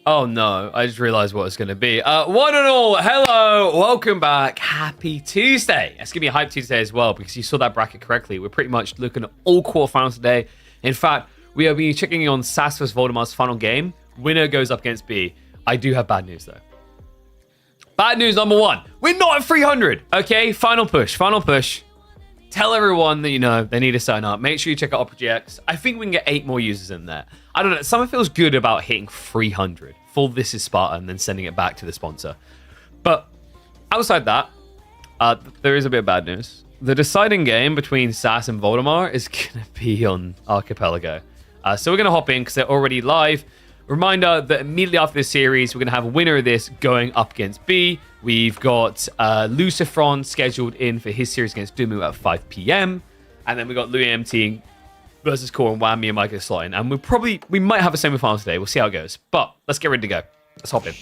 Oh no, I just realized what it's going to be. One and all, hello, welcome back. Happy Tuesday. It's going to be a hype Tuesday as well because you saw that bracket correctly. We're pretty much looking at all quarterfinals today. In fact, we are being checking in on SAS vs Voldemar's final game. Winner goes up against B. I do have bad news though. Bad news number one. We're not at 300. Okay, final push. Tell everyone that, you know, they need to sign up. Make sure you check out OperaGX. I think we can get 8 more users in there. I don't know. Someone feels good about hitting 300 for This Is Sparta and then sending it back to the sponsor. But outside that, there is a bit of bad news. The deciding game between SAS and Voldemar is going to be on Archipelago. So we're going to hop in because they're already live. Reminder that immediately after this series, we're going to have a winner of this going up against B. We've got Lucifron scheduled in for his series against Dumu at 5 p.m. And then we got Louis MT versus Core and Wham, MeomaikA slotting. And we might have a semifinal today. We'll see how it goes. But let's get ready to go. Let's hop in.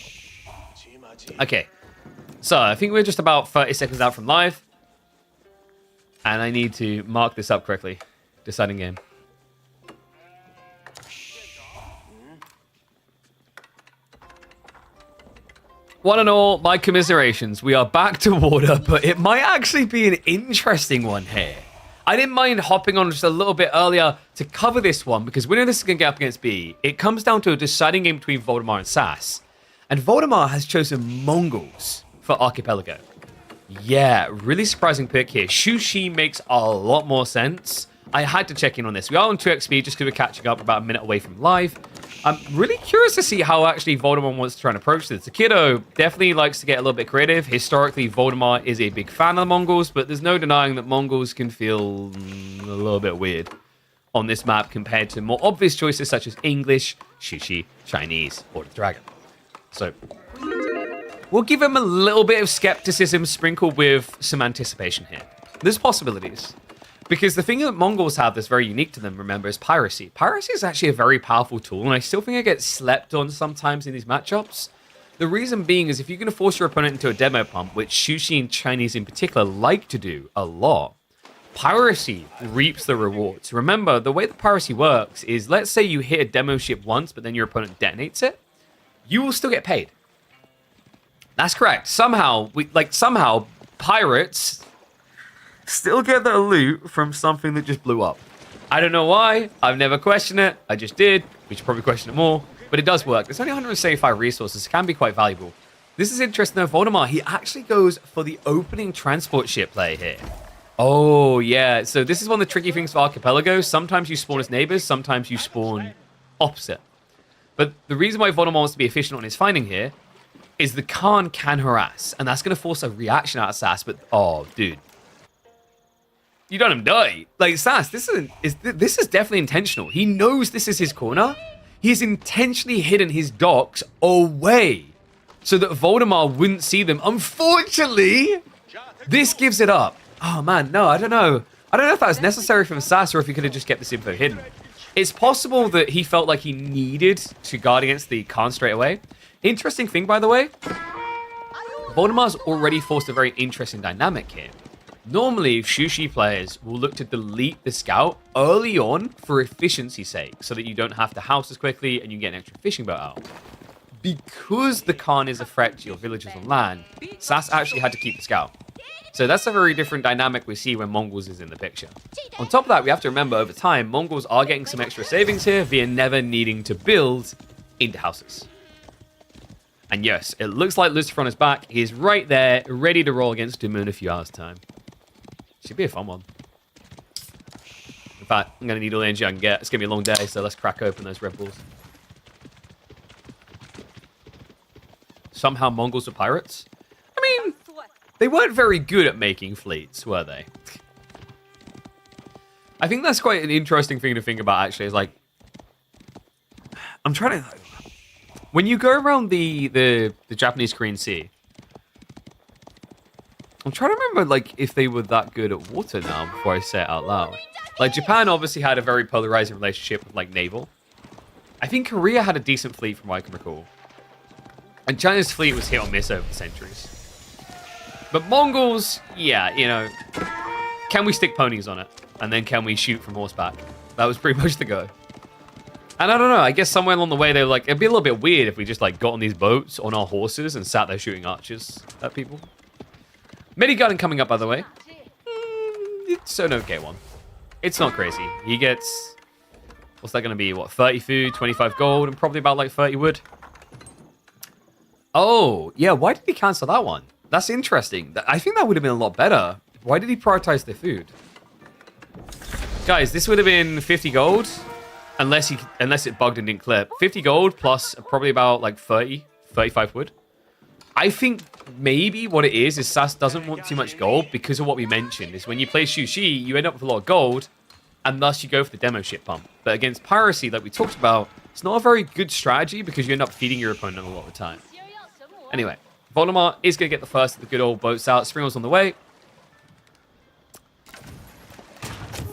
Okay. So I think we're just about 30 seconds out from live. And I need to mark this up correctly. Deciding game. One and all, my commiserations. We are back to water, but it might actually be an interesting one here. I didn't mind hopping on just a little bit earlier to cover this one, because winner this is going to get up against B. It comes down to a deciding game between Voldemar and SAS. And Voldemar has chosen Mongols for Archipelago. Yeah, really surprising pick here. Shushi makes a lot more sense. I had to check in on this. We are on 2x speed just because we're catching up about a minute away from live. I'm really curious to see how actually Voldemar wants to try and approach this. The kiddo definitely likes to get a little bit creative. Historically, Voldemar is a big fan of the Mongols, but there's no denying that Mongols can feel a little bit weird on this map compared to more obvious choices such as English, Shushi, Chinese, or the Dragon. So we'll give him a little bit of skepticism sprinkled with some anticipation here. There's possibilities. Because the thing that Mongols have that's very unique to them, remember, is piracy. Piracy is actually a very powerful tool, and I still think it gets slept on sometimes in these matchups. The reason being is if you're going to force your opponent into a demo pump, which Shushi and Chinese in particular like to do a lot, piracy reaps the rewards. Remember, the way that piracy works is, let's say you hit a demo ship once, but then your opponent detonates it, you will still get paid. That's correct. Somehow, pirates still get their loot from something that just blew up. I don't know why. I've never questioned it. I just did. We should probably question it more. But it does work. There's only 175 resources. It can be quite valuable. This is interesting though. Voldemar, he actually goes for the opening transport ship play here. Oh, yeah. So this is one of the tricky things for Archipelago. Sometimes you spawn as neighbors. Sometimes you spawn opposite. But the reason why Voldemar wants to be efficient on his finding here is the Khan can harass. And that's going to force a reaction out of SAS. But, oh, dude. You don't him die. Like, SAS, this is definitely intentional. He knows this is his corner. He's intentionally hidden his docks away so that Voldemar wouldn't see them. Unfortunately, this gives it up. Oh, man, no, I don't know. I don't know if that was necessary from SAS or if he could have just kept this info hidden. It's possible that he felt like he needed to guard against the Khan straight away. Interesting thing, by the way, Voldemar's already forced a very interesting dynamic here. Normally, Shushi players will look to delete the scout early on for efficiency's sake, so that you don't have to house as quickly and you get an extra fishing boat out. Because the Khan is a threat to your villagers on land, SAS actually had to keep the scout. So that's a very different dynamic we see when Mongols is in the picture. On top of that, we have to remember over time, Mongols are getting some extra savings here via never needing to build into houses. And yes, it looks like Lucifron is back. He is right there, ready to roll against Dumu in a few hours' time. Should be a fun one. In fact, I'm going to need all the energy I can get. It's going to be a long day, so let's crack open those Red Bulls. Somehow Mongols are pirates? I mean, they weren't very good at making fleets, were they? I think that's quite an interesting thing to think about, actually. Is like, I'm trying to... When you go around the Japanese Korean Sea, I'm trying to remember, like, if they were that good at water now before I say it out loud. Like, Japan obviously had a very polarizing relationship with, like, Naval. I think Korea had a decent fleet from what I can recall. And China's fleet was hit or miss over the centuries. But Mongols, yeah, you know, can we stick ponies on it? And then can we shoot from horseback? That was pretty much the go. And I don't know, I guess somewhere along the way, they were like, it'd be a little bit weird if we just like got on these boats on our horses and sat there shooting archers at people. Minigun coming up, by the way. It's an okay one. It's not crazy. He gets, what's that going to be? What, 30 food, 25 gold, and probably about like 30 wood. Oh, yeah, why did he cancel that one? That's interesting. I think that would have been a lot better. Why did he prioritize the food? Guys, this would have been 50 gold. Unless it bugged and didn't clip. 50 gold plus probably about like 35 wood. I think maybe what it is Sass doesn't want too much gold because of what we mentioned. Is when you play Shushi, you end up with a lot of gold, and thus you go for the demo ship pump. But against piracy, like we talked about, it's not a very good strategy because you end up feeding your opponent a lot of the time. Anyway, Voldemort is going to get the first of the good old boats out. Springel's on the way.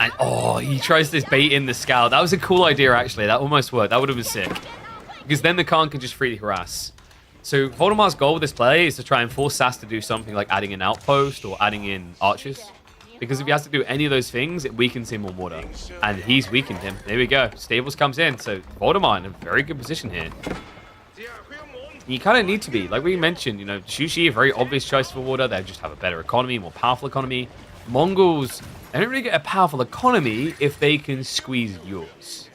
And, oh, he tries this bait in the scout. That was a cool idea, actually. That almost worked. That would have been sick. Because then the Khan can just freely harass. So Voldemar's goal with this play is to try and force Sass to do something like adding an outpost or adding in archers. Because if he has to do any of those things, it weakens him on water. And he's weakened him. There we go. Stables comes in. So Voldemar in a very good position here. You kind of need to be. Like we mentioned, you know, Shushi, a very obvious choice for water. They just have a better economy, more powerful economy. Mongols, they don't really get a powerful economy if they can squeeze yours.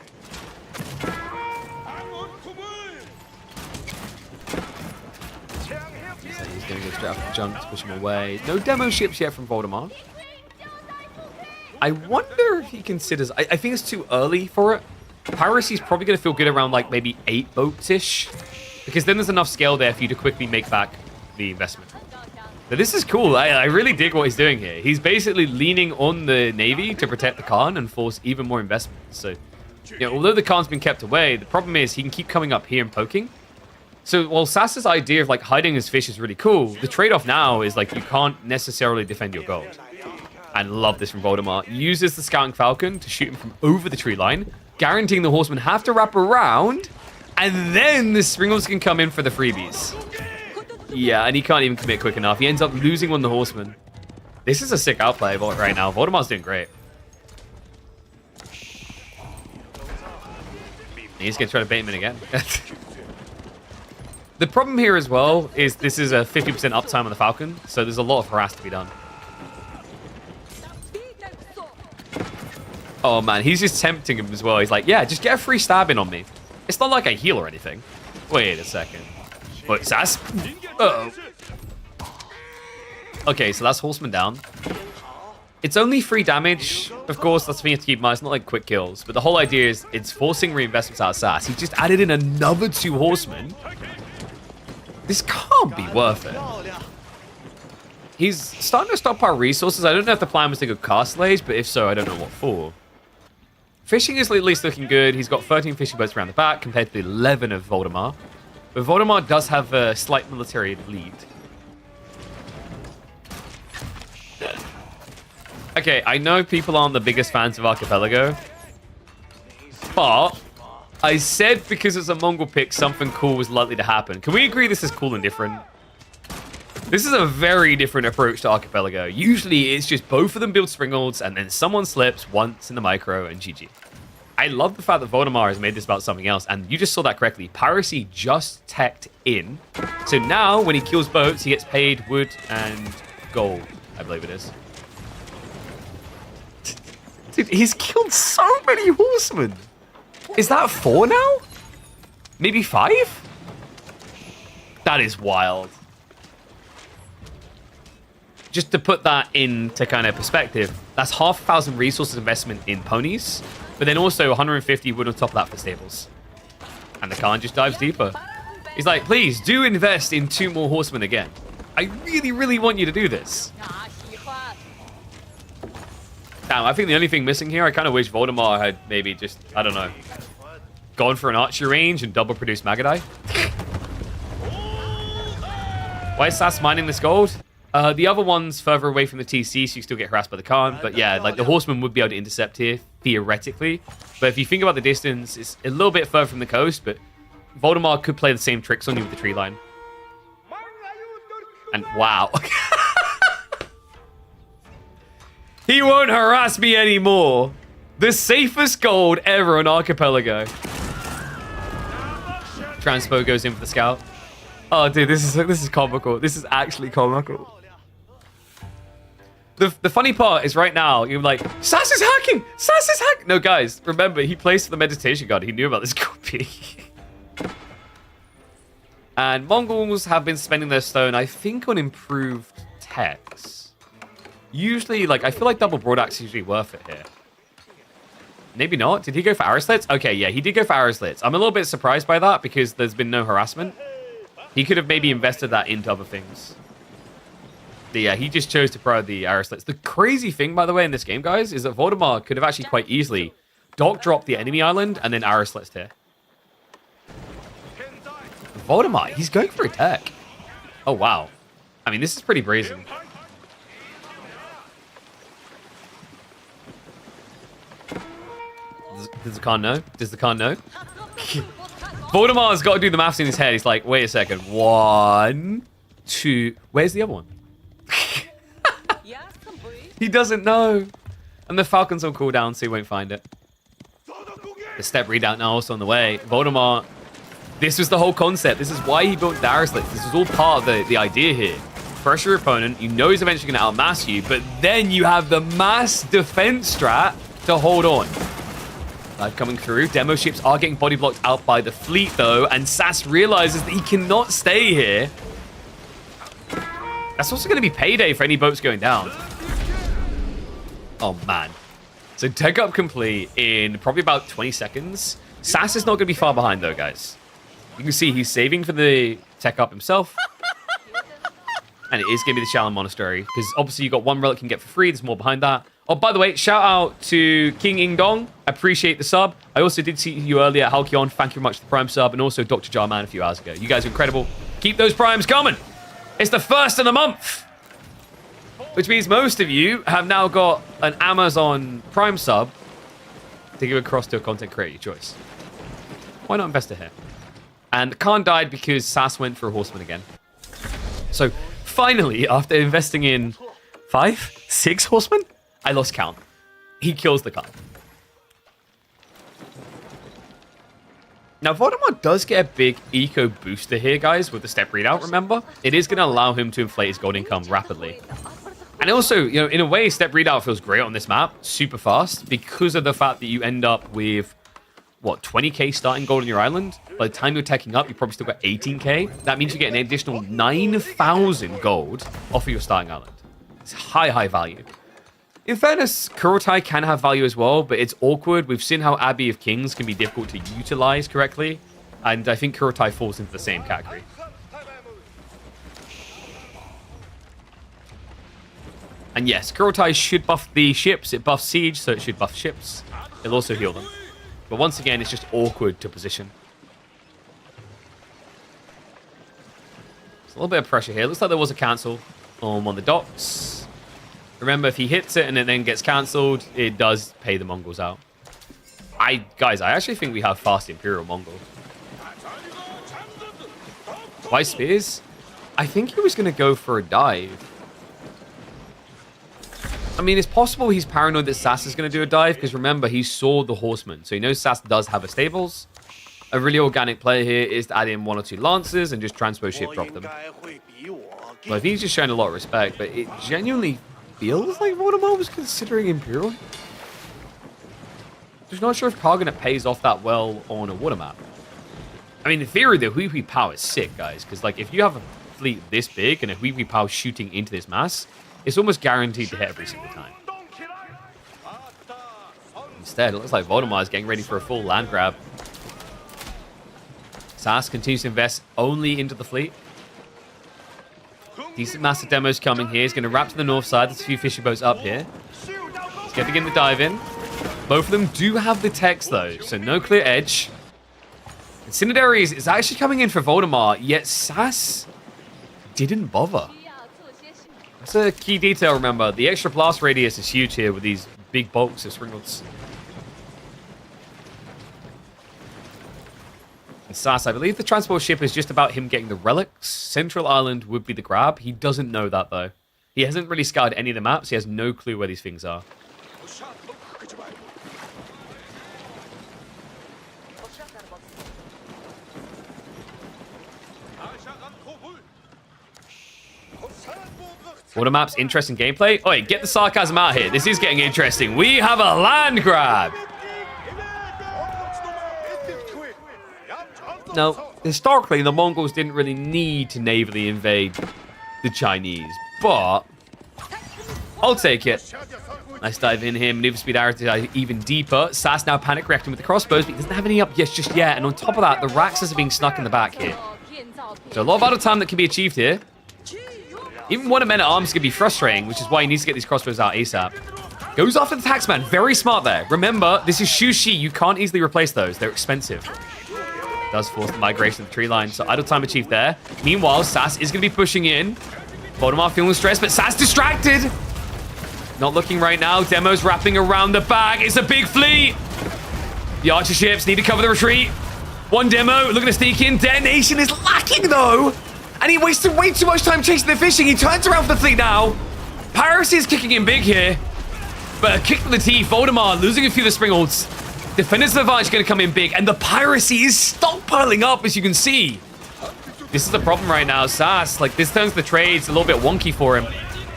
So he's going to go straight off the jump to push him away. No demo ships yet from Voldemar. I wonder if he considers... I think it's too early for it. Piracy's probably going to feel good around like maybe 8 boats-ish. Because then there's enough scale there for you to quickly make back the investment. But this is cool. I really dig what he's doing here. He's basically leaning on the Navy to protect the Khan and force even more investment. So, you know, although the Khan's been kept away, the problem is he can keep coming up here and poking. So while Sass's idea of like hiding his fish is really cool, the trade-off now is like you can't necessarily defend your gold. And love this from Voldemar. Uses the Scouting Falcon to shoot him from over the tree line, guaranteeing the horsemen have to wrap around, and then the Springles can come in for the freebies. Yeah, and he can't even commit quick enough. He ends up losing one of the horsemen. This is a sick outplay right now. Voldemar's doing great. He's going to try to bait him in again. The problem here as well is this is a 50% uptime on the Falcon, so there's a lot of harass to be done. Oh man, he's just tempting him as well. He's like, yeah, just get a free stab in on me. It's not like I heal or anything. Wait a second. Wait, Sass? Uh-oh. Okay, so that's horseman down. It's only 3 damage. Of course, that's something you have to keep in mind. It's not like quick kills. But the whole idea is it's forcing reinvestments out of Sass. He just added in another 2 horsemen. This can't be worth it. He's starting to stockpile resources. I don't know if the plan was to go cast slaves, but if so, I don't know what for. Fishing is at least looking good. He's got 13 fishing boats around the back compared to the 11 of Voldemar. But Voldemar does have a slight military lead. Okay, I know people aren't the biggest fans of Archipelago. But I said because it's a Mongol pick, something cool was likely to happen. Can we agree this is cool and different? This is a very different approach to Archipelago. Usually, it's just both of them build Springolds, and then someone slips once in the micro, and GG. I love the fact that Voldemar has made this about something else, and you just saw that correctly. Piracy just teched in. So now, when he kills boats, he gets paid wood and gold, I believe it is. Dude, he's killed so many horsemen. Is that 4 now? Maybe 5? That is wild. Just to put that into kind of perspective, that's 5,000 resources investment in ponies, but then also 150 wood on top of that for stables. And the Khan just dives deeper. He's like, please do invest in 2 more horsemen again. I really, really want you to do this. Damn, I think the only thing missing here, I kind of wish Voldemar had maybe just, I don't know, gone for an archer range and double produced Magadai. Why is Sass mining this gold? The other one's further away from the TC, so you still get harassed by the Khan. But yeah, like the horseman would be able to intercept here, theoretically. But if you think about the distance, it's a little bit further from the coast, but Voldemar could play the same tricks on you with the tree line. And wow. He won't harass me anymore. The safest gold ever on Archipelago. Transpo goes in for the scout. Oh, dude, this is comical. This is actually comical. The funny part is right now, you're like, Sass is hacking! Sass is hacking! No, guys, remember, he placed the meditation guard. He knew about this copy. And Mongols have been spending their stone, I think, on improved techs. Usually, like, I feel like double broadaxe is usually worth it here. Maybe not. Did he go for arrow slits? Okay, yeah, he did go for arrow slits. I'm a little bit surprised by that because there's been no harassment. He could have maybe invested that into other things. But yeah, he just chose to prioritize the arrow slits. The crazy thing, by the way, in this game, guys, is that Valdemar could have actually quite easily dock dropped the enemy island and then arrow slits here. Valdemar, he's going for a tech. Oh, wow. I mean, this is pretty brazen. Does the Khan know? Does the Khan know? Valdemar's got to do the maths in his head. He's like, wait a second. 1, 2... Where's the other one? He doesn't know. And the Falcon's on cooldown, so he won't find it. The step readout now also on the way. Valdemar, this was the whole concept. This is why he built the arrow slits. This is all part of the idea here. Pressure your opponent. You know he's eventually going to outmass you, but then you have the mass defense strat to hold on. Coming through. Demo ships are getting body blocked out by the fleet, though, and Sass realizes that he cannot stay here. That's also going to be payday for any boats going down. Oh, man. So tech up complete in probably about 20 seconds. Sass is not going to be far behind, though, guys. You can see he's saving for the tech up himself. And it is going to be the Shaolin Monastery, because obviously you've got one relic you can get for free. There's more behind that. Oh, by the way, shout out to King Ingdong. I appreciate the sub. I also did see you earlier at Halcyon. Thank you very much for the Prime sub. And also Dr. Jarman a few hours ago. You guys are incredible. Keep those Primes coming. It's the first of the month. Which means most of you have now got an Amazon Prime sub to give across to a content creator, your choice. Why not invest it here? And Khan died because Sass went for a horseman again. So finally, after investing in 5, 6 horsemen, I lost count. He kills the Khan. Now, Valdemar does get a big eco booster here, guys, with the step readout, remember? It is going to allow him to inflate his gold income rapidly. And also, you know, in a way, step readout feels great on this map, super fast, because of the fact that you end up with, what, 20k starting gold on your island? By the time you're teching up, you probably still got 18k. That means you get an additional 9,000 gold off of your starting island. It's high, high value. In fairness, Kurotai can have value as well, but it's awkward. We've seen how Abbey of Kings can be difficult to utilize correctly, and I think Kurotai falls into the same category. And yes, Kurotai should buff the ships. It buffs siege, so it should buff ships. It'll also heal them. But once again, it's just awkward to position. There's a little bit of pressure here. Looks like there was a cancel on the docks. Remember, if he hits it and it then gets cancelled, it does pay the Mongols out. Guys, I actually think we have fast Imperial Mongols. Why spears? I think he was going to go for a dive. I mean, it's possible he's paranoid that Sass is going to do a dive, because remember, he saw the horseman. So he knows Sass does have a stables. A really organic play here is to add in 1 or 2 lances and just transpo ship drop them. Well, I think he's just showing a lot of respect, but it genuinely feels like Valdemar was considering Imperial. Just not sure if Karganet pays off that well on a water map. I mean, in theory, the Hui Hui Pow is sick, guys, because like if you have a fleet this big and a Hui Hui Pow shooting into this mass, it's almost guaranteed to hit every single time. Instead, it looks like Valdemar is getting ready for a full land grab. Sass continues to invest only into the fleet. Decent massive demos coming here. He's going to wrap to the north side. There's a few fishing boats up here. He's going to begin the dive in. Both of them do have the techs, though, so no clear edge. Incendiaries is actually coming in for Valdemar, yet Sass didn't bother. That's a key detail, remember. The extra blast radius is huge here with these big bulks of Springles. And Sass, I believe the transport ship is just about him getting the relics. Central Island would be the grab. He doesn't know that, though. He hasn't really scoured any of the maps. He has no clue where these things are. Water maps, interesting gameplay. Oh, wait, get the sarcasm out here. This is getting interesting. We have a land grab. Now, historically, the Mongols didn't really need to navally invade the Chinese, but I'll take it. Nice dive in here. Maneuver speed arrow to dive even deeper. Sass now panic reacting with the crossbows, but he doesn't have any up just yet. And on top of that, the Raxas are being snuck in the back here. So a lot of idle time that can be achieved here. Even one of men-at-arms can be frustrating, which is why he needs to get these crossbows out ASAP. Goes after the taxman. Very smart there. Remember, this is Shushi. You can't easily replace those. They're expensive. Does force the migration of the tree line, so idle time achieved there. Meanwhile, Sass is going to be pushing in. Voldemar feeling stressed, but Sass distracted. Not looking right now. Demo's wrapping around the back. It's a big fleet. The archer ships need to cover the retreat. One demo looking to sneak in. Detonation is lacking, though. And he wasted way too much time chasing the fishing. He turns around for the fleet now. Piracy is kicking in big here. But a kick to the teeth. Voldemar losing a few of the springholds. Defenders of Advantage going to come in big, and the piracy is stockpiling up, as you can see. This is the problem right now. Sass, like, this turns the trades a little bit wonky for him.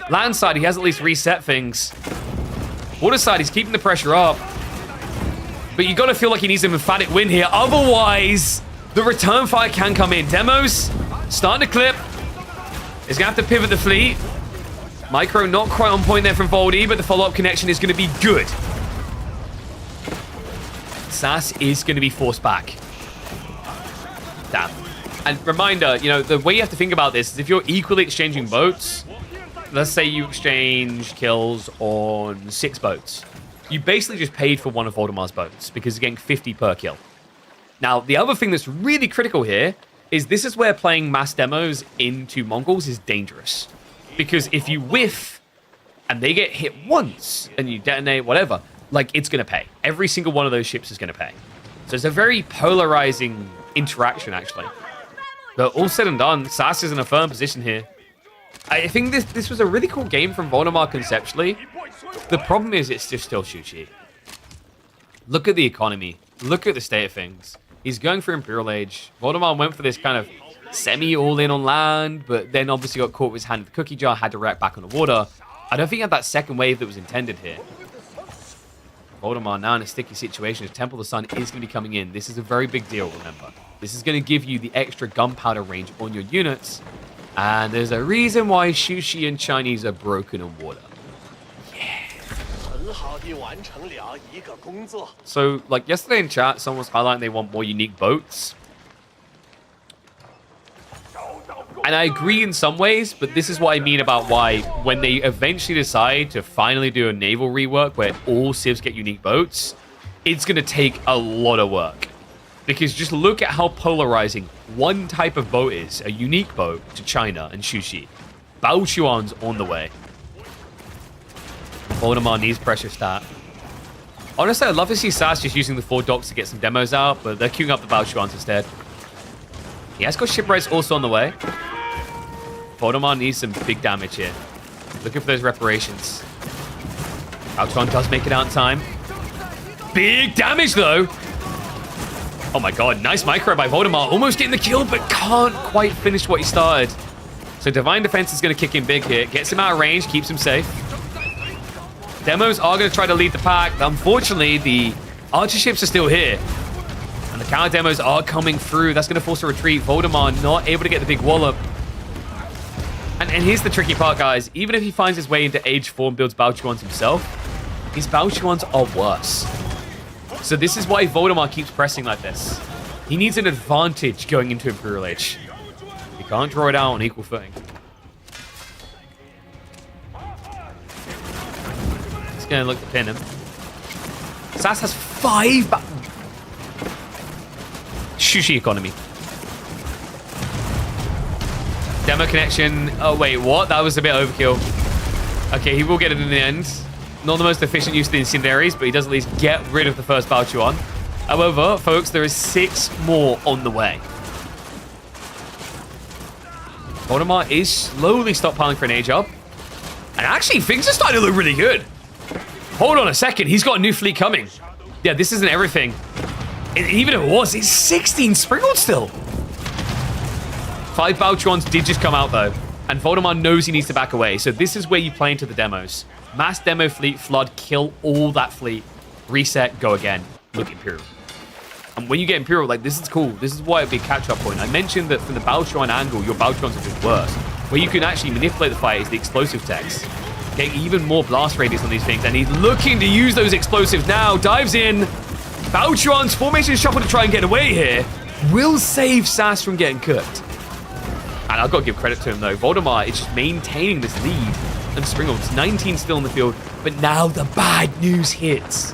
Land side, he has at least reset things. Water side, he's keeping the pressure up. But you got to feel like he needs an emphatic win here. Otherwise, the return fire can come in. Demos starting to clip. He's going to have to pivot the fleet. Micro not quite on point there from Voldy, but the follow-up connection is going to be good. Sass is going to be forced back. Damn. And reminder, you know, the way you have to think about this is if you're equally exchanging boats, let's say you exchange kills on 6 boats. You basically just paid for one of Voldemar's boats because you're getting 50 per kill. Now, the other thing that's really critical here is this is where playing mass demos into Mongols is dangerous. Because if you whiff and they get hit once and you detonate, whatever, like, it's going to pay. Every single one of those ships is going to pay. So it's a very polarizing interaction, actually. But all said and done, Sass is in a firm position here. I think this was a really cool game from Voldemar conceptually. The problem is it's just still Shushi. Look at the economy. Look at the state of things. He's going for Imperial Age. Voldemar went for this kind of semi-all-in on land, but then obviously got caught with his hand in the cookie jar, had to react back on the water. I don't think he had that second wave that was intended here. Voldemar now in a sticky situation as Temple of the Sun is going to be coming in. This is a very big deal, remember. This is going to give you the extra gunpowder range on your units. And there's a reason why Shushi and Chinese are broken on water. Yeah. So, like yesterday in chat, someone was highlighting they want more unique boats. And I agree in some ways, but this is what I mean about why when they eventually decide to finally do a naval rework where all civs get unique boats, it's going to take a lot of work. Because just look at how polarizing one type of boat is, a unique boat to China and Shushi. Bao Chuan's on the way. Voldemar needs pressure stat. Honestly, I'd love to see Sass just using the 4 docks to get some demos out, but they're queuing up the Bao Chuans instead. He has got shipwrights also on the way. Voldemar needs some big damage here. Looking for those reparations. Bao does make it out in time. Big damage, though. Oh my god, nice micro by Voldemar. Almost getting the kill, but can't quite finish what he started. So Divine Defense is going to kick in big here. Gets him out of range, keeps him safe. Demos are going to try to lead the pack. Unfortunately, the archer ships are still here. And the counter demos are coming through. That's going to force a retreat. Voldemar not able to get the big wallop. And here's the tricky part, guys. Even if he finds his way into Age 4 and builds Bao Chuans himself, his Bao Chuans are worse. So this is why Voldemar keeps pressing like this. He needs an advantage going into Imperial Age. He can't draw it out on equal footing. He's going to look to pin him. Sass has 5 Shushi economy. Demo connection. Oh, wait, what? That was a bit overkill. Okay, he will get it in the end. Not the most efficient use of the incendiaries, but he does at least get rid of the first Bao Chuan. However, folks, there is 6 more on the way. Voldemar is slowly stockpiling for an age up. And actually, things are starting to look really good. Hold on a second. He's got a new fleet coming. Yeah, this isn't everything. Even if it was, it's 16 sprinkled still. 5 Bao Chuans did just come out, though. And Voldemar knows he needs to back away. So this is where you play into the demos. Mass demo fleet, flood, kill all that fleet. Reset, go again. Look, Imperial. And when you get Imperial, like, this is cool. This is why it'd be a catch-up point. I mentioned that from the Baltron angle, your Baltrons are just worse. Where you can actually manipulate the fight is the explosive techs. Get even more blast radius on these things. And he's looking to use those explosives now. Dives in. Baltron's formation shuffle to try and get away here. Will save Sass from getting cooked. And I've got to give credit to him, though. Voldemar is just maintaining this lead. And Springald's 19 still in the field. But now the bad news hits.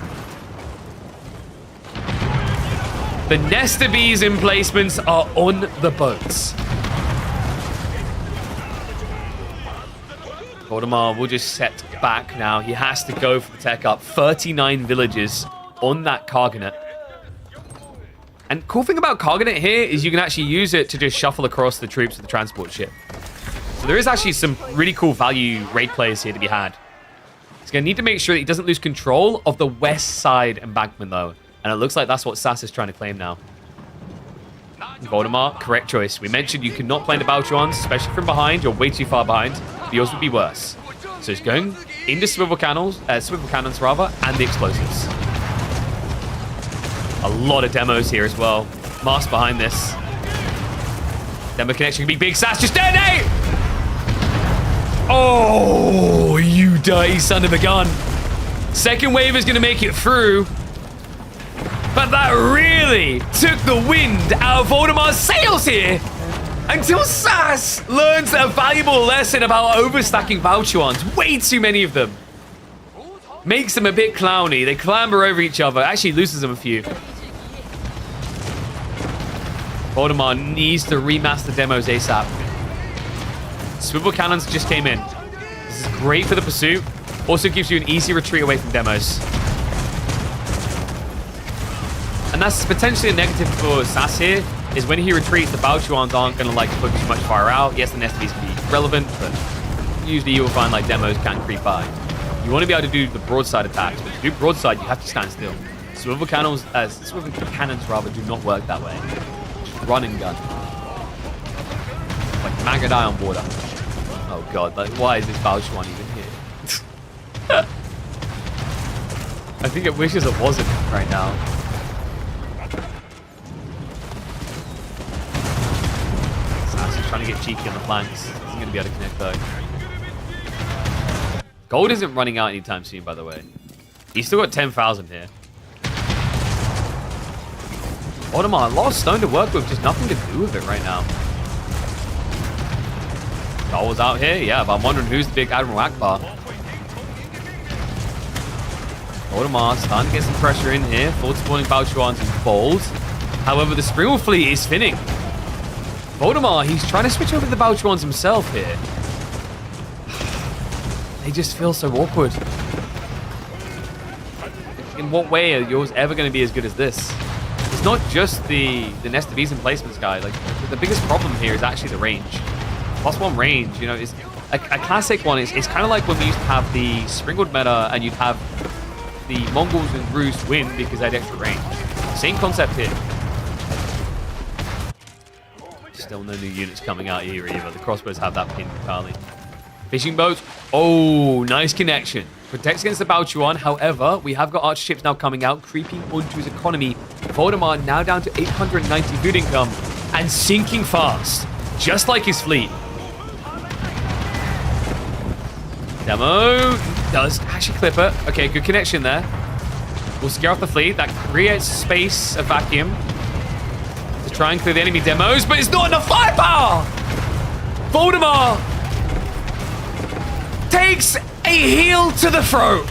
The Nesta Bees emplacements are on the boats. Voldemar will just set back now. He has to go for the tech up. 39 villages on that Cargonet. And cool thing about Cargonet here is you can actually use it to just shuffle across the troops with the transport ship. So there is actually some really cool value raid players here to be had. He's going to need to make sure that he doesn't lose control of the west side embankment, though. And it looks like that's what Sass is trying to claim now. Voldemar, correct choice. We mentioned you cannot play the Baltrons, especially from behind. You're way too far behind. Yours would be worse. So he's going into swivel cannons, and the explosives. A lot of demos here as well. Mars behind this. Demo connection can be big. Sass just detonate! Oh, you dirty son of a gun. Second wave is going to make it through. But that really took the wind out of Voldemar's sails here. Until Sass learns a valuable lesson about overstacking Balchuans. Way too many of them. Makes them a bit clowny. They clamber over each other. Actually loses them a few. Voldemar needs to remaster demos ASAP. Swivel cannons just came in. This is great for the pursuit. Also gives you an easy retreat away from demos. And that's potentially a negative for Sass here, is when he retreats, the Balchuans aren't going to like put too much fire out. Yes, the Nestabes can be relevant, but usually you will find like demos can creep by. You want to be able to do the broadside attacks, but to do broadside, you have to stand still. Swivel cannons do not work that way. Just run and gun. Like Magadai on border. Oh god, like why is this Balchuan even here? I think it wishes it wasn't right now. Trying to get cheeky on the flanks. Isn't going to be able to connect though. Gold isn't running out anytime soon, by the way. He's still got 10,000 here. Ottoman, a lot of stone to work with, just nothing to do with it right now. Darwell's out here, yeah, but I'm wondering who's the big Admiral Akbar. Ottoman starting to get some pressure in here. Forward spawning Balchuans is bold. However, the Springall fleet is thinning. Voldemar, he's trying to switch over to the Balchuans himself here. They just feel so awkward. In what way are yours ever going to be as good as this? It's not just the Nesta Bees emplacements guy. Like, the biggest problem here is actually the range. +1 range, you know, is a classic one. It's kind of like when we used to have the Springald meta and you'd have the Mongols and Rus win because they had extra range. Same concept here. Still no new units coming out here either. The crossbows have that pin Kali. Fishing boats. Oh, nice connection. Protects against the Balchuan. However, we have got archer ships now coming out, creeping onto his economy. Voldemar now down to 890 food income and sinking fast, just like his fleet. Demo does actually clip it. Okay, good connection there. We'll scare off the fleet. That creates space, a vacuum. Try and clear the enemy demos, but it's not enough firepower! Voldemar takes a heel to the throat.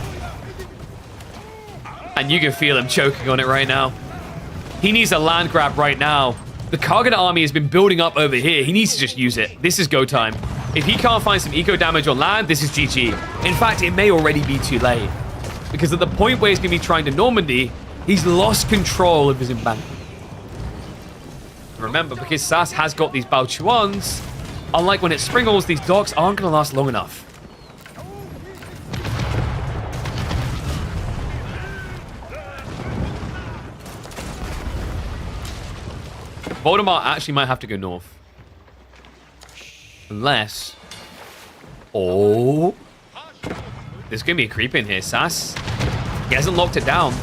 And you can feel him choking on it right now. He needs a land grab right now. The Cargonet army has been building up over here. He needs to just use it. This is go time. If he can't find some eco damage on land, this is GG. In fact, it may already be too late. Because at the point where he's going to be trying to Normandy, he's lost control of his embankment. Remember, because Sass has got these Balchuans, unlike when it's Springalls, these docks aren't going to last long enough. Voldemar actually might have to go north. Unless Oh. There's going to be a creep in here. Sass. He hasn't locked it down.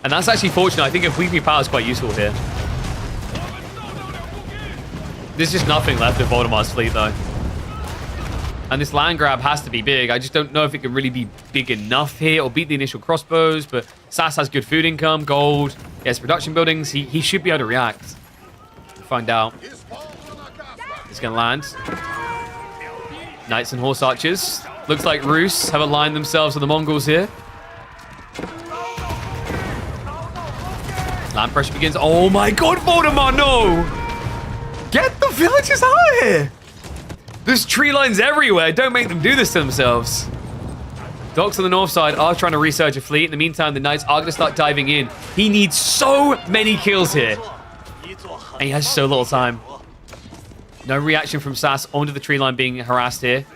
And that's actually fortunate. I think a weekly power is quite useful here. There's just nothing left of Voldemar's fleet, though. And this land grab has to be big. I just don't know if it can really be big enough here or beat the initial crossbows. But Sass has good food income, gold. He has production buildings. He should be able to react. We'll find out. He's going to land. Knights and horse archers. Looks like Rus have aligned themselves with the Mongols here. Land pressure begins. Oh my god, Voldemar, no! Get the villagers out of here! There's tree lines everywhere. Don't make them do this to themselves. Docks on the north side are trying to resurge a fleet. In the meantime, the knights are going to start diving in. He needs so many kills here. And he has so little time. No reaction from Sass onto the tree line being harassed here.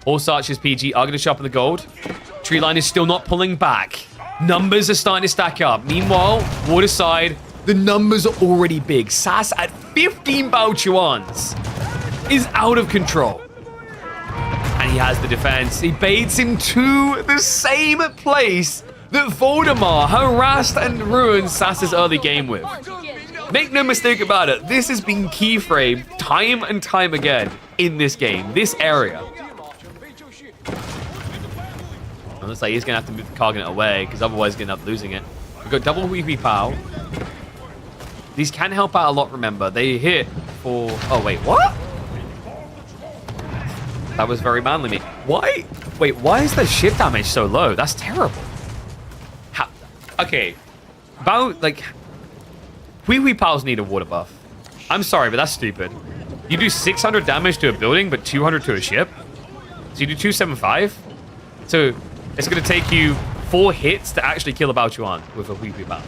Horse archers PG are going to sharpen the gold. Tree line is still not pulling back. Numbers are starting to stack up. Meanwhile, water side, the numbers are already big. Sass at 15 Baochuans is out of control. And he has the defense. He baits him to the same place that Voldemar harassed and ruined Sass's early game with. Make no mistake about it. This has been keyframed time and time again in this game, this area. It looks like he's going to have to move the Cargonet away because otherwise he's going to end up losing it. We've got double Wee Pow. These can help out a lot, remember. They hit for... Oh, wait, what? That was very manly me. Why? Wait, why is the ship damage so low? That's terrible. How... Okay. About, like... Wee Pows need a water buff. I'm sorry, but that's stupid. You do 600 damage to a building, but 200 to a ship? So you do 275? So... It's going to take you 4 hits to actually kill a Baochuan with a Wee Pow.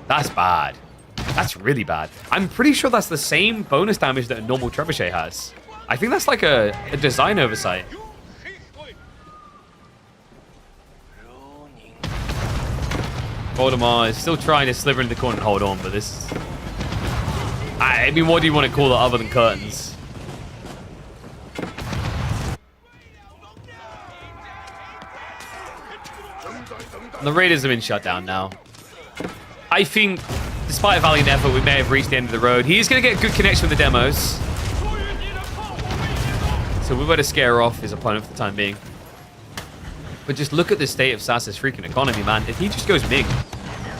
That's bad. That's really bad. I'm pretty sure that's the same bonus damage that a normal trebuchet has. I think that's like a design oversight. Voldemar is still trying to sliver into the corner and hold on, but this... I mean, what do you want to call it other than curtains? The raiders have been shut down now. I think, despite a valiant effort, we may have reached the end of the road. He's going to get a good connection with the demos. So we better scare off his opponent for the time being. But just look at the state of Sass's freaking economy, man. If he just goes Ming,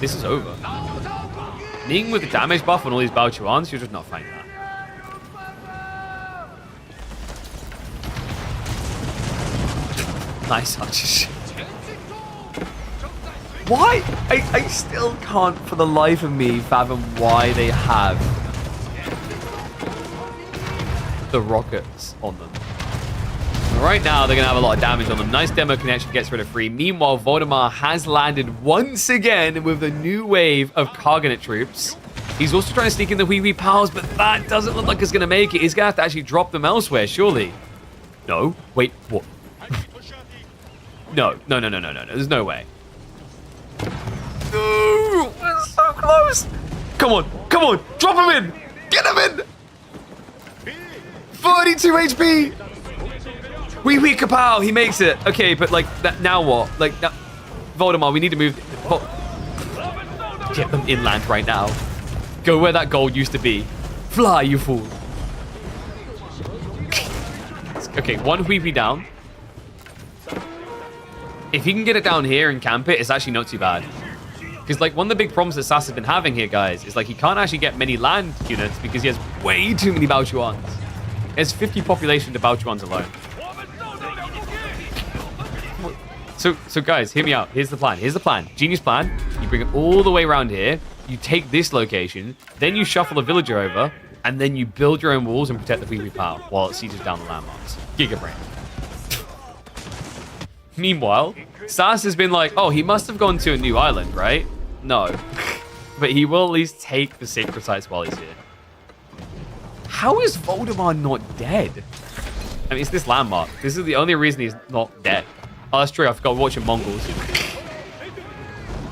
this is over. Ming with the damage buff on all these Baochuans, you're just not fighting that. Nice archers. Why? I still can't, for the life of me, fathom why they have the rockets on them. Right now, they're going to have a lot of damage on them. Nice demo connection, gets rid of 3. Meanwhile, Voldemar has landed once again with a new wave of Cargonet troops. He's also trying to sneak in the Wee Pows, but that doesn't look like it's going to make it. He's going to have to actually drop them elsewhere, surely. No. Wait, what? No. There's no way. No! We're so close! Come on! Drop him in! Get him in! 32 HP! Wee Kapow! He makes it. Okay, but like, now what? Like, now, Voldemar, we need to move... Get them inland right now. Go where that gold used to be. Fly, you fool. Okay, 1 Wee down. If he can get it down here and camp it, it's actually not too bad. Because, like, one of the big problems that Sass has been having here, guys, is, like, he can't actually get many land units because he has way too many Baochuans. He has 50 population to Baochuans alone. So, guys, hear me out. Here's the plan. Genius plan. You bring it all the way around here. You take this location. Then you shuffle a villager over. And then you build your own walls and protect the Wee Power while it sieges down the landmarks. Giga brain. Meanwhile, Sass has been like, oh, he must have gone to a new island, right? No. But he will at least take the sacred sites while he's here. How is Voldemar not dead? I mean, it's this landmark. This is the only reason he's not dead. Oh, that's true. I forgot watching Mongols.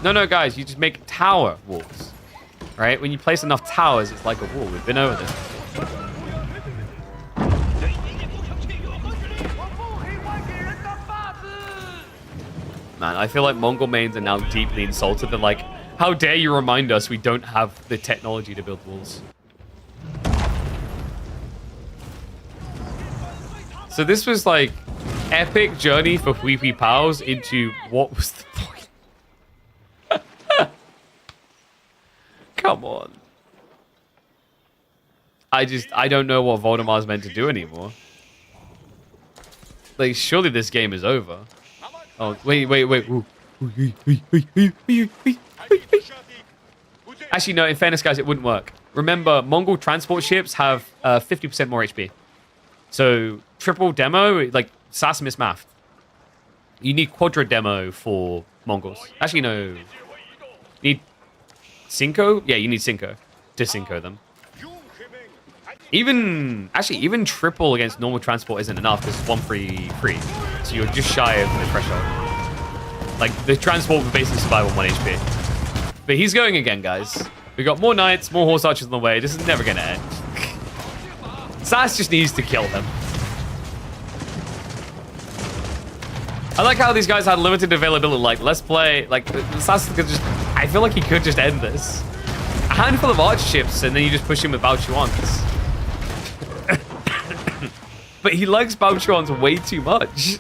No, guys. You just make tower walls. Right? When you place enough towers, it's like a wall. We've been over this. man. I feel like Mongol mains are now deeply insulted. They're like, how dare you remind us we don't have the technology to build walls. So this was like epic journey for Weepy Pals into what was the point? Come on. I don't know what Voldemar's meant to do anymore. Like, surely this game is over. Oh, wait. Ooh. Actually, no, in fairness, guys, it wouldn't work. Remember, Mongol transport ships have 50% more HP. So, triple demo, like, Sass mismathed. You need quadra demo for Mongols. Actually, no. You need Cinco? Yeah, you need Cinco to Cinco them. Even triple against normal transport isn't enough because it's 1-3-3. So you're just shy of the threshold. Like, the transport will basically survive on 1 HP. But he's going again, guys. We got more knights, more horse archers on the way. This is never going to end. Sass just needs to kill them. I like how these guys had limited availability. Like, let's play. Like, Sass could just. I feel like he could just end this. A handful of archer ships, and then you just push him with Baochuans. But he likes Baochuans way too much.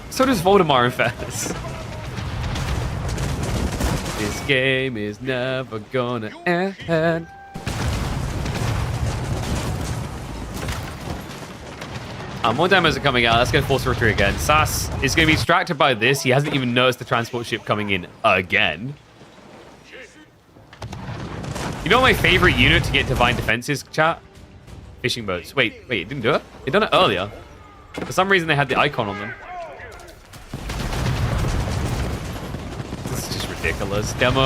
So does Voldemar, in fairness. This game is never gonna end. More demos are coming out. Let's go force retreat again. Sass is going to be distracted by this. He hasn't even noticed the transport ship coming in again. You know my favorite unit to get divine defenses, chat? Fishing boats. Wait, it didn't do it? It done it earlier. For some reason, they had the icon on them. This is just ridiculous. Demo.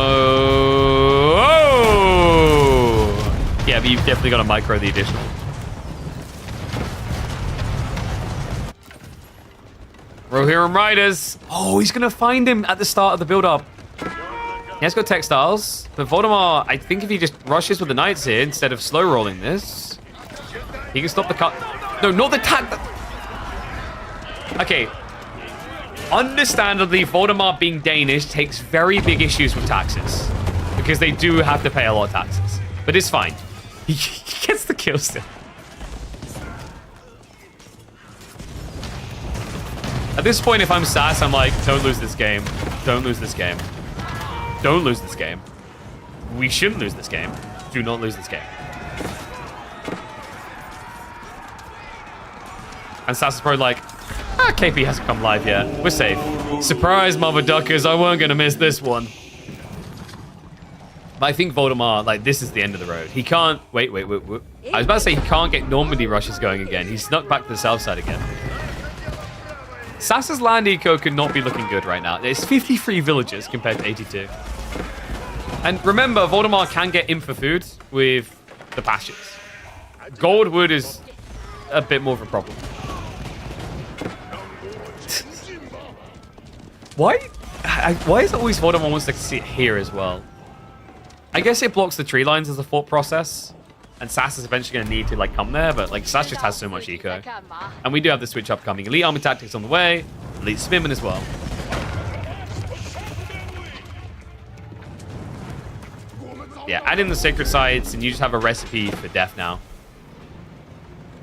Oh! Yeah, but you've definitely got to micro the additional. Rohirrim Riders. Oh, he's going to find him at the start of the build-up. He has got textiles, but Voldemar, I think if he just rushes with the knights here instead of slow rolling this, he can stop the cut. No, not the tax. Okay. Understandably, Voldemar being Danish takes very big issues with taxes because they do have to pay a lot of taxes, but it's fine. He gets the kill still. At this point, if I'm Sass, I'm like, don't lose this game. Don't lose this game. Don't lose this game. We shouldn't lose this game. Do not lose this game. And Sass is probably like, KP hasn't come live yet. We're safe. Surprise, mother duckers. I weren't going to miss this one. But I think Voldemar, like, this is the end of the road. He can't... Wait. I was about to say he can't get Normandy rushes going again. He's snuck back to the south side again. Sass's land eco could not be looking good right now. There's 53 villages compared to 82. And remember, Voldemar can get in for food with the pastures. Goldwood is a bit more of a problem. Why is it always Voldemar wants to sit here as well? I guess it blocks the tree lines as a thought process. And Sass is eventually going to need to, like, come there, but, like, Sass just has so much eco. And we do have the switch upcoming. Elite Army Tactics on the way. Elite Spearman as well. Yeah, add in the Sacred Sites, and you just have a recipe for death now.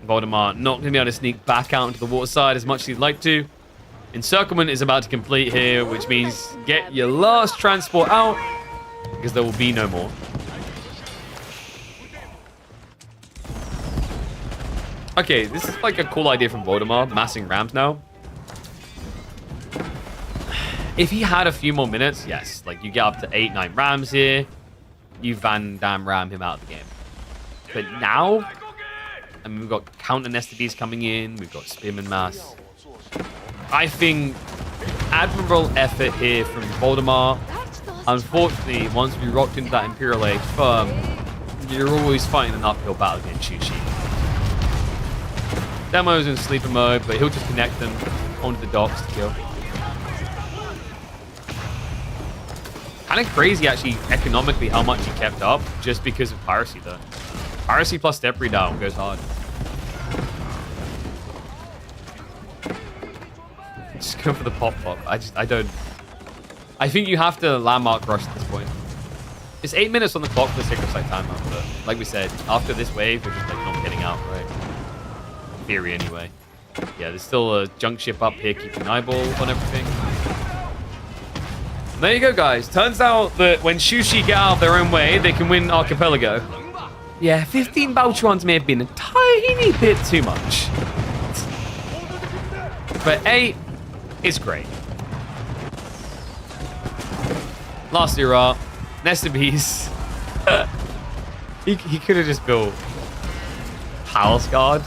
Voldemar not going to be able to sneak back out into the water side as much as he'd like to. Encirclement is about to complete here, which means get your last transport out, because there will be no more. Okay, this is like a cool idea from Voldemar, massing rams now. If he had a few more minutes, yes, like you get up to 8-9 rams here, you Van Damme ram him out of the game. But now, I mean, we've got counter Nestor Bees coming in, we've got Spearman Mass. I think admirable effort here from Voldemar. Unfortunately, once we rocked into that Imperial Age firm, you're always fighting an uphill battle against Shushi. Demo's in sleeper mode, but he'll just connect them onto the docks to kill. Kind of crazy, actually, economically, how much he kept up just because of piracy, though. Piracy plus debris down goes hard. to go for the pop. I don't... I think you have to landmark rush at this point. It's 8 minutes on the clock for the Sacred Site timeout, but like we said, after this wave, we're just like not getting out, right? In theory, anyway. Yeah, there's still a junk ship up here keeping an eyeball on everything. And there you go, guys. Turns out that when Shushi get out of their own way, they can win Archipelago. Yeah, 15 Baltrons may have been a tiny bit too much. But 8 is great. Last era, Nestor Beast. he could have just built Palace Guard.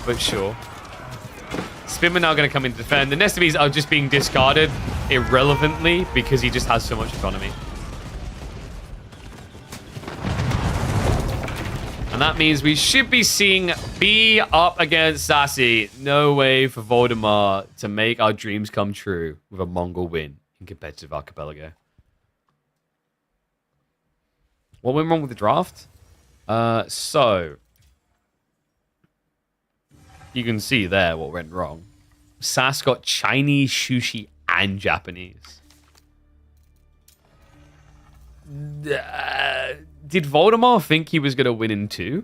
But sure. Spinman now going to come in to defend. The Nestor Beasts are just being discarded irrelevantly because he just has so much economy. And that means we should be seeing B up against Sassy. No way for Voldemar to make our dreams come true with a Mongol win in competitive Archipelago. What went wrong with the draft? So you can see there what went wrong. Sass got Chinese, Shushi, and Japanese. Did Voldemar think he was going to win in 2?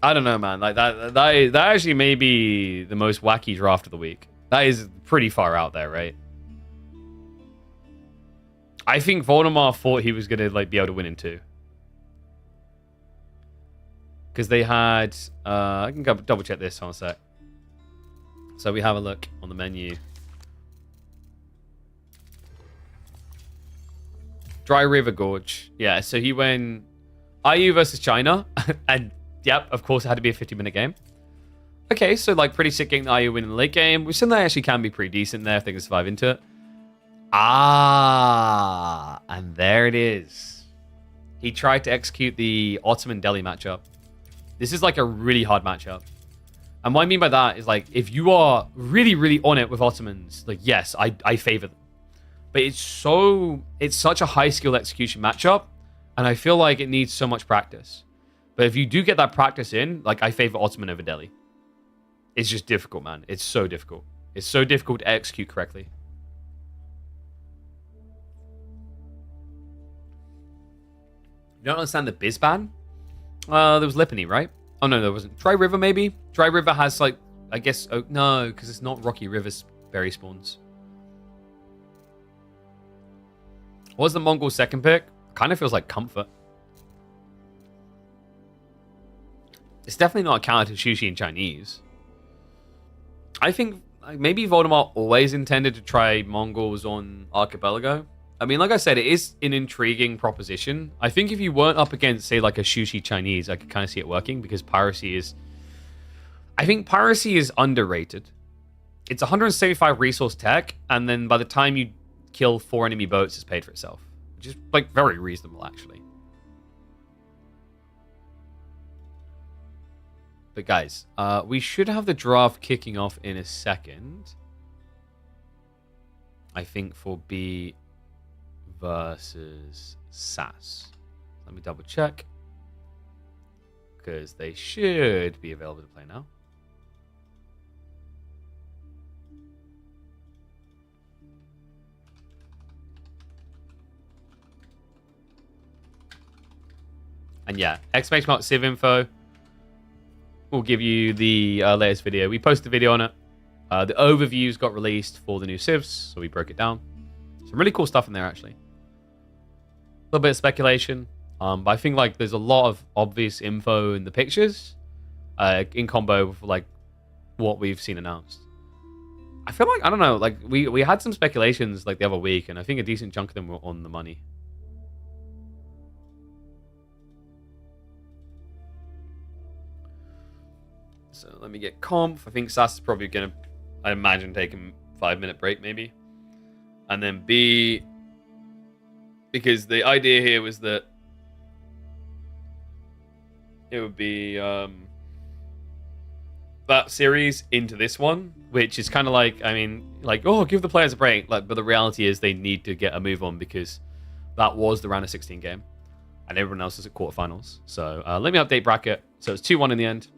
I don't know, man. Like that actually may be the most wacky draft of the week. That is pretty far out there, right? I think Voldemar thought he was going to like be able to win in 2. Because they had... I can go double check this on a sec. So we have a look on the menu. Dry River Gorge. Yeah, so he went IU versus China. And, yep, of course, it had to be a 50-minute game. Okay, so, like, pretty sick getting the IU win in the late game. We've seen that actually can be pretty decent there if they can survive into it. Ah, and there it is. He tried to execute the Ottoman Delhi matchup. This is, like, a really hard matchup. And what I mean by that is, like, if you are really, really on it with Ottomans, like, yes, I favor them. But it's such a high-skill execution matchup, and I feel like it needs so much practice. But if you do get that practice in, like, I favor Ottoman over Delhi. It's just difficult, man. It's so difficult. It's so difficult to execute correctly. You don't understand the Biz ban? There was Lipany, right? Oh, no, there wasn't. Dry River, maybe? Dry River has, like, I guess... Oh, no, because it's not Rocky River's berry spawns. What was the Mongol second pick? Kind of feels like Comfort. It's definitely not a counter to Shushi in Chinese. I think maybe Voldemar always intended to try Mongols on Archipelago. I mean, like I said, it is an intriguing proposition. I think if you weren't up against, say, like a Shushi Chinese, I could kind of see it working because piracy is... I think piracy is underrated. It's 175 resource tech, and then by the time you kill 4 enemy boats, it's paid for itself. Which is, like, very reasonable, actually. But, guys, we should have the draft kicking off in a second. I think for B versus Sass. Let me double check. Because they should be available to play now. And yeah, !Civ info will give you the latest video. We posted a video on it. The overviews got released for the new civs, so we broke it down. Some really cool stuff in there, actually. A little bit of speculation, but I think like there's a lot of obvious info in the pictures, in combo with like what we've seen announced. I feel like, I don't know, like we had some speculations like the other week, and I think a decent chunk of them were on the money. So let me get Conf. I think Sass is probably going to, I imagine, take a 5-minute break maybe. And then B, because the idea here was that it would be that series into this one, which is kind of like, I mean, like, oh, give the players a break. Like, but the reality is they need to get a move on because that was the round of 16 game. And everyone else is at quarterfinals. So let me update bracket. So it's 2-1 in the end.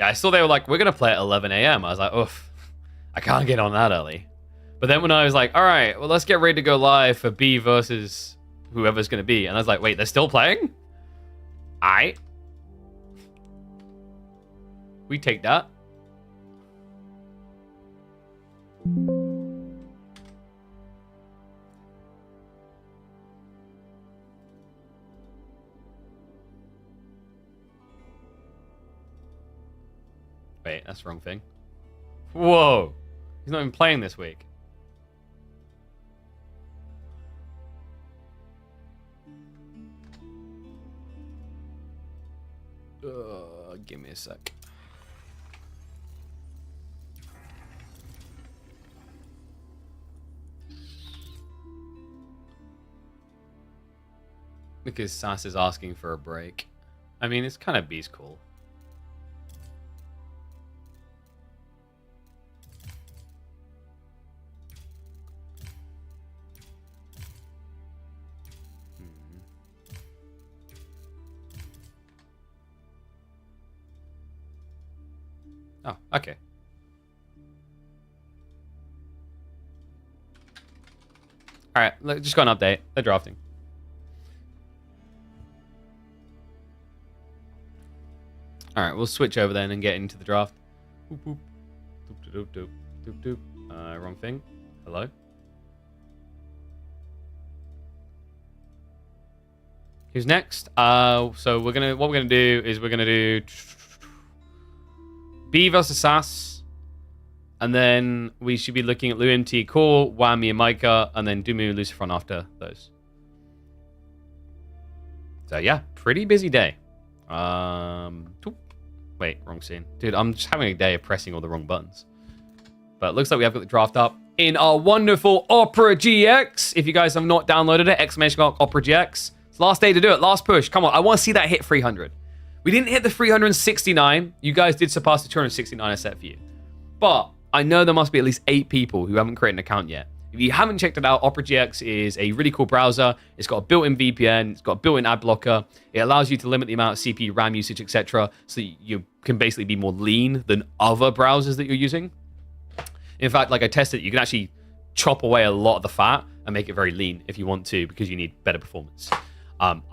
Yeah, I saw they were like, we're going to play at 11 a.m. I was like, oof, I can't get on that early. But then when I was like, all right, well, let's get ready to go live for B versus whoever's going to be. And I was like, wait, they're still playing? We take that. Wait, that's the wrong thing. Whoa. He's not even playing this week. Give me a sec. Because Sass is asking for a break. I mean, it's kind of B's call. Oh, okay. Alright, just got an update. They're drafting. Alright, we'll switch over then and get into the draft. Boop, boop. Doop, doop, doop, doop, doop. Wrong thing. Hello? Who's next? So what we're gonna do is we're gonna do B versus Sass, and then we should be looking at LuMT Core, Wham, MeomaikA, and then Dumu, Lucifron after those. So yeah, pretty busy day. Wait, wrong scene. Dude, I'm just having a day of pressing all the wrong buttons. But it looks like we have got the draft up in our wonderful Opera GX. If you guys have not downloaded it, exclamation mark Opera GX. It's last day to do it, last push. Come on, I want to see that hit 300. We didn't hit the 369. You guys did surpass the 269 I set for you. But I know there must be at least 8 people who haven't created an account yet. If you haven't checked it out, Opera GX is a really cool browser. It's got a built-in VPN. It's got a built-in ad blocker. It allows you to limit the amount of CPU, RAM usage, etc. So you can basically be more lean than other browsers that you're using. In fact, like I tested it, you can actually chop away a lot of the fat and make it very lean if you want to, because you need better performance.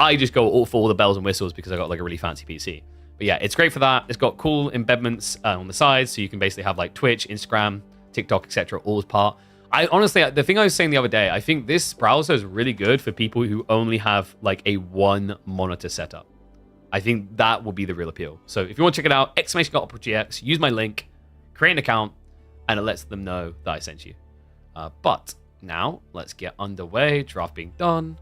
I just go all for all the bells and whistles because I got like a really fancy PC. But yeah, it's great for that. It's got cool embedments on the sides, so you can basically have like Twitch, Instagram, TikTok, etc. all as part. I honestly, the thing I was saying the other day, I think this browser is really good for people who only have like a 1 monitor setup. I think that will be the real appeal. So if you want to check it out, exclamation Opera GX, use my link, create an account, and it lets them know that I sent you. But now let's get underway. Draft being done.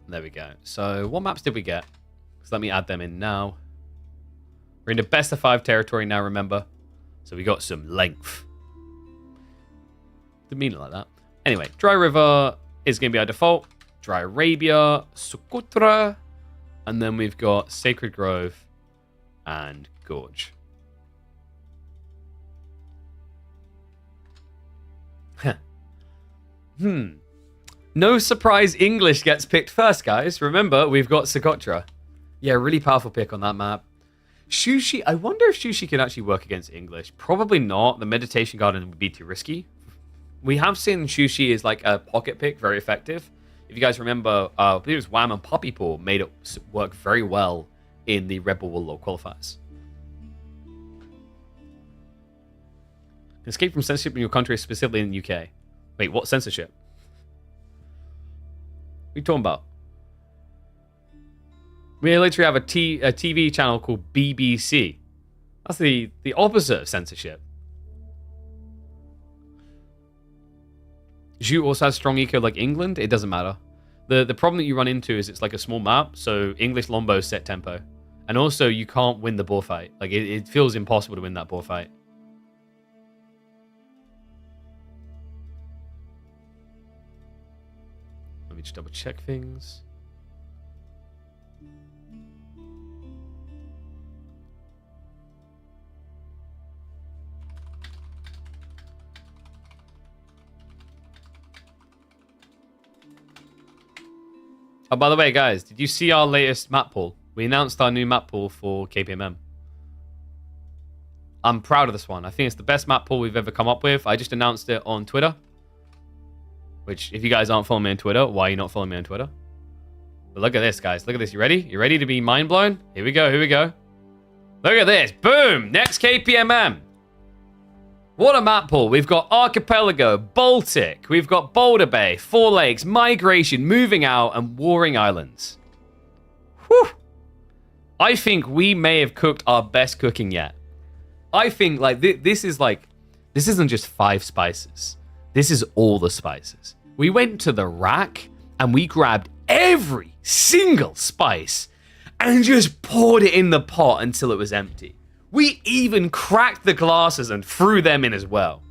There we go. So what maps did we get? So let me add them in now. We're in the best of 5 territory now, remember? So we got some length. Didn't mean it like that. Anyway, Dry River is going to be our default. Dry Arabia, Socotra, and then we've got Sacred Grove and Gorge. No surprise English gets picked first, guys. Remember, we've got Socotra. Yeah, really powerful pick on that map. Shushi, I wonder if Shushi can actually work against English. Probably not. The Meditation Garden would be too risky. We have seen Shushi is like a pocket pick, very effective. If you guys remember, I believe it was Wham and Poppy Paw made it work very well in the Red Bull Warlord qualifiers. Escape from censorship in your country, specifically in the UK. Wait, what censorship? What are you talking about? We literally have a TV channel called BBC. That's the opposite of censorship. Zhu also has strong eco like England. It doesn't matter. The problem that you run into is it's like a small map, so English Lombo set tempo. And also you can't win the boar fight. Like it feels impossible to win that boar fight. Let me just double check things. Oh, by the way, guys, did you see our latest map pool? We announced our new map pool for KPMM. I'm proud of this one. I think it's the best map pool we've ever come up with. I just announced it on Twitter. Which, if you guys aren't following me on Twitter, why are you not following me on Twitter? But look at this, guys. Look at this. You ready? You ready to be mind blown? Here we go. Here we go. Look at this. Boom. Next KPMM. What a map pool. We've got Archipelago, Baltic. We've got Boulder Bay, Four Lakes, Migration, Moving Out, and Warring Islands. Whew. I think we may have cooked our best cooking yet. I think like this isn't just 5 spices. This is all the spices. We went to the rack and we grabbed every single spice and just poured it in the pot until it was empty. We even cracked the glasses and threw them in as well.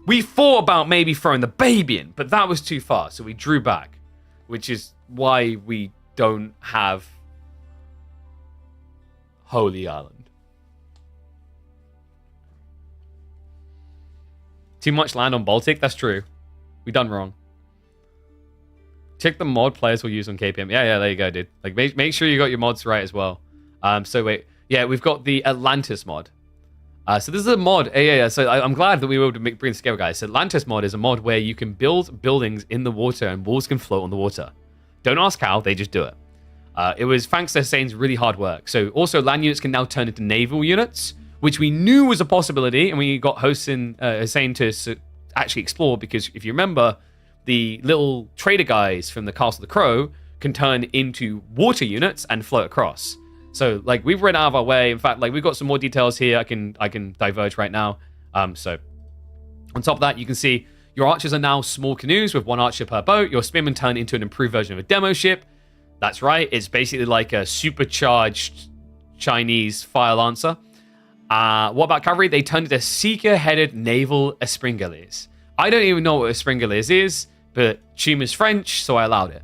We thought about maybe throwing the baby in, but that was too far, so we drew back, which is why we don't have Holy Island. Too much land on Baltic? That's true. We done wrong. Check the mod players will use on KPM. Yeah, there you go, dude. Like, make sure you got your mods right as well. So wait. Yeah, we've got the Atlantis mod. So this is a mod. Yeah. So I'm glad that we were able to bring this together, guys. So Atlantis mod is a mod where you can build buildings in the water and walls can float on the water. Don't ask how, they just do it. It was thanks to Hussein's really hard work. So also land units can now turn into naval units, which we knew was a possibility, and we got Hussein to actually explore, because if you remember, the little trader guys from the Castle of the Crow can turn into water units and float across. So, like, we've run out of our way. In fact, like, we've got some more details here. I can diverge right now. So, on top of that, you can see your archers are now small canoes with 1 archer per boat. Your spearmen turn into an improved version of a demo ship. That's right. It's basically like a supercharged Chinese fire lancer. What about cavalry? They turned into seeker-headed naval espringales. I don't even know what espringales is, but Chum is French, so I allowed it.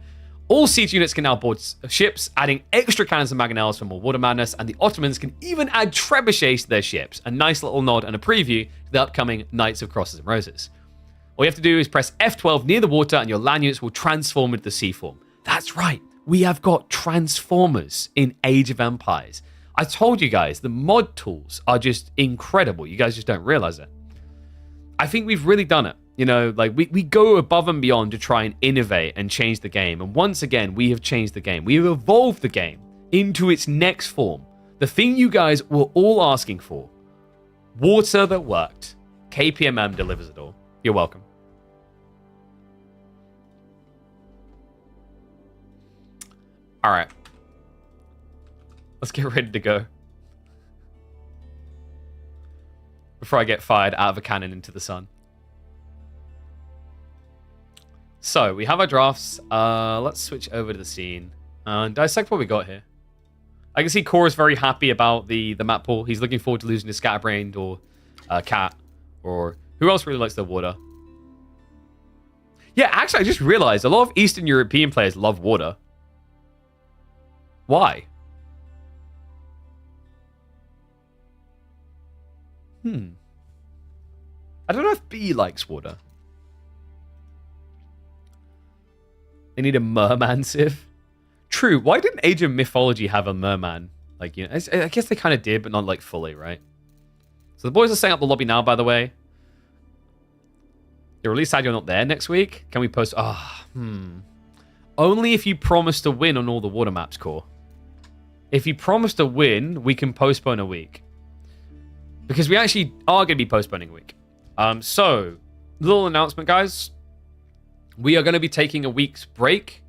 All siege units can now board ships, adding extra cannons and mangonels for more water madness, and the Ottomans can even add trebuchets to their ships. A nice little nod and a preview to the upcoming Knights of Crosses and Roses. All you have to do is press F12 near the water, and your land units will transform into the sea form. That's right, we have got transformers in Age of Empires. I told you guys, the mod tools are just incredible. You guys just don't realize it. I think we've really done it. You know, like we go above and beyond to try and innovate and change the game. And once again, we have changed the game. We have evolved the game into its next form. The thing you guys were all asking for. Water that worked. KPMM delivers it all. You're welcome. All right. Let's get ready to go. Before I get fired out of a cannon into the sun. So, we have our drafts. Let's switch over to the scene and dissect what we got here. I can see Cora's very happy about the map pool. He's looking forward to losing to Scatterbrained or Cat, or who else really likes their water? Yeah, actually, I just realized a lot of Eastern European players love water. Why? I don't know if B likes water. They need a merman sieve. True. Why didn't Age of Mythology have a merman? Like, you know, I guess they kind of did, but not like fully, right? So the boys are setting up the lobby now, by the way. You're really sad you're not there next week. Can we post? Only if you promise to win on all the water maps, Core. If you promise to win, we can postpone a week. Because we actually are going to be postponing a week. So, little announcement, guys. We are going to be taking a week's break.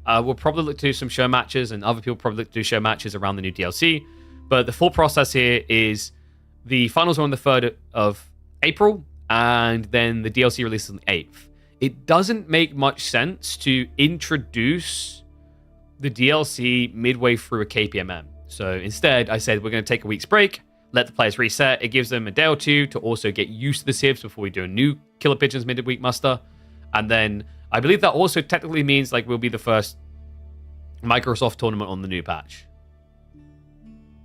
We'll probably look to do some show matches, and other people probably look to do show matches around the new DLC. But the full process here is the finals are on the 3rd of April, and then the DLC releases on the 8th. It doesn't make much sense to introduce the DLC midway through a KPMM. So instead, I said we're going to take a week's break, let the players reset. It gives them a day or two to also get used to the civs before we do a new Killer Pigeons midweek muster. And then I believe that also technically means like we'll be the first Microsoft tournament on the new patch.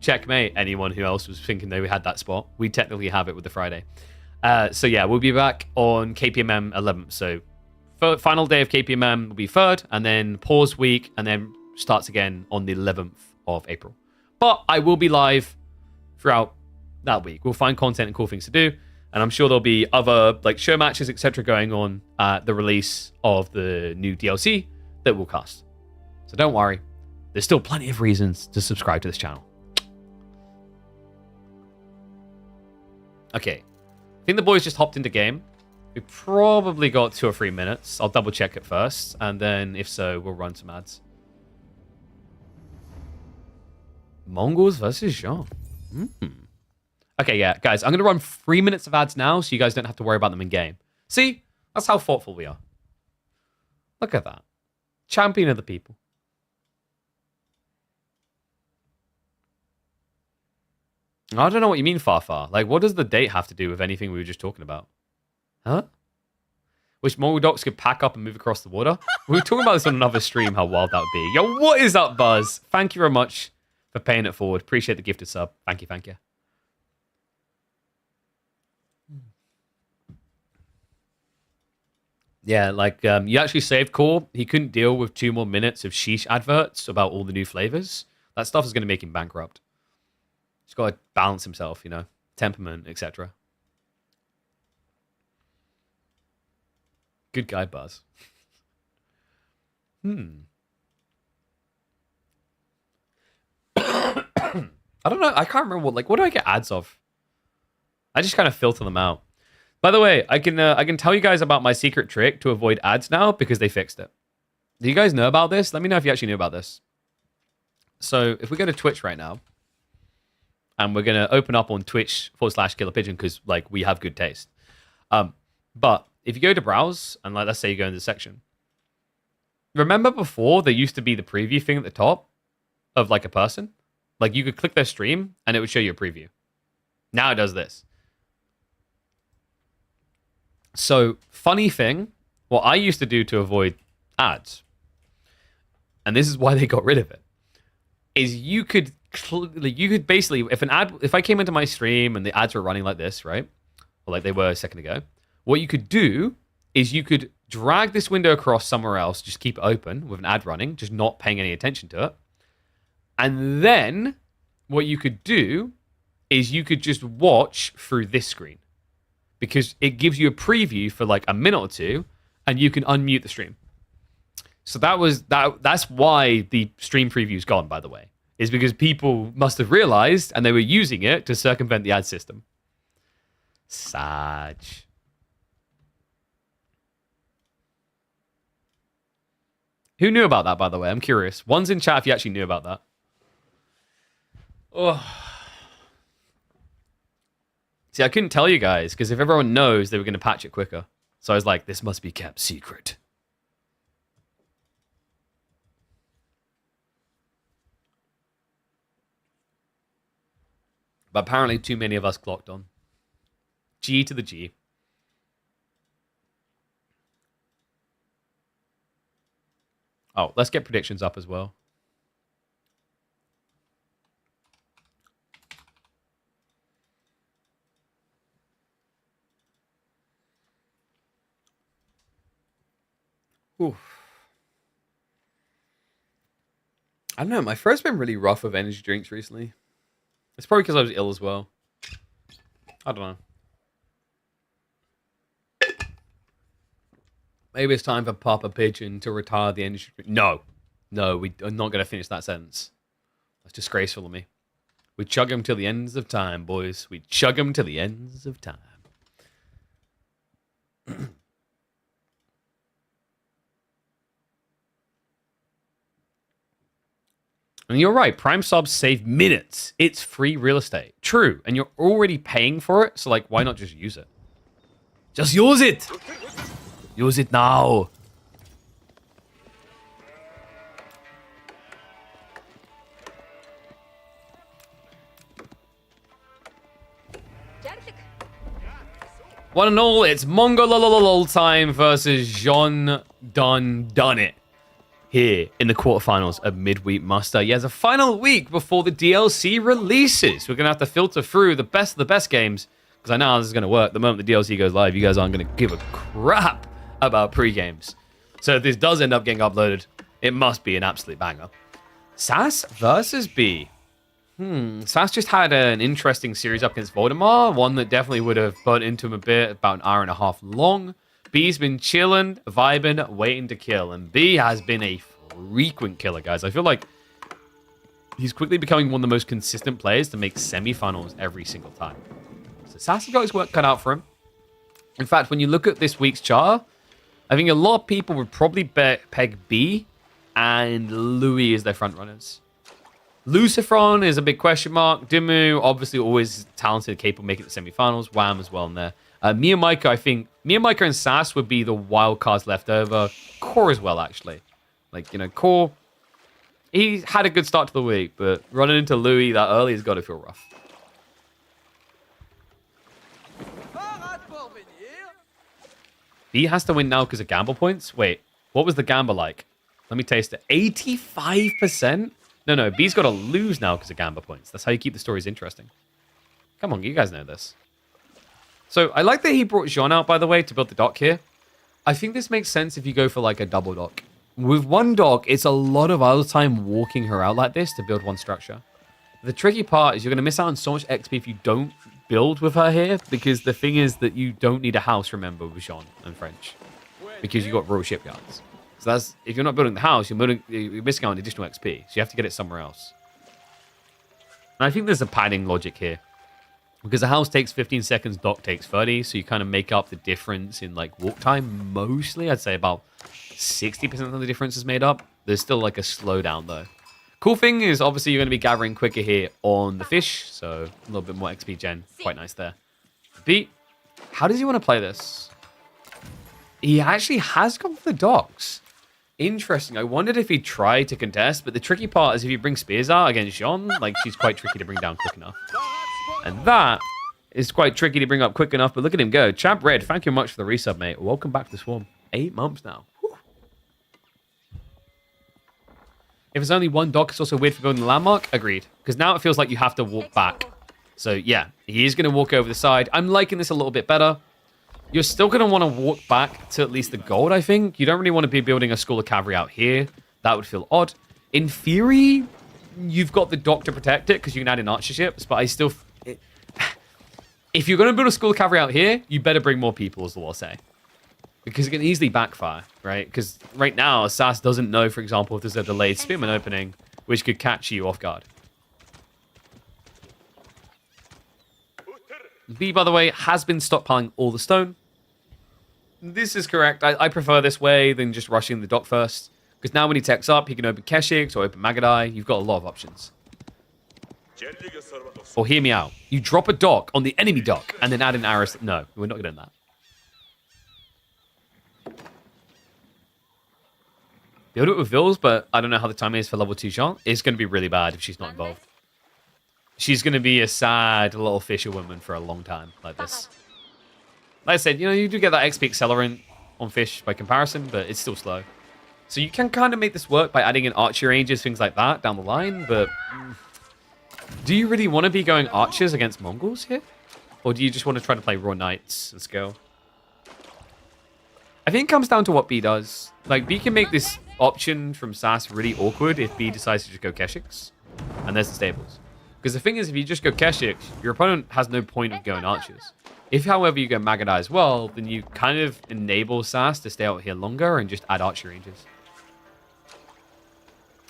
Checkmate, anyone who else was thinking they had that spot. We technically have it with the Friday. So yeah, we'll be back on KPMM 11th. So Final day of KPMM will be 3rd, and then pause week, and then starts again on the 11th of April. But I will be live throughout that week. We'll find content and cool things to do, and I'm sure there'll be other like show matches, etc., going on at the release of the new DLC that we'll cast. So don't worry, there's still plenty of reasons to subscribe to this channel. Okay, I think the boys just hopped into game. We probably got 2 or 3 minutes. I'll double check it first, and then if so, we'll run some ads. Mongols versus Jean. Okay, yeah, guys, I'm going to run 3 minutes of ads now, so you guys don't have to worry about them in game. See? That's how thoughtful we are. Look at that. Champion of the people. I don't know what you mean, Farfar. Like, what does the date have to do with anything we were just talking about? Huh? Wish Mongol docs could pack up and move across the water? We were talking about this on another stream, how wild that would be. Yo, what is up, Buzz? Thank you very much for paying it forward. Appreciate the gifted sub. Thank you, thank you. Yeah, like, you actually saved Core. He couldn't deal with 2 more minutes of sheesh adverts about all the new flavors. That stuff is going to make him bankrupt. He's got to balance himself, you know, temperament, etc. Good guy, Buzz. I don't know. I can't remember what do I get ads of? I just kind of filter them out. By the way, I can tell you guys about my secret trick to avoid ads now because they fixed it. Do you guys know about this? Let me know if you actually knew about this. So if we go to Twitch right now, and we're gonna open up on Twitch/KillerPigeon because like we have good taste. But if you go to browse and like let's say you go into the section, remember before there used to be the preview thing at the top of like a person, like you could click their stream and it would show you a preview. Now it does this. So funny thing, what I used to do to avoid ads, and this is why they got rid of it, is you could basically, if I came into my stream and the ads were running like this, right? Or like they were a second ago, what you could do is you could drag this window across somewhere else, just keep it open with an ad running, just not paying any attention to it. And then what you could do is you could just watch through this screen because it gives you a preview for like a minute or 2 and you can unmute the stream. So that's why the stream preview's gone, by the way. Is because people must have realized and they were using it to circumvent the ad system. Sag. Who knew about that, by the way? I'm curious. One's in chat if you actually knew about that. Oh. See, I couldn't tell you guys because if everyone knows, they were going to patch it quicker. So I was like, this must be kept secret. But apparently too many of us clocked on. G to the G. Oh, let's get predictions up as well. Oof. I don't know, my throat's been really rough with energy drinks recently. It's probably because I was ill as well. I don't know. Maybe it's time for Papa Pigeon to retire the energy drink. No. No, we are not going to finish that sentence. That's disgraceful of me. We chug them till the ends of time, boys. We chug them till the ends of time. And you're right, Prime subs save minutes. It's free real estate. True, and you're already paying for it, so like, why not just use it? Just use it! Use it now! One and all, it's Mongol time versus Jean Done It. Here in the quarterfinals of Midweek Muster. Yeah, it's a final week before the DLC releases. We're going to have to filter through the best of the best games because I know how this is going to work. The moment the DLC goes live, you guys aren't going to give a crap about pre-games. So if this does end up getting uploaded, it must be an absolute banger. SAS versus B. SAS just had an interesting series up against Voldemar, one that definitely would have burnt into him a bit, about an hour and a half long. B's been chilling, vibing, waiting to kill, and B has been a frequent killer, guys. I feel like he's quickly becoming one of the most consistent players to make semifinals every single time. So SAS has got his work cut out for him. In fact, when you look at this week's chart, I think a lot of people would probably peg B and Louis as their front runners. Lucifron is a big question mark. Dimmu, obviously always talented, capable of making the semifinals. Wham as well in there. MeomaikA, I think. MeomaikA and SAS would be the wild cards left over. Core as well, actually. Like, you know, Core, he had a good start to the week, but running into Louis that early has got to feel rough. B has to win now because of gamble points? Wait, what was the gamble like? Let me taste it. 85%? No, B's got to lose now because of gamble points. That's how you keep the stories interesting. Come on, you guys know this. So I like that he brought Jean out, by the way, to build the dock here. I think this makes sense if you go for like a double dock. With one dock, it's a lot of other time walking her out like this to build one structure. The tricky part is you're going to miss out on so much XP if you don't build with her here, because the thing is that you don't need a house, remember, with Jean and French, because you've got royal shipyards. So that's, if you're not building the house, you're missing out on additional XP, so you have to get it somewhere else. And I think there's a padding logic here, because the house takes 15 seconds, dock takes 30, so you kind of make up the difference in like walk time mostly. I'd say about 60% of the difference is made up. There's still like a slowdown though. Cool thing is obviously you're going to be gathering quicker here on the fish, so a little bit more XP gen. Quite nice there. B, how does he want to play this? He actually has gone for the docks. Interesting. I wondered if he'd try to contest, but the tricky part is if you bring spears out against Jean, like she's quite tricky to bring down quick enough. And that is quite tricky to bring up quick enough, but look at him go. Champ Red, thank you much for the resub, mate. Welcome back to the Swarm. 8 months now. Whew. If it's only one dock, it's also weird for building the landmark. Agreed. Because now it feels like you have to walk back. So yeah, he is going to walk over the side. I'm liking this a little bit better. You're still going to want to walk back to at least the gold, I think. You don't really want to be building a school of cavalry out here. That would feel odd. In theory, you've got the dock to protect it because you can add in archer ships, but I still... If you're going to build a school of cavalry out here, you better bring more people, is all I'll say. Because it can easily backfire, right? Because right now, SAS doesn't know, for example, if there's a delayed spearman opening, which could catch you off guard. B, by the way, has been stockpiling all the stone. This is correct. I prefer this way than just rushing the dock first. Because now when he techs up, he can open Keshiks or open Magadai. You've got a lot of options. Or hear me out. You drop a dock on the enemy dock and then add an arrow. No, we're not doing that. Build it with Vils, but I don't know how the timing is for level 2 Jean. It's going to be really bad if she's not involved. She's going to be a sad little fisherwoman for a long time like this. Like I said, you know, you do get that XP accelerant on fish by comparison, but it's still slow. So you can kind of make this work by adding in archery ranges, things like that down the line, but... do you really want to be going archers against Mongols here? Or do you just want to try to play raw knights and scale? I think it comes down to what B does. Like, B can make this option from SAS really awkward if B decides to just go Keshiks. And there's the stables. Because the thing is, if you just go Keshiks, your opponent has no point of going archers. If, however, you go Magadai as well, then you kind of enable SAS to stay out here longer and just add archery ranges.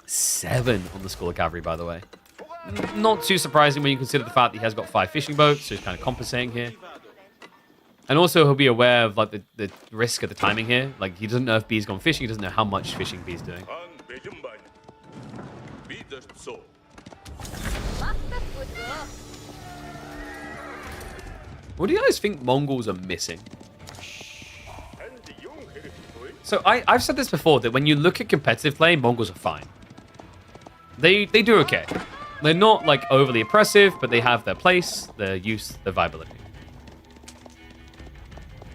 7 on the School of Cavalry, by the way. Not too surprising when you consider the fact that he has got 5 fishing boats, so he's kind of compensating here. And also, he'll be aware of like the risk of the timing here. Like, he doesn't know if B's gone fishing, he doesn't know how much fishing B's doing. What do you guys think Mongols are missing? So I've said this before, that when you look at competitive play, Mongols are fine. They do okay. They're not like overly oppressive, but they have their place, their use, their viability.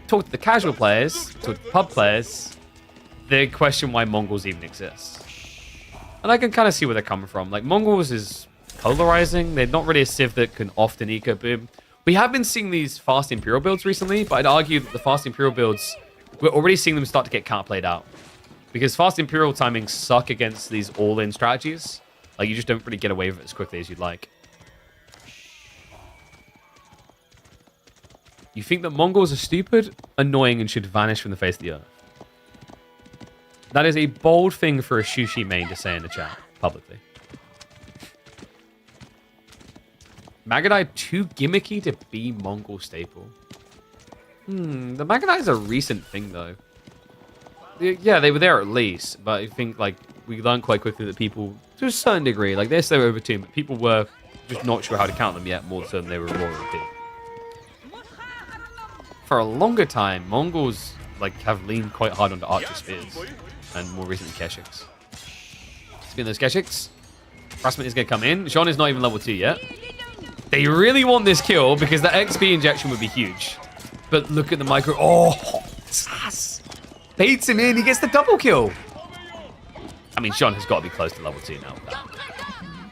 Talk to the casual players, talk to the pub players, they question why Mongols even exist. And I can kind of see where they're coming from. Like, Mongols is polarizing. They're not really a civ that can often eco boom. We have been seeing these fast Imperial builds recently, but I'd argue that the fast Imperial builds we're already seeing them start to get counterplayed out. Because fast Imperial timings suck against these all-in strategies. Like, you just don't really get away with it as quickly as you'd like. You think that Mongols are stupid, annoying, and should vanish from the face of the earth? That is a bold thing for a Shushi main to say in the chat, publicly. Magadai too gimmicky to be Mongol staple. The Magadai is a recent thing, though. Yeah, they were there at least, but I think, like, we learned quite quickly that people, to a certain degree, like, they're still over team, but people were just not sure how to count them yet, more so than they were royalty. For a longer time, Mongols, like, have leaned quite hard onto archer spears, and more recently, Keshiks. Spin those Keshiks. Rasmus is going to come in. Jean is not even level 2 yet. They really want this kill, because the XP injection would be huge. But look at the micro. Oh, Sass baits him in. He gets the double kill. I mean, Jean has got to be close to level 2 now.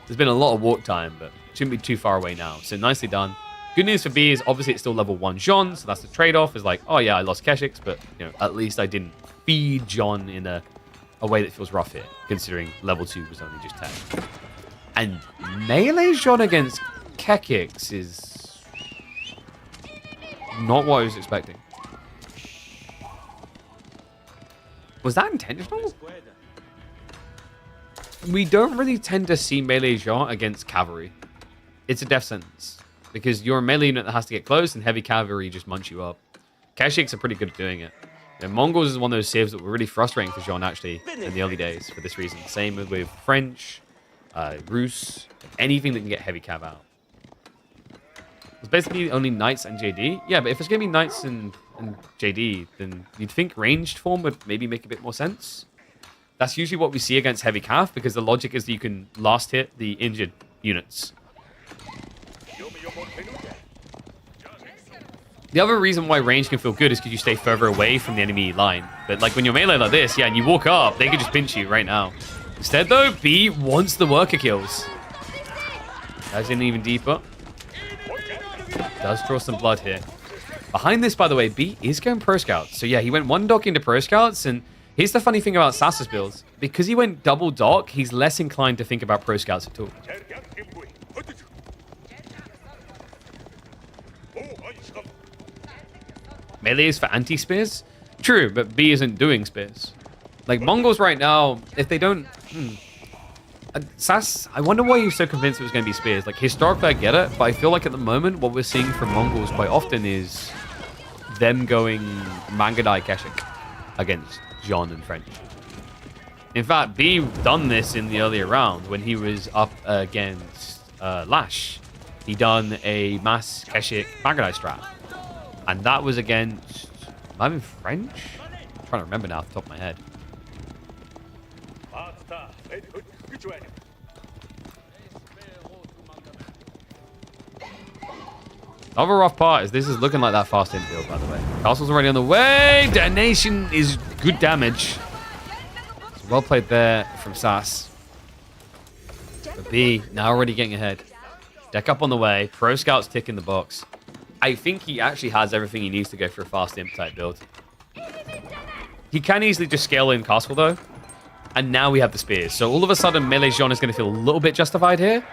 There's been a lot of walk time, but shouldn't be too far away now. So nicely done. Good news for B is obviously it's still level 1 Jean, so that's the trade-off. Is like, oh yeah, I lost Keshiks, but you know, at least I didn't feed Jean in a way that feels rough here, considering level 2 was only just 10. And melee Jean against Keshiks is not what I was expecting. Was that intentional? We don't really tend to see melee Jean against cavalry. It's a death sentence. Because you're a melee unit that has to get close, and heavy cavalry just munch you up. Keshiks are pretty good at doing it. And Mongols is one of those saves that were really frustrating for Jean, actually, in the early days, for this reason. Same with French, Rus, anything that can get heavy cav out. It's basically only Knights and JD. Yeah, but if it's going to be Knights and JD, then you'd think ranged form would maybe make a bit more sense. That's usually what we see against heavy cav, because the logic is that you can last hit the injured units. The other reason why range can feel good is because you stay further away from the enemy line. But like when you're melee like this, yeah, and you walk up, they could just pinch you right now. Instead though, B wants the worker kills. Dives in even deeper. Does draw some blood here. Behind this, by the way, B is going Pro Scouts. So yeah, he went one dock into Pro Scouts, and here's the funny thing about Sass's builds. Because he went double dock, he's less inclined to think about Pro Scouts at all. Melee is for anti-spears? True, but B isn't doing spears. Like, Mongols right now, if they don't... Sass, I wonder why you're so convinced it was going to be spears. Like, historically, I get it, but I feel like at the moment, what we're seeing from Mongols quite often is them going Mangadai Keshik against Jean and French. In fact, B done this in the earlier round when he was up against Lash. He done a mass Keshik Mangadai strat. And that was against... Am I in French? I'm trying to remember now off the top of my head. The other rough part is this is looking like that fast infield, by the way. Castle's already on the way. Detonation is good damage. So well played there from Sass. But B now already getting ahead. Deck up on the way. Pro Scouts tick in the box. I think he actually has everything he needs to go for a fast imp type build. He can easily just scale in Castle though. And now we have the spears. So all of a sudden, melee Jean is going to feel a little bit justified here.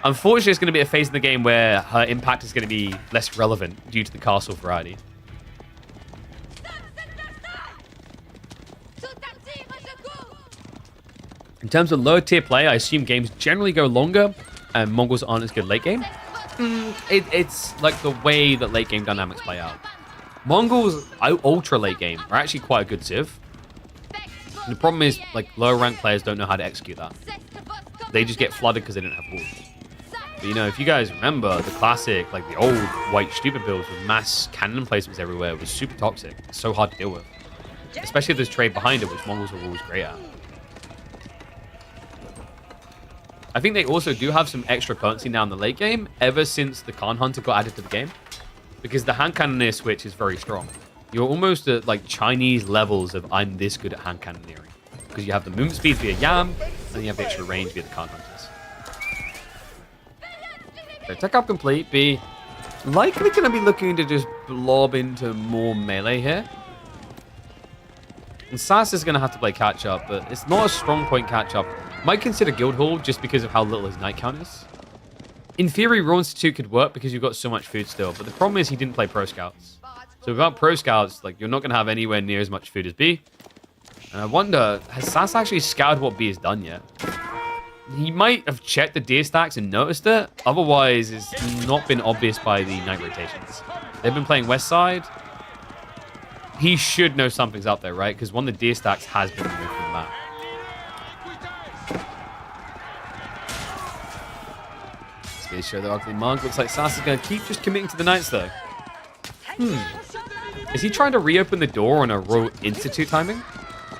Unfortunately, it's going to be a phase in the game where her impact is going to be less relevant due to the castle variety. In terms of lower tier play, I assume games generally go longer and Mongols aren't as good late game. It's like the way that late game dynamics play out. Mongols, ultra late game, are actually quite a good civ. And the problem is, like, lower rank players don't know how to execute that. They just get flooded because they don't have walls. But, you know, if you guys remember, the classic, like, the old white stupid builds with mass cannon placements everywhere was super toxic. It's so hard to deal with. Especially if there's trade behind it, which Mongols were always great at. I think they also do have some extra potency now in the late game, ever since the Khan Hunter got added to the game. Because the hand cannoneer switch is very strong. You're almost at, like, Chinese levels of I'm this good at hand cannoneering. Because you have the movement speed via Yam, and you have the extra range via the Khan Hunters. So tech up complete. B likely going to be looking to just blob into more melee here. And Sass is going to have to play catch-up, but it's not a strong point catch-up. Might consider Guildhall just because of how little his night count is. In theory, Raw Institute could work because you've got so much food still, but the problem is he didn't play Pro Scouts. So without Pro Scouts, like, you're not going to have anywhere near as much food as B. And I wonder, has Sass actually scouted what B has done yet? He might have checked the deer stacks and noticed it. Otherwise, it's not been obvious by the night rotations. They've been playing West Side. He should know something's up there, right? Because one of the deer stacks has been removed from the map. Spears show the ugly mug. Looks like Sass is going to keep just committing to the knights, though. Is he trying to reopen the door on a Royal Institute timing?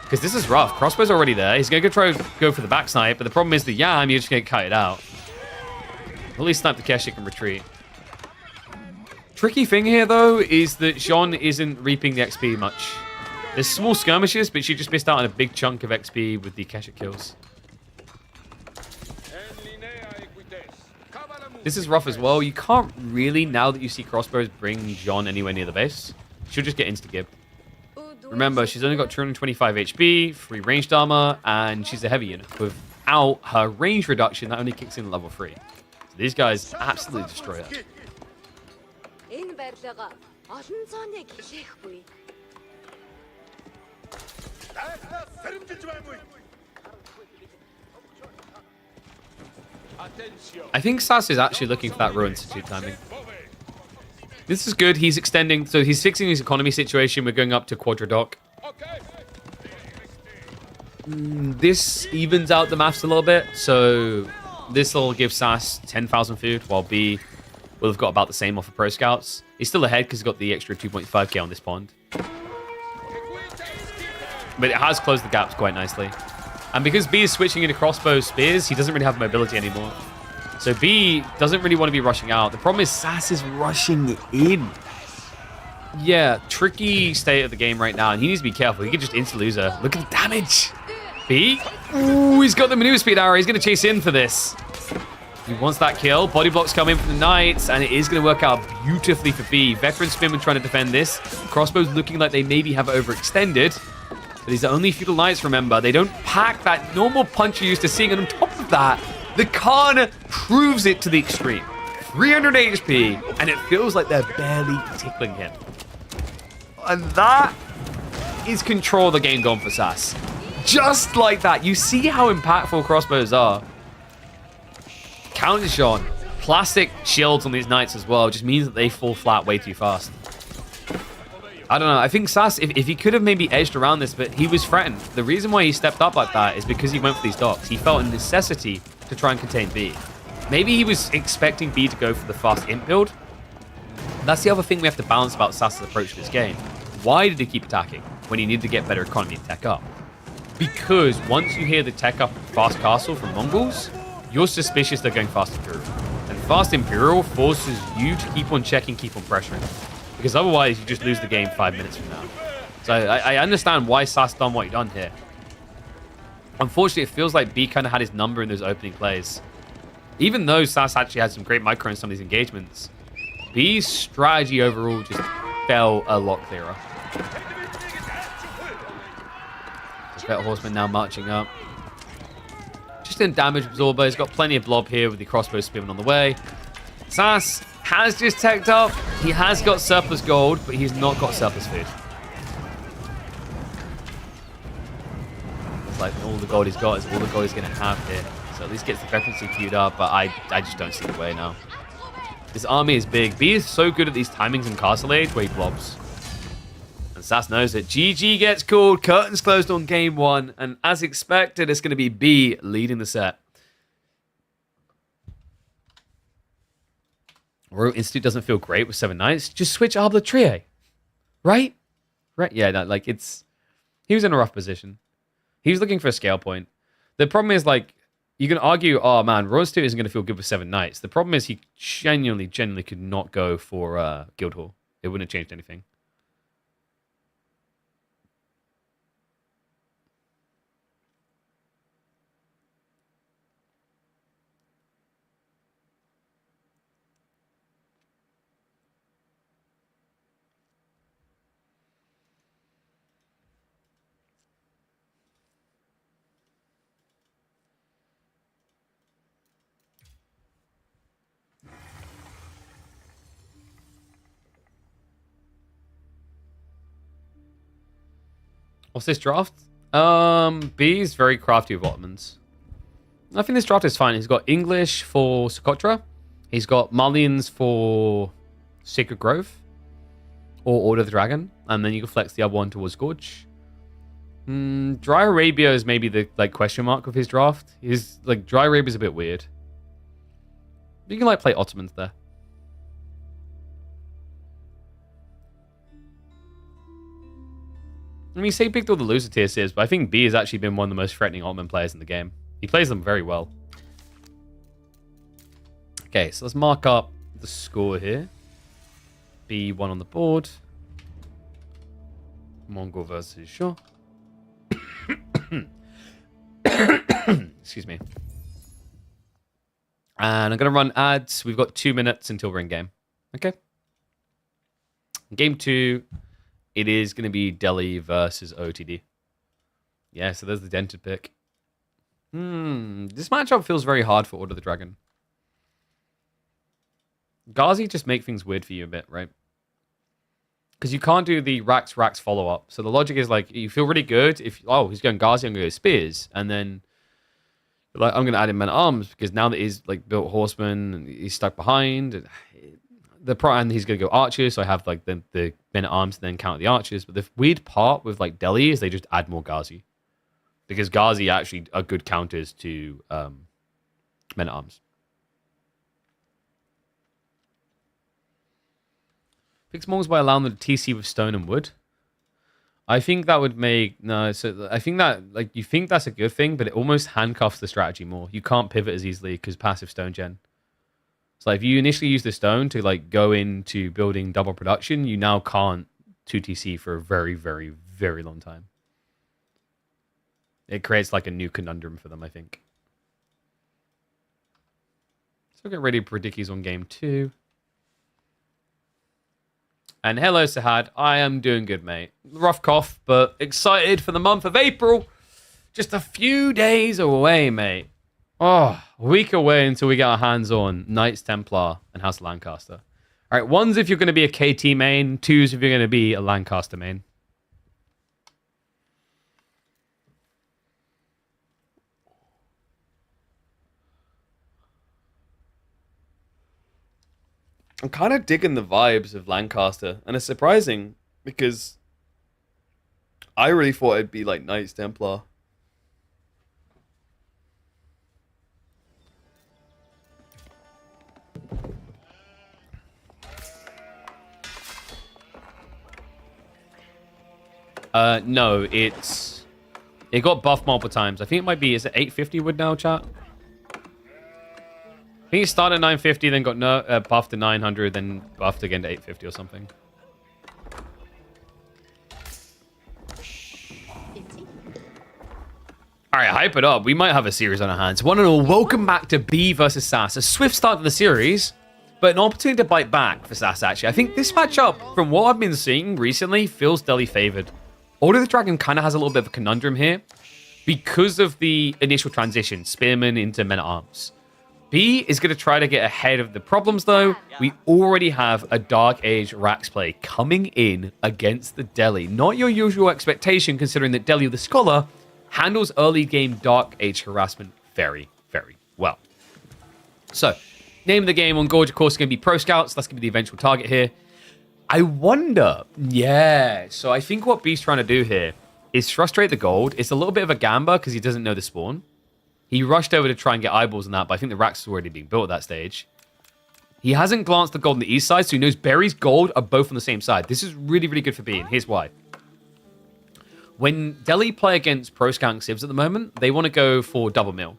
Because this is rough. Crossbow's already there. He's going to go for the back snipe, but the problem is the Yam, you're just going to cut it out. At least snipe the Keshik and retreat. Tricky thing here, though, is that Jean isn't reaping the XP much. There's small skirmishes, but she just missed out on a big chunk of XP with the Keshik kills. This is rough as well. You can't really, now that you see crossbows, bring Jean anywhere near the base. She'll just get insta-gibbed. Remember, she's only got 225 HP, 3 ranged armor, and she's a heavy unit. Without her range reduction, that only kicks in at level 3. So these guys absolutely destroy her. I think Sass is actually looking for that Royal Institute timing. This is good. He's extending, so he's fixing his economy situation. We're going up to Quadradoc. This evens out the maths a little bit, so this will give Sass 10,000 food, while B will have got about the same off of Pro Scouts. He's still ahead because he's got the extra 2.5k on this pond. But it has closed the gaps quite nicely. And because B is switching into crossbow spears, he doesn't really have mobility anymore. So B doesn't really want to be rushing out. The problem is Sass is rushing in. Yeah, tricky state of the game right now, and he needs to be careful. He could just insta-lose her. Look at the damage. B. Ooh, he's got the maneuver speed arrow. He's going to chase in for this. He wants that kill. Body blocks come in from the Knights, and it is going to work out beautifully for B. Veteran Spinman trying to defend this. Crossbows looking like they maybe have overextended. But these are only feudal Knights, remember. They don't pack that normal punch you're used to seeing. And on top of that, the Khan proves it to the extreme. 300 HP, and it feels like they're barely tickling him. And that is control of the game gone for Sass. Just like that. You see how impactful crossbows are. Counter shot. Plastic shields on these Knights as well just means that they fall flat way too fast. I don't know. I think Sass, if he could have maybe edged around this, but he was threatened. The reason why he stepped up like that is because he went for these docks. He felt a necessity to try and contain B. Maybe he was expecting B to go for the fast imp build. That's the other thing we have to balance about Sass's approach to this game. Why did he keep attacking when he needed to get better economy and tech up? Because once you hear the tech up fast castle from Mongols, you're suspicious they're going fast Imperial. And fast Imperial forces you to keep on checking, keep on pressuring. Because otherwise you just lose the game 5 minutes from now. So I understand why Sass done what he done here. Unfortunately, it feels like B kind of had his number in those opening plays. Even though Sass actually had some great micro in some of these engagements, B's strategy overall just fell a lot clearer. Better Horseman now marching up. Just in damage absorber. He's got plenty of blob here with the crossbow spinning on the way. Sass has just teched up. He has got surplus gold, but he's not got surplus food. It's like all the gold he's got is all the gold he's going to have here. So at least gets the veterancy queued up, but I just don't see the way now. This army is big. B is so good at these timings in Castle Age where he blobs. And Sass knows it. GG gets called. Curtains closed on game 1. And as expected, it's going to be B leading the set. Royal Institute doesn't feel great with 7 Knights. Just switch Arbor Trio. Right? Right? Yeah, no, like it's... He was in a rough position. He was looking for a scale point. The problem is, like, you can argue, oh man, Royal Institute isn't going to feel good with 7 Knights. The problem is he genuinely could not go for Guildhall. It wouldn't have changed anything. What's this draft? B is very crafty with Ottomans. I think this draft is fine. He's got English for Socotra. He's got Malians for Sacred Grove. Or Order of the Dragon. And then you can flex the other one towards Gorge. Dry Arabia is maybe the question mark of his draft. His Dry Arabia is a bit weird. You can play Ottomans there. I mean, you say picked all the loser tier tiers, but I think B has actually been one of the most threatening Ottoman players in the game. He plays them very well. Okay, so let's mark up the score here. B1 on the board. Mongol versus Shu. Excuse me. And I'm going to run ads. We've got 2 minutes until we're in game. Okay. Game 2, it is going to be Delhi versus OTD. Yeah, so there's the dented pick. This matchup feels very hard for Order of the Dragon. Ghazi just make things weird for you a bit, right? Because you can't do the Rax follow-up. So the logic is you feel really good if, oh, he's going Ghazi, I'm going to go Spears. And then I'm going to add in Men-at-Arms because now that he's built Horseman and he's stuck behind, and he's going to go Archers. So I have the Men-at-Arms and then counter the Archers. But the weird part with Delhi is they just add more Ghazi. Because Ghazi actually are good counters to Men-at-Arms. Fix Mongols by allowing them to TC with stone and wood. I think that would make... No, so I think that... you think that's a good thing, but it almost handcuffs the strategy more. You can't pivot as easily because passive stone gen. So if you initially use the stone to go into building double production, you now can't 2TC for a very, very, very long time. It creates a new conundrum for them, I think. So get ready for Dickies on game 2. And hello, Sahad. I am doing good, mate. Rough cough, but excited for the month of April. Just a few days away, mate. Oh, a week away until we get our hands on Knights Templar and House of Lancaster. All right, one's if you're going to be a KT main. Two's if you're going to be a Lancaster main. I'm kind of digging the vibes of Lancaster, and it's surprising because I really thought it'd be Knights Templar. No, it got buffed multiple times. I think it might be, is it 850 wood now, chat? I think it started at 950, then got buffed to 900, then buffed again to 850 or something. Alright, hype it up. We might have a series on our hands. One and all, welcome back to B versus SAS. A swift start to the series, but an opportunity to bite back for SAS, actually. I think this matchup, from what I've been seeing recently, feels Delhi favored. Order of the Dragon kind of has a little bit of a conundrum here because of the initial transition, Spearman into Men-at-Arms. B is going to try to get ahead of the problems, though. We already have a Dark Age Rax play coming in against the Delhi. Not your usual expectation, considering that Delhi, the Scholar, handles early game Dark Age harassment very, very well. So, name of the game on Gorge, of course, is going to be Pro Scouts. That's going to be the eventual target here. I wonder, so I think what B's trying to do here is frustrate the gold. It's a little bit of a gamba because he doesn't know the spawn. He rushed over to try and get eyeballs on that, but I think the Rax is already being built at that stage. He hasn't glanced the gold on the east side, so he knows Berry's gold are both on the same side. This is really, really good for B, and here's why. When Delhi play against Pro Scout and Civs at the moment, they want to go for double mill.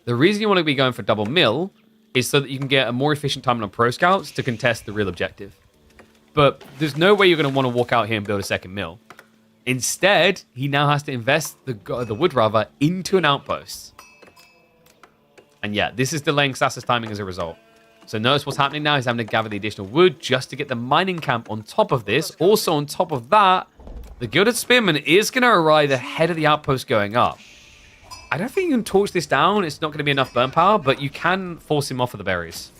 The reason you want to be going for double mill is so that you can get a more efficient time on Pro Scouts to contest the real objective. But there's no way you're going to want to walk out here and build a second mill. Instead, he now has to invest the wood rather into an outpost. And yeah, this is delaying Sassa's timing as a result. So notice what's happening now. He's having to gather the additional wood just to get the mining camp on top of this. Also on top of that, the Gilded Spearman is going to arrive ahead of the outpost going up. I don't think you can torch this down. It's not going to be enough burn power, but you can force him off of the berries.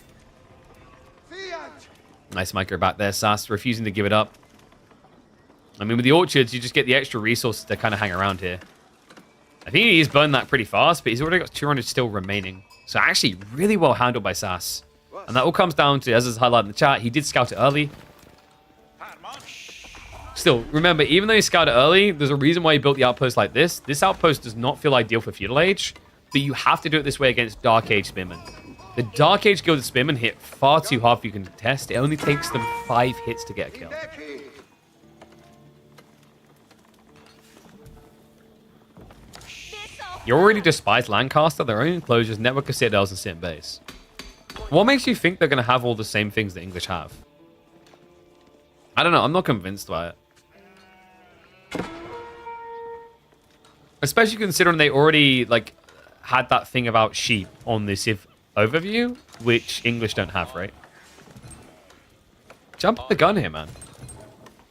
Nice micro back there, Sass, refusing to give it up. I mean, with the orchards, you just get the extra resources that kind of hang around here. I think he's burned that pretty fast, but he's already got 200 still remaining. So actually, really well handled by Sass. And that all comes down to, as is highlighted in the chat, he did scout it early. Still, remember, even though he scouted early, there's a reason why he built the outpost like this. This outpost does not feel ideal for Feudal Age, but you have to do it this way against Dark Age Spearmen. The Dark Age Gilded Spearmen hit far too hard for you can contest. It only takes them 5 hits to get a kill. You already despise Lancaster, their own enclosures, network of citadels, and sit base. What makes you think they're going to have all the same things the English have? I don't know. I'm not convinced by it. Especially considering they already like had that thing about sheep on the Civ overview, which English don't have, right? Jump the gun here, man.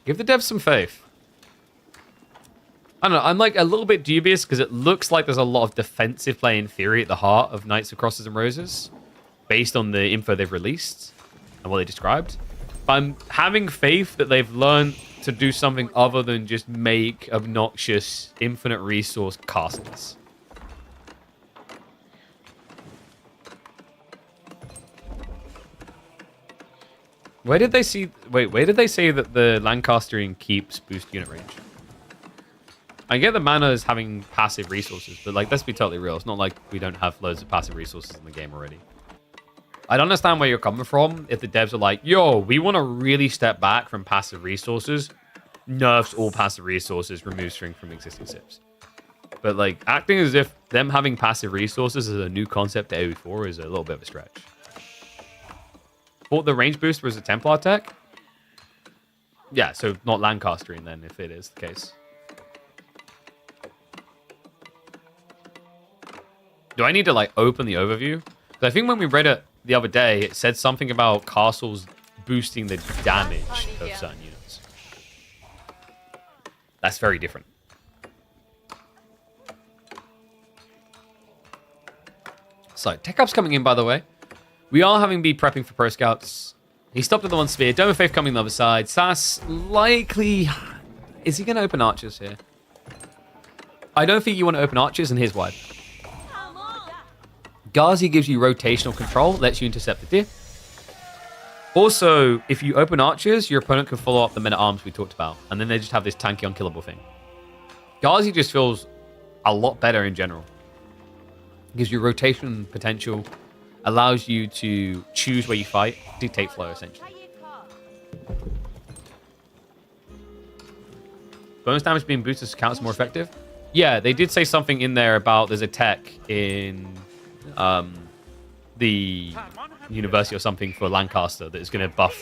Give the devs some faith. I don't know, I'm like a little bit dubious because it looks like there's a lot of defensive play in theory at the heart of Knights of Crosses and Roses, based on the info they've released and what they described. But I'm having faith that they've learned to do something other than just make obnoxious, infinite resource castles. Where did they see... Wait, where did they say that the Lancasterian keeps boost unit range? I get the mana is having passive resources, but like, let's be totally real. It's not like we don't have loads of passive resources in the game already. I don't understand where you're coming from if the devs are like, yo, we want to really step back from passive resources. Nerfs all passive resources, remove string from existing civs. But like, acting as if them having passive resources is a new concept to AoE4 is a little bit of a stretch. Bought the range booster as a Templar tech? Yeah, so not Lancasterian then, if it is the case. Do I need to like open the overview? Because I think when we read it the other day, it said something about castles boosting the damage of certain units. That's very different. So, Tech Up's coming in, by the way. We are having be prepping for Pro Scouts. He stopped at the one sphere. Dome of Faith coming on the other side. Sass likely... Is he going to open archers here? I don't think you want to open archers, and here's why. Ghazi gives you rotational control, lets you intercept the deer. Also, if you open archers, your opponent can follow up the men-at-arms we talked about, and then they just have this tanky, unkillable thing. Ghazi just feels a lot better in general. Gives you rotation potential, allows you to choose where you fight, dictate flow, essentially. Bonus damage being boosted counts more effective? Yeah, they did say something in there about there's a tech in... the university or something for Lancaster that is going to buff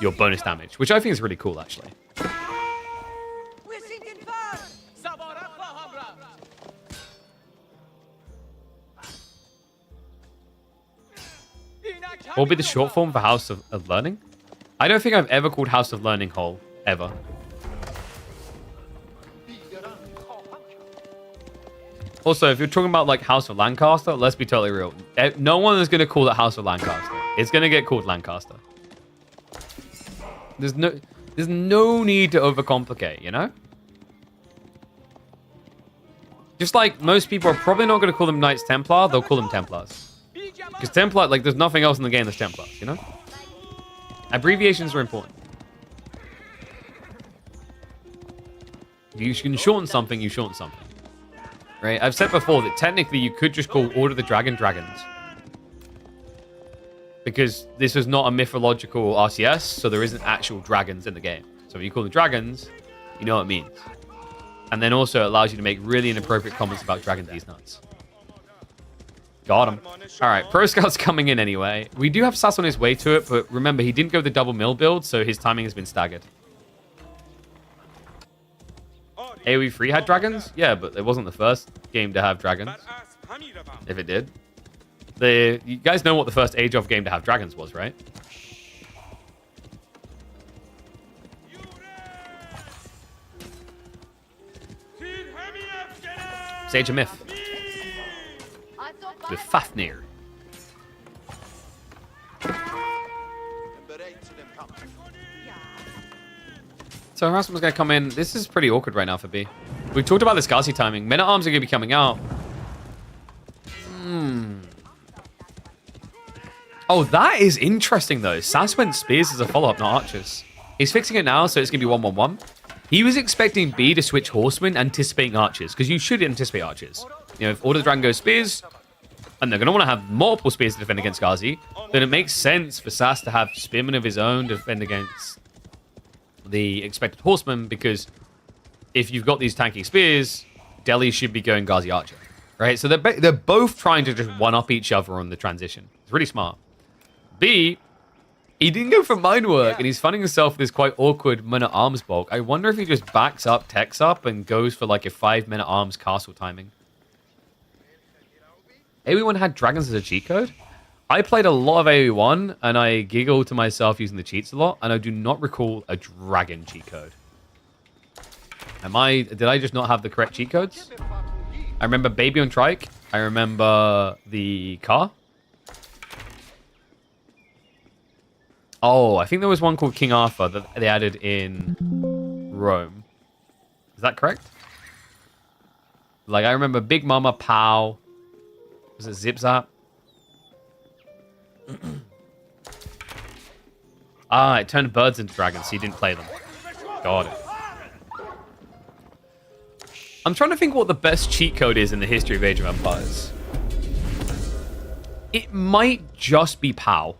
your bonus damage, which I think is really cool, actually. What will be the short form for House of Learning? I don't think I've ever called House of Learning whole, ever. Also, if you're talking about like House of Lancaster, let's be totally real. No one is going to call it House of Lancaster. It's going to get called Lancaster. There's no need to overcomplicate, you know? Just like most people are probably not going to call them Knights Templar, they'll call them Templars. Because Templar, like, there's nothing else in the game that's Templars, you know? Abbreviations are important. If you can shorten something, you shorten something. Right? I've said before that technically you could just call Order of the Dragon dragons. Because this is not a mythological RTS, so there isn't actual dragons in the game. So when you call them dragons, you know what it means. And then also it allows you to make really inappropriate comments about Dragon D's nuts. Got him. Alright, Pro Scout's coming in anyway. We do have Sass on his way to it, but remember, he didn't go the double mill build, so his timing has been staggered. AoE 3 had dragons? Yeah, but it wasn't the first game to have dragons. If it did. You guys know what the first Age of game to have dragons was, right? Sage of Myth. With Fafnir. So harassment's going to come in. This is pretty awkward right now for B. We've talked about the Skirmishes timing. Men-at-arms are going to be coming out. Oh, that is interesting, though. Sass went spears as a follow-up, not archers. He's fixing it now, so it's going to be 1-1-1. He was expecting B to switch horsemen, anticipating archers, because you should anticipate archers. You know, if Order of the Dragon goes spears, and they're going to want to have multiple spears to defend against Ghazi, then it makes sense for Sass to have spearmen of his own to defend against the expected horsemen, because if you've got these tanking spears, Delhi should be going Ghazi Archer, right? So they're both trying to just one-up each other on the transition. It's really smart. B, he didn't go for mine work, and he's finding himself with this quite awkward men-at-arms bulk. I wonder if he just backs up, techs up, and goes for like a 5 men-at-arms castle timing. AoE1 had dragons as a cheat code? I played a lot of AoE1, and I giggled to myself using the cheats a lot, and I do not recall a dragon cheat code. Did I just not have the correct cheat codes? I remember Baby on Trike. I remember the car. Oh, I think there was one called King Arthur that they added in Rome. Is that correct? Like, I remember Big Mama, Pow. Was it Zip Zap? It turned birds into dragons, so you didn't play them. Got it. I'm trying to think what the best cheat code is in the history of Age of Empires. It might just be POW.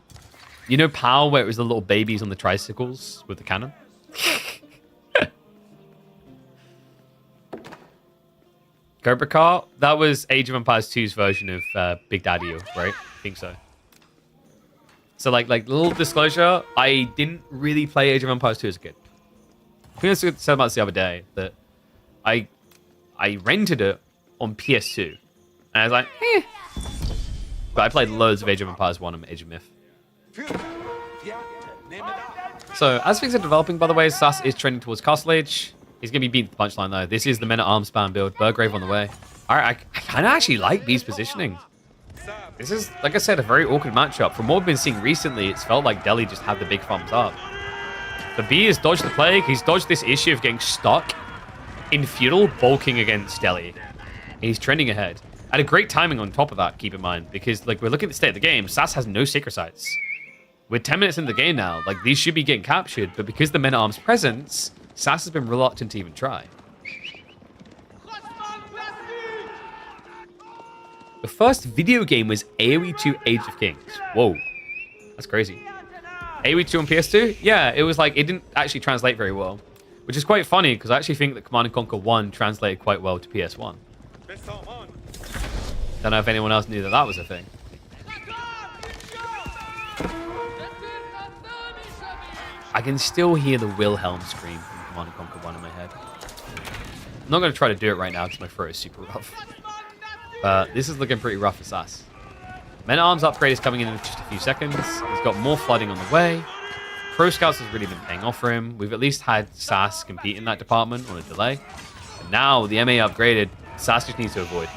You know POW, where it was the little babies on the tricycles with the cannon? Cobra Car? That was Age of Empires 2's version of Big Daddy, right? I think so. So, like little disclosure, I didn't really play Age of Empires 2 as a kid. I think I said about this the other day, that I rented it on PS2. And I was like, eh. But I played loads of Age of Empires 1 and Age of Myth. So, as things are developing, by the way, Sass is trending towards Castle Age. He's going to be beating the punchline, though. This is the men-at-arms spam build. Burgrave on the way. I kind of actually like B's positioning. This is, like I said, a very awkward matchup. From what we've been seeing recently, it's felt like Delhi just had the big thumbs up. But B has dodged the plague. He's dodged this issue of getting stuck in feudal, bulking against Delhi. He's trending ahead. At a great timing on top of that, keep in mind. Because, like, we're looking at the state of the game. Sass has no sacred sites. We're 10 minutes into the game now. Like, these should be getting captured. But because the men-at-arms presence, Sass has been reluctant to even try. The first video game was AoE 2 Age of Kings. Whoa. That's crazy. AoE 2 on PS2? Yeah, it was like, it didn't actually translate very well. Which is quite funny, because I actually think that Command & Conquer 1 translated quite well to PS1. Don't know if anyone else knew that that was a thing. I can still hear the Wilhelm scream from Command & Conquer 1 in my head. I'm not going to try to do it right now because my throat is super rough. But this is looking pretty rough for Sass. Men-at-arms upgrade is coming in just a few seconds. He's got more flooding on the way. Pro Scouts has really been paying off for him. We've at least had Sass compete in that department on a delay. And now the MA upgraded. Sass just needs to avoid.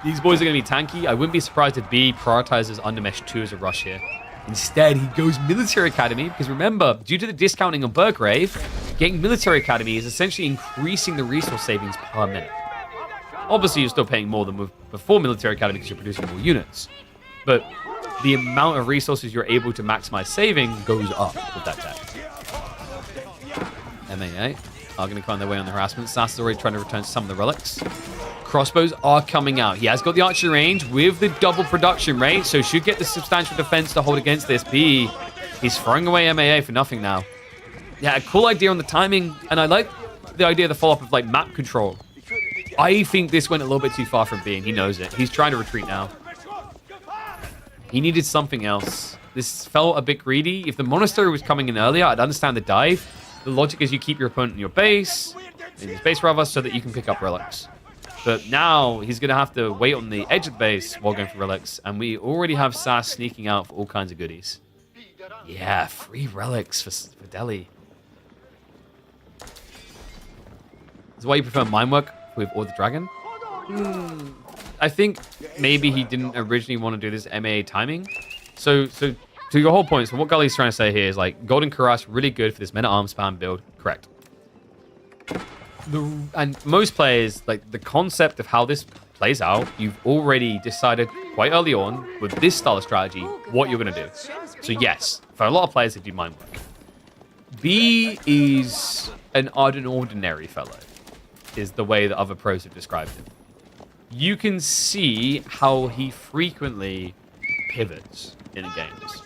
These boys are going to be tanky. I wouldn't be surprised if B prioritizes Undermesh 2 as a rush here. Instead, he goes Military Academy, because remember, due to the discounting of Burgrave, getting Military Academy is essentially increasing the resource savings per minute. Obviously, you're still paying more than before Military Academy because you're producing more units. But the amount of resources you're able to maximize saving goes up with that tech. MAA are going to find their way on the harassment. Sass is already trying to return some of the relics. Crossbows are coming out. He has got the archery range with the double production rate, so should get the substantial defense to hold against this. B, he's throwing away MAA for nothing now. Yeah, a cool idea on the timing, and I like the idea of the follow-up of like map control. I think this went a little bit too far from B, and he knows it. He's trying to retreat now. He needed something else. This felt a bit greedy. If the monastery was coming in earlier, I'd understand the dive. The logic is you keep your opponent in your base, rather, so that you can pick up relics. But now he's going to have to wait on the edge of the base while going for relics. And we already have Sass sneaking out for all kinds of goodies. Yeah, free relics for Delhi. Is why you prefer mine work with Or the Dragon? I think maybe he didn't originally want to do this MAA timing. So to your whole point, so what Gully's trying to say here is like Golden Cuirass really good for this men-at-arms spam build. Correct. And most players, like the concept of how this plays out, you've already decided quite early on with this style of strategy what you're going to do. So yes, for a lot of players, they do mind work. B is an unordinary fellow, is the way that other pros have described him. You can see how he frequently pivots in games.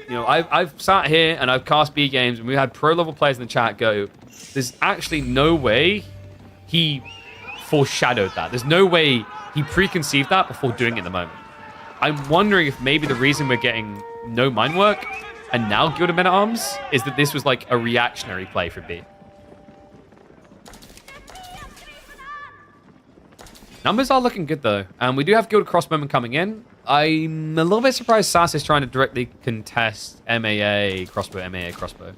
You know, I've sat here and I've cast B games and we had pro level players in the chat go, there's actually no way he foreshadowed that. There's no way he preconceived that before doing it in the moment. I'm wondering if maybe the reason we're getting no mind work and now Gilded Men-at-Arms is that this was like a reactionary play for B. Numbers are looking good though, and we do have Gilded Crossbowmen coming in. I'm a little bit surprised Sass is trying to directly contest MAA crossbow.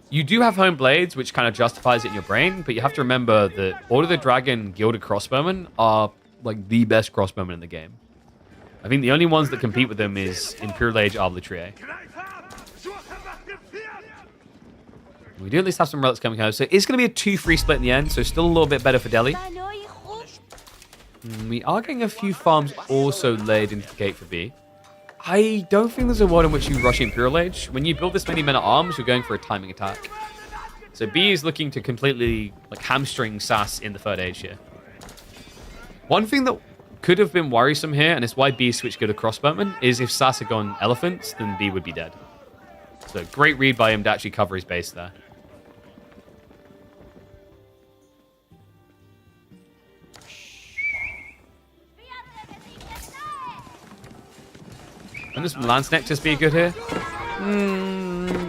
You do have home blades, which kind of justifies it in your brain, but you have to remember that Order of the Dragon Gilded Crossbowmen are like the best crossbowmen in the game. I think the only ones that compete with them is Imperial Age Arbitrier. We do at least have some relics coming out, so it's going to be a 2-3 split in the end, so still a little bit better for Delhi. We are getting a few farms also laid into the gate for B. I don't think there's a world in which you rush Imperial Age. When you build this many men-at-arms, you're going for a timing attack. So B is looking to completely like hamstring Sass in the third age here. One thing that could have been worrisome here, and it's why B switched Gilded Crossbowmen, is if Sass had gone elephants, then B would be dead. So great read by him to actually cover his base there. And does Lance Nectus be good here?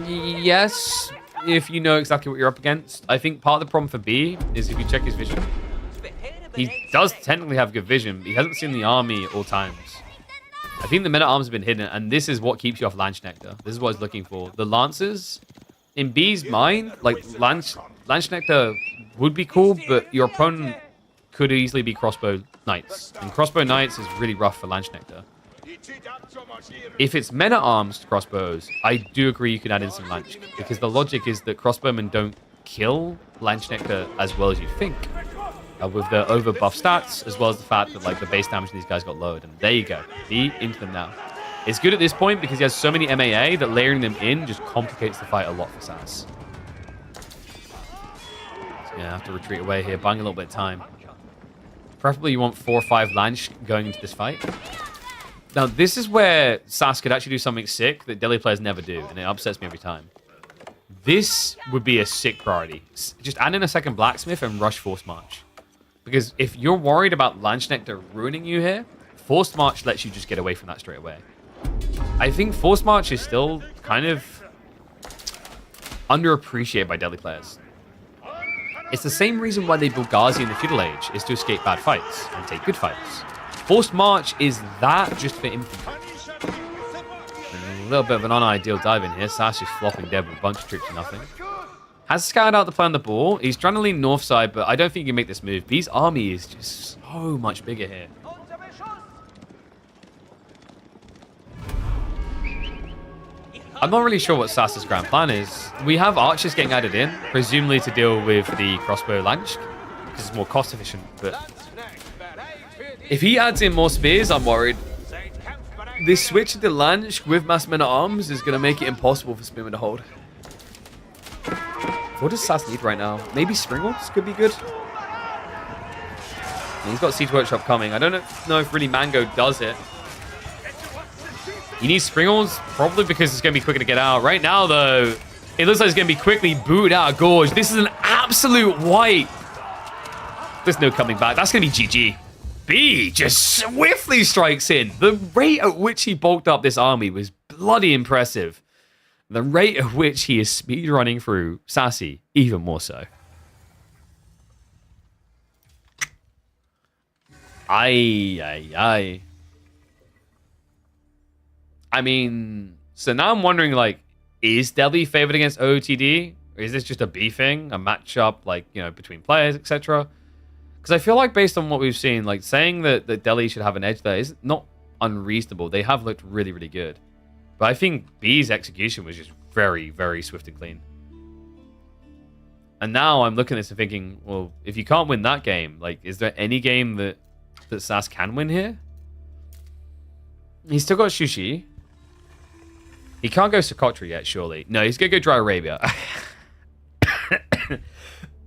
Yes, if you know exactly what you're up against. I think part of the problem for B is if you check his vision. He does technically have good vision, but he hasn't seen the army at all times. I think the men-at-arms have been hidden, and this is what keeps you off Lance Nectar. This is what I was looking for. The Lancers, in B's mind, like Lance Nectar would be cool, but your opponent could easily be Crossbow Knights. And Crossbow Knights is really rough for Lance Nectar. If it's men-at-arms crossbows, I do agree you can add in some Lanch, because the logic is that crossbowmen don't kill Lanch Nectar as well as you think, with their over buff stats, as well as the fact that like the base damage of these guys got lowered. And there you go, be into them now. It's good at this point because he has so many MAA that layering them in just complicates the fight a lot for Sass. So yeah, I have to retreat away here, buying a little bit of time. Preferably you want 4 or 5 Lanch going into this fight. Now, this is where Sass could actually do something sick that Delhi players never do, and it upsets me every time. This would be a sick priority. Just add in a second Blacksmith and rush Forced March. Because if you're worried about Lanch Nectar ruining you here, Forced March lets you just get away from that straight away. I think Forced March is still kind of underappreciated by Delhi players. It's the same reason why they build Ghazi in the Feudal Age, is to escape bad fights and take good fights. Forced March is that just for infantry. A little bit of an unideal dive in here. Sass is flopping dead with a bunch of troops for nothing. Has scouted out the play on the ball. He's trying to lean north side, but I don't think he can make this move. B's army is just so much bigger here. I'm not really sure what Sass's grand plan is. We have archers getting added in, presumably to deal with the crossbow Lanch, because it's more cost efficient, but if he adds in more spears, I'm worried. This switch to Lanch with mass men-at-arms is going to make it impossible for Spearman to hold. What does Sass need right now? Maybe Springles could be good. He's got Siege Workshop coming. I don't know if really Mango does it. He needs Springles, probably because it's going to be quicker to get out. Right now, though, it looks like it's going to be quickly booted out of Gorge. This is an absolute wipe. There's no coming back. That's going to be GG. B just swiftly strikes in. The rate at which he bulked up this army was bloody impressive. The rate at which he is speedrunning through Sassy, even more so. I mean, so now I'm wondering, like, is Delhi favored against OOTD? Or is this just a B thing? A matchup, like, you know, between players, etc.? Because I feel like based on what we've seen, like, saying that Delhi should have an edge there is not unreasonable. They have looked really, really good. But I think B's execution was just very, very swift and clean. And now I'm looking at this and thinking, well, if you can't win that game, like, is there any game that SAS can win here? He's still got Shushi. He can't go Socotra yet, surely. No, he's going to go Dry Arabia.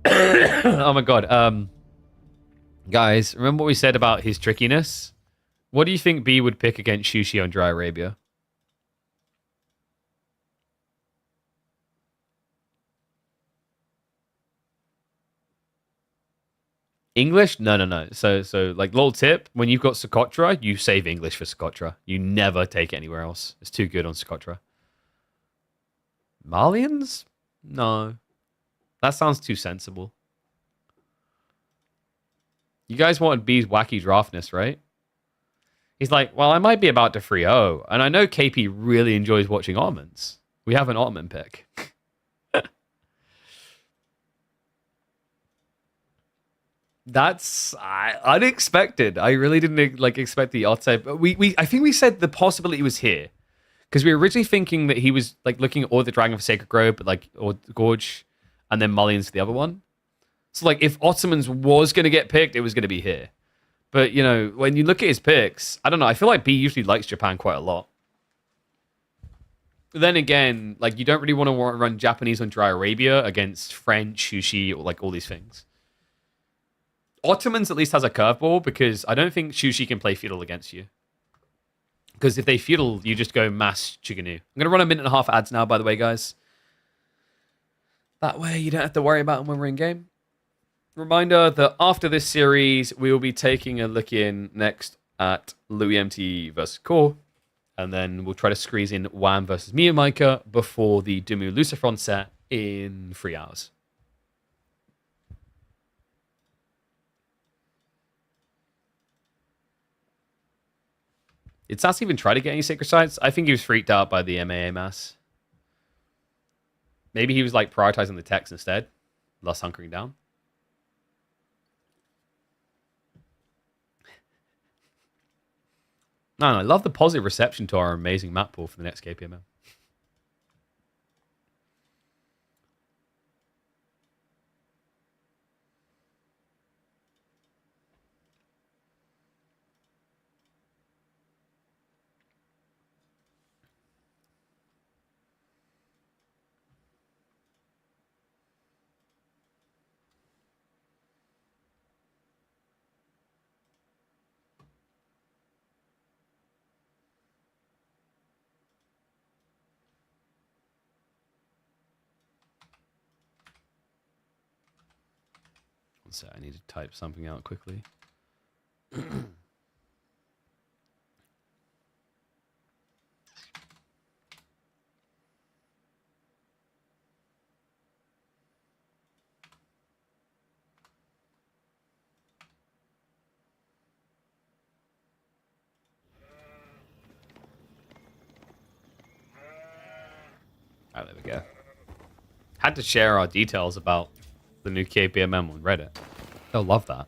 Oh my god. Guys, remember what we said about his trickiness? What do you think B would pick against Shushi on Dry Arabia? English? No. So like, little tip, when you've got Socotra, you save English for Socotra. You never take it anywhere else. It's too good on Socotra. Malians? No. That sounds too sensible. You guys wanted B's wacky draftness, right? He's like, well, I might be about to 3-0, and I know KP really enjoys watching Ottomans. We have an Ottoman pick. That's unexpected. I really didn't expect the Otto. But I think we said the possibility was here because we were originally thinking that he was like looking at all the Dragon for Sacred Grove, but like or Gorge, and then Malians the other one. So like if Ottomans was going to get picked, it was going to be here. But you know, when you look at his picks, I don't know. I feel like B usually likes Japan quite a lot. But then again, like you don't really want to run Japanese on Dry Arabia against French, Shushi, or like all these things. Ottomans at least has a curveball because I don't think Shushi can play feudal against you. Because if they feudal, you just go mass Chiganu. I'm going to run a 1.5 minute ads now, by the way, guys. That way you don't have to worry about them when we're in game. Reminder that after this series, we will be taking a look in next at Louis MT versus Core. And then we'll try to squeeze in Wham versus MeomaikA before the Dumu Lucifron set in 3 hours. Did Sass even try to get any sacred sites? I think he was freaked out by the MAA mass. Maybe he was like prioritizing the text instead, thus hunkering down. No, I love the positive reception to our amazing map pool for the next KPMM. So I need to type something out quickly. Oh, there we go. Had to share our details about the new KPMM on Reddit. They'll love that.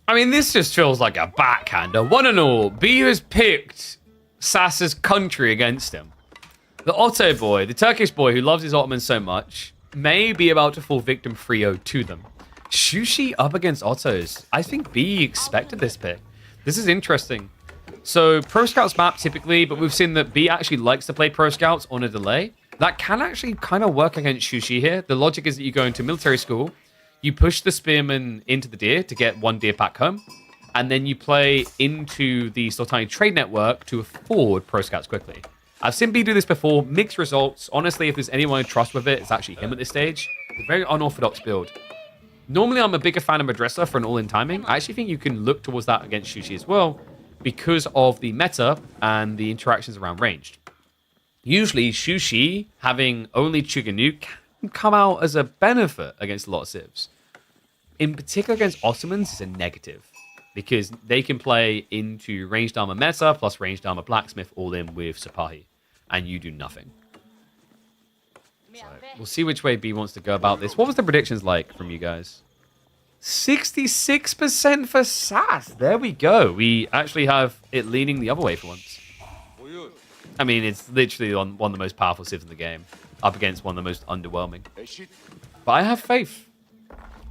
I mean, this just feels like a backhander. One and all, B has picked Sass's country against him. The Otto boy, the Turkish boy who loves his Ottomans so much, may be about to fall victim 3-0 to them. Shushi up against Ottos. I think B expected this pick. This is interesting. So, Pro Scouts map typically, but we've seen that B actually likes to play Pro Scouts on a delay. That can actually kind of work against Shushi here. The logic is that you go into military school, you push the Spearman into the deer to get 1 deer pack home, and then you play into the Sultani trade network to afford Pro Scouts quickly. I've seen B do this before, mixed results. Honestly, if there's anyone I trust with it, it's actually him at this stage. It's a very unorthodox build. Normally, I'm a bigger fan of Madressa for an all-in timing. I actually think you can look towards that against Shushi as well because of the meta and the interactions around ranged. Usually, Shushi, having only Chuganu, can come out as a benefit against a lot of civs. In particular against Ottomans, it's a negative because they can play into ranged armor meta plus ranged armor blacksmith all in with Sipahi, and you do nothing. So we'll see which way B wants to go about this. What was the predictions like from you guys? 66% for SAS. There we go. We actually have it leaning the other way for once. I mean, it's literally on one of the most powerful civs in the game, up against one of the most underwhelming. But I have faith.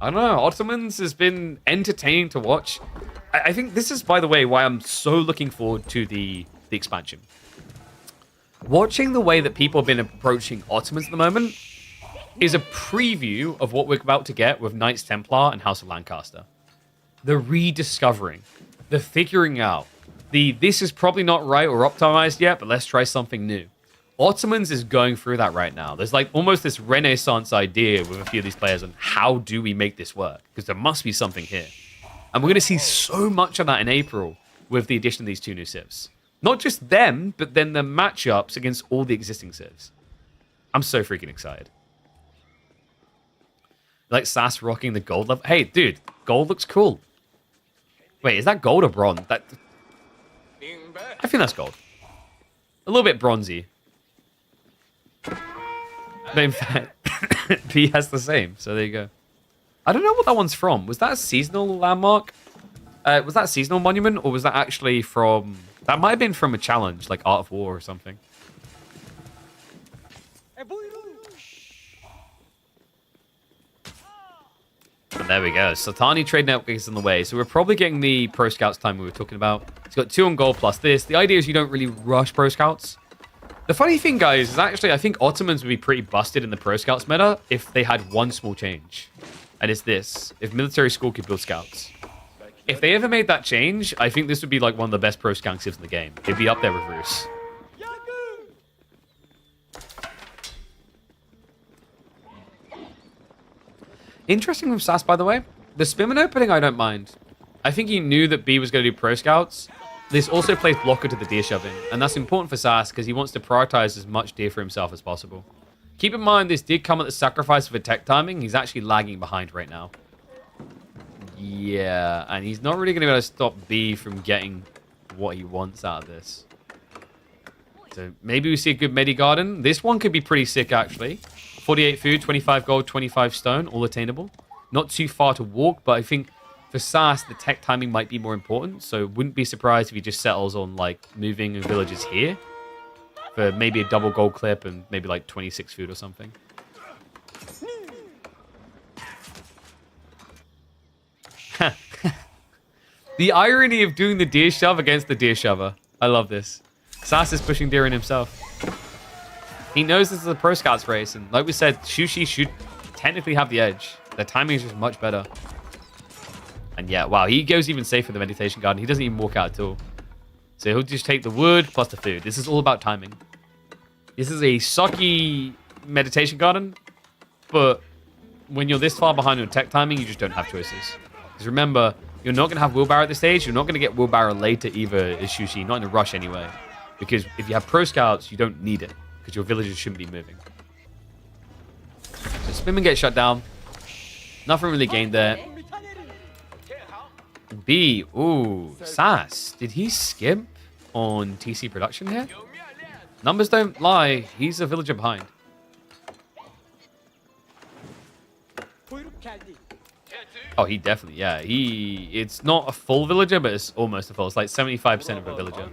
I don't know. Ottomans has been entertaining to watch. I think this is, by the way, why I'm so looking forward to the expansion. Watching the way that people have been approaching Ottomans at the moment is a preview of what we're about to get with Knights Templar and House of Lancaster. The rediscovering, the figuring out, this is probably not right or optimized yet, but let's try something new. Ottomans is going through that right now. There's like almost this renaissance idea with a few of these players on how do we make this work? Because there must be something here. And we're going to see so much of that in April with the addition of these two new civs. Not just them, but then the matchups against all the existing civs. I'm so freaking excited. Like SAS rocking the gold level. Hey, dude, gold looks cool. Wait, is that gold or bronze? I think that's gold. A little bit bronzy. But in fact, B has the same, so there you go. I don't know what that one's from. Was that a seasonal landmark? Was that a seasonal monument, or was that actually from... That might have been from a challenge, like Art of War or something. And there we go. Sultani trade network is in the way. So we're probably getting the Pro Scouts time we were talking about. It's got 2 on gold plus this. The idea is you don't really rush Pro Scouts. The funny thing, guys, is actually I think Ottomans would be pretty busted in the Pro Scouts meta if they had one small change. And it's this. If military school could build scouts. If they ever made that change, I think this would be like one of the best Pro Scout civs in the game. It'd be up there with Rus. Interesting from SAS, by the way. The Spimmin opening, I don't mind. I think he knew that B was going to do Pro Scouts. This also plays blocker to the deer shoving. And that's important for SAS because he wants to prioritize as much deer for himself as possible. Keep in mind, this did come at the sacrifice of a tech timing. He's actually lagging behind right now. Yeah, and he's not really going to be able to stop B from getting what he wants out of this. So maybe we see a good Medi Garden. This one could be pretty sick, actually. 48 food, 25 gold, 25 stone, all attainable. Not too far to walk, but I think for SAS, the tech timing might be more important. So wouldn't be surprised if he just settles on like moving villages here for maybe a double gold clip and maybe like 26 food or something. The irony of doing the deer shove against the deer shover. I love this. SAS is pushing deer in himself. He knows this is a Pro Scouts race, and like we said, Shushi should technically have the edge. Their timing is just much better. And yeah, wow, he goes even safer than the Meditation Garden. He doesn't even walk out at all. So he'll just take the wood plus the food. This is all about timing. This is a sucky Meditation Garden, but when you're this far behind on tech timing, you just don't have choices. Because remember, you're not going to have wheelbarrow at this stage. You're not going to get wheelbarrow later either as Shushi, not in a rush anyway. Because if you have Pro Scouts, you don't need it. Because your villagers shouldn't be moving. So Spimmin gets shut down. Nothing really gained there. B, ooh, SAS. Did he skimp on TC production here? Numbers don't lie. He's a villager behind. Oh, he definitely, yeah. It's not a full villager, but it's almost a full. It's like 75% of a villager.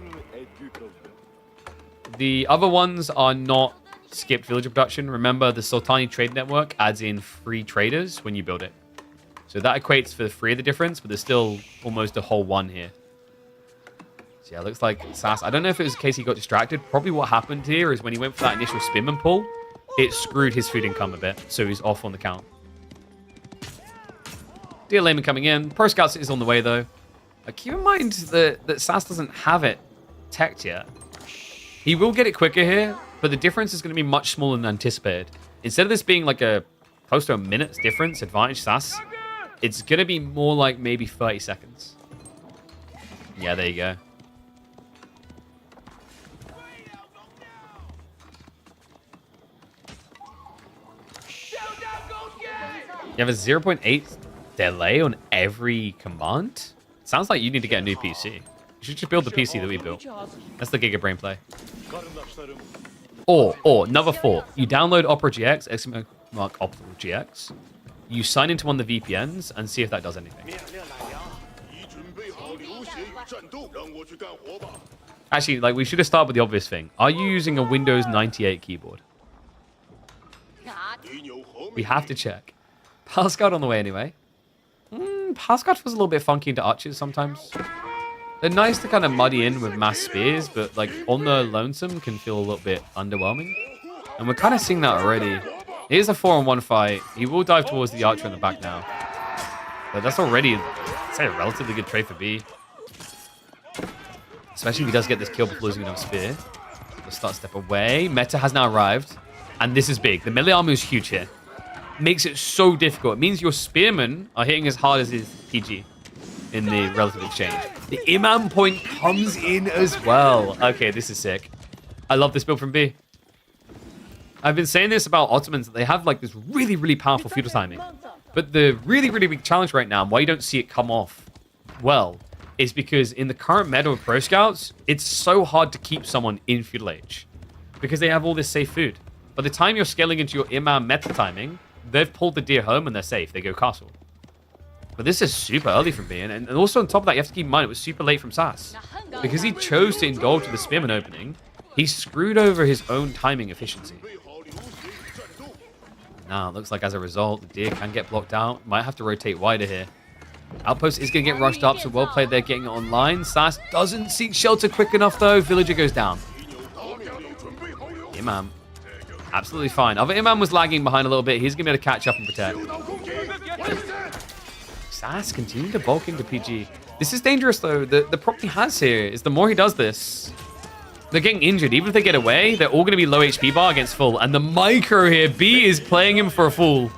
The other ones are not skipped villager production. Remember, the Sultani trade network adds in free traders when you build it. So that equates for 3 of the difference, but there's still almost a whole 1 here. So yeah, it looks like SAS. I don't know if it was the case he got distracted. Probably what happened here is when he went for that initial spin and pull, it screwed his food income a bit. So he's off on the count. Deer layman coming in. Pro Scouts is on the way, though. Keep in mind that SAS doesn't have it teched yet. He will get it quicker here, but the difference is going to be much smaller than anticipated. Instead of this being like a close to a minute's difference advantage SAS, it's going to be more like maybe 30 seconds. Yeah, there you go. You have a 0.8 delay on every command? Sounds like you need to get a new PC. You should just build the PC that we built. That's the Giga Brain play. Or another thought. You download Opera GX, exclamation mark Opera GX. You sign into one of the VPNs and see if that does anything. Actually, like, we should have started with the obvious thing. Are you using a Windows 98 keyboard? We have to check. Pascal on the way anyway. Pascal feels a little bit funky into archers sometimes. They're nice to kind of muddy in with mass spears, but like on the lonesome can feel a little bit underwhelming. And we're kind of seeing that already. Here's a 4-on-1 fight. He will dive towards the archer in the back now. But that's already, I'd say, a relatively good trade for B. Especially if he does get this kill before losing enough spear. We'll start step away. Meta has now arrived. And this is big. The melee armor is huge here. Makes it so difficult. It means your spearmen are hitting as hard as his PG in the relative exchange. The Imam point comes in as well. Okay, this is sick. I love this build from B. I've been saying this about Ottomans, that they have like this really, really powerful feudal timing. But the really, really big challenge right now, and why you don't see it come off well, is because in the current meta of Pro Scouts, it's so hard to keep someone in feudal age. Because they have all this safe food. By the time you're scaling into your Imam meta timing, they've pulled the deer home and they're safe. They go castle. But this is super early from B. And also on top of that, you have to keep in mind it was super late from Sass. Because he chose to indulge with the spearman opening, he screwed over his own timing efficiency. Now, it looks like as a result, the deer can get blocked out. Might have to rotate wider here. Outpost is going to get rushed up, so well played there getting it online. Sass doesn't seek shelter quick enough, though. Villager goes down. Imam. Absolutely fine. Other Imam was lagging behind a little bit. He's going to be able to catch up and protect. Sass continuing to bulk into PG. This is dangerous, though. The problem he has here is the more he does this, they're getting injured. Even if they get away, they're all going to be low HP bar against full. And the micro here, B is playing him for a fool.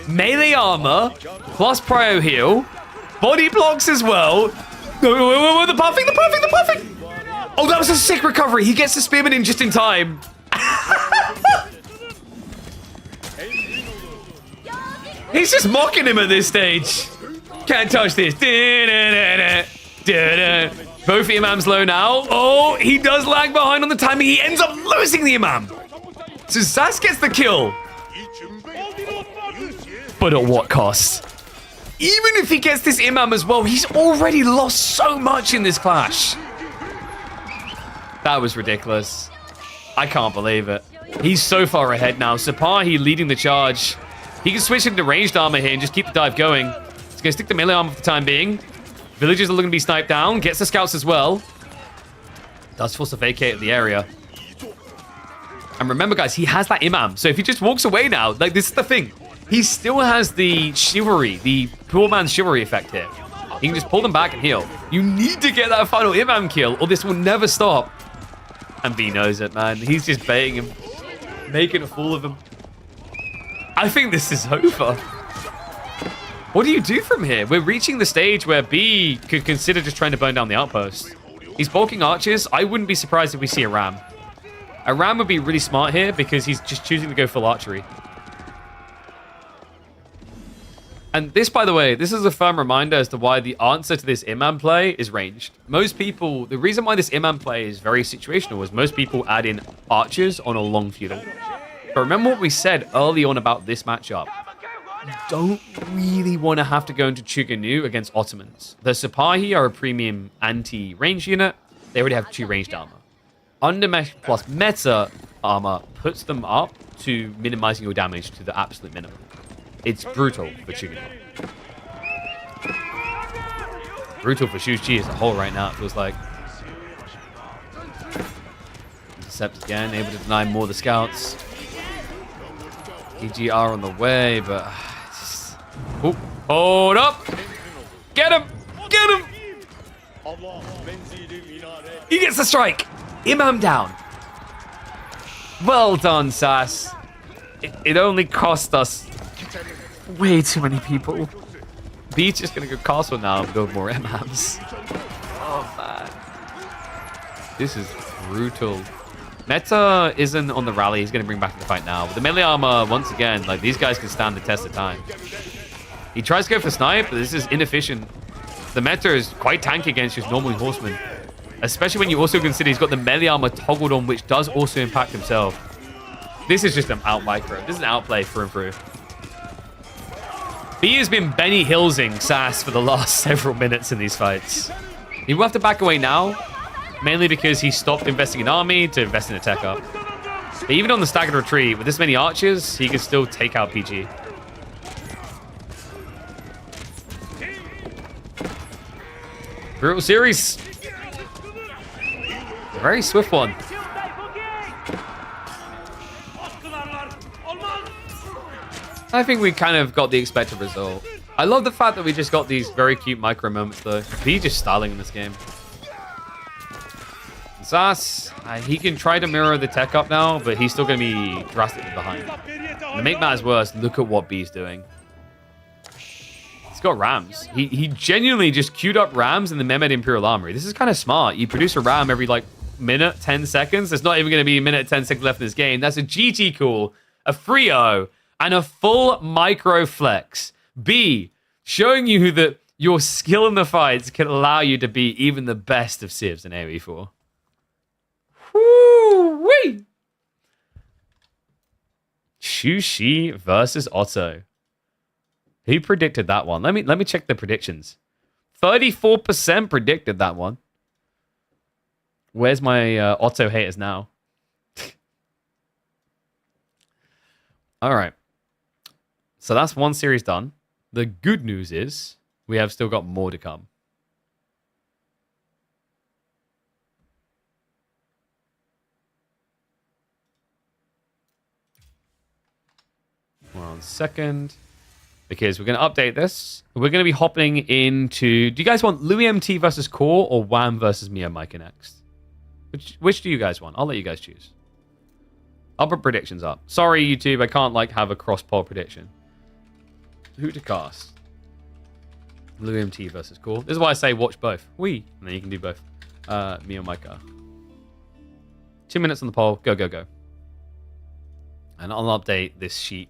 Melee armor, plus prio heal. Body blocks as well. The puffing. Oh, that was a sick recovery. He gets the spearman in just in time. He's just mocking him at this stage. Can't touch this. Both Imams low now. Oh, he does lag behind on the timing. He ends up losing the Imam. So Sass gets the kill. But at what cost? Even if he gets this Imam as well, he's already lost so much in this clash. That was ridiculous. I can't believe it. He's so far ahead now. Sapahi leading the charge. He can switch into ranged armor here and just keep the dive going. He's going to stick to melee armor for the time being. Villagers are looking to be sniped down. Gets the scouts as well. Does force a vacate of the area. And remember, guys, he has that Imam. So if he just walks away now, like, this is the thing. He still has the chivalry, the poor man's chivalry effect here. He can just pull them back and heal. You need to get that final Imam kill, or this will never stop. And B knows it, man. He's just baiting him. Making a fool of him. I think this is over. What do you do from here? We're reaching the stage where B could consider just trying to burn down the outpost. He's bulking archers. I wouldn't be surprised if we see a ram. A ram would be really smart here because he's just choosing to go full archery. And this, by the way, this is a firm reminder as to why the answer to this Imam play is ranged. Most people, the reason why this Imam play is very situational is most people add in archers on a long feudal. But remember what we said early on about this matchup. You don't really want to have to go into Chuganu against Ottomans. The Sipahi are a premium anti-range unit. They already have 2 ranged armor. Undermesh plus meta armor puts them up to minimizing your damage to the absolute minimum. It's brutal for Chuganu. Brutal for Shushi as a whole right now, it feels like. Intercept again, able to deny more of the scouts. EGR on the way, but... Oh, hold up! Get him! Get him! He gets the strike! Imam down. Well done, Sass. It only cost us way too many people. B's just gonna go castle now and build more Imams. Oh, man. This is brutal. Meta isn't on the rally. He's going to bring back the fight now. But the melee armor, once again, like, these guys can stand the test of time. He tries to go for snipe, but this is inefficient. The meta is quite tanky against just normal horsemen. Especially when you also consider he's got the melee armor toggled on, which does also impact himself. This is just an out micro. This is an outplay through and through. B has been Benny Hillsing Sass for the last several minutes in these fights. He will have to back away now, mainly because he stopped investing in army to invest in a tech up. But even on the staggered retreat, with this many archers, he can still take out PG. Brutal series. A very swift one. I think we kind of got the expected result. I love the fact that we just got these very cute micro moments though. He's just styling in this game. Zas, he can try to mirror the tech up now, but he's still going to be drastically behind. And to make matters worse, look at what B's doing. He's got rams. He genuinely just queued up rams in the Mehmed Imperial Armory. This is kind of smart. You produce a ram every like minute, 10 seconds. There's not even going to be a minute, 10 seconds left in this game. That's a GG call, a 3-0, and a full micro flex. B, showing you that your skill in the fights can allow you to be even the best of civs in AoE4. Woo-wee! Shushi versus Otto. Who predicted that one? Let me check the predictions. 34% predicted that one. Where's my Otto haters now? All right. So that's one series done. The good news is we have still got more to come. One second. Because we're going to update this. We're going to be hopping into... Do you guys want Louis MT versus Core or Wham versus MeomaikA next? Which do you guys want? I'll let you guys choose. I'll put predictions up. Sorry, YouTube. I can't like have a cross-poll prediction. Who to cast? Louis MT versus Core. This is why I say watch both. And then you can do both. MeomaikA. 2 minutes on the poll. Go, go, go. And I'll update this sheet.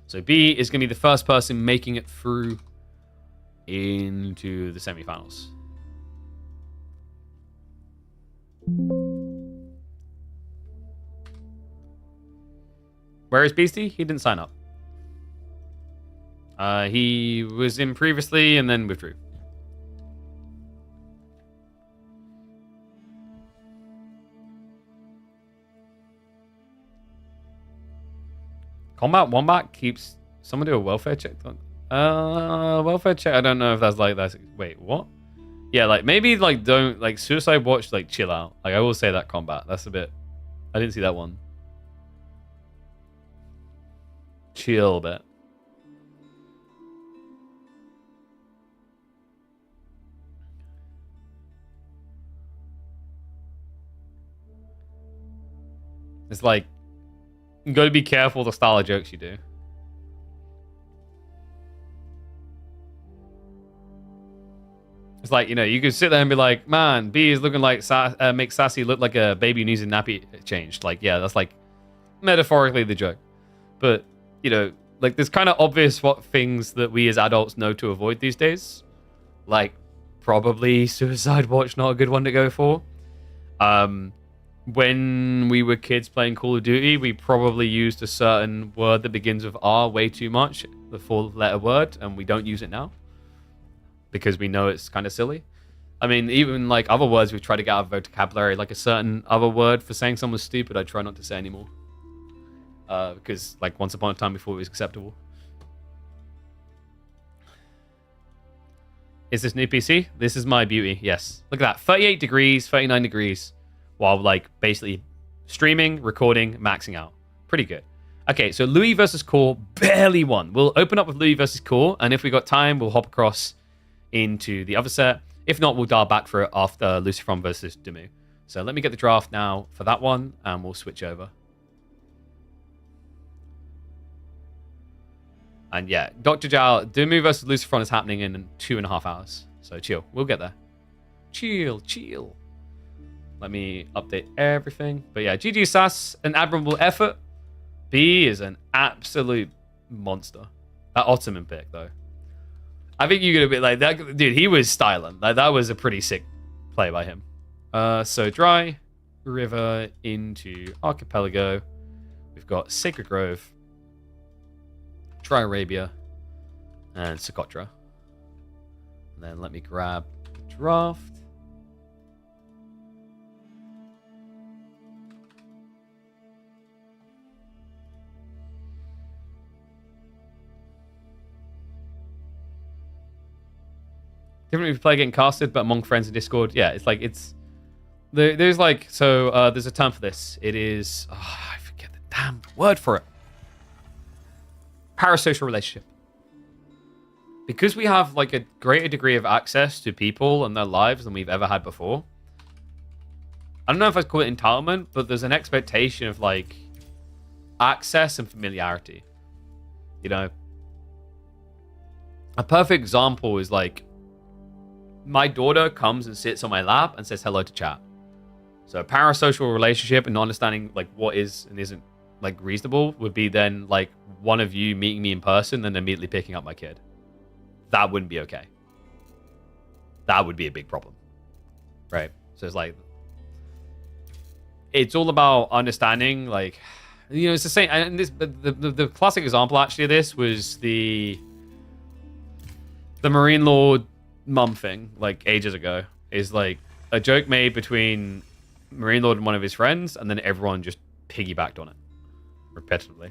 So B is going to be the first person making it through into the semifinals. Where is Beastie? He didn't sign up. He was in previously and then withdrew. Combat Wombat keeps... Someone do a welfare check? Welfare check? I don't know if that's like... Wait, what? Yeah, like, maybe, like, don't... Like, Suicide Watch, like, chill out. Like, I will say that combat. That's a bit... I didn't see that one. Chill a bit. It's like... You got to be careful the style of jokes you do. It's like, you know, you could sit there and be like, man, B is looking like, make Sassy look like a baby who needs a nappy changed. Like, yeah, that's like metaphorically the joke. But, you know, like there's kind of obvious what things that we as adults know to avoid these days. Like, probably Suicide Watch, not a good one to go for. When we were kids playing Call of Duty, we probably used a certain word that begins with R way too much, the 4-letter word, and we don't use it now because we know it's kind of silly. I mean, even like other words we've tried to get out of vocabulary, like a certain other word for saying someone's stupid, I try not to say anymore. Because like once upon a time before it was acceptable. Is this new PC? This is my beauty, yes. Look at that, 38 degrees, 39 degrees. While like basically streaming, recording, maxing out. Pretty good. Okay, so Louis versus Core barely won. We'll open up with Louis versus Core, and if we got time, we'll hop across into the other set. If not, we'll dial back for it after Lucifron versus Demu. So let me get the draft now for that one, and we'll switch over. And yeah, Dr. Jal, Demu versus Lucifron is happening in 2.5 hours. So chill, we'll get there. Chill, chill. Let me update everything. But yeah, GG Sass, an admirable effort. B is an absolute monster. That Ottoman pick, though. I think you're going to be like, that dude, he was styling. Like, that was a pretty sick play by him. So dry river into Archipelago. We've got Sacred Grove, Dry Arabia, and Socotra. And then let me grab the draft. Different if you play getting casted, but among friends in Discord. Yeah, it's like, there's like, so there's a term for this. It is, I forget the damn word for it. Parasocial relationship. Because we have like a greater degree of access to people and their lives than we've ever had before. I don't know if I'd call it entitlement, but there's an expectation of like access and familiarity. You know, a perfect example is like, my daughter comes and sits on my lap and says hello to chat. So a parasocial relationship and not understanding like what is and isn't like reasonable would be then like one of you meeting me in person and immediately picking up my kid. That wouldn't be okay. That would be a big problem. Right? So it's like, it's all about understanding, like, you know, it's the same. And this, the classic example actually of this was the MarineLord mum thing, like ages ago, is like a joke made between MarineLord and one of his friends, and then everyone just piggybacked on it repetitively.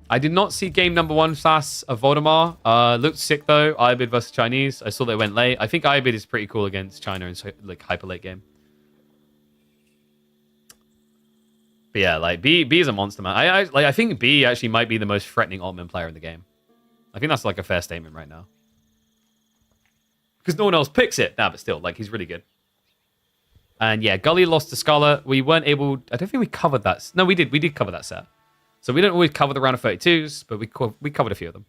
I did not see game number 1 SAS of Voldemar. Looked sick though. Ibid versus Chinese. I saw they went late. I think Ibid is pretty cool against China in like hyper late game. But yeah, like B is a monster, man. I think B actually might be the most threatening Ottoman player in the game. I think that's like a fair statement right now. Because no one else picks it. Nah, but still, like, he's really good. And yeah, Gully lost to Scarlet. We weren't able... I don't think we covered that. No, we did. We did cover that set. So we don't always cover the round of 32s, but we covered a few of them.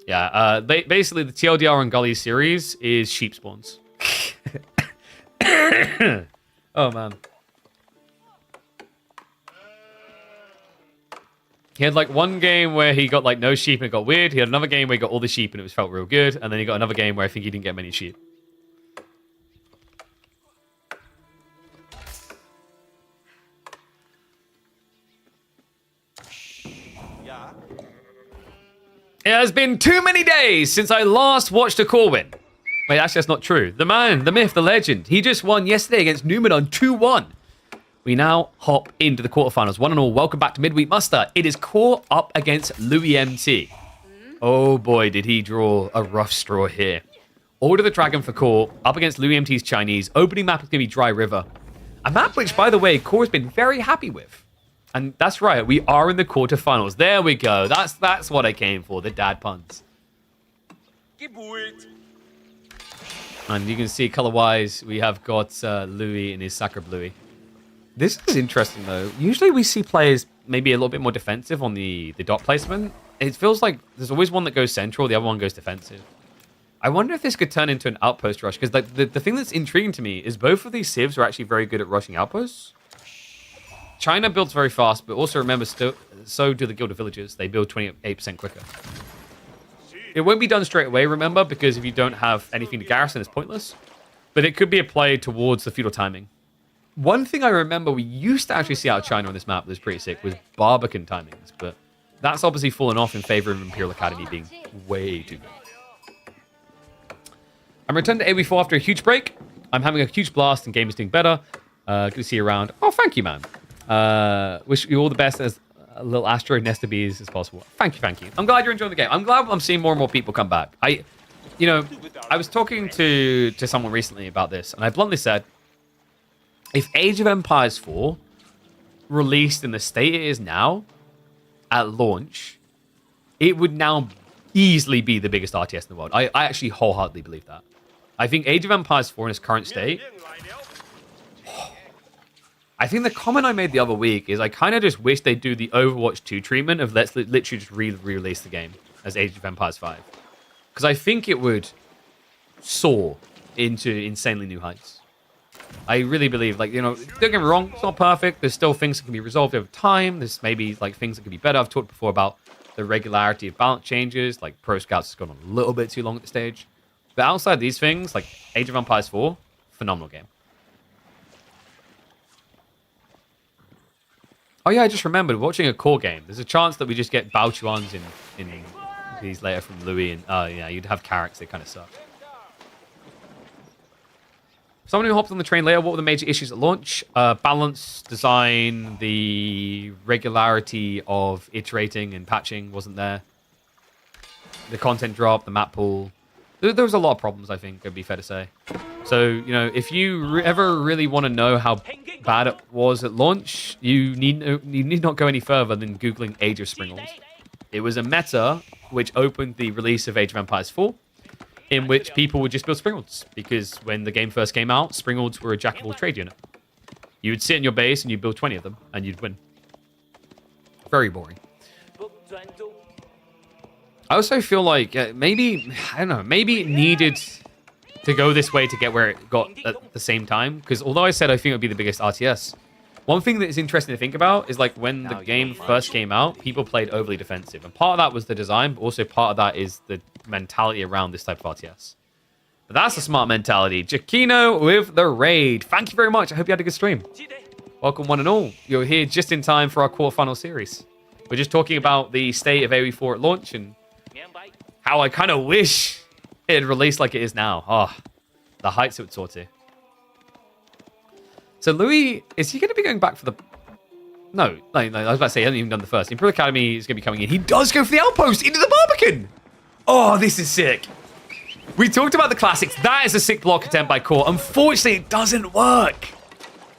Yeah, basically the TLDR on Gully series is sheep spawns. Oh, man. He had like one game where he got like no sheep and it got weird. He had another game where he got all the sheep and it felt real good. And then he got another game where I think he didn't get many sheep. It has been too many days since I last watched a core win. Wait, actually that's not true. The man, the myth, the legend. He just won yesterday against Numenor 2-1. We now hop into the quarterfinals. One and all, welcome back to Midweek Muster. It is Core up against Louis MT. Oh boy, did he draw a rough straw here. Order the Dragon for Core, up against Louis MT's Chinese. Opening map is going to be Dry River. A map which, by the way, Core has been very happy with. And that's right, we are in the quarterfinals. There we go. That's what I came for, the dad puns. And you can see color-wise, we have got Louis in his Sacre Bluey. This is interesting, though. Usually we see players maybe a little bit more defensive on the dot placement. It feels like there's always one that goes central, the other one goes defensive. I wonder if this could turn into an outpost rush, because the thing that's intriguing to me is both of these civs are actually very good at rushing outposts. China builds very fast, but also remember, so do the Guild of Villagers. They build 28% quicker. It won't be done straight away, remember, because if you don't have anything to garrison, it's pointless. But it could be a play towards the feudal timing. One thing I remember we used to actually see out of China on this map that was pretty sick was Barbican timings, but that's obviously fallen off in favor of Imperial Academy being way too good. I'm returned to AW4 after a huge break. I'm having a huge blast and game is doing better. Good to see you around. Oh, thank you, man. Wish you all the best as a little asteroid nest of bees as possible. Thank you, thank you. I'm glad you're enjoying the game. I'm glad I'm seeing more and more people come back. I was talking to someone recently about this, and I bluntly said, if Age of Empires 4 released in the state it is now at launch, it would now easily be the biggest RTS in the world. I actually wholeheartedly believe that. I think Age of Empires 4 in its current state... I think the comment I made the other week is I kind of just wish they'd do the Overwatch 2 treatment of let's literally just re-release the game as Age of Empires 5. Because I think it would soar into insanely new heights. I really believe, like, don't get me wrong, it's not perfect. There's still things that can be resolved over time. There's maybe, like, things that can be better. I've talked before about the regularity of balance changes, like Pro Scouts has gone on a little bit too long at the stage. But outside these things, like Age of Empires 4, phenomenal game. Oh yeah, I just remembered, watching a core game, there's a chance that we just get Bao Chuans in these later from Louis, and yeah, you'd have Carracks, they kind of suck. Someone who hopped on the train later, what were the major issues at launch? Balance, design, the regularity of iterating and patching wasn't there. The content drop, the map pool. There was a lot of problems, I think, it'd be fair to say. So, you know, if you ever really want to know how bad it was at launch, you need not go any further than Googling Age of Springles. It was a meta which opened the release of Age of Empires 4, in which people would just build Springalds, because when the game first came out, Springalds were a jack-of-all trade unit. You would sit in your base and you'd build 20 of them, and you'd win. Very boring. I also feel like maybe, I don't know, maybe it needed to go this way to get where it got at the same time, because although I said I think it would be the biggest RTS, one thing that is interesting to think about is like when the game first came out, people played overly defensive, and part of that was the design, but also part of that is the mentality around this type of RTS. But that's a smart mentality. Giacchino with the raid. Thank you very much. I hope you had a good stream. Welcome one and all. You're here just in time for our quarterfinal series. We're just talking about the state of AoE4 at launch and how I kind of wish it had released like it is now. Oh, the heights it would soar to. So Louis, is he going to be going back for the... No, I was about to say, he hasn't even done the first. Imperial Academy is going to be coming in. He does go for the outpost into the Barbican. Oh, this is sick. We talked about the classics. That is a sick block attempt by Core. Unfortunately, it doesn't work.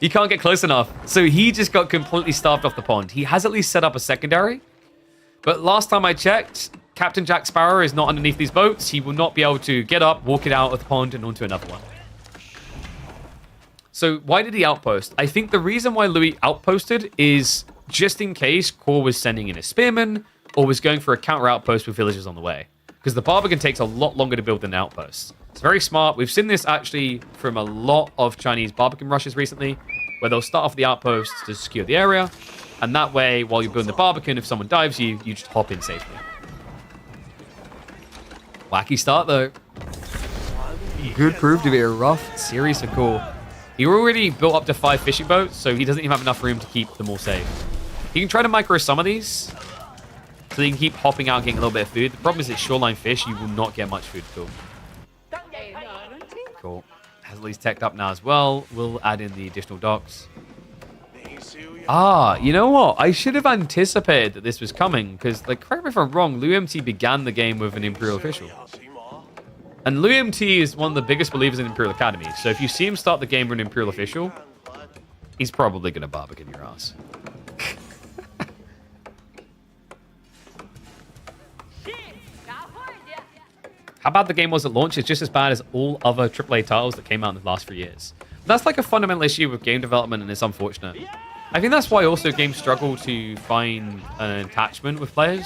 He can't get close enough. So he just got completely starved off the pond. He has at least set up a secondary. But last time I checked, Captain Jack Sparrow is not underneath these boats. He will not be able to get up, walk it out of the pond, and onto another one. So why did he outpost? I think the reason why Louis outposted is just in case Core was sending in a spearman or was going for a counter outpost with villagers on the way. Because the Barbican takes a lot longer to build than an outpost. It's very smart. We've seen this actually from a lot of Chinese Barbican rushes recently, where they'll start off the outpost to secure the area. And that way, while you're building the Barbican, if someone dives you, you just hop in safely. Wacky start, though. Could prove to be a rough series for Core. He already built up to 5 fishing boats, so he doesn't even have enough room to keep them all safe. He can try to micro some of these, so he can keep hopping out and getting a little bit of food. The problem is it's shoreline fish, you will not get much food to. Cool. Has at least teched up now as well. We'll add in the additional docks. Ah, you know what? I should have anticipated that this was coming, because, like, correct me if I'm wrong, LuMT began the game with an Imperial official. And LuMT is one of the biggest believers in Imperial Academy, so if you see him start the game with an Imperial official, he's probably going to Barbican your ass. How bad the game was at launch is just as bad as all other AAA titles that came out in the last 3 years. That's like a fundamental issue with game development, and it's unfortunate. I think that's why also games struggle to find an attachment with players.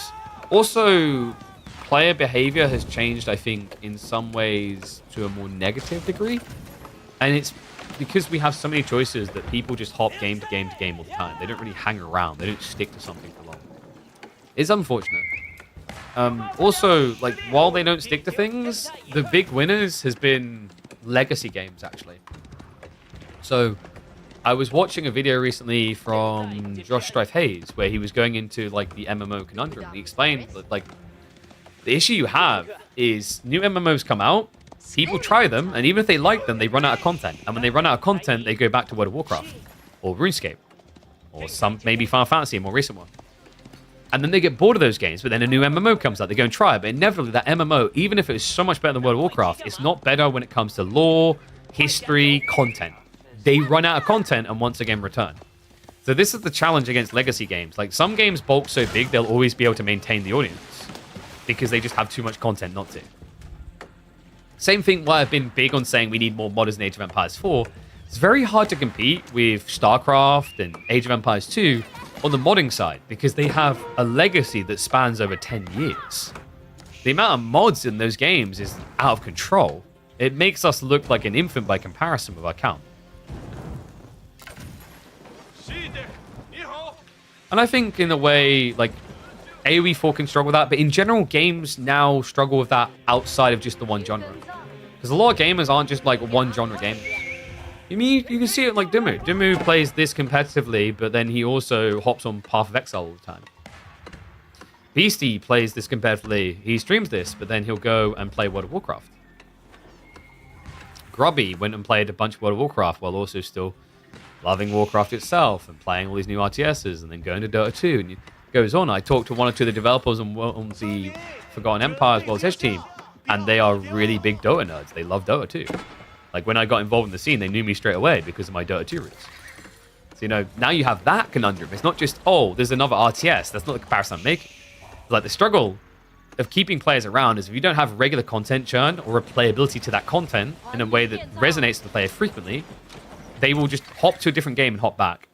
Also, player behavior has changed, I think, in some ways to a more negative degree. And it's because we have so many choices that people just hop game to game to game all the time. They don't really hang around. They don't stick to something for long. It's unfortunate. Also, like, while they don't stick to things, the big winners has been legacy games, actually. So, I was watching a video recently from Josh Strife Hayes, where he was going into, like, the MMO conundrum. He explained that, like, the issue you have is new MMOs come out, people try them, and even if they like them, they run out of content. And when they run out of content, they go back to World of Warcraft, or RuneScape, or some maybe Final Fantasy, a more recent one. And then they get bored of those games, but then a new MMO comes out. They go and try it, but inevitably that MMO, even if it is so much better than World of Warcraft, it's not better when it comes to lore, history, content. They run out of content and once again return. So this is the challenge against legacy games. Like, some games bulk so big, they'll always be able to maintain the audience because they just have too much content not to. Same thing why I've been big on saying we need more modders in Age of Empires 4. It's very hard to compete with StarCraft and Age of Empires 2 on the modding side, because they have a legacy that spans over 10 years. The amount of mods in those games is out of control. It makes us look like an infant by comparison with our count. And I think, in a way, like, AoE4 can struggle with that, but in general, games now struggle with that outside of just the one genre. Because a lot of gamers aren't just like one genre gamers. You can see it like Dimmu. Dimmu plays this competitively, but then he also hops on Path of Exile all the time. Beastie plays this competitively. He streams this, but then he'll go and play World of Warcraft. Grubby went and played a bunch of World of Warcraft while also still loving Warcraft itself and playing all these new RTSs and then going to Dota 2 and it goes on. I talked to one or two of the developers on the Forgotten Empire as well as Edge team, and they are really big Dota nerds. They love Dota 2. Like, when I got involved in the scene, they knew me straight away because of my Dota 2 roots. So, you know, now you have that conundrum. It's not just, oh, there's another RTS. That's not the comparison I'm making. Like, the struggle of keeping players around is if you don't have regular content churn or replayability to that content in a way that resonates with the player frequently, they will just hop to a different game and hop back.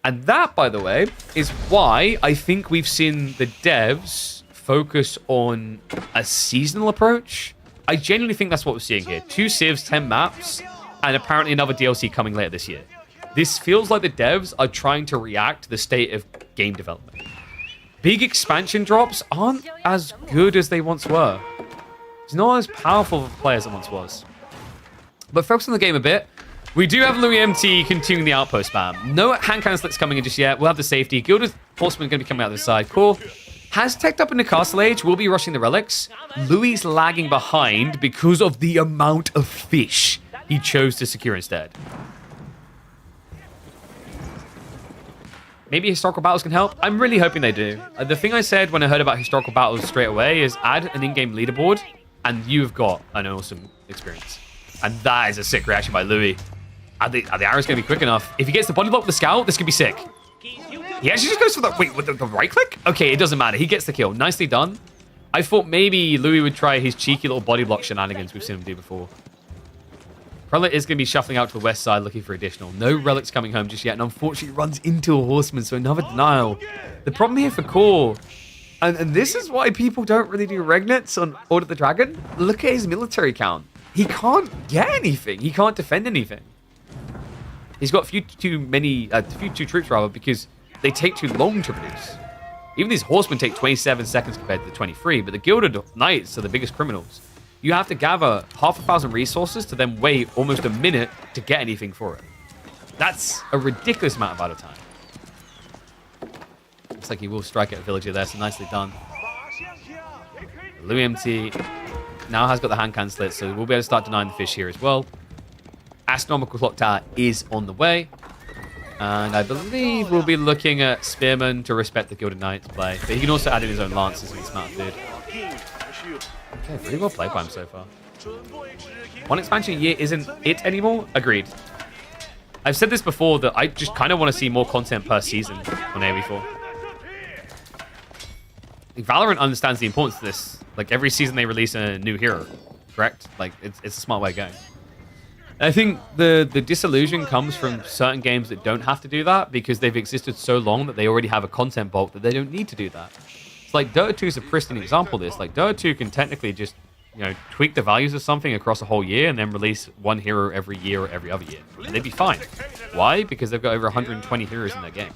And that, by the way, is why I think we've seen the devs focus on a seasonal approach. I genuinely think that's what we're seeing here. 2 civs, 10 maps, and apparently another DLC coming later this year. This feels like the devs are trying to react to the state of game development. Big expansion drops aren't as good as they once were. It's not as powerful of a player as it once was. But focus on the game a bit. We do have Louis MT continuing the outpost spam. No hand cannon slits coming in just yet. We'll have the safety. Gilded Horseman going to be coming out this side. Cool. Has teched up in the Castle Age. Will be rushing the relics. Louis lagging behind because of the amount of fish he chose to secure instead. Maybe historical battles can help. I'm really hoping they do. The thing I said when I heard about historical battles straight away is add an in-game leaderboard and you've got an awesome experience. And that is a sick reaction by Louis. Are the arrows going to be quick enough? If he gets the body block with the scout, this could be sick. He actually just goes for the... Wait, with the right click? Okay, it doesn't matter. He gets the kill. Nicely done. I thought maybe Louis would try his cheeky little body block shenanigans we've seen him do before. Prelate is going to be shuffling out to the west side looking for additional. No relics coming home just yet, and unfortunately runs into a horseman, so another denial. The problem here for Core, and this is why people don't really do regnets on Order of the Dragon, look at his military count. He can't get anything. He can't defend anything. He's got few troops rather, because they take too long to produce. Even these horsemen take 27 seconds compared to the 23, but the Gilded Knights are the biggest criminals. You have to gather 1,000 resources to then wait almost a minute to get anything for it. That's a ridiculous amount of idle time. Looks like he will strike at a villager there, so nicely done. Louis MT now has got the hand cannon slit, so we'll be able to start denying the fish here as well. Astronomical Clock Tower is on the way. And I believe we'll be looking at Spearman to respect the Gilded Knights play. But he can also add in his own lances and smart food. Okay, pretty well played by him so far. One expansion a year isn't it anymore? Agreed. I've said this before that I just kind of want to see more content per season on AoE4. Valorant understands the importance of this. Like, every season they release a new hero, correct? Like, it's a smart way of going. I think the disillusion comes from certain games that don't have to do that because they've existed so long that they already have a content bulk that they don't need to do that. It's like Dota 2 is a pristine example of this. Like, Dota 2 can technically just, you know, tweak the values of something across a whole year and then release one hero every year or every other year. And they'd be fine. Why? Because they've got over 120 heroes in their game.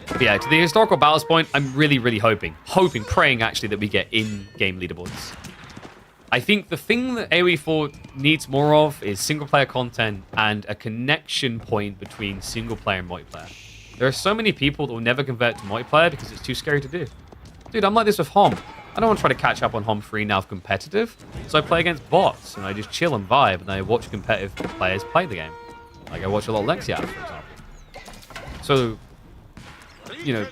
But yeah, to the historical battles point, I'm really, really praying actually that we get in-game leaderboards. I think the thing that AoE4 needs more of is single-player content and a connection point between single-player and multiplayer. There are so many people that will never convert to multiplayer because it's too scary to do. Dude, I'm like this with HOM. I don't want to try to catch up on HOM 3 now for competitive, so I play against bots, and I just chill and vibe, and I watch competitive players play the game. Like, I watch a lot of Lexia, for example. So, you know,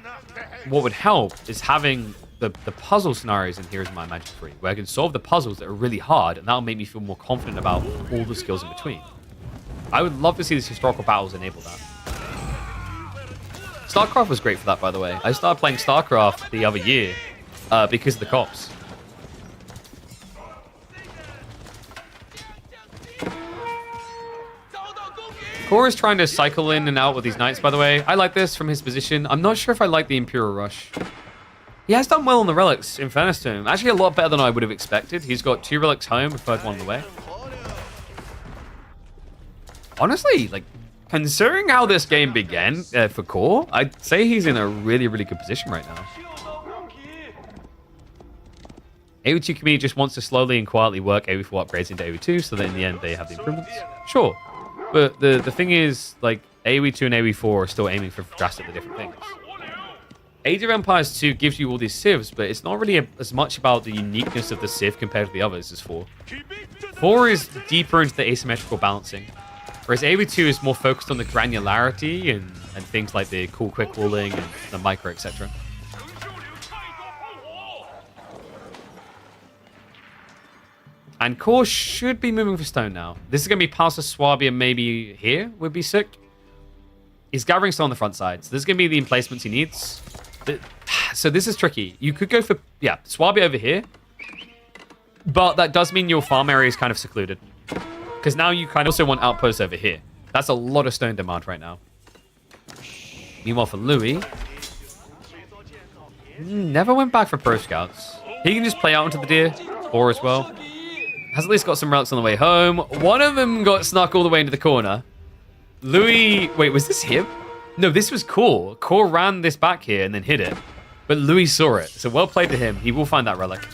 what would help is having the puzzle scenarios in Heroes of Might and Magic 3, where I can solve the puzzles that are really hard, and that'll make me feel more confident about all the skills in between. I would love to see these historical battles enable that. StarCraft was great for that, by the way. I started playing StarCraft the other year because of the cops. Core is trying to cycle in and out with these knights, by the way. I like this from his position. I'm not sure if I like the Imperial Rush. He has done well on the relics, in fairness to him. Actually, a lot better than I would have expected. He's got 2 relics home, a 3rd one on the way. Honestly, like, Considering how this game began for Core, I'd say he's in a really, really good position right now. AoE2 community just wants to slowly and quietly work AoE4 upgrades into AoE2 so that in the end they have the improvements. Sure. But the thing is, like, AoE2 and AoE4 are still aiming for drastically different things. Age of Empires 2 gives you all these civs, but it's not really as much about the uniqueness of the civ compared to the others as 4. 4 is deeper into the asymmetrical balancing, whereas AoE2 is more focused on the granularity and things like the cool quick walling and the micro, etc. And Core should be moving for stone now. This is going to be past the Swabia, maybe here would be sick. He's gathering stone on the front side, so this is going to be the emplacements he needs. So this is tricky. You could go for, yeah, Swabia over here. But that does mean your farm area is kind of secluded. Because now you kind of also want outposts over here. That's a lot of stone demand right now. Meanwhile for Louis, never went back for Pro Scouts. He can just play out into the deer, or as well. Has at least got some relics on the way home. One of them got snuck all the way into the corner. Louis, wait, was this him? No, this was Core. Core ran this back here and then hit it. But Louis saw it. So well played to him. He will find that relic.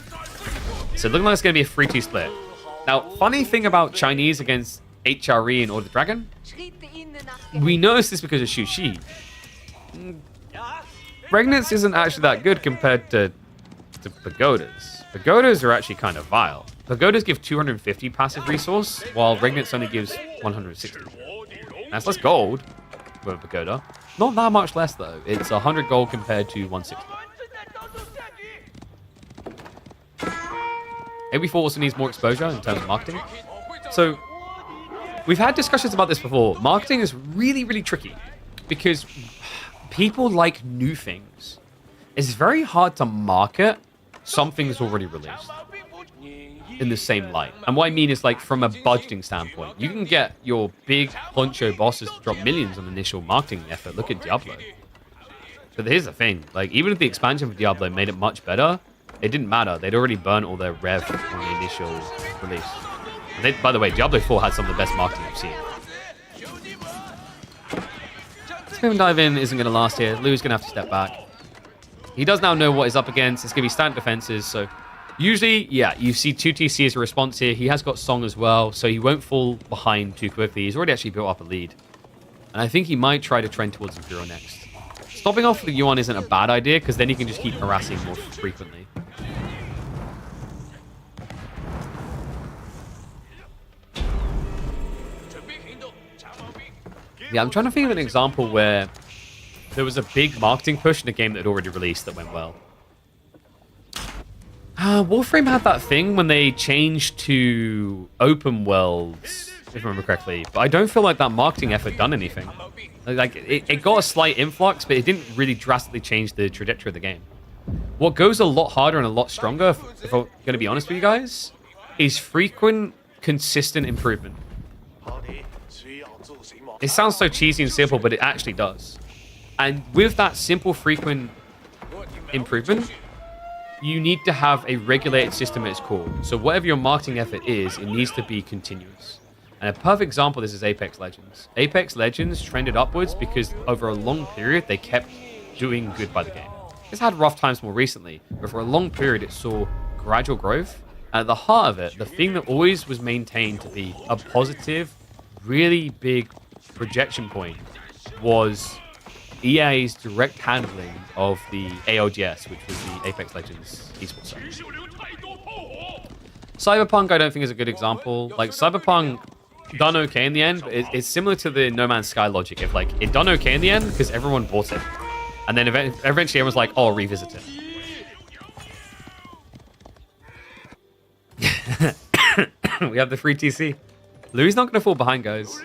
So looking like it's going to be a 3-2 split. Now, funny thing about Chinese against HRE and Order the Dragon. We noticed this because of Shushi. Regnance isn't actually that good compared to Pagodas. Pagodas are actually kind of vile. Pagodas give 250 passive resource, while Regnance only gives 160. That's less gold with a Pagoda. Not that much less, though. It's 100 gold compared to 160. AoE4 also needs more exposure in terms of marketing. So, we've had discussions about this before. Marketing is really, really tricky because people like new things. It's very hard to market something that's already released in the same light. And what I mean is, like, from a budgeting standpoint, you can get your big honcho bosses to drop millions on initial marketing effort. Look at Diablo. But here's the thing, like, even if the expansion for Diablo made it much better, it didn't matter. They'd already burnt all their rev on the initial release. And by the way, Diablo 4 had some of the best marketing I've seen. Swim dive in isn't going to last here. Lou's going to have to step back. He does now know what he's up against. It's going to be standard defenses, so usually, yeah, you see 2TC as a response here. He has got Song as well, so he won't fall behind too quickly. He's already actually built up a lead. And I think he might try to trend towards Imperial next. Stopping off the Yuan isn't a bad idea, because then he can just keep harassing more frequently. Yeah, I'm trying to think of an example where there was a big marketing push in a game that had already released that went well. Warframe had that thing when they changed to open worlds, if I remember correctly. But I don't feel like that marketing effort done anything. Like, it got a slight influx, but it didn't really drastically change the trajectory of the game. What goes a lot harder and a lot stronger, if I'm going to be honest with you guys, is frequent, consistent improvement. It sounds so cheesy and simple, but it actually does. And with that simple, frequent improvement, you need to have a regulated system at its core. So whatever your marketing effort is, it needs to be continuous. And a perfect example of this is Apex Legends. Apex Legends trended upwards because over a long period, they kept doing good by the game. It's had rough times more recently, but for a long period, it saw gradual growth. And at the heart of it, the thing that always was maintained to be a positive, really big projection point was EA's direct handling of the ALGS, which was the Apex Legends esports side. Cyberpunk, I don't think is a good example. Like, Cyberpunk done okay in the end, but it's similar to the No Man's Sky logic. If, like, it done okay in the end because everyone bought it. And then eventually everyone's like, oh, I'll revisit it. We have the free TC. Louis not going to fall behind, guys.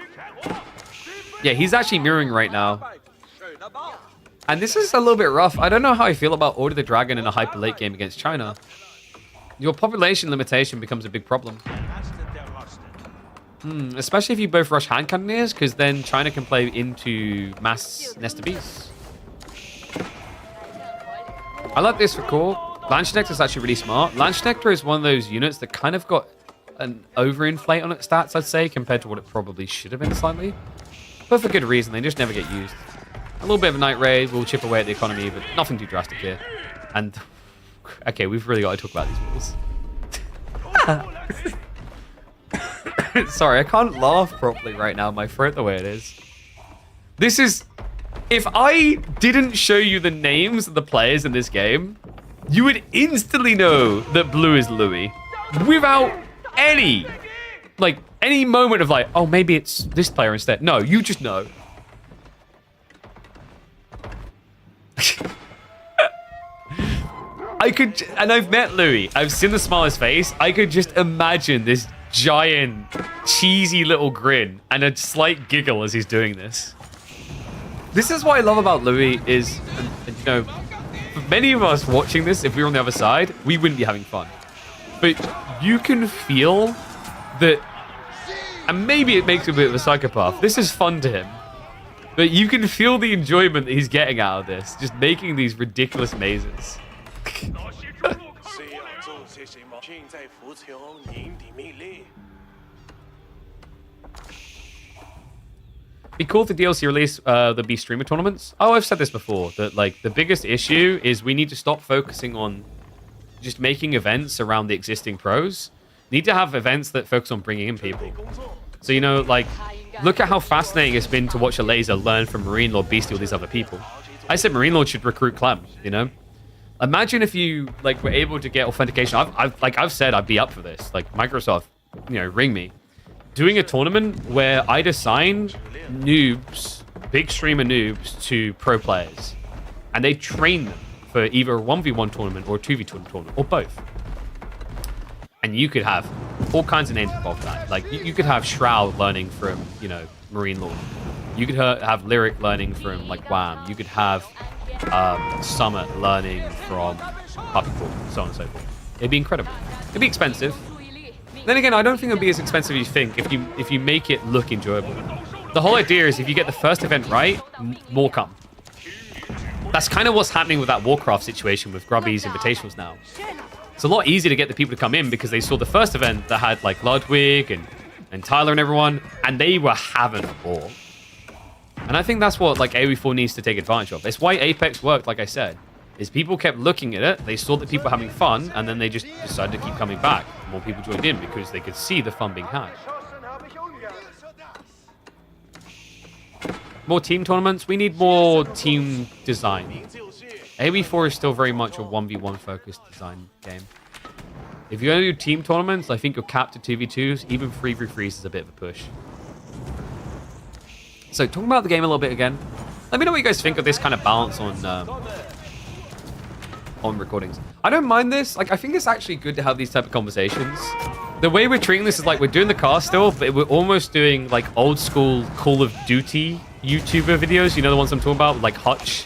Yeah, he's actually mirroring right now. And this is a little bit rough. I don't know how I feel about Order the Dragon in a hyper late game against China. Your population limitation becomes a big problem. Especially if you both rush hand cannoneers, because then China can play into mass Nest of Beasts. I like this for core. Landschnectar is actually really smart. Landschnectar is one of those units that kind of got an overinflate on its stats, I'd say, compared to what it probably should have been slightly. but for good reason. They just never get used. A little bit of a night raid will chip away at the economy, but nothing too drastic here. And okay, we've really got to talk about these rules. Sorry, I can't laugh properly right now. My throat the way it is. This is... If I didn't show you the names of the players in this game, you would instantly know that blue is Louis. Without any, like, any moment of like, oh, maybe it's this player instead. No, you just know. I could, and I've met Louis. I've seen the smile on his face. I could just imagine this giant, cheesy little grin and a slight giggle as he's doing this. This is what I love about Louis is, and, you know, for many of us watching this, if we were on the other side, we wouldn't be having fun. But you can feel that, and maybe it makes him a bit of a psychopath. This is fun to him. But you can feel the enjoyment that he's getting out of this, just making these ridiculous mazes. Be cool if the DLC release, there'll be streamer tournaments. Oh, I've said this before, that like the biggest issue is we need to stop focusing on just making events around the existing pros. Need to have events that focus on bringing in people. So, you know, like, look at how fascinating it's been to watch a laser learn from MarineLord, Beastie, all these other people. I said MarineLord should recruit Clem, you know? Imagine if you, like, were able to get authentication. I've said I'd be up for this. Like, Microsoft, you know, ring me. Doing a tournament where I'd assign noobs, big streamer noobs, to pro players. And they train them for either a 1v1 tournament or a 2v2 tournament, or both. And you could have all kinds of names involved in that. Like, you could have Shroud learning from, you know, MarineLord. You could have Lyric learning from, like, Wham. You could have Summit learning from Puppy Pool, so on and so forth. It'd be incredible. It'd be expensive. Then again, I don't think it'll be as expensive as you think if you make it look enjoyable. The whole idea is if you get the first event right, more come. That's kind of what's happening with that Warcraft situation with Grubby's Invitationals now. It's a lot easier to get the people to come in because they saw the first event that had like Ludwig and Tyler and everyone, and they were having a ball. And I think that's what like AoE4 needs to take advantage of. It's why Apex worked, like I said. Is people kept looking at it, they saw that people were having fun, and then they just decided to keep coming back. More people joined in because they could see the fun being had. More team tournaments. We need more team design. AoE4 is still very much a 1v1 focused design game. If you're going to do team tournaments, I think you're capped to 2v2s. Even 3v3s is a bit of a push. So, talking about the game a little bit again. Let me know what you guys think of this kind of balance on recordings. I don't mind this. Like, I think it's actually good to have these type of conversations. The way we're treating this is like we're doing the cast still, but we're almost doing like old school Call of Duty YouTuber videos. You know the ones I'm talking about? Like Hutch,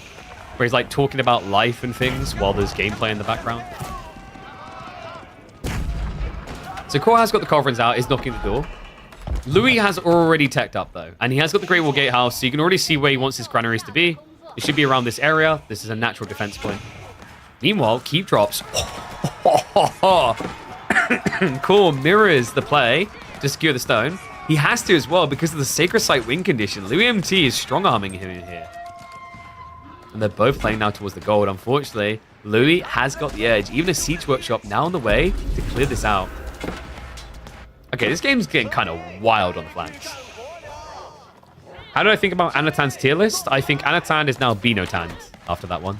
where he's like talking about life and things while there's gameplay in the background. So Core has got the conference out, is knocking the door. Louis has already teched up though, and he has got the Great Wall Gatehouse, so you can already see where he wants his granaries to be. It should be around this area. This is a natural defense point. Meanwhile, Keep drops. Core mirrors the play to secure the stone. He has to as well because of the Sacred Site win condition. Louis MT is strong arming him in here. And they're both playing now towards the gold. Unfortunately, Louis has got the edge. Even a Siege Workshop now on the way to clear this out. Okay, this game's getting kind of wild on the flanks. How do I think about Anatan's tier list? I think Anatan is now Binotanned after that one.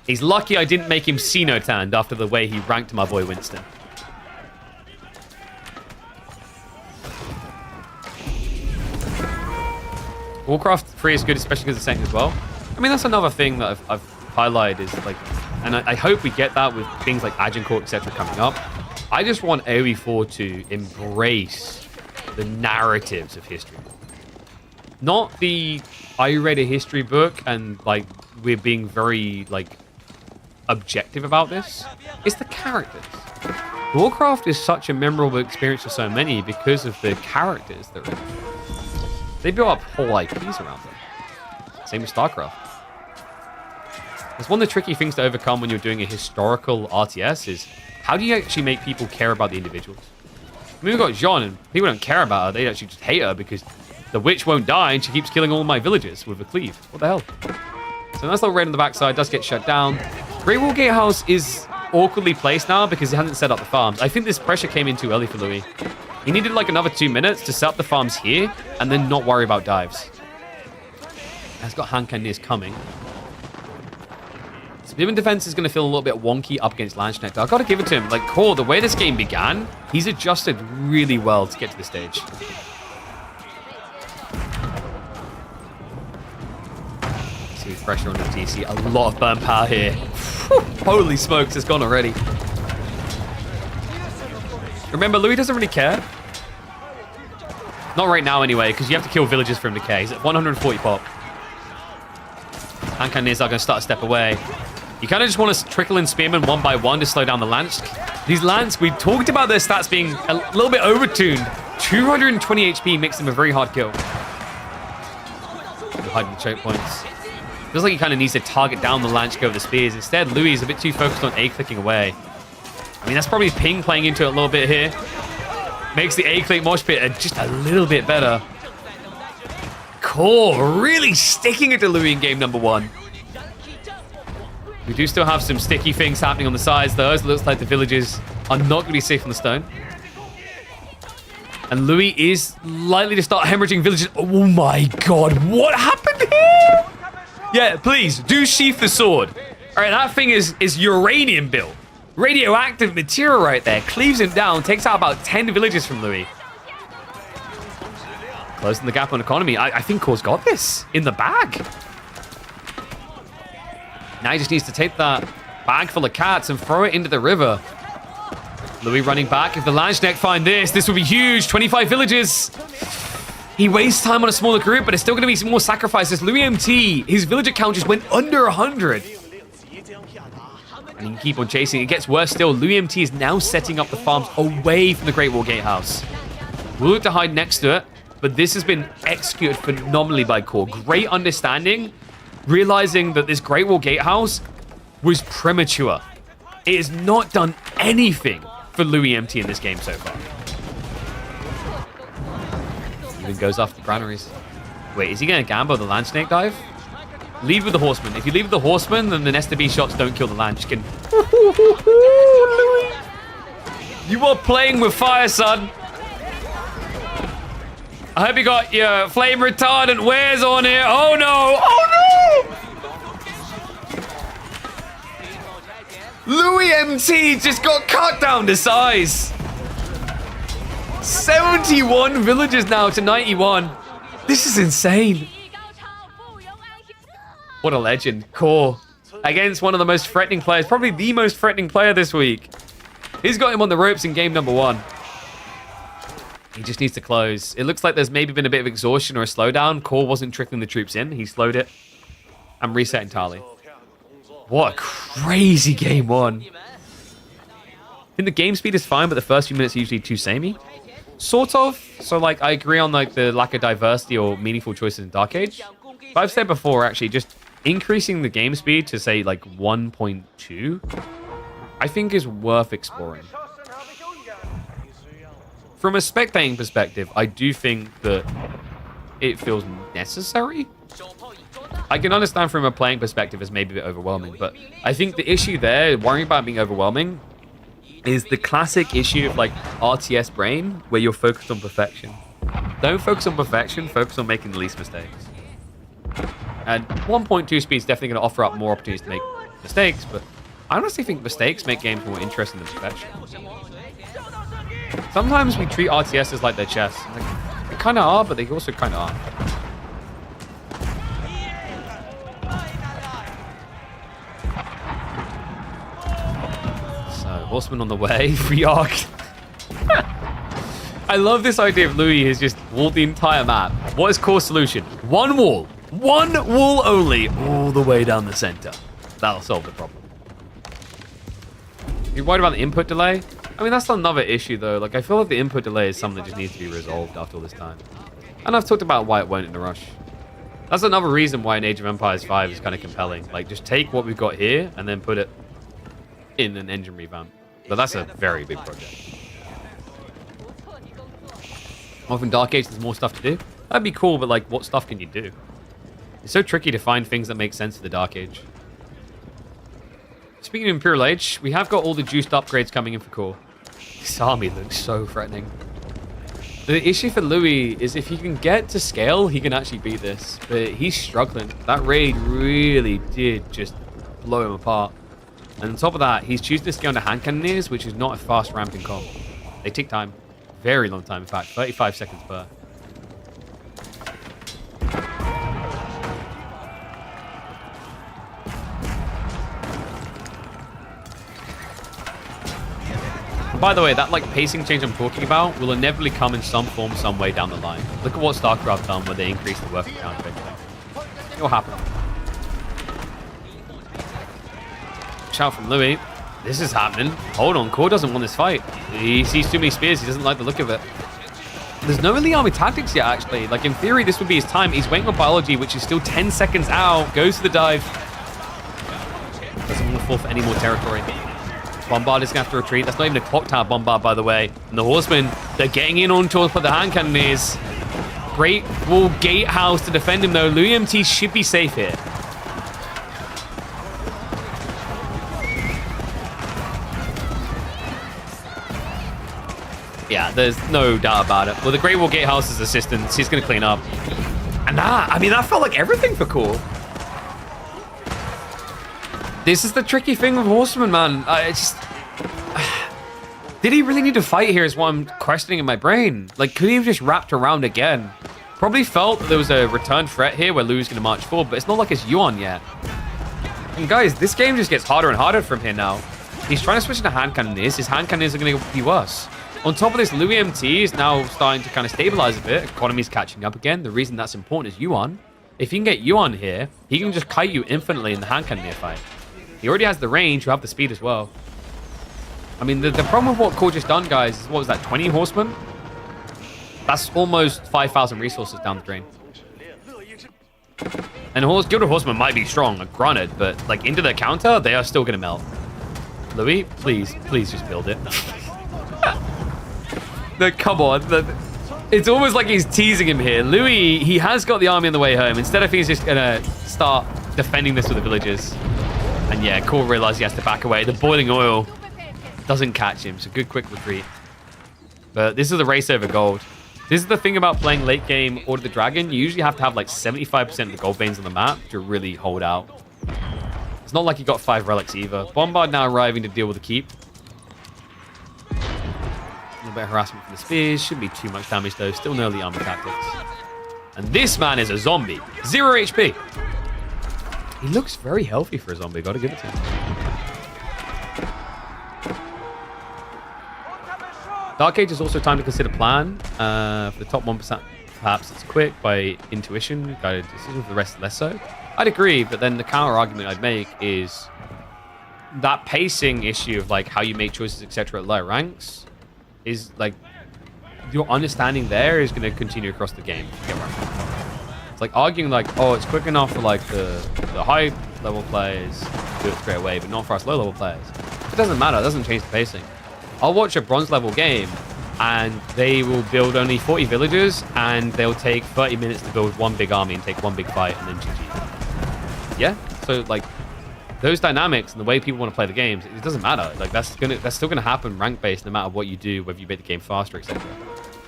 He's lucky I didn't make him Sinotanned after the way he ranked my boy Winston. Warcraft 3 is good, especially because it's second as well. I mean, that's another thing that I've highlighted is like, and I hope we get that with things like Agincourt, etc. coming up. I just want AoE4 to embrace the narratives of history. Not the, I read a history book and like we're being very like objective about this. It's the characters. Warcraft is such a memorable experience for so many because of the characters that are in it. They built up whole IPs around them. Same with StarCraft. It's one of the tricky things to overcome when you're doing a historical RTS is how do you actually make people care about the individuals? I mean, we've got Jean, and people don't care about her. They actually just hate her because The witch won't die, and she keeps killing all my villagers with a cleave. What the hell? So nice little raid on the backside. Does get shut down. Great Wall Gatehouse is awkwardly placed now because he hasn't set up the farms. I think this pressure came in too early for Louis. He needed like another 2 minutes to set up the farms here and then not worry about dives. He's got hand cannons coming. Spearman defense is going to feel a little bit wonky up against Landsknecht. I've got to give it to him. Like, Core, the way this game began, he's adjusted really well to get to the stage. See pressure on the TC. A lot of burn power here. Whew, holy smokes, it's gone already. Remember, Louis doesn't really care. Not right now, anyway, because you have to kill villagers for him to care. He's at 140 pop. And Candidates are going to start a step away. You kind of just want to trickle in Spearmen one by one to slow down the Lance. These Lance, we talked about their stats being a little bit overtuned. 220 HP makes them a very hard kill. Hiding the choke points. Feels like he kind of needs to target down the Lance, go with the spears. Instead, Louis is a bit too focused on A-clicking away. I mean, that's probably Ping playing into it a little bit here. Makes the A-click mosh pit just a little bit better. Core really sticking it to Louis in game number 1. We do still have some sticky things happening on the sides, though. It looks like the villagers are not going to be safe on the stone. And Louis is likely to start hemorrhaging villagers. Oh my god, what happened here? Yeah, please, do sheath the sword. All right, that thing is uranium built. Radioactive material right there. Cleaves him down, takes out about 10 villagers from Louis. Closing the gap on economy. I think Core's got this in the bag. Now he just needs to take that bag full of cats and throw it into the river. Louis running back. If the Landsknecht find this will be huge. 25 villagers. He wastes time on a smaller group, but it's still going to be some more sacrifices. Louis MT, his villager count just went under 100. And he can keep on chasing. It gets worse still. Louis MT is now setting up the farms away from the Great Wall Gatehouse. We'll look to hide next to it, but this has been executed phenomenally by Core. Great understanding. Realizing that this Great Wall Gatehouse was premature. It has not done anything for Louis MT in this game so far. Even goes after the granaries. Wait, is he going to gamble the Landsknecht dive? Lead with the Horseman. If you lead with the Horseman, then the STB shots don't kill the Land. You can... Louis! You are playing with fire, son. I hope you got your flame retardant wares on here. Oh no! Oh no! Louis MT just got cut down to size. 71 villagers now to 91. This is insane. What a legend. Core against one of the most threatening players, probably the most threatening player this week. He's got him on the ropes in game number 1. He just needs to close. It looks like there's maybe been a bit of exhaustion or a slowdown. Core wasn't trickling the troops in. He slowed it and reset entirely. What a crazy game 1. I think the game speed is fine, but the first few minutes are usually too samey. Sort of. So, like, I agree on, like, the lack of diversity or meaningful choices in Dark Age. But I've said before, actually, just increasing the game speed to, say, like, 1.2, I think is worth exploring. From a spectating perspective, I do think that it feels necessary. I can understand from a playing perspective as maybe a bit overwhelming, but I think the issue there, worrying about being overwhelming, is the classic issue of like RTS brain, where you're focused on perfection. Don't focus on perfection, focus on making the least mistakes. And 1.2 speed is definitely going to offer up more opportunities to make mistakes, but I honestly think mistakes make games more interesting than perfection. Sometimes we treat RTSs like they're chess. Like, they kind of are, but they also kind of aren't. Horseman on the way, free arc. I love this idea of Louis has just walled the entire map. What is Core's solution? One wall. One wall only, all the way down the center. That'll solve the problem. You're worried about the input delay? I mean, that's another issue, though. Like, I feel like the input delay is something that just needs to be resolved after all this time. And I've talked about why it won't in a rush. That's another reason why an Age of Empires 5 is kind of compelling. Like, just take what we've got here and then put it in an engine revamp. But that's a very big project. Often Dark Age, there's more stuff to do. That'd be cool, but like, what stuff can you do? It's so tricky to find things that make sense for the Dark Age. Speaking of Imperial Age, we have got all the juiced upgrades coming in for core. This army looks so threatening. The issue for Louis is if he can get to scale, he can actually beat this. But he's struggling. That raid really did just blow him apart. And on top of that, he's choosing to scale into hand cannoneers, which is not a fast ramping comp. They take time. Very long time, in fact. 35 seconds per. By the way, that like pacing change I'm talking about will inevitably come in some form, some way down the line. Look at what StarCraft done where they increased the working count a bit. It will happen. Shout from Louis. This is happening. Hold on, Core doesn't want this fight. He sees too many spears. He doesn't like the look of it. There's no really army tactics yet, actually. Like, in theory, this would be his time. He's waiting on biology, which is still 10 seconds out. Goes to the dive. Doesn't want to fall for any more territory. Bombard is going to have to retreat. That's not even a clock tower bombard, by the way. And the horsemen, they're getting in on top of the hand cannoneers. Great wall gatehouse to defend him, though. Louis MT should be safe here. Yeah, there's no doubt about it. Well, the Great Wall Gatehouse's assistance, he's going to clean up. And that, I mean, that felt like everything for Core. This is the tricky thing with Horseman, man. Did he really need to fight here is what I'm questioning in my brain. Like, could he have just wrapped around again? Probably felt that there was a return threat here where Lou's going to march forward, but it's not like it's Yuan yet. And guys, this game just gets harder and harder from here now. He's trying to switch into hand cannoneers. His hand cannoneers are going to be worse. On top of this, Louis MT is now starting to kind of stabilize a bit. Economy's catching up again. The reason that's important is Yuan. If you can get Yuan here, he can just kite you infinitely in the hand cannoneer fight. He already has the range, you have the speed as well. I mean, the problem with what Core just done, guys, is what was that, 20 horsemen? That's almost 5,000 resources down the drain. And Gilded Horsemen might be strong, granted, but like into the counter, they are still going to melt. Louis, please just build it. No, come on. It's almost like he's teasing him here. Louis, he has got the army on the way home. Instead of he's just going to start defending this with the villagers. And yeah, Core realized he has to back away. The boiling oil doesn't catch him. So good quick retreat. But this is the race over gold. This is the thing about playing late game Order of the Dragon. You usually have to have like 75% of the gold veins on the map to really hold out. It's not like you got 5 relics either. Bombard now arriving to deal with the keep. A little bit of harassment from the spears. Shouldn't be too much damage though. Still no early armor tactics. And this man is a zombie. 0 HP. He looks very healthy for a zombie. Gotta give it to him. Dark Age is also time to consider plan. For the top 1%, perhaps it's quick by intuition, guided decision. For the rest, less so. I'd agree, but then the counter argument I'd make is that pacing issue of like how you make choices, etc. at lower ranks is like your understanding there is going to continue across the game. It's like arguing like, oh, it's quick enough for like the high level players to do it straight away, but not for us low level players. It doesn't matter. It doesn't change the pacing. I'll watch a bronze level game and they will build only 40 villagers and they'll take 30 minutes to build one big army and take one big fight and then GG. Yeah? So like those dynamics and the way people want to play the games, it doesn't matter. Like that's still gonna happen rank based no matter what you do, whether you make the game faster, etc.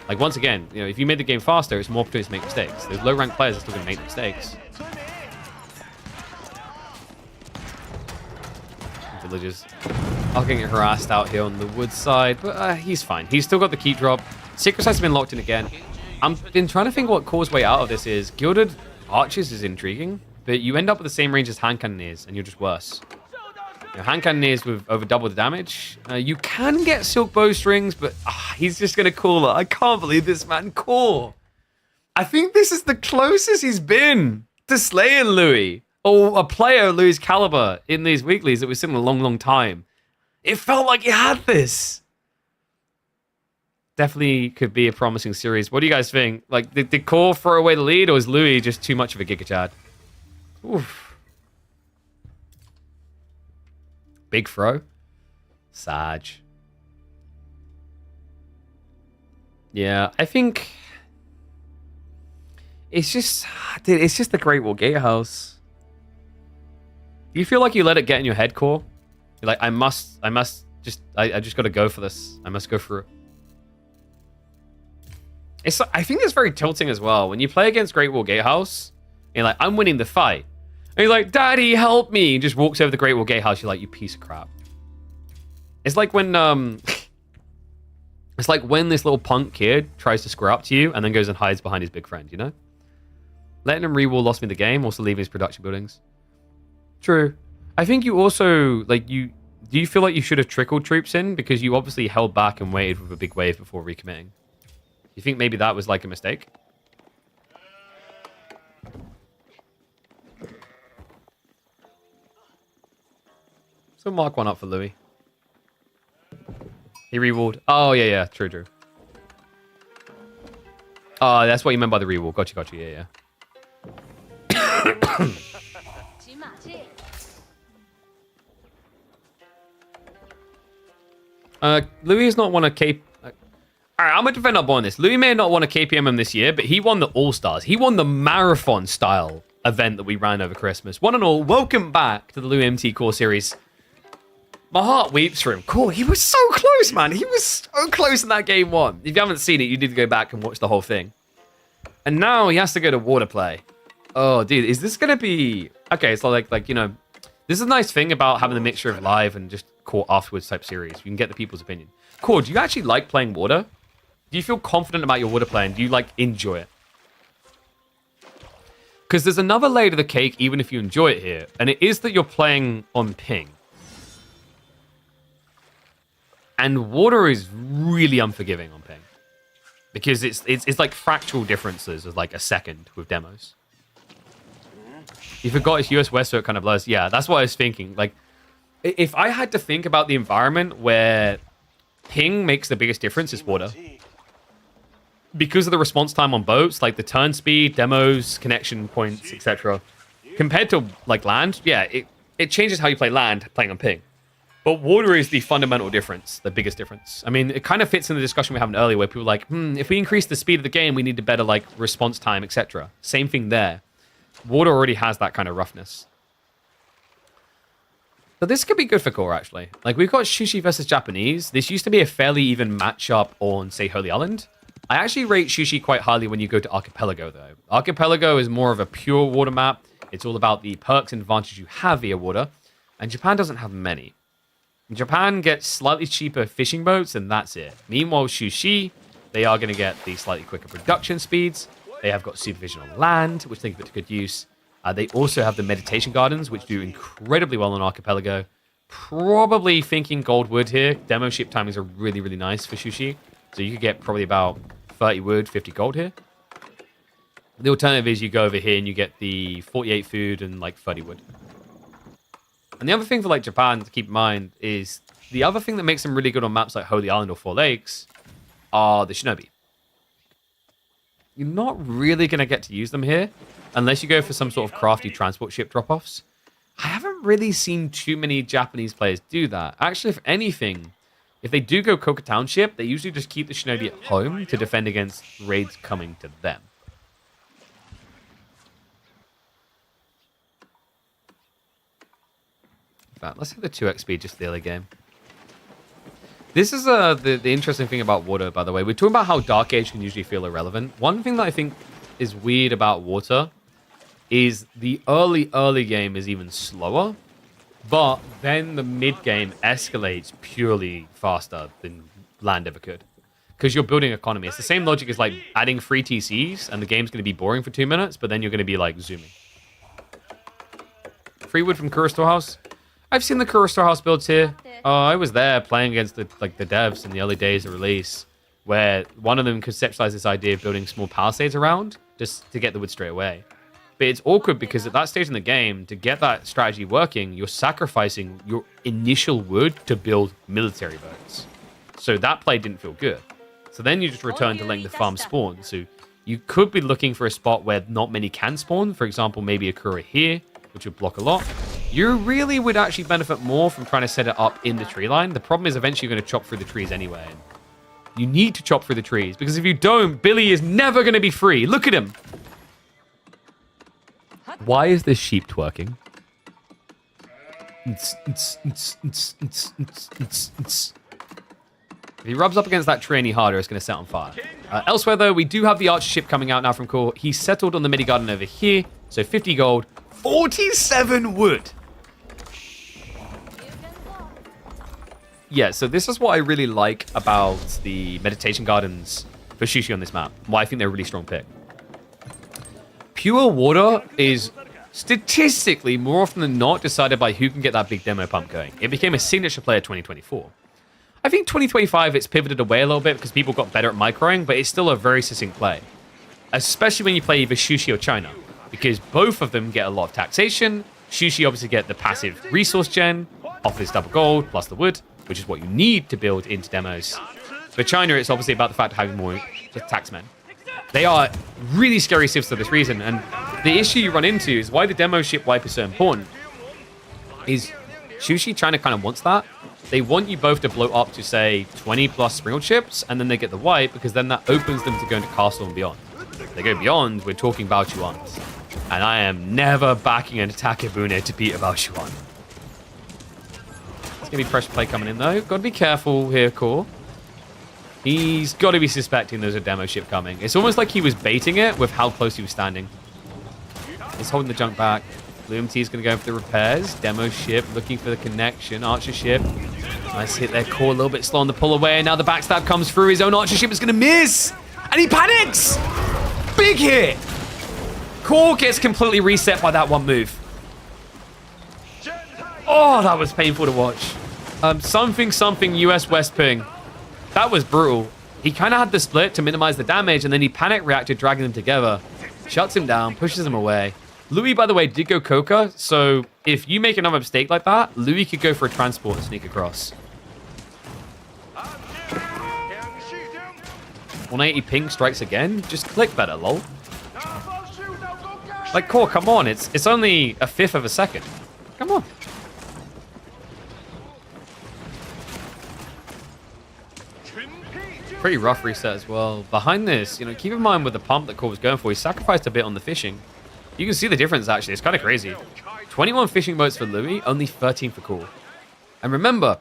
Like once again, you know, if you made the game faster, it's more opportunities to make mistakes. Those low rank players are still gonna make mistakes. Villagers are getting harassed out here on the wood side, but he's fine. He's still got the keep drop. Secret Sight's been locked in again. I've been trying to think what Core's way out of this is. Gilded Archers is intriguing, but you end up with the same range as hand cannoneers, and you're just worse. You know, hand cannoneers with over double the damage. You can get silk bowstrings, but he's just going to call it. I can't believe this man, Core. I think this is the closest he's been to slaying Louis, or a player of Louis' caliber in these weeklies that we've seen in a long, long time. It felt like he had this. Definitely could be a promising series. What do you guys think? Like, did Core throw away the lead, or is Louis just too much of a Giga Chad? Oof. Big throw. Sag. Yeah, I think It's just, dude, it's just the Great Wall Gatehouse. Do you feel like you let it get in your head, Core? You're like, I just got to go for this. I must go through it. I think it's very tilting as well. When you play against Great Wall Gatehouse, you're like, I'm winning the fight. And you're like, Daddy, help me. And just walks over the Great Wall Gatehouse. You're like, you piece of crap. It's like when, it's like when this little punk kid tries to square up to you and then goes and hides behind his big friend, you know? Letting him re-wall lost me the game, also leaving his production buildings. True. I think you also, like, do you feel like you should have trickled troops in? Because you obviously held back and waited with a big wave before recommitting. You think maybe that was like a mistake? So mark one up for Louis. He re-walled. Oh, yeah. True. Oh, that's what you meant by the re-wall. Gotcha. Yeah. Louis has not won a K... Alright, I'm going to defend up on this. Louis may not won a KPMM this year, but he won the All-Stars. He won the marathon-style event that we ran over Christmas. One and all, welcome back to the Louis MT Core Series. My heart weeps for him. Core, he was so close, man. He was so close in that game one. If you haven't seen it, you need to go back and watch the whole thing. And now he has to go to water play. Oh, dude, is this going to be... Okay, so like, you know, this is a nice thing about having the mixture of live and just Core afterwards type series. You can get the people's opinion. Core, do you actually like playing water? Do you feel confident about your water play and do you, like, enjoy it? Because there's another layer to the cake, even if you enjoy it here, and it is that you're playing on ping. And water is really unforgiving on ping. Because it's like fractal differences of like a second with demos. You forgot it's US West, so it kind of blurs. Yeah, that's what I was thinking. Like, if I had to think about the environment where ping makes the biggest difference, it's water. Because of the response time on boats, like the turn speed, demos, connection points, etc. Compared to like land, yeah, it changes how you play land playing on ping. But water is the fundamental difference, the biggest difference. I mean, it kind of fits in the discussion we were having earlier where people were like, if we increase the speed of the game, we need a better like response time, etc. Same thing there. Water already has that kind of roughness. But this could be good for Core, actually. Like, we've got Shushi versus Japanese. This used to be a fairly even matchup on, say, Holy Island. I actually rate Shushi quite highly when you go to Archipelago, though. Archipelago is more of a pure water map. It's all about the perks and advantages you have via water. And Japan doesn't have many. Japan gets slightly cheaper fishing boats, and that's it. Meanwhile, Shushi, they are going to get the slightly quicker production speeds. They have got supervision on land, which they can put to good use. They also have the meditation gardens, which do incredibly well on Archipelago. Probably thinking gold wood here. Demo ship timings are really, really nice for Shushi. So you could get probably about 30 wood, 50 gold here. The alternative is you go over here and you get the 48 food and like 30 wood. And the other thing for like Japan to keep in mind is the other thing that makes them really good on maps like Holy Island or Four Lakes are the Shinobi. You're not really going to get to use them here unless you go for some sort of crafty transport ship drop-offs. I haven't really seen too many Japanese players do that. Actually, if anything, if they do go Koka Township, they usually just keep the Shinobi at home to defend against raids coming to them. Let's have the 2x speed just the early game. This is the interesting thing about water, by the way. We're talking about how Dark Age can usually feel irrelevant. One thing that I think is weird about water is the early game is even slower, but then the mid game escalates purely faster than land ever could. Because you're building economy. It's the same logic as like adding free TCs and the game's going to be boring for 2 minutes, but then you're going to be like zooming. Free wood from Kura Storehouse. I've seen the Kura Storehouse builds here. I was there playing against the devs in the early days of release, where one of them conceptualized this idea of building small palisades around just to get the wood straight away. But it's awkward because at that stage in the game, to get that strategy working, you're sacrificing your initial wood to build military boats. So that play didn't feel good. So then you just return to letting the farm spawn. So you could be looking for a spot where not many can spawn. For example, maybe a Kura here, which would block a lot. You really would actually benefit more from trying to set it up in the tree line. The problem is eventually you're going to chop through the trees anyway. You need to chop through the trees, because if you don't, Billy is never going to be free. Look at him. Why is this sheep twerking? If he rubs up against that tree any harder, it's going to set on fire. Elsewhere, though, we do have the archer ship coming out now from core. He's settled on the midi garden over here. So 50 gold, 47 wood. Yeah, so this is what I really like about the meditation gardens for Shushi on this map. Why I think they're a really strong pick. Pure water is statistically more often than not decided by who can get that big demo pump going. It became a signature player 2024. I think 2025 it's pivoted away a little bit because people got better at microing, but it's still a very succinct play. Especially when you play either Shushi or China, because both of them get a lot of taxation. Shushi obviously get the passive resource gen, offers double gold plus the wood, which is what you need to build into demos. For China, it's obviously about the fact of having more taxmen. They are really scary civs for this reason, and the issue you run into is why the demo ship wipe is so important. Is Shushi China kind of wants that. They want you both to blow up to, say, 20 plus sprinkled ships, and then they get the wipe, because then that opens them to go into castle and beyond. If they go beyond, we're talking Bao Chuans. And I am never backing an attack Ibune to beat a Bao Chuan. It's going to be pressure play coming in, though. Got to be careful here, Core. He's got to be suspecting there's a demo ship coming. It's almost like he was baiting it with how close he was standing. He's holding the junk back. Blue MT is going to go for the repairs. Demo ship looking for the connection. Archer ship. Nice hit there. Core a little bit slow on the pull away. Now the backstab comes through. His own archer ship is going to miss. And he panics. Big hit. Core gets completely reset by that one move. Oh, that was painful to watch. Something US West ping. That was brutal. He kind of had the split to minimize the damage, and then he panic reacted, dragging them together. Shuts him down, pushes him away. Louis, by the way, did go Coca, so if you make another mistake like that, Louis could go for a transport and sneak across. 180 ping strikes again. Just click better, lol. Like, Core, come on. It's only a fifth of a second. Come on. Pretty rough reset as well. Behind this, keep in mind with the pump that Core was going for, he sacrificed a bit on the fishing. You can see the difference, actually. It's kind of crazy. 21 fishing boats for Louis, only 13 for Core. And remember,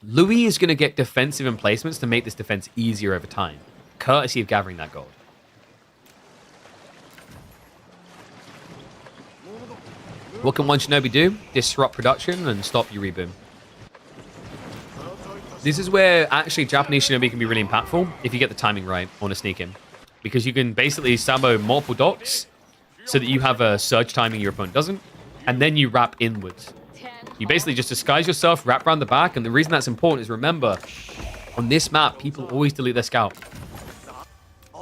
Louis is going to get defensive emplacements to make this defense easier over time, courtesy of gathering that gold. What can one Shinobi do? Disrupt production and stop your reboom. This is where actually Japanese Shinobi can be really impactful if you get the timing right on a sneak in. Because you can basically sabo multiple docks so that you have a surge timing your opponent doesn't, and then you wrap inwards. You basically just disguise yourself, wrap around the back, and the reason that's important is remember, on this map, people always delete their scout.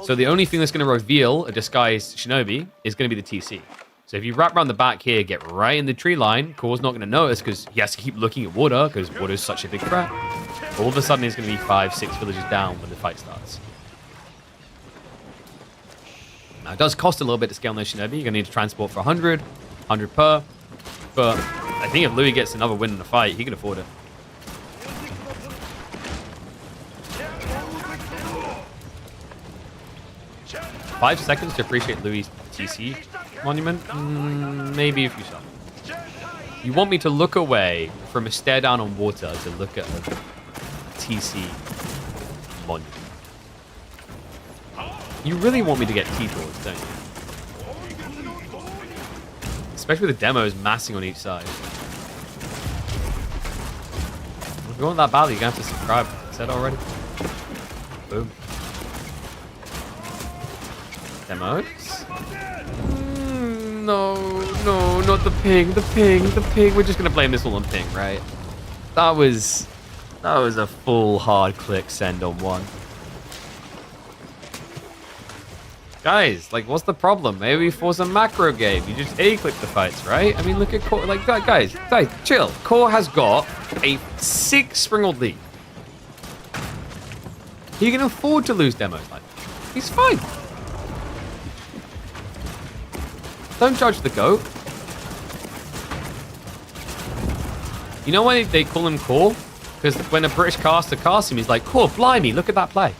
So the only thing that's going to reveal a disguised Shinobi is going to be the TC. So if you wrap around the back here, get right in the tree line, Core's not going to notice because he has to keep looking at water because water is such a big threat. All of a sudden, it's going to be 5, 6 villages down when the fight starts. Now, it does cost a little bit to scale on those Shinobi. You're going to need to transport for 100, 100 per. But I think if Louis gets another win in the fight, he can afford it. Five seconds to appreciate Louis' TC monument? Maybe if you shall. You want me to look away from a stare down on water to look at a TC monument. You really want me to get T-Tours, don't you? Especially with the demos massing on each side. If you want that battle, you're going to have to subscribe. I said already. Boom. Demos? No, not the ping. The ping. We're just going to blame this all on ping, right? That was a full hard click send on one. Guys, like, what's the problem? Maybe for some macro game, you just A-click the fights, right? I mean, look at Core. Like, guys, chill. Core has got a 6 springled lead. He can afford to lose demos like that. He's fine. Don't judge the GOAT. You know why they call him Core? Because when a British caster casts him, he's like, Core, blimey, look at that play.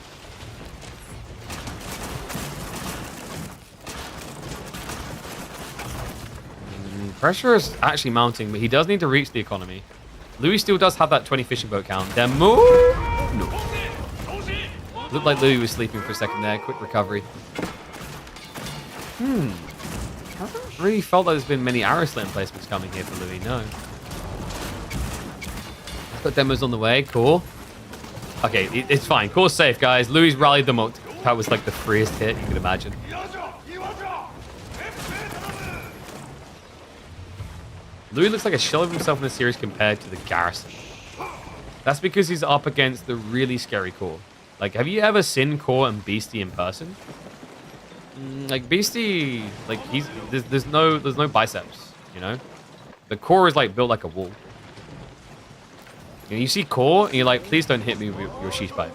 Pressure is actually mounting, but he does need to reach the economy. Louis still does have that 20 fishing boat count. Demo? No. Looked like Louis was sleeping for a second there. Quick recovery. I haven't really felt like there's been many arrow slam placements coming here for Louis, no. Got demos on the way, cool. Okay, it's fine. Core's safe, guys. Louis rallied them up. That was like the freest hit you could imagine. Louis looks like a shell of himself in the series compared to the garrison. That's because he's up against the really scary Core. Like, have you ever seen Core and Beastie in person? Like Beastie, like there's no biceps, you know. The Core is like built like a wall. And you see Core, and you're like, please don't hit me with your sheesh pipe.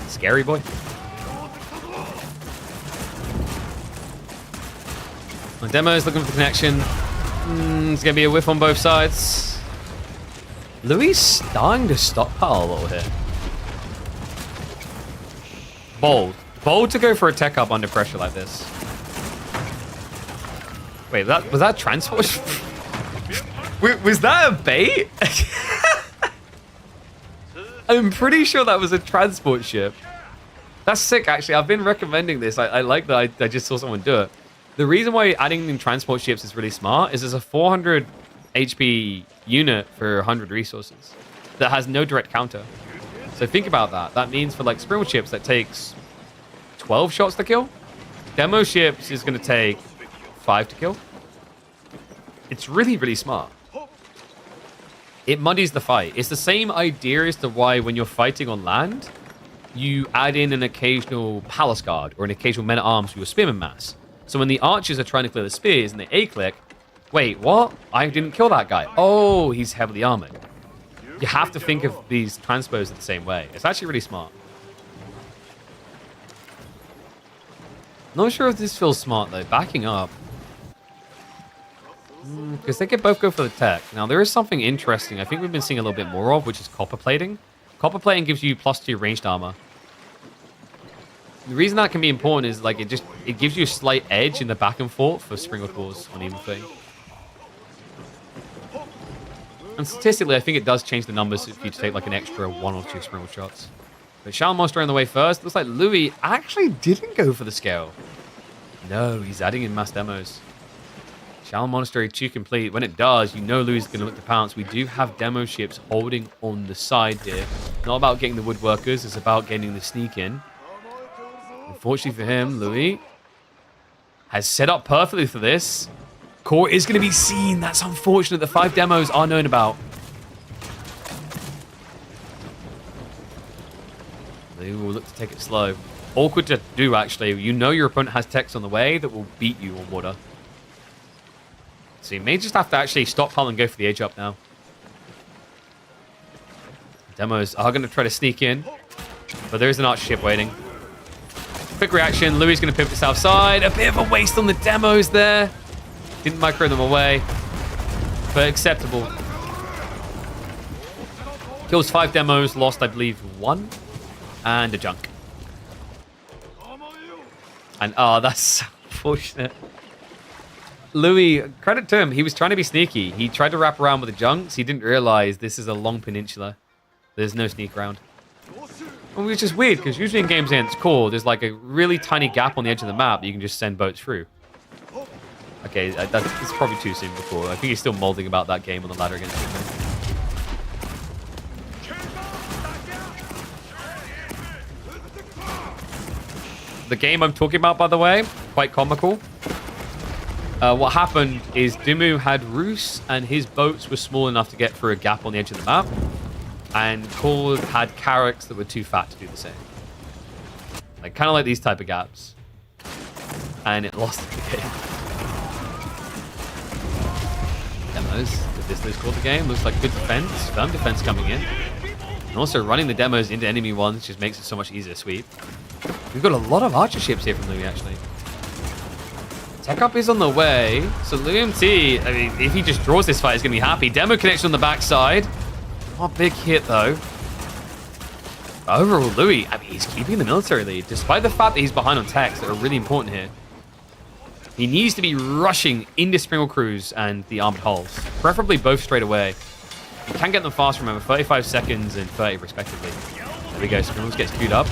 Scary boy. My demo is looking for the connection. It's gonna be a whiff on both sides. Louis starting to stockpile a little here. Bold. Bold to go for a tech up under pressure like this. Wait, was that transport? Was that a bait? I'm pretty sure that was a transport ship. That's sick, actually. I've been recommending this. I like that I just saw someone do it. The reason why adding in transport ships is really smart is there's a 400 HP unit for 100 resources that has no direct counter. So think about that. That means for like Springwood ships that takes 12 shots to kill. Demo ships is going to take 5 to kill. It's really, really smart. It muddies the fight. It's the same idea as to why when you're fighting on land, you add in an occasional palace guard or an occasional men-at-arms for your spearman mass. So when the archers are trying to clear the spears and they A-click, wait, what? I didn't kill that guy. Oh, he's heavily armored. You have to think of these transpos the same way. It's actually really smart. Not sure if this feels smart, though. Backing up. Because they could both go for the tech. Now, there is something interesting I think we've been seeing a little bit more of, which is copper plating. Copper plating gives you +2 ranged armor. The reason that can be important is like it gives you a slight edge in the back and forth for Springwood Wars on even thing. And statistically, I think it does change the numbers if you take like an extra 1 or 2 Springwood shots. But Shao Monster on the way first. Looks like Louis actually didn't go for the scale. No, he's adding in mass demos. Shao Monastery 2 complete. When it does, you know Louis is going to look to pounce. We do have demo ships holding on the side here. Not about getting the woodworkers, it's about getting the sneak in. Unfortunately for him, Louis has set up perfectly for this. Core is going to be seen. That's unfortunate. The 5 demos are known about. Louis will look to take it slow. Awkward to do, actually. You know your opponent has techs on the way that will beat you on water. So you may just have to actually stockpile and go for the edge up now. Demos are going to try to sneak in, but there is an archer ship waiting. Quick reaction. Louis is going to pivot to south side. A bit of a waste on the demos there. Didn't micro them away, but acceptable. Kills 5 demos. Lost, I believe, 1 and a junk. And oh, that's so unfortunate. Louis, credit to him, he was trying to be sneaky. He tried to wrap around with the junks. He didn't realize this is a long peninsula. There's no sneak around. Which is weird, because usually in games against Core, there's like a really tiny gap on the edge of the map that you can just send boats through. Okay, it's probably too soon before. I think he's still molding about that game on the ladder against him. The game I'm talking about, by the way, quite comical. What happened is Dimmu had Roos and his boats were small enough to get through a gap on the edge of the map. And Core had carracks that were too fat to do the same. Like, kind of like these type of gaps. And it lost the game. Demos. Did this lose the game? Looks like good defense. Firm defense coming in. And also running the demos into enemy ones just makes it so much easier to sweep. We've got a lot of archer ships here from Louis, actually. Tech up is on the way. So Louis MT, I mean, if he just draws this fight, he's going to be happy. Demo connection on the backside. Not a big hit, though. Overall, Louis, I mean, he's keeping the military lead, despite the fact that he's behind on techs that are really important here. He needs to be rushing into Springle Crews and the armored hulls, preferably both straight away. He can get them fast, remember, 35 seconds and 30 respectively. There we go, Springles gets queued up.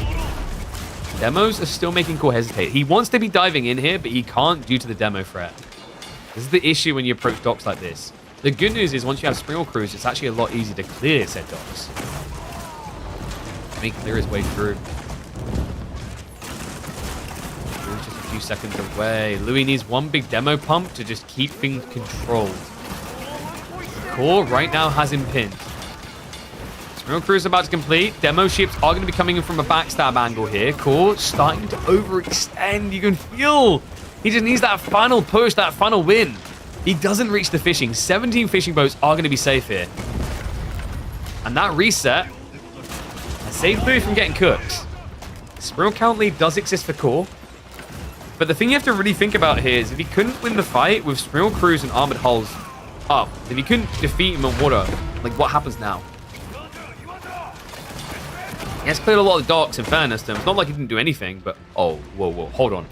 Demos are still making Core hesitate. He wants to be diving in here, but he can't due to the demo threat. This is the issue when you approach docks like this. The good news is once you have Springle Crews, it's actually a lot easier to clear said docks. Let me clear his way through. Just a few seconds away. Louis needs one big demo pump to just keep things controlled. Core right now has him pinned. Springle Crew is about to complete. Demo ships are going to be coming in from a backstab angle here. Core starting to overextend. You can feel he just needs that final push, that final win. He doesn't reach the fishing. 17 fishing boats are going to be safe here. And that reset has saved Louis from getting cooked. Springle count lead does exist for Core. But the thing you have to really think about here is if he couldn't win the fight with Springle Crews and armored hulls up, if he couldn't defeat him in water, like what happens now? He has cleared a lot of docks, in fairness to him. It's not like he didn't do anything, but... Oh, whoa, whoa, hold on.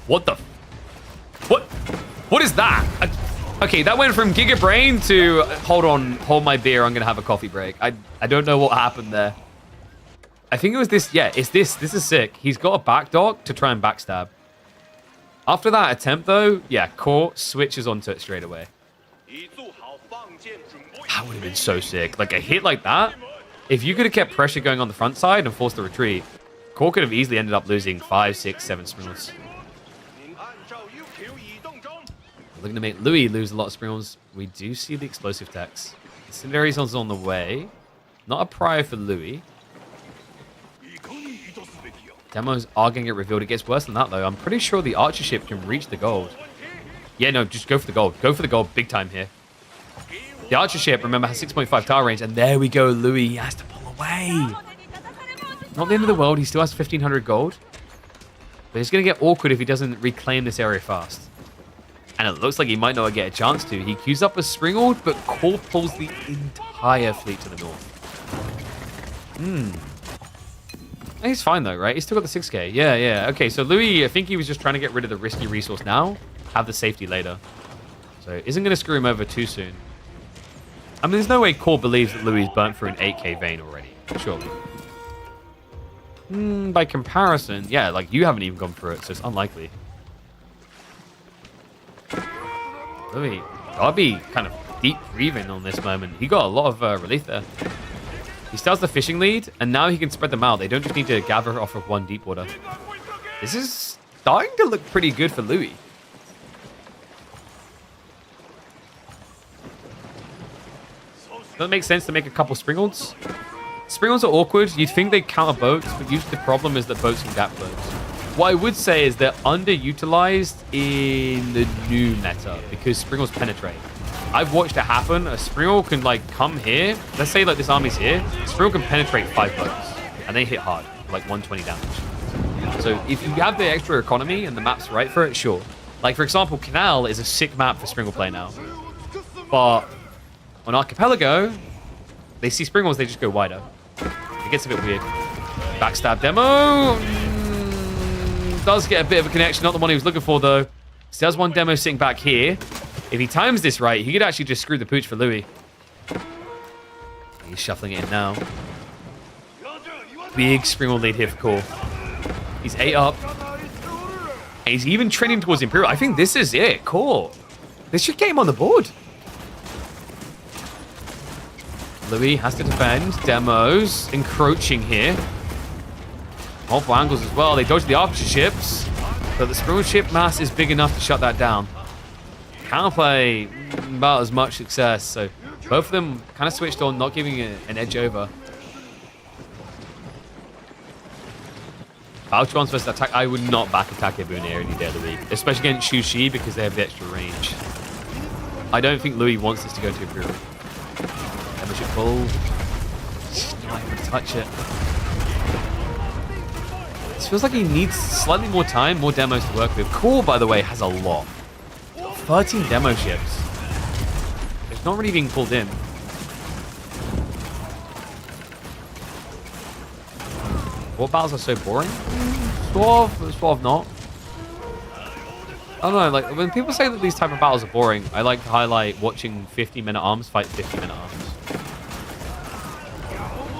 What the... What is that? Okay, that went from Giga Brain to... Hold on, hold my beer, I'm going to have a coffee break. I don't know what happened there. I think it was this... Yeah, it's this. This is sick. He's got a back dock to try and backstab. After that attempt, though, yeah, Core switches onto it straight away. That would have been so sick. Like, a hit like that... If you could have kept pressure going on the front side and forced the retreat, Core could have easily ended up losing 5, 6, 7 Springles. Looking to make Louis lose a lot of Springles. We do see the explosive techs. Incendiary's on the way. Not a prio for Louis. Demos are going to get revealed. It gets worse than that, though. I'm pretty sure the archer ship can reach the gold. Yeah, no, just go for the gold. Go for the gold big time here. The archer ship, remember, has 6.5 tower range, and there we go, Louis. He has to pull away. Not the end of the world. He still has 1,500 gold. But it's going to get awkward if he doesn't reclaim this area fast. And it looks like he might not get a chance to. He queues up a Springald, but Core pulls the entire fleet to the north. He's fine, though, right? He's still got the 6k. Yeah, yeah. Okay, so Louis, I think he was just trying to get rid of the risky resource now, have the safety later. So isn't going to screw him over too soon. I mean, there's no way Core believes that Louis burnt through an 8k vein already. Surely. By comparison, yeah, like you haven't even gone through it, so it's unlikely. Louis, gotta be kind of deep breathing on this moment. He got a lot of relief there. He starts the fishing lead, and now he can spread them out. They don't just need to gather off of one deep water. This is starting to look pretty good for Louis. Doesn't make sense to make a couple Springalds. Springalds are awkward. You'd think they counter boats, but usually the problem is that boats can gap close. What I would say is they're underutilized in the new meta because Springalds penetrate. I've watched it happen. A Springal can like come here. Let's say like this army's here. Springal can penetrate 5 boats and they hit hard, like 120 damage. So if you have the extra economy and the map's right for it, sure. Like for example, Canal is a sick map for Springal play now. But on Archipelago, they see Springalds, they just go wider. It gets a bit weird. Backstab demo. Does get a bit of a connection. Not the one he was looking for, though. Still has one demo sitting back here. If he times this right, he could actually just screw the pooch for Louis. He's shuffling it in now. Big Springal lead here for Core. He's 8 up. And he's even trending towards Imperial. I think this is it. Core. This should get him on the board. Louis has to defend. Demos encroaching here. Multiple angles as well. They dodge the archer ships. But the Springal ship mass is big enough to shut that down. Counterplay, about as much success. So both of them kind of switched on, not giving it an edge over. Valtrons versus attack. I would not back attack Ebunir any day of the week. Especially against Shushi because they have the extra range. I don't think Louis wants this to go to Imperial. Should pull. Just not even touch it. This feels like he needs slightly more time, more demos to work with. Core, by the way, has a lot. 13 demo ships. It's not really being pulled in. What battles are so boring? Sort of, but sort of not. I don't know, like, when people say that these type of battles are boring, I like to highlight watching 50-minute arms fight 50-minute arms.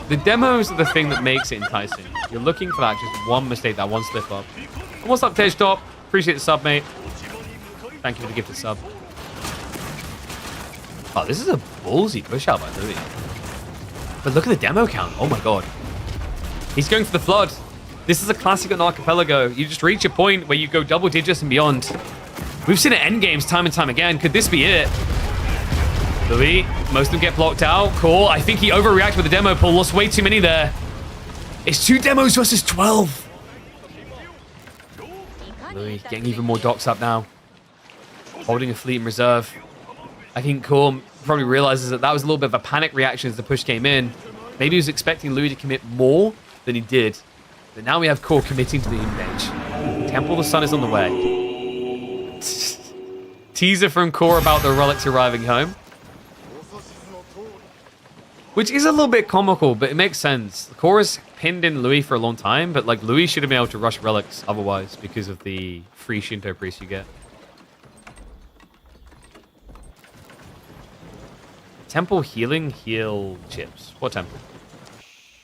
The demos are the thing that makes it enticing. You're looking for that just one mistake, that one slip up. And what's up, Tej Top? Appreciate the sub, mate. Thank you for the gifted sub. Oh, this is a ballsy push out by Louis. But look at the demo count. Oh my god. He's going for the flood. This is a classic on Archipelago. You just reach a point where you go double digits and beyond. We've seen it end games time and time again. Could this be it? Louis, most of them get blocked out. Cool. I think he overreacted with the demo pull. Lost way too many there. It's 2 demos versus 12. Louis getting even more docks up now. Holding a fleet in reserve. I think Korm probably realizes that that was a little bit of a panic reaction as the push came in. Maybe he was expecting Louis to commit more than he did. But now we have Korm committing to the engage. Temple of the Sun is on the way. Teaser from Korm about the relics arriving home. Which is a little bit comical, but it makes sense. Korm has pinned in Louis for a long time, but like Louis should have been able to rush relics otherwise because of the free Shinto priest you get. Temple healing, heal chips. What temple?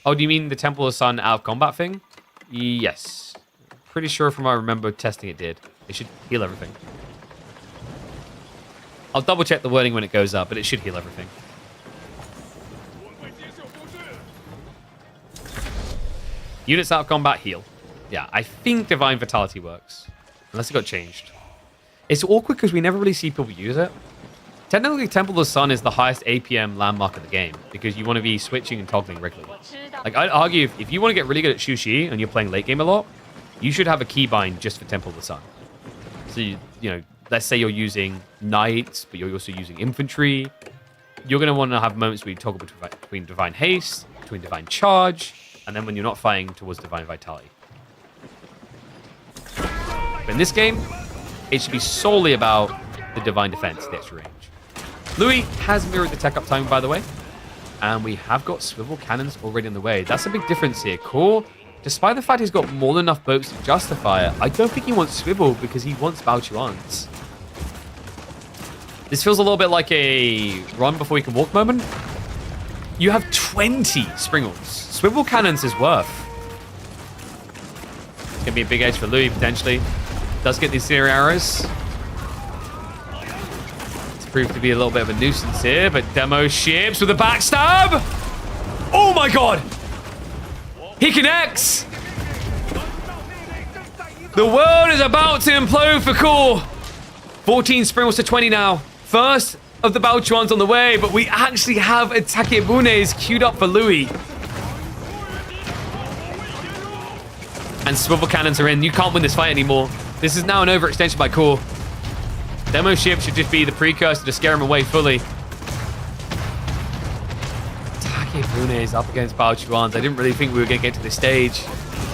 Oh, do you mean the Temple of the Sun out of combat thing? Yes. Pretty sure from what I remember testing it did. It should heal everything. I'll double check the wording when it goes up, but it should heal everything. Units out of combat, heal. Yeah, I think Divine Vitality works. Unless it got changed. It's awkward because we never really see people use it. Technically, Temple of the Sun is the highest APM landmark of the game because you want to be switching and toggling regularly. Like, I'd argue if you want to get really good at Shushi and you're playing late game a lot, you should have a keybind just for Temple of the Sun. So, you know, let's say you're using knights, but you're also using infantry. You're going to want to have moments where you toggle between Divine Haste, between Divine Charge, and then when you're not fighting towards Divine Vitality. But in this game, it should be solely about the Divine Defense, the extra range. Louis has mirrored the tech up time, by the way. And we have got swivel cannons already on the way. That's a big difference here. Core, despite the fact he's got more than enough boats to justify it, I don't think he wants swivel because he wants Baochuans. This feels a little bit like a run before you can walk moment. You have 20 Springles. Swivel cannons is worth. It's going to be a big edge for Louis, potentially. Does get these zero arrows. It's proved to be a little bit of a nuisance here, but demo ships with a backstab. Oh my god! He connects! The world is about to implode for Core. 14 Springles to 20 now. First of the Baochuans on the way, but we actually have Atake Bunes queued up for Louis. And swivel cannons are in. You can't win this fight anymore. This is now an overextension by Core. Demo ship should just be the precursor to scare him away fully. Atake Bunes up against Baochuans. I didn't really think we were going to get to this stage.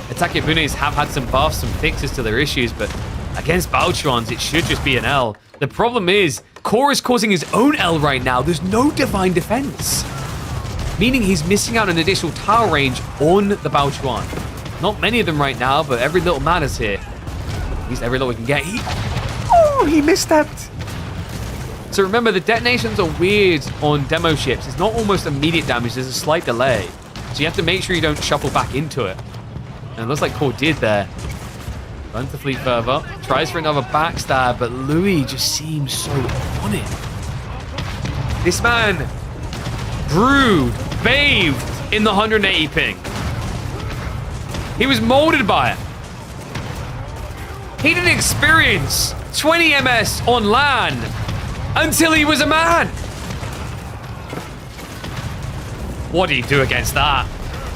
Atake Bunes have had some buffs, some fixes to their issues, but against Baochuans, it should just be an L. The problem is, Core is causing his own L right now. There's no divine defense. Meaning he's missing out on additional tower range on the Baochuan. Not many of them right now, but every little matters here. At least every little we can get. He misstepped. So remember, the detonations are weird on demo ships. It's not almost immediate damage. There's a slight delay. So you have to make sure you don't shuffle back into it. And it looks like Core did there. Runs the fleet further. Tries for another backstab, but Louis just seems so on it. This man brewed, bathed in the 180 ping. He was molded by it. He didn't experience 20 MS on land until he was a man. What do you do against that?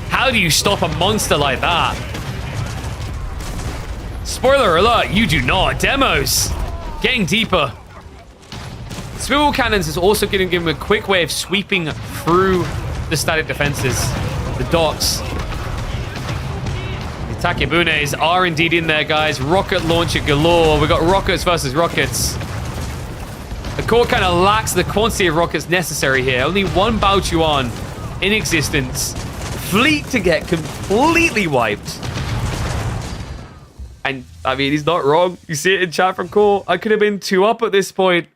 How do you stop a monster like that? Spoiler alert, you do not. Demos. Getting deeper. Swivel cannons is also going to give him a quick way of sweeping through the static defenses. The docks. The Takebunes are indeed in there, guys. Rocket launcher galore. We got rockets versus rockets. The Core kind of lacks the quantity of rockets necessary here. Only one Baochuan in existence. fleet to get completely wiped. And, I mean, he's not wrong. You see it in chat from Core. I could have been 2 up at this point.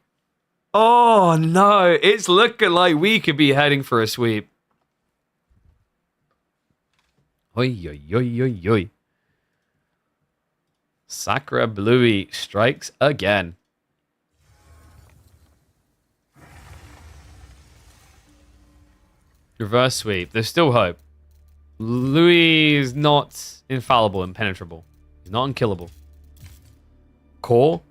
Oh, no. It's looking like we could be heading for a sweep. Oi, oi, oi, oi, oi. Sakura Bluey strikes again. Reverse sweep. There's still hope. Louis is not infallible, impenetrable. He's not unkillable. Core,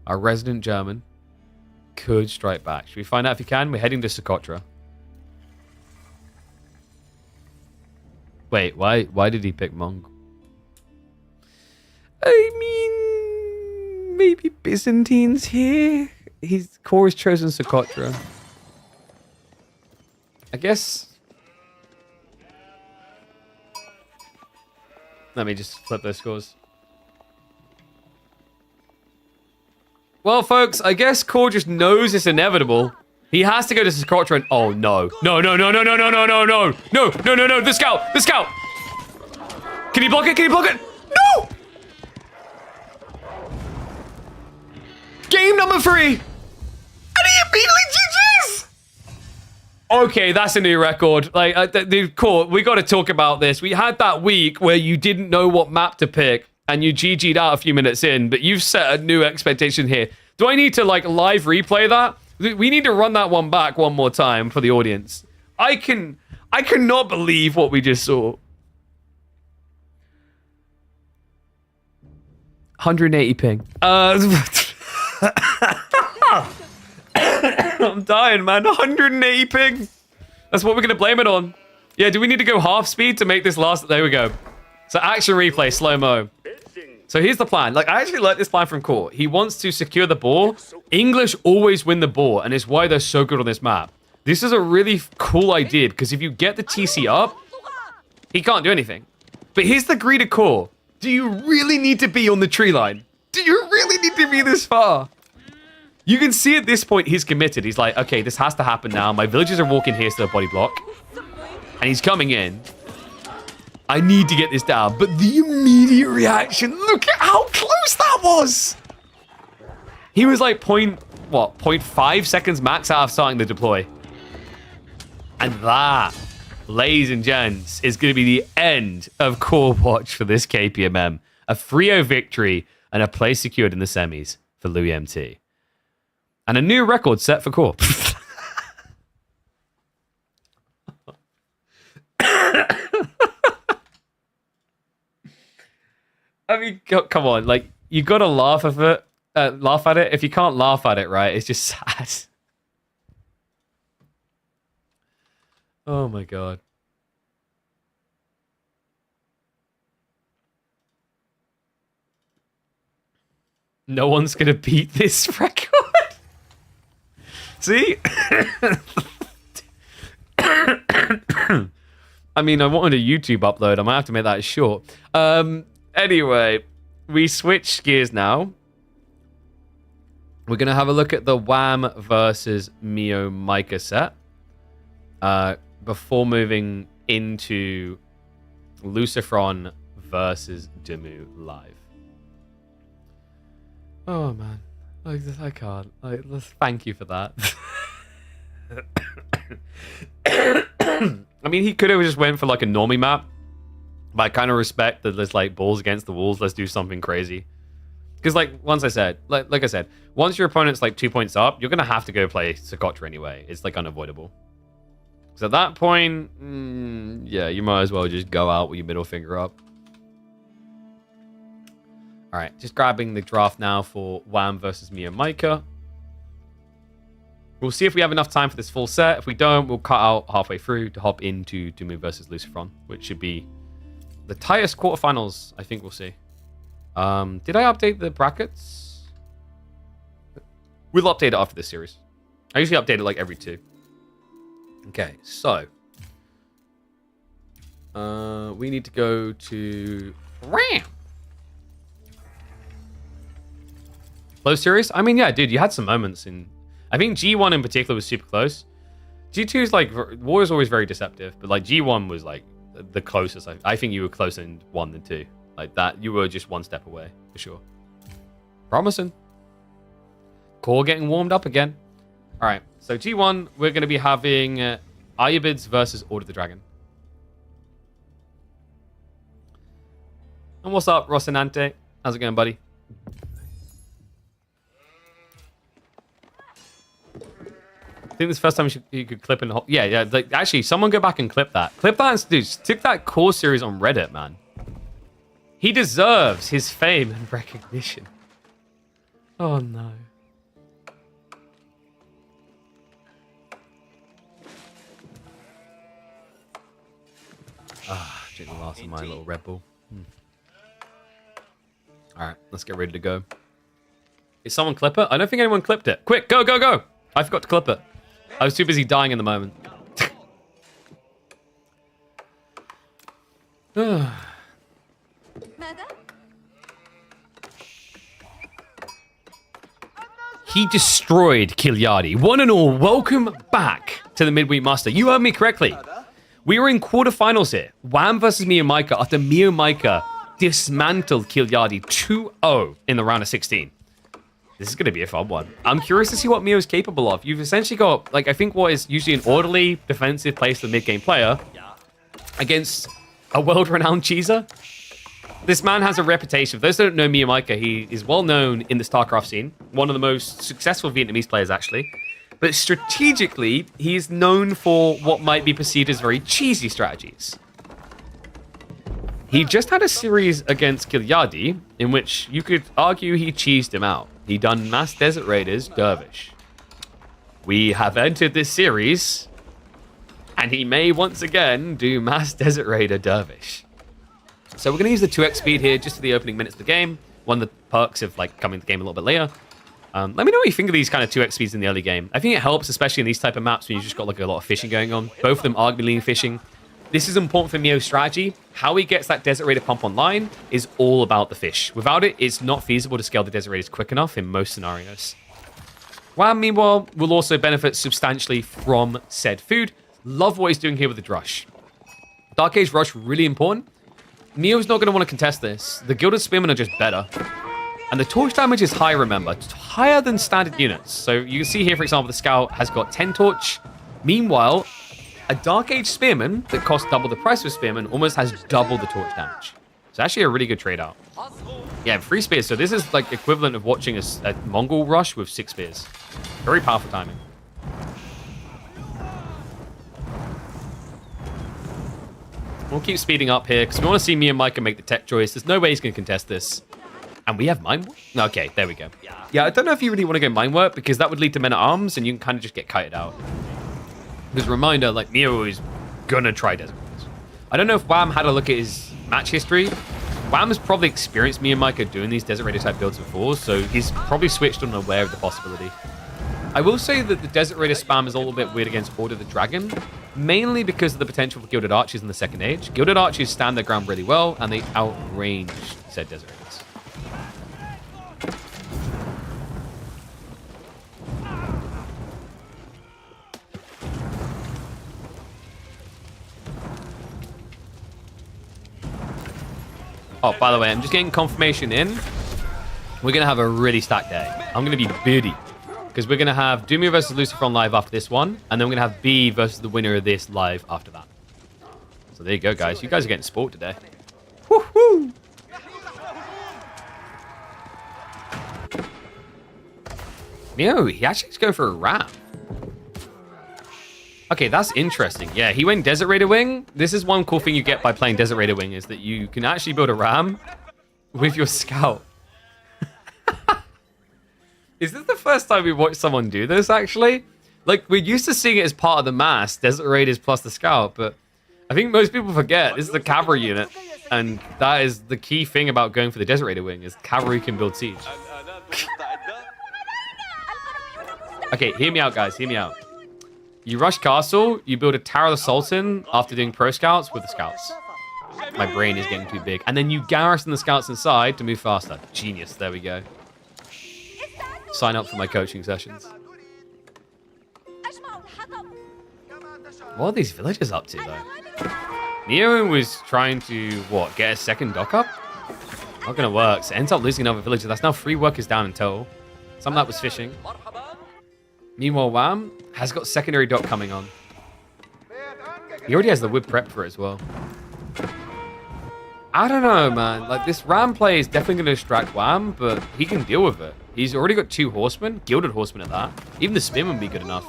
our resident German, could strike back. Should we find out if he can? We're heading to Socotra. Wait, why did he pick Mongol? I mean, maybe Byzantines here? His Core has chosen Socotra. I guess... Let me just flip those scores. Well, folks, I guess Core just knows it's inevitable. He has to go to Socotra and... Oh, no. No, no, no, no, no, no, no, no, no. No, no, no, no. The scout. The scout. Can he block it? Can he block it? No! Game number 3. And he immediately GG's! Okay, that's a new record. Like, dude, Core, we got to talk about this. We had that week where you didn't know what map to pick and you GG'd out a few minutes in, but you've set a new expectation here. Do I need to, like, live replay that? We need to run that one back one more time for the audience. I cannot believe what we just saw. 180 ping. I'm dying, man. 180 ping. That's what we're going to blame it on. Yeah, do we need to go half speed to make this last? There we go. So action replay, slow-mo. So here's the plan. Like, I actually like this plan from Core. He wants to secure the ball. English always win the ball, and it's why they're so good on this map. This is a really cool idea, because if you get the TC up, he can't do anything. But here's the greed of Core. Do you really need to be on the tree line? Do you really need to be this far? You can see at this point he's committed. He's like, okay, this has to happen now. My villagers are walking here to the body block. And he's coming in. I need to get this down. But the immediate reaction, look at how close that was. He was like 0.5 seconds max out of starting the deploy. And that, ladies and gents, is going to be the end of Core Watch for this KPMM. A 3-0 victory and a place secured in the semis for Louis MT. And a new record set for Core. I mean, come on, like, you gotta laugh at it. If you can't laugh at it, right, it's just sad. Oh my god. No one's gonna beat this record. See? I mean, I wanted a YouTube upload. I might have to make that short. Anyway, we switch gears now. We're going to have a look at the Wham versus MeomaikA set. Before moving into Lucifron versus Demu live. Oh, man. I can't. Thank you for that. I mean, he could have just went for like a normie map. But I kind of respect that there's like balls against the walls. Let's do something crazy. Because like I said, once your opponent's like 2 points up, you're going to have to go play Socotra anyway. It's like unavoidable. So at that point, yeah, you might as well just go out with your middle finger up. All right, just grabbing the draft now for Wham versus MeomaikA. We'll see if we have enough time for this full set. If we don't, we'll cut out halfway through to hop into Demu versus Lucifron, which should be the tightest quarterfinals, I think we'll see. Did I update the brackets? We'll update it after this series. I usually update it like every 2. Okay, so. We need to go to Wham! Close series? I mean, yeah, dude, you had some moments in... I think G1 in particular was super close. G2 is like, war is always very deceptive, but like G1 was like the closest. I think you were closer in 1 than 2. Like that, you were just one step away, for sure. Promising. Core getting warmed up again. All right, so G1, we're going to be having Ayubids versus Order of the Dragon. And what's up, Rocinante? How's it going, buddy? I think this is the first time you could clip in the whole... Yeah. Like, actually, someone go back and clip that. Clip that and dude, stick that core series on Reddit, man. He deserves his fame and recognition. Oh, no. Ah, drinking last of my little Red Bull. All right, let's get ready to go. Is someone clip it? I don't think anyone clipped it. Quick, go, go, go. I forgot to clip it. I was too busy dying in the moment. He destroyed Kiljardi. One and all, welcome back to the Midweek Master. You heard me correctly. We are in quarterfinals here. Wham versus MeomaikA after MeomaikA dismantled Kiljardi 2-0 in the round of 16. This is going to be a fun one. I'm curious to see what Mio is capable of. You've essentially got, like, I think what is usually an orderly, defensive place for the mid-game player against a world-renowned cheeser. This man has a reputation. For those that don't know MeomaikA, he is well known in the StarCraft scene. One of the most successful Vietnamese players, actually. But strategically, he is known for what might be perceived as very cheesy strategies. He just had a series against Kiljardi, in which you could argue he cheesed him out. He done Mass Desert Raiders Dervish. We have entered this series, and he may once again do Mass Desert Raider Dervish. So we're going to use the 2x speed here just for the opening minutes of the game. One of the perks of like coming to the game a little bit later. Let me know what you think of these kind of 2x speeds in the early game. I think it helps, especially in these type of maps when you've just got like a lot of fishing going on. Both of them arguably lean fishing. This is important for Mio's strategy. How he gets that Desert Raider pump online is all about the fish. Without it, it's not feasible to scale the Desert Raiders quick enough in most scenarios. Wham, meanwhile, will also benefit substantially from said food. Love what he's doing here with the Drush. Dark Age Rush, really important. Mio's not going to want to contest this. The Gilded Spearmen are just better. And the torch damage is high, remember. It's higher than standard units. So you can see here, for example, the Scout has got 10 torch. Meanwhile, a Dark Age Spearman that costs double the price of a Spearman almost has double the torch damage. It's actually a really good trade-out. Yeah, 3 spears. So this is like equivalent of watching a Mongol rush with 6 spears. Very powerful timing. We'll keep speeding up here because we want to see MeomaikA make the tech choice. There's no way he's going to contest this. And we have Mine Work? Okay, there we go. Yeah, I don't know if you really want to go Mine Work because that would lead to Men-at-Arms and you can kind of just get kited out. Because reminder, like, Mio is going to try Desert Raiders. I don't know if Wham had a look at his match history. Wham has probably experienced MeomaikA doing these Desert Raider type builds before, so he's probably switched unaware of the possibility. I will say that the Desert Raider spam is a little bit weird against Order of the Dragon, mainly because of the potential for Gilded Archers in the Second Age. Gilded Archers stand their ground really well, and they outrange said Desert Raiders. Oh, by the way, I'm just getting confirmation in. We're going to have a really stacked day. I'm going to be busy. Because we're going to have Dumia versus Lucifer on live after this one. And then we're going to have B versus the winner of this live after that. So there you go, guys. You guys are getting sport today. Woohoo! Mio, he actually is going for a ram. Okay, that's interesting. Yeah, he went Desert Raider Wing. This is one cool thing you get by playing Desert Raider Wing is that you can actually build a ram with your Scout. Is this the first time we watched someone do this, actually? Like, we're used to seeing it as part of the mass, Desert Raiders plus the Scout, but I think most people forget this is the cavalry unit, and that is the key thing about going for the Desert Raider Wing, is cavalry can build siege. Okay, hear me out, guys, hear me out. You rush castle, you build a Tower of the Sultan after doing pro scouts with the scouts. My brain is getting too big. And then you garrison the scouts inside to move faster. Genius, there we go. Sign up for my coaching sessions. What are these villagers up to, though? Meo was trying to, what, get a second dock up? Not going to work. So ends up losing another villager. That's now 3 workers down in total. Some of that was fishing. Meanwhile, Wham has got secondary dock coming on. He already has the wood prep for it as well. I don't know, man. Like, this Ram play is definitely going to distract Wham, but he can deal with it. He's already got 2 horsemen, gilded horsemen at that. Even the spin would be good enough.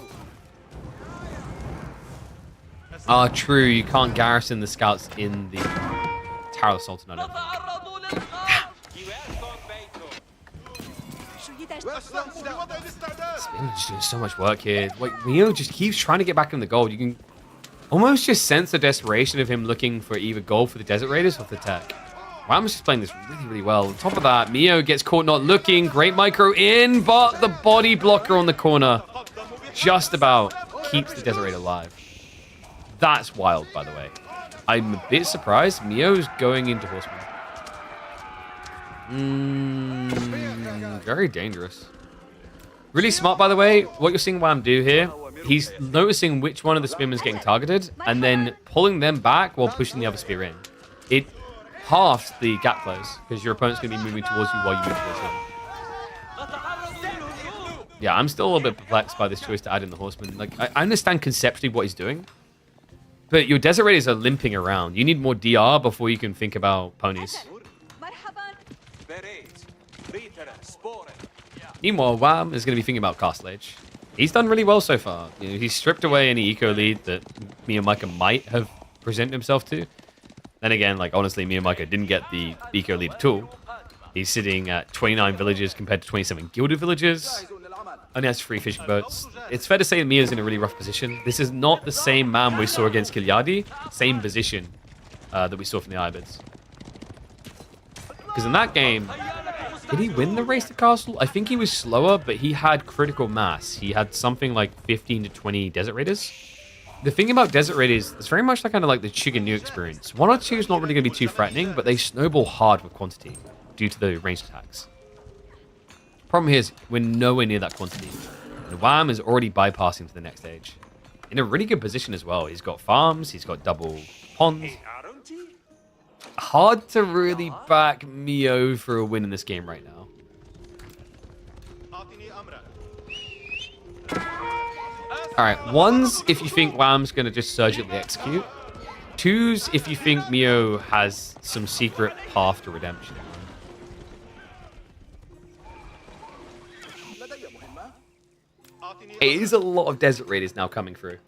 Ah, true. You can't garrison the scouts in the Tower of the Sultan, I don't think. Spin is just doing so much work here. Like, Meo just keeps trying to get back in the gold. You can almost just sense the desperation of him looking for either gold for the Desert Raiders or the tech. Wham's just playing this really, really well. On top of that, Meo gets caught not looking. Great micro in, but the body blocker on the corner just about keeps the Desert Raider alive. That's wild, by the way. I'm a bit surprised. Meo's going into horseman. Very dangerous. Really smart, by the way. What you're seeing Wham do here, he's noticing which one of the spearmen is getting targeted and then pulling them back while pushing the other spear in. It halves the gap close because your opponent's going to be moving towards you while you move towards him. Yeah, I'm still a little bit perplexed by this choice to add in the horseman. Like, I understand conceptually what he's doing, but your Desert Raiders are limping around. You need more DR before you can think about ponies. Meanwhile, Wham is going to be thinking about Castle Age. He's done really well so far. You know, he's stripped away any eco lead that MeomaikA might have presented himself to. Then again, like, honestly, MeomaikA didn't get the eco lead at all. He's sitting at 29 villages compared to 27 gilded villages. Only has 3 fishing boats. It's fair to say that Mio's in a really rough position. This is not the same man we saw against Kiljardi. Same position that we saw from the Ibids. Because in that game, did he win the race to castle? I think he was slower, but he had critical mass. He had something like 15 to 20 Desert Raiders. The thing about Desert Raiders, it's very much like kind of like the Chicken New experience. 1 or 2 is not really going to be too threatening, but they snowball hard with quantity due to the ranged attacks. Problem here is we're nowhere near that quantity. And Wham is already bypassing to the next stage. In a really good position as well. He's got farms, he's got double ponds. Hard to really back Meo for a win in this game right now. Alright, 1s if you think Wham's going to just surgically execute. 2s if you think Meo has some secret path to redemption. It is a lot of Desert Raiders now coming through.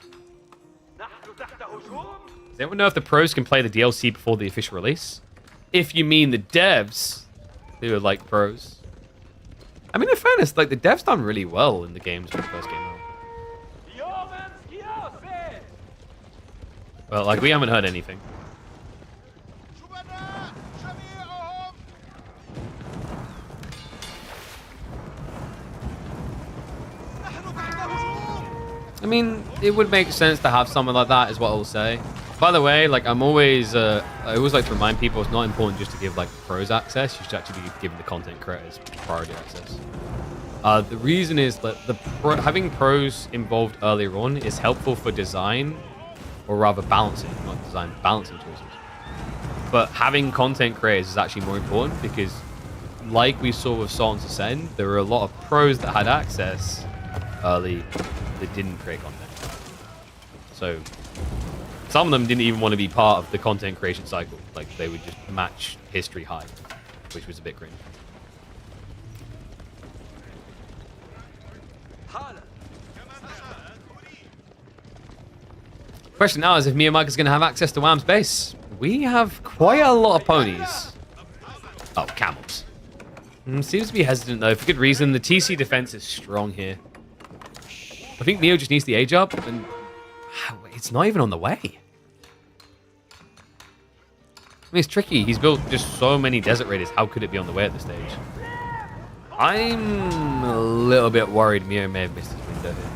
Does anyone know if the pros can play the DLC before the official release? If you mean the devs, who are like pros. I mean, in fairness, like, the devs done really well in the games when the first came out. Well, like, we haven't heard anything. I mean, it would make sense to have someone like that, is what I'll say. By the way, like, I always like to remind people it's not important just to give, like, pros access. You should actually be giving the content creators priority access. The reason is that having pros involved earlier on is helpful for design, or rather balancing, not design, balancing choices. But having content creators is actually more important because, like we saw with Sultan's Ascend, there were a lot of pros that had access early that didn't create content. So some of them didn't even want to be part of the content creation cycle. Like, they would just match history high, which was a bit cringe. Question now is if MeomaikA is going to have access to Wham's base. We have quite a lot of ponies. Oh, camels. Seems to be hesitant though, for good reason. The TC defense is strong here. I think Meo just needs the age up, and it's not even on the way. I mean, it's tricky. He's built just so many Desert Raiders. How could it be on the way at this stage? I'm a little bit worried Meo may have missed his window here.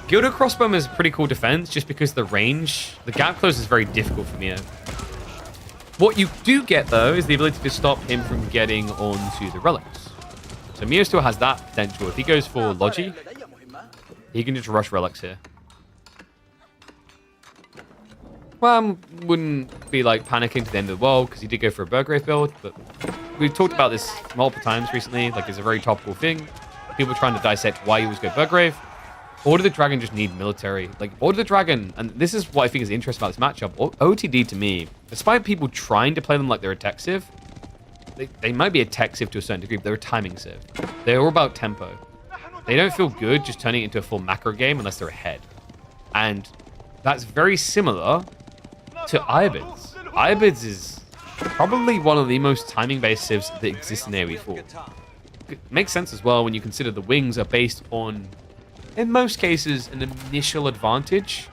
Gilded Crossbowman is a pretty cool defense just because the range, the gap close is very difficult for Meo. What you do get, though, is the ability to stop him from getting onto the relics. So Meo still has that potential. If he goes for Logi, he can just rush relics here. Wham wouldn't be like panicking to the end of the world because he did go for a Burgrave build, but we've talked about this multiple times recently. Like, it's a very topical thing. People trying to dissect why he always go Burgrave. Order the Dragon just need military. Like, Order the Dragon, and this is what I think is interesting about this matchup. OTD to me, despite people trying to play them like they're a tech civ, they might be a tech civ to a certain degree, but they're a timing civ. They're all about tempo. They don't feel good just turning it into a full macro game unless they're ahead. And that's very similar to Ibids. Ibids is probably one of the most timing-based civs that exists in AoE4. It makes sense as well when you consider the wings are based on, in most cases, an initial advantage,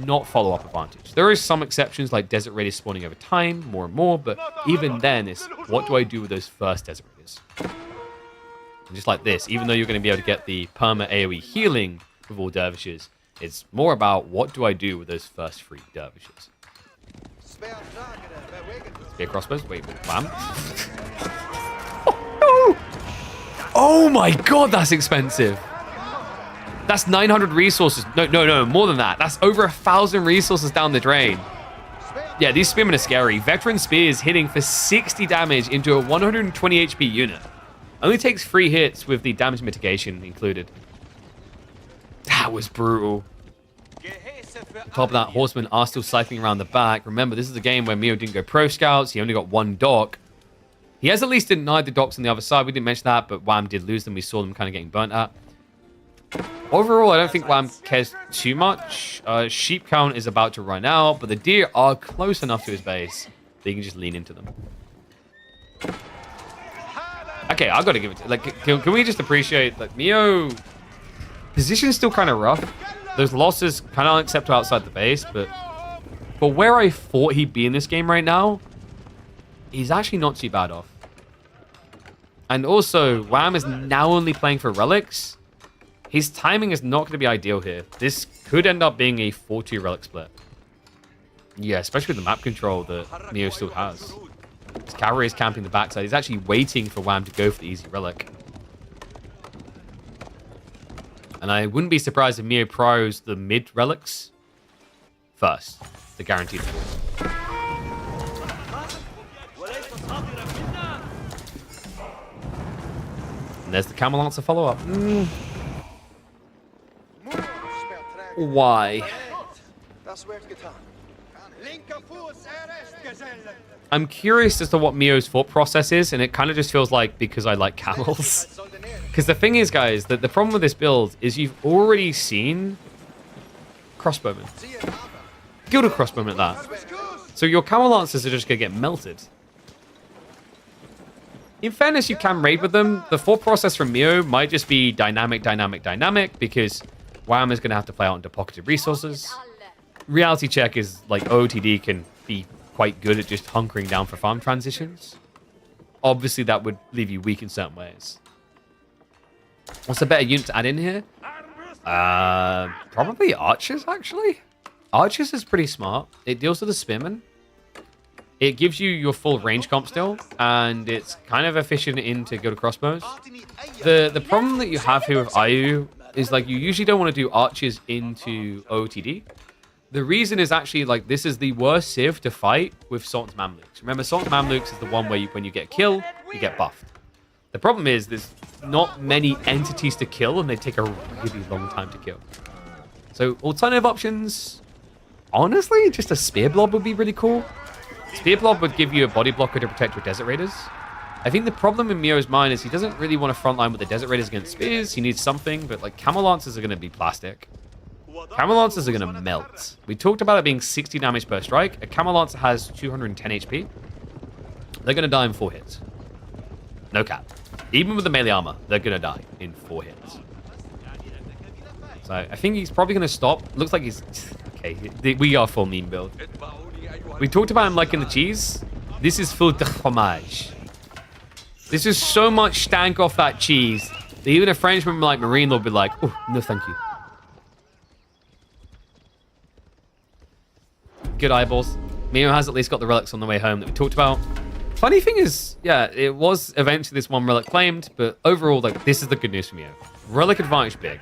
not follow-up advantage. There is some exceptions like Desert Raiders spawning over time, more and more, but even then, it's what do I do with those first Desert Raiders? And just like this, even though you're going to be able to get the perma AoE healing with all dervishes, it's more about what do I do with those first 3 dervishes. Spear crossbows, wait, bam. Oh my god, that's expensive. That's 900 resources. No, more than that. That's over 1,000 resources down the drain. Yeah, these spearmen are scary. Veteran spears hitting for 60 damage into a 120 HP unit. Only takes 3 hits with the damage mitigation included. That was brutal. On top of that, horsemen are still cycling around the back. Remember, this is a game where Mio didn't go pro scouts. He only got 1 dock. He has at least denied the docks on the other side. We didn't mention that, but Wham did lose them. We saw them kind of getting burnt at. Overall, I don't think Wham cares too much. Sheep count is about to run out, but the deer are close enough to his base that he can just lean into them. Okay, I've got to give it to... Like, can we just appreciate that Mio... Position is still kind of rough. Those losses kind of unacceptable outside the base, but for where I thought he'd be in this game right now, he's actually not too bad off. And also, Wham is now only playing for relics. His timing is not going to be ideal here. This could end up being a 4-2 relic split. Yeah, especially with the map control that Mio still has. His cavalry is camping the backside. He's actually waiting for Wham to go for the easy relic. And I wouldn't be surprised if Mio pros the mid relics first, the guaranteed fall. And there's the Camel Lancer follow-up. Why? I'm curious as to what Mio's thought process is, and it kind of just feels like because I like camels. Because the thing is, guys, that the problem with this build is you've already seen crossbowmen. Gilded crossbowmen at that. So your camel lancers are just going to get melted. In fairness, you can raid with them. The thought process from Mio might just be dynamic, because Wham is going to have to play out into pocketed resources. Reality check is like OOTD can be quite good at just hunkering down for farm transitions. Obviously, that would leave you weak in certain ways. What's a better unit to add in here? Probably Archers, actually. Archers is pretty smart. It deals with the spearmen. It gives you your full range comp still, and it's kind of efficient into go to crossbows. The problem that you have here with Ayu is like you usually don't want to do archers into OOTD. The reason is actually like this is the worst civ to fight with Sultan's Mamluks. Remember, Sultan's Mamluks is the one where when you get a kill, you get buffed. The problem is there's not many entities to kill, and they take a really long time to kill. So alternative options, honestly, just a spear blob would be really cool. Spear blob would give you a body blocker to protect your desert raiders. I think the problem in Mio's mind is he doesn't really want to frontline with the desert raiders against spears. He needs something, but like camel lancers are going to be plastic. Camel lancers are going to melt. We talked about it being 60 damage per strike. A camel lancer has 210 HP. They're going to die in 4 hits. No cap. Even with the melee armor, they're going to die in 4 hits. So I think he's probably going to stop. Looks like he's... Okay, we are full meme build. We talked about him liking the cheese. This is full de fromage. This is so much stank off that cheese that even a Frenchman like MarineLord will be like, oh, no thank you. Good eyeballs. Mio has at least got the relics on the way home that we talked about. Funny thing is, yeah, it was eventually this one relic claimed, but overall, like, this is the good news for Mio. Relic advantage big.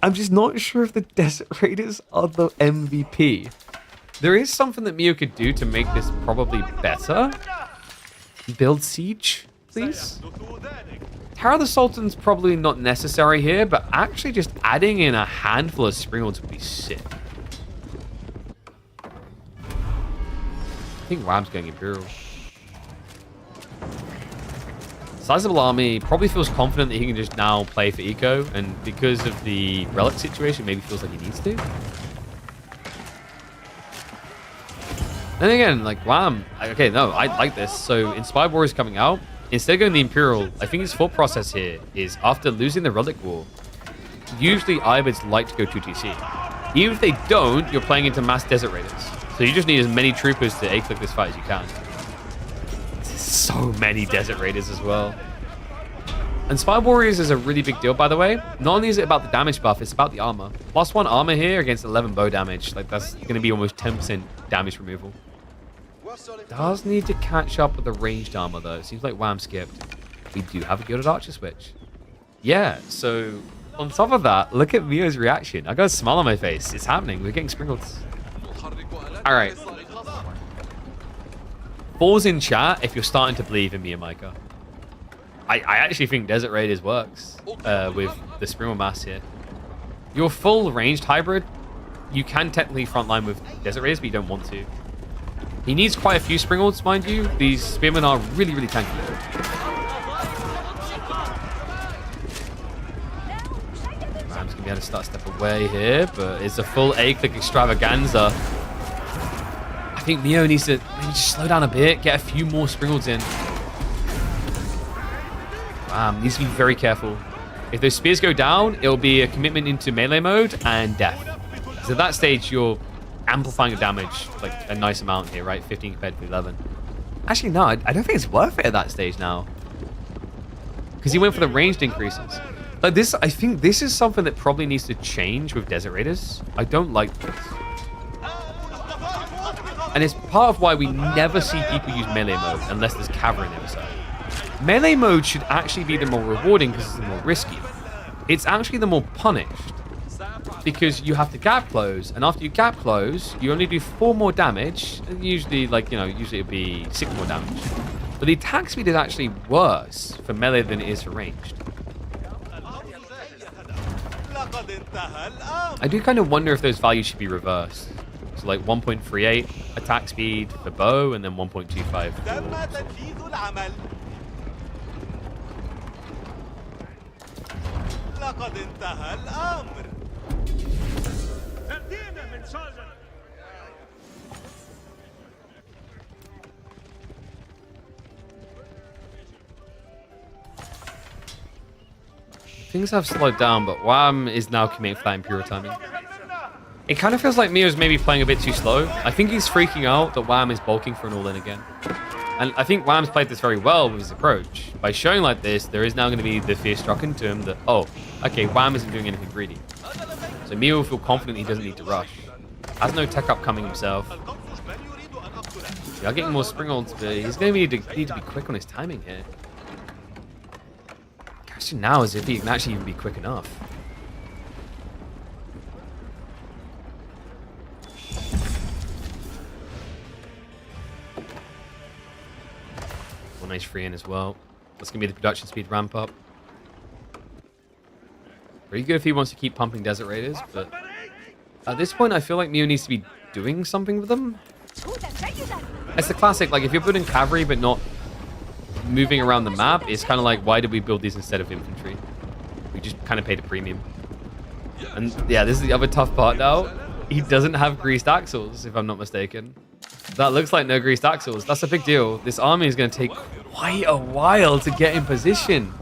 I'm just not sure if the Desert Raiders are the MVP. There is something that Mio could do to make this probably better. Build Siege, please. Tower of the Sultan's probably not necessary here, but actually just adding in a handful of Springalds would be sick. I think Wham's going Imperial. Sizable army, probably feels confident that he can just now play for eco, and because of the relic situation, maybe feels like he needs to. Then again, like Wham, okay, no, I like this. So Inspired Warriors coming out, instead of going the Imperial, I think his thought process here is after losing the Relic War, usually Ivids like to go 2TC. Even if they don't, you're playing into mass Desert Raiders. So you just need as many troopers to A-click this fight as you can. So many Desert Raiders as well. Inspired Warriors is a really big deal, by the way. Not only is it about the damage buff, it's about the armor. +1 armor here against 11 bow damage. Like, that's going to be almost 10% damage removal. Does need to catch up with the ranged armor, though. Seems like Wham skipped. We do have a Gilded Archer switch. Yeah, so on top of that, look at Mio's reaction. I got a smile on my face. It's happening. We're getting Springalds. All right. Balls in chat if you're starting to believe in MeomaikA. I actually think Desert Raiders works with the Springal mass here. Your full ranged hybrid, you can technically frontline with Desert Raiders, but you don't want to. He needs quite a few Springalds, mind you. These Spearmen are really, really tanky. Ram's going to be able to start step away here, but it's a full A-click extravaganza. I think Mio needs to maybe just slow down a bit, get a few more Springalds in. Needs to be very careful. If those spears go down, it'll be a commitment into melee mode and death. So at that stage, you're amplifying the damage like a nice amount here, right? 15 compared to 11. Actually, no, I don't think it's worth it at that stage now. Because he went for the ranged increases. Like this, I think this is something that probably needs to change with Desert Raiders. I don't like this. And it's part of why we never see people use melee mode unless there's cavalry on the other side. Melee mode should actually be the more rewarding because it's the more risky. It's actually the more punished because you have to gap close, and after you gap close, you only do 4 more damage, and usually, like, you know, usually it'd be 6 more damage. But the attack speed is actually worse for melee than it is for ranged. I do kind of wonder if those values should be reversed. So like 1.38 attack speed for bow, and then 1.25 for sword. Things have slowed down, but Wham is now committing for that Imperial timing. It kind of feels like Mio's maybe playing a bit too slow. I think he's freaking out that Wham is bulking for an all-in again. And I think Wham's played this very well with his approach. By showing like this, there is now going to be the fear struck into him that, oh, okay, Wham isn't doing anything greedy. So Mio will feel confident he doesn't need to rush. Has no tech upcoming himself. We are getting more Springalds, but he's going to need to be quick on his timing here. The question now is if he can actually even be quick enough. Nice free in as well. That's going to be the production speed ramp up. Pretty good if he wants to keep pumping Desert Raiders, but at this point I feel like Mio needs to be doing something with them. It's the classic, like if you're building cavalry but not moving around the map, it's kind of like, why did we build these instead of infantry? We just kind of paid a premium. And yeah, this is the other tough part now. He doesn't have greased axles, if I'm not mistaken. That looks like no greased axles. That's a big deal. This army is going to take quite a while to get in position.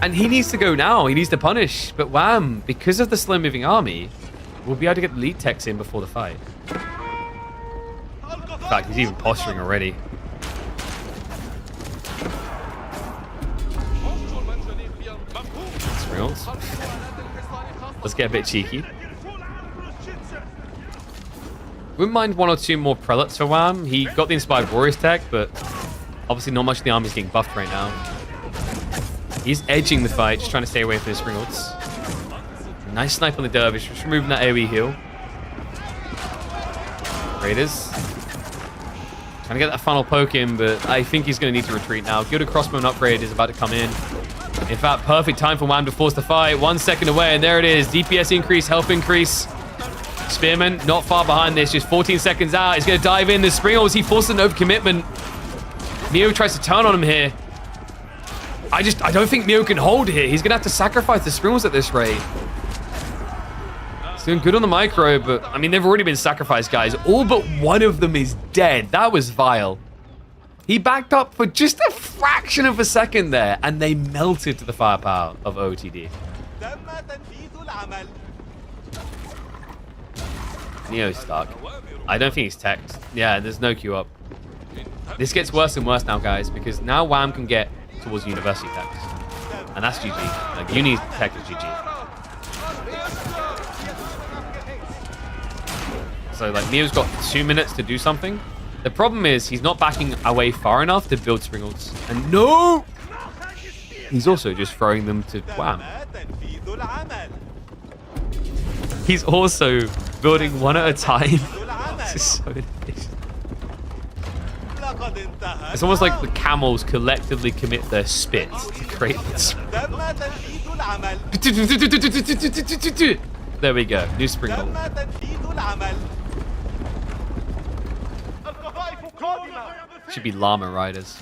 And he needs to go now. He needs to punish. But Wham, because of the slow-moving army, we'll be able to get the lead techs in before the fight. In fact, he's even posturing already. Let's get a bit cheeky. Wouldn't mind 1 or 2 more prelates for Wham. He got the Inspired Warriors tech, but obviously not much of the army is getting buffed right now. He's edging the fight, just trying to stay away from his Springalds. Nice snipe on the Dervish, just removing that AoE heal. Raiders. Trying to get that final poke in, but I think he's going to need to retreat now. Gilded Crossbone upgrade is about to come in. In fact, perfect time for Wham to force the fight. 1 second away, and there it is. DPS increase, health increase. Spearman not far behind this, just 14 seconds out. He's going to dive in. The Springles, he forced an overcommitment. Meo tries to turn on him here. I don't think Meo can hold here. He's going to have to sacrifice the Springles at this rate. He's doing good on the micro, but, I mean, they've already been sacrificed, guys. All but one of them is dead. That was vile. He backed up for just a fraction of a second there, and they melted to the firepower of OTD. Neo's stuck. I don't think he's teched. Yeah, there's no queue up. This gets worse and worse now, guys, because now Wham can get towards university techs. And that's GG. Like, uni tech is GG. So, like, Neo's got 2 minutes to do something. The problem is he's not backing away far enough to build Springles. And no! He's also just throwing them to Wham. He's also building one at a time. This is so inefficient. It's almost like the camels collectively commit their spit to create this. There we go. New Springle. Should be llama riders.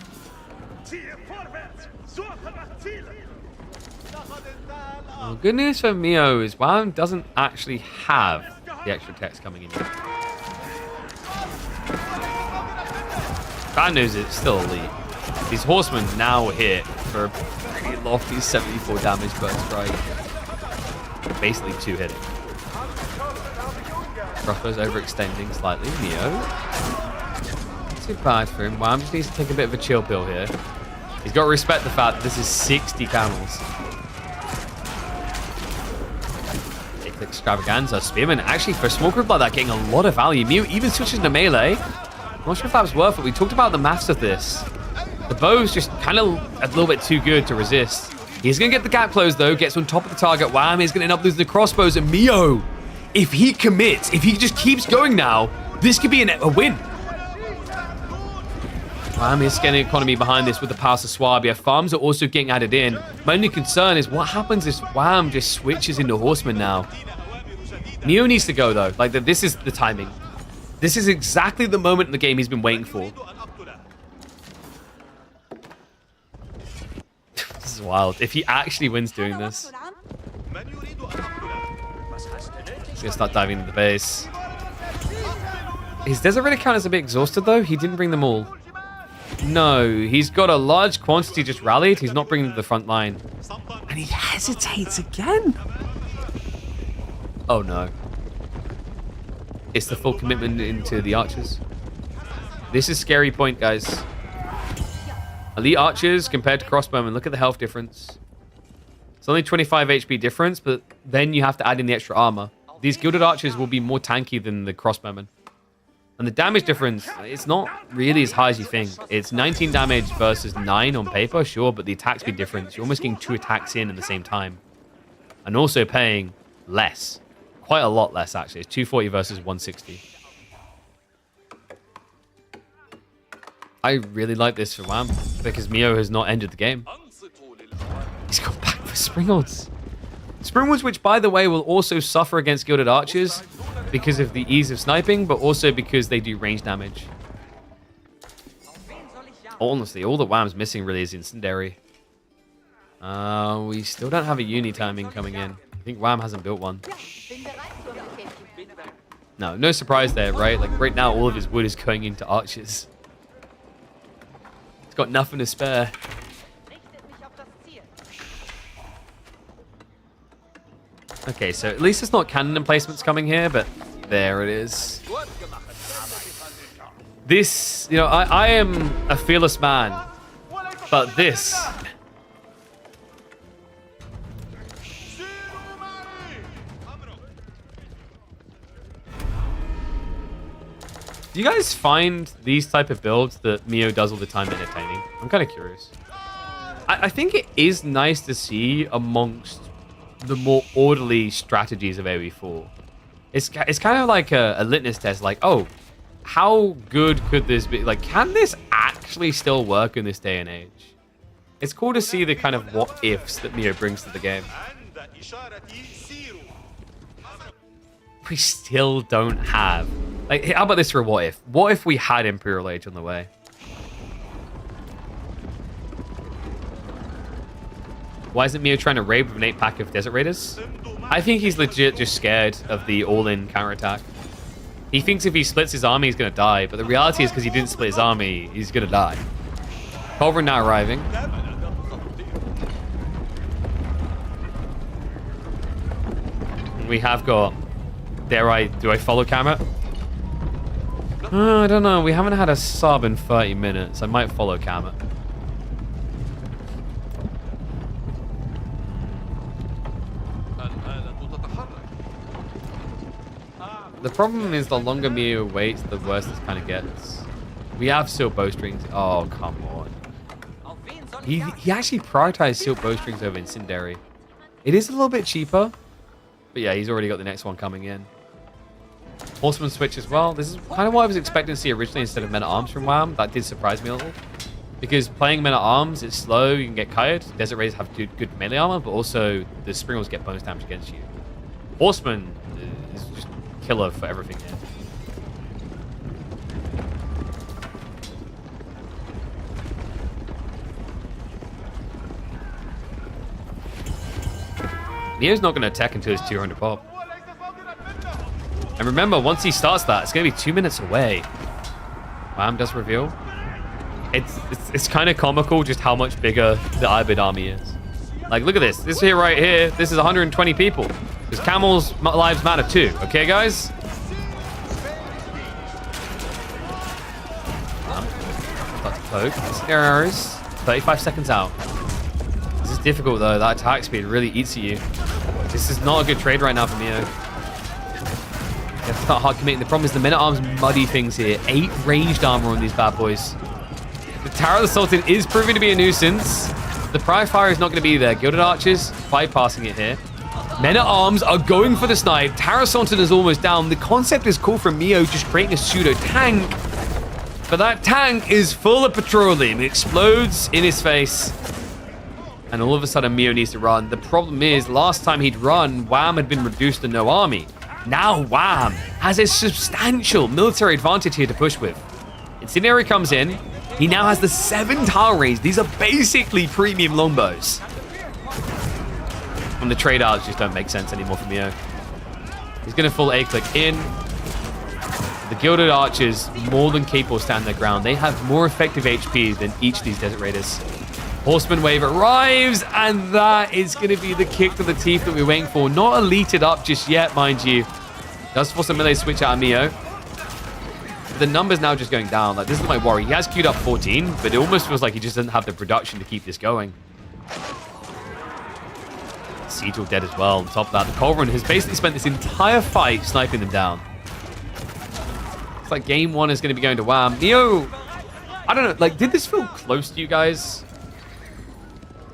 Well, good news for Meo is Wham doesn't actually have the extra text coming in yet. Bad news is it's still elite. These horsemen now hit for a pretty lofty 74 damage per strike. Basically 2 hitting. Crossbow's overextending slightly. Meo. Not too bad for him. Wham just needs to take a bit of a chill pill here. He's got to respect the fact that this is 60 camels. Extravaganza. Spearman, actually, for a small group like that, getting a lot of value. Mew even switches to melee. I'm not sure if that was worth it. We talked about the maths of this. The bow's just kind of a little bit too good to resist. He's going to get the gap closed, though. Gets on top of the target. Wham is going to end up losing the crossbows. And Meo, if he commits, if he just keeps going now, this could be a win. Wham is getting economy behind this with the Pass of Swabia. Farms are also getting added in. My only concern is what happens if Wham just switches into Horseman now. Meo needs to go, though. Like, this is the timing. This is exactly the moment in the game he's been waiting for. This is wild. If he actually wins doing this, he's gonna start diving into the base. His Desert Raider count is a bit exhausted, though. He didn't bring them all. No, he's got a large quantity just rallied. He's not bringing them to the front line. And he hesitates again. Oh, no. It's the full commitment into the archers. This is scary point, guys. Elite archers compared to crossbowmen. Look at the health difference. It's only 25 HP difference, but then you have to add in the extra armor. These gilded archers will be more tanky than the crossbowmen. And the damage difference, it's not really as high as you think. It's 19 damage versus 9 on paper, sure, but the attack speed difference, you're almost getting 2 attacks in at the same time. And also paying less. Quite a lot less, actually. It's 240 versus 160. I really like this for Wham, because Meo has not ended the game. He's gone back for Springles. Springles, which, by the way, will also suffer against Gilded Archers because of the ease of sniping, but also because they do range damage. Honestly, all that Wham's missing really is Incendiary. We still don't have a uni timing coming in. I think Wham hasn't built one. No surprise there, right? Like, right now, all of his wood is going into archers. He's got nothing to spare. Okay, so at least it's not cannon emplacements coming here, but there it is. This, you know, I am a fearless man, but this... Do you guys find these type of builds that Meo does all the time entertaining? I'm kind of curious. I think it is nice to see amongst the more orderly strategies of AoE4. It's kind of like a litmus test, like, oh, how good could this be? Like, can this actually still work in this day and age? It's cool to see the kind of what-ifs that Mio brings to the game. We still don't have... Like, how about this for a what-if? What if we had Imperial Age on the way? Why isn't Mio trying to raid with an 8-pack of Desert Raiders? I think he's legit just scared of the all-in counterattack. He thinks if he splits his army, he's going to die. But the reality is because he didn't split his army, he's going to die. Culverin now arriving. We have got... Do I follow Kamet? I don't know. We haven't had a sub in 30 minutes. I might follow Kamet. The problem is the longer Mio waits, the worse this kind of gets. We have silk bowstrings. Oh, come on. He actually prioritized silk bowstrings over incendiary. It is a little bit cheaper. But yeah, he's already got the next one coming in. Horseman switch as well. This is kind of what I was expecting to see originally instead of Men-at-Arms from Wham. That did surprise me a little. Because playing Men-at-Arms, it's slow, you can get kited. Desert Raiders have good melee armor, but also the Springles get bonus damage against you. Horseman is just killer for everything here. Neo's not going to attack until his 200 pop. And remember, once he starts that, it's going to be 2 minutes away. Wham does reveal. It's kind of comical just how much bigger the Ibid army is. Like, look at this. This here right here, this is 120 people. Because camels' lives matter too. Okay, guys? Start to poke. Arrows. 35 seconds out. This is difficult, though. That attack speed really eats at you. This is not a good trade right now for Mio. You have to start hard committing. The problem is the Men-at-Arms muddy things here. 8 ranged armor on these bad boys. The Tower of the Sultan is proving to be a nuisance. The Prior Fire is not going to be there. Gilded Archers bypassing it here. Men-at-Arms are going for the snipe. Tower of the Sultan is almost down. The concept is cool from Mio just creating a pseudo tank. But that tank is full of petroleum. It explodes in his face. And all of a sudden, Mio needs to run. The problem is, last time he'd run, Wham had been reduced to no army. Now Wham has a substantial military advantage here to push with. Incendiary comes in. He now has the 7 tile rays. These are basically premium longbows. And the trade outs just don't make sense anymore for Mio. He's going to full A-click in. The Gilded Archers more than capable of standing their ground. They have more effective HP than each of these Desert Raiders. Horseman Wave arrives, and that is going to be the kick to the teeth that we're waiting for. Not elited up just yet, mind you. Does force a melee switch out of Mio. The number's now just going down. Like, this is my worry. He has queued up 14, but it almost feels like he just doesn't have the production to keep this going. Siege all dead as well. On top of that, the Culverin has basically spent this entire fight sniping them down. It's like game 1 is going to be going to Wham. Mio, I don't know. Like, did this feel close to you guys?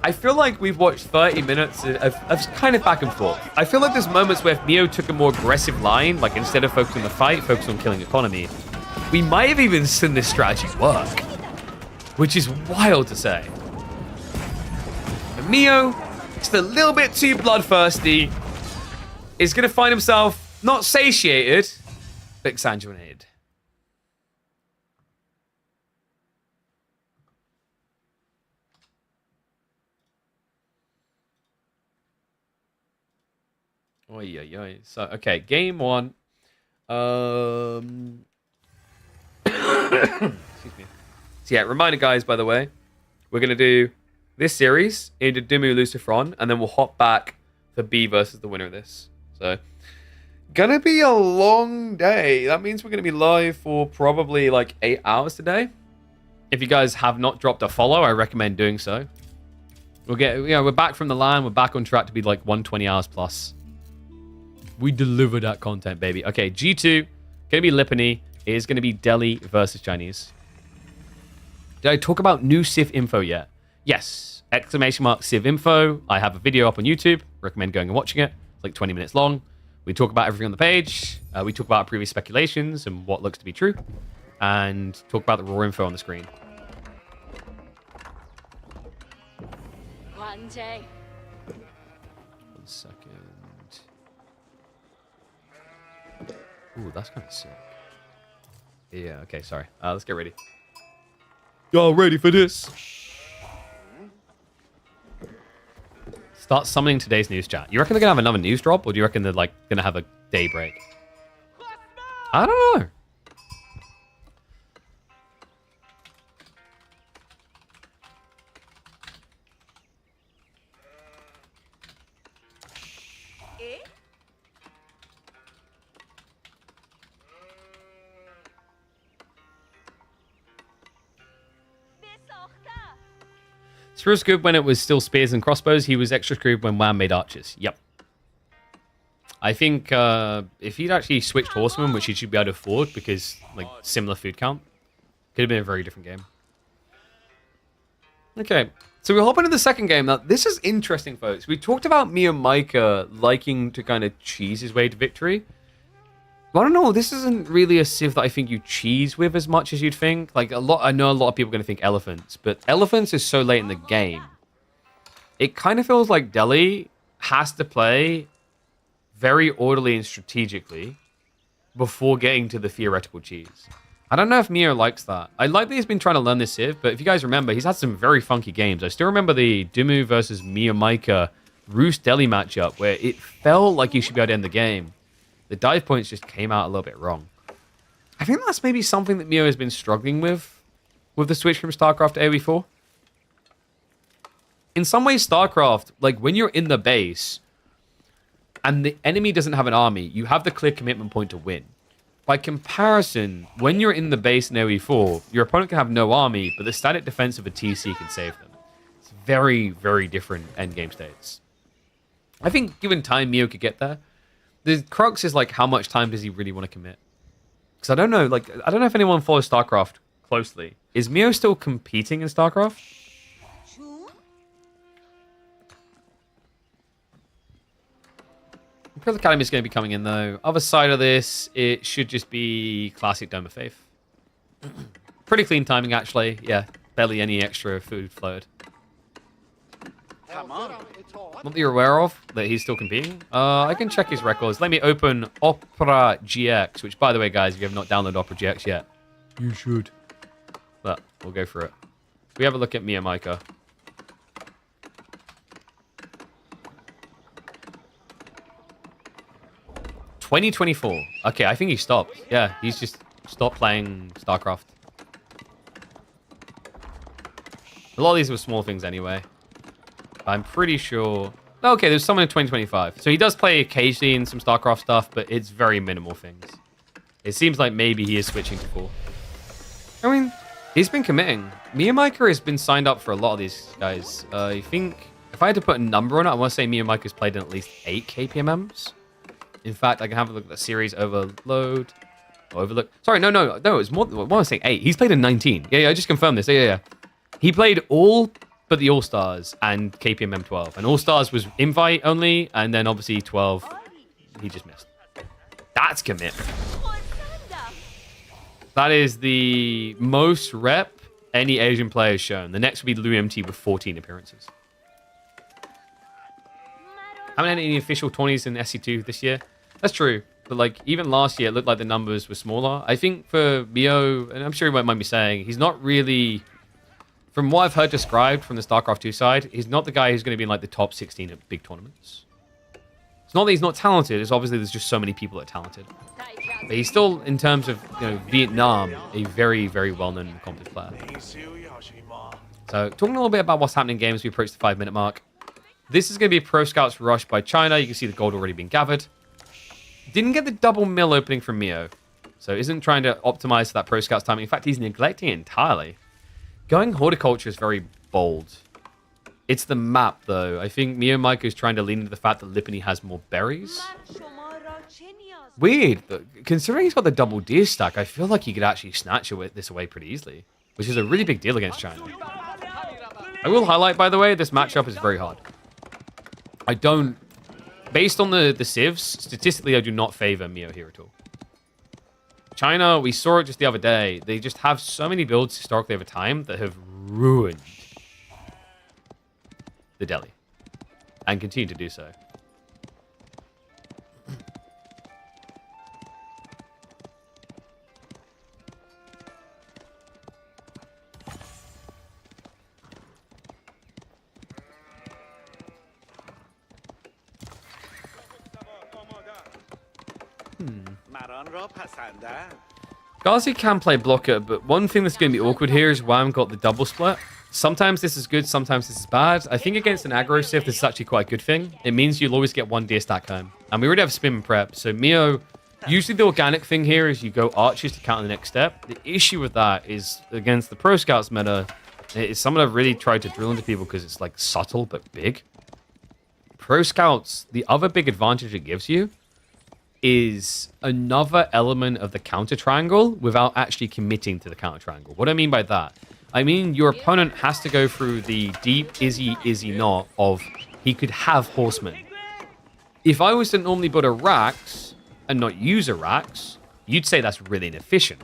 I feel like we've watched 30 minutes of kind of back and forth. I feel like there's moments where if Mio took a more aggressive line, like instead of focusing on the fight, focus on killing economy, we might have even seen this strategy work, which is wild to say. But Mio, just a little bit too bloodthirsty, is going to find himself not satiated, but exsanguinated. Oy, oy, oy. So, okay, game 1. Excuse me. So, yeah, reminder, guys, by the way, we're going to do this series into Dimmu Lucifron, and then we'll hop back for B versus the winner of this. So, gonna be a long day. That means we're going to be live for probably like 8 hours today. If you guys have not dropped a follow, I recommend doing so. We'll get, we're back from the line. We're back on track to be like 120 hours plus. We deliver that content, baby. Okay, G2, gonna be Lipany. It is gonna be Delhi versus Chinese. Did I talk about new Sith info yet? Yes. !Civ info. I have a video up on YouTube. Recommend going and watching it. It's like 20 minutes long. We talk about everything on the page. We talk about previous speculations and what looks to be true. And talk about the raw info on the screen. One second. Ooh, that's kind of sick. Yeah, okay, sorry. Let's get ready. Y'all ready for this? Start summoning today's news chat. You reckon they're going to have another news drop? Or do you reckon they're like going to have a day break? I don't know. Screw was good when it was still spears and crossbows. He was extra screwed when Wham made archers. Yep. I think if he'd actually switched horsemen, which he should be able to afford because like similar food count, could have been a very different game. Okay, so we'll hop into the second game. Now, this is interesting, folks. We talked about MeomaikA liking to kind of cheese his way to victory. I don't know. This isn't really a civ that I think you cheese with as much as you'd think. Like I know a lot of people are going to think elephants, but elephants is so late in the game. It kind of feels like Delhi has to play very orderly and strategically before getting to the theoretical cheese. I don't know if Mio likes that. I like that he's been trying to learn this civ, but if you guys remember, he's had some very funky games. I still remember the Dimu versus MeomaikA Roos Delhi matchup where it felt like you should be able to end the game. The dive points just came out a little bit wrong. I think that's maybe something that Mio has been struggling with the switch from StarCraft to AoE4. In some ways, StarCraft, like when you're in the base and the enemy doesn't have an army, you have the clear commitment point to win. By comparison, when you're in the base in AoE4, your opponent can have no army, but the static defense of a TC can save them. It's very, very different endgame states. I think given time, Mio could get there. The crux is like, how much time does he really want to commit? Because I don't know, like, I don't know if anyone follows StarCraft closely. Is Mio still competing in StarCraft? Imperial Academy is going to be coming in though. Other side of this, it should just be classic Dome of Faith. Pretty clean timing actually. Yeah, barely any extra food flowed. Come on. Not that you're aware of, that he's still competing. I can check his records. Let me open Opera GX, which, by the way, guys, if you have not downloaded Opera GX yet, you should. But we'll go for it. We have a look at MeomaikA. $2024. Okay, I think he stopped. Yeah, he's just stopped playing StarCraft. A lot of these were small things anyway. I'm pretty sure... Okay, there's someone in 2025. So he does play occasionally in some StarCraft stuff, but it's very minimal things. It seems like maybe he is switching to 4. I mean, he's been committing. MeomaikA has been signed up for a lot of these guys. I think, if I had to put a number on it, I want to say MeomaikA's played in at least 8 KPMMs. In fact, I can have a look at the series overload. Overlook. Sorry, no, it's more than... I want to say 8. He's played in 19. Yeah, I just confirmed this. Yeah. He played all... but the All-Stars and KPMM 12. And All-Stars was invite only, and then obviously 12, he just missed. That's commitment. That is the most rep any Asian player has shown. The next would be Lu MT with 14 appearances. Haven't had any official 20s in SC2 this year. That's true. But like even last year, it looked like the numbers were smaller. I think for Mio, and I'm sure he won't mind me saying, he's not really... From what I've heard described from the StarCraft 2 side, he's not the guy who's going to be in like the top 16 at big tournaments. It's not that he's not talented, it's obviously there's just so many people that are talented. But he's still, in terms of Vietnam, a very, very well-known and accomplished player. So, talking a little bit about what's happening in games, we approach the 5-minute mark. This is going to be a Pro Scouts rush by China. You can see the gold already being gathered. Didn't get the double mill opening from Mio. So, isn't trying to optimize for that Pro Scouts timing. In fact, he's neglecting it entirely. Going horticulture is very bold. It's the map, though. I think MeomaikA is trying to lean into the fact that Lipany has more berries. Weird. Considering he's got the double deer stack, I feel like he could actually snatch this away pretty easily. Which is a really big deal against China. I will highlight, by the way, this matchup is very hard. I don't... Based on the civs, statistically, I do not favor Meo here at all. China, we saw it just the other day. They just have so many builds historically over time that have ruined the Delhi. And continue to do so. Ghazi can play blocker, but one thing that's going to be awkward here is Wham got the double split. Sometimes this is good, sometimes this is bad. I think against an aggro Sith, this is actually quite a good thing. It means you'll always get one deer stack home. And we already have spin and prep, so Meo... Usually the organic thing here is you go archers to counter the next step. The issue with that is against the Pro Scouts meta, is someone I've really tried to drill into people because it's like subtle but big. Pro Scouts, the other big advantage it gives you is another element of the counter triangle without actually committing to the counter triangle. What I mean by that, I mean your opponent has to go through the deep is he not of he could have horsemen. If I was to normally build a Rax and not use a Rax, you'd say that's really inefficient.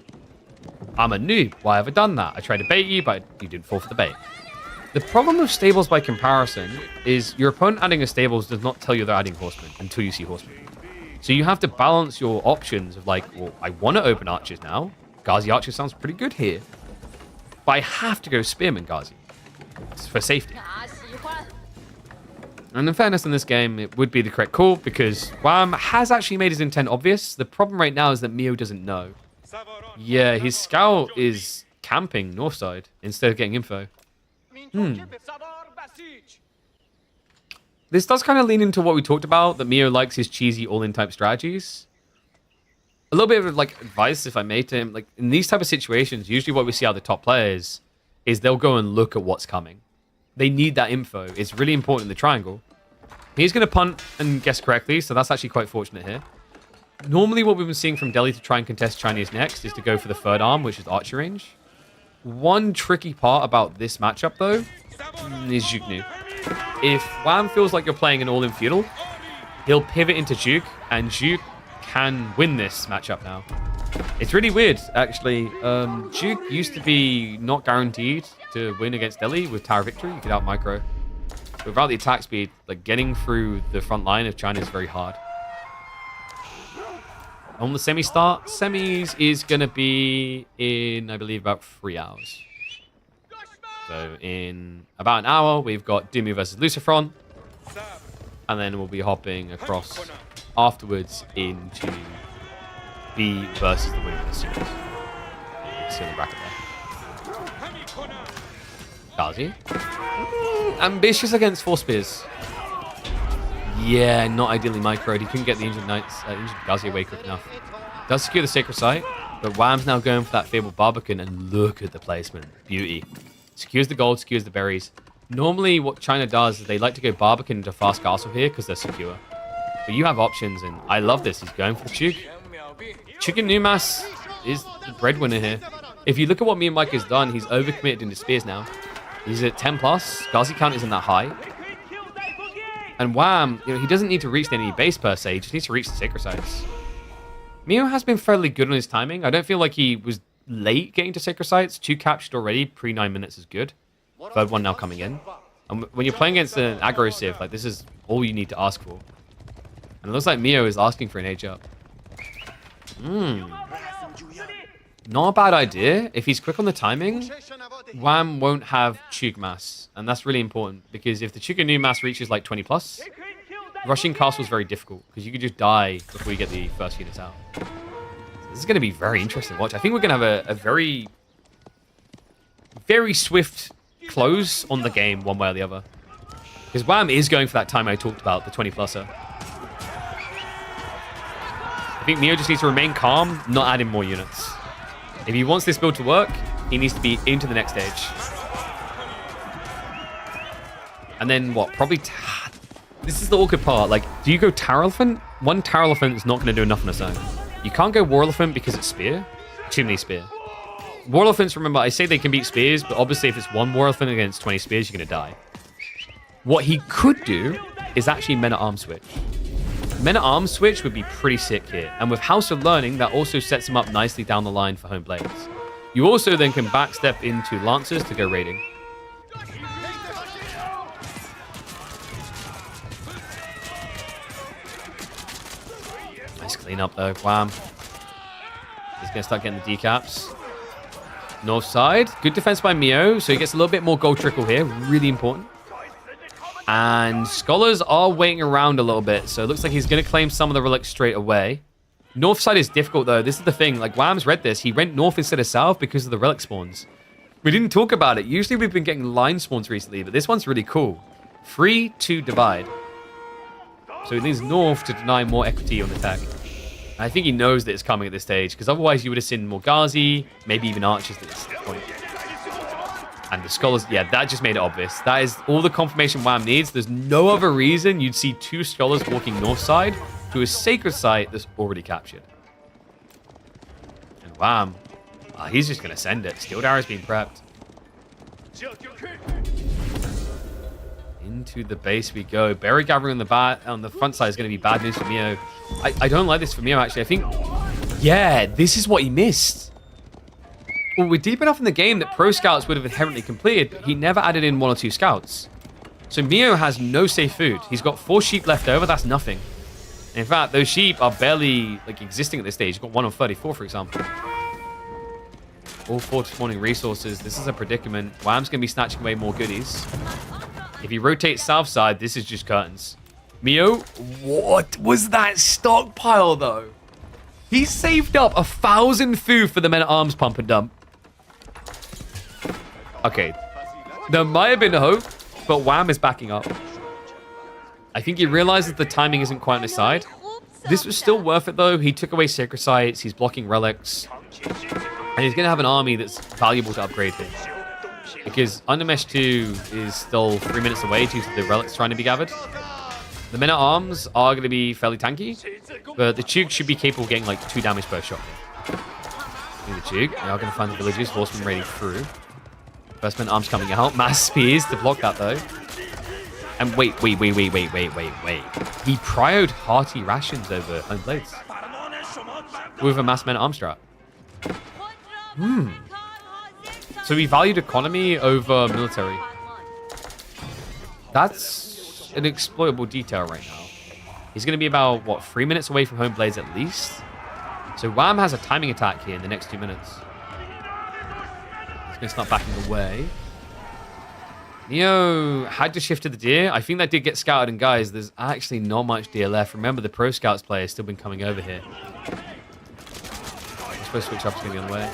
I'm a noob. Why have I done that? I tried to bait you, but you didn't fall for the bait. The problem with stables by comparison is your opponent adding a stables does not tell you they're adding horsemen until you see horsemen. So you have to balance your options of like, well, I want to open archers now. Ghazi archer sounds pretty good here. But I have to go spearman Ghazi for safety. And in fairness in this game, it would be the correct call because Wham has actually made his intent obvious. The problem right now is that Meo doesn't know. Yeah, his scout is camping north side instead of getting info. This does kind of lean into what we talked about, that Meo likes his cheesy all-in type strategies. A little bit of like advice, if I may, to him. Like in these type of situations, usually what we see out of the top players is they'll go and look at what's coming. They need that info. It's really important in the triangle. He's going to punt and guess correctly, so that's actually quite fortunate here. Normally what we've been seeing from Delhi to try and contest Chinese next is to go for the third arm, which is archer range. One tricky part about this matchup, though, is Zhuxi. If Wham feels like you're playing an all-in feudal, he'll pivot into Zhuxi, and Zhuxi can win this matchup now. It's really weird, actually. Zhuxi used to be not guaranteed to win against Delhi with Tower Victory. You could out micro. But without the attack speed, like getting through the front line of China is very hard. On the semi start, semis is going to be in, I believe, about 3 hours. So in about an hour, we've got Dumu versus Lucifron. And then we'll be hopping across afterwards into B versus the winner of the series. See in the bracket there. Ghazi. Ambitious against 4 spears. Yeah, not ideally microed. He couldn't get the injured Ghazi away quick enough. Does secure the sacred site, but Wham's now going for that fabled Barbican, and look at the placement. Beauty. Secures the gold, secures the berries. Normally what China does is they like to go Barbican into fast castle here because they're secure. But you have options, and I love this. He's going for the Chuk. Chicken Numas is the breadwinner here. If you look at what MeomaikA has done, he's overcommitted into spears now. He's at 10 plus. Ghazi count isn't that high. And Wham, he doesn't need to reach any base per se. He just needs to reach the sacred sites. Meo has been fairly good on his timing. I don't feel like he was late getting to sacred sites. 2 captured already. Pre 9 minutes is good. Third one now coming in. And when you're playing against an aggro Civ, like this is all you need to ask for. And it looks like Meo is asking for an age up. Not a bad idea. If he's quick on the timing, Wham won't have Chuk mass. And that's really important, because if the Chuk new mass reaches like 20 plus, rushing castle is very difficult, because you could just die before you get the first units out. So this is going to be very interesting to watch. I think we're going to have a very, very swift close on the game one way or the other. Because Wham is going for that time I talked about, the 20 pluser. I think Meo just needs to remain calm, not add in more units. If he wants this build to work, he needs to be into the next stage. And then what? Probably... This is the awkward part. Like, do you go Tower Elephant? One Tower Elephant is not going to do enough on its own. You can't go War Elephant because it's spear. Too many spear. War Elephants, remember, I say they can beat spears, but obviously if it's one War Elephant against 20 spears, you're going to die. What he could do is actually Men-at-Arms switch. Men-at-Arms switch would be pretty sick here. And with House of Learning, that also sets him up nicely down the line for Home Blades. You also then can backstep into Lancers to go raiding. Nice clean up though. Wham. He's going to start getting the decaps. North side. Good defense by Mio. So he gets a little bit more gold trickle here. Really important. And Scholars are waiting around a little bit. So it looks like he's going to claim some of the relics straight away. North side is difficult though. This is the thing. Like Wham's read this. He went north instead of south because of the relic spawns. We didn't talk about it. Usually we've been getting line spawns recently. But this one's really cool. Free to divide. So he leans north to deny more equity on attack. I think he knows that it's coming at this stage, because otherwise you would have seen more Ghazi, maybe even archers at this point. And the Scholars, yeah, that just made it obvious. That is all the confirmation Wham needs. There's no other reason you'd see two Scholars walking north side to a sacred site that's already captured. And Wham, he's just going to send it. Steel Arrow's being prepped. Into the base we go. Berry gathering on the front side is going to be bad news for Mio. I don't like this for Mio, actually. I think, yeah, this is what he missed. Well, we're deep enough in the game that pro scouts would have inherently completed, but he never added in 1 or 2 scouts. So Mio has no safe food. He's got 4 sheep left over. That's nothing. And in fact, those sheep are barely like existing at this stage. He's got 1 on 34, for example. All 4 spawning resources. This is a predicament. Wham's going to be snatching away more goodies. If he rotates south side, this is just curtains. Mio, what was that stockpile, though? He saved up 1,000 food for the Men-at-Arms pump and dump. Okay. There might have been hope, but Wham is backing up. I think he realizes the timing isn't quite on his side. This was still worth it, though. He took away sacred sites. He's blocking relics. And he's going to have an army that's valuable to upgrade here. Because Undermesh 2 is still 3 minutes away due to the relics trying to be gathered. The Men-at-Arms are going to be fairly tanky, but the Chug should be capable of getting like 2 damage per shot. The Chug, they are going to find the villages, horsemen raiding through. First Men-at-Arms coming out, mass spears to block that though. And wait. He prioed hearty rations over Home Blades. With a mass Men-at-Arms strat. So he valued economy over military. That's an exploitable detail right now. He's going to be about, what, 3 minutes away from Home Blades at least? So Wham has a timing attack here in the next 2 minutes. He's going to start backing away. Neo had to shift to the deer. I think that did get scouted, and guys, there's actually not much deer left. Remember, the pro scouts player has still been coming over here. I suppose switch up is going to be on the way.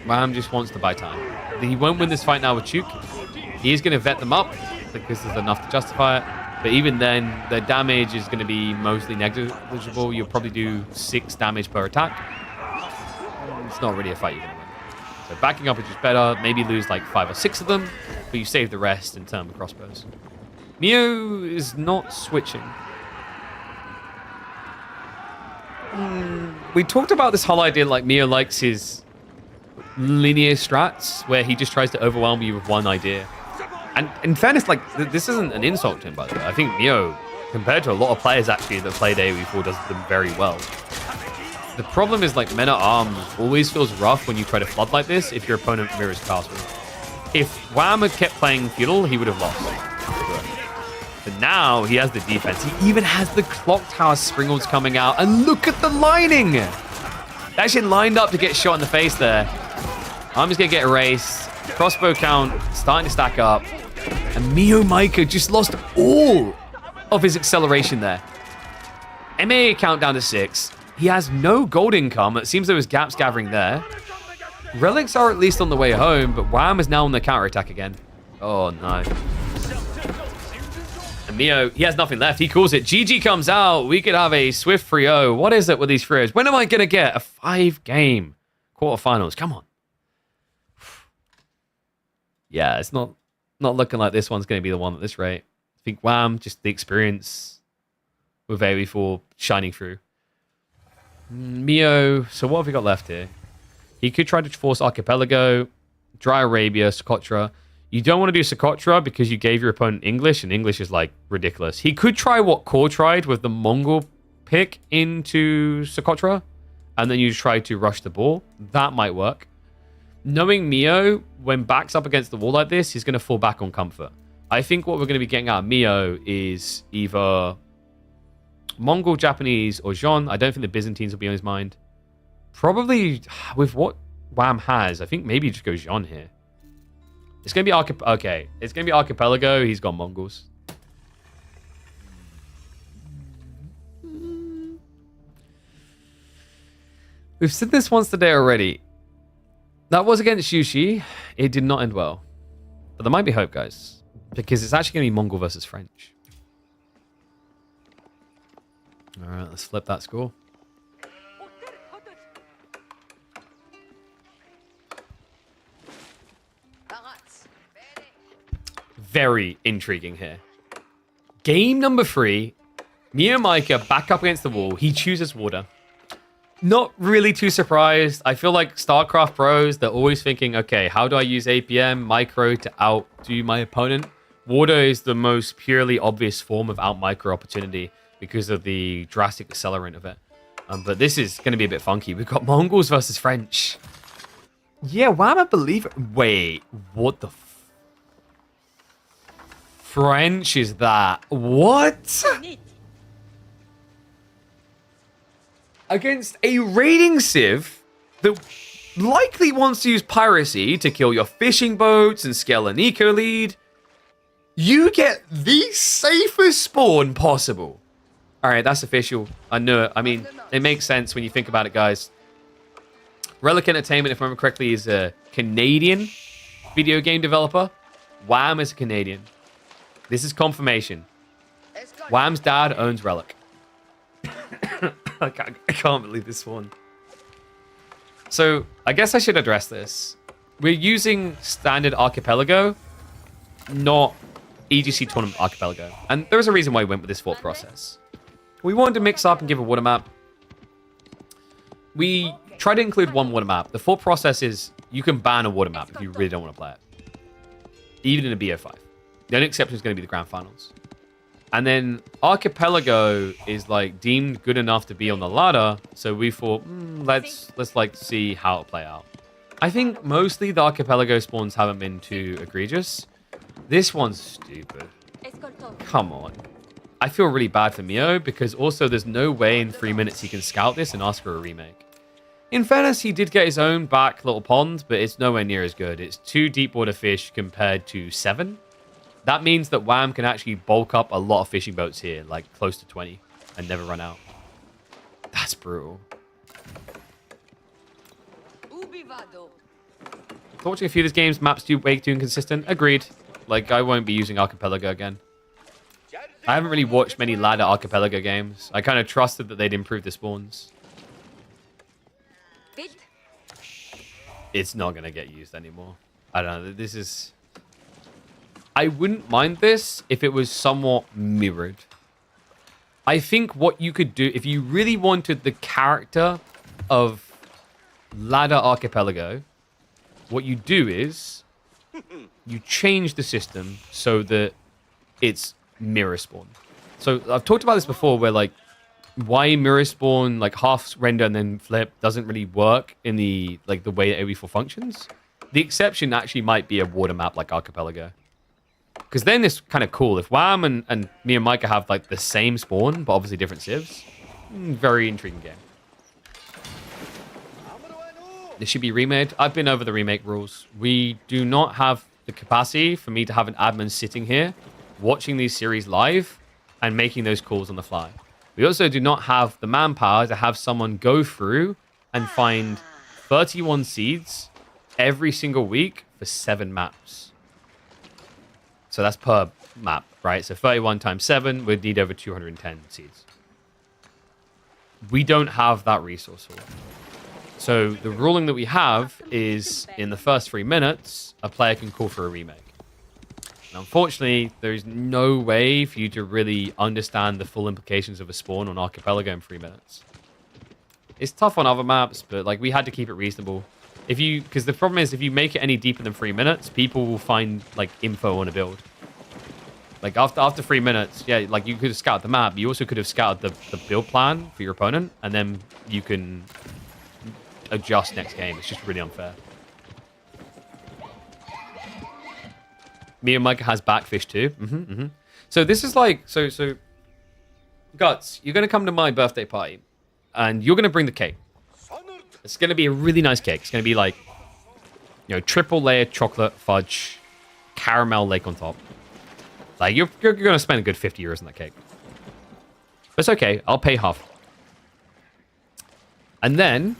Wham just wants to buy time. He won't win this fight now with Chuk. He is going to vet them up because there's enough to justify it. But even then, the damage is going to be mostly negligible. You'll probably do 6 damage per attack. It's not really a fight you're going to win. So backing up is just better. Maybe lose like 5 or 6 of them, but you save the rest and turn with crossbows. Mio is not switching. We talked about this whole idea like Mio likes his linear strats where he just tries to overwhelm you with one idea. And in fairness, like this isn't an insult to him, by the way. I think Mio, compared to a lot of players actually that played AoE4, does them very well. The problem is like Men-at-Arms always feels rough when you try to flood like this if your opponent mirrors castle. If Wham had kept playing feudal, he would have lost. But now he has the defense. He even has the clock tower springles coming out. And look at the lining! They actually lined up to get shot in the face there. Army's going to get erased. Crossbow count starting to stack up. And MeomaikA just lost all of his acceleration there. MA count down to 6. He has no gold income. It seems there was gaps gathering there. Relics are at least on the way home, but Wham is now on the counterattack again. Oh, no. And Mio, he has nothing left. He calls it. GG comes out. We could have a swift 3-0. What is it with these 3-0s? When am I going to get a 5-game quarterfinals? Come on. Yeah, it's not looking like this one's going to be the one at this rate. I think Wham, just the experience with AoE4 shining through. Mio. So what have we got left here? He could try to force Archipelago, Dry Arabia, Socotra. You don't want to do Socotra because you gave your opponent English, and English is like ridiculous. He could try what Core tried with the Mongol pick into Socotra, and then you try to rush the ball. That might work. Knowing Mio, when backs up against the wall like this, he's going to fall back on comfort. I think what we're going to be getting out of Mio is either Mongol, Japanese, or Jean. I don't think the Byzantines will be on his mind. Probably with what Wham has, I think maybe just go Jean here. It's going to be okay. It's going to be Archipelago. He's got Mongols. We've said this once today already. That was against Shushi. It did not end well. But there might be hope, guys. Because it's actually going to be Mongol versus French. Alright, let's flip that score. Very intriguing here. Game number 3. MeomaikA back up against the wall. He chooses water. Not really too surprised. I feel like StarCraft pros, they're always thinking, okay, how do I use APM, micro to outdo my opponent? Water is the most purely obvious form of out-micro opportunity because of the drastic accelerant of it. But this is going to be a bit funky. We've got Mongols versus French. Yeah, Wham, I believe it. Wait, what the French is that? What? Against a raiding civ that likely wants to use piracy to kill your fishing boats and scale an eco lead, you get the safest spawn possible. All right, that's official. I knew it. I mean, it makes sense when you think about it, guys. Relic Entertainment, if I remember correctly, is a Canadian video game developer. Wham is a Canadian. This is confirmation. Wham's dad owns Relic. I can't believe this one. So, I guess I should address this. We're using standard Archipelago, not EGC Tournament Archipelago. And there's a reason why we went with this thought process. We wanted to mix up and give a water map. We tried to include one water map. The thought process is you can ban a water map if you really don't want to play it. Even in a BO5. The only exception is going to be the Grand Finals. And then Archipelago is like deemed good enough to be on the ladder, so we thought, let's like see how it play out. I think mostly the Archipelago spawns haven't been too egregious. This one's stupid. Come on. I feel really bad for Mio because also there's no way in 3 minutes he can scout this and ask for a remake. In fairness, he did get his own back little pond, but it's nowhere near as good. It's 2 deep water fish compared to 7. That means that Wham can actually bulk up a lot of fishing boats here, like close to 20, and never run out. That's brutal. Watching a few of these games, maps do way too inconsistent. Agreed. Like, I won't be using Archipelago again. I haven't really watched many ladder Archipelago games. I kind of trusted that they'd improve the spawns. It's not going to get used anymore. I don't know. This is... I wouldn't mind this if it was somewhat mirrored. I think what you could do, if you really wanted the character of Ladder Archipelago, what you do is you change the system so that it's mirror spawn. So I've talked about this before where like why mirror spawn like half render and then flip doesn't really work in the like the way that AoE4 functions. The exception actually might be a water map like Archipelago. Because then it's kind of cool. If Wham and MeomaikA have like the same spawn, but obviously different civs, very intriguing game. This should be remade. I've been over the remake rules. We do not have the capacity for me to have an admin sitting here, watching these series live, and making those calls on the fly. We also do not have the manpower to have someone go through and find 31 seeds every single week for 7 maps. So that's per map, right? So 31 times 7 would need over 210 seeds. We don't have that resource. So the ruling that we have is in the first 3 minutes, a player can call for a remake. And unfortunately, there's no way for you to really understand the full implications of a spawn on Archipelago in 3 minutes. It's tough on other maps, but like we had to keep it reasonable. Because the problem is, if you make it any deeper than 3 minutes, people will find like info on a build. Like after 3 minutes, yeah, like you could have scouted the map. You also could have scouted the build plan for your opponent, and then you can adjust next game. It's just really unfair. MeomaikA has backfish too. So this is like so Guts, you're gonna come to my birthday party, and you're gonna bring the cake. It's gonna be a really nice cake. It's gonna be like, you know, triple layered chocolate fudge, caramel lake on top. Like you're gonna spend a good 50 euros on that cake. But it's okay. I'll pay half. And then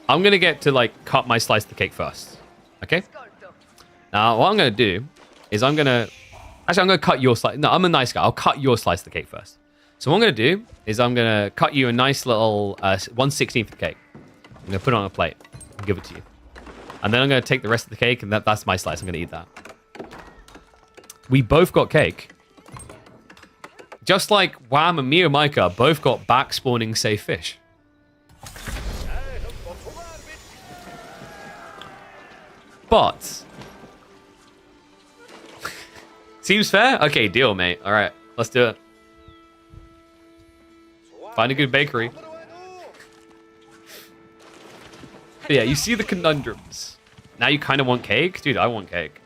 I'm gonna get to like cut my slice of the cake first. Okay. Now what I'm gonna do is I'm gonna cut your slice. No, I'm a nice guy. I'll cut your slice of the cake first. So what I'm gonna do is I'm gonna cut you a nice little 1/16 of the cake. I'm gonna put it on a plate and give it to you. And then I'm gonna take the rest of the cake, and that's my slice. I'm gonna eat that. We both got cake. Just like Wham and MeomaikA both got back spawning safe fish. But seems fair? Okay, deal, mate. All right, let's do it. Find a good bakery. But yeah, you see the conundrums. Now you kind of want cake? Dude, I want cake.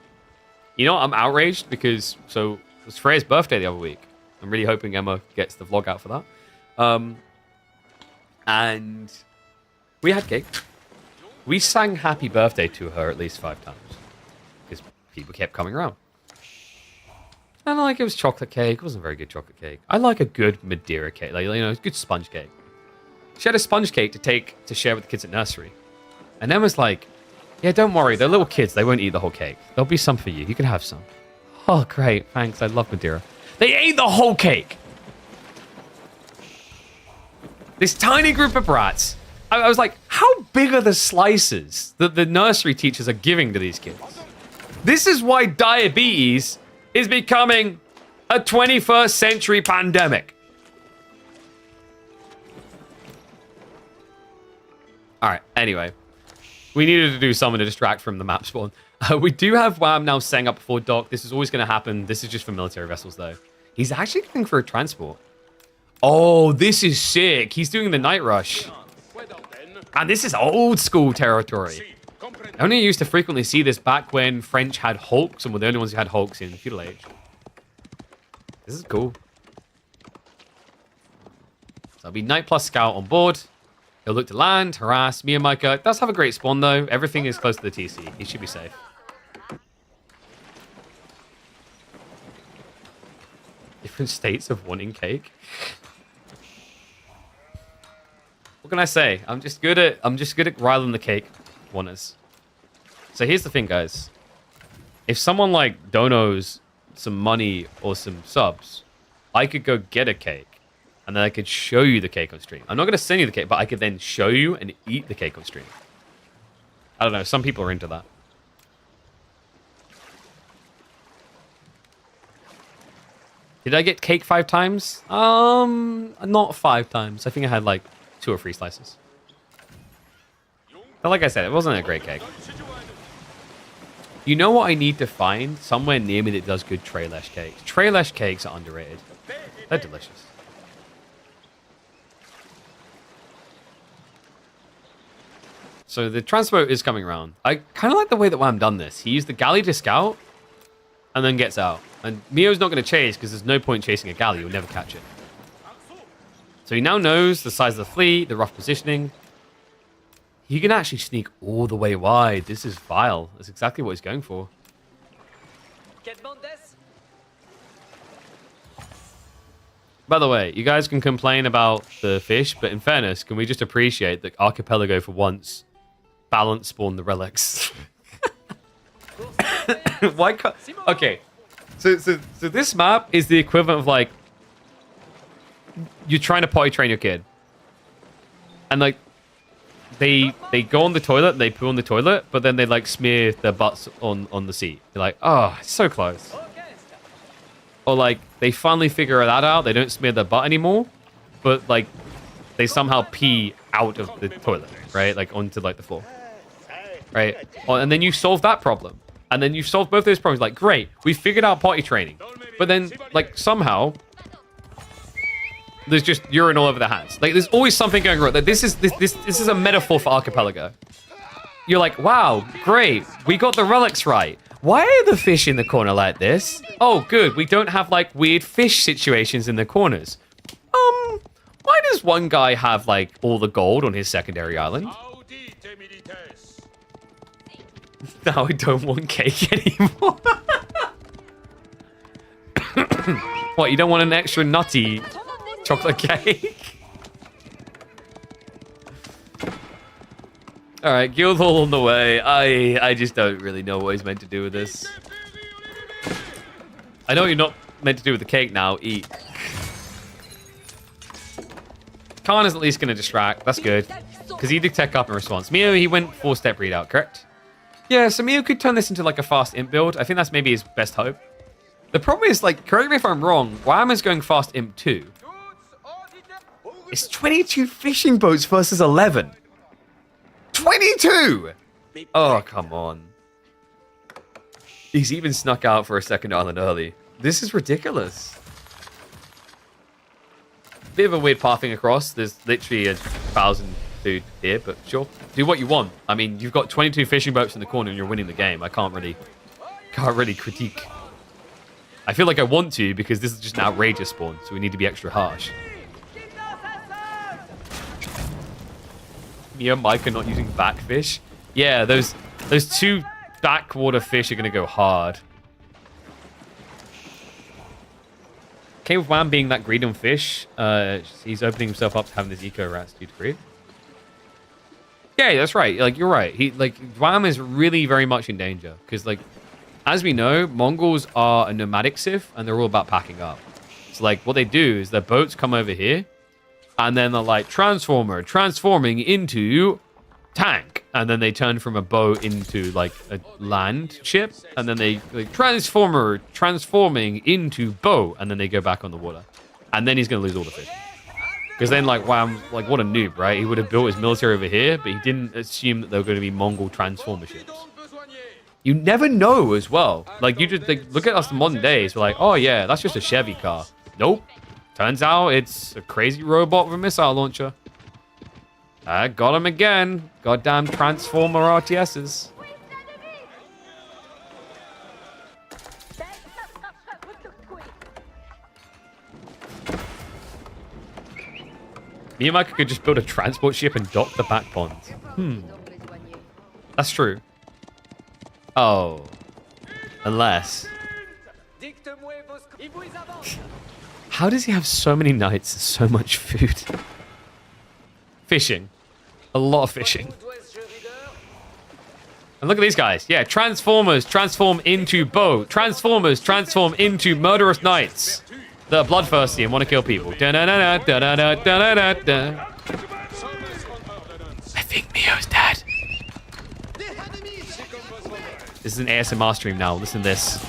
You know what? I'm outraged because... So, it was Freya's birthday the other week. I'm really hoping Emma gets the vlog out for that. And we had cake. We sang happy birthday to her at least 5 times. Because people kept coming around. And like, it was chocolate cake. It wasn't very good chocolate cake. I like a good Madeira cake. Like, you know, it's good sponge cake. She had a sponge cake to share with the kids at nursery. And Emma's like, yeah, don't worry. They're little kids. They won't eat the whole cake. There'll be some for you. You can have some. Oh, great. Thanks. I love Madeira. They ate the whole cake. This tiny group of brats. I was like, how big are the slices that the nursery teachers are giving to these kids? This is why diabetes is becoming a 21st century pandemic. All right, anyway. We needed to do something to distract from the map spawn. We do have Wham now setting up before dock. This is always going to happen. This is just for military vessels, though. He's actually going for a transport. Oh, this is sick. He's doing the night rush. And this is old school territory. I only used to frequently see this back when French had hulks and were the only ones who had hulks in the feudal age. This is cool. So it'll be night plus scout on board. He'll look to land, harass. MeomaikA does have a great spawn, though. Everything is close to the TC. He should be safe. Different states of wanting cake. What can I say? I'm just good at riling the cake wanners. So here's the thing, guys. If someone like donos some money or some subs, I could go get a cake. And then I could show you the cake on stream. I'm not going to send you the cake, but I could then show you and eat the cake on stream. I don't know. Some people are into that. Did I get cake 5 times? Not 5 times. I think I had like 2 or 3 slices. But like I said, it wasn't a great cake. You know what I need to find? Somewhere near me that does good Trailesh cakes. Trailesh cakes are underrated. They're delicious. So the transport is coming around. I kind of like the way that Wham done this. He used the galley to scout and then gets out. And Mio's not going to chase because there's no point chasing a galley. You'll never catch it. So he now knows the size of the fleet, the rough positioning. He can actually sneak all the way wide. This is vile. That's exactly what he's going for. By the way, you guys can complain about the fish, but in fairness, can we just appreciate that Archipelago for once balance spawn the relics? Why can't... Okay, so this map is the equivalent of like you're trying to potty train your kid, and like they go on the toilet and they poo on the toilet, but then they like smear their butts on the seat. You're like, oh, it's so close. Or like they finally figure that out. They don't smear their butt anymore, but like they somehow pee out of the toilet, right? Like onto like the floor, right? And then you solve that problem. And then you've solved both those problems. Like, great, we figured out potty training. But then, like, somehow, there's just urine all over the hands. Like, there's always something going wrong. Like, this is a metaphor for Archipelago. You're like, wow, great, we got the relics right. Why are the fish in the corner like this? Oh, good, we don't have, like, weird fish situations in the corners. Why does one guy have, like, all the gold on his secondary island? Now I don't want cake anymore. What, you don't want an extra nutty chocolate cake? Alright, Guildhall on the way. I just don't really know what he's meant to do with this. I know what you're not meant to do with the cake now. Eat. Khan is at least going to distract. That's good. Because he did tech up in response. Mio, he went 4-step readout, correct? Yeah, so Mio could turn this into like a fast imp build. I think that's maybe his best hope. The problem is, like, correct me if I'm wrong, Wham is going fast imp 2. It's 22 fishing boats versus 11. 22! Oh, come on. He's even snuck out for a second island early. This is ridiculous. Bit of a weird pathing across. There's literally 1,000 dude here, but sure. Do what you want. I mean, you've got 22 fishing boats in the corner and you're winning the game. I can't really critique. I feel like I want to because this is just an outrageous spawn, so we need to be extra harsh. MeomaikA not using backfish. Yeah, those 2 backwater fish are gonna go hard. Okay, with Wham being that greedy on fish, he's opening himself up to having this eco rats 2 to 3. Yeah, that's right. Like, you're right. Wham is really very much in danger. Because, like, as we know, Mongols are a nomadic civ, and they're all about packing up. So, like, what they do is their boats come over here, and then they're like, transforming into tank. And then they turn from a boat into, like, a land ship. And then they, like, transforming into boat. And then they go back on the water. And then he's going to lose all the fish. Because then, like, Wham, like, what a noob, right? He would have built his military over here, but he didn't assume that they were going to be Mongol transformer ships. You never know as well. Like, you just, like, look at us in modern days. We're like, oh, yeah, that's just a Chevy car. Nope. Turns out it's a crazy robot with a missile launcher. I got him again. Goddamn transformer RTSs. MeomaikA could just build a transport ship and dock the back pond. That's true. Oh. Unless. How does he have so many knights and so much food? Fishing. A lot of fishing. And look at these guys. Yeah, Transformers transform into bow. Transformers transform into murderous knights. That are bloodthirsty and want to kill people. I think Mio's dead. This is an ASMR stream now. Listen to this.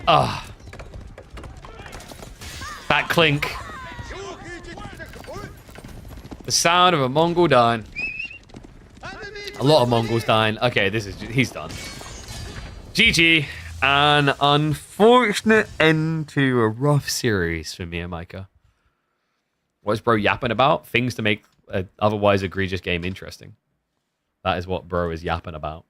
Ah. That clink. The sound of a Mongol dying. A lot of Mongols dying. Okay, he's done. GG. An unfortunate end to a rough series for MeomaikA. What's bro yapping about? Things to make an otherwise egregious game interesting. That is what bro is yapping about.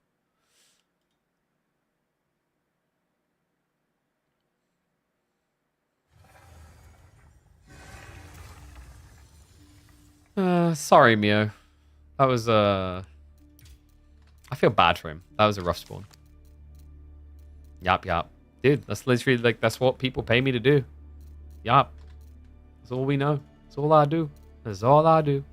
Sorry, Mio. That was, I feel bad for him. That was a rough spawn. Yup. Dude, that's literally, like, that's what people pay me to do. Yup. That's all we know. That's all I do. That's all I do.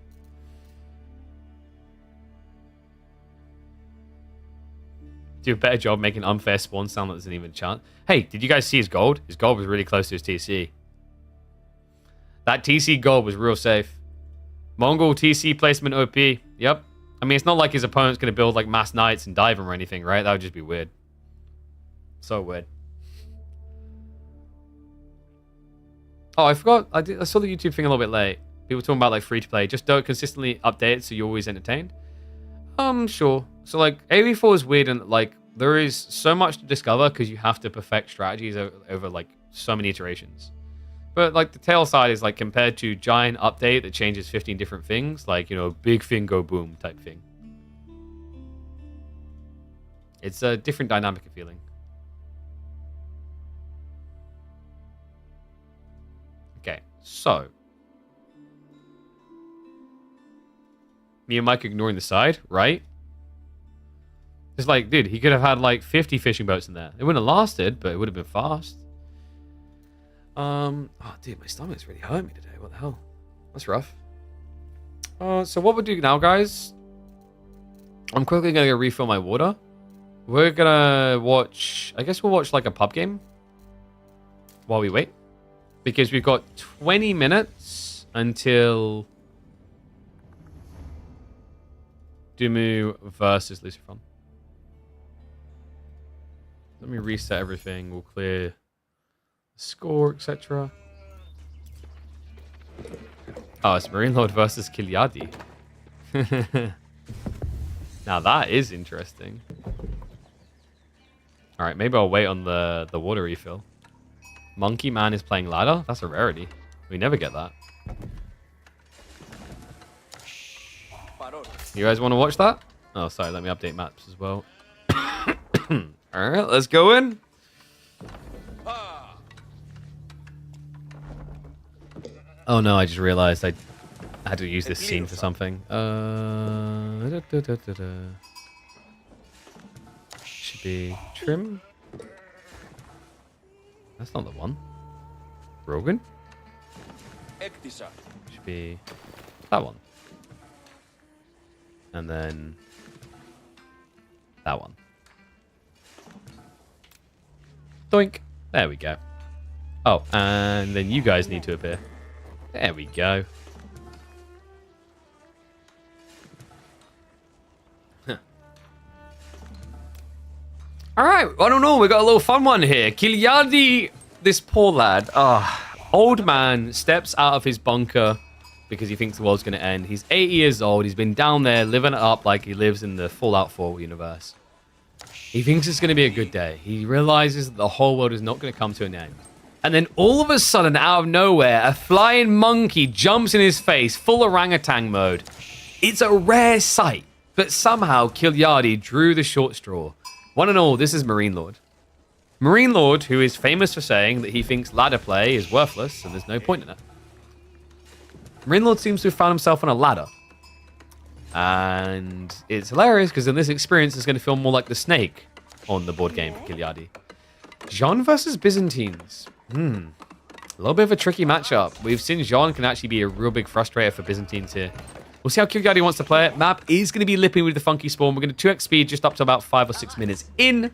Do a better job making unfair spawn sound that there's an even chance. Hey, did you guys see his gold? His gold was really close to his TC. That TC gold was real safe. Mongol TC placement OP. Yep. I mean, it's not like his opponent's going to build, like, mass knights and dive him or anything, right? That would just be weird. So weird. Oh, I forgot. I saw the YouTube thing a little bit late. People talking about like free to play. Just don't consistently update it so you're always entertained. Sure. So like AV4 is weird and like there is so much to discover because you have to perfect strategies over like so many iterations. But like the tail side is like compared to giant update that changes 15 different things, like, you know, big thing go boom type thing. It's a different dynamic of feeling. Okay, so MeomaikA ignoring the side, right? It's like, dude, he could have had like 50 fishing boats in there. It wouldn't have lasted, but it would have been fast. Oh, dude, my stomach's really hurting me today. What the hell? That's rough. So what we'll do now, guys, I'm quickly going to go refill my water. We're going to watch, I guess we'll watch like a pub game while we wait. Because we've got 20 minutes until Dumu versus Lucifron. Let me reset everything. We'll clear score, etc. Oh, it's MarineLord versus Kiljardi. Now that is interesting. All right, maybe I'll wait on the water refill. Monkey Man is playing ladder. That's a rarity. We never get that. You guys want to watch that? Oh, sorry. Let me update maps as well. All right, let's go in. Oh no, I just realized I had to use this scene for something. Should be trim. That's not the one. Rogan? Should be that one. And then that one. Doink. There we go. Oh, and then you guys need to appear. There we go. Huh. All right, I don't know. We got a little fun one here. Kiljardi, this poor lad. Old man steps out of his bunker because he thinks the world's going to end. He's 80 years old. He's been down there living it up like he lives in the Fallout 4 universe. He thinks it's going to be a good day. He realizes that the whole world is not going to come to an end. And then all of a sudden, out of nowhere, a flying monkey jumps in his face, full orangutan mode. It's a rare sight, but somehow Kiljardi drew the short straw. One and all, this is MarineLord. MarineLord, who is famous for saying that he thinks ladder play is worthless and there's no point in it. MarineLord seems to have found himself on a ladder. And it's hilarious because in this experience, it's going to feel more like the snake on the board game for Kiljardi. Jean versus Byzantines. A little bit of a tricky matchup. We've seen Jean can actually be a real big frustrator for Byzantines here. We'll see how Kiljardi wants to play it. Map is going to be lipping with the funky spawn. We're going to 2x speed just up to about 5 or 6 minutes in.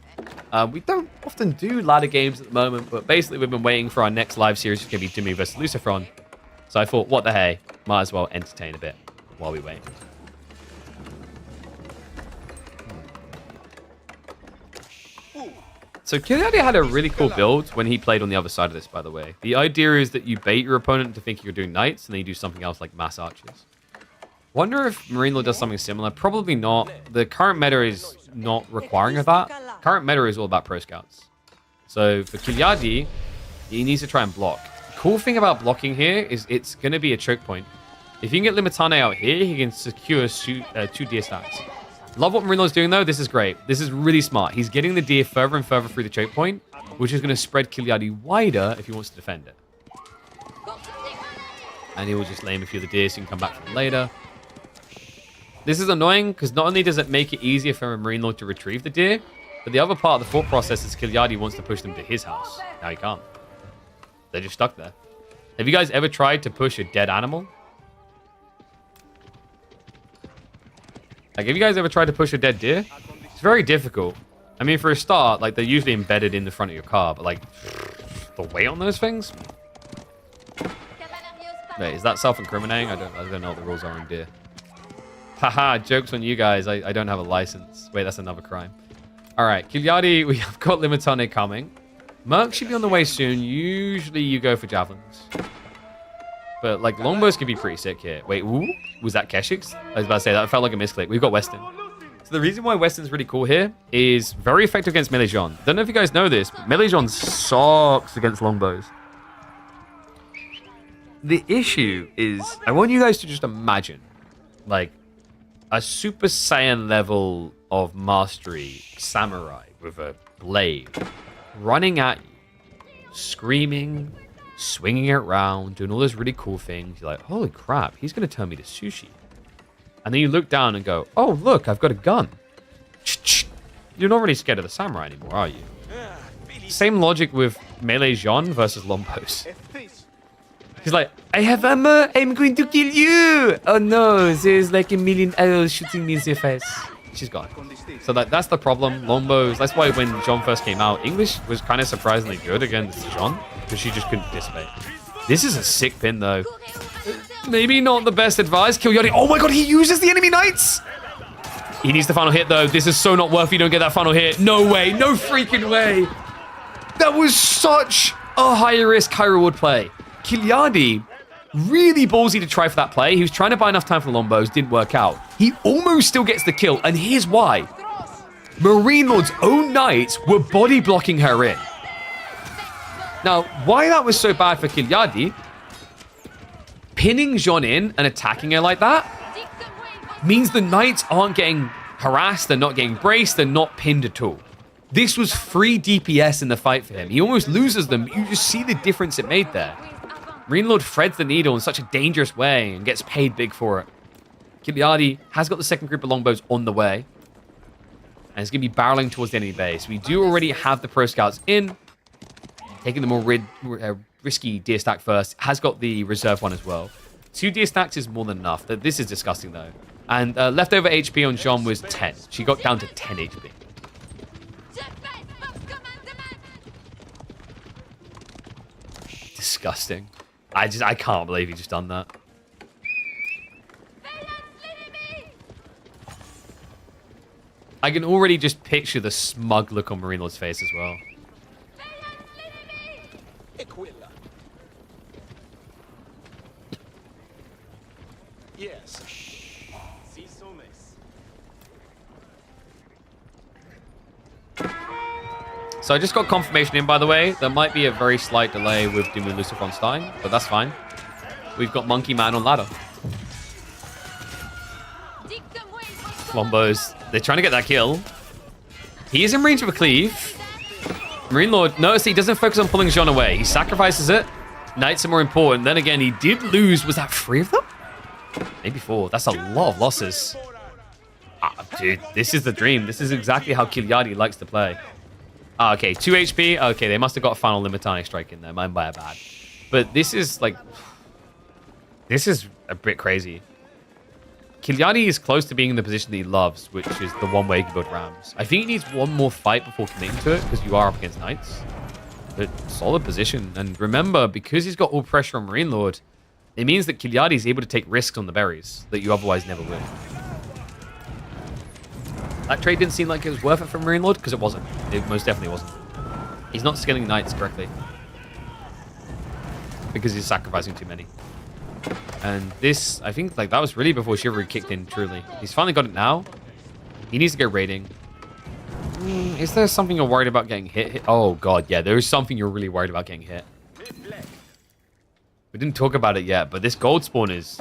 We don't often do ladder games at the moment, but basically we've been waiting for our next live series, which is going to be Dumu versus Lucifron. So I thought, what the hey, might as well entertain a bit while we wait. So Kiljardi had a really cool build when he played on the other side of this, by the way. The idea is that you bait your opponent to think you're doing knights, and then you do something else like mass archers. Wonder if MarineLord does something similar. Probably not. The current meta is not requiring of that. Current meta is all about pro scouts. So for Kiljardi, he needs to try and block. The cool thing about blocking here is it's going to be a choke point. If you can get Limitane out here, he can secure 2 deer stacks. Love what MarineLord's doing, though. This is great. This is really smart. He's getting the deer further and further through the choke point, which is going to spread Kiljardi wider if he wants to defend it. And he will just lame a few of the deer so you can come back for them later. This is annoying because not only does it make it easier for a MarineLord to retrieve the deer, but the other part of the thought process is Kiljardi wants to push them to his house. Now he can't. They're just stuck there. Have you guys ever tried to push a dead animal? Like, have you guys ever tried to push a dead deer? It's very difficult. I mean, for a start, like, they're usually embedded in the front of your car, but, like, the weight on those things? Wait, is that self-incriminating? I don't know what the rules are in deer. Haha, joke's on you guys. I don't have a license. Wait, that's another crime. All right, Kiljardi, we have got Limitane coming. Merc should be on the way soon. Usually you go for javelins. But, like, longbows could be pretty sick here. Wait, ooh, was that Keshik's? I was about to say, that felt like a misclick. We've got Weston. So the reason why Weston's really cool here is very effective against melee Jean. Don't know if you guys know this, but melee Jean sucks against longbows. The issue is, I want you guys to just imagine, like, a Super Saiyan level of mastery samurai with a blade running at you, screaming, swinging it around, doing all those really cool things. You're like, holy crap, he's going to turn me to Shushi. And then you look down and go, oh, look, I've got a gun. You're not really scared of the samurai anymore, are you? Same logic with melee Jean versus longbows. He's like, I have armor, I'm going to kill you. Oh no, there's like a million arrows shooting me in the face. She's gone. So that's the problem. Longbows, that's why when Jean first came out, English was kind of surprisingly good against Jean, because she just couldn't participate. This is a sick pin though. Maybe not the best advice. Kiljardi, oh my god, he uses the enemy knights. He needs the final hit though. This is so not worth it. You don't get that final hit. No way, no freaking way. That was such a high risk, high reward play. Kiljardi, really ballsy to try for that play. He was trying to buy enough time for the longbows, didn't work out. He almost still gets the kill, and here's why. MarineLord's own knights were body blocking her in. Now, why that was so bad for Kiljardi, pinning Jean in and attacking her like that means the knights aren't getting harassed, they're not getting braced, they're not pinned at all. This was free DPS in the fight for him. He almost loses them. You just see the difference it made there. MarineLord threads the needle in such a dangerous way and gets paid big for it. Kiljardi has got the second group of longbows on the way. And it's going to be barreling towards the enemy base. We do already have the pro scouts in. Taking the more risky deer stack first. Has got the reserve one as well. 2 deer stacks is more than enough. This is disgusting though. And leftover HP on Jean was 10. She got down to 10 HP. Disgusting. I can't believe he just done that. I can already just picture the smug look on MarineLord's face as well. Yes. So I just got confirmation in, by the way. There might be a very slight delay with doing Lucifer on Stein, but that's fine. We've got Monkey Man on ladder. Longbows. They're trying to get that kill. He is in range of a cleave. MarineLord, notice he doesn't focus on pulling Jean away. He sacrifices it. Knights are more important. Then again, he did lose. Was that 3 of them? Maybe 4. That's a lot of losses. Dude, this is the dream. This is exactly how Kiljardi likes to play. Okay, 2 HP. Okay, they must have got a final Limitani strike in there. Mine by a bad. But this is like... This is a bit crazy. Kiljardi is close to being in the position that he loves, which is the one way he can build rams. I think he needs one more fight before committing to it, because you are up against knights. But solid position. And remember, because he's got all pressure on MarineLord, it means that Kiljardi is able to take risks on the berries that you otherwise never would. That trade didn't seem like it was worth it for MarineLord, because it wasn't. It most definitely wasn't. He's not scaling knights correctly. Because he's sacrificing too many. And this, I think, like that was really before Chivalry kicked in, truly. He's finally got it now. He needs to go raiding. Is there something you're worried about getting hit? Oh, God, yeah. There is something you're really worried about getting hit. We didn't talk about it yet, but this gold spawn is...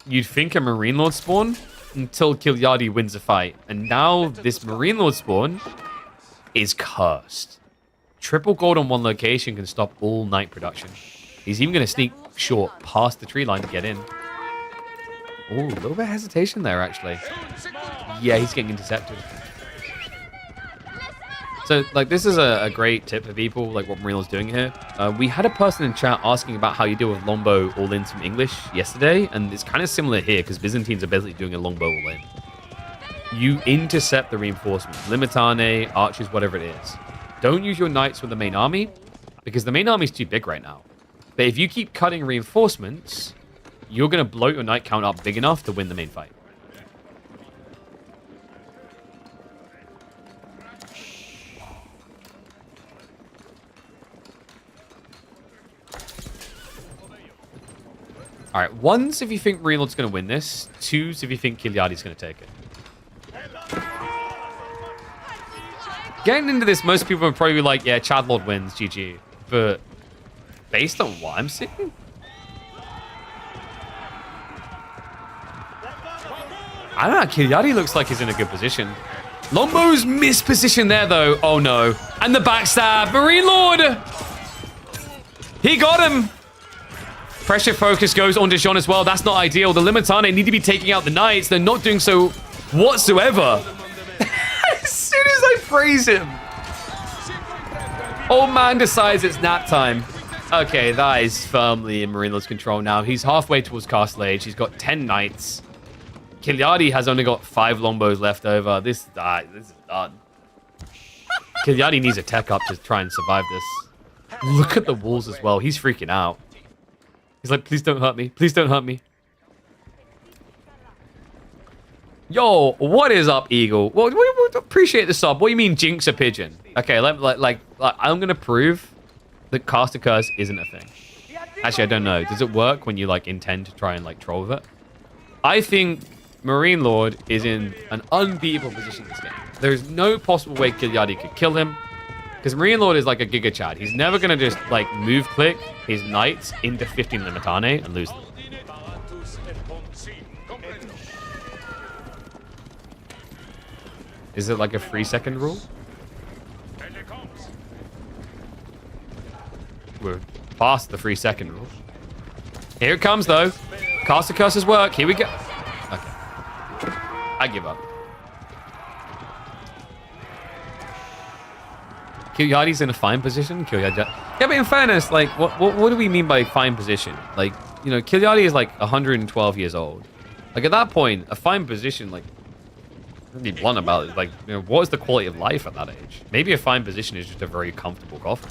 You'd think a MarineLord spawn until Kiljardi wins a fight. And now this MarineLord spawn is cursed. Triple gold on one location can stop all knight production. He's even going to sneak short past the tree line to get in. Oh, a little bit of hesitation there, actually. Yeah, he's getting intercepted. So, like, this is a great tip for people, like what MarineLord's doing here. We had a person in chat asking about how you deal with longbow all-ins from English yesterday, and it's kind of similar here, because Byzantines are basically doing a longbow all-in. You intercept the reinforcements, Limitane, archers, whatever it is. Don't use your knights with the main army, because the main army is too big right now. But if you keep cutting reinforcements, you're going to bloat your knight count up big enough to win the main fight. All right, one's if you think MarineLord's going to win this. Two's if you think Kiljardi's going to take it. Getting into this, most people would probably be like, yeah, Chadlord wins, GG. But based on what I'm seeing, I don't know. Kiljardi looks like he's in a good position. Lombo's mispositioned there, though. Oh, no. And the backstab. MarineLord. He got him. Pressure focus goes on to Jean as well. That's not ideal. The Limitane need to be taking out the Knights. They're not doing so whatsoever. As soon as I praise him, old man decides it's nap time. Okay, that is firmly in MarineLord's control now. He's halfway towards Castle Age. He's got 10 Knights. Kiljardi has only got 5 Lombos left over. This is done. Kiljardi needs a tech up to try and survive this. Look at the walls as well. He's freaking out. He's like, please don't hurt me. Please don't hurt me. Yo, what is up, Eagle? Well, we appreciate the sub. What do you mean, jinx a pigeon? Okay, like I'm going to prove that Cast a Curse isn't a thing. Actually, I don't know. Does it work when you, like, intend to try and, like, troll with it? I think MarineLord is in an unbeatable position in this game. There's no possible way Kiljardi could kill him. Because MarineLord is like a Giga Chad. He's never going to just, like, move click his Knights into 15 Limitane and lose them. Is it like a 3-second rule? We're past the 3-second rule. Here it comes, though. Cast a Curse's work. Here we go. Okay. I give up. Kiljardi's in a fine position. Yeah, but in fairness, like, what do we mean by fine position? Like, you know, Kiljardi is like 112 years old. Like, at that point, a fine position, like, be blunt about it. Like, you know, what is the quality of life at that age? Maybe a fine position is just a very comfortable coffin.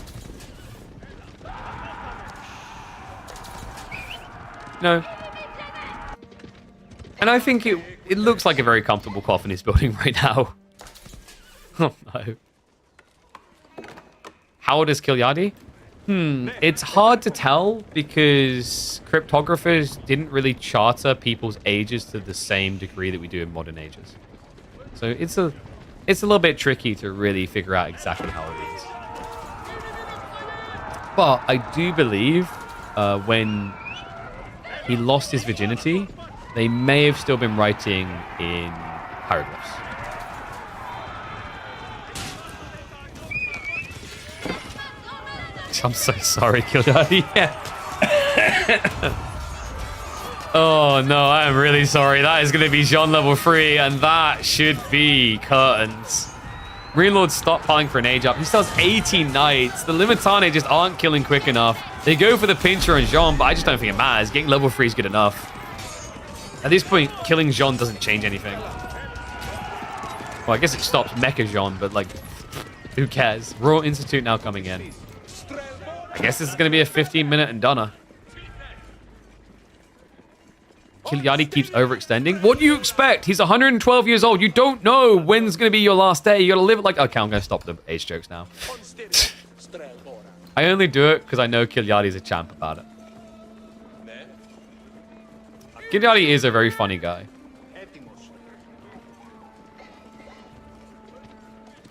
No. And I think it looks like a very comfortable coffin he's building right now. Oh, no. How old is Kiljardi? It's hard to tell because cryptographers didn't really charter people's ages to the same degree that we do in modern ages. So it's a little bit tricky to really figure out exactly how it is. But I do believe when he lost his virginity, they may have still been writing in hieroglyphs. I'm so sorry, Kiljardi. Yeah. Oh, no, I am really sorry. That is going to be Jean level 3, and that should be curtains. MarineLord stockpiling for an age up. He still has 18 Knights. The Limitane just aren't killing quick enough. They go for the pincher on Jean, but I just don't think it matters. Getting level 3 is good enough. At this point, killing Jean doesn't change anything. Well, I guess it stops Mecha Jean, but, like, who cares? Royal Institute now coming in. I guess this is going to be a 15-minute and dunner. Kiljardi keeps overextending. What do you expect? He's 112 years old. You don't know when's going to be your last day. You got to live it like... Okay, I'm going to stop the age jokes now. I only do it because I know Kiljardi's a champ about it. Kiljardi is a very funny guy.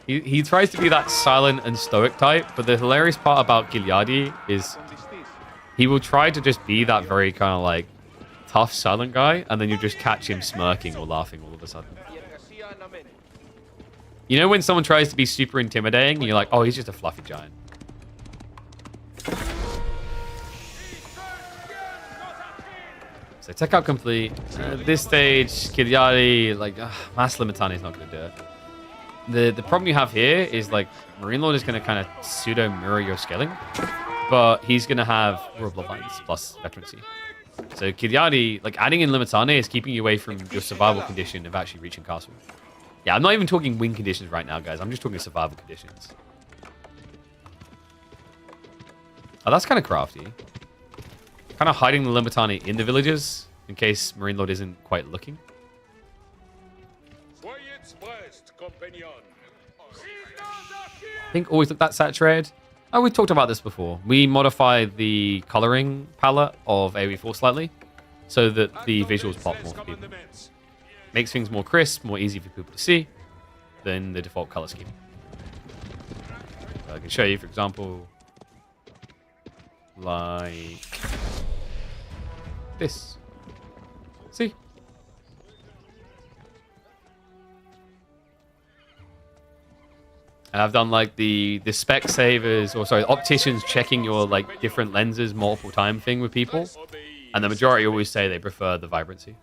He tries to be that silent and stoic type, but the hilarious part about Kiljardi is he will try to just be that very kind of like tough, silent guy, and then you just catch him smirking or laughing all of a sudden. You know when someone tries to be super intimidating, and you're like, oh, he's just a fluffy giant. So tech out complete. At this stage, Kiljardi, like, Mass Limitane is not going to do it. The problem you have here is, like, MarineLord is going to kind of pseudo-mirror your scaling, but he's going to have Royal Bloodlines plus veterancy. So Kiljardi, like, adding in Limitane is keeping you away from your survival condition of actually reaching castle. Yeah, I'm not even talking win conditions right now, guys. I'm just talking survival conditions. Oh, that's kind of crafty. Kind of hiding the Limitane in the villages in case MarineLord isn't quite looking. I think always look that saturated. Oh, we talked about this before. We modify the coloring palette of AoE4 slightly. so that the visuals pop more for people. Makes things more crisp, more easy for people to see than the default color scheme. So I can show you, for example, like this. See? And I've done like the spec savers, or sorry, opticians checking your like different lenses multiple time thing with people. And the majority always say they prefer the vibrancy.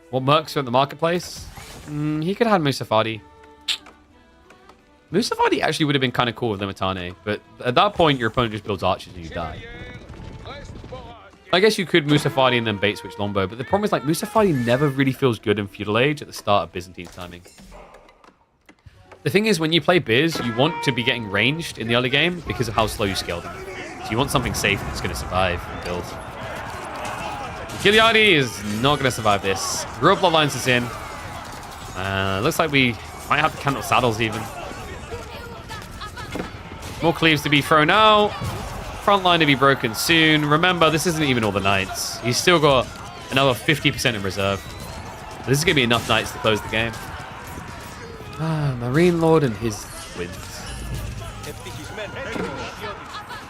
What mercs are at the marketplace? He could have had Musafadi. Musafadi actually would have been kind of cool with Limitane, but at that point your opponent just builds archers and you die. I guess you could Musafadi and then bait switch longbow, but the problem is like Musafadi never really feels good in Feudal Age at the start of Byzantine's timing. The thing is, when you play Biz, you want to be getting ranged in the early game because of how slow you scale them. So you want something safe that's going to survive and build. Kiljardi is not going to survive this. Royal Bloodlines is in. Looks like we might have to cancel saddles even. More cleaves to be thrown out. Front line to be broken soon. Remember, this isn't even all the knights. He's still got another 50% in reserve. This is going to be enough knights to close the game. MarineLord and his wins.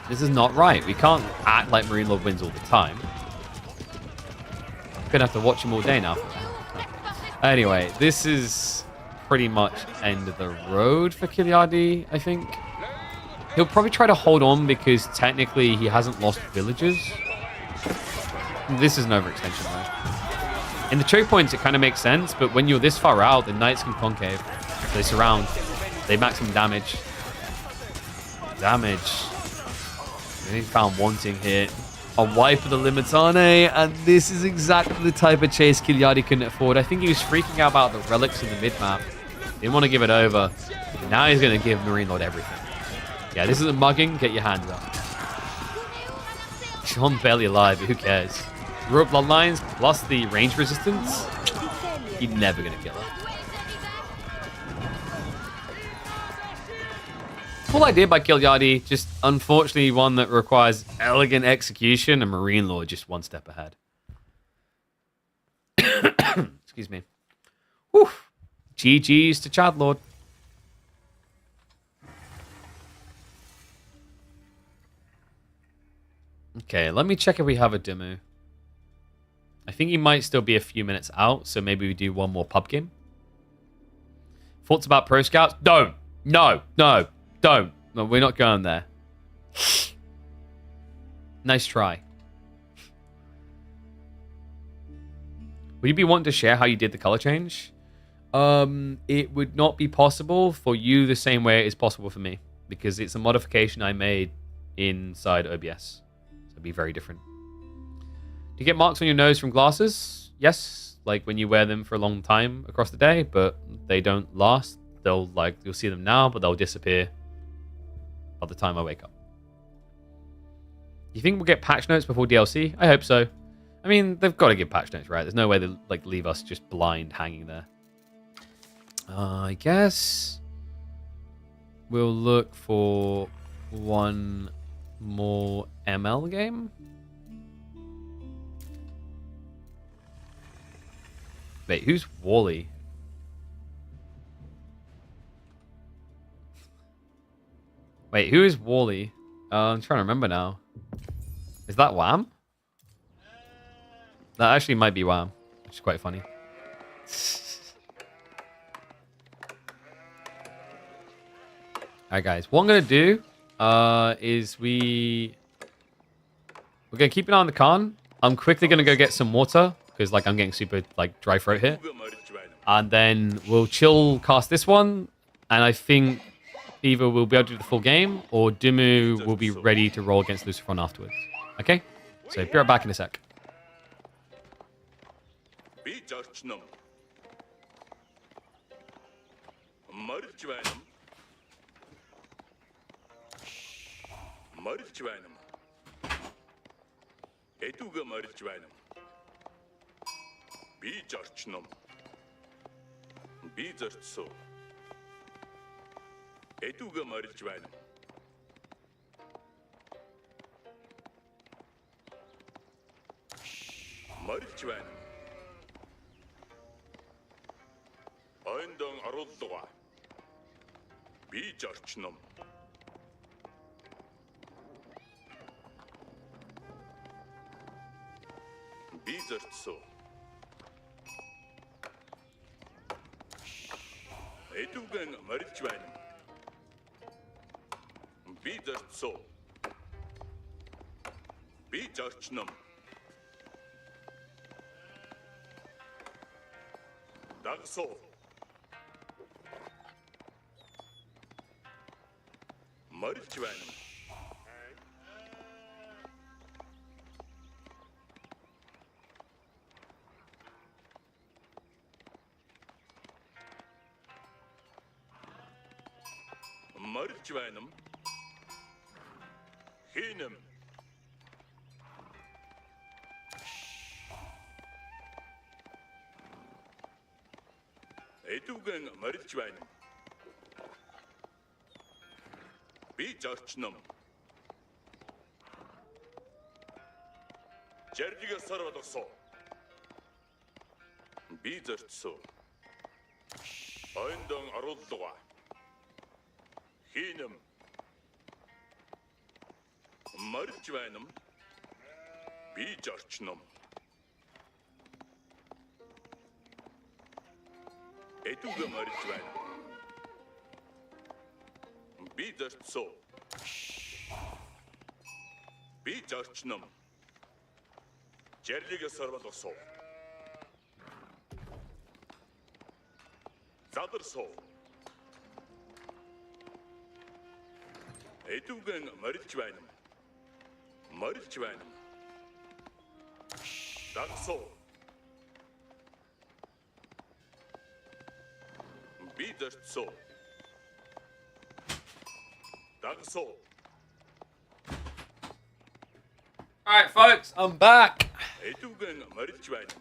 This is not right. We can't act like MarineLord wins all the time. I'm gonna have to watch him all day now. Anyway, this is pretty much end of the road for Kiljardi, I think. He'll probably try to hold on because technically he hasn't lost villages. This is an overextension though. In the choke points, it kind of makes sense, but when you're this far out, the knights can concave. They surround. They maximum damage. They found wanting here. A wipe of the Limitane, and this is exactly the type of chase Kiljardi couldn't afford. I think he was freaking out about the relics in the mid-map. Didn't want to give it over. Now he's going to give MarineLord everything. Yeah, this isn't mugging. Get your hands up. Sean barely alive, but who cares? Royal Bloodlines plus the range resistance. He's never going to kill her. Cool idea by Kiljardi, just unfortunately one that requires elegant execution, and MarineLord just one step ahead. Excuse me. Whew. GG's to Chadlord. Okay, let me check if we have a demo. I think he might still be a few minutes out, so maybe we do one more pub game. Thoughts about Pro Scouts? Don't. No. Don't. No, we're not going there. Nice try. Would you be wanting to share how you did the color change? It would not be possible for you the same way it is possible for me, because it's a modification I made inside OBS. So it'd be very different. Do you get marks on your nose from glasses? Yes, like when you wear them for a long time across the day, but they don't last. You'll see them now, but they'll disappear by the time I wake up. You think we'll get patch notes before DLC? I hope so. I mean, they've got to give patch notes, right? There's no way they leave us just blind hanging there. I guess we'll look for one more ML game. Wait, who's Wally? Wait, who is Wally? I'm trying to remember now. Is that Wham? That actually might be Wham, which is quite funny. Alright guys, what I'm going to do is we're going to keep an eye on the Khan. I'm quickly going to go get some water, because I'm getting super dry throat here. And then we'll chill cast this one, and I think either we'll be able to do the full game, or Dimu will be ready to roll against Lucifron afterwards. Okay? So be right back in a sec. Marchwan. Oindong Arulwa. Bijorchnum. Bijortso. Edugan Marchwan. Bijortso. Bijorchnum. Dagso. Marchwan. Marchwanum. Hinum. Edugan Marchwanum. Bijorchnum. Jerdiga Sarvadoso. Bijortso. Oindong Arulwa. Hinum. Marchwanum. Bijorchnum. Eduga Marchwanum. Bijortso. Bijorchnum. Jerdiga Sarvadoso. Zadarso. Edugan Marchwanum. Marchwanum. Dagso. Bijortso. Dagso. Alright, folks, I'm back. Edugan Marchwanum.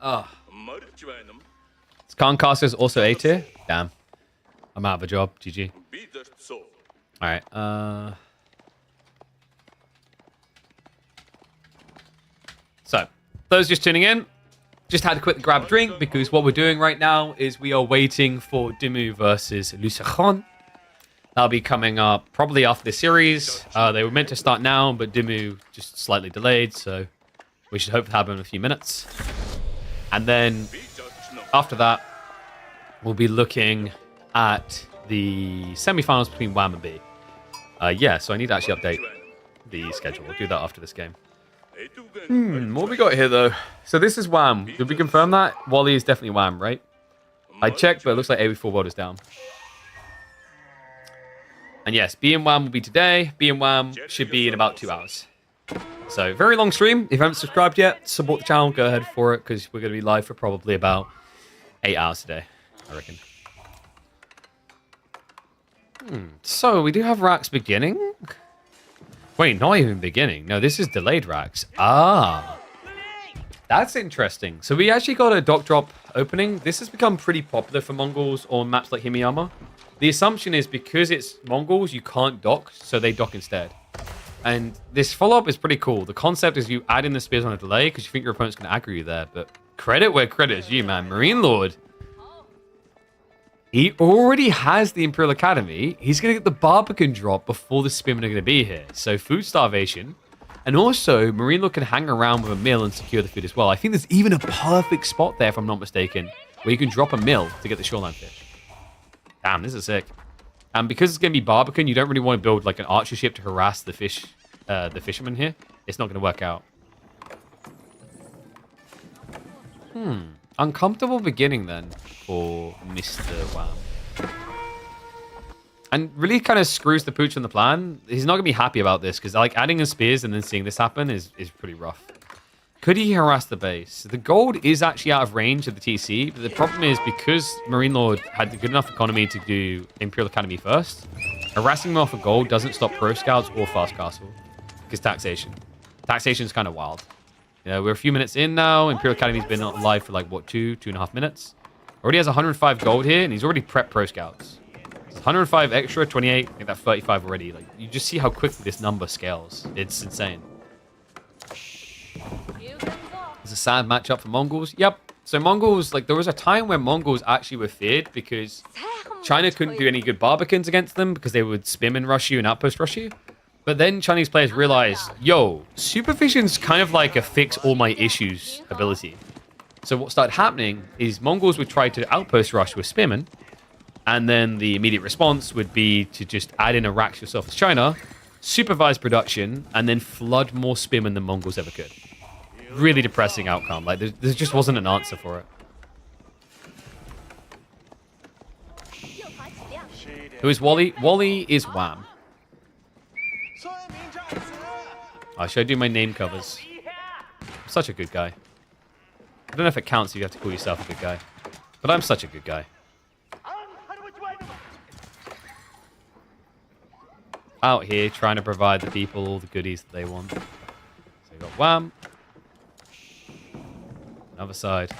Oh, Marchwanum. is Concast is also A tier? Damn. I'm out of a job. GG. Bijortso. Alright, So, those just tuning in, just had to quickly grab a drink because what we're doing right now is we are waiting for Dimu versus Lucachon. That'll be coming up probably after the series. They were meant to start now, but Dimu just slightly delayed, so we should hope to have him in a few minutes. And then after that, we'll be looking at the semifinals between Wham and B. Yeah, so I need to actually update the schedule. We'll do that after this game. What have we got here, though? So this is Wham. Did we confirm that? Wally is definitely Wham, right? I checked, but it looks like AV4 World is down. And yes, B and Wham will be today. B and Wham should be in about 2 hours. So, very long stream. If you haven't subscribed yet, support the channel. Go ahead for it, because we're going to be live for probably about 8 hours today, I reckon. So, we do have racks beginning. Wait, not even beginning. No, this is delayed racks. Ah. That's interesting. So we actually got a dock drop opening. This has become pretty popular for Mongols on maps like Himiyama. The assumption is because it's Mongols, you can't dock, so they dock instead. And this follow-up is pretty cool. The concept is you add in the spears on a delay because you think your opponent's going to aggro you there. But credit where credit is due, man. MarineLord. He already has the Imperial Academy. He's going to get the Barbican drop before the spearmen are going to be here. So food starvation. And also, MarineLord can hang around with a mill and secure the food as well. I think there's even a perfect spot there, if I'm not mistaken, where you can drop a mill to get the shoreline fish. Damn, this is sick. And because it's going to be Barbican, you don't really want to build like an archer ship to harass the fishermen here. It's not going to work out. Uncomfortable beginning then for Mr. Wham. And really kind of screws the pooch on the plan. He's not going to be happy about this because like adding in spears and then seeing this happen is pretty rough. Could he harass the base? The gold is actually out of range of the TC, but the problem is because MarineLord had the good enough economy to do Imperial Academy first, harassing him off of gold doesn't stop Pro Scouts or Fast Castle because taxation. Taxation is kind of wild. You know, we're a few minutes in now. Imperial Academy's been live for like, what, 2.5 minutes? Already has 105 gold here, and he's already prepped Pro Scouts. It's 105 extra, 28, I think that's 35 already. Like, you just see how quickly this number scales. It's insane. It's a sad matchup for Mongols. Yep. So Mongols, like, there was a time when Mongols actually were feared because China couldn't do any good Barbicans against them because they would spim and rush you and outpost rush you. But then Chinese players realized, yo, supervision's kind of like a fix all my issues ability. So what started happening is Mongols would try to outpost rush with spimmin, and then the immediate response would be to just add in a Rax yourself as China, supervise production, and then flood more spimmin than Mongols ever could. Really depressing outcome. Like, there just wasn't an answer for it. Who is Wally? Wally is Wham. Oh, should I do my name covers? I'm such a good guy. I don't know if it counts if you have to call yourself a good guy. But I'm such a good guy. Out here trying to provide the people all the goodies that they want. So you got Wham. Another side.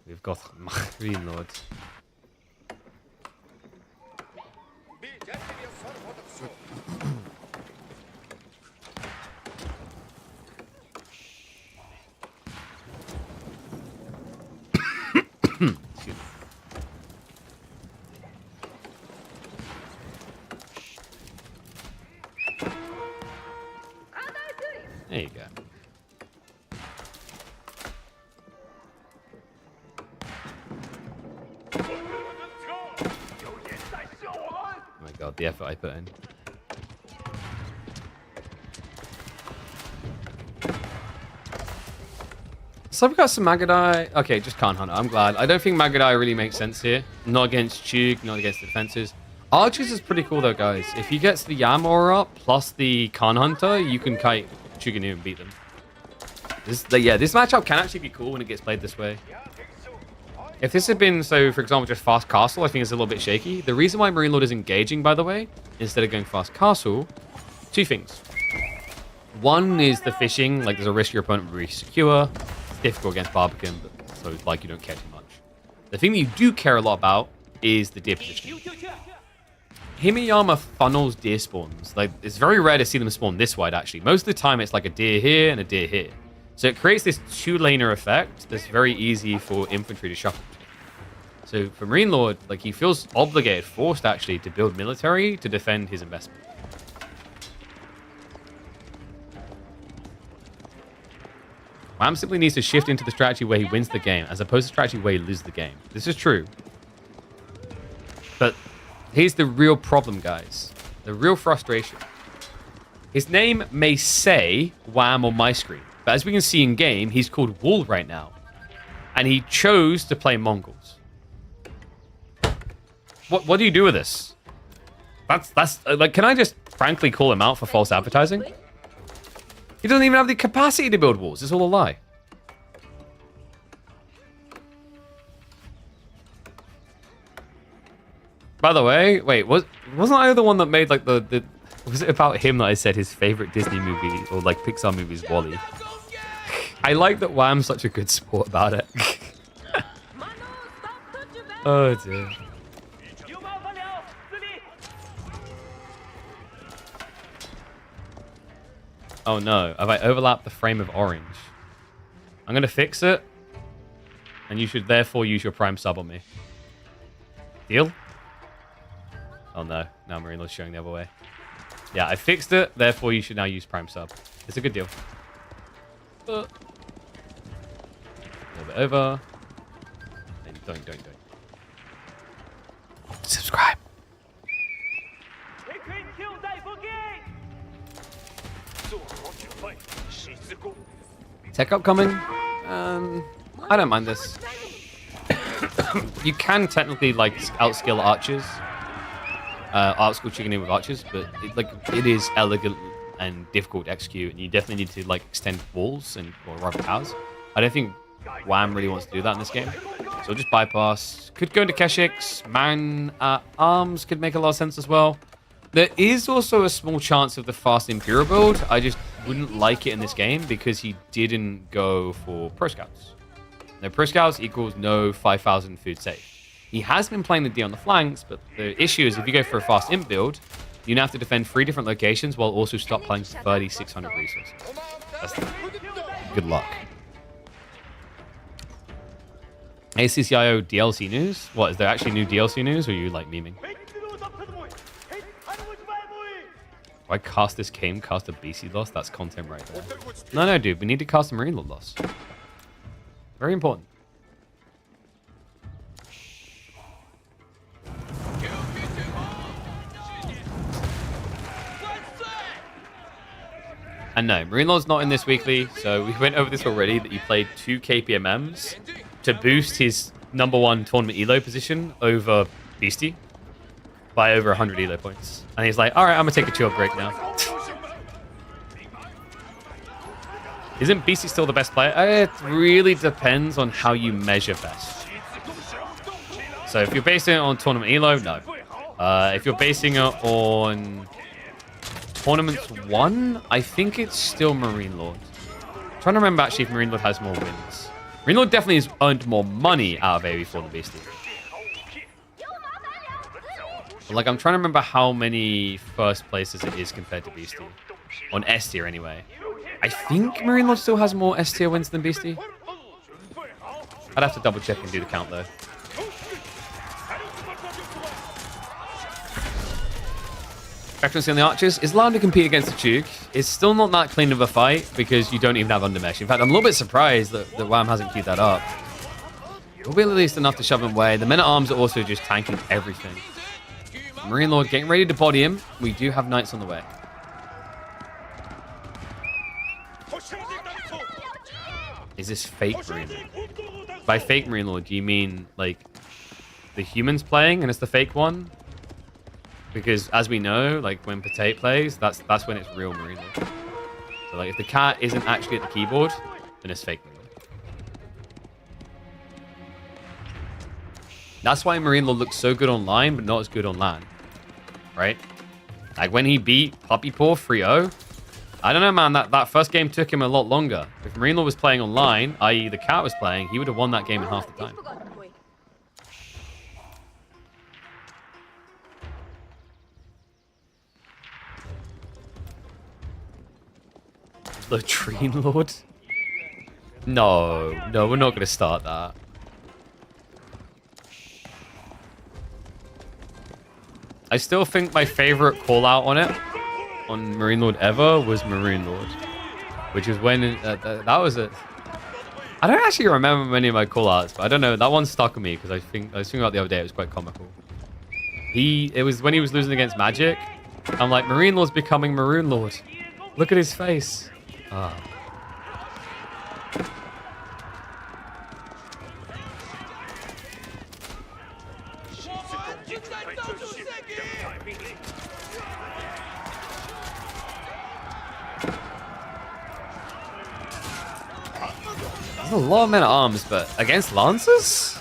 We've got MarineLord. There you go. Oh my god, the effort I put in. So we've got some Magadai. Okay, just Khan Hunter. I'm glad. I don't think Magadai really makes sense here. Not against Chug, not against the defenses. Archers is pretty cool though, guys. If he gets the Yam aura up plus the Khan Hunter, you can kite Chuganu and beat them. This matchup can actually be cool when it gets played this way. If this had been, so for example, just fast castle, I think it's a little bit shaky. The reason why MarineLord is engaging, by the way, instead of going fast castle, two things. One is the fishing, like there's a risk your opponent will be secure. It's difficult against Barbican, but so like you don't care too much. The thing that you do care a lot about is the deer positioning. Himiyama funnels deer spawns. Like, it's very rare to see them spawn this wide, actually. Most of the time, it's like a deer here and a deer here. So it creates this two-laner effect that's very easy for infantry to shuffle. So for MarineLord, like, he feels obligated, forced, actually, to build military to defend his investment. Wham simply needs to shift into the strategy where he wins the game, as opposed to strategy where he loses the game. This is true. But here's the real problem, guys. The real frustration. His name may say Wham on my screen, but as we can see in game, he's called Wool right now. And he chose to play Mongols. What do you do with this? That's like, can I just frankly call him out for false advertising? He doesn't even have the capacity to build walls. It's all a lie. By the way, wait, wasn't I the one that made like the was it about him that I said his favorite Disney movie or like Pixar movie is WALL-E? I like that Wham's such a good sport about it. Oh dear. Oh no, have I overlapped the frame of orange? I'm gonna fix it. And you should therefore use your prime sub on me. Deal? Oh no, now MarineLord's showing the other way. Yeah, I fixed it, therefore you should now use prime sub. It's a good deal. A little bit over. And don't. Subscribe. Tech upcoming. I don't mind this. You can technically like outskill archers, outschool chicken in with archers, but it is elegant and difficult to execute, and you definitely need to like extend walls or rather towers. I don't think Wham really wants to do that in this game, so just bypass. Could go into Keshix. Man at Arms could make a lot of sense as well. There is also a small chance of the fast Imperial build. I just wouldn't like it in this game because he didn't go for Pro Scouts. No Pro Scouts equals no 5,000 food safe. He has been playing the D on the flanks, but the issue is if you go for a fast imp build, you now have to defend 3 different locations while also stockpiling 3,600 resources. That's good luck. ACCIO DLC news? What, is there actually new DLC news, or are you, like, memeing? Why cast this game, cast a BC loss? That's content right there. No, dude, we need to cast a MarineLord loss. Very important. And no, MarineLord's not in this weekly, so we went over this already, that he played 2 KPMMs to boost his #1 tournament elo position over Beastie by over 100 elo points. And he's like, alright, I'm gonna take a chill break now. Isn't Beastie still the best player? It really depends on how you measure best. So if you're basing it on tournament elo, no. If you're basing it on tournaments won, I think it's still MarineLord. I'm trying to remember actually if MarineLord has more wins. MarineLord definitely has earned more money out of AV4 than Beastie. Like, I'm trying to remember how many first places it is compared to Beastie. On S tier, anyway. I think MarineLord still has more S tier wins than Beastie. I'd have to double check and do the count, though. Preference in the Archers is allowed to compete against the Chug. It's still not that clean of a fight because you don't even have undermesh. In fact, I'm a little bit surprised that Wham hasn't queued that up. It'll be at least enough to shove him away. The men-at-arms are also just tanking everything. MarineLord getting ready to body him. We do have knights on the way. Is this fake MarineLord? By fake MarineLord, do you mean like the humans playing and it's the fake one? Because as we know, like when Potato plays, that's when it's real MarineLord. So like if the cat isn't actually at the keyboard, then it's fake MarineLord. That's why MarineLord looks so good online, but not as good on LAN. Right? Like when he beat Puppy Paw 3-0, I don't know, man, that first game took him a lot longer. If MarineLord was playing online, i.e. the cat was playing, he would have won that game in half the time. Latrine Lord? No, we're not going to start that. I still think my favorite call out on it, on MarineLord ever, was MarineLord. Which is when, that was it. I don't actually remember many of my call outs, but I don't know, that one stuck with me because I was thinking about the other day, it was quite comical. It was when he was losing against Magic. I'm like, MarineLord's becoming MarineLord. Look at his face. Oh. There's a lot of men at arms, but against Lancers?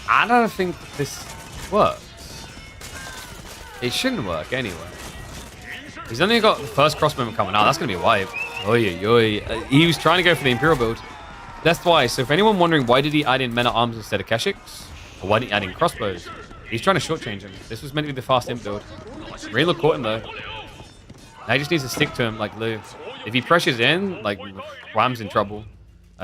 I don't think this works. It shouldn't work anyway. He's only got the first crossbowman coming out. That's going to be a wipe. He was trying to go for the Imperial build. That's why. So if anyone wondering why did he add in men-at-arms instead of Keshiks, or why didn't he add in crossbows, he's trying to shortchange him. This was meant to be the fast imp build. Really caught him, though. Now he just needs to stick to him like Lou. If he pressures in, like, Wham's in trouble.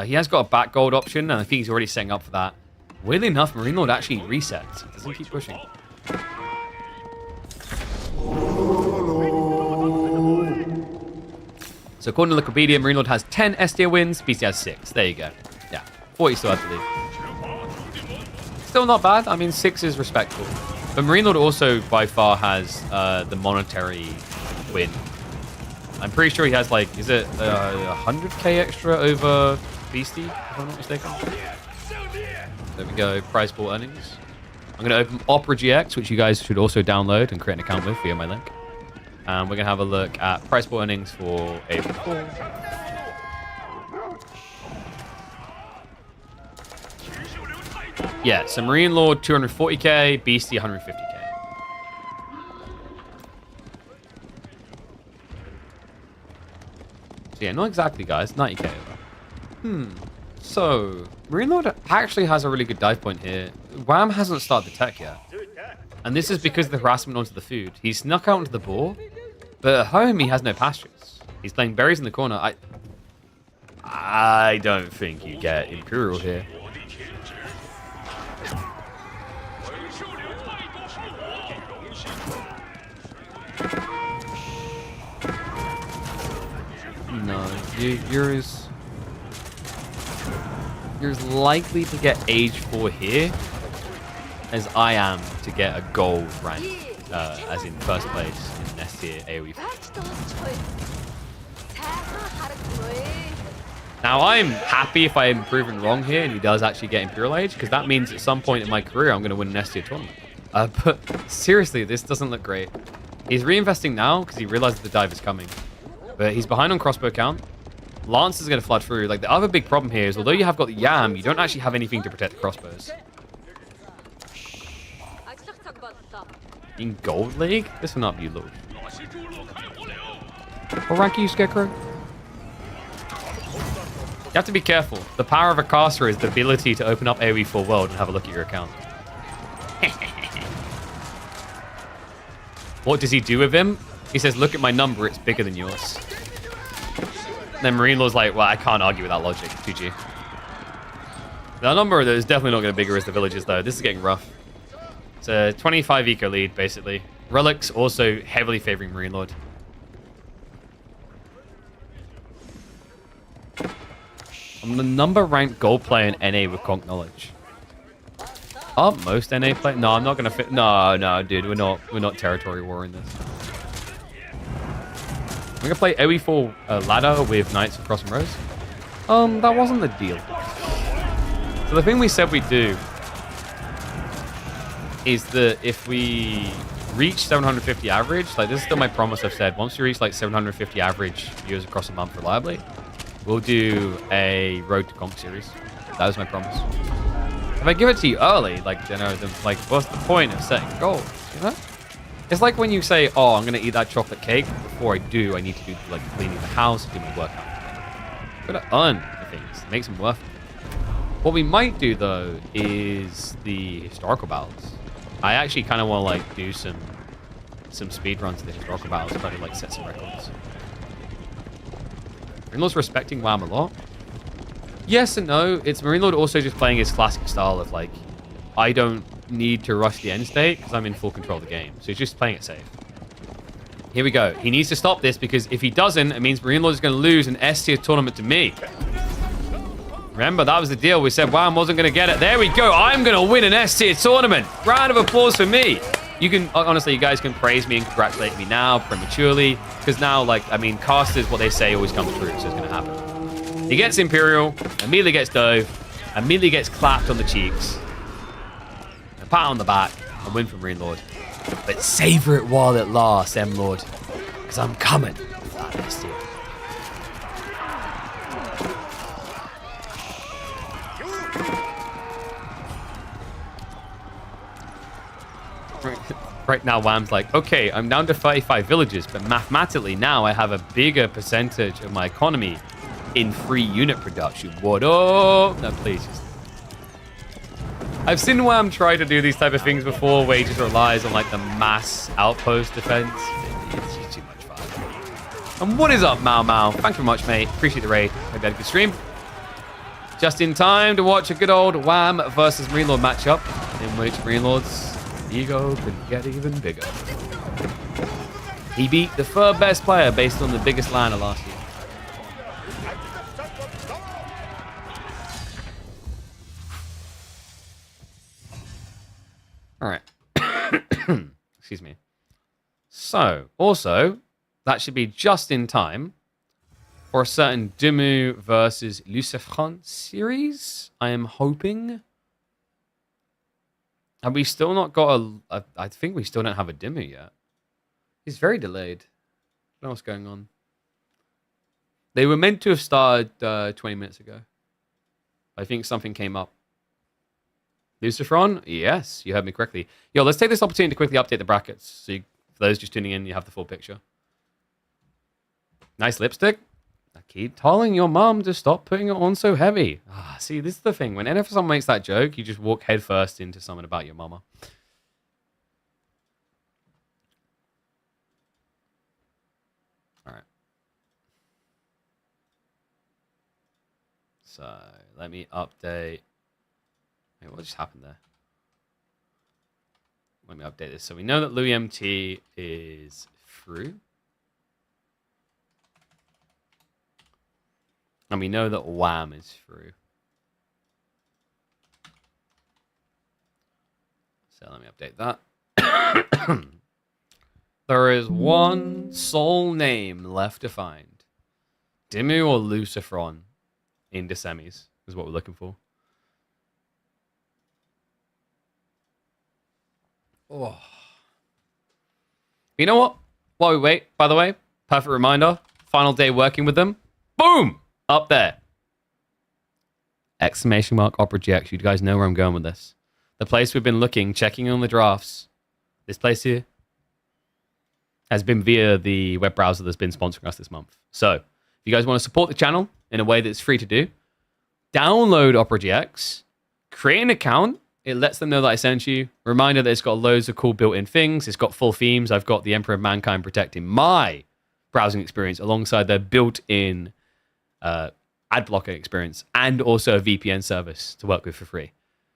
He has got a back gold option, and I think he's already setting up for that. Weirdly enough, MarineLord actually resets. He doesn't keep pushing. So according to Wikipedia, MarineLord has 10 S tier wins, BC has 6. There you go. Yeah, 40 still have to leave. Still not bad. I mean, 6 is respectable. But MarineLord also by far has the monetary win. I'm pretty sure he has like, is it 100k extra over Beastie, if I'm not mistaken? There we go, prize pool earnings. I'm going to open Opera GX, which you guys should also download and create an account with via my link. And we're going to have a look at price pool earnings for AV4. Yeah, so MarineLord 240k, Beastie 150k. So yeah, not exactly, guys. 90k over. So, MarineLord actually has a really good dive point here. Wham hasn't started the tech yet. And this is because of the harassment onto the food. He snuck out into the boar, but at home he has no pastures. He's playing berries in the corner. I don't think you get Imperial here. No, you're as likely to get age 4 here as I am to get a gold rank, as in first place in S tier AoE. Now I'm happy if I am proven wrong here and he does actually get Imperial age, because that means at some point in my career I'm going to win an S tier tournament. But seriously, this doesn't look great. He's reinvesting now because he realizes the dive is coming. But he's behind on crossbow count. Lance is going to flood through. Like, the other big problem here is, although you have got the Yam, you don't actually have anything to protect the crossbows. In Gold League? This will not be low. What rank are you, Scarecrow? You have to be careful. The power of a caster is the ability to open up AoE full world and have a look at your account. What does he do with him? He says, look at my number, it's bigger than yours. Then MarineLord's like, well, I can't argue with that logic, GG. The number that is definitely not going to be bigger as the villages, though. This is getting rough. It's a 25 eco lead, basically. Relics also heavily favoring MarineLord. I'm the number ranked gold player in NA with Conk knowledge. Are most NA players? No, I'm not going to fit. No, dude, we're not territory warring this. I'm going to play AoE4 ladder with Knights of Cross and Rose. That wasn't the deal. So the thing we said we'd do is that if we reach 750 average, like this is still my promise I've said, once we reach like 750 average viewers across a month reliably, we'll do a Road to Conk series. That was my promise. If I give it to you early, like, you know, like, what's the point of setting goals, you know? It's like when you say, oh, I'm going to eat that chocolate cake. Before I do, I need to do, like, cleaning the house, do my workout. I've got to earn the things, make them worth it. What we might do, though, is the historical battles. I actually kind of want to, like, do some speed runs to the historical battles, try to, like, set some records. MarineLord's respecting Wham a lot. Yes and no. It's MarineLord also just playing his classic style of, like, I don't need to rush the end state because I'm in full control of the game. So he's just playing it safe. Here we go. He needs to stop this because if he doesn't, it means MarineLord is going to lose an S tier tournament to me. Remember, that was the deal. We said Wham wasn't going to get it. There we go. I'm going to win an S tier tournament. Round of applause for me. You can, honestly, you guys can praise me and congratulate me now prematurely because now, like, I mean, casters, what they say always comes true, so it's going to happen. He gets Imperial, immediately gets dove, immediately gets clapped on the cheeks, a pat on the back, and win from MarineLord. But savor it while it lasts, M-Lord, because I'm coming with that S tier. Right now, Wham's like, okay, I'm down to 35 villages, but mathematically now I have a bigger percentage of my economy in free unit production. What up? No, please. I've seen Wham try to do these type of things before, where he just relies on like the mass outpost defense. It's just too much fun. And what is up, Mao Mao? Thank you very much, mate. Appreciate the raid. Hope you had a good stream. Just in time to watch a good old Wham versus MarineLord matchup, in which MarineLord's ego could get even bigger. He beat the third best player based on the biggest ladder last year. All right. Excuse me. So, also, that should be just in time for a certain Dimu versus Lucifron series, I am hoping. Have we still not got a... I think we still don't have a Dimu yet. He's very delayed. I don't know what's going on. They were meant to have started 20 minutes ago. I think something came up. Lucifron? Yes, you heard me correctly. Yo, let's take this opportunity to quickly update the brackets. So you, for those just tuning in, you have the full picture. Nice lipstick. I keep telling your mom to stop putting it on so heavy. Ah, see, this is the thing. Whenever someone makes that joke, you just walk headfirst into something about your mama. All right. So let me update. Wait, what just happened there? Let me update this. So we know that Louis MT is through. And we know that Wham is through. So let me update that. There is one sole name left to find. Dimmu or Lucifron in the semis is what we're looking for. Oh. You know what? While we wait, by the way, perfect reminder, final day working with them. Boom! Up there. Exclamation mark Opera GX. You guys know where I'm going with this. The place we've been looking, checking on the drafts. This place here has been via the web browser that's been sponsoring us this month. So, if you guys want to support the channel in a way that's free to do, download Opera GX, create an account. It lets them know that I sent you. Reminder that it's got loads of cool built-in things. It's got full themes. I've got the Emperor of Mankind protecting my browsing experience alongside their built-in ad blocker experience and also a VPN service to work with for free.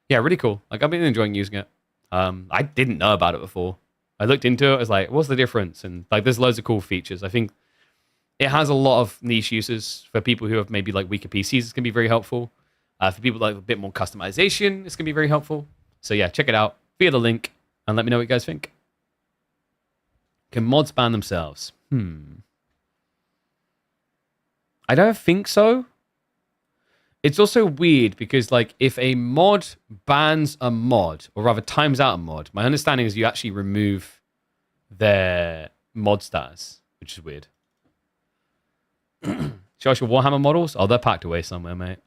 Yeah, really cool. Like, I've been enjoying using it. I didn't know about it before. I looked into it. I was like, what's the difference? And like, there's loads of cool features. I think it has a lot of niche uses for people who have maybe like weaker PCs. It's going to be very helpful. For people like a bit more customization, it's going to be very helpful. So yeah, check it out via the link and let me know what you guys think. Can mods ban themselves? I don't think so. It's also weird because like if a mod bans a mod, or rather times out a mod, my understanding is you actually remove their mod status, which is weird. Show us your Warhammer models? Oh, they're packed away somewhere, mate.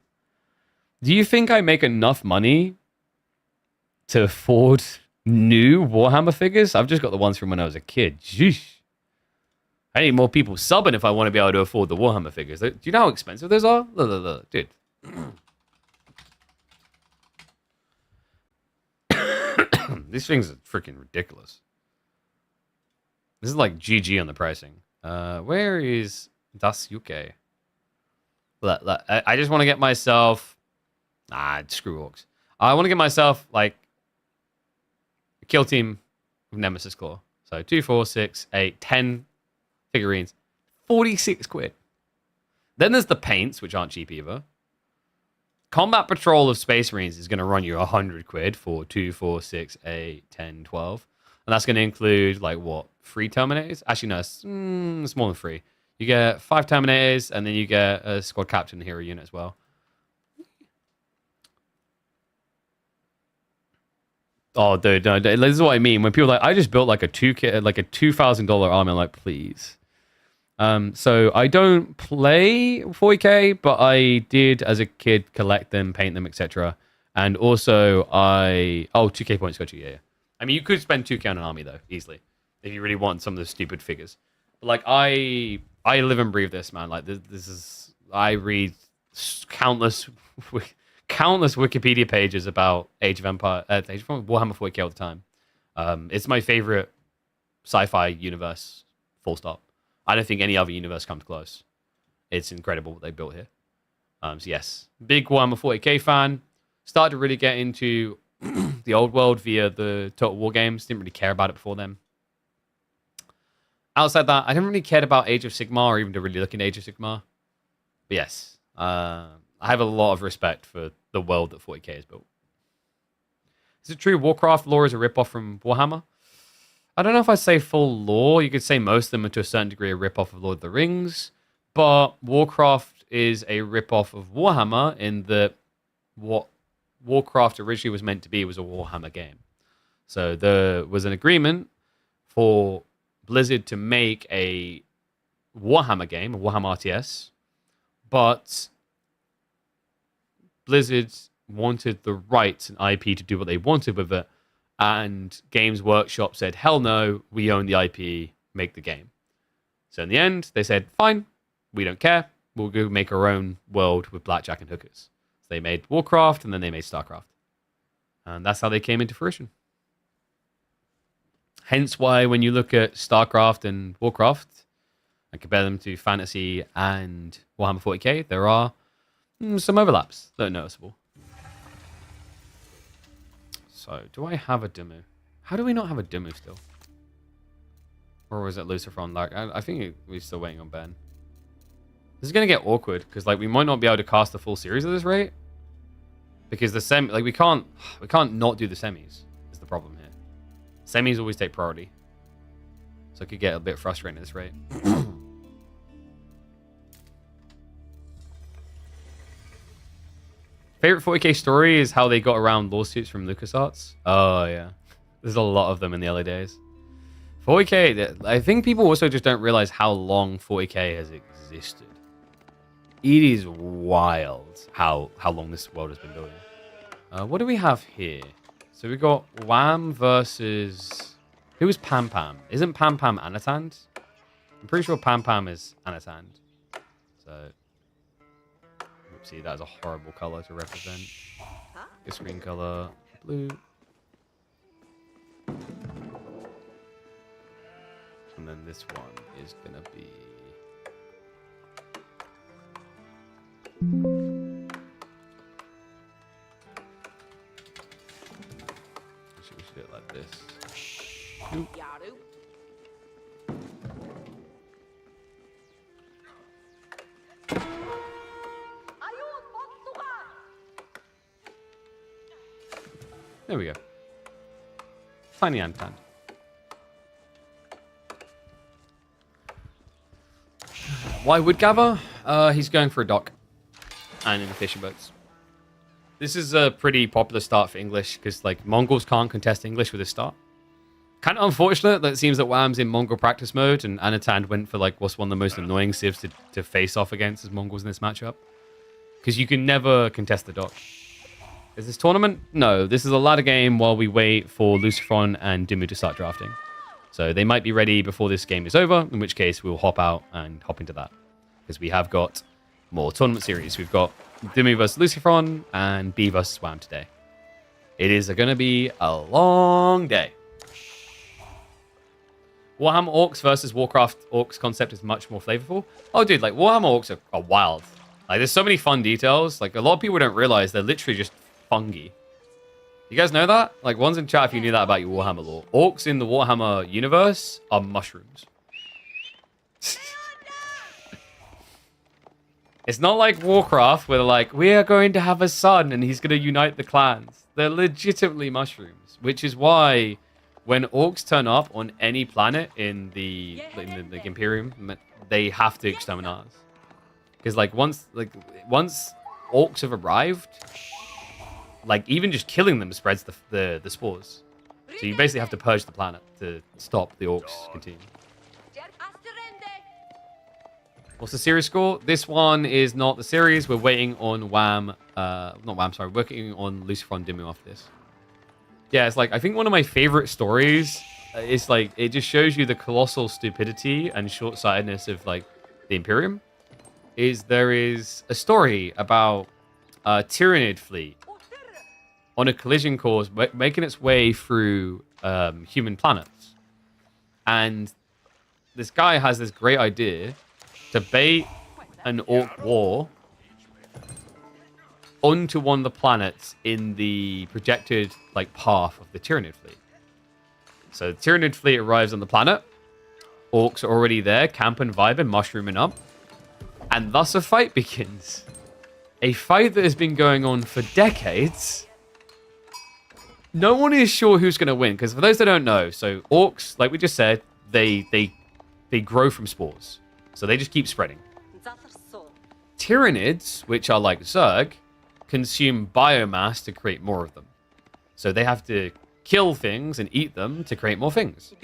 Do you think I make enough money to afford new Warhammer figures? I've just got the ones from when I was a kid. Jeez. I need more people subbing if I want to be able to afford the Warhammer figures. Do you know how expensive those are? Look, dude. These things are freaking ridiculous. This is like GG on the pricing. Where is Das UK? I just want to get myself... screw orcs. I want to get myself, like, a kill team of Nemesis Claw. So 2, 4, 6, 8, 10 figurines. 46 quid. Then there's the paints, which aren't cheap either. Combat Patrol of Space Marines is going to run you 100 quid for 2, 4, 6, 8, 10, 12. And that's going to include, like, what? 3 Terminators? Actually, no, it's more than 3. You get 5 Terminators, and then you get a Squad Captain Hero unit as well. Oh, dude, no, this is what I mean. When people are like, I just built like a $2,000 army, I'm like, please. So I don't play 40k, but I did as a kid collect them, paint them, etc. And also 2k points got you, yeah. I mean, you could spend 2k on an army though, easily, if you really want some of the stupid figures. But like, I live and breathe this, man. Like this is, I read countless Wikipedia pages about Warhammer 40k all the time. It's my favorite sci-fi universe, full stop. I don't think any other universe comes close. It's incredible what they built here. So yes, big Warhammer 40k fan. Started to really get into the old world via the Total War games. Didn't really care about it before then. Outside that, I didn't really care about Age of Sigmar or even to really look into Age of Sigmar. But yes, I have a lot of respect for the world that 40k has built. Is it true Warcraft lore is a ripoff from Warhammer? I don't know if I'd say full lore. You could say most of them are to a certain degree a ripoff of Lord of the Rings. But Warcraft is a ripoff of Warhammer in that what Warcraft originally was meant to be was a Warhammer game. So there was an agreement for Blizzard to make a Warhammer game, a Warhammer RTS, but Blizzard wanted the rights and IP to do what they wanted with it, and Games Workshop said, hell no, we own the IP, make the game. So in the end, they said, fine, we don't care, we'll go make our own world with blackjack and hookers. So they made Warcraft, and then they made StarCraft. And that's how they came into fruition. Hence why when you look at StarCraft and Warcraft and compare them to Fantasy and Warhammer 40k, there are Some overlaps that are noticeable. So, do I have a Dimmu? How do we not have a Dimmu still? Or was it Lucifron? Like, I think we're still waiting on Ben. This is going to get awkward, because, like, we might not be able to cast the full series at this rate. Because the like, we can't not do the semis, is the problem here. Semis always take priority. So it could get a bit frustrating at this rate. Favorite 40k story is how they got around lawsuits from LucasArts. Oh, yeah. There's a lot of them in the early days. 40k, I think people also just don't realize how long 40k has existed. It is wild how long this world has been building. What do we have here? So we got Wham versus... Who is Pam Pam? Isn't Pam Pam Anatand? I'm pretty sure Pam Pam is Anatand. So... See, that is a horrible color to represent. The screen color, blue. And then this one is gonna be... We should do it like this. Oop. There we go. Tiny Antan. Why would Gather? He's going for a dock and in the fishing boats. This is a pretty popular start for English because, like, Mongols can't contest English with this start. Kind of unfortunate that it seems that Wham's in Mongol practice mode and Anatand went for, like, what's one of the most annoying civs to face off against as Mongols in this matchup. Because you can never contest the dock. Is this tournament? No, this is a ladder game while we wait for Lucifron and Dimmu to start drafting. So they might be ready before this game is over, in which case we'll hop out and hop into that. Because we have got more tournament series. We've got Dimmu versus Lucifron and B versus Wham today. It is going to be a long day. Warhammer Orcs versus Warcraft Orcs concept is much more flavorful. Oh, dude, like, Warhammer Orcs are wild. Like, there's so many fun details. Like, a lot of people don't realize they're literally just fungi. You guys know that? Like, one's in chat if you knew that about your Warhammer lore. Orcs in the Warhammer universe are mushrooms. It's not like Warcraft where they're like, we are going to have a son and he's going to unite the clans. They're legitimately mushrooms, which is why when orcs turn up on any planet in the Imperium, they have to exterminate us. Because, like, once orcs have arrived, like, even just killing them spreads the spores. So you basically have to purge the planet to stop the orcs continuing. What's the series score? This one is not the series. We're waiting on Wham. Not Wham, sorry. We're working on Lucifron Dimmu after this. Yeah, it's like, I think one of my favorite stories is, like, it just shows you the colossal stupidity and short-sightedness of, like, the Imperium. There is a story about a Tyrannid fleet on a collision course making its way through human planets. And this guy has this great idea to bait an orc war onto one of the planets in the projected, like, path of the Tyrannid fleet. So the Tyrannid fleet arrives on the planet. Orcs are already there, camping, vibing, mushrooming up. And thus a fight begins. A fight that has been going on for decades. No one is sure who's going to win, because for those that don't know, so orcs, like we just said, they grow from spores. So they just keep spreading. Tyrannids, which are like Zerg, consume biomass to create more of them. So they have to kill things and eat them to create more things.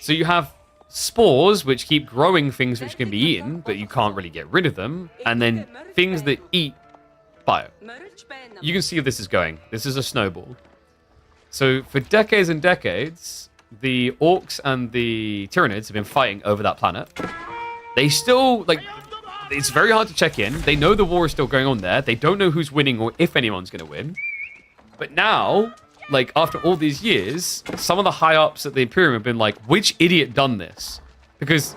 So you have spores, which keep growing things which can be eaten, but you can't really get rid of them. And then things that eat bio. You can see how this is going. This is a snowball. So for decades and decades, the orcs and the Tyrannids have been fighting over that planet. They still, like, it's very hard to check in. They know the war is still going on there. They don't know who's winning or if anyone's going to win. But now, like, after all these years, some of the high-ups at the Imperium have been like, which idiot done this? Because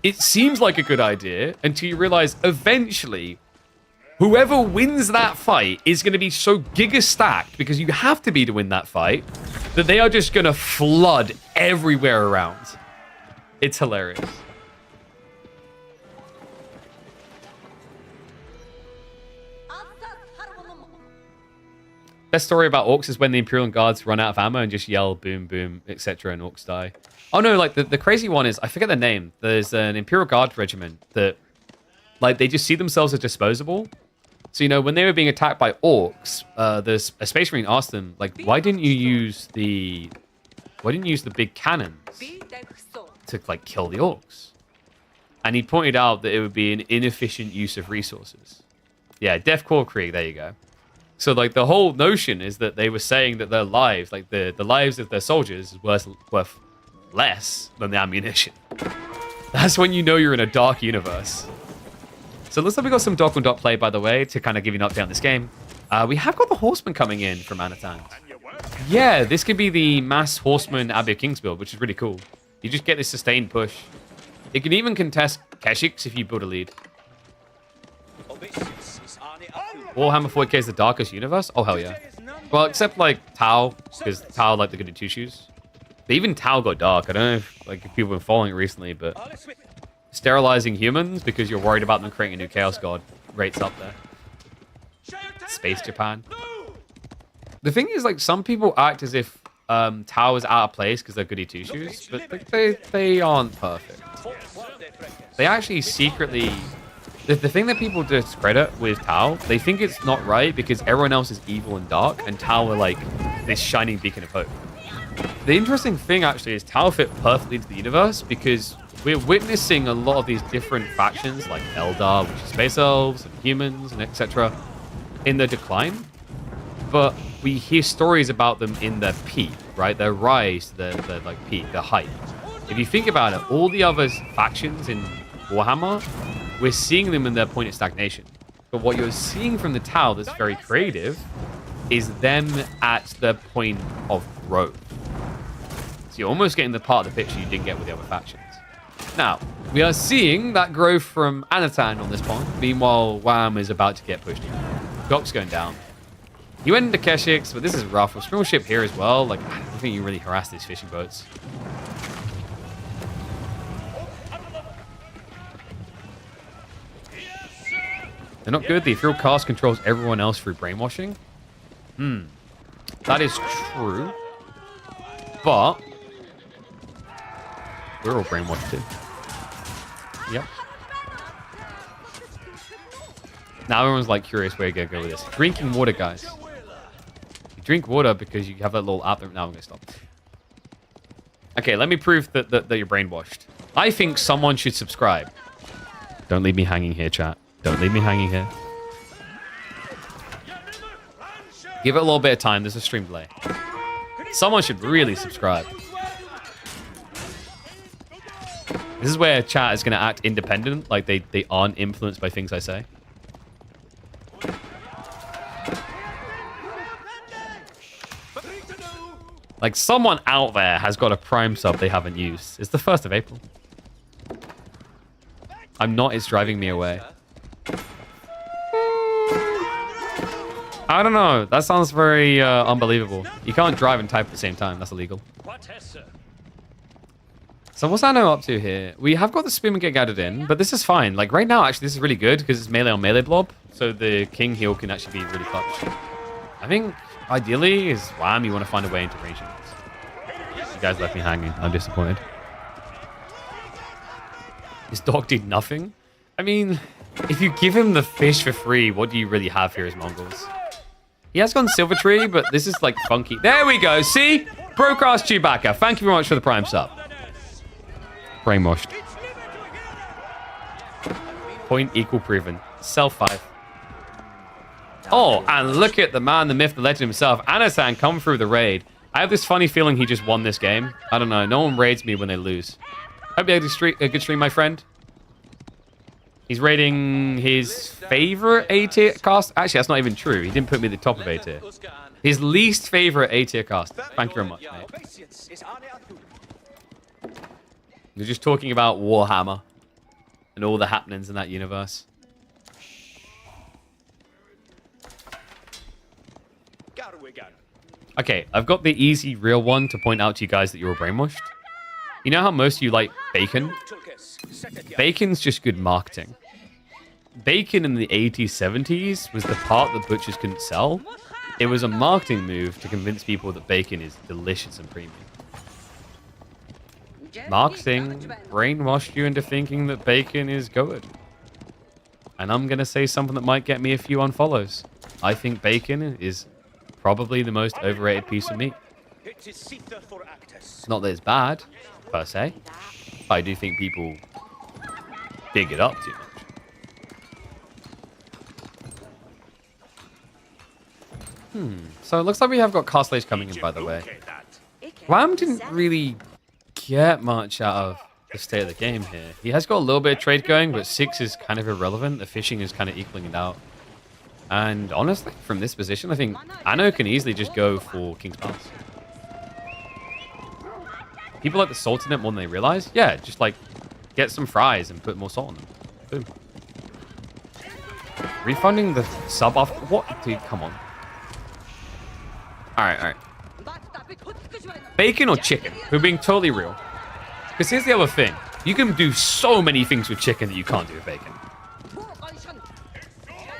it seems like a good idea until you realize eventually Whoever wins that fight is going to be so giga stacked, because you have to be to win that fight, that they are just going to flood everywhere around. It's hilarious. Best story about orcs is when the Imperial guards run out of ammo and just yell boom, boom, etc. and orcs die. Oh no, like the crazy one is, I forget the name. There's an Imperial Guard regiment that, like, they just see themselves as disposable. So, you know, when they were being attacked by orcs, a Space Marine asked them, like, why didn't you use the big cannons to, like, kill the orcs? And he pointed out that it would be an inefficient use of resources. Yeah, Deathcore Krieg, there you go. So, like, the whole notion is that they were saying that their lives, like, the lives of their soldiers is worth less than the ammunition. That's when you know you're in a dark universe. So it looks like we got some dock on dock play, by the way, to kind of give you an update on this game. We have got the horsemen coming in from Anatan. Yeah, this could be the mass horseman Abbey of Kings build, which is really cool. You just get this sustained push. It can even contest Keshiks if you build a lead. Warhammer 40k is the darkest universe? Oh, hell yeah. Well, except, like, Tau, because Tau, like, the good at two shoes. But even Tau got dark. I don't know if, like, if people have been following it recently, but sterilizing humans because you're worried about them creating a new Chaos God rates up there. Space Japan. The thing is, like, some people act as if Tau is out of place because they're goody two shoes, but like, they aren't perfect. They actually secretly... The thing that people discredit with Tau, they think it's not right because everyone else is evil and dark, and Tau are like this shining beacon of hope. The interesting thing actually is Tau fit perfectly into the universe because we're witnessing a lot of these different factions like Eldar, which is space elves and humans and etc. in their decline. But we hear stories about them in their peak, right? Their rise, their like peak, their height. If you think about it, all the other factions in Warhammer, we're seeing them in their point of stagnation. But what you're seeing from the Tau that's very creative is them at the point of growth. So you're almost getting the part of the picture you didn't get with the other factions. Now, we are seeing that growth from Anatan on this point. Meanwhile, Wham is about to get pushed in. Dock's going down. You went into Keshiks, but this is rough. With Small Ship here as well, like, I don't think you really harass these fishing boats. They're not good. The Ethereal Cast controls everyone else through brainwashing. That is true. But we're all brainwashed too. Yep. Now everyone's like curious where you're going to go with this. Drinking water, guys. You drink water because you have that little app. Now I'm going to stop. Okay, let me prove that you're brainwashed. I think someone should subscribe. Don't leave me hanging here, chat. Don't leave me hanging here. Give it a little bit of time. There's a stream delay. Someone should really subscribe. This is where chat is going to act independent. Like they aren't influenced by things I say. Like someone out there has got a Prime sub they haven't used. It's the 1st of April. I'm not. It's driving me away. I don't know. That sounds very unbelievable. You can't drive and type at the same time. That's illegal. So what's Anno up to here? We have got the spearman get gathered in, but this is fine. Like right now, actually, this is really good because it's melee on melee blob. So the king heal can actually be really clutch. I think ideally is Wham, you want to find a way into range. You guys left me hanging. I'm disappointed. His dog did nothing. I mean, if you give him the fish for free, what do you really have here as Mongols? He has gone Silver Tree, but this is like funky. There we go. See? Broadcast Chewbacca. Thank you very much for the Prime sub. Brainwashed. Point equal proven. Self 5. Oh, and look at the man, the myth, the legend himself. Anasan come through the raid. I have this funny feeling he just won this game. I don't know. No one raids me when they lose. Hope you had a good stream, my friend. He's raiding his favorite A-tier cast. Actually, that's not even true. He didn't put me at the top of A-tier. His least favorite A-tier cast. Thank you very much, mate. We're just talking about Warhammer and all the happenings in that universe. Okay, I've got the easy, real one to point out to you guys that you were brainwashed. You know how most of you like bacon? Bacon's just good marketing. Bacon in the 80s, 70s was the part that butchers couldn't sell. It was a marketing move to convince people that bacon is delicious and premium. Marketing brainwashed you into thinking that bacon is good. And I'm going to say something that might get me a few unfollows. I think bacon is probably the most overrated piece of meat. Not that it's bad, per se. But I do think people big it up too much. So it looks like we have got Castlage coming in, by the way. Wham didn't really get much out of the state of the game here. He has got a little bit of trade going, but 6 is kind of irrelevant. The fishing is kind of equaling it out. And honestly, from this position, I think Anno can easily just go for King's Pass. People like the salt in it more than they realize. Yeah, just like get some fries and put more salt on them. Boom. Refunding the sub off. What? Dude, come on. Alright. Bacon or chicken? We're being totally real. Because here's the other thing. You can do so many things with chicken that you can't do with bacon.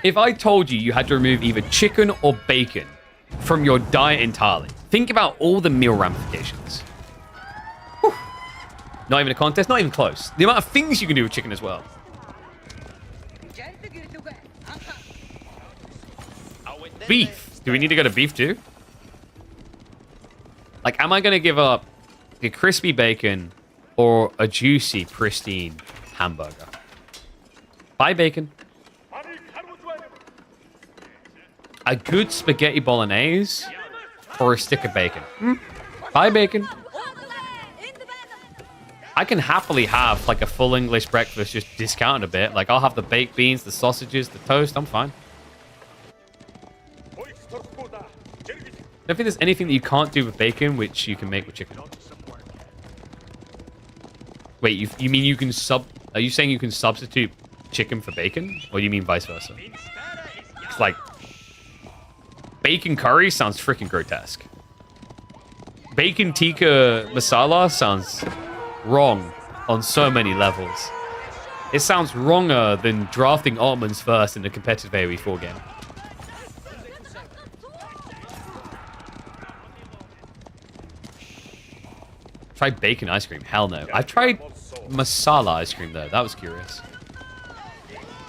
If I told you had to remove either chicken or bacon from your diet entirely, think about all the meal ramifications. Whew. Not even a contest, not even close. The amount of things you can do with chicken as well. Beef. Do we need to go to beef too? Like, am I going to give up a crispy bacon or a juicy, pristine hamburger? Buy bacon. A good spaghetti bolognese or a stick of bacon? Buy bacon. I can happily have like a full English breakfast just discounted a bit. Like, I'll have the baked beans, the sausages, the toast. I'm fine. I don't think there's anything that you can't do with bacon which you can make with chicken. Wait, you mean you can are you saying you can substitute chicken for bacon? Or do you mean vice versa? It's like, bacon curry sounds freaking grotesque. Bacon tikka masala sounds wrong on so many levels. It sounds wronger than drafting Ottomans first in a competitive AoE4 game. Tried bacon ice cream? Hell no. I've tried masala ice cream though. That was curious.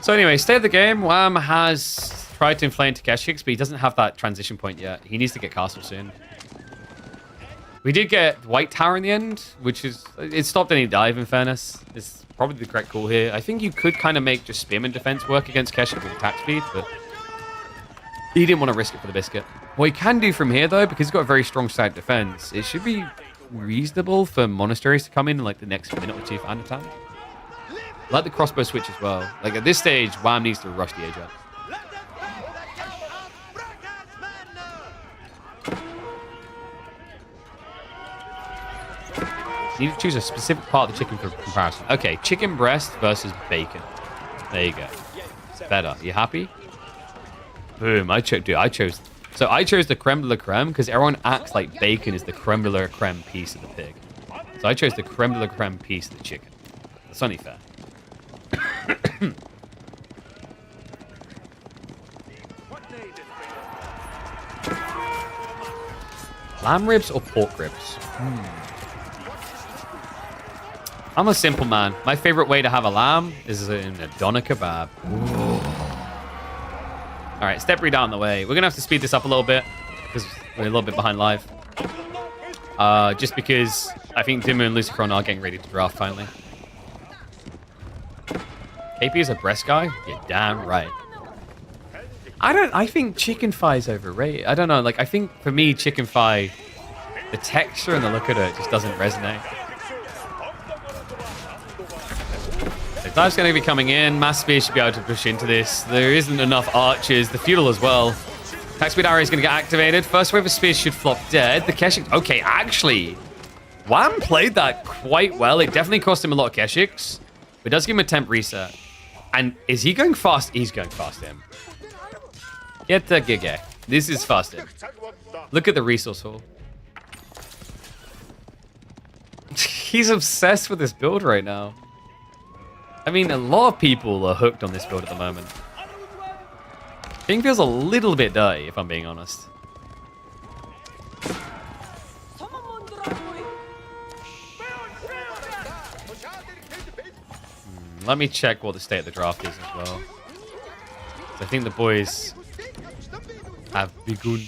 So anyway, state of the game. Wham has tried to inflate into Keshix, but he doesn't have that transition point yet. He needs to get castle soon. We did get White Tower in the end, which is... It stopped any dive, in fairness. It's probably the correct call here. I think you could kind of make just Spearman defense work against Keshix with attack speed, but he didn't want to risk it for the biscuit. What he can do from here, though, because he's got a very strong side defense, it should be reasonable for monasteries to come in like the next minute or two for an attack. I like the crossbow switch as well. Like, at this stage, Wham needs to rush the age up. You need to choose a specific part of the chicken for comparison. Okay, chicken breast versus bacon. There you go. Better. You happy? Boom. I chose the creme de la creme because everyone acts like bacon is the creme de la creme piece of the pig. So I chose the creme de la creme piece of the chicken. That's only fair. Lamb ribs or pork ribs? I'm a simple man. My favorite way to have a lamb is in a doner kebab. All right, step read out the way. We're going to have to speed this up a little bit because we're a little bit behind live. Just because I think Dimmu and Lucifron are getting ready to draft finally. KP is a breast guy? You're damn right. I think chicken thigh is overrated. I don't know. Like, I think for me, chicken thigh, the texture and the look at it just doesn't resonate. The dive's going to be coming in. Mass Spear should be able to push into this. There isn't enough archers. The feudal as well. Attack speed arrow is going to get activated. First wave of spears should flop dead. The Keshix... Okay, actually, Wham played that quite well. It definitely cost him a lot of Keshix. But it does give him a temp reset. And is he going fast? He's going fast, him. Get the Gige. This is fast in. Look at the resource haul. He's obsessed with this build right now. I mean, a lot of people are hooked on this build at the moment. Thing feels a little bit dirty, if I'm being honest. Let me check what the state of the draft is as well. I think the boys have begun.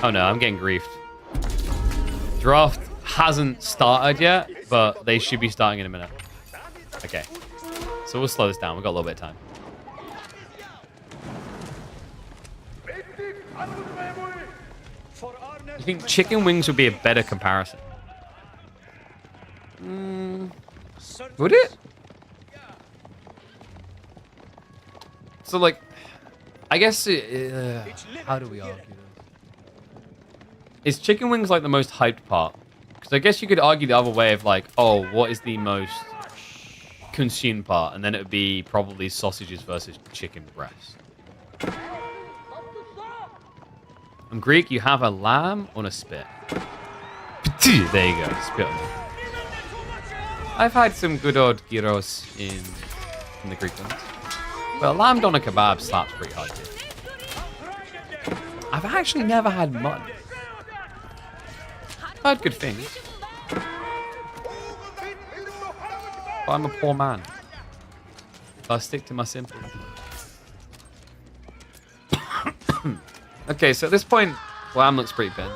Oh no, I'm getting griefed. Draft hasn't started yet, but they should be starting in a minute. Okay. So we'll slow this down. We've got a little bit of time. You think chicken wings would be a better comparison? Would it? So, like, I guess, how do we argue this? Is chicken wings, like, the most hyped part? Because I guess you could argue the other way of, like, oh, what is the most consumed part? And then it would be probably sausages versus chicken breast. I'm Greek, you have a lamb on a spit. There you go, spit on it. I've had some good old gyros in the Greek ones. But a lamb on a kebab slaps pretty hard too. I've actually never had mutton. I've heard good things. But I'm a poor man. So I stick to my simple. Okay, so at this point, Wham looks pretty bent.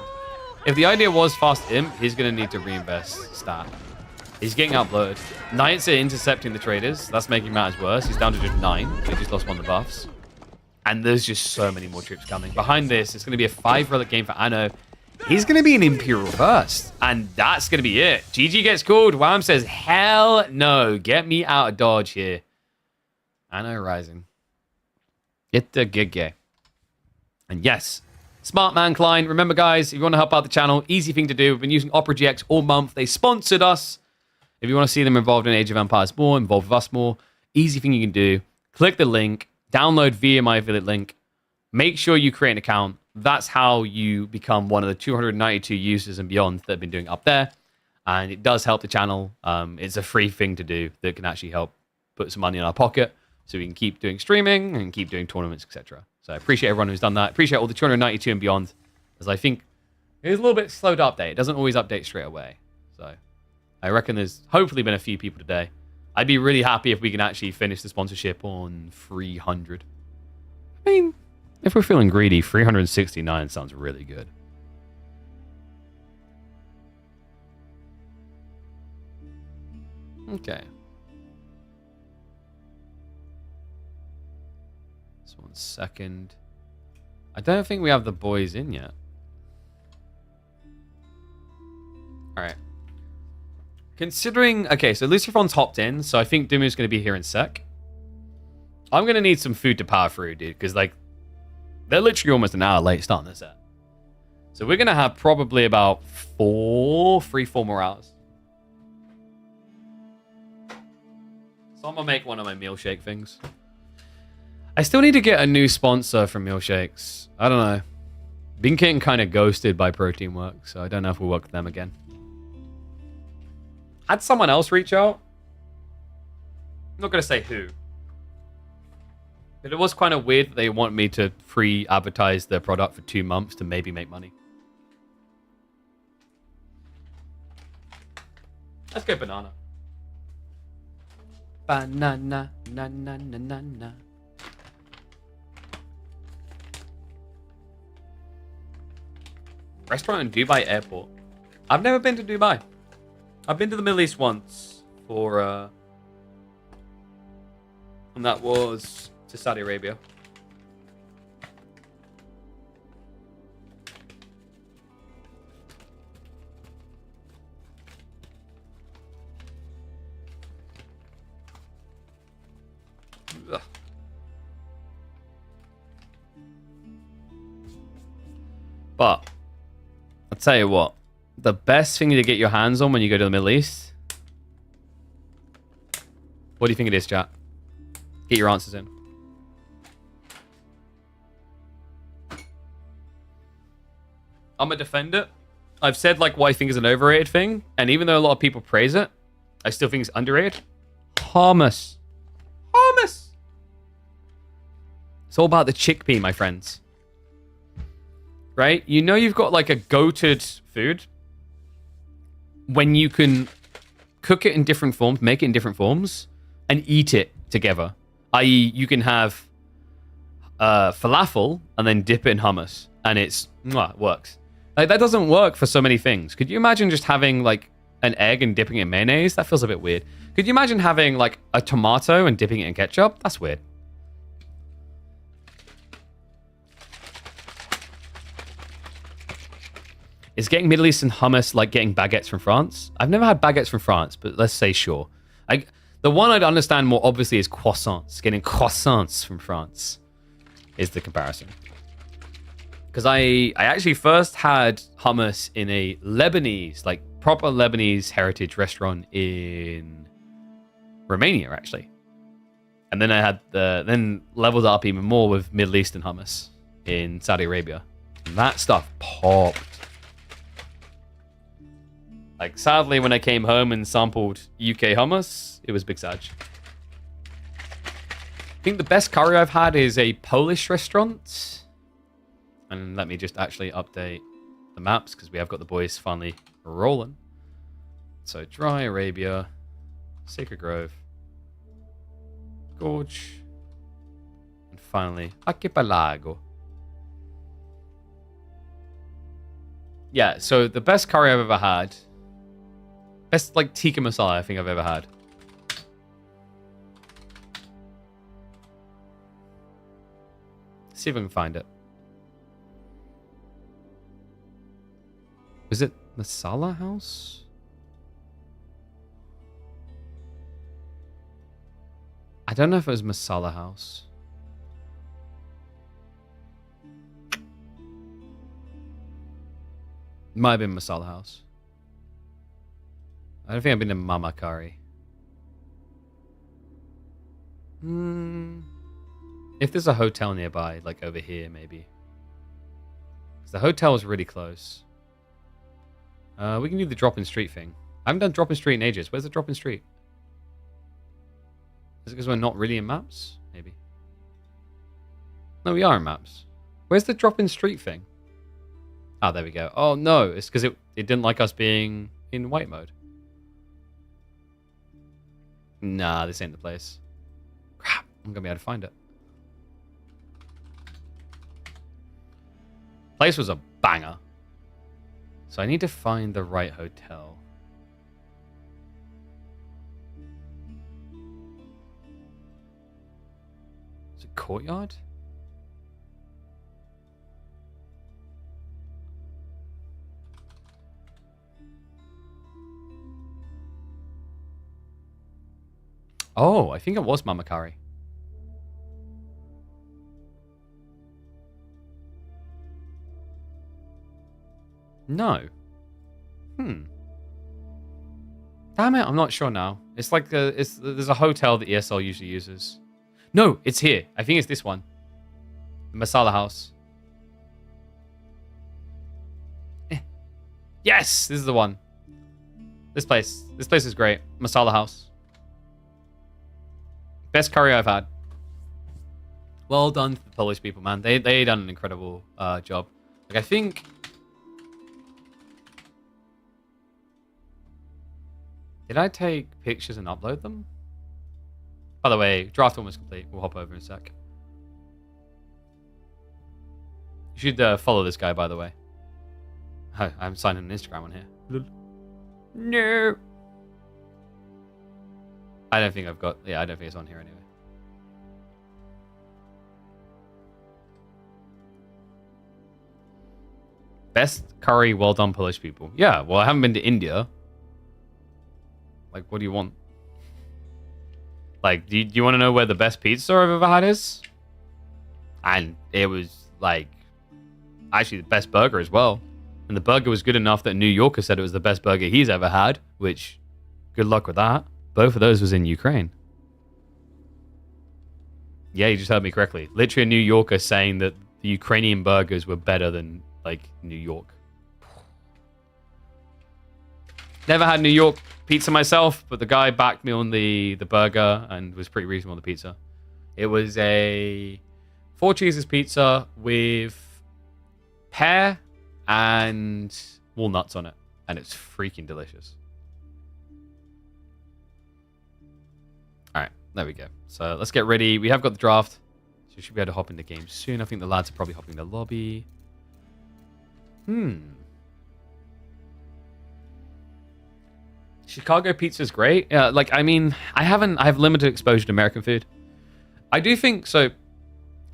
If the idea was fast imp, he's going to need to reinvest stat. He's getting outblooded. Knights are intercepting the traders. That's making matters worse. He's down to just 9. So he just lost one of the buffs. And there's just so many more troops coming. Behind this, it's going to be a 5-relic game for Anno. He's going to be an Imperial first. And that's going to be it. GG gets called. Wham says, hell no. Get me out of dodge here. Anno Rising. Get the gig. And yes, Smart Man Klein. Remember, guys, if you want to help out the channel, easy thing to do. We've been using Opera GX all month. They sponsored us. If you want to see them involved in Age of Empires more, involved with us more, easy thing you can do. Click the link. Download via my affiliate link. Make sure you create an account. That's how you become one of the 292 users and beyond that have been doing up there. And it does help the channel. It's a free thing to do that can actually help put some money in our pocket so we can keep doing streaming and keep doing tournaments, etc. So I appreciate everyone who's done that. Appreciate all the 292 and beyond, as I think it's a little bit slow to update. It doesn't always update straight away. So I reckon there's hopefully been a few people today. I'd be really happy if we can actually finish the sponsorship on 300. I mean, if we're feeling greedy, 369 sounds really good. Okay. Just 1 second. I don't think we have the boys in yet. Alright. Considering... Okay, so Luciferon's hopped in, so I think Dumu's going to be here in sec. I'm going to need some food to power through, dude, because, like, they're literally almost an hour late starting this set. So we're going to have probably about 3-4 more hours. So I'm going to make one of my meal shake things. I still need to get a new sponsor for meal shakes. I don't know. Been getting kind of ghosted by Protein Work, so I don't know if we'll work with them again. Had someone else reach out. I'm not going to say who. But it was kind of weird that they want me to free advertise their product for 2 months to maybe make money. Let's go banana. Banana, na na na na na. Restaurant in Dubai Airport. I've never been to Dubai. I've been to the Middle East once for, and that was to Saudi Arabia. Ugh. But I'll tell you what, the best thing to get your hands on when you go to the Middle East What do you think it is, chat? Get your answers in. I'm a defender. I've said like what I think is an overrated thing, and even though a lot of people praise it, I still think it's underrated. Hummus. Hummus. It's all about the chickpea, my friends. Right? You know you've got like a goated food when you can cook it in different forms, make it in different forms, and eat it together. I.e., you can have falafel and then dip it in hummus, and it works. Like, that doesn't work for so many things. Could you imagine just having like an egg and dipping it in mayonnaise? That feels a bit weird. Could you imagine having like a tomato and dipping it in ketchup? That's weird. Is getting Middle Eastern hummus like getting baguettes from France? I've never had baguettes from France, but let's say sure. The one I'd understand more obviously is croissants. Getting croissants from France is the comparison. Because I actually first had hummus in a Lebanese, like proper Lebanese heritage restaurant in Romania, actually. And then I had then leveled up even more with Middle Eastern hummus in Saudi Arabia. And that stuff popped. Like, sadly, when I came home and sampled UK hummus, it was big sag. I think the best curry I've had is a Polish restaurant. And let me just actually update the maps because we have got the boys finally rolling. So, Dry Arabia, Sacred Grove, Gorge, and finally, Archipelago. Yeah, so the best curry I've ever had, best like tikka masala I think I've ever had. Let's see if I can find it. Was it Masala House? I don't know if it was Masala House. It might have been Masala House. I don't think I've been to MeomaikA. If there's a hotel nearby, like over here, maybe. Because the hotel is really close. We can do the drop-in street thing. I haven't done drop-in street in ages. Where's the drop-in street? Is it because we're not really in maps? Maybe. No, we are in maps. Where's the drop-in street thing? Ah, there we go. Oh, no. It's because it didn't like us being in white mode. Nah, this ain't the place. Crap. I'm going to be able to find it. Place was a banger. So I need to find the right hotel. Is it Courtyard? Oh, I think it was MeomaikA. No. Damn it, I'm not sure now. It's like there's a hotel that ESL usually uses. No, it's here. I think it's this one. The Masala House. Yes, this is the one. This place is great. Masala House. Best curry I've had. Well done to the Polish people, man. They done an incredible job. Like, I think... Did I take pictures and upload them? By the way, draft almost complete. We'll hop over in a sec. You should follow this guy, by the way. Oh, I haven't signed an Instagram on here. No. I don't think I've got... Yeah, I don't think it's on here anyway. Best curry, well done Polish people. Yeah, well, I haven't been to India. Like, what do you want? Like, do you want to know where the best pizza I've ever had is? And it was, like, actually the best burger as well. And the burger was good enough that New Yorker said it was the best burger he's ever had, which, good luck with that. Both of those was in Ukraine. Yeah, you just heard me correctly. Literally a New Yorker saying that the Ukrainian burgers were better than, like, New York. Never had New York pizza myself, but the guy backed me on the burger and was pretty reasonable on the pizza. It was a 4 cheeses pizza with pear and walnuts on it. And it's freaking delicious. Alright, there we go. So let's get ready. We have got the draft. So we should be able to hop in the game soon. I think the lads are probably hopping in the lobby. Chicago pizza is great. Yeah, like, I mean, I have limited exposure to American food. I do think, so,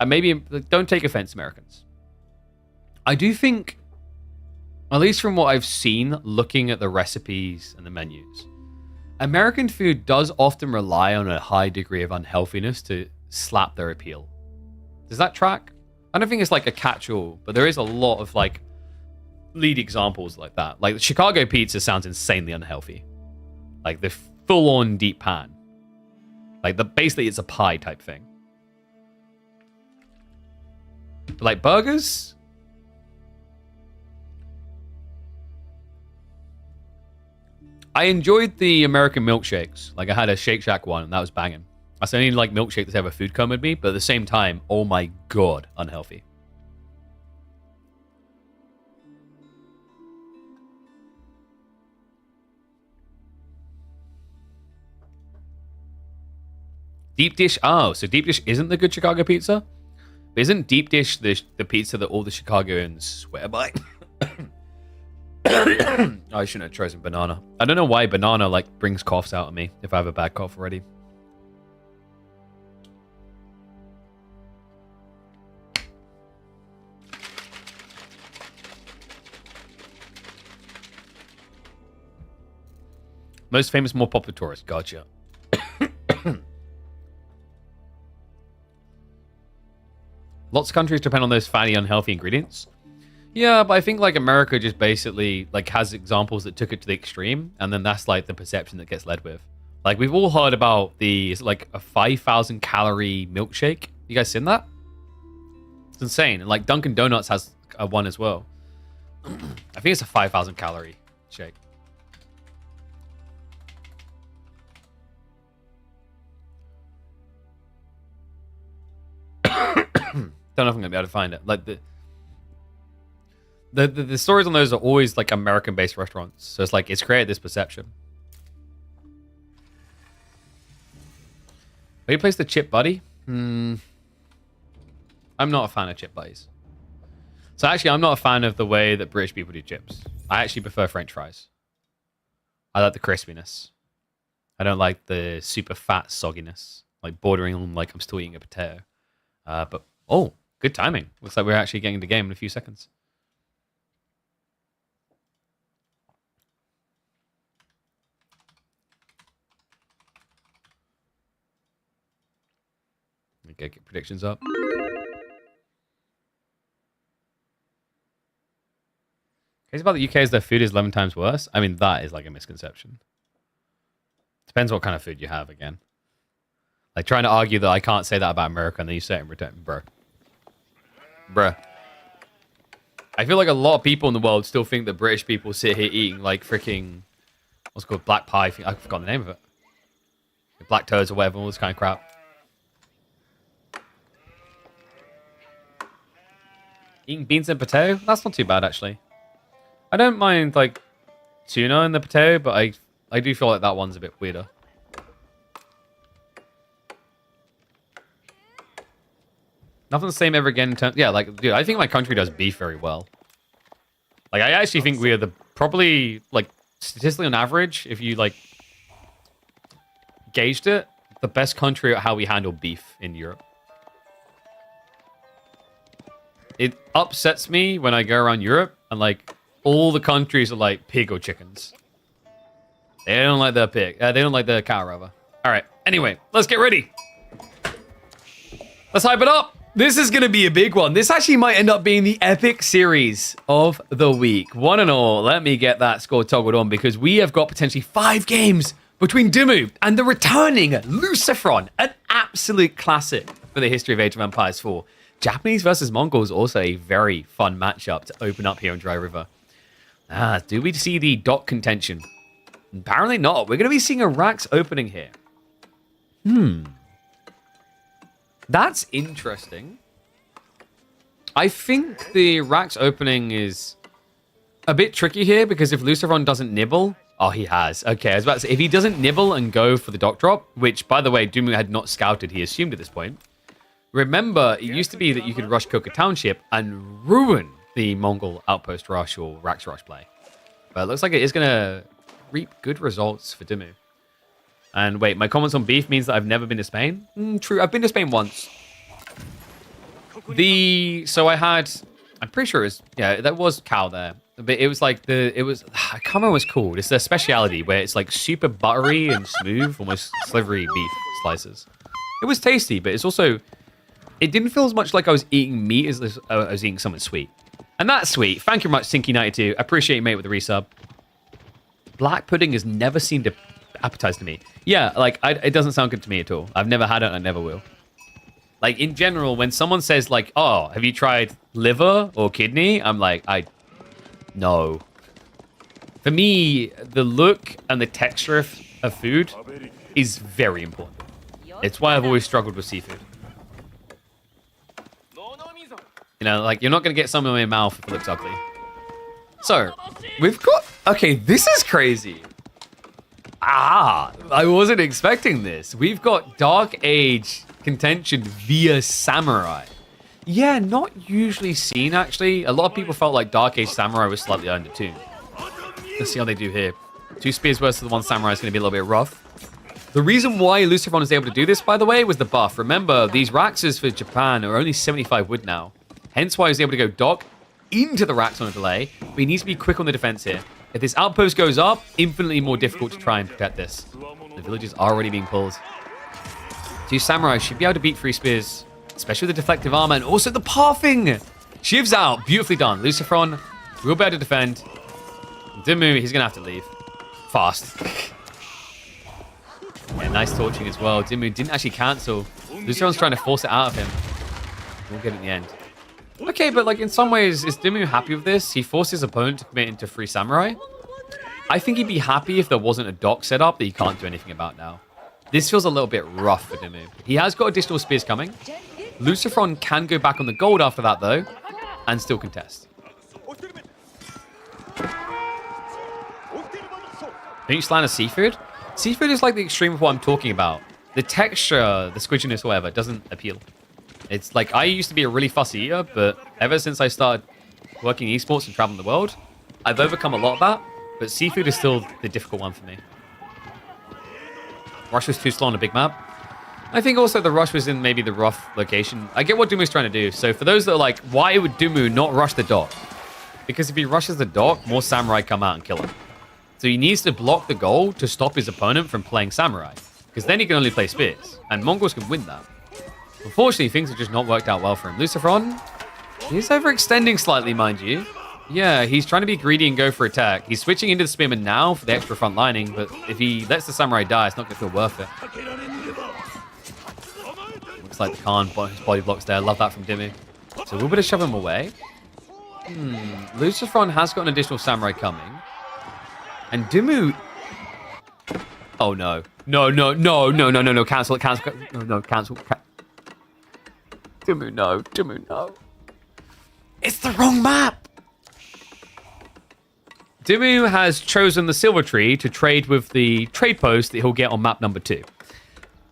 maybe, don't take offense, Americans. I do think, at least from what I've seen, looking at the recipes and the menus, American food does often rely on a high degree of unhealthiness to slap their appeal. Does that track? I don't think it's like a catch-all, but there is a lot of, like, lead examples like that. Like, the Chicago pizza sounds insanely unhealthy. Like, the full-on deep pan. Like, basically, it's a pie type thing. But, like, burgers? I enjoyed the American milkshakes. Like, I had a Shake Shack one, and that was banging. That's the only, like, milkshake that's ever food come with me, but at the same time, oh my god, unhealthy. Deep dish. Oh, so deep dish isn't the good Chicago pizza? But isn't deep dish the pizza that all the Chicagoans swear by? I shouldn't have chosen banana. I don't know why banana like brings coughs out of me if I have a bad cough already. Most famous, more popular tourist. Gotcha. Lots of countries depend on those fatty, unhealthy ingredients. Yeah, but I think like America just basically like has examples that took it to the extreme, and then that's like the perception that gets led with. Like we've all heard about like a 5,000 calorie milkshake. You guys seen that? It's insane. And like Dunkin' Donuts has a one as well. I think it's a 5,000 calorie shake. Don't know if I'm gonna be able to find it. Like the stories on those are always like American-based restaurants, so it's like it's created this perception. Will you place the chip buddy? I'm not a fan of chip buddies. So actually, I'm not a fan of the way that British people do chips. I actually prefer French fries. I like the crispiness. I don't like the super fat sogginess, like bordering on like I'm still eating a potato. But oh, good timing. Looks like we're actually getting the game in a few seconds. Okay, get predictions up. Case about the UK is their food is 11 times worse. I mean, that is like a misconception. Depends what kind of food you have, again. Like, trying to argue that I can't say that about America and then you say it in return. Bruh. I feel like a lot of people in the world still think that British people sit here eating, like, freaking... What's it called? Black pie. I forgot the name of it. Black toads or whatever, all this kind of crap. Eating beans and potato? That's not too bad, actually. I don't mind, like, tuna in the potato, but I do feel like that one's a bit weirder. Nothing the same ever again in terms... Yeah, like, dude, I think my country does beef very well. Like, I actually think we are probably, like, statistically on average, if you, like, gauged it, the best country at how we handle beef in Europe. It upsets me when I go around Europe and, like, all the countries are, like, pig or chickens. They don't like their pig. They don't like their cow, rather. All right. Anyway, let's get ready. Let's hype it up. This is going to be a big one. This actually might end up being the epic series of the week. One and all, let me get that score toggled on because we have got potentially 5 games between Dimmu and the returning Lucifron, an absolute classic. for the history of Age of Empires 4. Japanese versus Mongols, also a very fun matchup to open up here on Dry River. Do we see the dock contention? Apparently not. We're going to be seeing a Rax opening here. That's interesting. I think the Rax opening is a bit tricky here because if Luciferon doesn't nibble... Oh, he has. Okay, I was about to say, if he doesn't nibble and go for the dock drop, which, by the way, Dumu had not scouted, he assumed at this point. Remember, it used to be that you could rush Koka Township and ruin the Mongol outpost rush or Rax rush play. But it looks like it is going to reap good results for Dumu. And wait, my comments on beef means that I've never been to Spain? True, I've been to Spain once. So I had, I'm pretty sure it was, yeah, there was cow there. But it was like I can't remember what it's called. It's their speciality where it's like super buttery and smooth, almost slivery beef slices. It was tasty, but it's also, it didn't feel as much like I was eating meat as I was eating something sweet. And that's sweet. Thank you very much, Sinky92. I appreciate you, mate, with the resub. Black pudding has never seemed appetizing to me. Yeah, like, it doesn't sound good to me at all. I've never had it and I never will. Like, in general, when someone says, like, oh, have you tried liver or kidney? I'm like, no. For me, the look and the texture of food is very important. It's why I've always struggled with seafood. You know, like, you're not going to get something in your mouth if it looks ugly. So, we've got... Okay, this is crazy. I wasn't expecting this. We've got Dark Age contention via Samurai. Yeah, not usually seen, actually. A lot of people felt like Dark Age Samurai was slightly undertuned. Let's see how they do here. 2 spears versus the 1 samurai is going to be a little bit rough. The reason why Luciferon was able to do this, by the way, was the buff. Remember, these Raxes for Japan are only 75 wood now. Hence why he was able to go dock into the Rax on a delay. But he needs to be quick on the defense here. If this outpost goes up, infinitely more difficult to try and protect this. The village is already being pulled. 2 samurai should be able to beat 3 spears. Especially with the deflective armor and also the pathing. Shiv's out. Beautifully done. Luciferon will be able to defend. Dimu, he's going to have to leave. Fast. Yeah, nice torching as well. Dimu didn't actually cancel. Luciferon's trying to force it out of him. We'll get it in the end. Okay, but like in some ways, is Dimu happy with this? He forced his opponent to commit into 3 samurai. I think he'd be happy if there wasn't a dock set up that he can't do anything about now. This feels a little bit rough for Dimu. He has got additional spears coming. Luciferon can go back on the gold after that, though, and still contest. Don't you slant a seafood? Seafood is like the extreme of what I'm talking about. The texture, the squidginess, whatever, doesn't appeal. It's like, I used to be a really fussy eater, but ever since I started working in esports and traveling the world, I've overcome a lot of that, but seafood is still the difficult one for me. Rush was too slow on a big map. I think also the rush was in maybe the rough location. I get what Dumu's trying to do. So for those that are like, why would Dumu not rush the dock? Because if he rushes the dock, more samurai come out and kill him. So he needs to block the goal to stop his opponent from playing samurai. Because then he can only play spears. And Mongols can win that. Unfortunately, things have just not worked out well for him. Luciferon, he's overextending slightly, mind you. Yeah, he's trying to be greedy and go for attack. He's switching into the spearman now for the extra front lining. But if he lets the samurai die, it's not going to feel worth it. Looks like the Khan body blocks there. Love that from Dimu. So we'll be able to shove him away. Luciferon has got an additional samurai coming. And Dimu... Oh, no. No. Cancel. No, cancel. Dimu, no. It's the wrong map. Dimu has chosen the silver tree to trade with the trade post that he'll get on map number 2.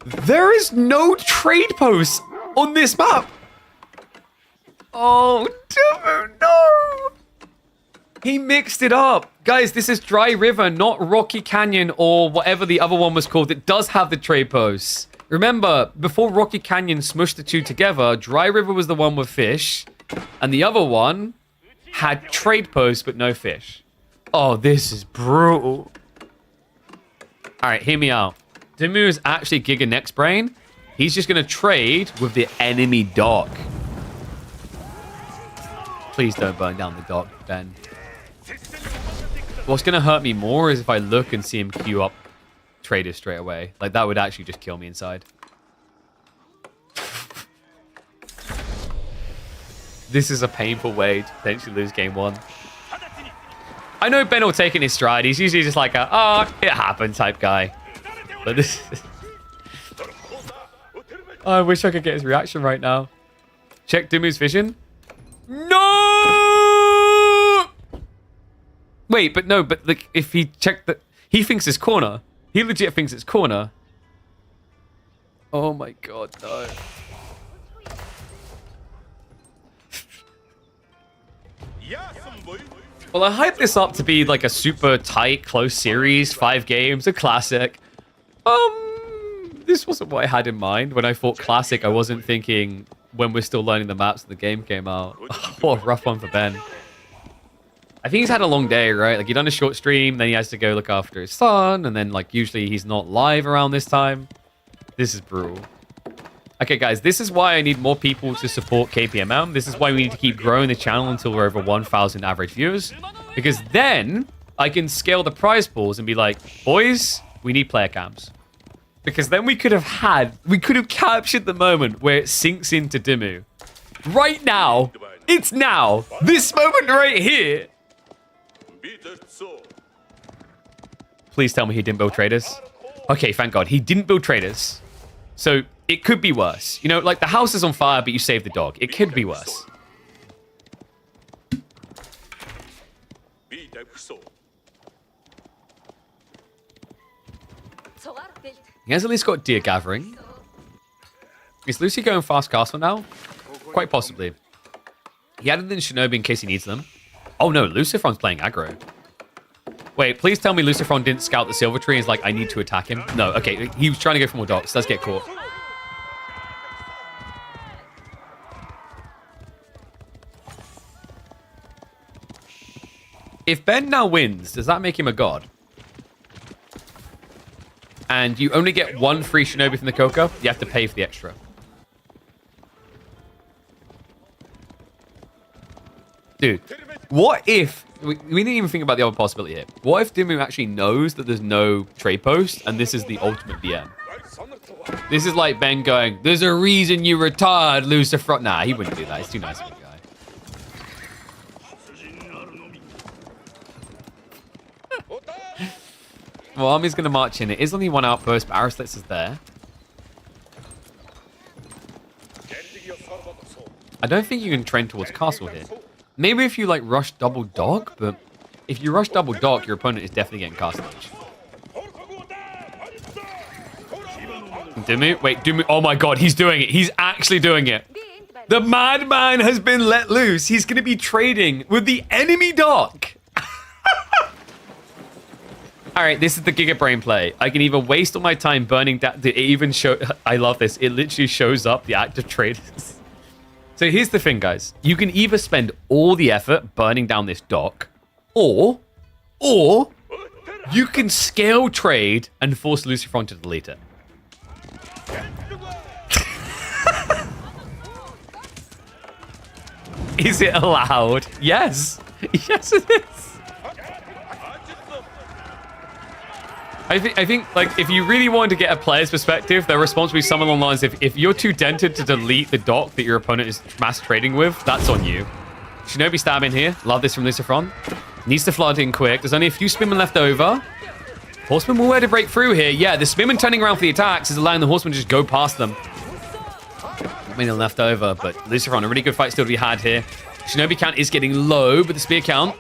There is no trade post on this map. Oh, Dimu, no. He mixed it up. Guys, this is Dry River, not Rocky Canyon or whatever the other one was called. It does have the trade posts. Remember, before Rocky Canyon smushed the two together, Dry River was the one with fish, and the other one had trade posts but no fish. Oh, this is brutal. All right, hear me out. Dimu is actually Giga Next Brain. He's just going to trade with the enemy dock. Please don't burn down the dock, Ben. What's going to hurt me more is if I look and see him queue up traders straight away. Like, that would actually just kill me inside. This is a painful way to potentially lose game 1. I know Ben will take it in his stride. He's usually just like a, oh, it happened type guy. But this oh, I wish I could get his reaction right now. Check Dumu's vision. No! Wait, but no, but like, if he checked that, he thinks it's corner. He legit thinks it's corner. Oh my god, no. Well, I hyped this up to be like a super tight, close series, 5 games, a classic. This wasn't what I had in mind. When I thought classic, I wasn't thinking when we're still learning the maps and the game came out. What a rough one for Ben. I think he's had a long day, right? Like, he'd done a short stream, then he has to go look after his son, and then, like, usually he's not live around this time. This is brutal. Okay, guys, this is why I need more people to support KPMM. This is why we need to keep growing the channel until we're over 1,000 average viewers. Because then I can scale the prize pools and be like, boys, we need player cams. Because then we could have captured the moment where it sinks into Dimu. Right now, it's now, this moment right here. Please tell me he didn't build traders. Okay, thank God, he didn't build traders. So it could be worse. You know, like the house is on fire, but you saved the dog. It could be worse. He has at least got deer gathering. Is Lucy going fast castle now? Quite possibly. He added in Shinobi in case he needs them. Oh no, Lucifron's playing aggro. Wait, please tell me Lucifron didn't scout the silver tree and is like, I need to attack him. No, okay, he was trying to go for more docks. Let's get caught. If Ben now wins, does that make him a god? And you only get 1 free Shinobi from the Coco, you have to pay for the extra. Dude, what if... We didn't even think about the other possibility here. What if Dimu actually knows that there's no trade post, and this is the ultimate BM? This is like Ben going, there's a reason you retired, Lucifer. Nah, he wouldn't do that. He's too nice of a guy. Well, army's going to march in. It is only 1 outpost, but Arislitz is there. I don't think you can trend towards castle here. Maybe if you, like, rush double dog, but if you rush double dog, your opponent is definitely getting castle edge. Dimu? Wait, Dimu. Oh my god, he's doing it. He's actually doing it. The madman has been let loose. He's going to be trading with the enemy dock. All right, this is the Giga Brain play. I can either waste all my time burning that. It even show. I love this. It literally shows up the active traders. So here's the thing, guys. You can either spend all the effort burning down this dock, or you can scale trade and force Lucifron to delete it. Is it allowed? Yes. Yes, it is. I think, like, if you really wanted to get a player's perspective, their response would be something along the lines, if you're too dented to delete the dock that your opponent is mass trading with, that's on you. Shinobi stab in here. Love this from Lucifron. Needs to flood in quick. There's only a few spinmen left over. Horsemen will where to break through here. Yeah, the spinmen turning around for the attacks is allowing the horsemen to just go past them. Not many left over, but Lucifron, a really good fight still to be had here. Shinobi count is getting low, but the spear count...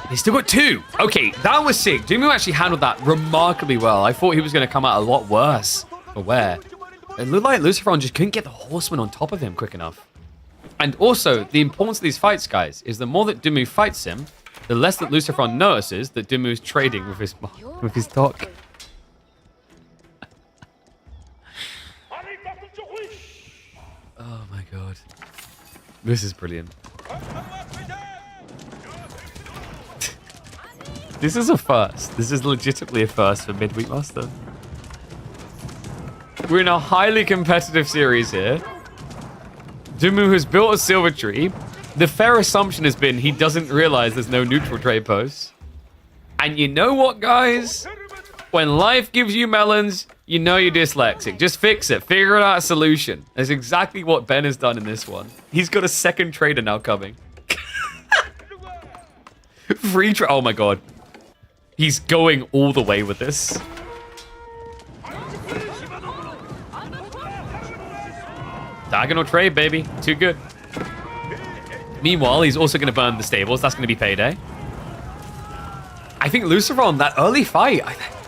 He's still got 2. Okay, that was sick. Dimu actually handled that remarkably well. I thought he was going to come out a lot worse. But where? It looked like Lucifron just couldn't get the horseman on top of him quick enough. And also, the importance of these fights, guys, is the more that Dimu fights him, the less that Lucifron notices that Dimu's trading with his dock. Oh my god. This is brilliant. This is a first. This is legitimately a first for Midweek Master. We're in a highly competitive series here. Dimu has built a silver tree. The fair assumption has been he doesn't realize there's no neutral trade posts. And you know what, guys? When life gives you melons, you know you're dyslexic. Just fix it. Figure out a solution. That's exactly what Ben has done in this one. He's got a second trader now coming. Free trade. Oh my god. He's going all the way with this. Diagonal trade, baby. Too good. Meanwhile, he's also going to burn the stables. That's going to be payday. I think Luciferon, that early fight,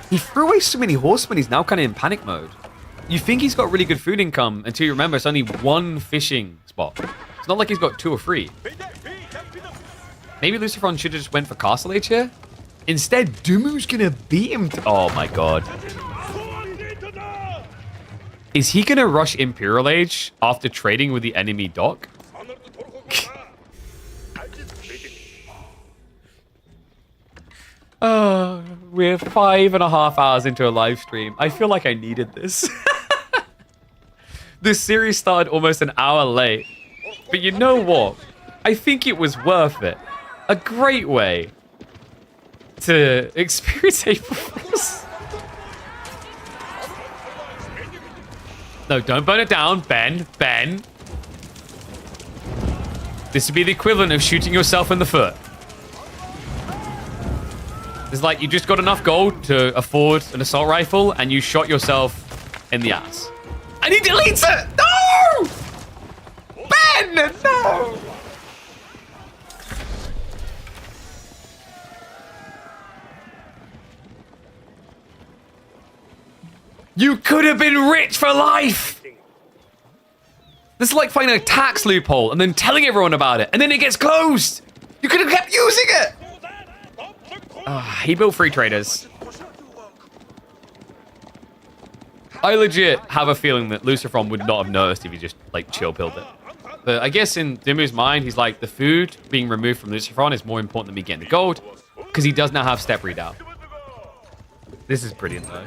he threw away so many horsemen, he's now kind of in panic mode. You think he's got really good food income until you remember it's only one fishing spot. It's not like he's got 2 or 3. Maybe Luciferon should have just went for Castle Age here. Instead, Dumu's gonna beat him. Oh my god. Is he gonna rush Imperial Age after trading with the enemy dock? Oh, we're 5.5 hours into a live stream. I feel like I needed this. This series started almost an hour late. But you know what? I think it was worth it. A great way to experience April Fools. No, don't burn it down. Ben. This would be the equivalent of shooting yourself in the foot. It's like you just got enough gold to afford an assault rifle and you shot yourself in the ass. And he deletes it! No! Ben! No! You could have been rich for life! This is like finding a tax loophole and then telling everyone about it, and then it gets closed! You could have kept using it! He built free traders. I legit have a feeling that Luciferon would not have noticed if he just, like, chill-pilled it. But I guess in Dumu's mind, he's like, the food being removed from Luciferon is more important than me getting the gold, because he does now have step readout. This is brilliant, though.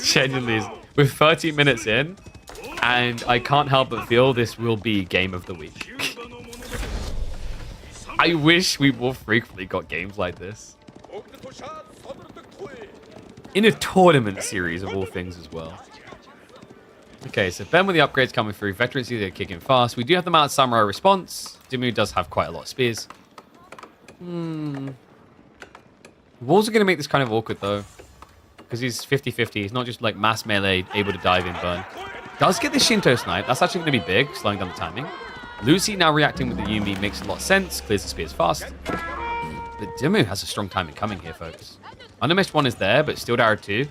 Genuinely is. We're 30 minutes in, and I can't help but feel this will be game of the week. I wish we more frequently got games like this. In a tournament series of all things as well. Okay, so Ben with the upgrades coming through. Veterans either kicking fast. We do have the Mount Samurai response. Dumu does have quite a lot of spears. Walls are going to make this kind of awkward, though. Because he's 50-50. He's not just like mass melee, able to dive in burn. Does get the Shinto snipe. That's actually going to be big, slowing down the timing. Lucy now reacting with the Yumi makes a lot of sense. Clears the spears fast. But Dimu has a strong timing coming here, folks. Undermeshed 1 is there, but Steel Arrow 2.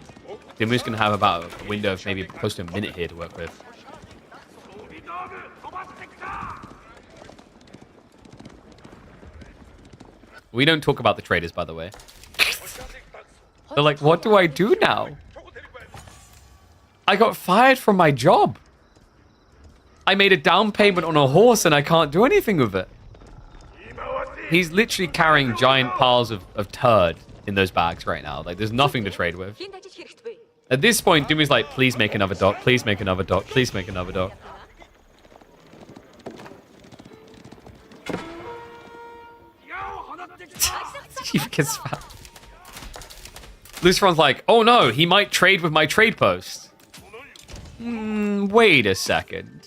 Dimu's going to have about a window of maybe close to a minute here to work with. We don't talk about the traders, by the way. They're like, what do I do now? I got fired from my job. I made a down payment on a horse and I can't do anything with it. He's literally carrying giant piles of turd in those bags right now. Like, there's nothing to trade with. At this point, Dumu's like, please make another dock. Please make another dock. Please make another dock. He gets found. Luciferon's like, oh no, he might trade with my trade post. Wait a second.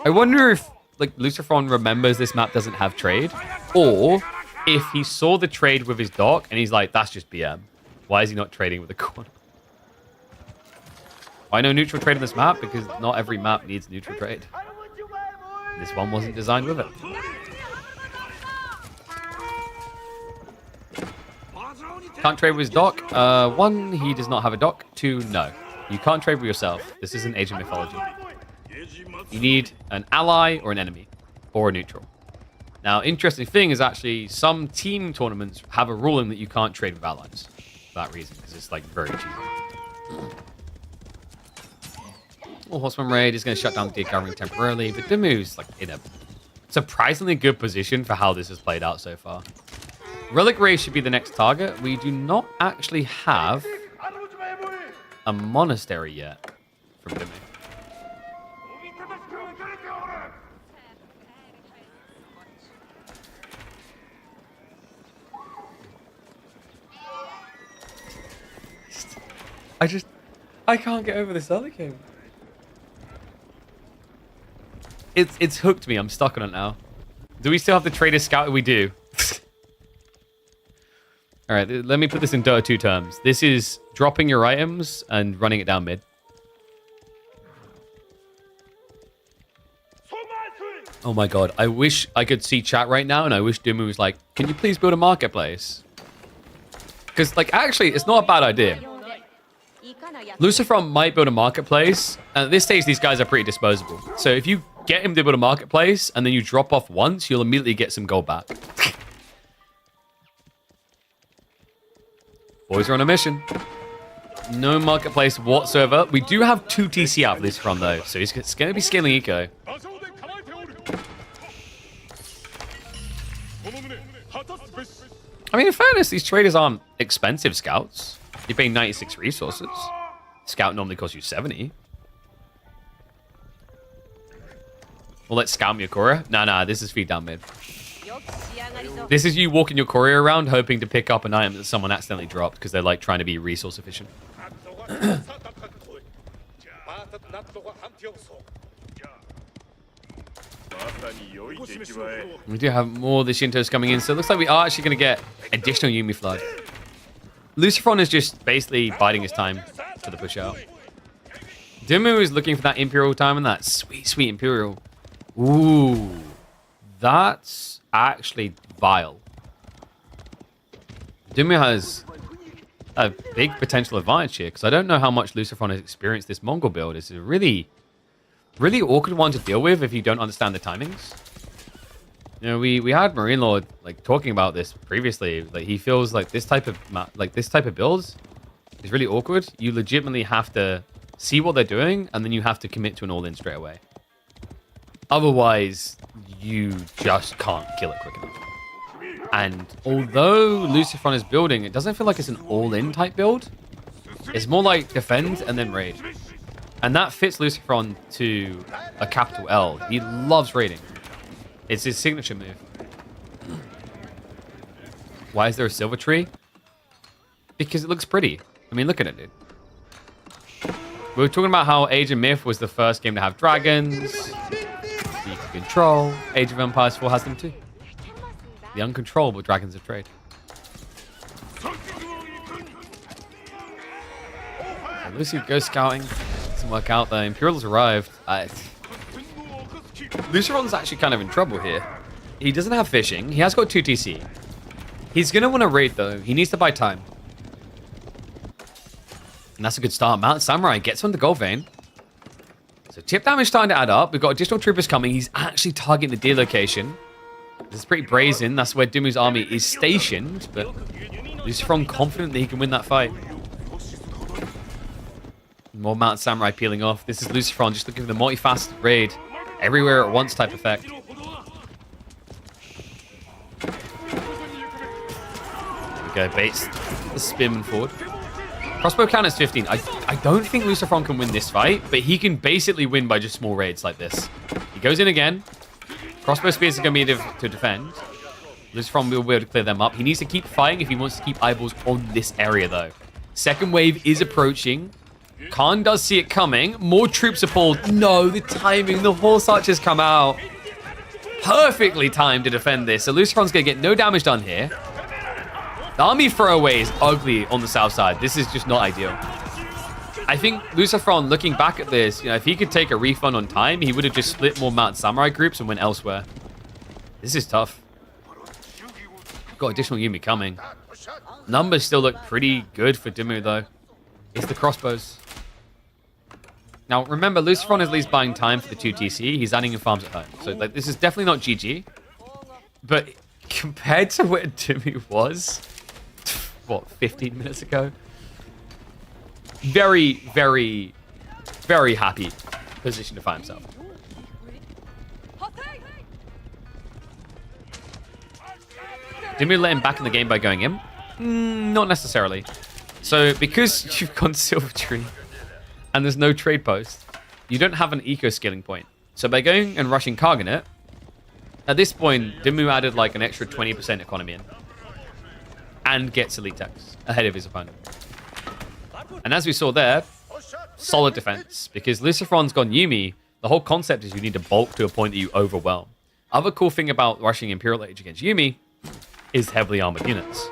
I wonder if, like, Luciferon remembers this map doesn't have trade, or if he saw the trade with his dock and he's like, that's just BM. Why is he not trading with the corner? I know neutral trade on this map because not every map needs neutral trade. This one wasn't designed with it. Can't trade with his dock. 1, he does not have a dock. 2, no. You can't trade with yourself. This isn't Age of Mythology. You need an ally or an enemy, or a neutral. Now, interesting thing is actually some team tournaments have a ruling that you can't trade with allies for that reason, because it's like very cheesy. Well, Horseman Raid is going to shut down the covering temporarily, but Dumu's like in a surprisingly good position for how this has played out so far. Relic Ray should be the next target. We do not actually have a monastery yet from Dimu. I can't get over this early game. It's hooked me. I'm stuck on it now. Do we still have the trader scout? We do. All right, let me put this in Dota 2 terms. This is dropping your items and running it down mid. Oh my god, I wish I could see chat right now, and I wish Dimu was like, can you please build a marketplace? Because, like, actually, it's not a bad idea. Lucifron might build a marketplace, and at this stage, these guys are pretty disposable. So if you get him to build a marketplace, and then you drop off once, you'll immediately get some gold back. Boys are on a mission. No marketplace whatsoever. We do have 2 TC out for Lucifron, though, so it's going to be scaling eco. I mean, in fairness, these traders aren't expensive scouts. You pay 96 resources. Scout normally costs you 70. Well, let's scout your courier. Nah, this is feed down mid. This is you walking your courier around hoping to pick up an item that someone accidentally dropped because they're like trying to be resource efficient. We do have more of the Shintos coming in, so it looks like we are actually going to get additional Yumi Flood. Lucifron is just basically biding his time for the push out. Dimu is looking for that Imperial time and that sweet, sweet Imperial. Ooh, that's actually vile. Dimu has a big potential advantage here because I don't know how much Lucifron has experienced this Mongol build. It's a really awkward one to deal with if you don't understand the timings. You know, we had MarineLord like talking about this previously. Like he feels like this type of builds is really awkward. You legitimately have to see what they're doing, and then you have to commit to an all-in straight away. Otherwise, you just can't kill it quick enough. And although Lucifron is building, it doesn't feel like it's an all-in type build. It's more like defend and then raid. And that fits Lucifron to a capital L. He loves raiding. It's his signature move. Why is there a silver tree? Because it looks pretty. I mean, look at it, dude. We were talking about how Age of Myth was the first game to have dragons. So you can control. Age of Empires 4 has them too. The uncontrollable dragons of trade. So Lucy goes scouting. Doesn't work out though. Imperial's arrived. Lucifron's actually kind of in trouble here. He doesn't have fishing. He has got 2 TC. He's going to want to raid though. He needs to buy time. And that's a good start. Mount Samurai gets on the gold vein. So tip damage starting to add up. We've got additional troopers coming. He's actually targeting the deer location. This is pretty brazen. That's where Dimu's army is stationed. But Lucifron confident that he can win that fight. More Mount Samurai peeling off. This is Lucifron just looking for the multifaceted raid. Everywhere at once type effect. There we go. Baits the spearman forward. Crossbow count is 15. I don't think Lucifron can win this fight, but he can basically win by just small raids like this. He goes in again. Crossbow spears are going to be to defend. Lucifron will be able to clear them up. He needs to keep fighting if he wants to keep eyeballs on this area, though. Second wave is approaching. Khan does see it coming. More troops are pulled. No, the timing. The horse archers come out. Perfectly timed to defend this. So Lucifron's going to get no damage done here. The army throwaway is ugly on the south side. This is just not ideal. I think Lucifron, looking back at this, you know, if he could take a refund on time, he would have just split more Mount Samurai groups and went elsewhere. This is tough. Got additional Yumi coming. Numbers still look pretty good for Dimu, though. It's the crossbows. Now, remember, Lucifron is at least buying time for the 2 TC. He's adding in farms at home. So, like, this is definitely not GG. But compared to where Dimu was, what, 15 minutes ago? Very, very, very happy position to find himself. Dimu let him back in the game by going in? Not necessarily. So, because you've gone Silver Tree and there's no trade post, you don't have an eco-scaling point. So, by going and rushing Karganet, at this point, Dimu added like an extra 20% economy in. And gets elite tax ahead of his opponent. And as we saw there, solid defense. Because Lucifron's gone Yumi, the whole concept is you need to bulk to a point that you overwhelm. Other cool thing about rushing Imperial Age against Yumi is heavily armored units.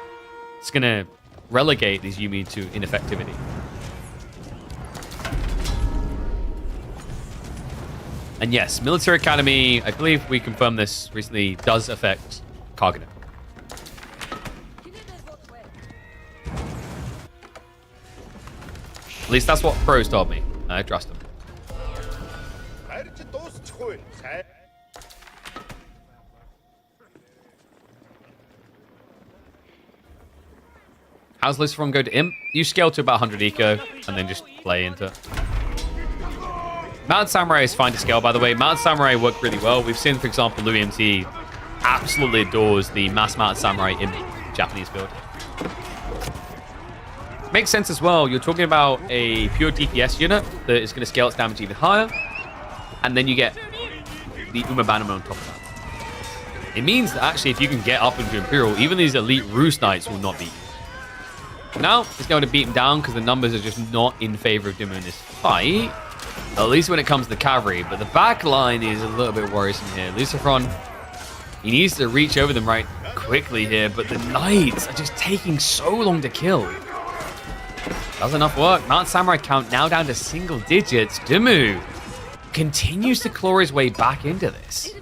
It's going to relegate these Yumi to ineffectivity. And yes, Military Academy, I believe we confirmed this recently, does affect Kagane. At least that's what pros told me. I trust them. How's Lucifron go to Imp? You scale to about 100 eco and then just play into it. Mounted Samurai is fine to scale, by the way. Mounted Samurai work really well. We've seen, for example, Louis MT absolutely adores the mass Mounted Samurai in Japanese build. Makes sense as well. You're talking about a pure DPS unit that is going to scale its damage even higher. And then you get the Umabanama on top of that. It means that actually if you can get up into Imperial, even these elite Roost Knights will not beat you. Now, it's going to beat him down because the numbers are just not in favor of Dimmu in this fight. At least when it comes to the cavalry. But the back line is a little bit worrisome here. Lucifron, he needs to reach over them right quickly here. But the Knights are just taking so long to kill. Does enough work. Mount Samurai count now down to single digits. Dimmu continues to claw his way back into this.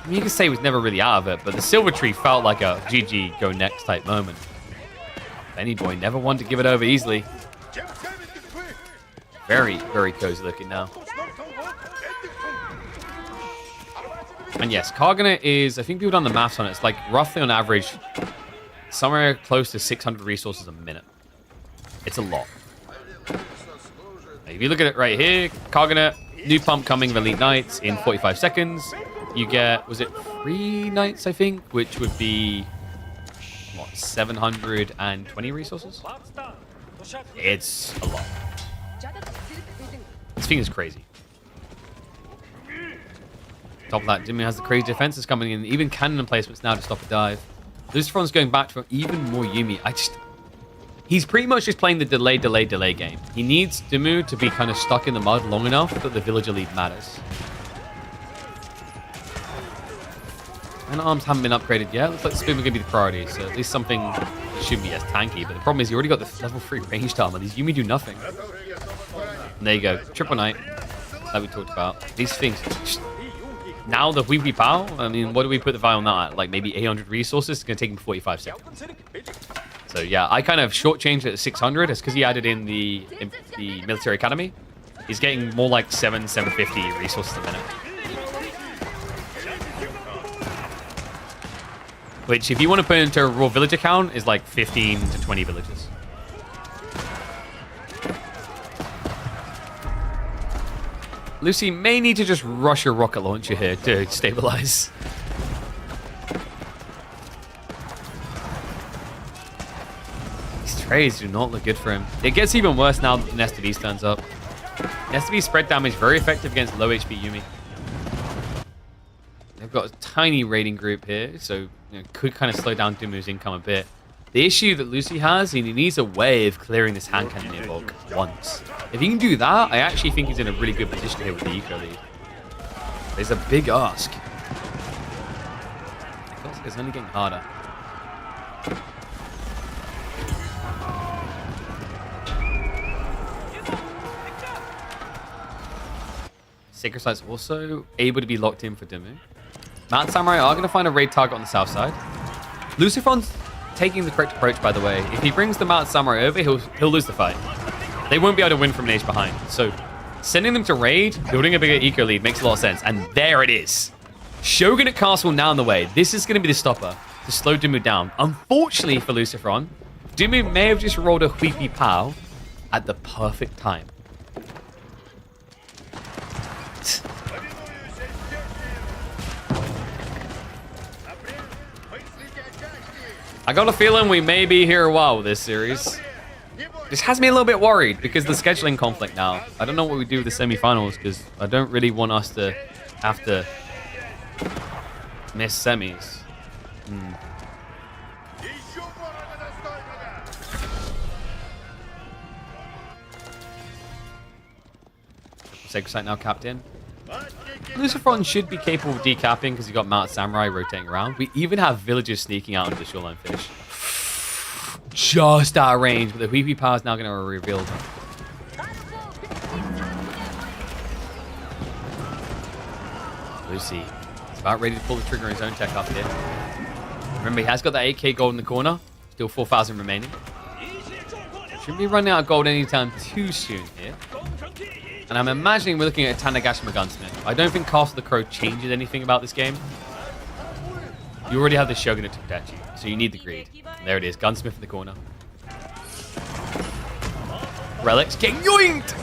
I mean, you could say he was never really out of it, but the Silver Tree felt like a GG go next type moment. Benny Boy never wanted to give it over easily. Very, very cozy looking now. And yes, Kagane is, I think we've done the maths on it, it's like roughly on average, somewhere close to 600 resources a minute. It's a lot. If you look at it right here, Kagane, new pump coming of Elite Knights in 45 seconds. You get, was it 3 Knights, I think, which would be, what, 720 resources? It's a lot. This thing is crazy. Top of that, Dimmu has the crazy defenses coming in, even cannon emplacements now to stop a dive. Lucifron's going back for even more Yumi. He's pretty much just playing the delay game. He needs Dimmu to be kind of stuck in the mud long enough that the village elite matters. And arms haven't been upgraded yet. Looks like the speed are going to be the priority, so at least something that shouldn't be as tanky. But the problem is you already got the level 3 ranged armor. These Yumi do nothing. And there you go. Triple Knight, like we talked about. These things, now the Wee Pow, I mean, what do we put the value on that at? Like maybe 800 resources? It's going to take him 45 seconds. So yeah, I kind of shortchanged it at 600. It's because he added in the Military Academy. He's getting more like 750 resources a minute. Which, if you want to put into a raw villager count, is like 15 to 20 villages. Lucy may need to just rush a rocket launcher here to stabilize. These trades do not look good for him. It gets even worse now that Nest of Beast turns up. Nest of Beast spread damage, very effective against low HP Yumi. They've got a tiny raiding group here, so could kind of slow down Dimmu's income a bit. The issue that Lucy has, he needs a way of clearing this hand cannon bulk once. If he can do that, I actually think he's in a really good position here with the eco lead. There's a big ask. It feels like it's only getting harder. Sacred Sight's also able to be locked in for Dimmu. Mount Samurai are going to find a raid target on the south side. Lucifron's taking the correct approach, by the way. If he brings the Mount Samurai over, he'll lose the fight. They won't be able to win from an age behind. So sending them to raid, building a bigger eco lead makes a lot of sense. And there it is. Shogunate Castle now in the way. This is going to be the stopper to slow Dimmu down. Unfortunately for Lucifron, Dimmu may have just rolled a Wheepy Pow at the perfect time. I got a feeling we may be here a while with this series. This has me a little bit worried because of the scheduling conflict now. I don't know what we do with the semi-finals because I don't really want us to have to miss semis. Sacred now capped in. Lucifron should be capable of decapping because he's got mounted samurai rotating around. We even have villagers sneaking out into the shoreline fish. Just out of range, but the Wee power is now going to reveal them. Lucy is about ready to pull the trigger on his own tech up here. Remember, he has got that 8k gold in the corner. Still 4,000 remaining. Shouldn't be running out of gold anytime too soon here. And I'm imagining we're looking at a Tanegashima Gunsmith. I don't think Castle of the Crow changes anything about this game. You already have the Shogunate to protect you, so you need the greed. And there it is, Gunsmith in the corner. Relics getting yoinked!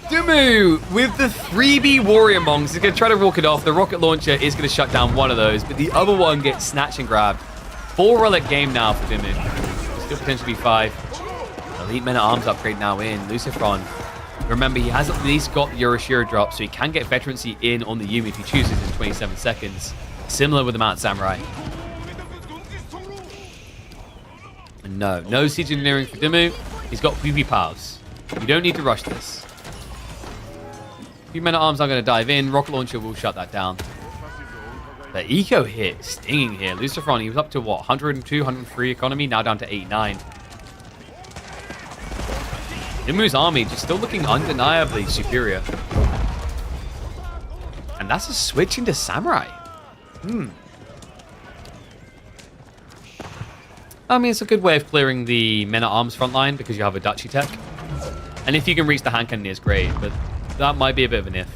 Dumu with the 3B Warrior Monks is going to try to walk it off. The rocket launcher is going to shut down one of those, but the other one gets snatched and grabbed. 4 relic game now for Dumu. Still potentially 5. Elite Men at Arms upgrade now in. Lucifron. Remember, he has at least got the Yorishiro drop, so he can get veterancy in on the Yumi if he chooses in 27 seconds. Similar with the Mounted Samurai. And no siege engineering for Dumu. He's got PP Pals. You don't need to rush this. Few Men at Arms are going to dive in. Rocket launcher will shut that down. The eco hit stinging here. Lucifron, he was up to what, 102, 103 economy, now down to 89. Dumu's army just still looking undeniably superior. And that's a switch into Samurai. I mean, it's a good way of clearing the Men-at-Arms front line because you have a Zhuxi tech. And if you can reach the hand cannon, it's great, but that might be a bit of an if.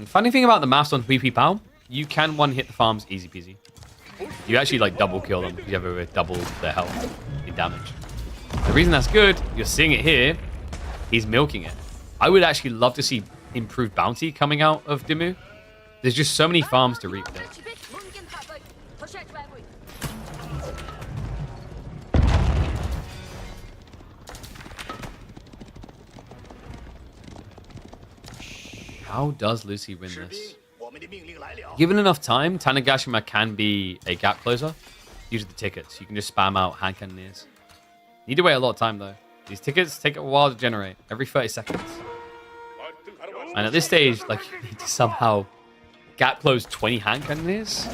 Funny thing about the maths on PP Pow, you can one-hit the farms easy peasy. You actually like double kill them because you have double their health in damage. The reason that's good, you're seeing it here, he's milking it. I would actually love to see improved bounty coming out of Dumu. There's just so many farms to reap there. How does Lucy win this? Given enough time, Tanegashima can be a gap closer. Use the tickets. You can just spam out hand cannoneers. Need to wait a lot of time though. These tickets take a while to generate, every 30 seconds. And at this stage, like, you need to somehow gap close 20 hand cannoneers.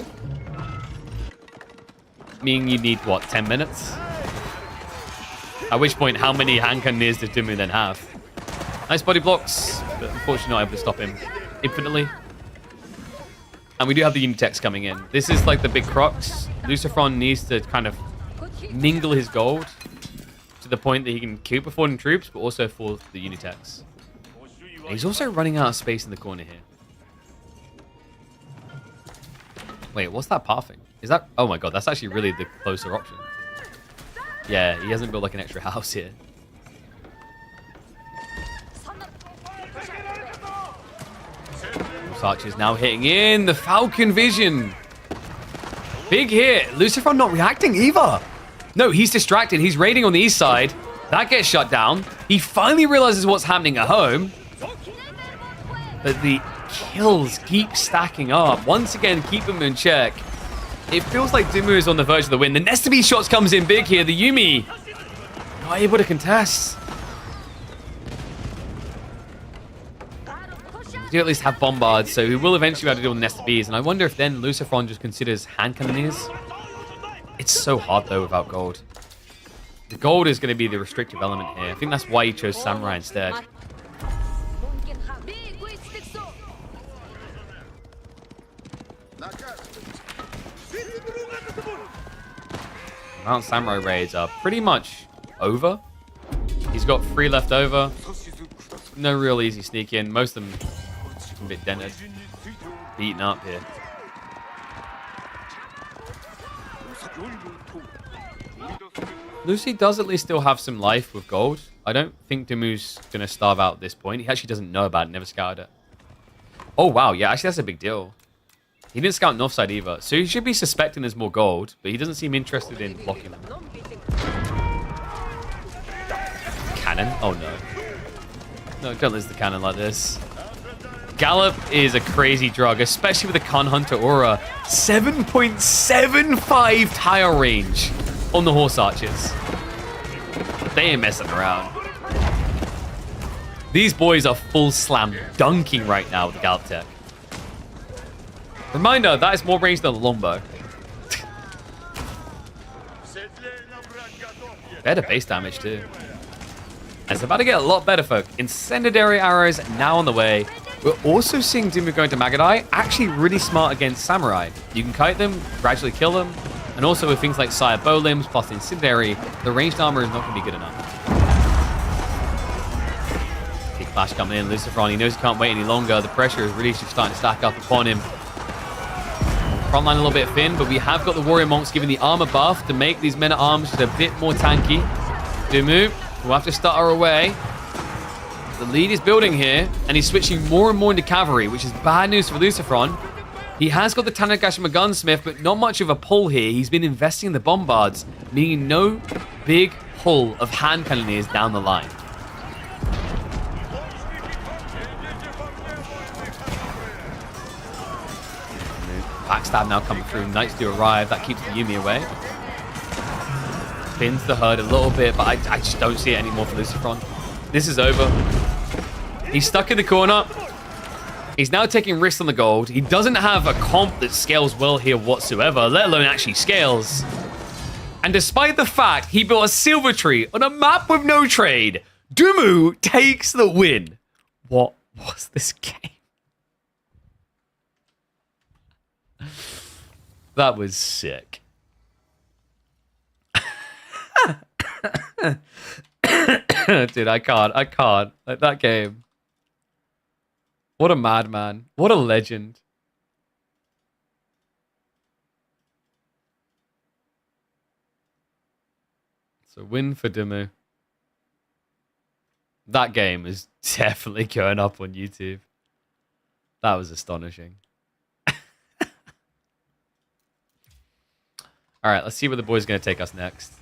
Meaning you need, what, 10 minutes? At which point, how many hand cannoneers does Dumu then have? Nice body blocks, but unfortunately not able to stop him infinitely. And we do have the Unitex coming in. This is like the big crux. Lucifron needs to kind of mingle his gold to the point that he can keep affording troops, but also for the Unitex. And he's also running out of space in the corner here. Wait, what's that pathing? Is that... Oh my god, that's actually really the closer option. Yeah, he hasn't built like an extra house here. Archers now hitting in. The Falcon Vision. Big hit. Lucifron not reacting either. No, he's distracted. He's raiding on the east side. That gets shut down. He finally realizes what's happening at home. But the kills keep stacking up. Once again, keep him in check. It feels like Dumu is on the verge of the win. The Nest of Beast shots comes in big here. The Yumi not able to contest. Do at least have bombards, so he will eventually be able to deal with Nest of Bees. And I wonder if then Lucifron just considers hand cannoneers. It's so hard though without gold. The gold is going to be the restrictive element here. I think that's why he chose Samurai instead. Mount Samurai raids are pretty much over. He's got 3 left over. No real easy sneak in. Most of them a bit dented. Beaten up here. Lucy does at least still have some life with gold. I don't think Dumu's going to starve out at this point. He actually doesn't know about it, never scouted it. Oh, wow. Yeah, actually, that's a big deal. He didn't scout north side either. So he should be suspecting there's more gold, but he doesn't seem interested in blocking them. Cannon? Oh, no. No, don't lose the cannon like this. Gallop is a crazy drug, especially with the Khan Hunter aura. 7.75 tile range on the horse archers. They ain't messing around. These boys are full slam dunking right now with the Galp Tech. Reminder, that is more range than the longbow. Better base damage too. And it's about to get a lot better, folk. Incendiary arrows now on the way. We're also seeing Dumu going to Magadai. Actually really smart against Samurai. You can kite them, gradually kill them. And also with things like Sire Bow Limbs plus Incendiary, the ranged armor is not going to be good enough. Big flash coming in. Luciferon, he knows he can't wait any longer. The pressure is really just starting to stack up upon him. Frontline a little bit thin, but we have got the Warrior Monks giving the armor buff to make these men-at-arms just a bit more tanky. Dumu will have to stutter away. The lead is building here, and he's switching more and more into cavalry, which is bad news for Luciferon. He has got the Tanagashima Gunsmith, but not much of a pull here. He's been investing in the bombards, meaning no big pull of hand cannoneers down the line. Backstab now coming through. Knights do arrive. That keeps the Yumi away. Spins the herd a little bit, but I just don't see it anymore for Luciferon. This is over. He's stuck in the corner. He's now taking risks on the gold. He doesn't have a comp that scales well here whatsoever, let alone actually scales. And despite the fact he built a silver tree on a map with no trade, Dumu takes the win. What was this game? That was sick. Dude, I can't. Like, that game. What a madman. What a legend. It's a win for Dumu. That game is definitely going up on YouTube. That was astonishing. All right, let's see where the boy's going to take us next.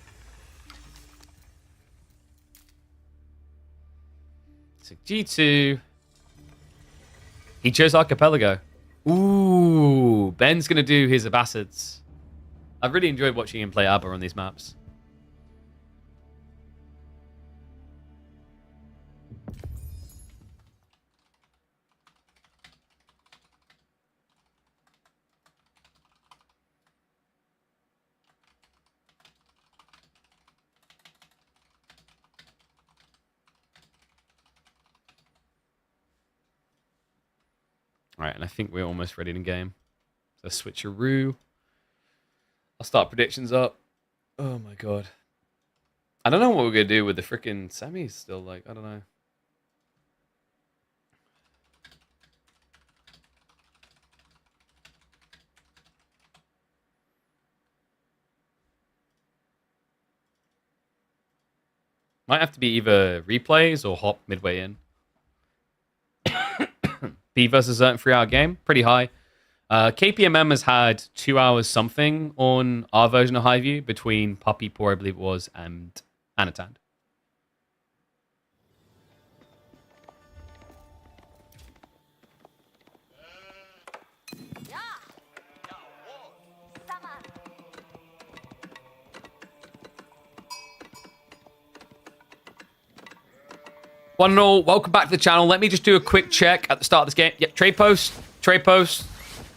So G2. He chose Archipelago. Ooh, Ben's going to do his Abbasids. I've really enjoyed watching him play Abba on these maps. All right, and I think we're almost ready to game. So switcheroo. I'll start predictions up. Oh my god. I don't know what we're going to do with the freaking semis still. Like, I don't know. Might have to be either replays or hop midway in. B versus certain 3-hour game, pretty high. KPMM has had 2 hours something on our version of Highview between Puppy Poor, I believe it was, and Anatand. One and all, welcome back to the channel. Let me just do a quick check at the start of this game. Yep, trade post. Trade post.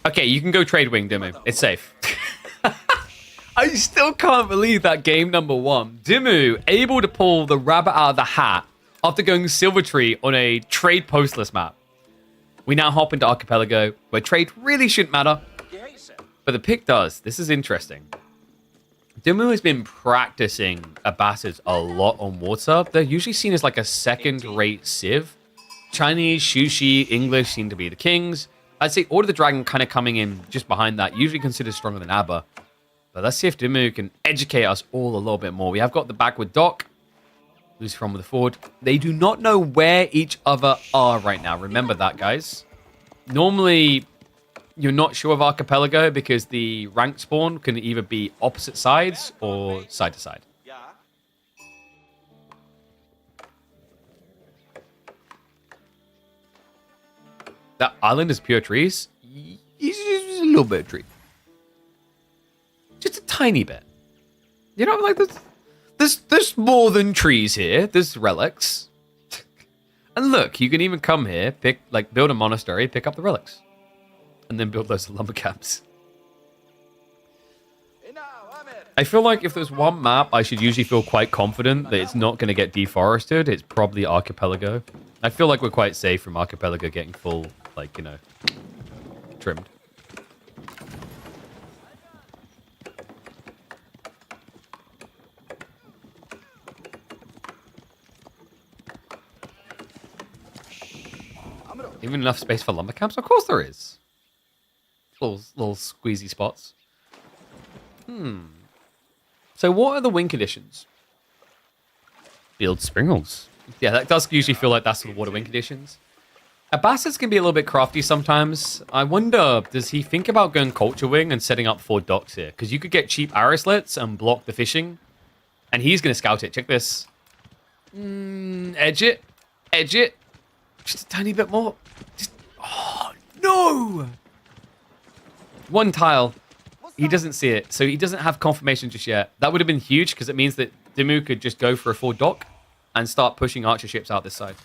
Okay, you can go trade wing, Dimu. It's safe. I still can't believe that game number one. Dimu able to pull the rabbit out of the hat after going Silver Tree on a trade postless map. We now hop into Archipelago, where trade really shouldn't matter. But the pick does. This is interesting. Dimu has been practicing Abbasids a lot on water. They're usually seen as like a second-rate civ. Chinese, Shushi, English seem to be the kings. I'd say Order of the Dragon kind of coming in just behind that, usually considered stronger than Abba. But let's see if Dimu can educate us all a little bit more. We have got the backward dock. Luciferon with the forward. They do not know where each other are right now. Remember that, guys. Normally, you're not sure of Archipelago because the rank spawn can either be opposite sides or side to side. That island is pure trees. Just a little bit of tree. Just a tiny bit. You know, like there's more than trees here. There's relics. And look, you can even come here, build a monastery, pick up the relics. And then build loads of lumber camps. I feel like if there's one map I should usually feel quite confident that it's not going to get deforested, it's probably Archipelago. I feel like we're quite safe from Archipelago getting full, trimmed. Even enough space for lumber camps? Of course there is. Little squeezy spots. So what are the win conditions? Field springles. Yeah, that does usually feel like that's what are win conditions. Abbasis can be a little bit crafty sometimes. I wonder, does he think about going culture wing and setting up 4 docks here? Because you could get cheap arrow-slits and block the fishing. And he's going to scout it. Check this. Edge it. Edge it. Just a tiny bit more. Oh, no! 1 tile. He doesn't see it, so he doesn't have confirmation just yet. That would have been huge, because it means that Dimmu could just go for a 4 dock and start pushing archer ships out this side.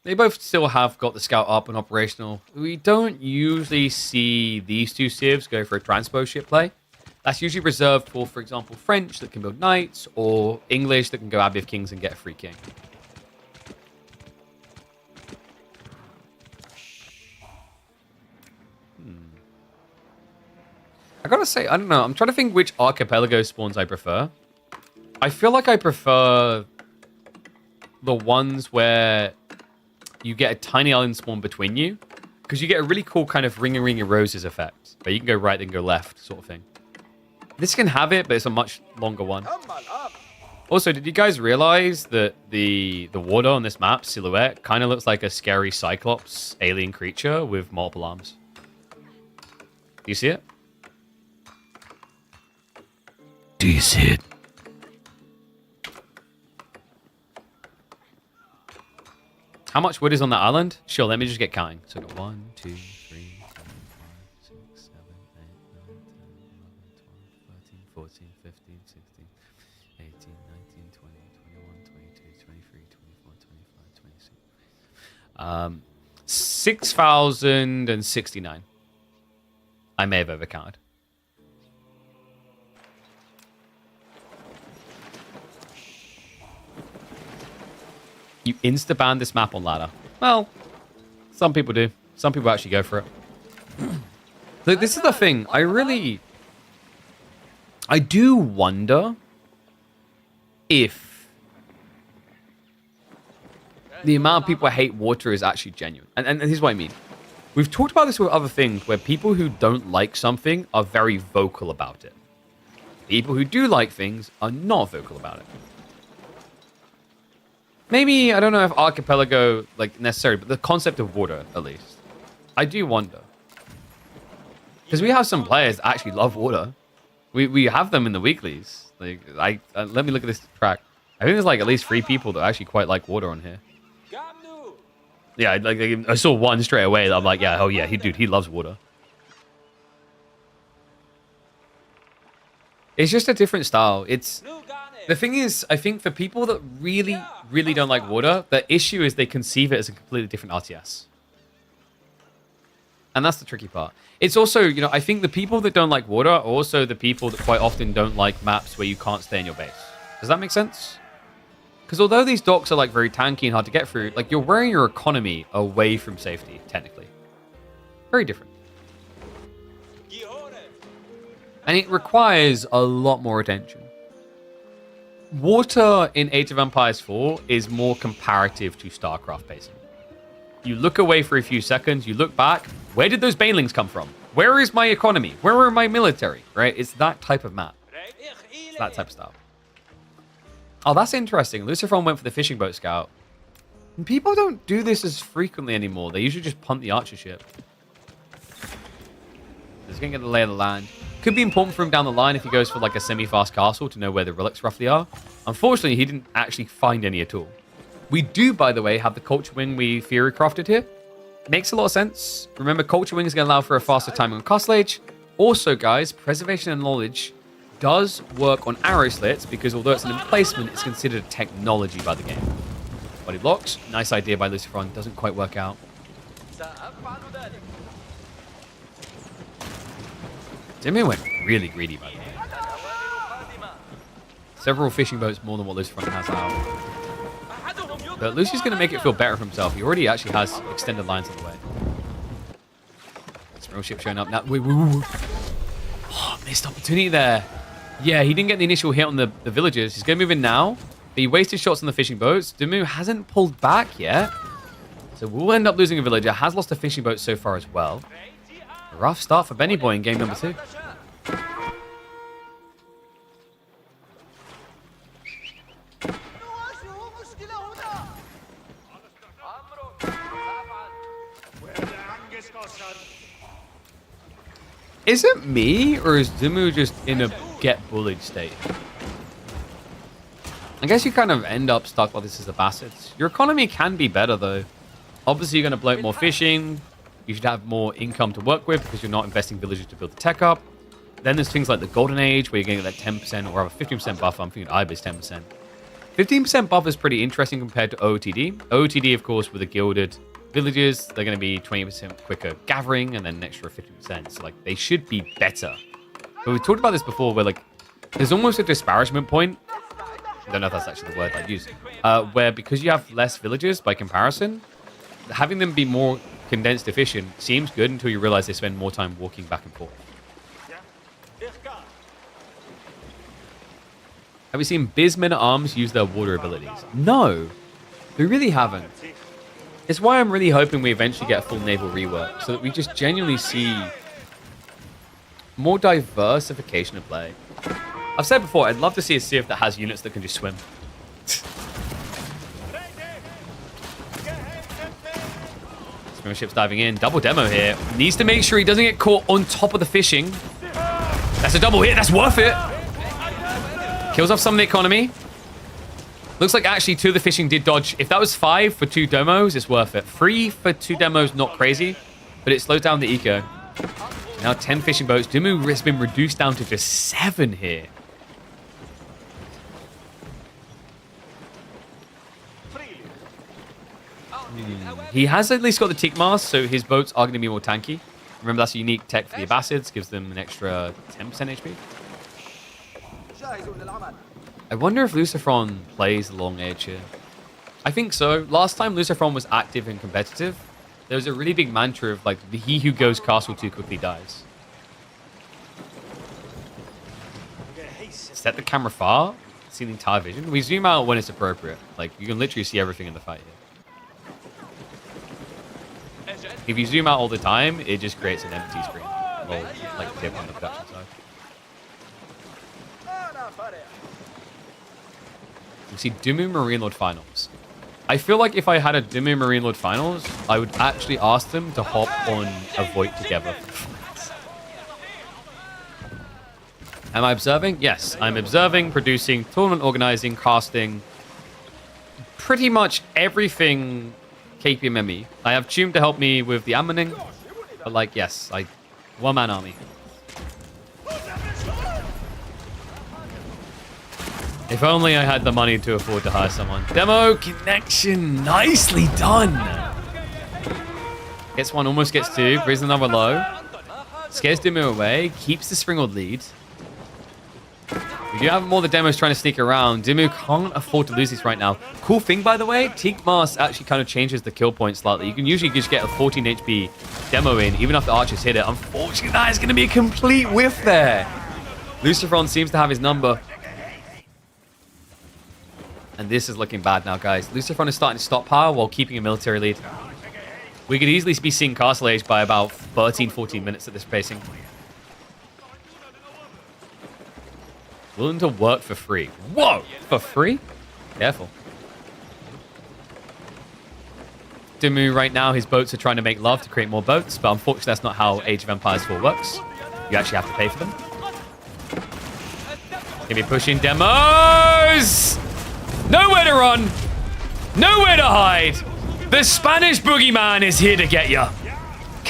They both still have got the scout up and operational. We don't usually see these 2 civs go for a transpo ship play. That's usually reserved for example, French that can build knights, or English that can go Abbey of Kings and get a free king. I gotta say, I don't know. I'm trying to think which Archipelago spawns I prefer. I feel like I prefer the ones where you get a tiny island spawn between you, because you get a really cool kind of ring of roses effect, where you can go right, then go left, sort of thing. This can have it, but it's a much longer one. Also, did you guys realize that the water on this map, Silhouette, kind of looks like a scary Cyclops alien creature with multiple arms? Do you see it? Do you see it? How much wood is on that island? Sure, let me just get counting. So I got 1, 2, 3, 4, 5, 6, 7, 8, 9, 10, 11, 12, 13, 14, 15, 16, 18, 19, 20, 21, 22, 23, 24, 25, 26. 6,069. I may have overcounted. You insta-ban this map on ladder. Well, some people do. Some people actually go for it. Look, this is the thing. I do wonder if the amount of people who hate water is actually genuine. And here's what I mean. We've talked about this with other things where people who don't like something are very vocal about it. People who do like things are not vocal about it. Maybe, I don't know if Archipelago, necessarily, but the concept of water, at least. I do wonder. Because we have some players that actually love water. We have them in the weeklies. Let me look at this track. I think there's, at least 3 people that actually quite like water on here. Yeah, I saw one straight away that I'm like, yeah, oh yeah, he loves water. It's just a different style. The thing is, I think for people that really, really don't like water, the issue is they conceive it as a completely different RTS. And that's the tricky part. It's also, I think the people that don't like water are also the people that quite often don't like maps where you can't stay in your base. Does that make sense? Because although these docks are very tanky and hard to get through, you're wearing your economy away from safety, technically. Very different. And it requires a lot more attention. Water in Age of Empires 4 is more comparative to StarCraft pacing. You look away for a few seconds, you look back, where did those banelings come from? Where is my economy? Where are my military? Right? It's that type of map. It's that type of style. Oh, that's interesting. Lucifer went for the fishing boat scout. And people don't do this as frequently anymore. They usually just punt the archer ship. He's going to get the lay of the land. Could be important for him down the line if he goes for a semi-fast castle to know where the relics roughly are. Unfortunately, he didn't actually find any at all. We do, by the way, have the culture wing we theory crafted here. Makes a lot of sense. Remember, culture wing is going to allow for a faster timing on castle age. Also, guys, preservation and knowledge does work on arrow slits because although it's an emplacement, it's considered a technology by the game. Body blocks. Nice idea by Lucifron. Doesn't quite work out. Dimmu went really greedy by the way. Several fishing boats more than what Lucifron has out. But Lucy's going to make it feel better for himself. He already actually has extended lines of the way. Real ship showing up now. Oh, missed opportunity there. Yeah, he didn't get the initial hit on the villagers. He's going to move in now. But he wasted shots on the fishing boats. Dimmu hasn't pulled back yet. So we'll end up losing a villager. Has lost a fishing boat so far as well. A rough start for Benny Boy in game number 2. Is it me, or is Dimmu just in a get-bullied state? I guess you kind of end up stuck while this is the Bastards. Your economy can be better, though. Obviously, you're going to bloat more fishing. You should have more income to work with because you're not investing villagers to build the tech up. Then there's things like the Golden Age, where you're getting that 10% or rather 15% buff. I'm thinking IBIS 10%. 15% buff is pretty interesting compared to OOTD. OOTD, of course, with the gilded villages, they're going to be 20% quicker gathering and then an extra 50%. So, like, they should be better. But we've talked about this before where, like, there's almost a disparagement point. I don't know if that's actually the word I'd use. Where because you have less villages by comparison, having them be more condensed efficient seems good until you realize they spend more time walking back and forth. Have we seen Biz Men-at-Arms use their water abilities? No, we really haven't. It's why I'm really hoping we eventually get a full naval rework, so that we just genuinely see more diversification of play. I've said before, I'd love to see a Civ that has units that can just swim. Skirmish ships diving in. Double demo here. Needs to make sure he doesn't get caught on top of the fishing. That's a double hit. That's worth it. Kills off some of the economy. Looks like actually 2 of the fishing did dodge. If that was 5 for 2 demos, it's worth it. 3 for 2 demos, not crazy, but it slows down the eco. Now 10 fishing boats. Dimmu has been reduced down to just 7 here. He has at least got the Teak Mast, so his boats are going to be more tanky. Remember, that's a unique tech for the Abbasids. Gives them an extra 10% HP. I wonder if Lucifron plays the long edge here. I think so. Last time Lucifron was active and competitive, there was a really big mantra of, like, he who goes castle too quickly dies. Set the camera far, see the entire vision. We zoom out when it's appropriate. Like, you can literally see everything in the fight here. If you zoom out all the time, it just creates an empty screen. Or, like, dip on the production side. You see Dimmu MarineLord Finals. I feel like if I had a Dimmu MarineLord Finals, I would actually ask them to hop on a Void together. Am I observing? Yes, I'm observing, producing, tournament organizing, casting. Pretty much everything KPMME. I have Tune to help me with the ammoning. But, like, yes, one-man army. If only I had the money to afford to hire someone. Demo connection. Nicely done. Gets 1, almost gets 2. Brings the number low. Scares Dimmu away. Keeps the Springald lead. We do have more of the demos trying to sneak around. Dimmu can't afford to lose this right now. Cool thing, by the way, Teak Mast actually kind of changes the kill point slightly. You can usually just get a 14 HP demo in, even if the archers hit it. Unfortunately, that is going to be a complete whiff there. Lucifron seems to have his number. And this is looking bad now, guys. Lucifron is starting to stockpile while keeping a military lead. We could easily be seeing Castle Age by about 13, 14 minutes at this pacing. Willing to work for free. Whoa! For free? Careful. Dimmu right now, his boats are trying to make love to create more boats, but unfortunately that's not how Age of Empires 4 works. You actually have to pay for them. Gonna be pushing demos! Nowhere to run! Nowhere to hide! The Spanish boogeyman is here to get you.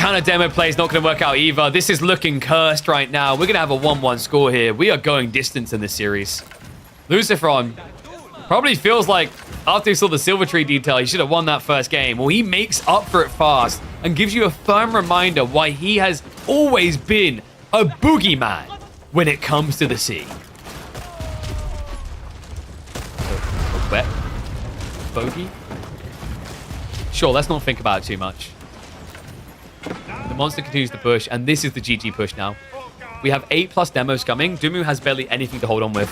counter demo play is not going to work out either. This is looking cursed right now. We're going to have a 1-1 score here. We are going distance in this series. Luciferon probably feels like after he saw the Silver Tree detail, he should have won that first game. Well, he makes up for it fast and gives you a firm reminder why he has always been a boogeyman when it comes to the sea. Wet bogey? Sure, let's not think about it too much. The monster continues to push, and this is the GG push now. We have 8+ demos coming. Dumu has barely anything to hold on with.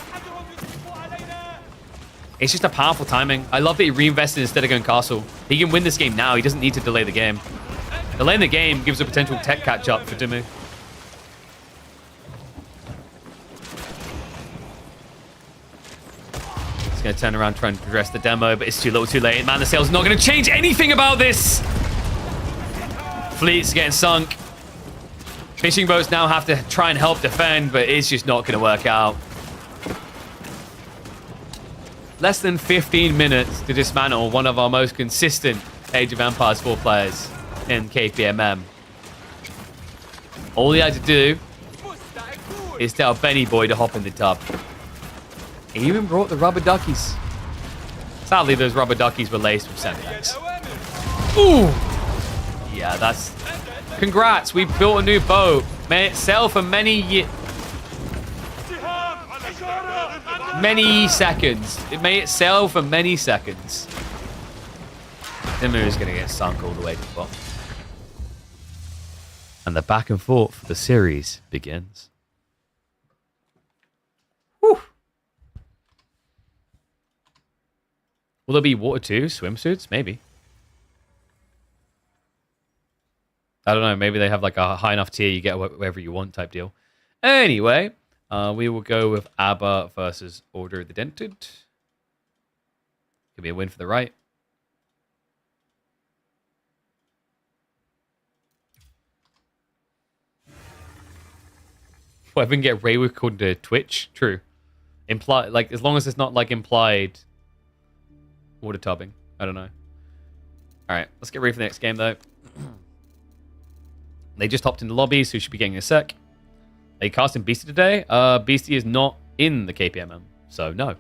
It's just a powerful timing. I love that he reinvested instead of going castle. He can win this game now. He doesn't need to delay the game. Delaying the game gives a potential tech catch-up for Dumu. He's going to turn around, try and progress the demo, but it's too little too late. Man, the sail's not going to change anything about this. Fleets getting sunk. Fishing boats now have to try and help defend, but it's just not going to work out. Less than 15 minutes to dismantle one of our most consistent Age of Empires 4 players in KPMM. All he had to do is tell Benny Boy to hop in the tub. He even brought the rubber duckies. Sadly, those rubber duckies were laced with Semtex. Ooh! Yeah, that's... Congrats, we built a new boat. May it sail for many seconds. May it sail for many seconds. Nimu is going to get sunk all the way to the bottom. And the back and forth for the series begins. Whew. Will there be water too? Swimsuits? Maybe. I don't know. Maybe they have like a high enough tier you get whatever you want type deal. Anyway, we will go with ABBA versus Order of the Dented. Could be a win for the right. Well, I can get Ray according to Twitch. True. Like as long as it's not like implied water tubbing. I don't know. All right, let's get ready for the next game though. They just hopped in the lobby, so we should be getting a sec. Are you casting Beastie today? Beastie is not in the KPMM, so no.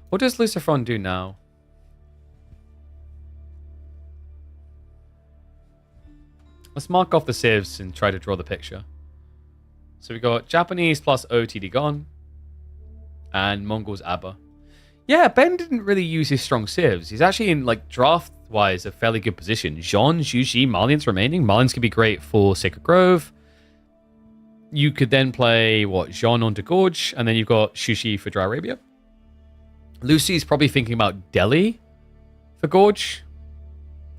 What does Lucifron do now? Let's mark off the civs and try to draw the picture. So we got Japanese plus OTD gone. And Mongols ABBA. Yeah, Ben didn't really use his strong civs. He's actually in, like, draft-wise, a fairly good position. Jean, Zhuxi, Malians remaining. Malians could be great for Sacred Grove. You could then play, what, Jean onto Gorge, and then you've got Shushi for Dry Arabia. Lucy's probably thinking about Delhi for Gorge.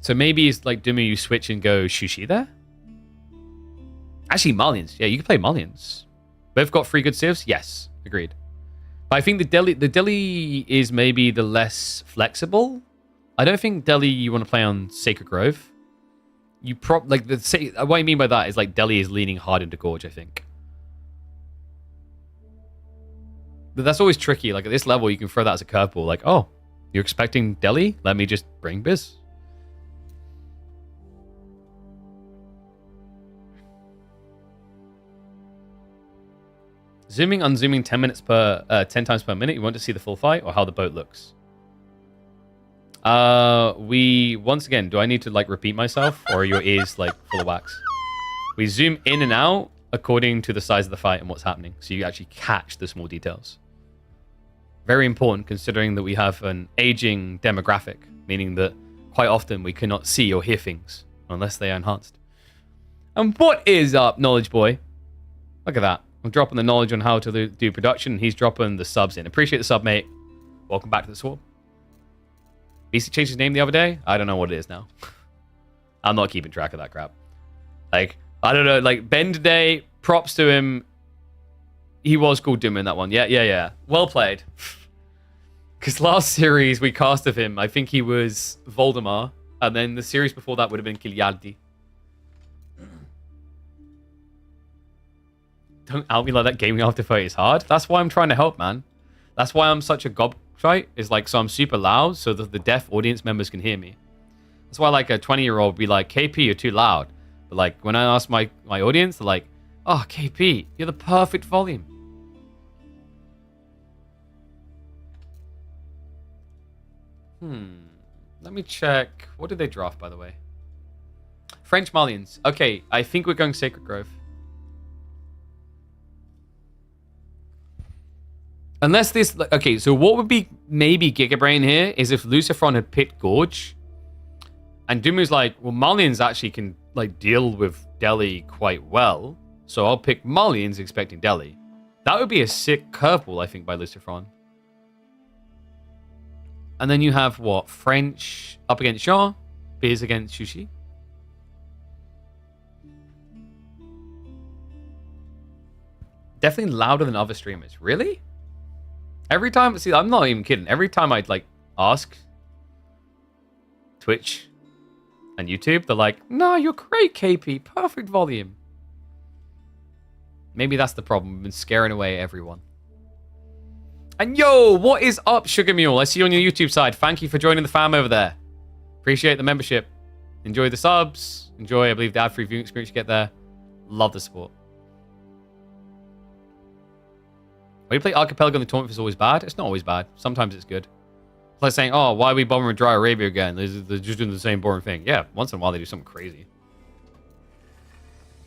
So maybe it's like Dumu, you switch and go Shushi there. Actually, Malians. Yeah, you can play Malians. Both got 3 good civs? Yes, agreed. But I think the Delhi is maybe the less flexible. I don't think Delhi you want to play on Sacred Grove. What I mean by that is like Delhi is leaning hard into Gorge, I think. But that's always tricky. Like at this level, you can throw that as a curveball. Like, oh, you're expecting Delhi? Let me just bring Biz. Zooming, unzooming 10 times per minute. You want to see the full fight or how the boat looks? Once again, do I need to like repeat myself or are your ears like full of wax? We zoom in and out according to the size of the fight and what's happening. So you actually catch the small details. Very important considering that we have an aging demographic, meaning that quite often we cannot see or hear things unless they are enhanced. And what is up, Knowledge Boy? Look at that. I'm dropping the knowledge on how to do production. He's dropping the subs in. Appreciate the sub, mate. Welcome back to the Swap. BC changed his name the other day. I don't know what it is now. I'm not keeping track of that crap. Like, I don't know. Like, Ben today, props to him. He was called Doom in that one. Yeah. Well played. Because last series we cast of him, I think he was Voldemar. And then the series before that would have been Kiljardi. Don't out me like that. Gaming after 30 is hard. That's why I'm trying to help, man. That's why I'm such a right? Is like, so I'm super loud so that the deaf audience members can hear me. That's why like a 20-year-old would be like, KP, you're too loud. But like when I ask my audience, they're like, oh, KP, you're the perfect volume. Let me check. What did they draft, by the way? French Malians. Okay, I think we're going Sacred Grove. Unless this... Okay, so what would be maybe Gigabrain here is if Lucifron had picked Gorge. And Dumu's like, well, Malians actually can like deal with Delhi quite well. So I'll pick Malians expecting Delhi. That would be a sick curveball, I think, by Lucifron. And then you have what? French up against Shaw. Beers against Shushi. Definitely louder than other streamers. Really? Every time, see, I'm not even kidding. Every time I'd like ask Twitch and YouTube, they're like, no, you're great, KP. Perfect volume. Maybe that's the problem. We've been scaring away everyone. And yo, what is up, Sugar Mule? I see you on your YouTube side. Thank you for joining the fam over there. Appreciate the membership. Enjoy the subs. Enjoy, I believe, the ad-free viewing experience you get there. Love the support. When you play Archipelago in the tournament, it's always bad. It's not always bad. Sometimes it's good. It's like saying, oh, why are we bombing Dry Arabia again? They're just doing the same boring thing. Yeah, once in a while they do something crazy.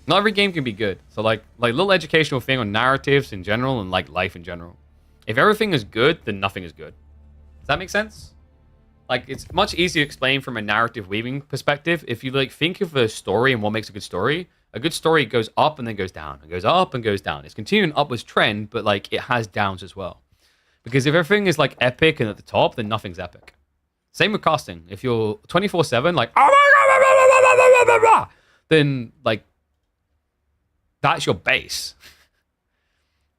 Not every game can be good. So like little educational thing on narratives in general and like life in general. If everything is good, then nothing is good. Does that make sense? Like, it's much easier to explain from a narrative weaving perspective. If you like think of a story and what makes a good story goes up and then goes down, and goes up and goes down. It's continuing upwards trend, but like it has downs as well. Because if everything is like epic and at the top, then nothing's epic. Same with casting. If you're 24/7, like, oh my God, then like that's your base.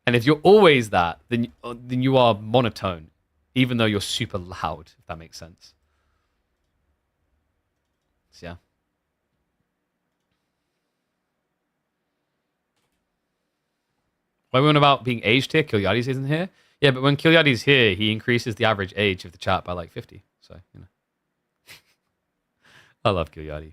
And if you're always that, then you are monotone, even though you're super loud, if that makes sense. So, yeah. Why we on about being aged here? Kiljardi isn't here. Yeah, but when Kiljardi's here, he increases the average age of the chat by like 50. So, you know. I love Kiljardi.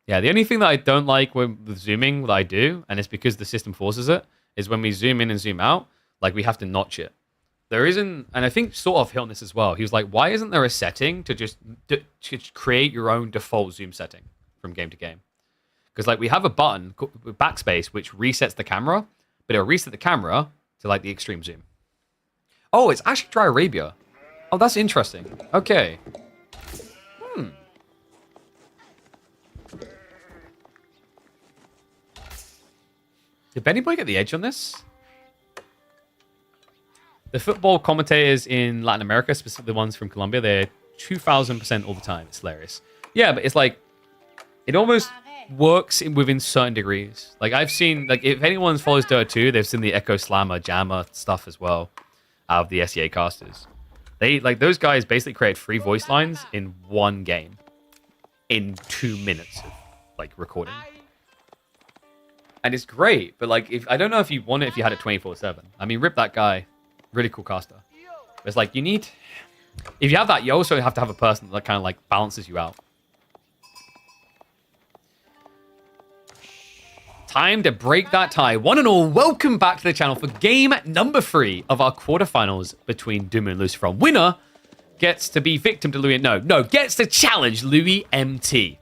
Yeah, the only thing that I don't like with zooming that I do, and it's because the system forces it, is when we zoom in and zoom out, like we have to notch it. There isn't, and I think sort of hit on this as well. He was like, why isn't there a setting to just to create your own default zoom setting from game to game? Because like we have a button, backspace, which resets the camera, but it'll reset the camera to like the extreme zoom. Oh, it's actually Dry Arabia. Oh, that's interesting. Okay. Did Benny Boy get the edge on this? The football commentators in Latin America, specifically the ones from Colombia, they're 2,000% all the time. It's hilarious. Yeah, but it's like, it almost works within certain degrees. Like I've seen, like if anyone follows Dota 2, they've seen the Echo Slammer, Jammer stuff as well out of the SEA casters. They, like those guys basically create 3 voice lines in one game in 2 minutes of like recording. And it's great, but like, I don't know if you want it if you had it 24/7. I mean, rip that guy. Really cool caster. But it's like, if you have that, you also have to have a person that kind of like balances you out. Time to break that tie. One and all, welcome back to the channel for game number 3 of our quarterfinals between Dumu and Lucifron. Winner gets to be victim to Louis. No, gets to challenge Louis MT.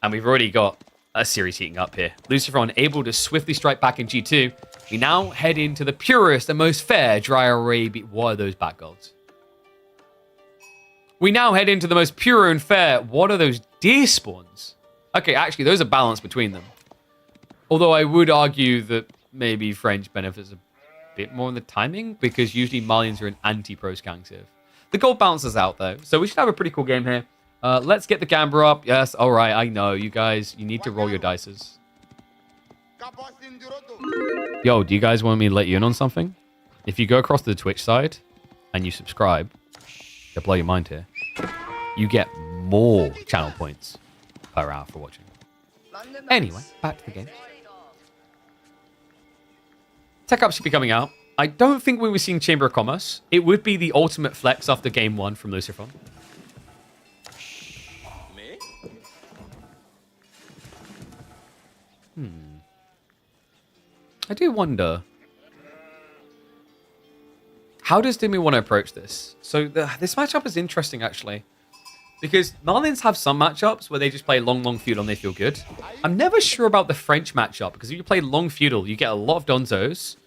And we've already got a series heating up here. Lucifron able to swiftly strike back in G2. We now head into the purest and most fair Dry Arabia. What are those back golds? We now head into the most pure and fair. What are those deer spawns? Okay, actually, those are balanced between them. Although I would argue that maybe French benefits a bit more in the timing, because usually Malians are an anti-pro scansive. The gold balances out, though, so we should have a pretty cool game here. Let's get the Gambler up. Yes, all right, I know. You guys, you need to roll your dices. Yo, do you guys want me to let you in on something? If you go across to the Twitch side and you subscribe, it'll blow your mind here. You get more channel points per hour for watching. Anyway, back to the game. Tech Up should be coming out I don't think we were seeing Chamber of Commerce. It would be the ultimate flex after game 1 from Lucifron. I do wonder, how does Dimi want to approach this? So this matchup is interesting, actually. Because Marlins have some matchups where they just play long feudal and they feel good. I'm never sure about the French matchup, because if you play long feudal, you get a lot of donzos,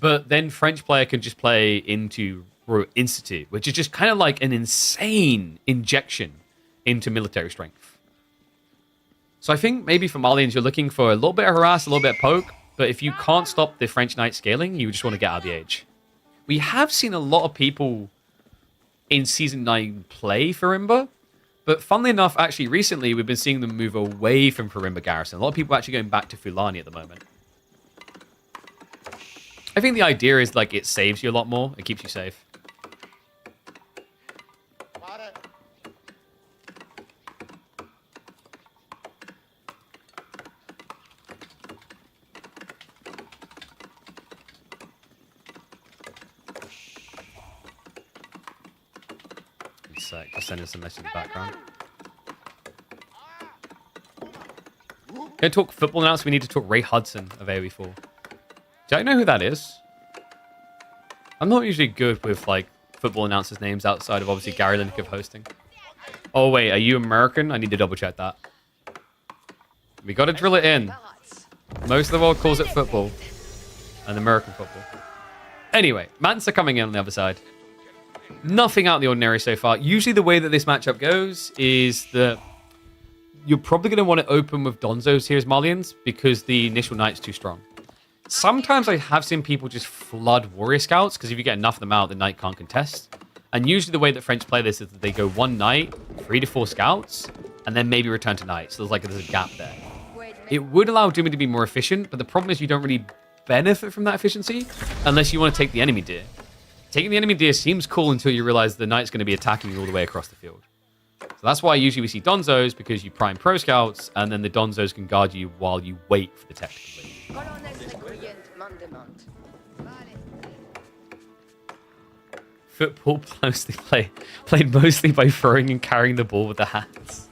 but then French player can just play into Institute, which is just kind of like an insane injection into military strength. So I think maybe for Marlins, you're looking for a little bit of harass, a little bit of poke, but if you can't stop the French knight scaling, you just want to get out of the age. We have seen a lot of people in Season 9 play Farimba, but funnily enough, actually recently, we've been seeing them move away from Farimba Garrison. A lot of people are actually going back to Fulani at the moment. I think the idea is like it saves you a lot more. It keeps you safe. Just sending some message in the background. Gonna talk football now, so we need to talk Ray Hudson of AoE4. Do I know who that is? I'm not usually good with like football announcers' names outside of obviously Gary Lineker hosting. Oh wait, are you American? I need to double check that. We gotta drill it in. Most of the world calls it football. And American football. Anyway, Mansa coming in on the other side. Nothing out of the ordinary so far. Usually the way that this matchup goes is that you're probably going to want to open with Donzos here as Malians because the initial knight's too strong. Sometimes I have seen people just flood Warrior Scouts because if you get enough of them out, the knight can't contest. And usually the way that French play this is that they go 1 knight, 3 to 4 scouts, and then maybe return to knight. So there's a gap there. It would allow Dumi to be more efficient, but the problem is you don't really benefit from that efficiency unless you want to take the enemy deer. Taking the enemy deer seems cool until you realize the knight's going to be attacking you all the way across the field. So that's why usually we see Donzos, because you prime pro scouts, and then the Donzos can guard you while you wait for the tech to complete. Football played mostly by throwing and carrying the ball with the hands.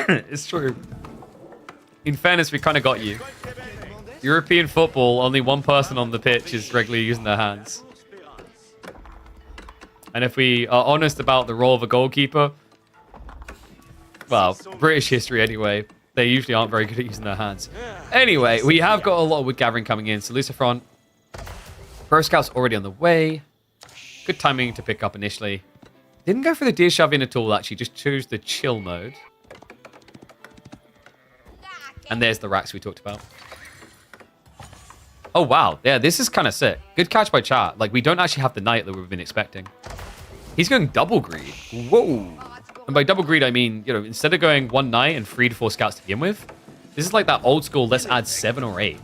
It's true. In fairness, we kind of got you. European football, only one person on the pitch is regularly using their hands. And if we are honest about the role of a goalkeeper, well, British history anyway, they usually aren't very good at using their hands. Anyway, we have got a lot of wood gathering coming in. So Lucifron, Pro Scout's already on the way. Good timing to pick up initially. Didn't go for the deer shove in at all, actually. Just chose the chill mode. And there's the racks we talked about. Oh, wow. Yeah, this is kind of sick. Good catch by chat. Like, we don't actually have the knight that we've been expecting. He's going double greed. Whoa. And by double greed, I mean, you know, instead of going 1 knight and 3 to 4 scouts to begin with, this is like that old school, let's add 7 or 8.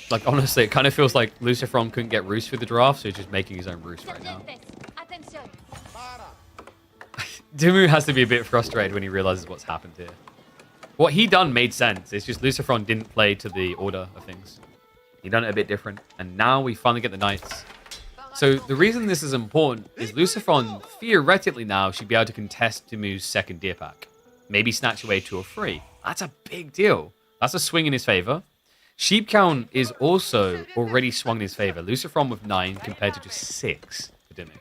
Like, honestly, it kind of feels like Lucifron couldn't get Roost through the draft, so he's just making his own Roost right now. Dimu has to be a bit frustrated when he realizes what's happened here. What he done made sense. It's just Lucifron didn't play to the order of things. He done it a bit different. And now we finally get the knights. So the reason this is important is Lucifron, theoretically now, should be able to contest Dimu's second deer pack. Maybe snatch away 2 or 3. That's a big deal. That's a swing in his favor. Sheep count is also already swung in his favor. Lucifron with 9 compared to just 6 for Dimu.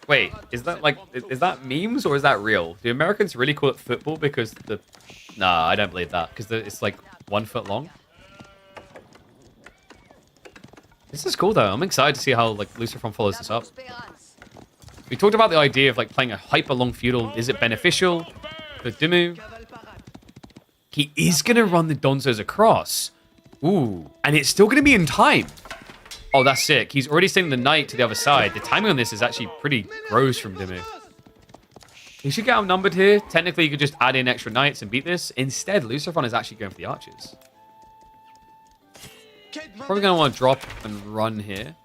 Wait, is that memes or is that real? Do Americans really call it football because the... Nah, I don't believe that. Because it's like 1 foot long. This is cool though. I'm excited to see how like Lucifron follows this up. We talked about the idea of like playing a hyper long feudal. Is it beneficial for Dimu? He is going to run the Donzos across. Ooh, and it's still going to be in time. Oh, that's sick. He's already sending the knight to the other side. The timing on this is actually pretty gross from Dimu. He should get outnumbered here. Technically, you could just add in extra knights and beat this. Instead, Lucifron is actually going for the archers. Probably going to want to drop and run here.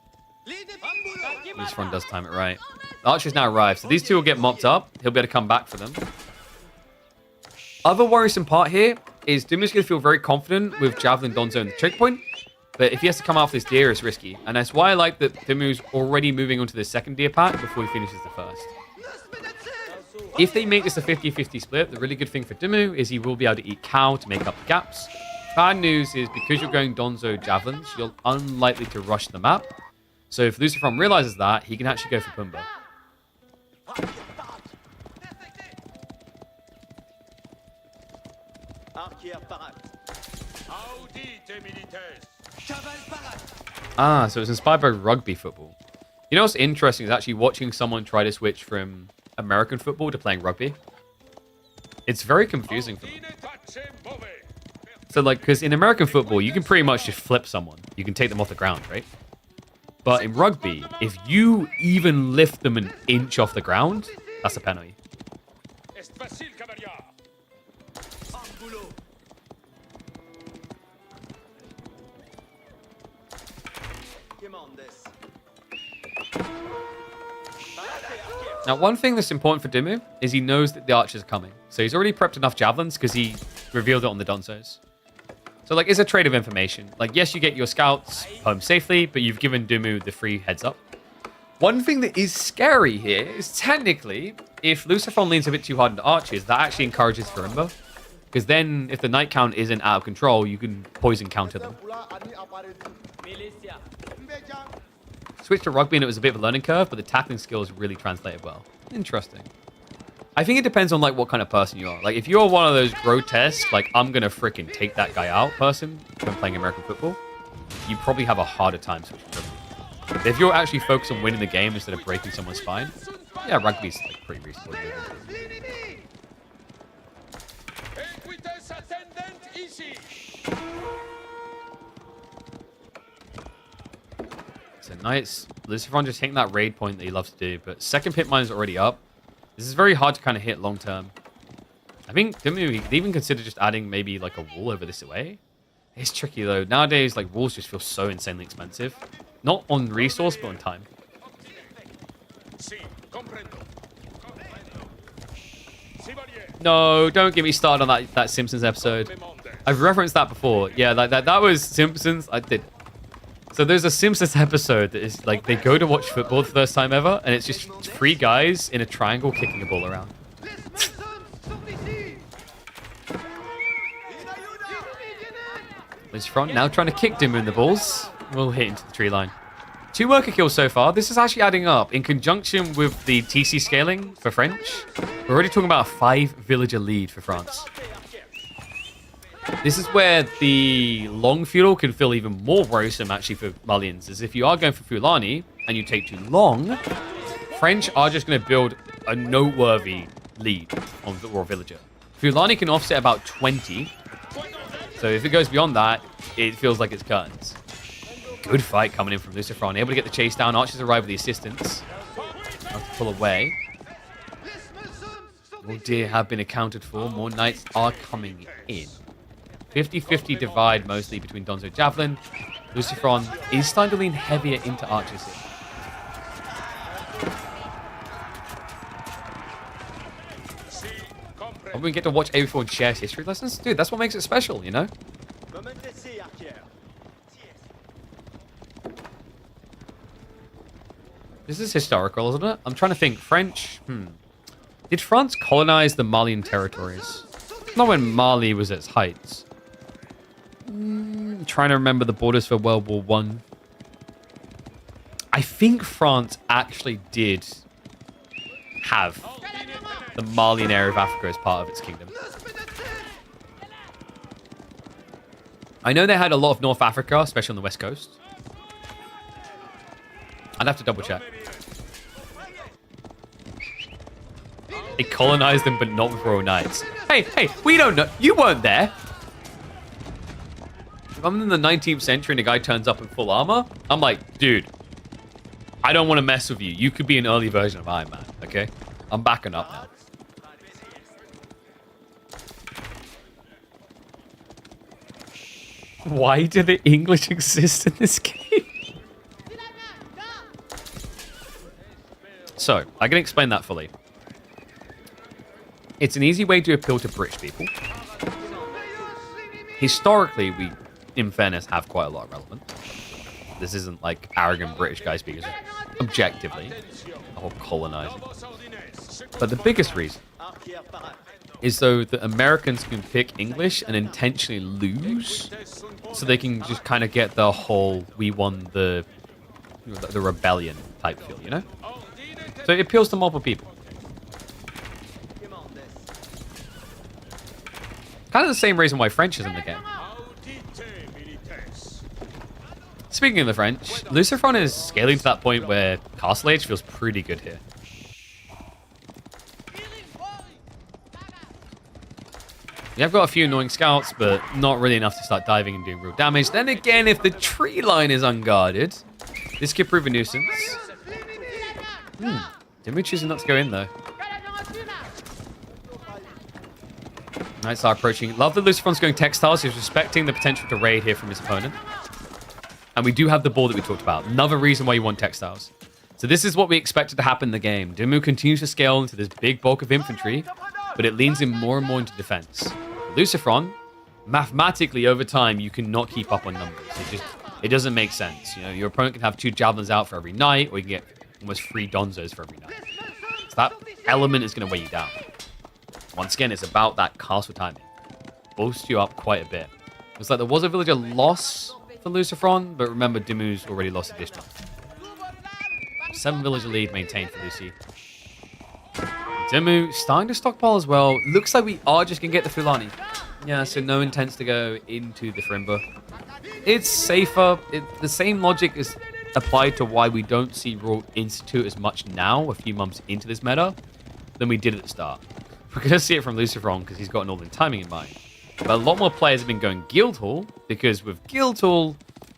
This run does time it right. The archers now arrive, so these two will get mopped up. He'll be able to come back for them. Other worrisome part here is Dumu's going to feel very confident with Javelin Donzo in the choke point. But if he has to come off this deer, it's risky. And that's why I like that Dumu's already moving on to the second deer pack before he finishes the first. If they make this a 50-50 split, the really good thing for Dumu is he will be able to eat cow to make up the gaps. Bad news is because you're going Donzo Javelins, you're unlikely to rush the map. So if Lucifron realizes that, he can actually go for Pumba. Ah, so it's inspired by rugby football. You know what's interesting is actually watching someone try to switch from American football to playing rugby. It's very confusing for them. So, like, because in American football, you can pretty much just flip someone. You can take them off the ground, right? But in rugby, if you even lift them an inch off the ground, that's a penalty. Now, one thing that's important for Dumu is he knows that the archers are coming. So he's already prepped enough javelins because he revealed it on the Donzos. So, like, it's a trade of information. Like, yes, you get your scouts home safely, but you've given Dumu the free heads up. One thing that is scary here is technically, if Lucifron leans a bit too hard into archers, that actually encourages Farimba. Because then, if the night count isn't out of control, you can poison counter them. Switched to rugby and it was a bit of a learning curve, but the tackling skills really translated well. Interesting. I think it depends on like what kind of person you are. Like if you're one of those grotesque, like I'm gonna freaking take that guy out person when playing American football, you probably have a harder time switching to rugby. But if you're actually focused on winning the game instead of breaking someone's spine, yeah, rugby's like pretty reasonable. So nice. Lucifron just hitting that raid point that he loves to do, but second pit mine is already up. This is very hard to kind of hit long term. I think they even consider just adding maybe like a wall over this away. It's tricky though. Nowadays, like walls just feel so insanely expensive. Not on resource, but on time. No, don't get me started on that Simpsons episode. I've referenced that before. Yeah, that was Simpsons. I did. So there's a Simpsons episode that is like they go to watch football the first time ever, and it's just three guys in a triangle kicking a ball around. Lucifron now trying to kick Dumu in the balls. We'll hit into the tree line. 2 worker kills so far. This is actually adding up. In conjunction with the TC scaling for French, we're already talking about a 5 villager lead for France. This is where the long feudal can feel even more worrisome actually for Malians, as if you are going for Fulani and you take too long, French are just going to build a noteworthy lead on the raw villager. Fulani can offset about 20, so if it goes beyond that, it feels like it's curtains. Good fight coming in from Lucifron, able to get the chase down. Archers arrive with the assistance. Have to pull away. More deer have been accounted for. More knights are coming in. 50-50 divide mostly between Donzo Javelin. Lucifron is starting to lean heavier into archers here. And we get to watch everyone share history lessons. Dude, that's what makes it special, you know? This is historical, isn't it? I'm trying to think. French? Did France colonize the Malian territories? Not when Mali was at its heights. Trying to remember the borders for World War I. I think France actually did have the Malian area of Africa as part of its kingdom. I know they had a lot of North Africa, especially on the west coast. I'd have to double check. They colonized them, but not with royal knights. Hey, we don't know. You weren't there. If I'm in the 19th century and a guy turns up in full armor, I'm like, dude, I don't want to mess with you. You could be an early version of Iron Man, okay? I'm backing up now. Why do the English exist in this game? So, I can explain that fully. It's an easy way to appeal to British people. Historically, we, in fairness, have quite a lot of relevance. This isn't like arrogant British guy speakers. Objectively, the whole colonizing. But the biggest reason is though that Americans can pick English and intentionally lose, so they can just kind of get the whole "we won the rebellion" type feel, you know? So it appeals to multiple people. Kind of the same reason why French is in the game. Speaking of the French, Lucifron is scaling to that point where Castle Age feels pretty good here. Yeah, I've got a few annoying scouts, but not really enough to start diving and doing real damage. Then again, if the tree line is unguarded, this could prove a nuisance. Didn't choosing not to go in, though. Right, start approaching. Love that Lucifron's going textiles. He's respecting the potential to raid here from his opponent. And we do have the ball that we talked about. Another reason why you want textiles. So this is what we expected to happen in the game. Dimmu continues to scale into this big bulk of infantry, but it leans in more and more into defense. Lucifron, mathematically over time, you cannot keep up on numbers. It doesn't make sense. You know, your opponent can have 2 javelins out for every knight, or you can get almost 3 donzos for every knight. So that element is going to weigh you down. Once again, it's about that castle timing. Boosts you up quite a bit. It's like there was a villager loss for Lucifron, but remember, Dimmu's already lost additional. 7 villager lead maintained for Lucy. Dimmu starting to stockpile as well. Looks like we are just going to get the Fulani. Yeah, so no intents to go into the Frimba. It's safer. The same logic is applied to why we don't see Royal Institute as much now, a few months into this meta, than we did at the start. We're going to see it from Lucifron because he's got an all-in timing in mind. But a lot more players have been going Guildhall, because with Guildhall,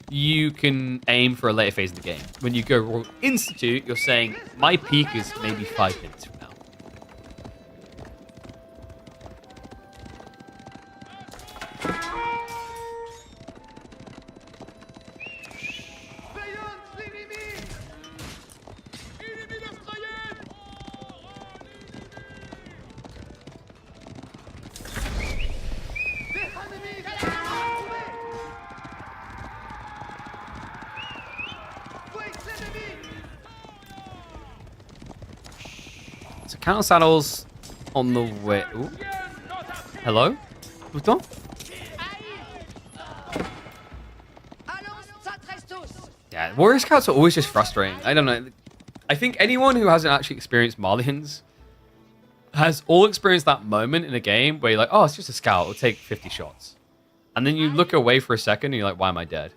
you can aim for a later phase of the game. When you go Royal Institute, you're saying, my peak is maybe 5 minutes from now. Counter saddles on the way. Ooh. Hello? Bouton? Yeah, warrior scouts are always just frustrating. I don't know. I think anyone who hasn't actually experienced Marlians has all experienced that moment in a game where you're like, oh, it's just a scout. It'll take 50 shots. And then you look away for a second and you're like, why am I dead?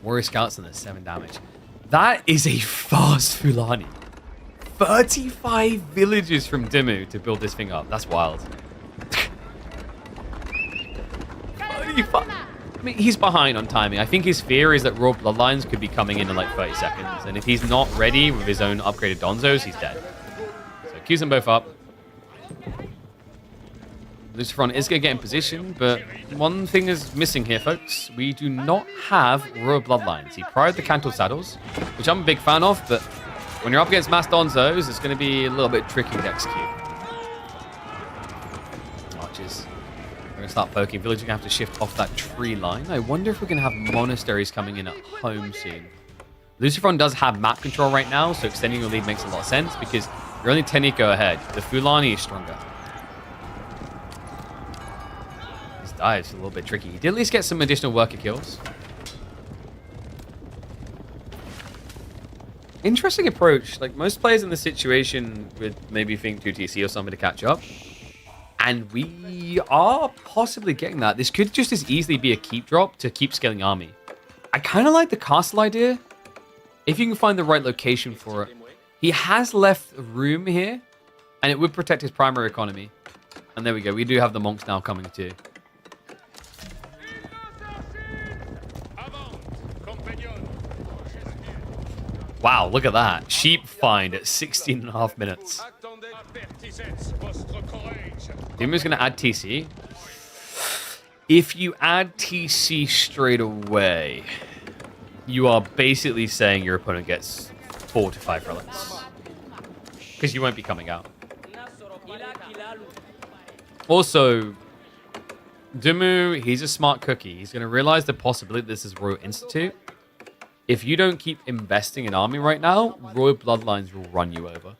Warrior scouts and there's 7 damage. That is a fast Fulani. 35 villages from Dimmu to build this thing up. That's wild. 35. I mean, he's behind on timing. I think his fear is that Raw Bloodlines could be coming in like 30 seconds. And if he's not ready with his own upgraded Donzos, he's dead. So queues them both up. Lucifron is going to get in position, but one thing is missing here, folks. We do not have Royal Bloodlines. He priored the Cantle Saddles, which I'm a big fan of, but when you're up against mass Donzos, it's going to be a little bit tricky to execute. Archers. We're going to start poking. Village are going to have to shift off that tree line. I wonder if we're going to have monasteries coming in at home soon. Lucifron does have map control right now, so extending your lead makes a lot of sense because you're only 10 eco ahead. The Fulani is stronger. This dive's a little bit tricky. He did at least get some additional worker kills. Interesting approach. Like, most players in this situation would maybe think 2TC or something to catch up. And we are possibly getting that. This could just as easily be a keep drop to keep scaling army. I kind of like the castle idea. If you can find the right location for it. He has left room here. And it would protect his primary economy. And there we go. We do have the monks now coming too. Wow, look at that. Sheep find at 16.5 minutes. Dimmu's going to add TC. If you add TC straight away, you are basically saying your opponent gets 4 to 5 relics. Because you won't be coming out. Also, Dumu, he's a smart cookie. He's going to realize the possibility that this is Royal Institute. If you don't keep investing in army right now, Royal Bloodlines will run you over.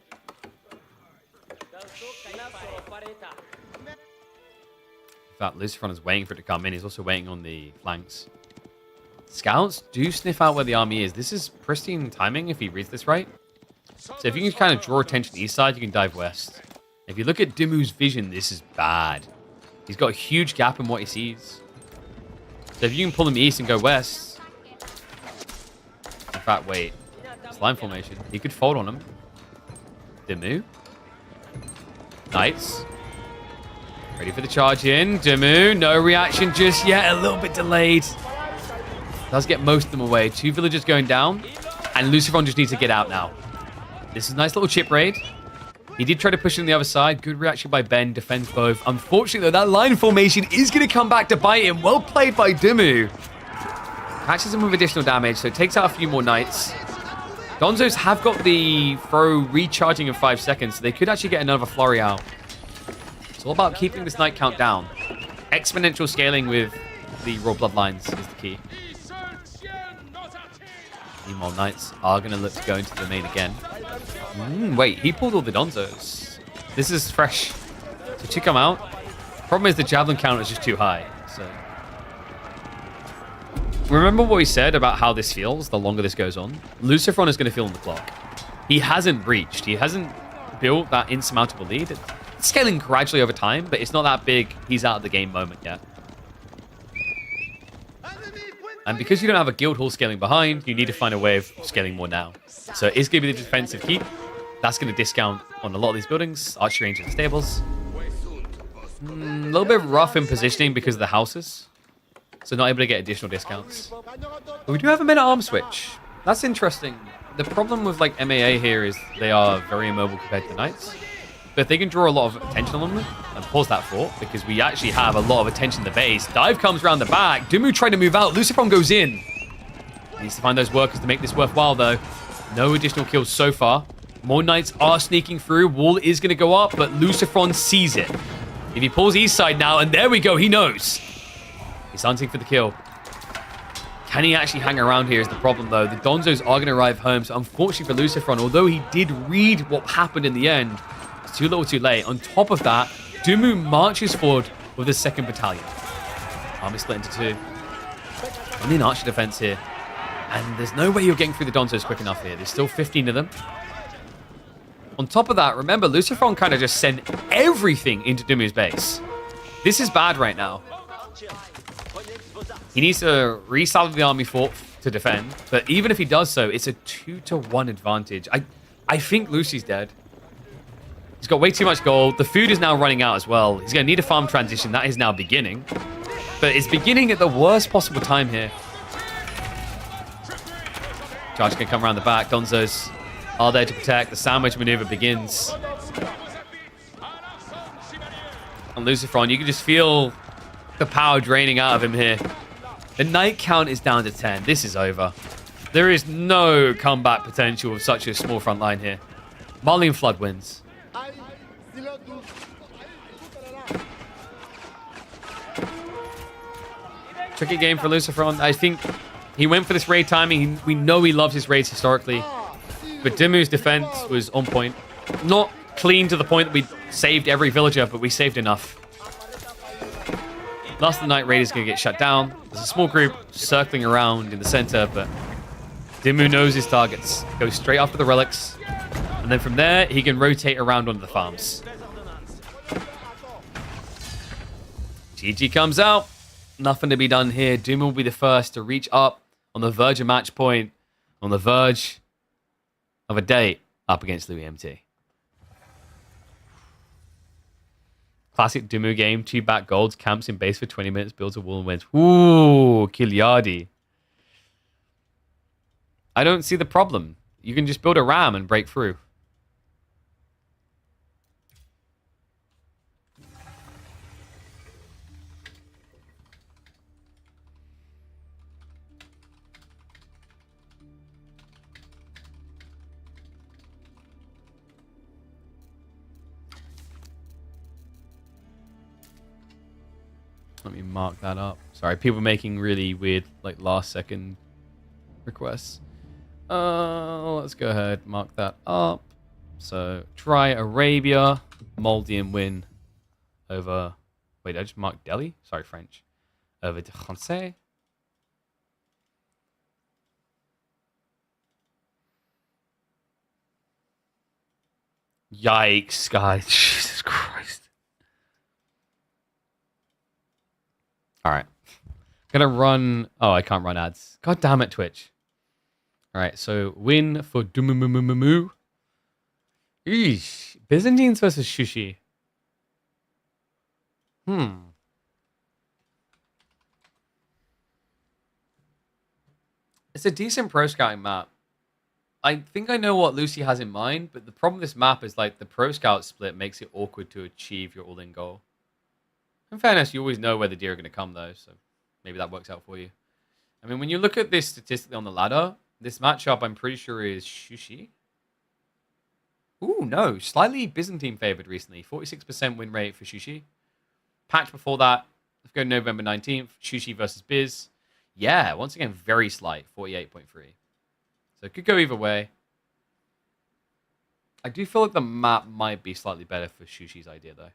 In fact, Lucifron is waiting for it to come in. He's also waiting on the flanks. Scouts do sniff out where the army is. This is pristine timing if he reads this right. So if you can kind of draw attention east side, you can dive west. If you look at Dimu's vision, this is bad. He's got a huge gap in what he sees. So if you can pull him east and go west... In fact, wait. Slime formation. He could fold on him. Dimu. Knights. Ready for the charge in. Dimu. No reaction just yet. A little bit delayed. Does get most of them away. 2 villagers going down. And Lucifron just needs to get out now. This is a nice little chip raid. He did try to push it on the other side. Good reaction by Ben. Defends both. Unfortunately, though, that line formation is going to come back to bite him. Well played by Dimu. Catches him with additional damage, so it takes out a few more knights. Donzos have got the throw recharging in 5 seconds, so they could actually get another flurry out. It's all about keeping this knight count down. Exponential scaling with the Royal Bloodlines is the key. Meanwhile, knights are going to look to go into the main again. Wait, he pulled all the Donzos. This is fresh. So to come out. Problem is the javelin count is just too high. So remember what we said about how this feels the longer this goes on? Lucifron is going to feel on the clock. He hasn't breached. He hasn't built that insurmountable lead. It's scaling gradually over time, but it's not that big he's out of the game moment yet. And because you don't have a guild hall scaling behind, you need to find a way of scaling more now. So it's going to be the defensive keep. That's going to discount on a lot of these buildings. Archery range and stables. A little bit rough in positioning because of the houses. So not able to get additional discounts. But we do have a men-at-arms switch. That's interesting. The problem with like MAA here is they are very immobile compared to the knights. But if they can draw a lot of attention on them, and pause that thought, because we actually have a lot of attention in the base. Dive comes around the back. Dumu trying to move out. Lucifron goes in. Needs to find those workers to make this worthwhile, though. No additional kills so far. More knights are sneaking through. Wall is going to go up, but Lucifron sees it. If he pulls east side now, and there we go, he knows. He's hunting for the kill. Can he actually hang around here is the problem, though. The Donzos are going to arrive home, so unfortunately for Lucifron, although he did read what happened in the end, it's too little too late. On top of that, Dumu marches forward with the 2nd battalion. Army split into 2. Only an archer defense here. And there's no way you're getting through the Donzos quick enough here. There's still 15 of them. On top of that, remember, Lucifron kind of just sent everything into Dumu's base. This is bad right now. He needs to resalve the army fort to defend. But even if he does so, it's a 2-to-1 advantage. I think Lucy's dead. He's got way too much gold. The food is now running out as well. He's going to need a farm transition. That is now beginning. But it's beginning at the worst possible time here. Charge can come around the back. Donzos are there to protect. The sandwich maneuver begins. On Lucifron, you can just feel the power draining out of him here. The knight count is down to 10. This is over. There is no comeback potential with such a small front line here. Marlene Flood wins. Tricky game for Lucifron. I think he went for this raid timing. We know he loves his raids historically. But Dimu's defense was on point. Not clean to the point that we saved every villager, but we saved enough. Last of the night raid is going to get shut down. There's a small group circling around in the center, but Dimu knows his targets. Goes straight after the relics. And then from there, he can rotate around onto the farms. GG comes out. Nothing to be done here. Dumu will be the first to reach up on the verge of match point. On the verge of a date up against Louis MT. Classic Dumu game. 2 back golds. Camps in base for 20 minutes. Builds a wall and wins. Ooh, Kiljardi. I don't see the problem. You can just build a ram and break through. Let me mark that up. Sorry, people making really weird, like, last-second requests. Let's go ahead, mark that up. So, try Arabia, Moldian win over... Wait, I just marked Delhi? Sorry, French. Over de Francais. Yikes, guys. Jesus Christ. Alright. Gonna run... Oh, I can't run ads. God damn it, Twitch. Alright, so win for Dumumumu. Eesh. Byzantines versus Shushi. It's a decent pro scouting map. I think I know what Lucy has in mind, but the problem with this map is like the pro scout split makes it awkward to achieve your all-in goal. In fairness, you always know where the deer are going to come though, so maybe that works out for you. I mean, when you look at this statistically on the ladder, this matchup I'm pretty sure is Shushi. Ooh, no, slightly Byzantine favored recently. 46% win rate for Shushi. Patch before that, let's go November 19th, Shushi versus Biz. Yeah, once again, very slight, 48.3. So it could go either way. I do feel like the map might be slightly better for Shushi's idea, though.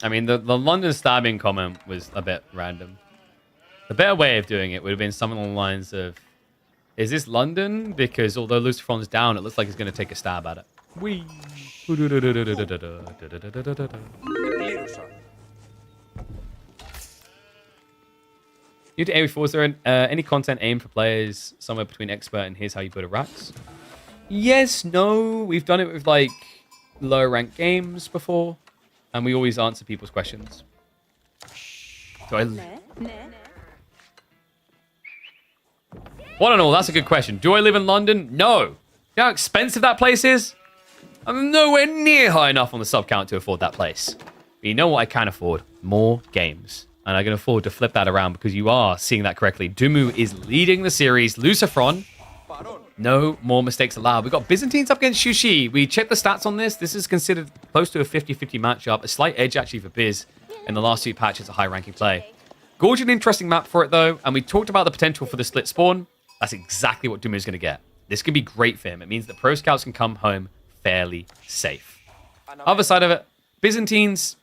I mean, the London stabbing comment was a bit random. The better way of doing it would have been something along the lines of, is this London? Because although Lucifron's down, it looks like he's going to take a stab at it. Whee! New to AoE4, is there any content aimed for players somewhere between expert and here's how you build a racks? Yes, no. We've done it with like lower ranked games before. And we always answer people's questions. One and all, that's a good question. Do I live in London? No. You know how expensive that place is? I'm nowhere near high enough on the sub count to afford that place. But you know what I can afford? More games. And I can afford to flip that around because you are seeing that correctly. Dumu is leading the series. Lucifron, no more mistakes allowed. We've got Byzantines up against Shushi. We checked the stats on this. This is considered close to a 50-50 matchup. A slight edge, actually, for Biz in the last two patches, a high-ranking play. Gorge an interesting map for it, though. And we talked about the potential for the split spawn. That's exactly what Dumu is going to get. This can be great for him. It means that pro scouts can come home fairly safe. Other side of it, Byzantines.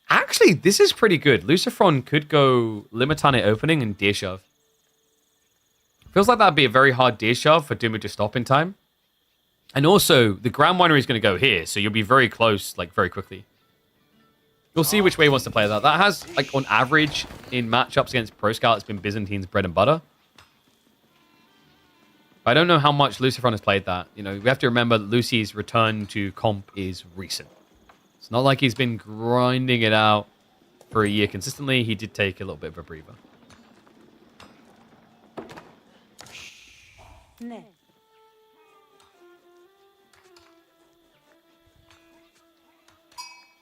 Actually, this is pretty good. Lucifron could go Limitane opening and deer shove. Feels like that'd be a very hard deer shove for Dumu to stop in time. And also, the Grand Winery is going to go here, so you'll be very close, like, very quickly. You'll see which way he wants to play that. That has, like, on average, in matchups against Pro Scout, it's been Byzantine's bread and butter. I don't know how much Lucifron has played that. You know, we have to remember that Lucy's return to comp is recent. It's not like he's been grinding it out for a year consistently. He did take a little bit of a breather.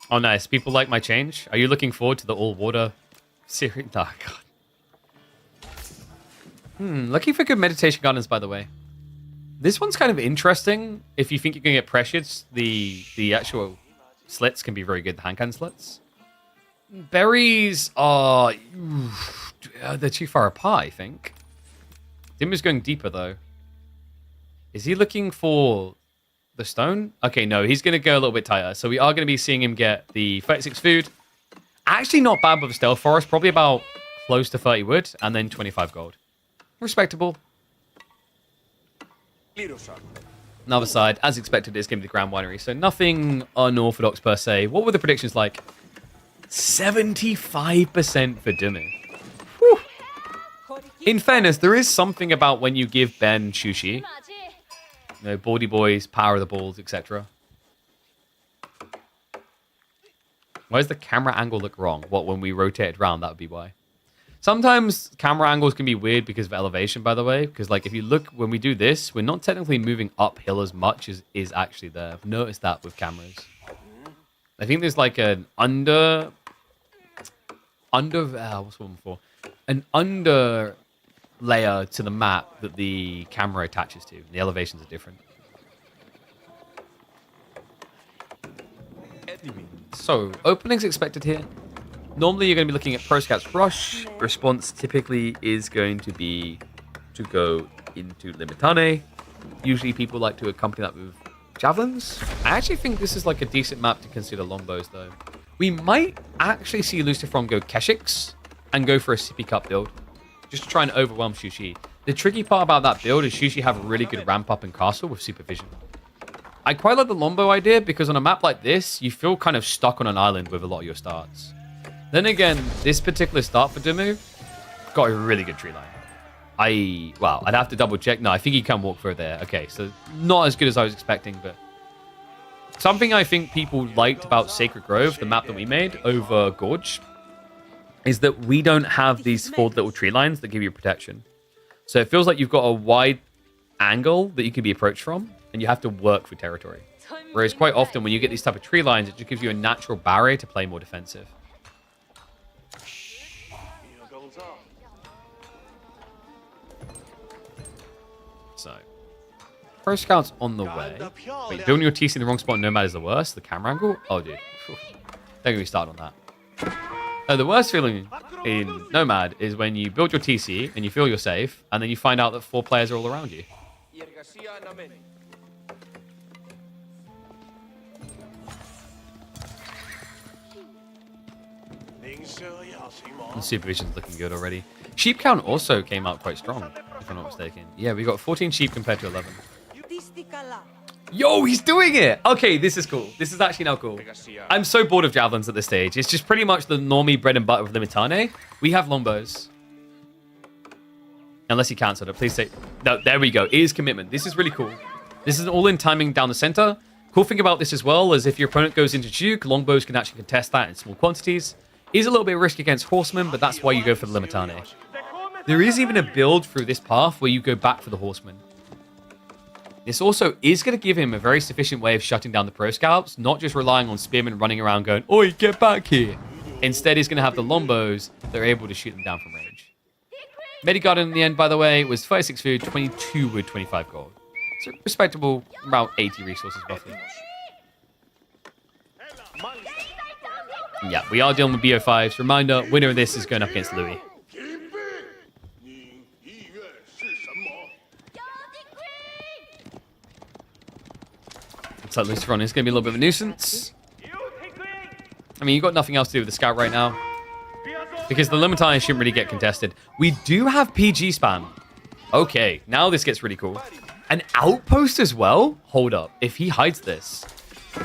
Oh, nice. People like my change. Are you looking forward to the all-water series? Oh, God. Looking for good meditation gardens, by the way. This one's kind of interesting. If you think you're going to get pressured, the actual slits can be very good, the hand cannon slits. Berries are... they're too far apart, I think. Dimmer's going deeper, though. Is he looking for the stone? Okay, no, he's going to go a little bit tighter. So we are going to be seeing him get the 36 food. Actually not bad with the stealth forest. Probably about close to 30 wood and then 25 gold. Respectable. Another side, as expected, is going to be the Grand Winery. So nothing unorthodox per se. What were the predictions like? 75% for Dumu. Whew. In fairness, there is something about when you give Ben Shushi. You know, Baldy Boys, Power of the Balls, etc. Why does the camera angle look wrong? What, when we rotate it around, that would be why. Sometimes camera angles can be weird because of elevation, by the way. Because, like, if you look, when we do this, we're not technically moving uphill as much as is actually there. I've noticed that with cameras. I think there's, like, an under what's the one for? An under layer to the map that the camera attaches to. The elevations are different. So, openings expected here. Normally, you're going to be looking at Pro Scouts Rush. Response typically is going to be to go into Limitane. Usually, people like to accompany that with Javelins. I actually think this is like a decent map to consider Longbows, though. We might actually see Lucifron go Keshiks and go for a Sippy Cup build, just to try and overwhelm Shushi. The tricky part about that build is Shushi have a really good ramp up in Castle with Supervision. I quite like the Longbow idea because on a map like this, you feel kind of stuck on an island with a lot of your starts. Then again, this particular start for Dumu got a really good tree line. Well, I'd have to double check. No, I think he can walk through there. Okay, so not as good as I was expecting, but something I think people liked about Sacred Grove, the map that we made, over Gorge, is that we don't have these 4 little tree lines that give you protection. So it feels like you've got a wide angle that you can be approached from, and you have to work for territory. Whereas quite often when you get these type of tree lines, it just gives you a natural barrier to play more defensive. So, Pro Scouts on the way. Wait, building your TC in the wrong spot in Nomad is the worst? The camera angle? Oh, dude. Don't get me started on that. The worst feeling in Nomad is when you build your TC and you feel you're safe, and then you find out that 4 players are all around you. And Supervision's looking good already. Sheep count also came out quite strong, if I'm not mistaken. Yeah, we got 14 sheep compared to 11. Yo, he's doing it! Okay, this is cool. This is actually now cool. I'm so bored of javelins at this stage. It's just pretty much the normie bread and butter of Limitane. We have longbows. Unless he cancelled it. Please say... No, there we go. It is commitment. This is really cool. This is an all-in timing down the center. Cool thing about this as well is if your opponent goes into Juke, longbows can actually contest that in small quantities. Is a little bit of risk against horsemen, but that's why you go for the Limitane. There is even a build through this path where you go back for the horsemen. This also is going to give him a very sufficient way of shutting down the Pro Scouts, not just relying on spearmen running around going, "Oi, get back here." Instead, he's going to have the longbows that are able to shoot them down from range. Medigarden in the end, by the way, was 36 food, 22 wood, 25 gold. So respectable, about 80 resources roughly. Yeah, we are dealing with BO5s. Reminder, winner of this is going up against Louis. Looks like Luciferon is going to be a little bit of a nuisance. I mean, you've got nothing else to do with the scout right now, because the Limitine shouldn't really get contested. We do have PG spam. Okay, now this gets really cool. An outpost as well? Hold up. If he hides this,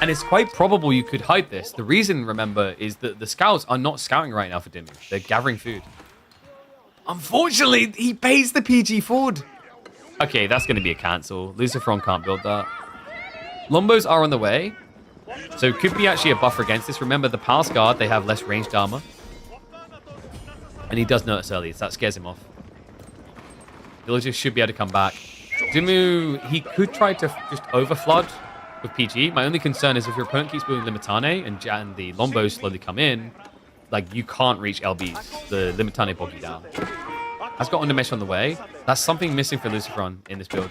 and it's quite probable you could hide this. The reason, remember, is that the scouts are not scouting right now for Dimmu. They're gathering food. Unfortunately, he pays the PG forward. Okay, that's going to be a cancel. Luciferon can't build that. Lombos are on the way, so it could be actually a buffer against this. Remember, the Palace Guard, they have less ranged armor. And he does notice early, so that scares him off. Villagers should be able to come back. Dimmu, he could try to just overflood with PG. My only concern is if your opponent keeps building Limitane and the Lombos slowly come in, like, you can't reach LBs. The Limitane bog you down. Has got Intermission on the way. That's something missing for Luciferon in this build.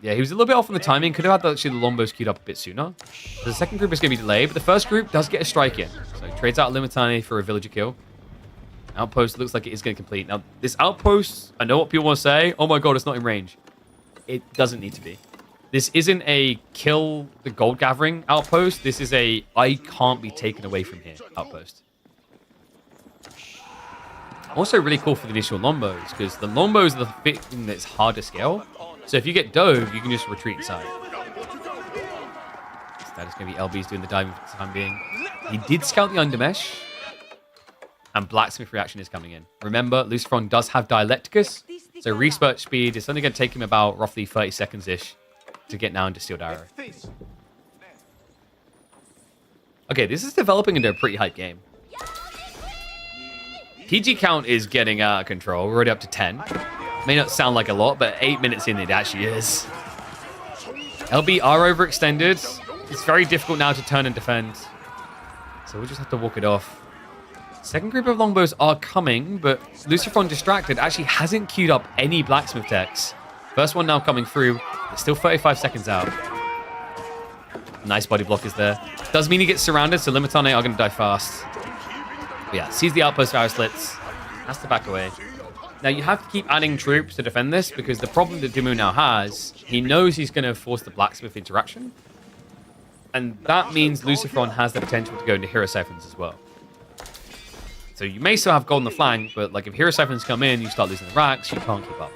Yeah, he was a little bit off on the timing. Could have had actually the Lombos queued up a bit sooner. So the second group is going to be delayed, but the first group does get a strike in. So he trades out Limitane for a villager kill. Outpost looks like it is going to complete. Now, this outpost, I know what people want to say. Oh my god, it's not in range. It doesn't need to be. This isn't a kill the gold gathering outpost. This is a I can't be taken away from here outpost. Also really cool for the initial Lombos, because the Lombos are the thing that's hard to scale. So if you get dove, you can just retreat inside. So that is going to be LB's doing the diving for the time being. He did scout the undermesh. And Blacksmith reaction is coming in. Remember, Luciferon does have Dialecticus. So research speed, it's only going to take him about roughly 30 seconds-ish to get now into Steel Arrow. Okay, this is developing into a pretty hype game. PG count is getting out of control. We're already up to 10. May not sound like a lot, but 8 minutes in, it actually is. LB are overextended. It's very difficult now to turn and defend. So we'll just have to walk it off. Second group of longbows are coming, but Lucifron distracted actually hasn't queued up any blacksmith techs. First one now coming through. It's still 35 seconds out. Nice body block is there. Does mean he gets surrounded, so Limitane are going to die fast. But yeah, sees the outpost fire slits. Has to back away. Now, you have to keep adding troops to defend this, because the problem that Dimu now has, he knows he's going to force the blacksmith interaction. And that means Lucifron has the potential to go into hero siphons as well. So you may still have gold on the flank, but like if hero siphons come in, you start losing the racks, you can't keep up.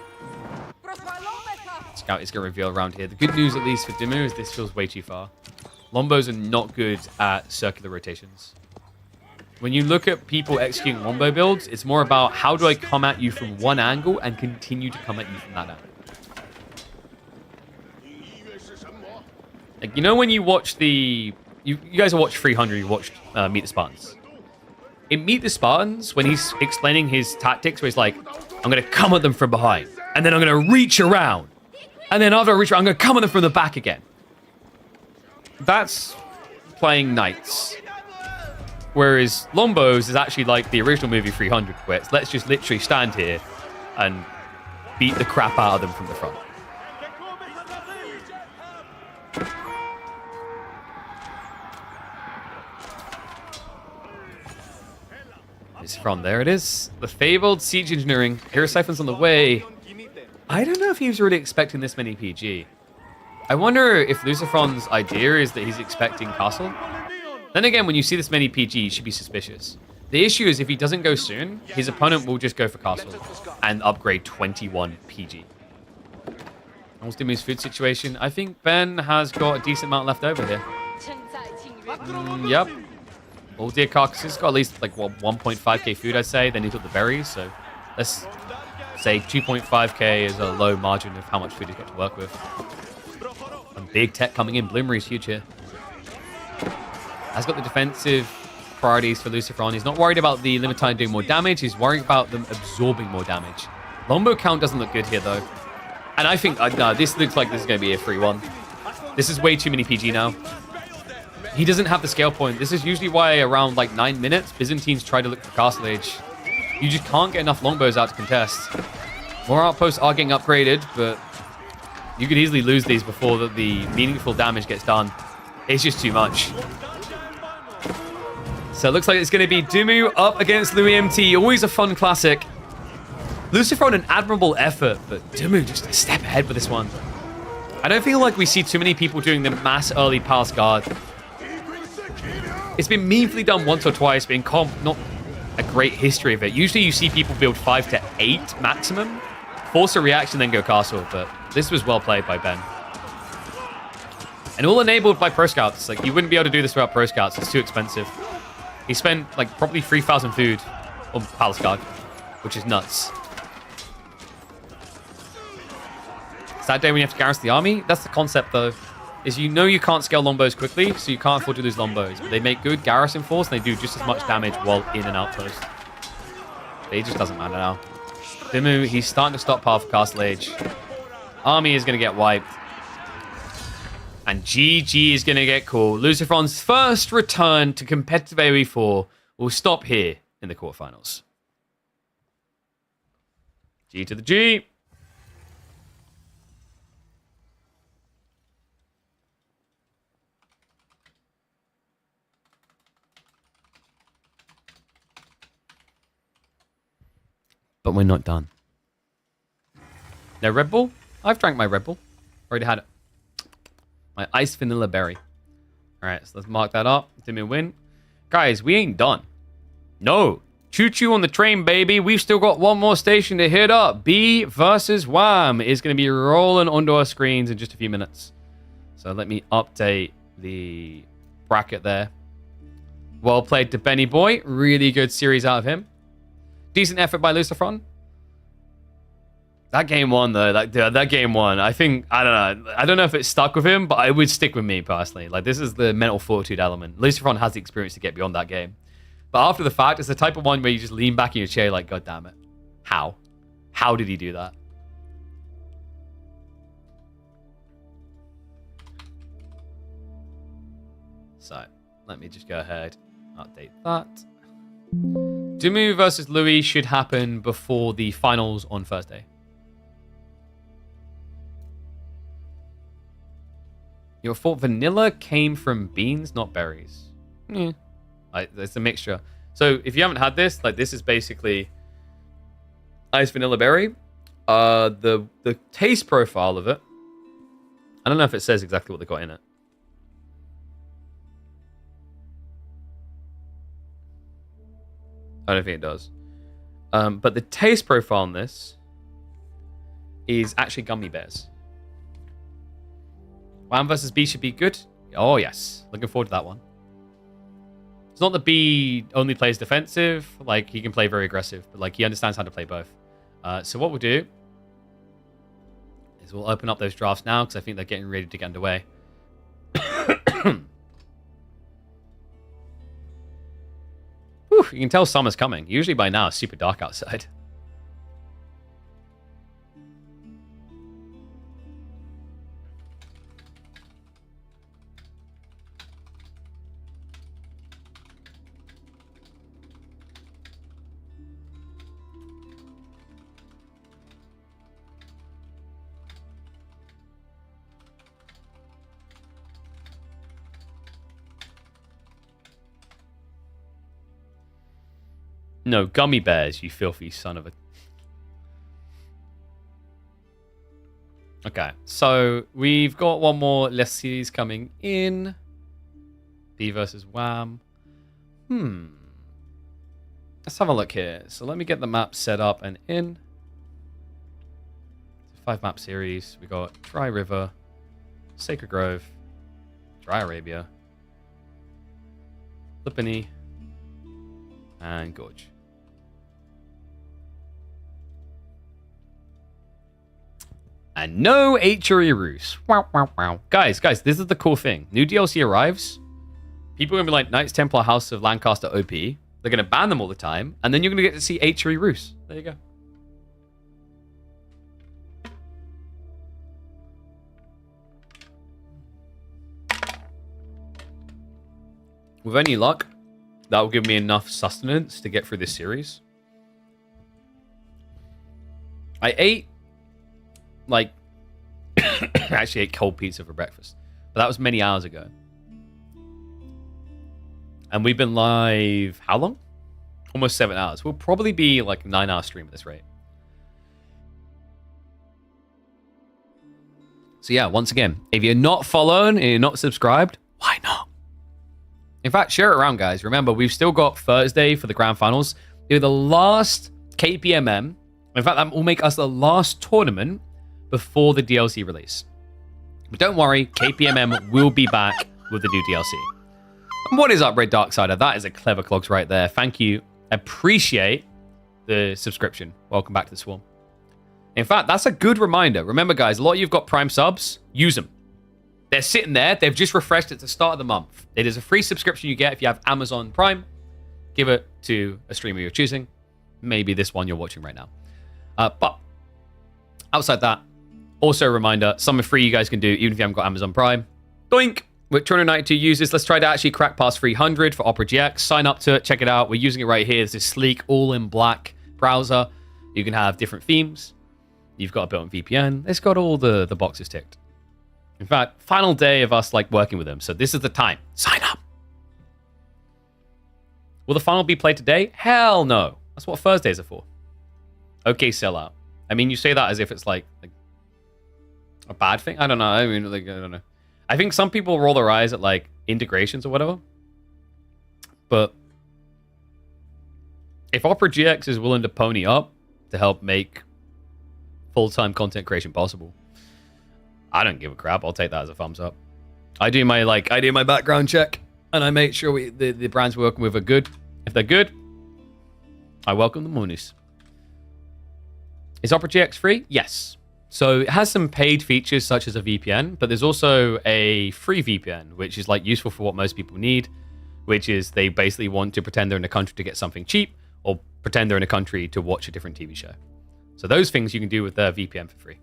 Scout is going to reveal around here. The good news, at least for Dimu, is this feels way too far. Lombos are not good at circular rotations. When you look at people executing longbow builds, it's more about how do I come at you from one angle and continue to come at you from that angle. Like, you know when you watch the... You guys have watched 300, you watched Meet the Spartans. In Meet the Spartans, when he's explaining his tactics, where he's like, I'm going to come at them from behind, and then I'm going to reach around, and then after I reach around, I'm going to come at them from the back again. That's playing knights. Whereas Longbows is actually like the original movie 300, where it's let's just literally stand here and beat the crap out of them from the front. It's from there it is. The fabled siege engineering. Hero siphons on the way. I don't know if he was really expecting this many PG. I wonder if Lucifron's idea is that he's expecting castle. Then again, when you see this many PG, you should be suspicious. The issue is if he doesn't go soon, his opponent will just go for castle and upgrade 21 PG. What's Dimu's food situation? I think Ben has got a decent amount left over here. Yep. All deer carcasses got at least like what 1.5k food, I'd say. Then he took the berries, so let's say 2.5k is a low margin of how much food he's got to work with. And big tech coming in. Bloomery's huge here. Has got the defensive priorities for Lucifron. He's not worried about the Limitine doing more damage. He's worried about them absorbing more damage. Longbow count doesn't look good here, though. And I think, no, this looks like this is going to be a 3-1. This is way too many PG now. He doesn't have the scale point. This is usually why around like 9 minutes, Byzantines try to look for Castle Age. You just can't get enough longbows out to contest. More outposts are getting upgraded, but you could easily lose these before the meaningful damage gets done. It's just too much. So it looks like it's going to be Dimu up against Louis MT. Always a fun classic. Lucifron, an admirable effort, but Dimu just a step ahead with this one. I don't feel like we see too many people doing the mass early pass guard. It's been meaningfully done once or twice, but in comp, not a great history of it. Usually you see people build 5 to 8 maximum, force a reaction, then go castle, but this was well played by Ben. And all enabled by Pro Scouts. Like, you wouldn't be able to do this without Pro Scouts. It's too expensive. He spent, like, probably 3,000 food on Palace Guard, which is nuts. It's that day when you have to garrison the army. That's the concept, though, is you know you can't scale longbows quickly, so you can't afford to lose longbows. But they make good garrison force, and they do just as much damage while in an outpost. But it just doesn't matter now. Dimu, he's starting to stockpile for Castle Age. Army is going to get wiped. And GG is going to get called. Lucifron's first return to competitive AoE4 will stop here in the quarterfinals. G to the G. But we're not done. No Red Bull? I've drank my Red Bull. Already had it. My iced vanilla berry. Alright, so let's mark that up. Dimu win. Guys, we ain't done. No. Choo-choo on the train, baby. We've still got one more station to hit up. B versus Wham is going to be rolling onto our screens in just a few minutes. So let me update the bracket there. Well played to Benny Boy. Really good series out of him. Decent effort by Lucifron. That game won, though. That game won. I think, I don't know if it stuck with him, but it would stick with me personally. Like, this is the mental fortitude element. Lucifron has the experience to get beyond that game. But after the fact, it's the type of one where you just lean back in your chair like, God damn it. How? How did he do that? So, let me just go ahead, update that. Dumu versus Louis should happen before the finals on Thursday. Your thought vanilla came from beans, not berries. Yeah. It's a mixture. So if you haven't had this, like this is basically iced vanilla berry. The taste profile of it, I don't know if it says exactly what they got in it. I don't think it does. But the taste profile on this is actually gummy bears. Wham versus B should be good. Oh, yes. Looking forward to that one. It's not that B only plays defensive. Like, he can play very aggressive. But, like, he understands how to play both. So what we'll do is we'll open up those drafts now because I think they're getting ready to get underway. Whew, you can tell summer's coming. Usually by now, it's super dark outside. No, gummy bears, you filthy son of a... Okay, so we've got one more lessees coming in. B versus Wham. Let's have a look here. So let me get the map set up and in. 5-map series. We got Dry River, Sacred Grove, Dry Arabia, Lipany, and Gorge. And no HRE Roos. Wow, wow, wow. Guys, this is the cool thing. New DLC arrives. People are going to be like, Knights Templar House of Lancaster OP. They're going to ban them all the time. And then you're going to get to see HRE Roos. There you go. With any luck, that will give me enough sustenance to get through this series. I ate like I actually ate cold pizza for breakfast, but that was many hours ago. And we've been live how long? Almost 7 hours. We'll probably be like a 9-hour stream at this rate. So yeah, once again, if you're not following and you're not subscribed, why not? In fact, share it around, guys. Remember, we've still got Thursday for the grand finals. They're the last KPMM. In fact, that will make us the last tournament before the DLC release. But don't worry, KPMM will be back with the new DLC. And what is up, Red Darksider? That is a clever clogs right there. Thank you. Appreciate the subscription. Welcome back to the Swarm. In fact, that's a good reminder. Remember, guys, a lot of you've got Prime subs. Use them. They're sitting there. They've just refreshed at the start of the month. It is a free subscription you get if you have Amazon Prime. Give it to a streamer you're choosing. Maybe this one you're watching right now. But outside that, also a reminder, something free you guys can do, even if you haven't got Amazon Prime. Doink! With 292 users, let's try to actually crack past 300 for Opera GX. Sign up to it, check it out. We're using it right here. It's this sleek, all-in-black browser. You can have different themes. You've got a built-in VPN. It's got all the boxes ticked. In fact, final day of us like working with them. So this is the time. Sign up! Will the final be played today? Hell no. That's what Thursdays are for. Okay, sellout. I mean, you say that as if it's like a bad thing. I don't know. I mean, like, I don't know. I think some people roll their eyes at like integrations or whatever. But if Opera GX is willing to pony up to help make full-time content creation possible, I don't give a crap. I'll take that as a thumbs up. I do my background check and I make sure the brands we're working with are good. If they're good, I welcome the monies. Is Opera GX free? Yes. So it has some paid features such as a VPN, but there's also a free VPN, which is like useful for what most people need, which is they basically want to pretend they're in a country to get something cheap or pretend they're in a country to watch a different TV show. So those things you can do with their VPN for free.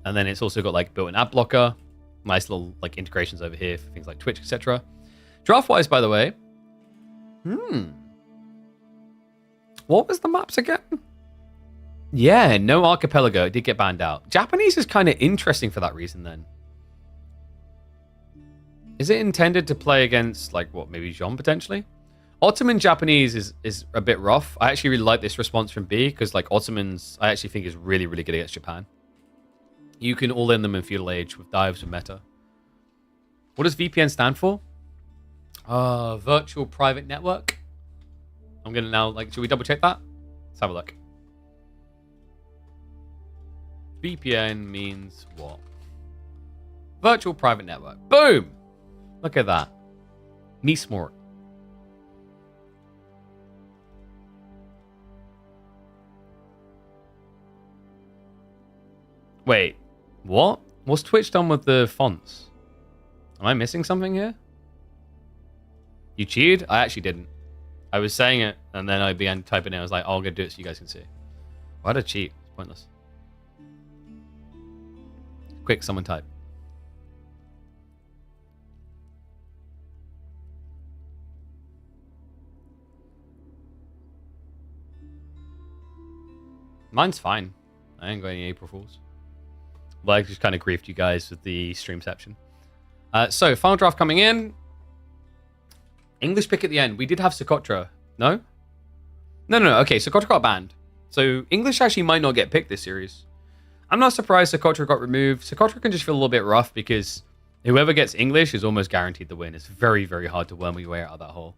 And then it's also got like built-in ad blocker, nice little like integrations over here for things like Twitch, etc. Draft-wise, by the way, What was the maps again? Yeah, no Archipelago. It did get banned out. Japanese is kind of interesting for that reason then. Is it intended to play against, like, what, maybe Jean potentially? Ottoman Japanese is a bit rough. I actually really like this response from B because, like, Ottomans, I actually think is really, really good against Japan. You can all in them in feudal age with dives and meta. What does VPN stand for? Virtual private network. I'm going to now, like, should we double check that? Let's have a look. VPN means what? Virtual private network. Boom! Look at that. Nismore. Wait, what? What's Twitch done with the fonts? Am I missing something here? You cheated? I actually didn't. I was saying it, and then I began typing it. I was like, oh, I'm going to do it so you guys can see. Why'd I cheat? It's pointless. Quick, someone type. Mine's fine. I ain't got any April Fools. Well, I just kind of griefed you guys with the streamception. So, final draft coming in. English pick at the end. We did have Socotra. No? No. Okay, Socotra got banned. So, English actually might not get picked this series. I'm not surprised Socotra got removed. Socotra can just feel a little bit rough because whoever gets English is almost guaranteed to win. It's very, very hard to worm your way out of that hole.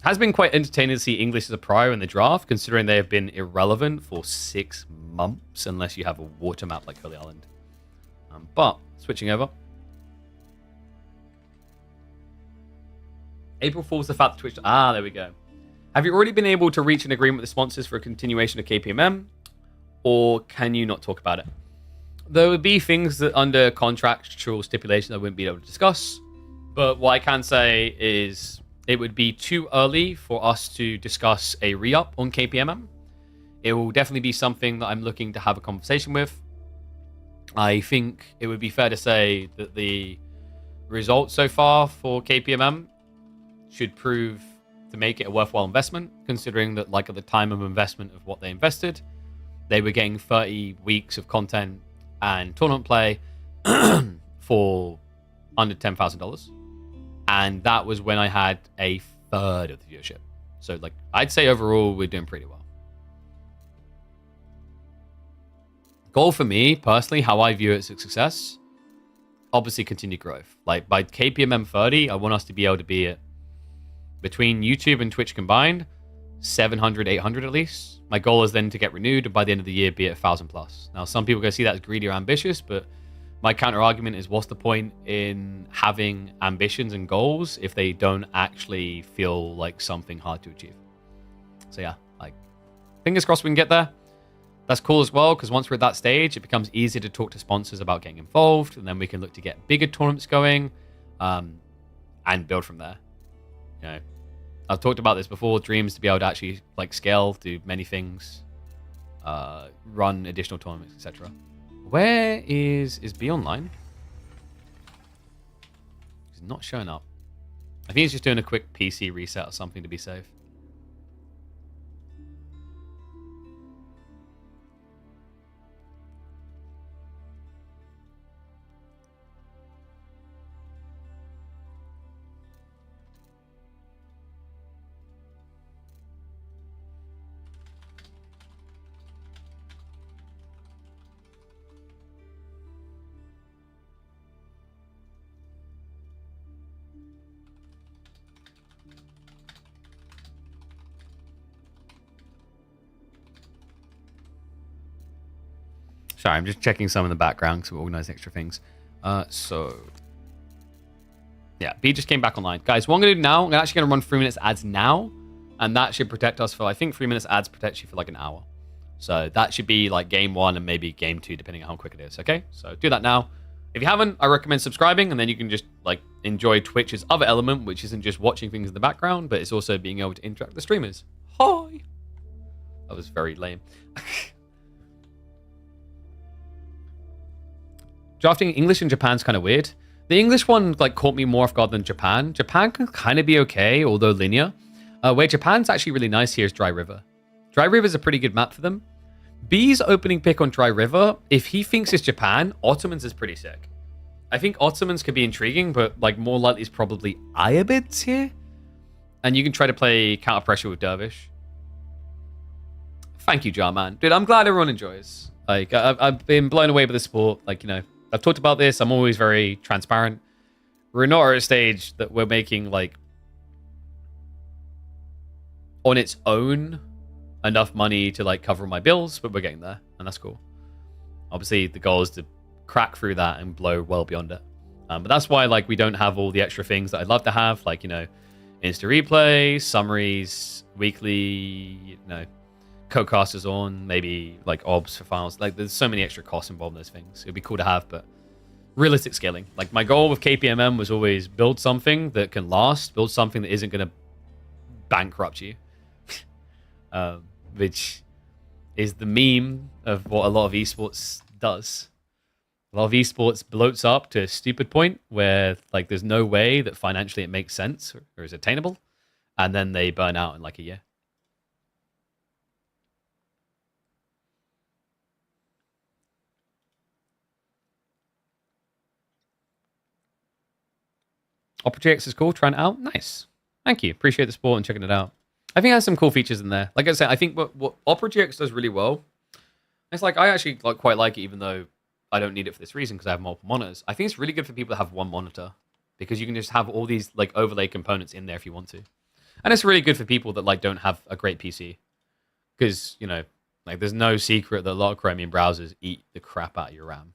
Has been quite entertaining to see English as a prior in the draft, considering they have been irrelevant for 6 months, unless you have a water map like Holy Island. But, switching over. April Fool's the fact that Twitch... Ah, there we go. Have you already been able to reach an agreement with the sponsors for a continuation of KPMM? Or can you not talk about it? There would be things that under contractual stipulations I wouldn't be able to discuss. But what I can say is it would be too early for us to discuss a re-up on KPMM. It will definitely be something that I'm looking to have a conversation with. I think it would be fair to say that the results so far for KPMM should prove to make it a worthwhile investment, considering that, like, at the time of investment of what they invested, they were getting 30 weeks of content and tournament play for under $10,000. And that was when I had a third of the viewership. So, like, I'd say overall we're doing pretty well. Goal for me, personally, how I view it as a success, obviously continued growth. Like, by KPMM 30, I want us to be able to be at, between YouTube and Twitch combined, 700, 800 at least. My goal is then to get renewed and by the end of the year be at 1,000 plus. Now, some people are going to see that as greedy or ambitious, but my counter argument is, what's the point in having ambitions and goals if they don't actually feel like something hard to achieve? So yeah, like, fingers crossed we can get there. That's cool as well, because once we're at that stage, it becomes easier to talk to sponsors about getting involved, and then we can look to get bigger tournaments going, and build from there. You know, I've talked about this before, dreams to be able to actually, like, scale, do many things, run additional tournaments, etc. Where is B online? He's not showing up. I think he's just doing a quick PC reset or something to be safe. Sorry, I'm just checking some in the background because we organize extra things. So, yeah, B just came back online. Guys, what I'm going to do now, I'm actually going to run 3 minutes ads now, and that should protect us for, I think 3 minutes ads protect you for like an hour. So that should be like game 1 and maybe game 2, depending on how quick it is, okay? So do that now. If you haven't, I recommend subscribing, and then you can just, like, enjoy Twitch's other element, which isn't just watching things in the background, but it's also being able to interact with the streamers. Hi! That was very lame. Drafting English in Japan's kind of weird. The English one, like, caught me more off guard than Japan. Japan can kind of be okay, although linear. Where Japan's actually really nice here is Dry River. Dry River is a pretty good map for them. B's opening pick on Dry River, if he thinks it's Japan, Ottomans is pretty sick. I think Ottomans could be intriguing, but like more likely is probably Ayabids here. And you can try to play counter pressure with Dervish. Thank you, Jarman. Dude, I'm glad everyone enjoys. Like, I've been blown away by the sport. Like, you know, I've talked about this. I'm always very transparent. We're not at a stage that we're making, like, on its own, enough money to, like, cover my bills, but we're getting there, and that's cool. Obviously, the goal is to crack through that and blow well beyond it. But that's why, like, we don't have all the extra things that I'd love to have, like, you know, Insta replay, summaries, weekly, you know, co-casters on, maybe like obs for finals. Like, there's so many extra costs involved in those things. It'd be cool to have, but realistic scaling. Like, my goal with KPMM was always build something that can last, build something that isn't going to bankrupt you, which is the meme of what a lot of esports does. A lot of esports bloats up to a stupid point where, like, there's no way that financially it makes sense or is attainable, and then they burn out in like a year. OperaGX is cool. Trying it out. Nice. Thank you. Appreciate the support and checking it out. I think it has some cool features in there. Like I said, I think what OperaGX does really well, it's like I actually quite like it, even though I don't need it for this reason because I have multiple monitors. I think it's really good for people that have one monitor because you can just have all these like overlay components in there if you want to. And it's really good for people that like don't have a great PC because, you know, like there's no secret that a lot of Chromium browsers eat the crap out of your RAM.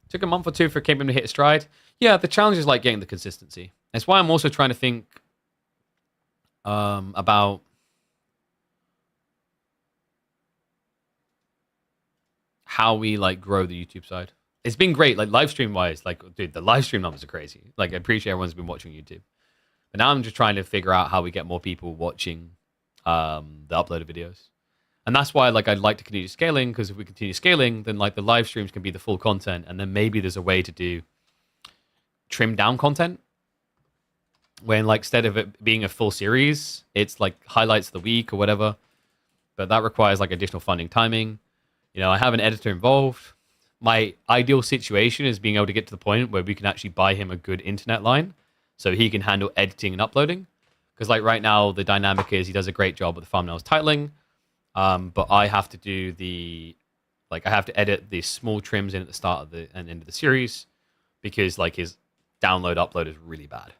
Took a month or two for KPM to hit a stride. Yeah, the challenge is like getting the consistency. That's why I'm also trying to think about how we like grow the YouTube side. It's been great, like live stream wise. Like, dude, the live stream numbers are crazy. Like, I appreciate everyone's been watching YouTube, but now I'm just trying to figure out how we get more people watching the uploaded videos. And that's why, like, I'd like to continue scaling, because if we continue scaling, then, like, the live streams can be the full content, and then maybe there's a way to do trimmed down content, when, like, instead of it being a full series, it's, like, highlights of the week or whatever. But that requires, like, additional funding, timing. You know, I have an editor involved. My ideal situation is being able to get to the point where we can actually buy him a good internet line, so he can handle editing and uploading. Because, like, right now, the dynamic is he does a great job with the thumbnails titling, but I have to do the, like, I have to edit the small trims in at the start of the and end of the series because, like, his download upload is really bad.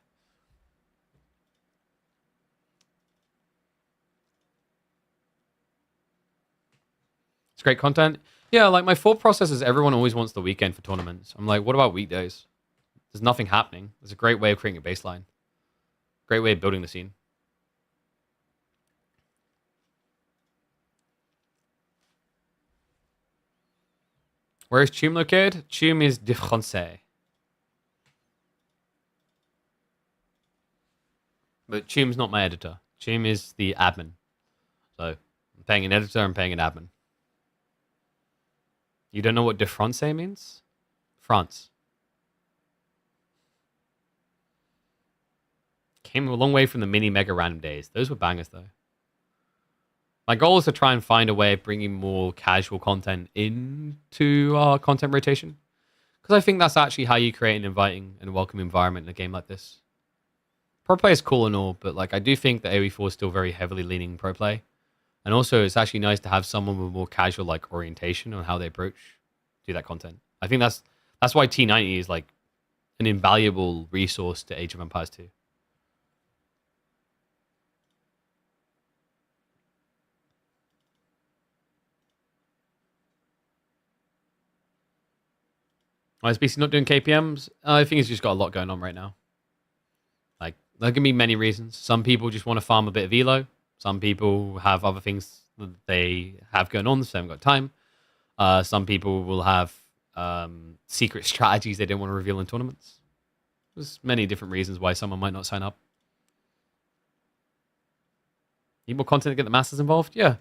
It's great content. Yeah, like, my thought process is everyone always wants the weekend for tournaments. I'm like, what about weekdays? There's nothing happening. There's a great way of creating a baseline. Great way of building the scene. Where is Chum located? Chum is de Francais. But Chum's not my editor. Chum is the admin. So, I'm paying an editor, I'm paying an admin. You don't know what de Francais means? France. Came a long way from the mini mega random days. Those were bangers, though. My goal is to try and find a way of bringing more casual content into our content rotation. Because I think that's actually how you create an inviting and welcoming environment in a game like this. Pro play is cool and all, but like I do think that AoE4 is still very heavily leaning pro play. And also it's actually nice to have someone with more casual like orientation on how they approach do that content. I think that's why T90 is like an invaluable resource to Age of Empires 2. Why is BC not doing KPMs? I think he's just got a lot going on right now. Like, there can be many reasons. Some people just want to farm a bit of elo. Some people have other things that they have going on, so they haven't got time. Some people will have secret strategies they don't want to reveal in tournaments. There's many different reasons why someone might not sign up. Need more content to get the masses involved? Yeah.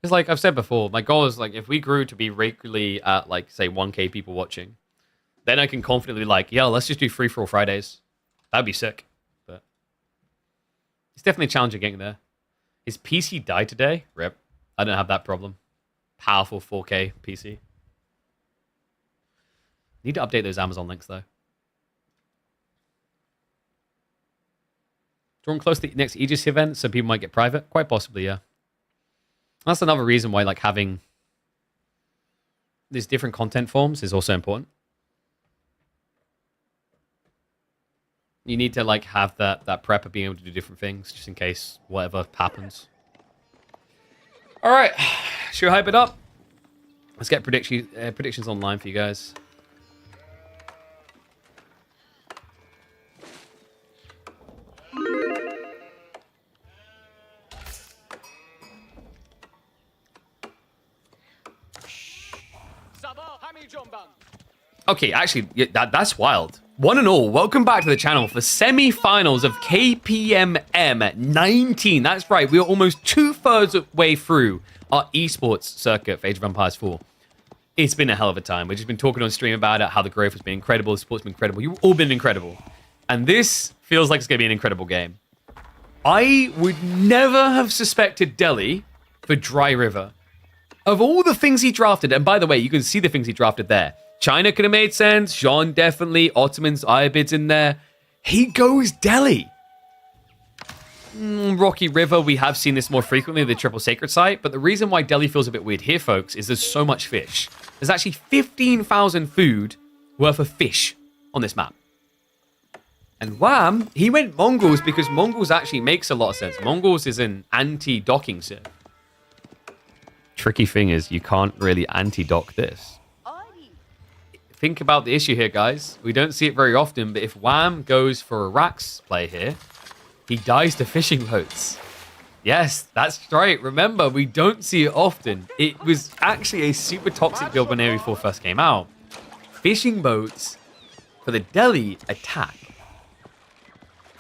It's like I've said before, my goal is like if we grew to be regularly at like say 1K people watching, then I can confidently like, yo, let's just do free-for-all Fridays. That'd be sick. But it's definitely challenging getting there. His PC died today. Rip. I don't have that problem. Powerful 4K PC. Need to update those Amazon links, though. Drawn close to the next Aegis event, so people might get private? Quite possibly, yeah. That's another reason why, like, having these different content forms is also important. You need to, like, have that prep of being able to do different things, just in case whatever happens. All right. Should we hype it up? Let's get predictions online for you guys. Okay, actually, yeah, that's wild. One and all, welcome back to the channel for semi-finals of KPMM 19. That's right, we are almost 2/3 of the way through our esports circuit for Age of Empires 4. It's been a hell of a time. We've just been talking on stream about it, how the growth has been incredible, the sport's been incredible. You've all been incredible. And this feels like it's going to be an incredible game. I would never have suspected Delhi for Dry River. Of all the things he drafted, and by the way, you can see the things he drafted there. China could have made sense. Jean definitely. Ottomans, Ayabid's in there. He goes Delhi. Rocky River, we have seen this more frequently, the triple sacred site. But the reason why Delhi feels a bit weird here, folks, is there's so much fish. There's actually 15,000 food worth of fish on this map. And Wham, he went Mongols because Mongols actually makes a lot of sense. Mongols is an anti-docking civ. Tricky thing is you can't really anti-dock this. Think about the issue here, guys. We don't see it very often, but if Wham goes for a Rax play here, he dies to fishing boats. Yes, that's right. Remember, we don't see it often. It was actually a super toxic build when AoE4 first came out. Fishing boats for the Delhi attack.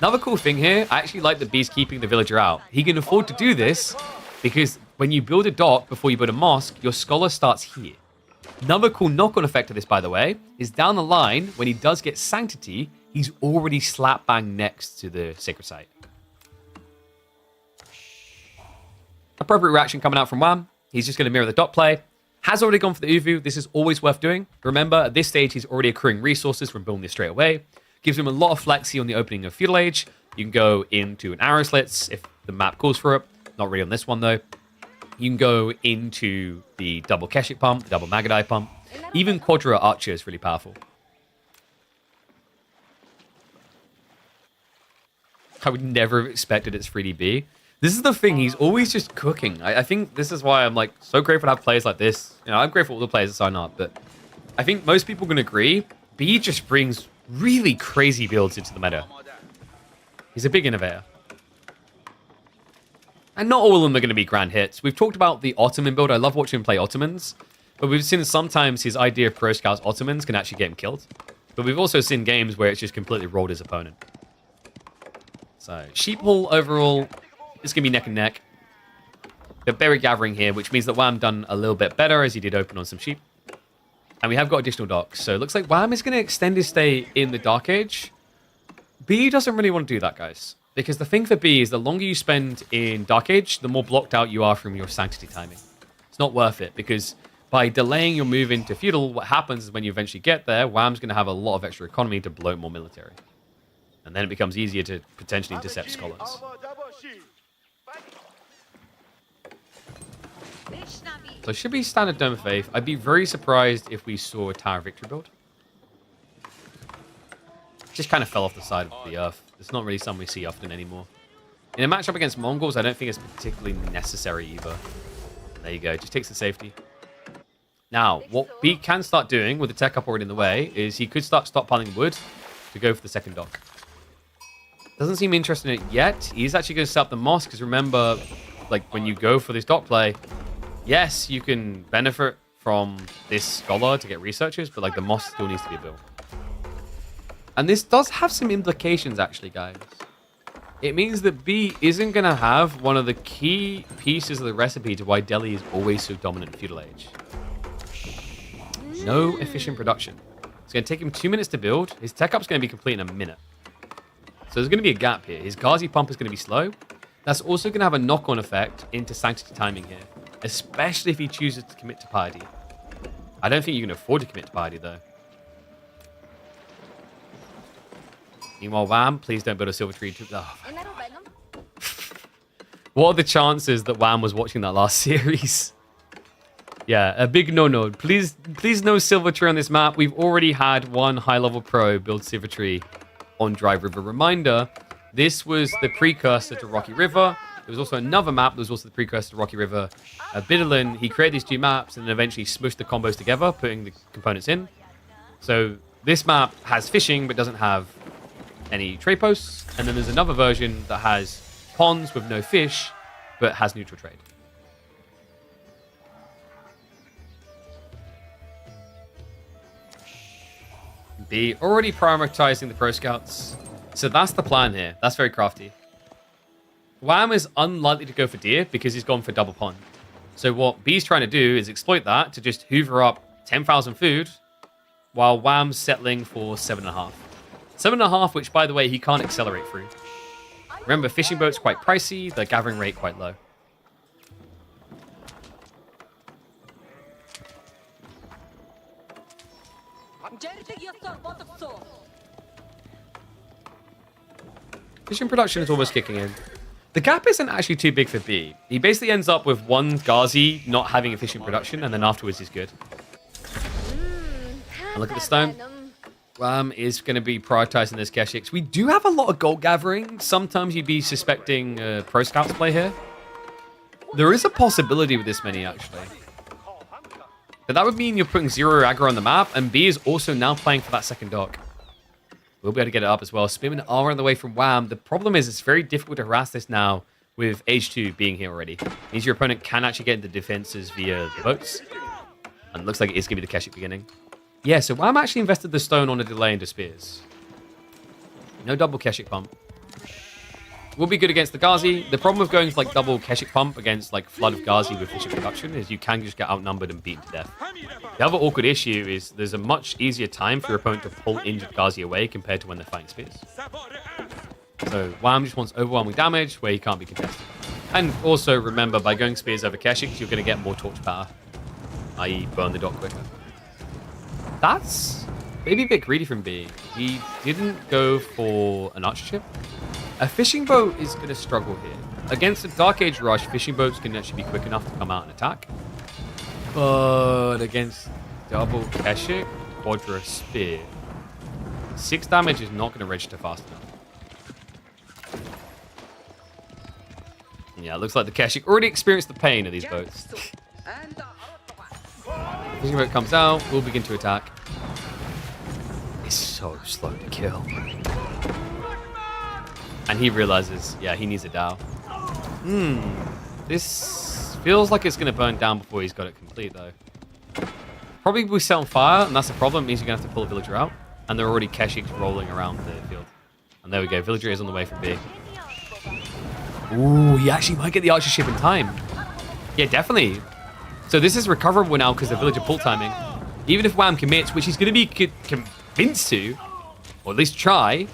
Another cool thing here, I actually like that B's keeping the villager out. He can afford to do this because when you build a dock before you build a mosque, your scholar starts here. Another cool knock-on effect of this, by the way, is down the line, when he does get Sanctity, he's already slap bang next to the Sacred Site. Appropriate reaction coming out from Wham. He's just going to mirror the dot play. Has already gone for the Uvu. This is always worth doing. Remember, at this stage, he's already accruing resources from building this straight away. Gives him a lot of flexi on the opening of Feudal Age. You can go into an arrow slits if the map calls for it. Not really on this one, though. You can go into the double Keshik pump, the double Magadai pump. Even Quadra Archer is really powerful. I would never have expected it's 3DB. This is the thing, he's always just cooking. I think this is why I'm like so grateful to have players like this. You know, I'm grateful for all the players that sign up, but I think most people can agree, B just brings really crazy builds into the meta. He's a big innovator. And not all of them are going to be grand hits. We've talked about the Ottoman build. I love watching him play Ottomans. But we've seen sometimes his idea of Pro Scouts Ottomans can actually get him killed. But we've also seen games where it's just completely rolled his opponent. So, Sheeple overall is going to be neck and neck. But berry gathering here, which means that Wham done a little bit better as he did open on some sheep. And we have got additional docks. So it looks like Wham is going to extend his stay in the Dark Age. B doesn't really want to do that, guys. Because the thing for B is the longer you spend in Dark Age, the more blocked out you are from your Sanctity timing. It's not worth it, because by delaying your move into Feudal, what happens is when you eventually get there, Wham's going to have a lot of extra economy to bloat more military. And then it becomes easier to potentially intercept scholars. So it should be standard Dome of Faith. I'd be very surprised if we saw a Tower of Victory build. Just kind of fell off the side of the earth. It's not really something we see often anymore. In a matchup against Mongols, I don't think it's particularly necessary either. There you go. Just takes the safety. Now, what B can start doing with the tech up already in the way is he could start stockpiling wood to go for the second dock. Doesn't seem interested in it yet. He's actually going to set up the mosque because remember, like when you go for this dock play, yes, you can benefit from this scholar to get researchers, but like the mosque still needs to be built. And this does have some implications, actually, guys. It means that B isn't going to have one of the key pieces of the recipe to why Delhi is always so dominant in Feudal Age. No efficient production. It's going to take him 2 minutes to build. His tech up's going to be complete in a minute. So there's going to be a gap here. His Ghazi pump is going to be slow. That's also going to have a knock-on effect into Sanctity timing here, especially if he chooses to commit to piety. I don't think you can afford to commit to piety, though. Meanwhile, Wham, please don't build a silver tree. Oh. What are the chances that Wham was watching that last series? Yeah, a big no-no. Please no silver tree on this map. We've already had one high-level pro build silver tree on Drive River. Reminder, this was the precursor to Rocky River. There was also another map that was also the precursor to Rocky River. Bidderlin, he created these two maps and then eventually smushed the combos together, putting the components in. So this map has fishing but doesn't have any trade posts. And then there's another version that has ponds with no fish but has neutral trade. B, already prioritizing the pro scouts. So that's the plan here. That's very crafty. Wham is unlikely to go for deer because he's gone for double pond. So what B's trying to do is exploit that to just hoover up 10,000 food while Wham's settling for 7.5. 7.5, which by the way, he can't accelerate through. Remember, fishing boats quite pricey, the gathering rate quite low. Fishing production is almost kicking in. The gap isn't actually too big for B. He basically ends up with one Ghazi not having efficient production, and then afterwards he's good. And look at the stone. Wham is going to be prioritizing those Keshiks. We do have a lot of gold gathering. Sometimes you'd be suspecting pro scouts play here. There is a possibility with this many, actually. But that would mean you're putting 0 aggro on the map, and B is also now playing for that second dock. We'll be able to get it up as well. Spearmen are on the way from Wham. The problem is it's very difficult to harass this now with Age 2 being here already. It means your opponent can actually get into defenses via the boats. And it looks like it is going to be the Keshik beginning. Yeah, so Wham actually invested the stone on a delay into spears. No double Keshik pump. Will be good against the Ghazi. The problem with going for like double Keshik pump against like Flood of Ghazi with Keshik production is you can just get outnumbered and beaten to death. The other awkward issue is there's a much easier time for your opponent to pull injured Ghazi away compared to when they're fighting spears. So Wham just wants overwhelming damage where he can't be contested. And also remember, by going spears over Keshiks, you're going to get more torch power, i.e. burn the dock quicker. That's maybe a bit greedy from B. He didn't go for an archer ship. A fishing boat is going to struggle here. Against a Dark Age rush, fishing boats can actually be quick enough to come out and attack. But against double Keshik, Quadra Spear, 6 damage is not going to register fast enough. Yeah, it looks like the Keshik already experienced the pain of these boats. Fishing boat comes out, we'll begin to attack. It's so slow to kill. And he realizes, yeah, he needs a Dow. This feels like it's going to burn down before he's got it complete, though. Probably we set on fire, and that's the problem. It means you're going to have to pull a villager out. And there are already Keshiks rolling around the field. And there we go. Villager is on the way from B. Ooh, he actually might get the archer ship in time. Yeah, definitely. So this is recoverable now because the villager pull timing. Even if Wham commits, which he's going to be convinced to, or at least try,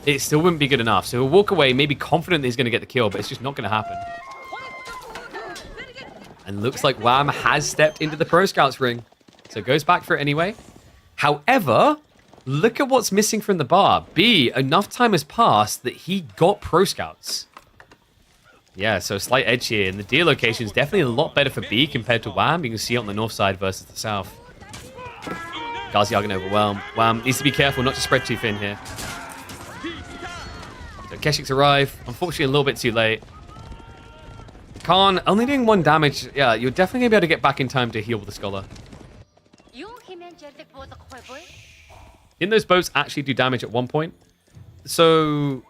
it still wouldn't be good enough. So he'll walk away, maybe confident that he's going to get the kill, but it's just not going to happen. And looks like Wham has stepped into the Pro Scouts ring. So goes back for it anyway. However, look at what's missing from the bar. B, enough time has passed that he got Pro Scouts. Yeah, so slight edge here. And the deer location is definitely a lot better for B compared to Wham. You can see it on the north side versus the south. Ghazi are going to overwhelm. Wham needs to be careful not to spread too thin here. So Keshiks arrive. Unfortunately, a little bit too late. Khan only doing 1 damage. Yeah, you're definitely going to be able to get back in time to heal with the Scholar. Didn't those boats actually do damage at one point? So,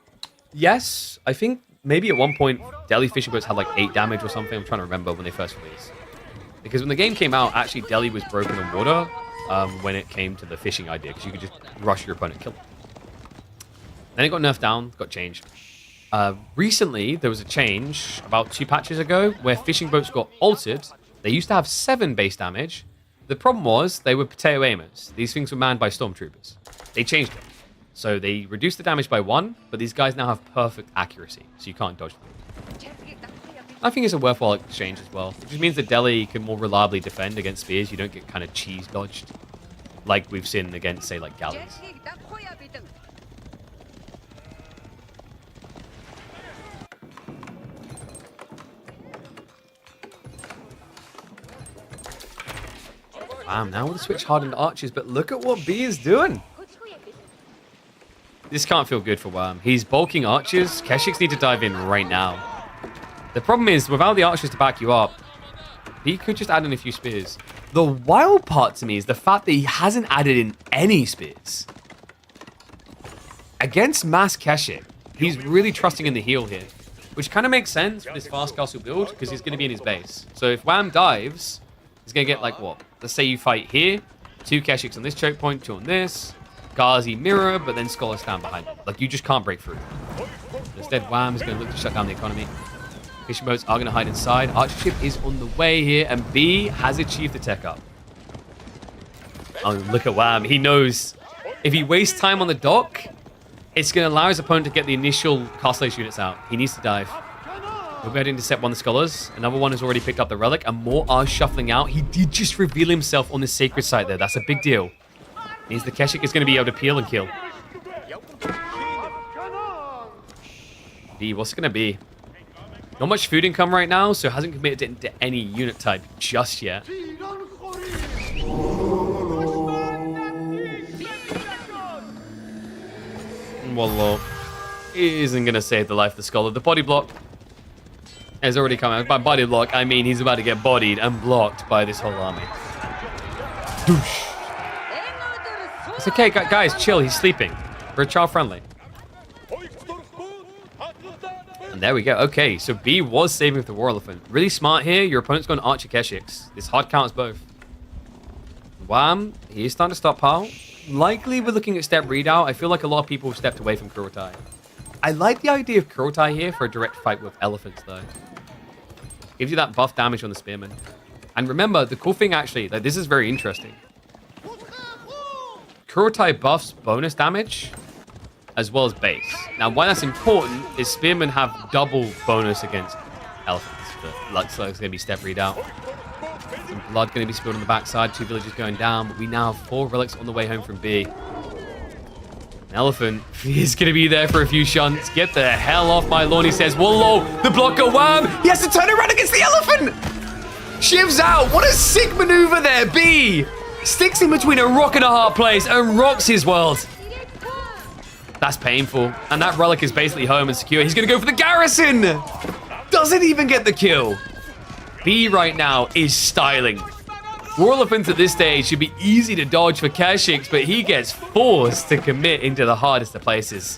yes, I think maybe at one point, Delhi fishing boats had like 8 damage or something. I'm trying to remember when they first released. Because when the game came out, actually Delhi was broken on water when it came to the fishing idea, because you could just rush your opponent and kill them. Then it got nerfed down, got changed. Recently, there was a change about 2 patches ago where fishing boats got altered. They used to have 7 base damage. The problem was they were potato aimers. These things were manned by stormtroopers. They changed it. So they reduce the damage by 1, but these guys now have perfect accuracy, so you can't dodge them. I think it's a worthwhile exchange as well. It just means that Delhi can more reliably defend against spears. You don't get kind of cheese dodged like we've seen against, say, like galleys. Wow, now we'll switch hardened archers, but look at what B is doing. This can't feel good for Wham. He's bulking archers. Keshiks need to dive in right now. The problem is, without the archers to back you up, he could just add in a few spears. The wild part to me is the fact that he hasn't added in any spears. Against Mass Keshik, he's really trusting in the heal here, which kind of makes sense for this fast castle build because he's going to be in his base. So if Wham dives, he's going to get like what? Let's say you fight here, 2 Keshiks on this choke point, 2 on this, Ghazi mirror, but then Scholar stand behind him. Like, you just can't break through. Instead, Wham is going to look to shut down the economy. Fishing boats are going to hide inside. Archer ship is on the way here, and B has achieved the tech up. Oh, look at Wham. He knows if he wastes time on the dock, it's going to allow his opponent to get the initial castle units out. He needs to dive. We'll be able to intercept one of the scholars. Another one has already picked up the relic, and more are shuffling out. He did just reveal himself on the sacred site there. That's a big deal. Means the Keshik is going to be able to peel and kill. B, what's it going to be? Not much food income right now, so hasn't committed to any unit type just yet. Wallah isn't going to save the life of the scholar. The body block has already come out. By body block, I mean he's about to get bodied and blocked by this whole army. Doosh. It's okay, guys, chill. He's sleeping. We're child friendly. And there we go. Okay, so B was saving with the War Elephant. Really smart here. Your opponent's going Archer Keshiks. This hard counts both. Wham, he's starting to stockpile. Likely we're looking at step readout. I feel like a lot of people have stepped away from Kurotai. I like the idea of Kurotai here for a direct fight with elephants, though. Gives you that buff damage on the spearmen. And remember, the cool thing actually, like, this is very interesting. Kurotai buffs bonus damage as well as base. Now, why that's important is spearmen have double bonus against elephants. But looks like it's going to be step readout. Some blood going to be spilled on the backside. 2 villages going down. But we now have 4 relics on the way home from B. An elephant is going to be there for a few shunts. Get the hell off my lawn, he says. Whoa, the blocker Wham! He has to turn around against the elephant! Shivs out. What a sick maneuver there, B! Sticks him between a rock and a hard place and rocks his world. That's painful. And that relic is basically home and secure. He's going to go for the garrison. Doesn't even get the kill. B right now is styling. War Elephants at this stage should be easy to dodge for Keshiks, but he gets forced to commit into the hardest of places.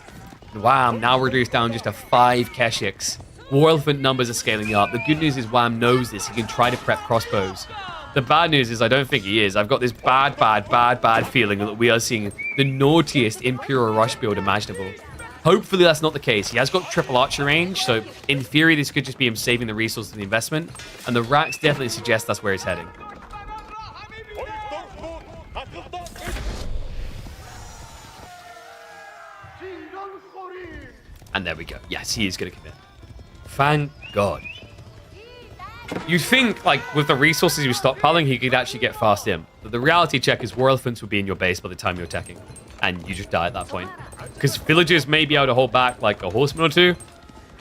Wham, now reduced down just to 5 Keshiks. War Elephant numbers are scaling up. The good news is Wham knows this. He can try to prep crossbows. The bad news is I don't think he is. I've got this bad feeling that we are seeing the naughtiest Imperial rush build imaginable. Hopefully that's not the case. He has got triple archer range, so in theory this could just be him saving the resources of the investment, and the racks definitely suggest that's where he's heading. And there we go. Yes, he is going to commit. Thank God. You'd think, like, with the resources he was stockpiling, he could actually get fast in. But the reality check is War Elephants will be in your base by the time you're attacking. And you just die at that point. Because villagers may be able to hold back, like, a horseman or 2.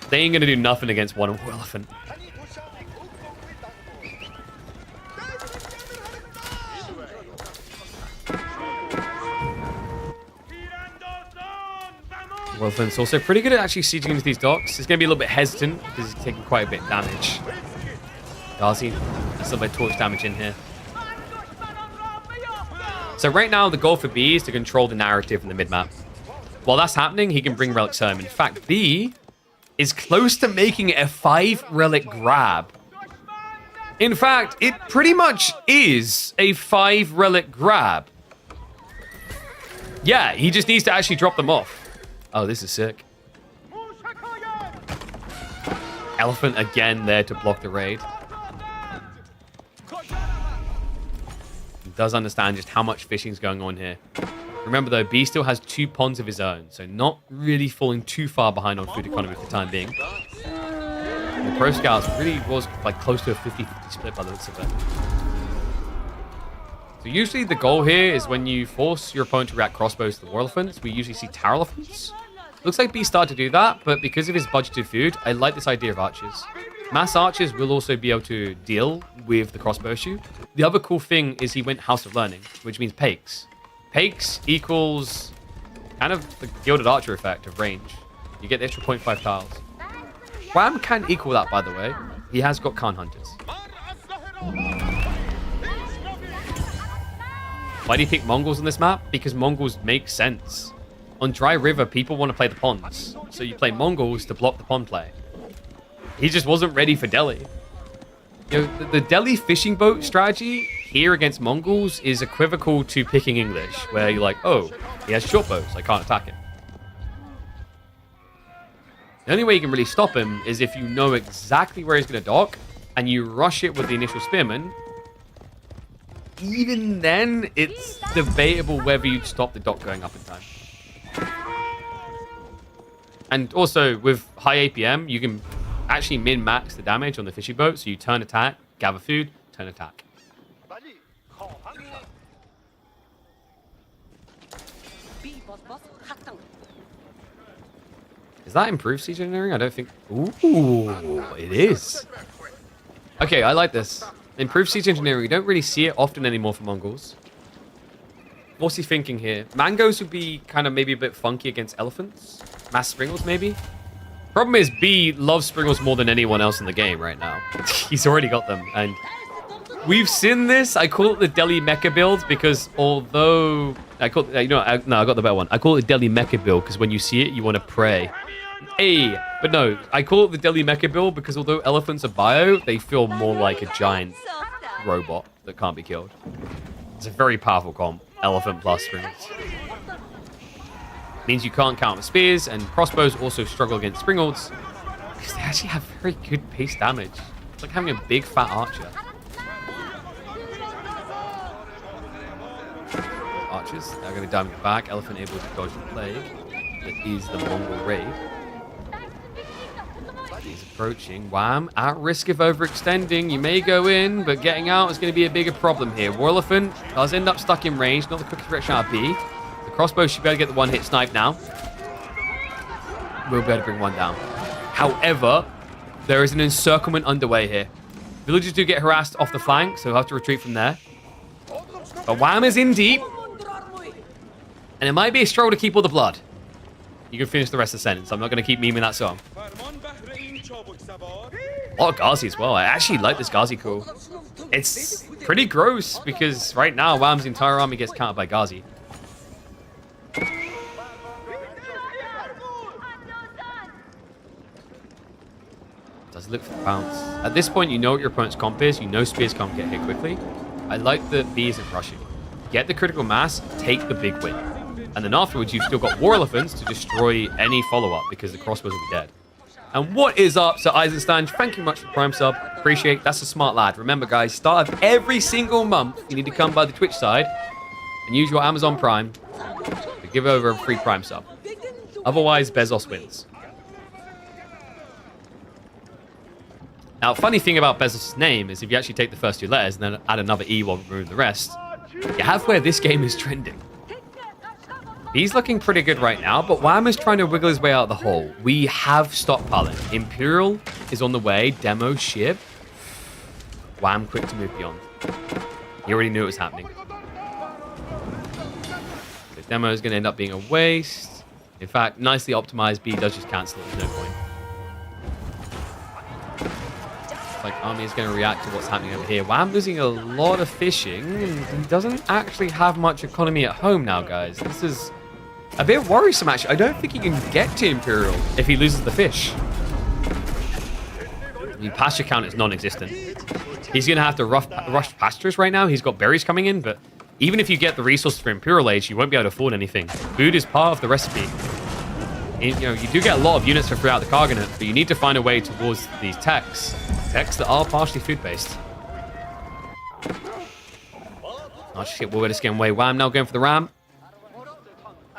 They ain't going to do nothing against one War Elephant. War Elephant's also pretty good at actually sieging into these docks. He's going to be a little bit hesitant because he's taking quite a bit of damage. Darcy, that's a little bit of torch damage in here. So right now, the goal for B is to control the narrative in the mid-map. While that's happening, he can bring relics home. In fact, B is close to making it a 5-relic grab. In fact, it pretty much is a 5-relic grab. Yeah, he just needs to actually drop them off. Oh, this is sick. Elephant again there to block the raid. He does understand just how much fishing is going on here. Remember though, B still has 2 ponds of his own, so not really falling too far behind on food economy for the time being. And the Pro Scouts really was like close to a 50-50 split by the looks of it. So usually the goal here is when you force your opponent to react crossbows to the war elephants, we usually see tower elephants. Looks like B started to do that, but because of his budgeted food, I like this idea of archers. Mass archers will also be able to deal with the crossbow issue. The other cool thing is he went House of Learning, which means Pakes. Pakes equals kind of the Gilded Archer effect of range. You get the extra 0.5 tiles. Wham can equal that, by the way. He has got Khan Hunters. Why do you pick Mongols on this map? Because Mongols make sense. On Dry River, people want to play the ponds. So you play Mongols to block the pond play. He just wasn't ready for Delhi. You know, the Delhi fishing boat strategy here against Mongols is equivocal to picking English, where you're like, oh, he has short bows, I can't attack him. The only way you can really stop him is if you know exactly where he's going to dock, and you rush it with the initial spearman. Even then, it's debatable whether you'd stop the dock going up in time. And also, with high APM, you can actually min-max the damage on the fishing boat, so you turn attack, gather food, turn attack. Is that improved siege engineering? I don't think... Ooh, it is. Okay, I like this. Improved siege engineering. You don't really see it often anymore for Mongols. What's he thinking here? Mangoes would be kind of maybe a bit funky against elephants. Mass Springles, maybe? Problem is, B loves Springles more than anyone else in the game right now. He's already got them, and we've seen this. I call it the Delhi Mecha build because although... I got the better one. I call it the Delhi Mecha build because when you see it, you want to pray. Hey, but no, I call it the Delhi Mecha build because although elephants are bio, they feel more like a giant robot that can't be killed. It's a very powerful comp. Elephant plus Springles. Means you can't count with spears, and crossbows also struggle against Springles because they actually have very good base damage. It's like having a big fat archer. Archers, they're going to dive in the back. Elephant able to dodge the plague. That is the Mongol raid. He's approaching. Wham, at risk of overextending. You may go in, but getting out is going to be a bigger problem here. War Elephant does end up stuck in range. Not the quickest direction out of B. The crossbow should be able to get the one-hit snipe now. We'll be able to bring one down. However, there is an encirclement underway here. Villagers do get harassed off the flank, so we'll have to retreat from there. But Wham is in deep. And it might be a struggle to keep all the blood. You can finish the rest of the sentence. I'm not going to keep memeing that song. A lot of Ghazi as well. I actually like this Ghazi call. It's pretty gross because right now Wham's entire army gets countered by Ghazi. Does look for the bounce. At this point, you know what your opponent's comp is. You know spears can't get hit quickly. I like that B isn't rushing. Get the critical mass, take the big win. And then afterwards, you've still got war elephants to destroy any follow-up because the crossbows will be dead. And what is up, Sir Eisenstein? Thank you much for the Prime sub. Appreciate it. That's a smart lad. Remember, guys, start of every single month, you need to come by the Twitch side and use your Amazon Prime to give over a free Prime sub. Otherwise, Bezos wins. Now, funny thing about Bezos' name is if you actually take the first 2 letters and then add another E while removing the rest, you have where this game is trending. He's looking pretty good right now, but Wham is trying to wiggle his way out of the hole. We have stockpiling. Imperial is on the way. Demo ship. Wham quick to move beyond. He already knew it was happening. The demo is going to end up being a waste. In fact, nicely optimized. B does just cancel it. There's no point. Like army is going to react to what's happening over here. Wham losing a lot of fishing, and he doesn't actually have much economy at home now, guys. This is a bit worrisome, actually. I don't think he can get to Imperial if he loses the fish. The pasture count is non-existent. He's going to have to rush pastures right now. He's got berries coming in, but even if you get the resources for Imperial Age, you won't be able to afford anything. Food is part of the recipe. You do get a lot of units for throughout the Cargonet, but you need to find a way towards these techs. Techs that are partially food-based. Oh shit, we're just getting away. Wham now going for the ram.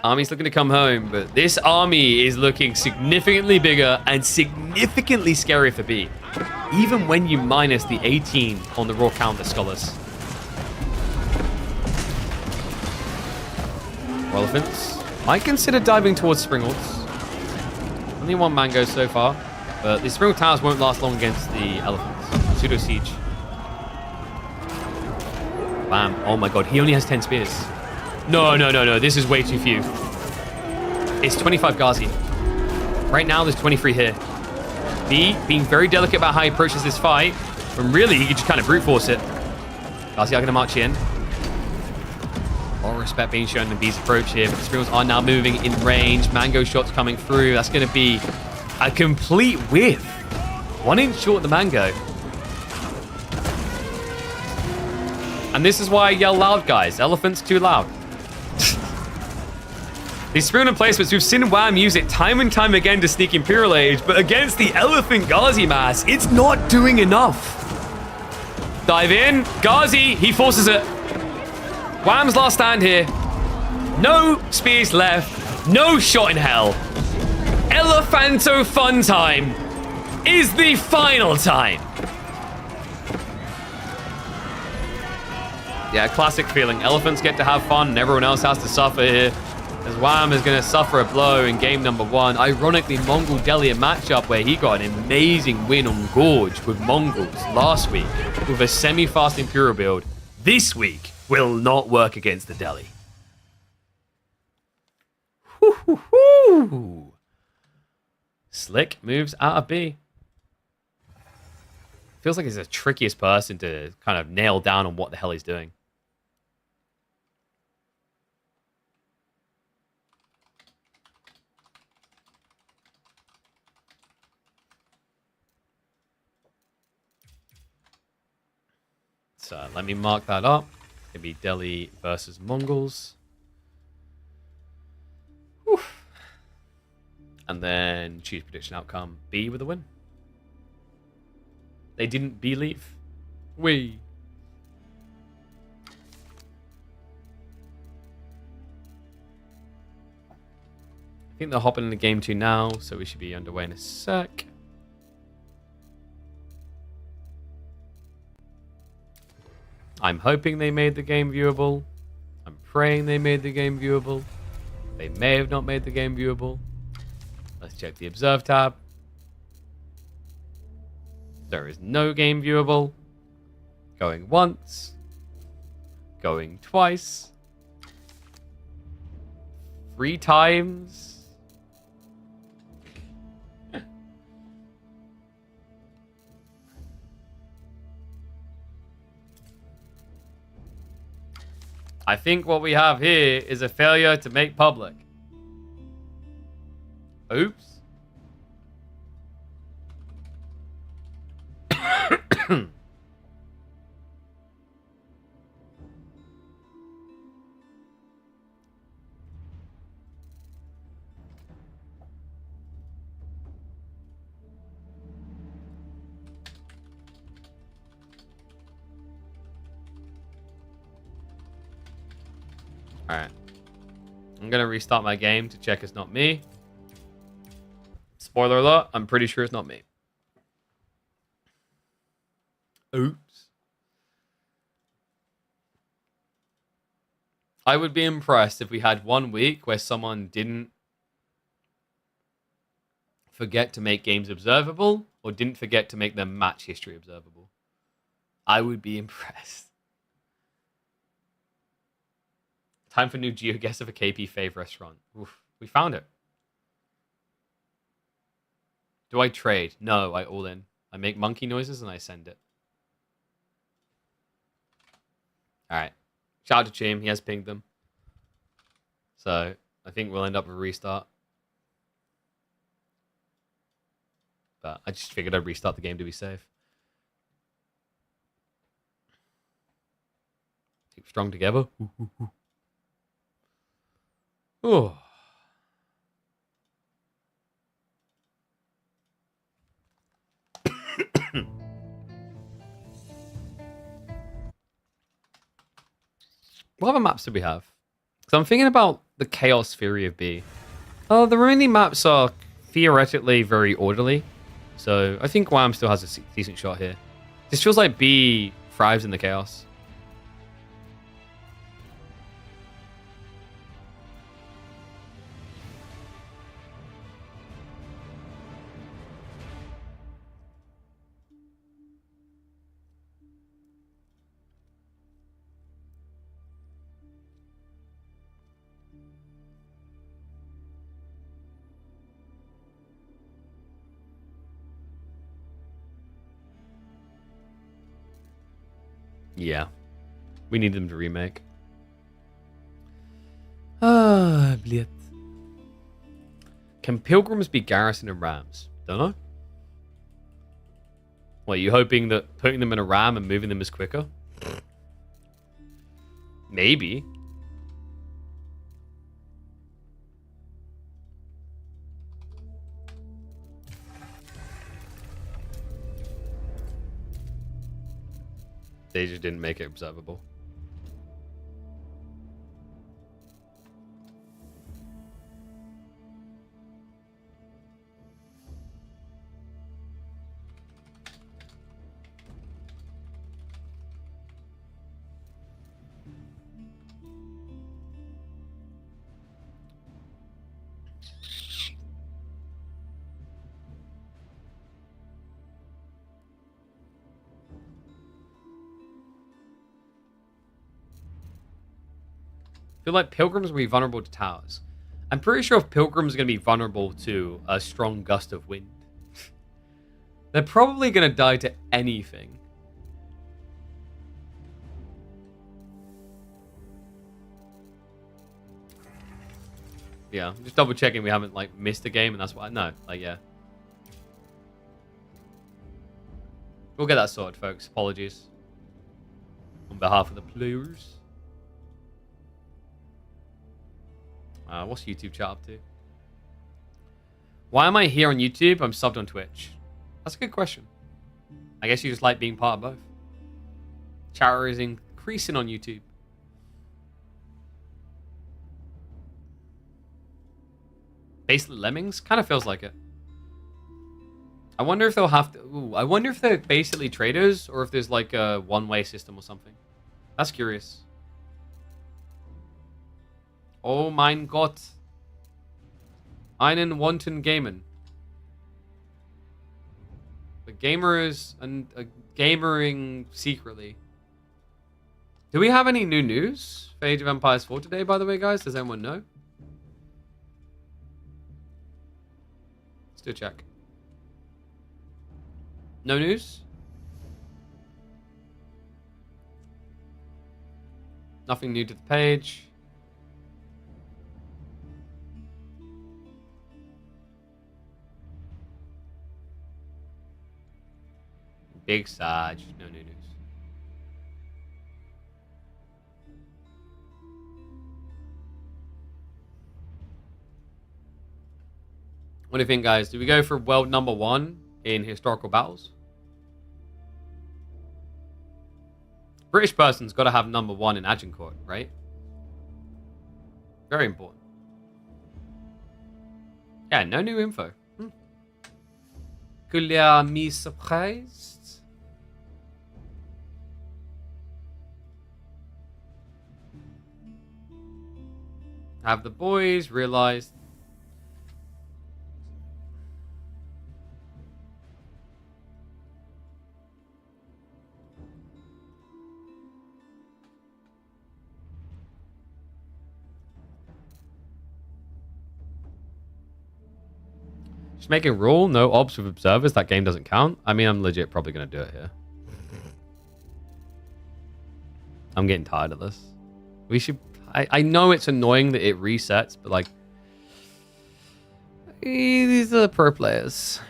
Army's looking to come home, but this army is looking significantly bigger and significantly scarier for B. Even when you minus the 18 on the raw counter scholars. Elephants. Might consider diving towards Springalds. Only one mango so far, but the Springle Towers won't last long against the elephants. Pseudo siege. Bam. Oh my god, he only has 10 spears. No. This is way too few. It's 25 Ghazi. Right now, there's 23 here. B being very delicate about how he approaches this fight, when really he could just kind of brute force it. Ghazi are going to march in. All respect being shown in B's approach here, but the Spriggles are now moving in range. Mango shots coming through. That's going to be a complete whiff. 1 inch short of the Mango. And this is why I yell loud, guys. Elephant's too loud. These Spriggle placements, we've seen Wham use it time and time again to sneak Imperial Age, but against the Elephant Ghazi mass, it's not doing enough. Dive in. Ghazi, he forces it. Wham's last stand here. No spears left. No shot in hell. Elephanto fun time is the final time. Yeah, classic feeling. Elephants get to have fun and everyone else has to suffer here. As Wham is going to suffer a blow in game number 1. Ironically, Mongol Delhi, a matchup where he got an amazing win on Gorge with Mongols last week with a semi-fast Imperial build. This week will not work against the Delhi. Slick moves out of B. Feels like he's the trickiest person to kind of nail down on what the hell he's doing. So let me mark that up. It's going to be Delhi versus Mongols. Whew. And then choose prediction outcome. B with a win. They didn't believe. We. I think they're hopping into game 2 now, so we should be underway in a sec. I'm hoping they made the game viewable. I'm praying they made the game viewable. They may have not made the game viewable. Let's check the Observe tab. There is no game viewable. Going once. Going twice. 3 times. I think what we have here is a failure to make public. Oops. Alright. I'm going to restart my game to check it's not me. Spoiler alert, I'm pretty sure it's not me. Oops. I would be impressed if we had 1 week where someone didn't forget to make games observable or didn't forget to make their match history observable. I would be impressed. Time for new GeoGuess of a KP fave restaurant. Oof, we found it. Do I trade? No, I all in. I make monkey noises and I send it. Alright. Shout out to Chim. He has pinged them. So, I think we'll end up with a restart. But I just figured I'd restart the game to be safe. Keep strong together. Oh. What other maps do we have? So I'm thinking about the Chaos Fury of B. Oh, the remaining maps are theoretically very orderly. So I think Wham still has a decent shot here. This feels like B thrives in the chaos. Yeah. We need them to remake. Ah, Bliet. Can Pilgrims be Garrison and Rams? Don't know. What, are you hoping that putting them in a Ram and moving them is quicker? Maybe. They just didn't make it observable. I feel like Pilgrims will be vulnerable to towers. I'm pretty sure if Pilgrims are going to be vulnerable to a strong gust of wind, they're probably going to die to anything. Yeah, just double checking we haven't like missed a game, and that's why. No, like yeah. We'll get that sorted, folks. Apologies on behalf of the players. What's YouTube chat up to? Why am I here on YouTube? I'm subbed on Twitch. That's a good question. I guess you just like being part of both. Chatter is increasing on YouTube. Basically Lemmings? Kind of feels like it. I wonder if they'll have to... Ooh, I wonder if they're basically traders or if there's like a one-way system or something. That's curious. Oh mein Gott. Einen wanton Gamen. The gamers and gamering secretly. Do we have any new news for Age of Empires 4 today, by the way, guys? Does anyone know? Let's do a check. No news? Nothing new to the page. Big Sarge, no new news. What do you think, guys? Do we go for world number 1 in historical battles? British person's got to have number 1 in Agincourt, right? Very important. Yeah, no new info. Could you me surprised? Have the boys realized? Just make a rule, no obs with observers. That game doesn't count. I mean, I'm legit probably going to do it here. I'm getting tired of this. We should... I know it's annoying that it resets, but like... These are the pro players.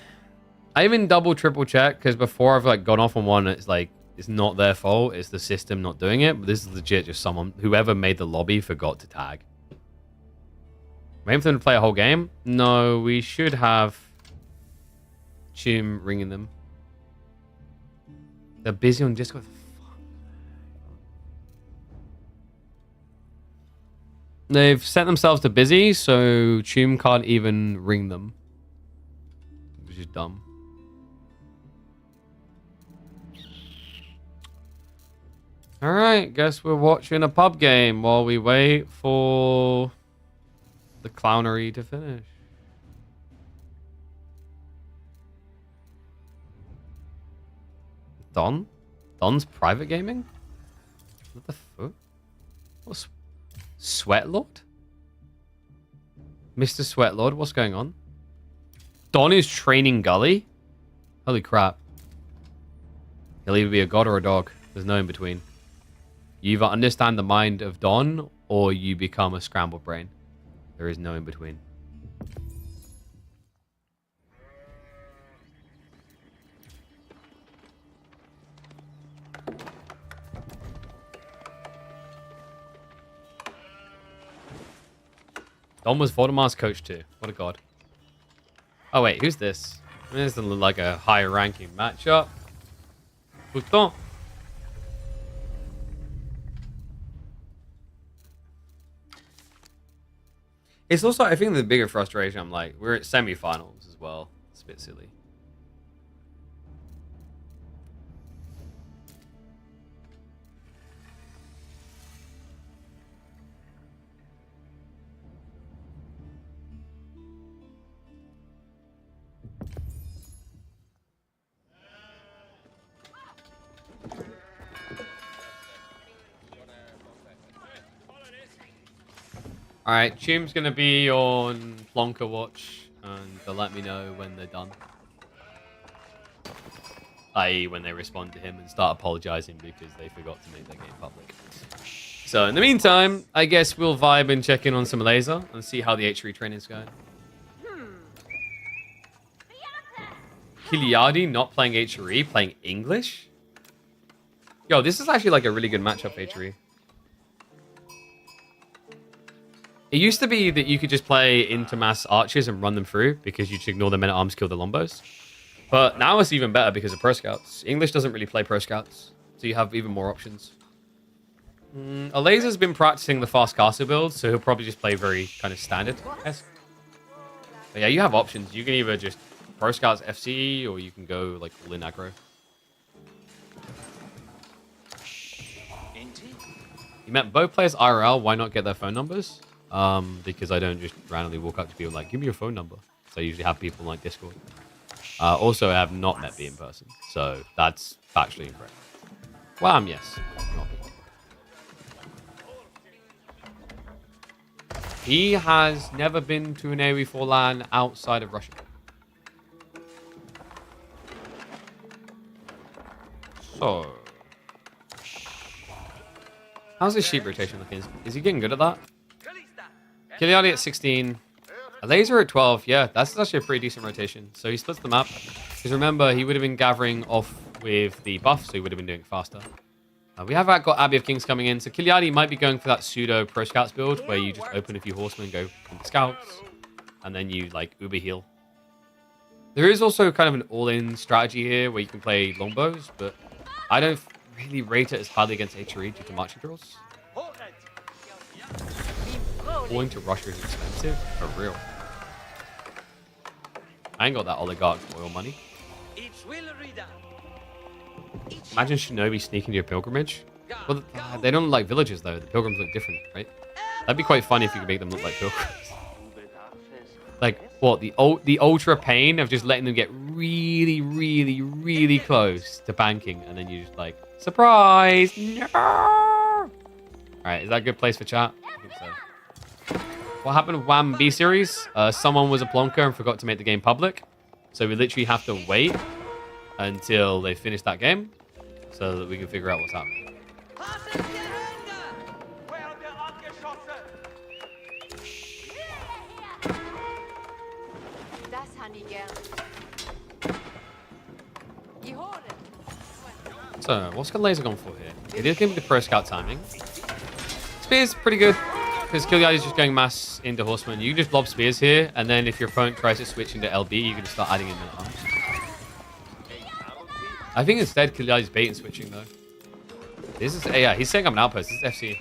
I even double, triple check, because before I've like gone off on one, it's like, it's not their fault. It's the system not doing it. But this is legit just someone... Whoever made the lobby forgot to tag. Waiting for them to play a whole game? No, we should have Chum ringing them. They're busy on Discord. They've set themselves to busy, so Chum can't even ring them. Which is dumb. Alright, guess we're watching a pub game while we wait for the clownery to finish. Don? Don's private gaming? What the fuck? What's Sweatlord? Mr. Sweatlord, what's going on? Don is training Gully? Holy crap. He'll either be a god or a dog. There's no in between. You either understand the mind of Don or you become a scrambled brain. There is no in between. Don was Voldemar's coach too. What a god. Oh wait, who's this? This doesn't look like a higher ranking matchup. Pourtant. It's also, I think the bigger frustration, I'm like, we're at semifinals as well. It's a bit silly. Alright, Chum's going to be on Plonker watch, and they'll let me know when they're done. I.e. when they respond to him and start apologizing because they forgot to make their game public. So in the meantime, I guess we'll vibe and check in on some laser and see how the H3 training's going. Kiljardi not playing H3, playing English? Yo, this is actually like a really good matchup for H3. It used to be that you could just play Intermass archers and run them through because you should ignore the men-at-arms, kill the lombos. But now it's even better because of Pro Scouts. English doesn't really play Pro Scouts, so you have even more options. A laser's been practicing the fast castle build, so he'll probably just play very kind of standard. But yeah, you have options. You can either just Pro Scouts FC, or you can go like all in aggro. You met both players IRL. Why not get their phone numbers? Because I don't just randomly walk up to people like, give me your phone number. So I usually have people on like Discord. Also, I have not met B in person, so that's factually incorrect. Wham, yes. Not B. He has never been to an AoE4 LAN outside of Russia. So, how's his sheep rotation looking? Is he getting good at that? Kiljardi at 16. A laser at 12. Yeah, that's actually a pretty decent rotation. So he splits the map. Because remember, he would have been gathering off with the buff, so he would have been doing it faster. We have got Abbey of Kings coming in. So Kiljardi might be going for that pseudo Pro Scouts build, where you just open a few horsemen, go from the scouts, and then you like uber heal. There is also kind of an all-in strategy here where you can play longbows, but I don't really rate it as highly against HRE due to marching drills. Going to Russia is expensive, for real. I ain't got that oligarch oil money. Imagine Shinobi sneaking to your pilgrimage. Well, they don't look like villages though. The pilgrims look different, right? That'd be quite funny if you could make them look like pilgrims. Like what? The ultra pain of just letting them get really, really, really close to banking, and then you just like surprise. No! All right, is that a good place for chat? I think so. What happened with Wham B series? Someone was a plonker and forgot to make the game public. So we literally have to wait until they finish that game so that we can figure out what's happening. So, what's the laser gone for here? It is going to be the Pro Scout timing. Spear's pretty good. Because Kiljardi is just going mass into horsemen. You can just lob spears here, and then if your opponent tries to switch into LB, you can just start adding in men at arms. I think instead Kiljardi's bait and switching though. This is yeah, he's setting up an outpost. This is FC.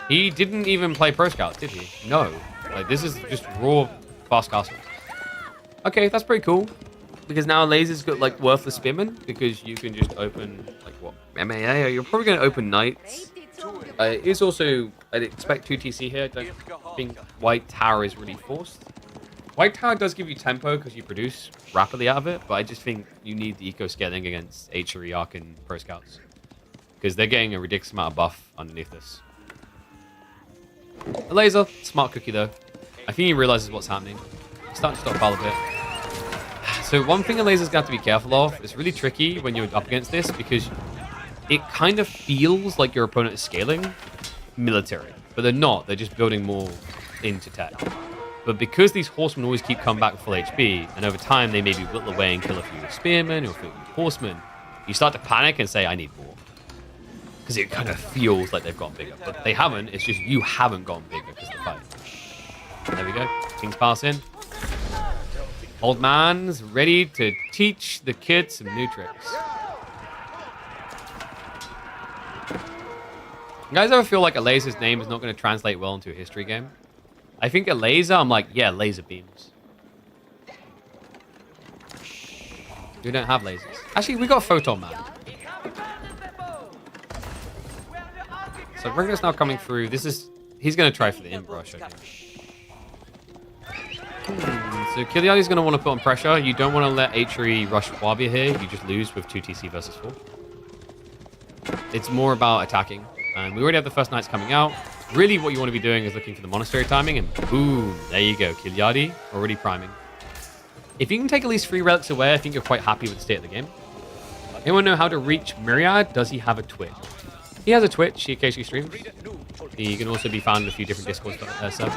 He didn't even play Pro Scouts, did he? No. Like, this is just raw fast castle. Okay, that's pretty cool. Because now Laser's got, like, worthless spearmen. Because you can just open, like, what? MAA? You're probably going to open knights. It's also, I'd expect 2 TC here. I don't think White Tower is really forced. White Tower does give you tempo because you produce rapidly out of it. But I just think you need the eco scaling against HRE, Arc, and Pro Scouts. Because they're getting a ridiculous amount of buff underneath this. A Laser, smart cookie though. I think he realizes what's happening. He's starting to stockpile a bit. So one thing a Laser's going to have to be careful of, it's really tricky when you're up against this because it kind of feels like your opponent is scaling military, but they're not. They're just building more into tech. But because these horsemen always keep coming back with full HP, and over time they maybe whittle away and kill a few spearmen or a few horsemen, you start to panic and say, I need more. Because it kind of feels like they've gotten bigger. But they haven't. It's just you haven't gotten bigger because of the fight. There we go. King's pass in. Old man's ready to teach the kids some new tricks. You guys ever feel like a Laser's name is not going to translate well into a history game? I think a Laser, I'm like, yeah, laser beams. We don't have lasers. Actually, we got Photon Man. So Ringo's now coming through. He's going to try for the inbrush, I think. So Kiljardi's going to want to put on pressure. You don't want to let HRE rush Wabia here. You just lose with 2 TC versus 4. It's more about attacking. And we already have the first knights coming out. Really what you want to be doing is looking for the monastery timing. And boom, there you go. Kiljardi already priming. If you can take at least 3 relics away, I think you're quite happy with the state of the game. Anyone know how to reach Myriad? Does he have a Twitch? He has a Twitch. He occasionally streams. He can also be found in a few different Discord servers.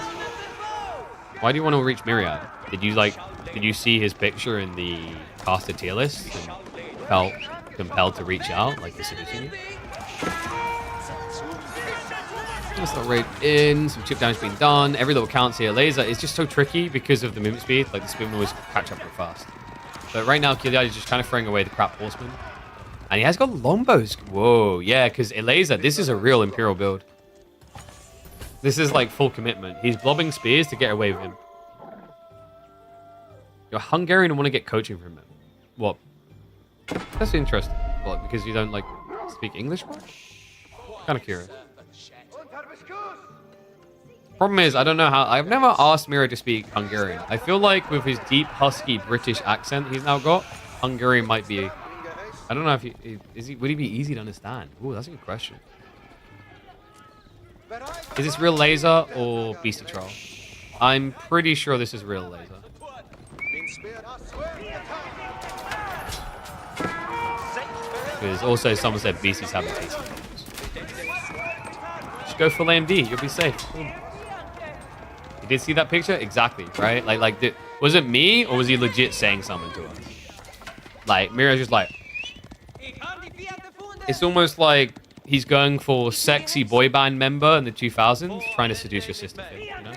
Why do you want to reach Myriad? Did you see his picture in the caster tier list and felt compelled to reach out, like he's seducing you? Let's not raid in. Some chip damage being done. Every little counts here. Laser is just so tricky because of the movement speed. Like the speed will always catch up real fast. But right now, Kiljardi is just kind of throwing away the crap horseman. And he has got longbows. Whoa, yeah, because Laser, this is a real Imperial build. This is like full commitment. He's blobbing spears to get away with him. You're Hungarian and want to get coaching from him. What? That's interesting. What, because you don't like speak English much? Kind of curious. Problem is, I don't know how. I've never asked Miro to speak Hungarian. I feel like with his deep, husky British accent he's now got, Hungarian might be. I don't know if would he be easy to understand? Ooh, that's a good question. Is this real Laser or Beastie Troll? I'm pretty sure this is real Laser. Because also someone said Beasties have a tasty. Just go full AMD, you'll be safe. Boom. You did see that picture? Exactly, right? Was it me or was he legit saying something to us? Like, Mira's just like... It's almost like he's going for sexy boy band member in the 2000s, trying to seduce your sister, you know?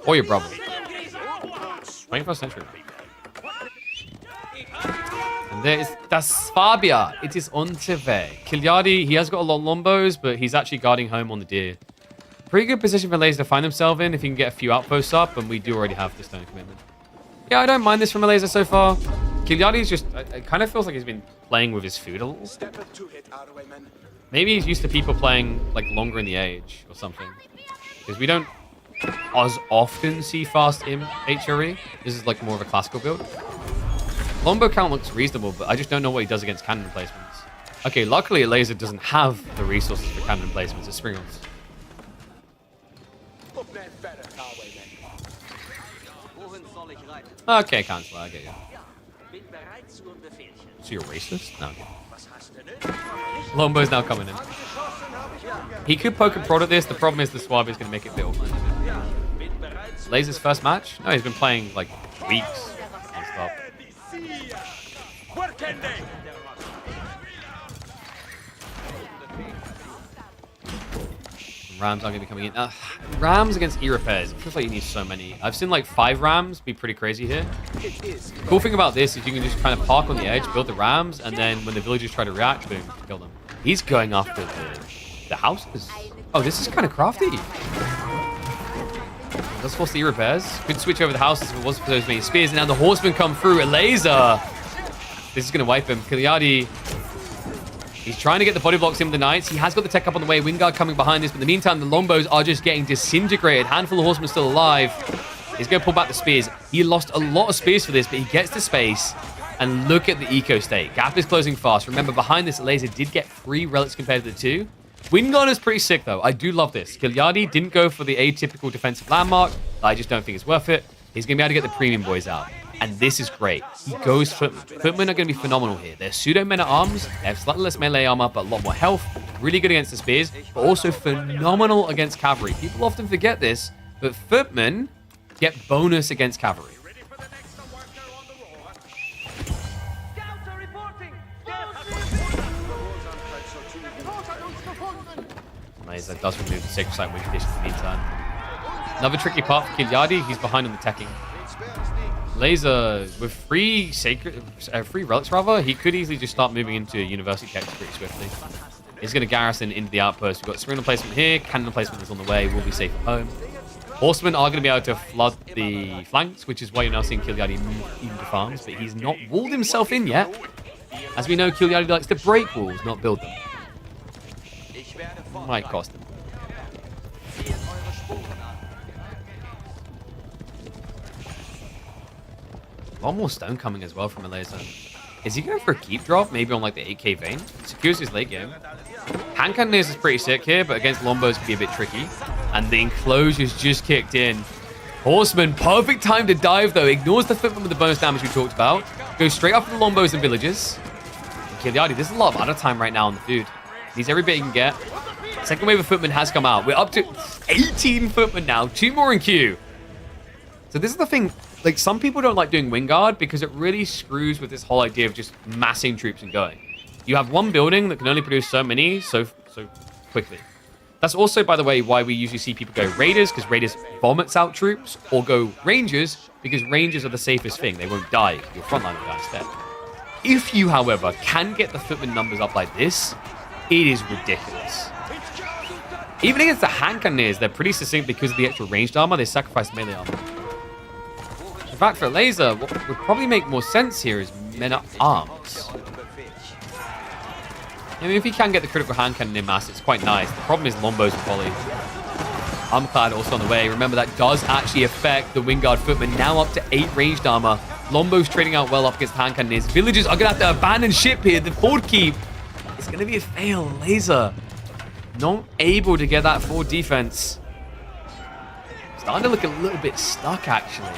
Or your brother. 21st century. And there is Das Fabia. It is on TV. Kiljardi, he has got a lot of lombos, but he's actually guarding home on the deer. Pretty good position for Laser to find himself in if he can get a few outposts up, and we do already have the stone commitment. Yeah, I don't mind this from a Laser so far. Kiljardi's just, it kind of feels like he's been playing with his food a little. Maybe he's used to people playing like longer in the age or something. Because we don't as often see fast HRE. This is like more of a classical build. Longbow count looks reasonable, but I just don't know what he does against cannon placements. Okay, luckily a Laser doesn't have the resources for cannon placements. It's Springles. Okay, cancel. I get you. So you're racist? No. Okay. Lombow's now coming in. He could poke and prod at this. The problem is the Swab is going to make it a bit awkward. Laser's first match? No, he's been playing like weeks non-stop. Rams aren't going to be coming in. Rams against E-repairs. It feels like you need so many. I've seen like 5 Rams be pretty crazy here. The cool thing about this is you can just kind of park on the edge, build the Rams, and then when the villagers try to react, boom, kill them. He's going after the houses. Oh, this is kind of crafty. Does force the repairs. Could switch over the houses if it wasn't for those many spears. And now the horsemen come through. A laser. This is going to wipe him. Kiljardi. He's trying to get the body blocks in with the knights. He has got the tech up on the way. Wingard coming behind this. But in the meantime, the Lombos are just getting disintegrated. Handful of horsemen still alive. He's going to pull back the spears. He lost a lot of spears for this, but he gets to space. And look at the eco state. Gap is closing fast. Remember, behind this, laser did get 3 relics compared to the 2. Wingard is pretty sick, though. I do love this. Kiljardi didn't go for the atypical defensive landmark. I just don't think it's worth it. He's going to be able to get the premium boys out. And this is great. He goes Footmen. Footmen are going to be phenomenal here. They're pseudo-men-at-arms. They have slightly less melee armor, but a lot more health. Really good against the spears, but also phenomenal against cavalry. People often forget this, but Footmen get bonus against cavalry. Laser does remove the Sacred Site Wind Condition in the meantime. Another tricky part for Kiljardi. He's behind on the teching. Laser, with free relics rather, he could easily just start moving into university techs pretty swiftly. He's going to garrison into the outpost. We've got Serena placement here. Cannon placement is on the way. We'll be safe at home. Horsemen are going to be able to flood the flanks, which is why you're now seeing Kiljardi move into farms, but he's not walled himself in yet. As we know, Kiljardi likes to break walls, not build them. Might cost him. A lot more stone coming as well from a laser. Is he going for a keep drop? Maybe on like the 8k vein? Secures his late game. Hand cannoneers is pretty sick here, but against Lombos can be a bit tricky. And the enclosure's just kicked in. Horseman, perfect time to dive though. Ignores the footman with the bonus damage we talked about. Goes straight after the Lombos and villages. Kiljardi, there's a lot of out of time right now on the food. Needs every bit he can get. Second wave of footmen has come out. We're up to 18 footmen now. 2 more in queue. So this is the thing. Like, some people don't like doing Wingard because it really screws with this whole idea of just massing troops and going. You have one building that can only produce so many so quickly. That's also, by the way, why we usually see people go Raiders, because Raiders vomits out troops, or go Rangers, because Rangers are the safest thing. They won't die. Your frontline will die instead. If you, however, can get the footman numbers up like this, it is ridiculous. Even against the hand cannoneers, they're pretty succinct because of the extra ranged armor. They sacrifice melee armor. In fact, for a laser, what would probably make more sense here is men-at-arms. I mean, if you can get the critical hand cannon in mass, it's quite nice. The problem is Lombos and volley. Armorclad also on the way. Remember, that does actually affect the Wingard footman. Now up to 8 ranged armor. Lombos trading out well up against hand cannoneers. Villagers are going to have to abandon ship here. The forward keep is going to be a fail. Laser not able to get that forward defense. Starting to look a little bit stuck, actually.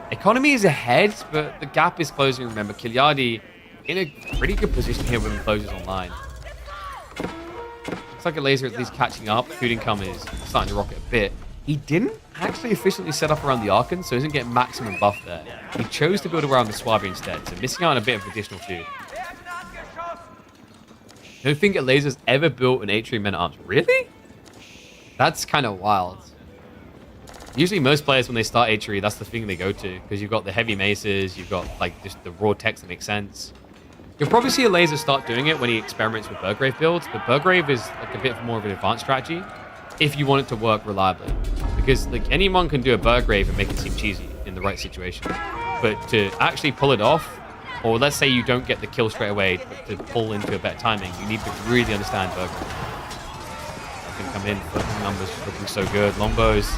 Economy is ahead, but the gap is closing. Remember, Kiljardi in a pretty good position here when he closes online. Looks like a laser at least catching up. Food income is starting to rocket a bit. He didn't actually efficiently set up around the Archon, so he doesn't get maximum buff there. He chose to build around the Suavi instead, so missing out on a bit of additional food. I don't think a laser's ever built an atrium men-at-arms. Really? That's kind of wild. Usually most players, when they start Atri, that's the thing they go to, because you've got the heavy maces, you've got like just the raw text that makes sense. You'll probably see a laser start doing it when he experiments with Burgrave builds, but Burgrave is like a bit more of an advanced strategy if you want it to work reliably. Because like anyone can do a Burgrave and make it seem cheesy in the right situation. But to actually pull it off, or let's say you don't get the kill straight away, but to pull into a better timing, you need to really understand Burgrave. I can come in, but the numbers looking so good. Lombos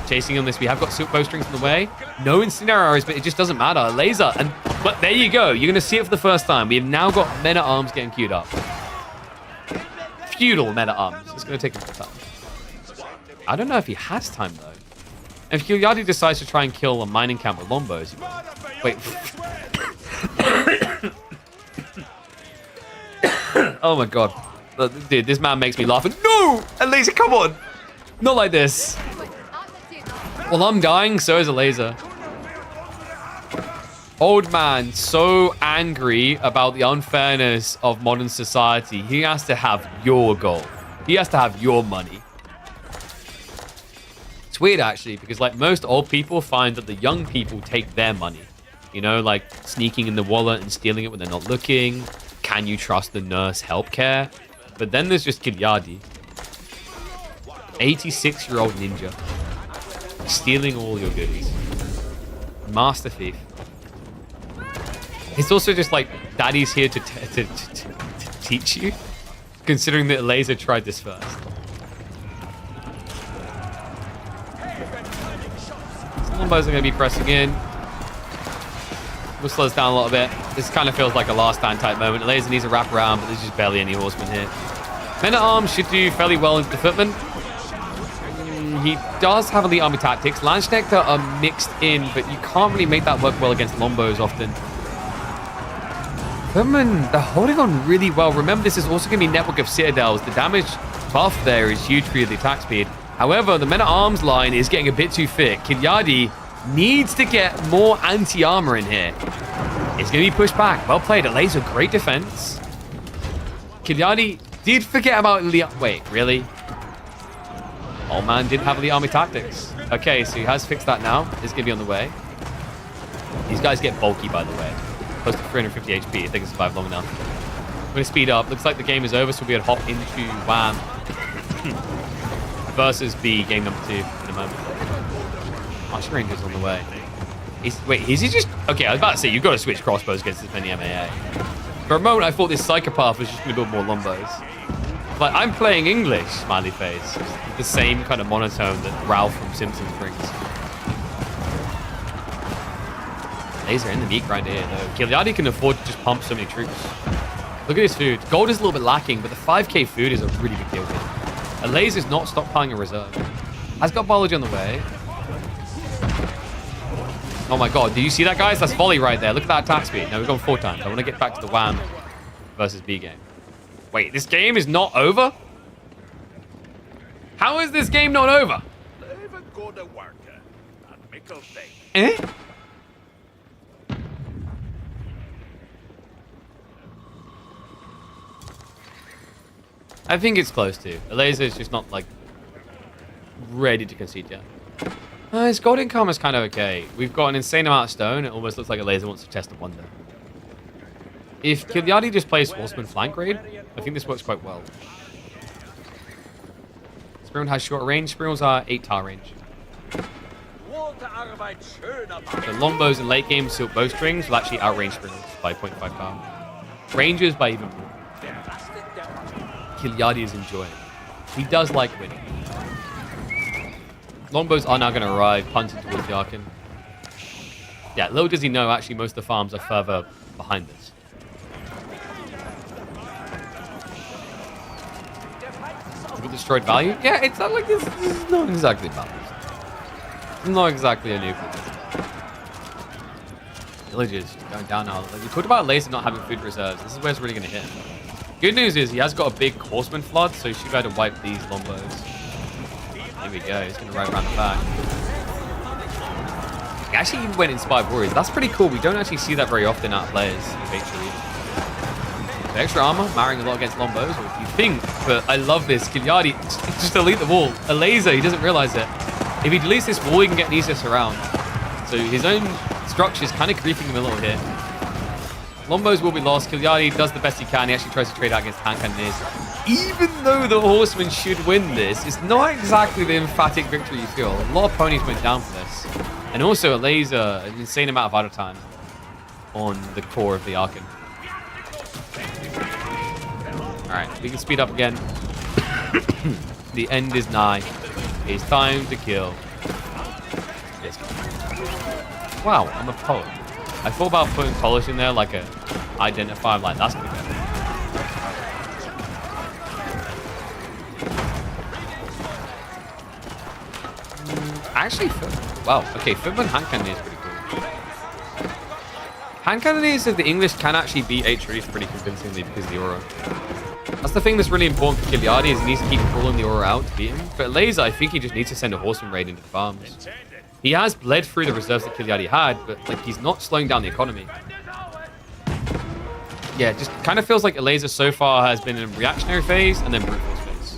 chasing on this. We have got silk bowstrings in the way. No incendiary arrows, but it just doesn't matter. A laser. But there you go. You're going to see it for the first time. We have now got men-at-arms getting queued up. Feudal men-at-arms. It's going to take him some time. I don't know if he has time, though. If Kiljardi decides to try and kill a mining camp with Lombos... Wait. Oh, my God. Dude, this man makes me laugh. No! A laser, come on! Not like this. Well, I'm dying, so is a laser. Old man, so angry about the unfairness of modern society. He has to have your gold. He has to have your money. It's weird, actually, because like most old people find that the young people take their money. You know, like sneaking in the wallet and stealing it when they're not looking. Can you trust the nurse healthcare? But then there's just Kiljardi. 86-year-old ninja. Stealing all your goodies. Master thief. It's also just like, daddy's here to teach you. Considering that Laser tried this first. Lombos are going to be pressing in. We'll slow us down a little bit. This kind of feels like a last stand type moment. Laser needs to wrap around, but there's just barely any horsemen here. Men-at-Arms should do fairly well into the footman. He does have elite army tactics. Landsknechte are mixed in, but you can't really make that work well against Lombos often. Footmen, they're holding on really well. Remember, this is also going to be network of citadels. The damage buff there is huge for the attack speed. However, the men-at-arms line is getting a bit too thick. Kiljardi needs to get more anti-armor in here. It's going to be pushed back. Well played. A laser, great defense. Kiljardi did forget about elite... Wait, really? Old man didn't have elite army tactics. Okay, so he has fixed that now. It's going to be on the way. These guys get bulky, by the way. Close to 350 HP if they can survive long enough. I'm going to speed up. Looks like the game is over, so we'll be able to hop into Wham versus B, game number 2 in a moment. Archer Ranger's on the way. Wait, is he just... Okay, I was about to say, you've got to switch crossbows against as many MAA. For a moment, I thought this psychopath was just going to build more Lombos. Like, I'm playing English, smiley face. The same kind of monotone that Ralph from Simpsons brings. Laser in the meat grinder here, though. Kiljardi can afford to just pump so many troops. Look at his food. Gold is a little bit lacking, but the 5k food is a really big deal here. A laser's not stockpiling a reserve. Has got biology on the way. Oh my god, did you see that, guys? That's volley right there. Look at that attack speed. Now we've gone 4 times. I want to get back to the Wham versus B game. Wait, this game is not over? How is this game not over? Eh? I think it's close to. Laser is just not, like, ready to concede yet. His gold income is kind of okay. We've got an insane amount of stone. It almost looks like a laser wants to test a wonder. If Kiljardi just plays horseman flank raid, I think this works quite well. Spearman has short range. Spearmans are 8 tar range. The Lombos in late game silk bowstrings will actually outrange Spearmans by 0.5 tar. Rangers by even more. Kiljardi is enjoying. He does like winning. Longbows are now going to arrive, punting towards the Archon. Yeah, little does he know, actually, most of the farms are further behind this. With destroyed value? Yeah, it's not like this is not exactly balanced. Not exactly a new thing. Villagers going down now. Like, we talked about Laser not having food reserves. This is where it's really going to hit him. Good news is he has got a big horseman flood, so he should be able to wipe these Lombos. Here we go. He's going to ride around the back. He actually even went Inspired Warriors. That's pretty cool. We don't actually see that very often out of players with HRE. The extra armor, marrying a lot against Lombos, or if you think, but I love this. Kiljardi, just delete the wall. A laser, he doesn't realize it. If he deletes this wall, he can get Nisus around. So his own structure is kind of creeping him a little here. Lombos will be lost. Kiljardi does the best he can. He actually tries to trade out against hand cannoneers. Even though the horsemen should win this, it's not exactly the emphatic victory you feel. A lot of ponies went down for this. And also a laser, an insane amount of idle time on the core of the Archon. Alright, we can speed up again. The end is nigh. It's time to kill this guy. Wow, I'm a poet. I thought about putting Polish in there like a identifier, like that's gonna be better. Actually, wow, okay, Footman hand cannoneer is pretty cool. Hand cannoneers of the English can actually beat HREs pretty convincingly because of the aura. That's the thing that's really important for Kiljardi, is he needs to keep pulling the aura out to beat him. But Laser, I think he just needs to send a horseman raid into the farms. He has bled through the reserves that Kiljardi had, but like he's not slowing down the economy. Yeah, it just kind of feels like a Laser so far has been in a reactionary phase and then brute force phase.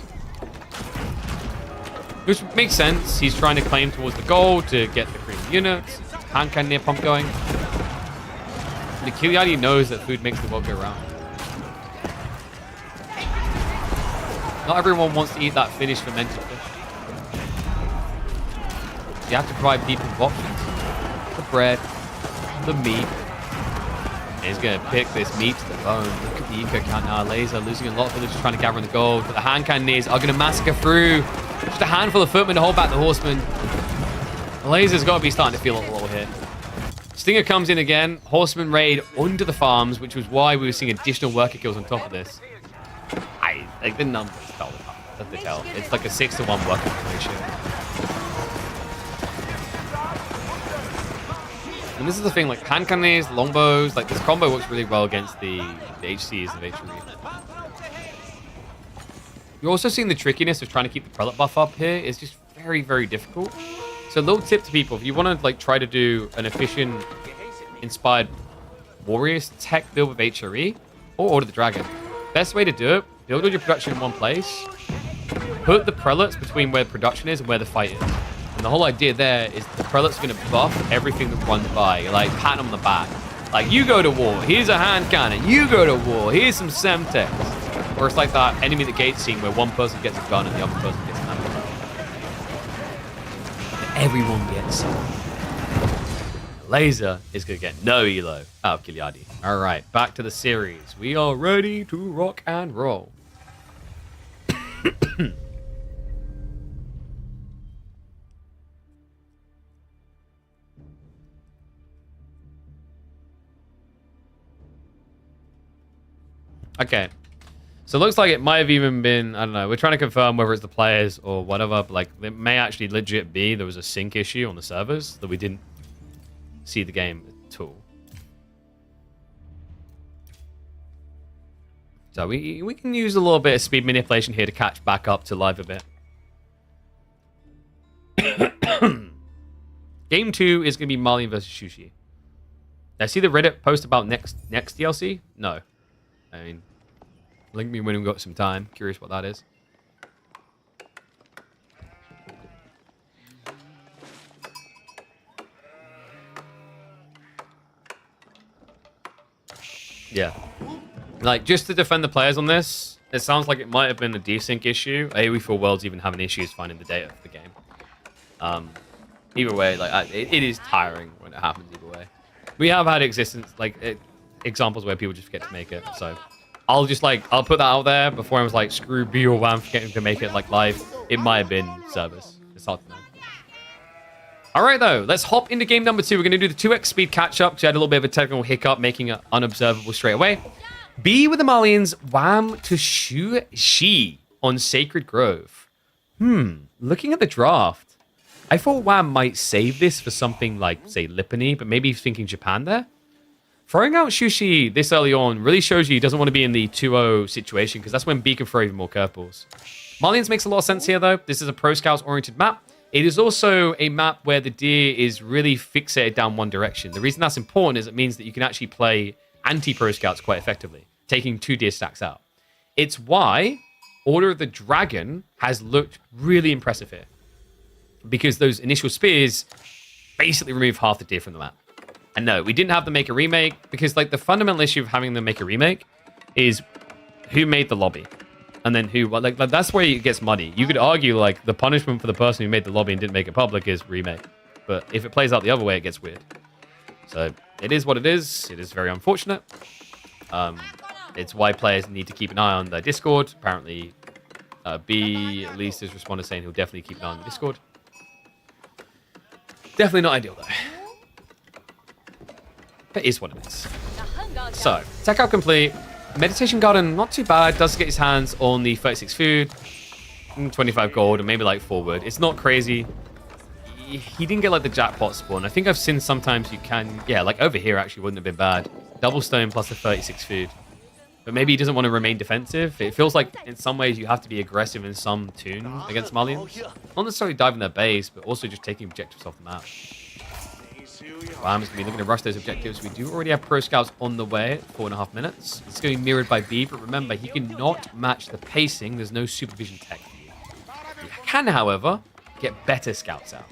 Which makes sense. He's trying to claim towards the goal to get the premium units, hand cannoneer pump going. The Kiljardi knows that food makes the world go round. Not everyone wants to eat that finished fermented fish. You have to provide people with options. The bread, the meat. And he's going to pick this meat to the bone. Look at the eco count now. Laser losing a lot of villagers trying to gather in the gold. But the hand cannoneers are going to massacre through. Just a handful of footmen to hold back the horsemen. Laser's got to be starting to feel a little hit. Stinger comes in again. Horseman raid under the farms, which was why we were seeing additional worker kills on top of this. Like the numbers tell the tell. It's like a 6-to-1 worker ratio. And this is the thing, like hand cannons, longbows, like this combo works really well against the HCs and HRE. You're also seeing the trickiness of trying to keep the prelate buff up here. It's just very, very difficult. So a little tip to people, if you want to like try to do an efficient, inspired warriors tech build with HRE or Order the Dragon, best way to do it, build all your production in one place, put the prelates between where production is and where the fight is. And the whole idea there is the prelates are going to buff everything that runs by. You're like, pat them on the back. Like, you go to war, here's a hand cannon. You go to war, here's some semtex. Or it's like that enemy the gate scene where one person gets a gun and the other person gets an ammo. Everyone gets some. Laser is going to get no elo out of Kiljardi. All right, back to the series. We are ready to rock and roll. Okay. So it looks like it might have even been, I don't know, we're trying to confirm whether it's the players or whatever, but like it may actually legit be there was a sync issue on the servers that we didn't see the game at all. So we can use a little bit of speed manipulation here to catch back up to live a bit. Game 2 is going to be Malian versus Shushi. Did I see the Reddit post about next DLC? No. I mean, link me when we've got some time. Curious what that is. Yeah. Like, just to defend the players on this, it sounds like it might have been a desync issue. AoE4 Worlds even having issues finding the data for the game. Either way, like it is tiring when it happens either way. We have had examples where people just forget to make it, so I'll put that out there before I was like, screw B or Wham forgetting to make it like live. It might have been servers. It's hard to know. All right, though, let's hop into game number 2. We're going to do the 2x speed catch-up because I had a little bit of a technical hiccup, making it unobservable straight away. B with the Malians, Wham to Shushi on Sacred Grove. Looking at the draft, I thought Wham might save this for something like, say, Lipany, but maybe he's thinking Japan there. Throwing out Shushi this early on really shows you he doesn't want to be in the 2-0 situation because that's when B can throw even more curveballs. Malians makes a lot of sense here, though. This is a Pro Scouts-oriented map. It is also a map where the deer is really fixated down one direction. The reason that's important is it means that you can actually play anti-Pro Scouts quite effectively, taking 2 deer stacks out. It's why Order of the Dragon has looked really impressive here, because those initial spears basically remove half the deer from the map. And no, we didn't have them make a remake, because like the fundamental issue of having them make a remake is who made the lobby. And then who, like that's where it gets muddy. You could argue like the punishment for the person who made the lobby and didn't make it public is remake. But if it plays out the other way, it gets weird. So it is what it is. It is very unfortunate. It's why players need to keep an eye on their Discord. Apparently, B at least has responded saying he'll definitely keep an eye on the Discord. Definitely not ideal though. But it is what it is. So, tech out complete. Meditation Garden, not too bad. Does get his hands on the 36 food, 25 gold, and maybe like forward. It's not crazy. He didn't get like the jackpot spawn. I think I've seen sometimes you can, yeah, like over here actually wouldn't have been bad. Double stone plus the 36 food. But maybe he doesn't want to remain defensive. It feels like in some ways you have to be aggressive in some tune against Malians. Not necessarily diving their base, but also just taking objectives off the map. Wham's going to be looking to rush those objectives. We do already have Pro Scouts on the way at 4.5 minutes. It's going to be mirrored by B, but remember, he cannot match the pacing. There's no supervision tech. He can, however, get better scouts out.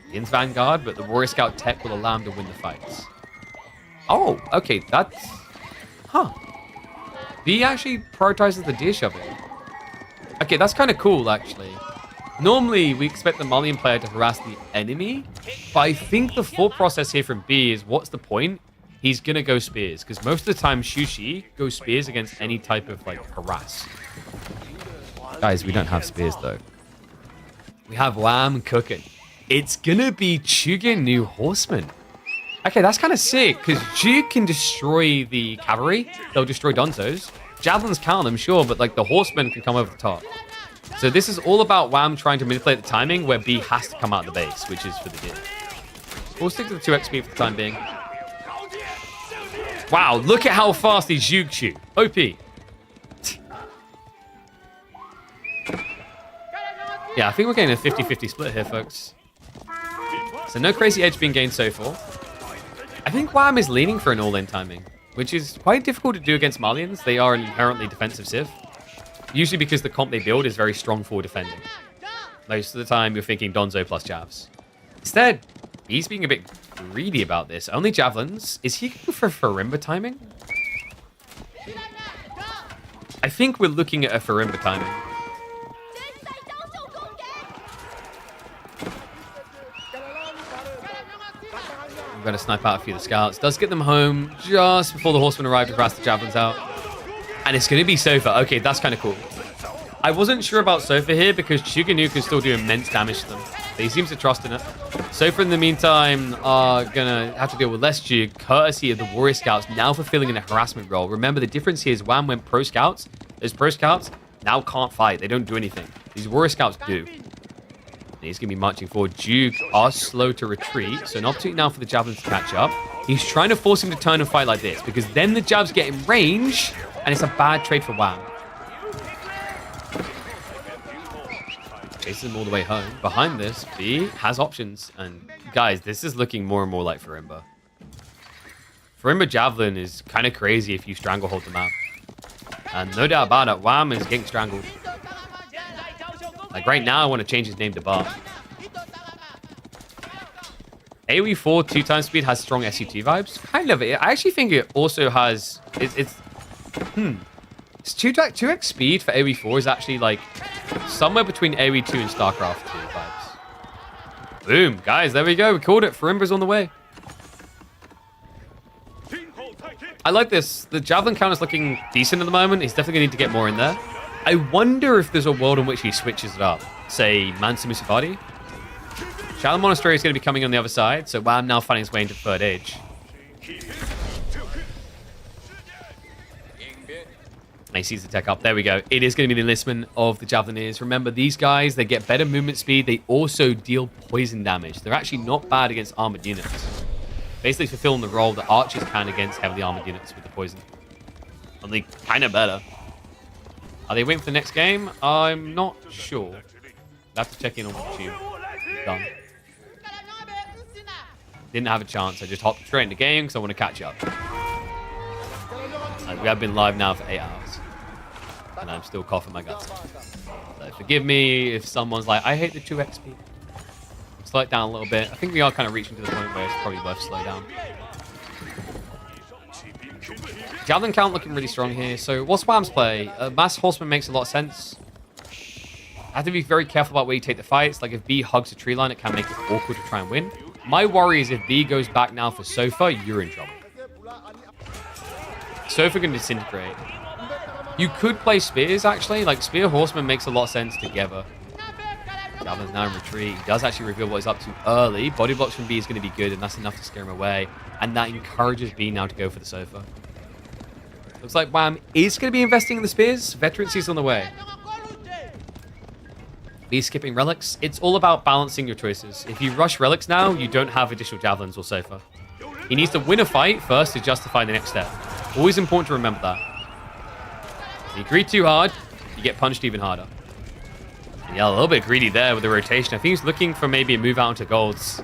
Against Vanguard, but the Warrior Scout tech will allow him to win the fights. Oh, okay, that's... Huh. B actually prioritizes the deer shoving. Okay, that's kind of cool, actually. Normally, we expect the Malian player to harass the enemy, but I think the thought process here from B is, what's the point? He's going to go spears, because most of the time, Shushi goes spears against any type of, like, harass. Guys, we don't have spears, though. We have Wham cooking. It's going to be Chuga New Horseman. Okay, that's kind of sick, because Zhuxi can destroy the cavalry. They'll destroy Donzos. Javelins count them, sure, but, like, the horsemen can come over the top. So this is all about Wham trying to manipulate the timing where B has to come out of the base, which is for the game. We'll stick to the 2x speed for the time being. Wow, look at how fast these Zhuxi. OP. Yeah, I think we're getting a 50-50 split here, folks. So no crazy edge being gained so far. I think Wham is leaning for an all-in timing, which is quite difficult to do against Malians. They are an inherently defensive civ. Usually because the comp they build is very strong for defending. Most of the time, you're thinking Donzo plus Javs. Instead, he's being a bit greedy about this. Only Javelins. Is he going for Farimba timing? I think we're looking at a Farimba timing. I'm going to snipe out a few of the scouts. Does get them home just before the horsemen arrive to harass the Javelins out. And it's going to be Sofa. Okay, that's kind of cool. I wasn't sure about Sofa here because Chuga Nu can still do immense damage to them. But he seems to trust in it. Sofa, in the meantime, are going to have to deal with less Jug, courtesy of the Warrior Scouts now fulfilling a harassment role. Remember, the difference here is Wham went Pro Scouts. Those Pro Scouts now can't fight. They don't do anything. These Warrior Scouts do. And he's going to be marching forward. Jug are slow to retreat. So an opportunity now for the Javelins to catch up. He's trying to force him to turn and fight like this because then the Javs get in range. And it's a bad trade for Wham. Chases him all the way home. Behind this, B has options. And guys, this is looking more and more like Farimba. Farimba Javelin is kind of crazy if you stranglehold the map. And no doubt about it, Wham is getting strangled. Like right now, I want to change his name to Bar. AoE 4 2x speed has strong SUT vibes. Kind of. I actually think it also has... It's 2x speed for AoE 4 is actually like somewhere between AoE 2 and StarCraft 2 vibes. Boom, guys, there we go. We called it. Farimba's on the way. I like this. The Javelin count is looking decent at the moment. He's definitely going to need to get more in there. I wonder if there's a world in which he switches it up. Say, Mansa Musafadi. Shadow Monastery is going to be coming on the other side, so Wham now finding his way into third age. He sees the tech up. There we go. It is going to be the enlistment of the Javelineers. Remember, these guys, they get better movement speed. They also deal poison damage. They're actually not bad against armored units. Basically fulfilling the role that archers can against heavily armored units with the poison. Only kind of better. Are they waiting for the next game? I'm not sure. I'll have to check in on the tube. Done. Didn't have a chance. I just hopped straight into the game because I want to catch up. We have been live now for 8 hours. And I'm still coughing my guts out. So forgive me if someone's like, I hate the 2x speed. Slow it down a little bit. I think we are kind of reaching to the point where it's probably worth slow down. Javelin count looking really strong here. So what's Wham's play? Mass Horseman makes a lot of sense. I have to be very careful about where you take the fights. Like if B hugs a tree line, it can make it awkward to try and win. My worry is if B goes back now for Sofa, you're in trouble. Sofa can disintegrate. You could play Spears, actually. Like, Spear Horseman makes a lot of sense together. Javelin's now in retreat. He does actually reveal what he's up to early. Body blocks from B is going to be good, and that's enough to scare him away. And that encourages B now to go for the Sofa. Looks like Wham is going to be investing in the Spears. Veterancy's on the way. B skipping Relics. It's all about balancing your choices. If you rush Relics now, you don't have additional Javelins or Sofa. He needs to win a fight first to justify the next step. Always important to remember that. If you greed too hard, you get punched even harder. And yeah, a little bit greedy there with the rotation. I think he's looking for maybe a move out into golds.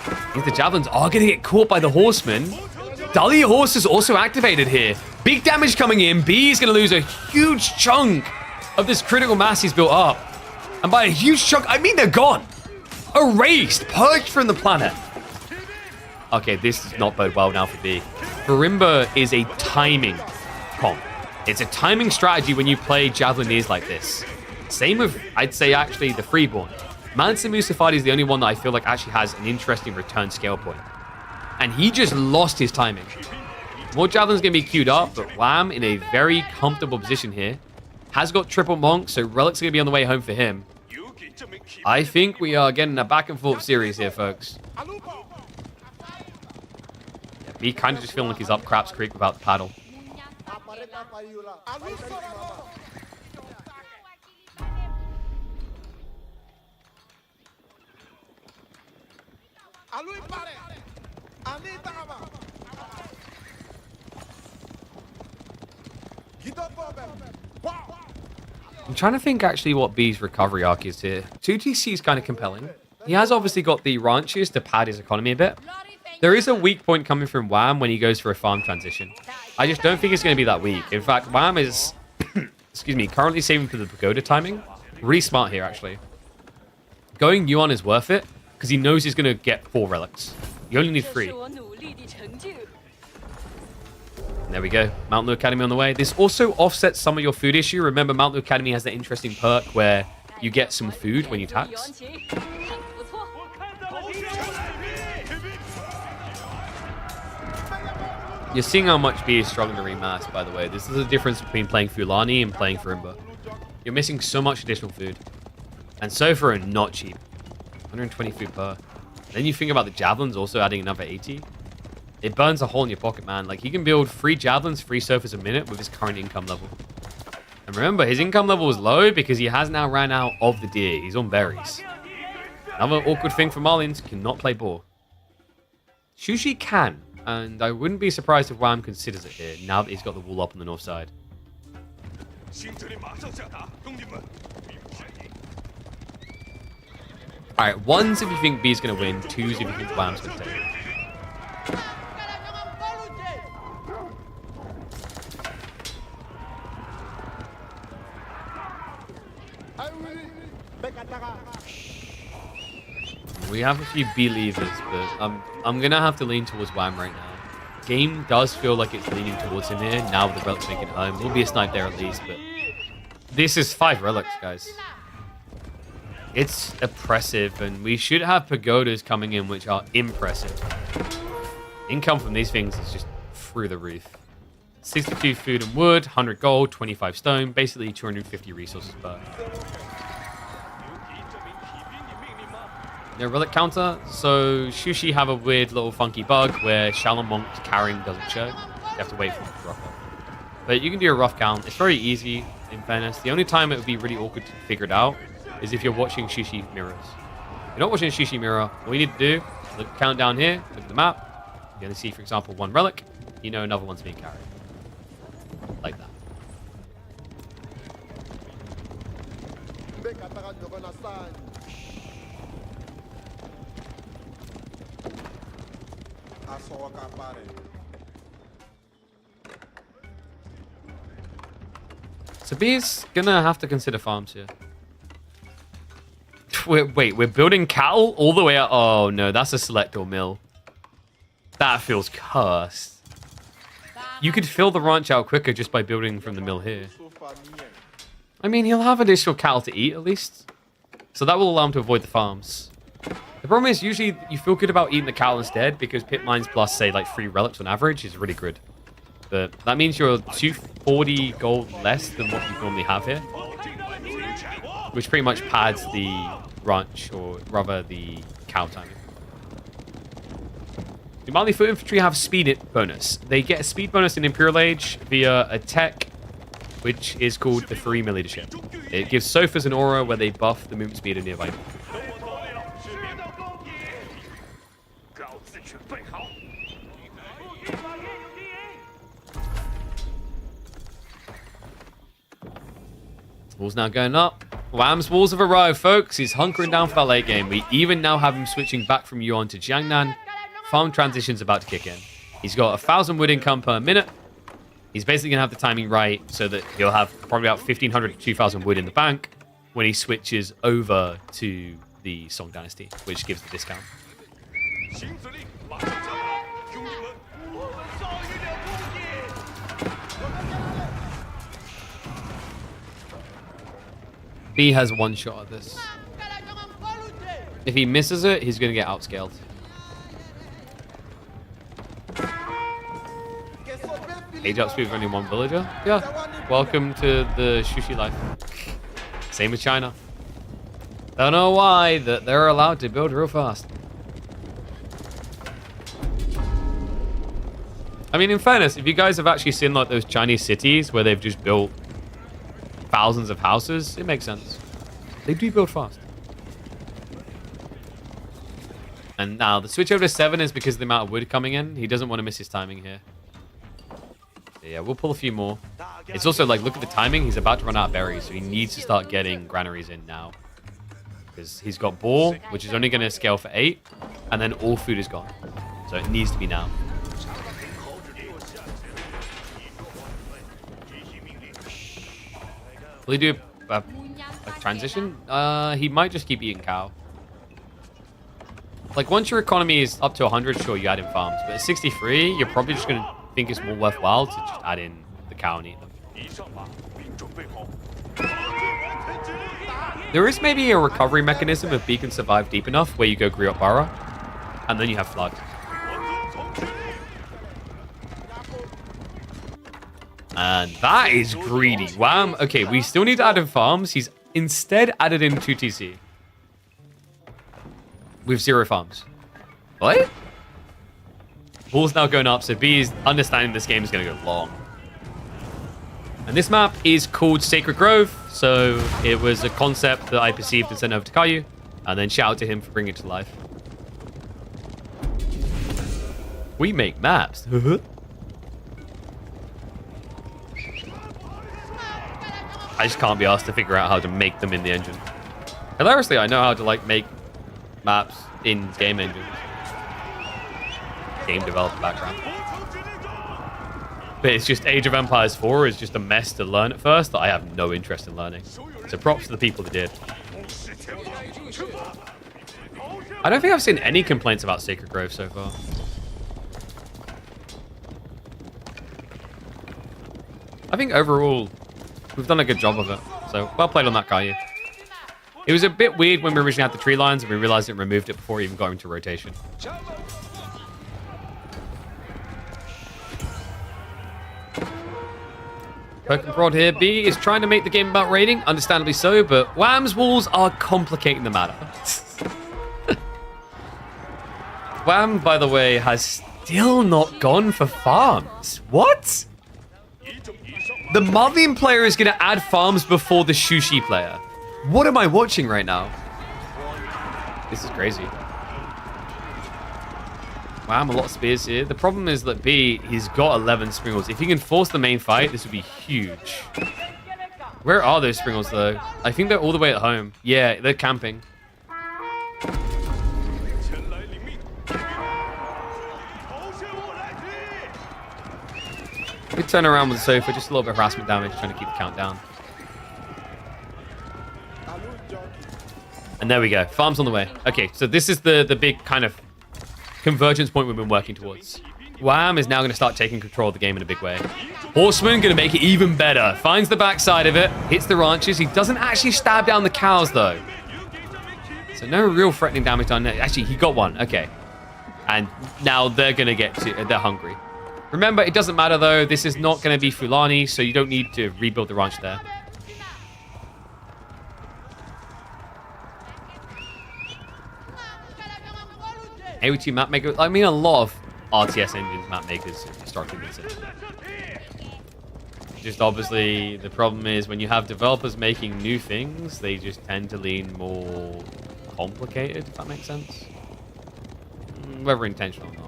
I think the Javelins are going to get caught by the Horsemen. Dahlia Horse is also activated here. Big damage coming in. B is going to lose a huge chunk of this critical mass he's built up. And by a huge chunk, I mean they're gone. Erased. Purged from the planet. Okay, this does not bode well now for B. Farimba is a timing comp. It's a timing strategy when you play Javelineers like this. Same with, I'd say, actually, the Freeborn. Mansa Musafadi is the only one that I feel like actually has an interesting return scale point. And he just lost his timing. More javelins going to be queued up, but Wham in a very comfortable position here. Has got triple monk, so relics going to be on the way home for him. I think we are getting a back and forth series here, folks. Yeah, me kind of just feeling like he's up Craps Creek without the paddle. I'm trying to think actually what B's recovery arc is here. 2TC is kind of compelling. He has obviously got the ranches to pad his economy a bit. There is a weak point coming from Wham when he goes for a farm transition. I just don't think it's going to be that weak. In fact, Wham is, excuse me, currently saving for the pagoda timing. Really smart here, actually. Going Yuan is worth it because he knows he's going to get 4 relics. You only need 3. There we go. Mountain Academy on the way. This also offsets some of your food issue. Remember, Mountain Academy has that interesting perk where you get some food when you tax. You're seeing how much B is struggling to remass, by the way. This is the difference between playing Fulani and playing Farimba. You're missing so much additional food. And so far, not cheap. 120 food per. Then you think about the javelins also adding another 80. It burns a hole in your pocket, man. Like, he can build 3 javelins, 3 surfers a minute with his current income level. And remember, his income level is low because he has now ran out of the deer. He's on berries. Another awkward thing for Marlins, cannot play ball. Shushi can, and I wouldn't be surprised if Wham considers it here, now that he's got the wall up on the north side. Alright, 1s if you think B's going to win, 2s if you think Wham's going to take it. We have a few believers, but I'm gonna have to lean towards Wham right now. Game does feel like it's leaning towards him here. Now with the relics making it home, will be a snipe there at least, but this is 5 relics, guys. It's oppressive, and we should have pagodas coming in, which are impressive. Income from these things is just through the roof. 62 food and wood, 100 gold, 25 stone, basically 250 resources per. No relic counter, so Shushi have a weird little funky bug where Shalom Monk's carrying doesn't show. You have to wait for it to rough up. But you can do a rough count. It's very easy, in fairness. The only time it would be really awkward to figure it out is if you're watching Shushi mirrors. If you're not watching Shushi mirror, all you need to do, look count down here, look at the map. You're going to see, for example, 1 relic. You know another one's being carried. Like that. So B's gonna have to consider farms here. Wait, we're building cattle all the way out. Oh no, that's a selector mill. That feels cursed. You could fill the ranch out quicker just by building from the mill here. I mean, he'll have additional cattle to eat at least. So that will allow him to avoid the farms. The problem is usually you feel good about eating the cattle instead because pit mines plus, say, like 3 relics on average is really good. But that means you're 240 gold less than what you normally have here. Which pretty much pads the ranch, or rather the cow timing. The Mali Foot Infantry have speed bonus. They get a speed bonus in Imperial Age via a tech which is called the Farima Leadership. It gives sofas an aura where they buff the movement speed of nearby. Walls now going up. Wham's walls have arrived, folks. He's hunkering down for that late game. We even now have him switching back from Yuan to Jiangnan. Farm transition's about to kick in. He's got 1,000 wood income per minute. He's basically going to have the timing right so that he'll have probably about 1,500 to 2,000 wood in the bank when he switches over to the Song Dynasty, which gives the discount. B has one shot at this. If he misses it, he's going to get outscaled. Age up speed with only one villager? Yeah. Welcome to the Shushi life. Same with China. Don't know why that they're allowed to build real fast. I mean, in fairness, if you guys have actually seen like those Chinese cities where they've just built thousands of houses, it makes sense. They do build fast. And now the switch over to 7 is because of the amount of wood coming in. He doesn't want to miss his timing here. Yeah, we'll pull a few more. It's also like, look at the timing. He's about to run out of berries, so he needs to start getting granaries in now. Because he's got boar, which is only going to scale for 8, and then all food is gone. So it needs to be now. Will he do a transition? He might just keep eating cow. Like, once your economy is up to 100, sure, you add in farms. But at 63, you're probably just going to think it's more worthwhile to just add in the cow and eat them. There is maybe a recovery mechanism if B can survive deep enough where you go Griot Bara, and then you have flood. And that is greedy. Wham. Okay, we still need to add in farms. He's instead added in 2 TC. With 0 farms. What? Ball's now going up, so B is understanding this game is going to go long. And this map is called Sacred Grove, so it was a concept that I perceived and sent over to Caillou, and then shout out to him for bringing it to life. We make maps. I just can't be asked to figure out how to make them in the engine. Hilariously, I know how to like make maps in game engines. Game developer background. But it's just Age of Empires 4 is just a mess to learn at first that I have no interest in learning. So props to the people that did. I don't think I've seen any complaints about Sacred Grove so far. I think overall, we've done a good job of it. So well played on that, Caillou. It was a bit weird when we originally had the tree lines and we realized it removed it before it even got into rotation. Poking prod here. B is trying to make the game about raiding, understandably so, but Wham's walls are complicating the matter. Wham, by the way, has still not gone for farms. What? The Marine player is going to add farms before the Shushi player. What am I watching right now? This is crazy. Wham, a lot of spears here. The problem is that B, he's got 11 springles. If he can force the main fight, this would be huge. Where are those springles, though? I think they're all the way at home. Yeah, they're camping. Good turn around with the sofa, just a little bit of harassment damage, trying to keep the count down. And there we go. Farm's on the way. Okay, so this is the big kind of convergence point we've been working towards. Wham is now going to start taking control of the game in a big way. Horseman going to make it even better. Finds the backside of it. Hits the ranches. He doesn't actually stab down the cows, though. So no real threatening damage done. Actually, he got one. Okay. And now they're going to get to... They're hungry. Remember, it doesn't matter, though. This is not going to be Fulani, so you don't need to rebuild the ranch there. AOT map maker. I mean, a lot of RTS engines map makers have historically been similar. Just obviously, the problem is when you have developers making new things, they just tend to lean more complicated, if that makes sense. Whether intentional or not.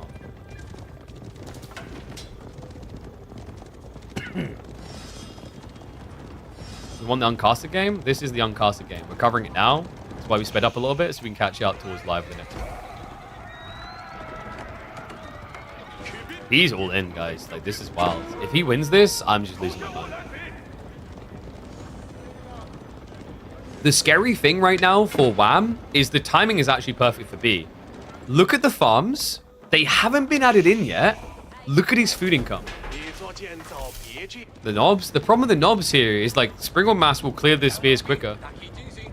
You want the uncasted game? This is the uncasted game. We're covering it now. That's why we sped up a little bit, so we can catch you up towards live the next one. He's all in, guys. Like, this is wild. If he wins this, I'm just losing my mind. The scary thing right now for Wham is the timing is actually perfect for B. Look at the farms. They haven't been added in yet. Look at his food income. The knobs. The problem with the knobs here is, like, Springle Mass will clear the spears quicker.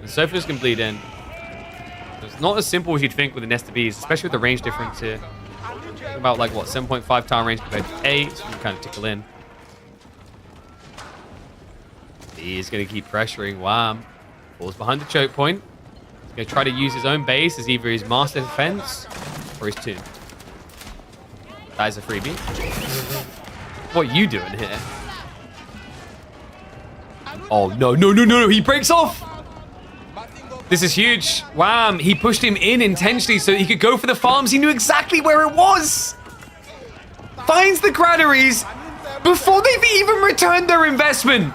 And Sophus can bleed in. It's not as simple as you'd think with the Nest of Bees, especially with the range difference here. About like, what, 7.5 tower range compared to 8, so you can kind of tickle in. He's going to keep pressuring Wham. Falls behind the choke point. He's going to try to use his own base as either his master defense or his tomb. That is a freebie. What are you doing here? Oh, no, no, no, no, no. He breaks off. This is huge. Wham. He pushed him in intentionally so he could go for the farms. He knew exactly where it was. Finds the granaries before they've even returned their investment.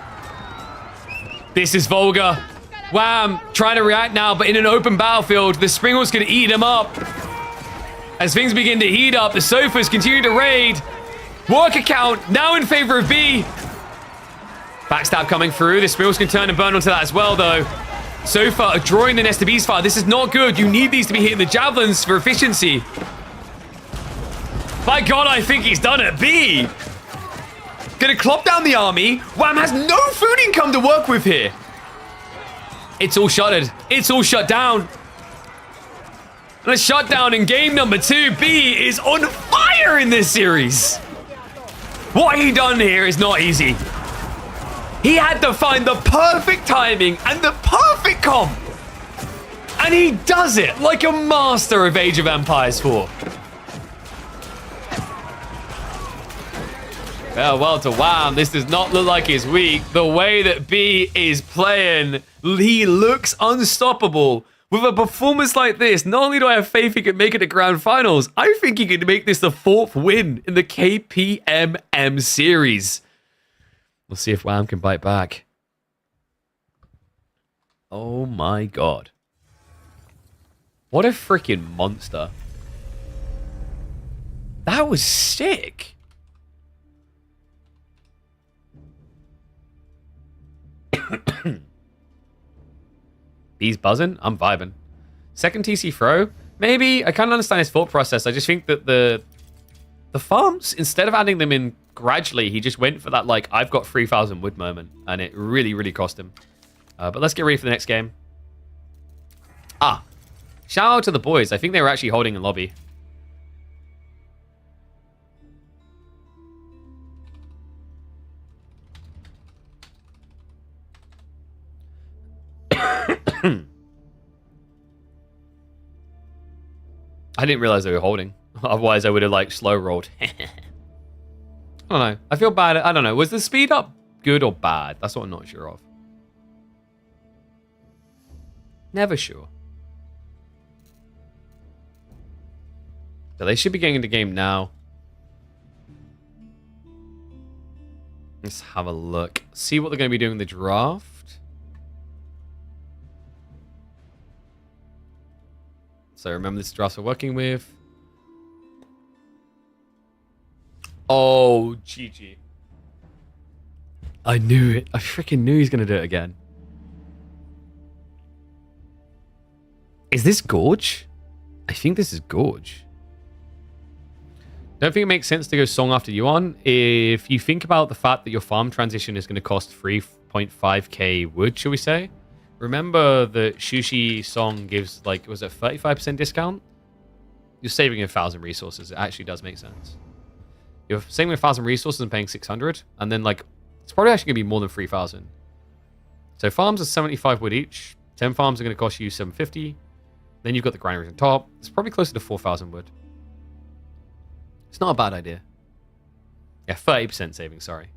This is vulgar. Wham. Trying to react now, but in an open battlefield, the Springall's going to eat him up. As things begin to heat up, the Sofas continue to raid. Work account now in favor of B. Backstab coming through. The Springall's can turn and burn onto that as well, though. So far, drawing the Nest of Bees fire. This is not good. You need these to be hitting the javelins for efficiency. By God, I think he's done it. B. Gonna clop down the army. Wham has no food income to work with here. It's all shuttered. It's all shut down. And a shutdown in game number 2. B is on fire in this series. What he done here is not easy. He had to find the perfect timing and the perfect comp. And he does it like a master of Age of Empires 4. Well, to Wham, this does not look like his week. The way that B is playing, he looks unstoppable. With a performance like this, not only do I have faith he can make it to grand finals, I think he could make this the 4th win in the KPMM series. We'll see if Wham can bite back. Oh my God. What a freaking monster. That was sick. He's buzzing. I'm vibing. Second TC throw. Maybe. I kind of understand his thought process. I just think that the farms, instead of adding them in gradually, he just went for that, like, I've got 3,000 wood moment. And it really, really cost him. But let's get ready for the next game. Shout out to the boys. I think they were actually holding in lobby. I didn't realize they were holding. Otherwise, I would have, like, slow rolled. I don't know. I feel bad. I don't know. Was the speed up good or bad? That's what I'm not sure of. Never sure. So they should be getting into game now. Let's have a look. See what they're going to be doing in the draft. So remember, this is the draft we're working with. Oh, GG. I knew it. I freaking knew he's going to do it again. Is this Gorge? I think this is Gorge. Don't think it makes sense to go Song after Yuan. If you think about the fact that your farm transition is going to cost 3.5k wood, shall we say? Remember that Shushi Song gives, like, was it 35% discount? You're saving 1,000 resources. It actually does make sense. You're saving 1,000 resources and paying 600, and then, like, it's probably actually going to be more than 3,000. So farms are 75 wood each. 10 farms are going to cost you 750. Then you've got the granaries on top. It's probably closer to 4,000 wood. It's not a bad idea. Yeah, 30% saving, sorry.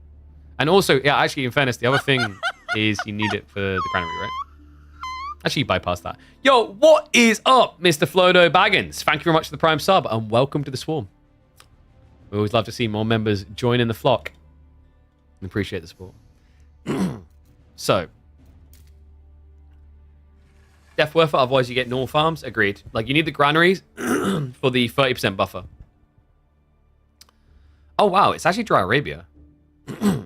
And also, yeah, actually, in fairness, the other thing is you need it for the granary, right? Actually, you bypass that. Yo, what is up, Mr. Flodo Baggins? Thank you very much for the Prime sub, and welcome to the Swarm. We always love to see more members join in the flock. We appreciate the support. So, def worth it, otherwise you get normal farms. Agreed. Like, you need the granaries for the 30% buffer. Oh, wow, it's actually Dry Arabia. All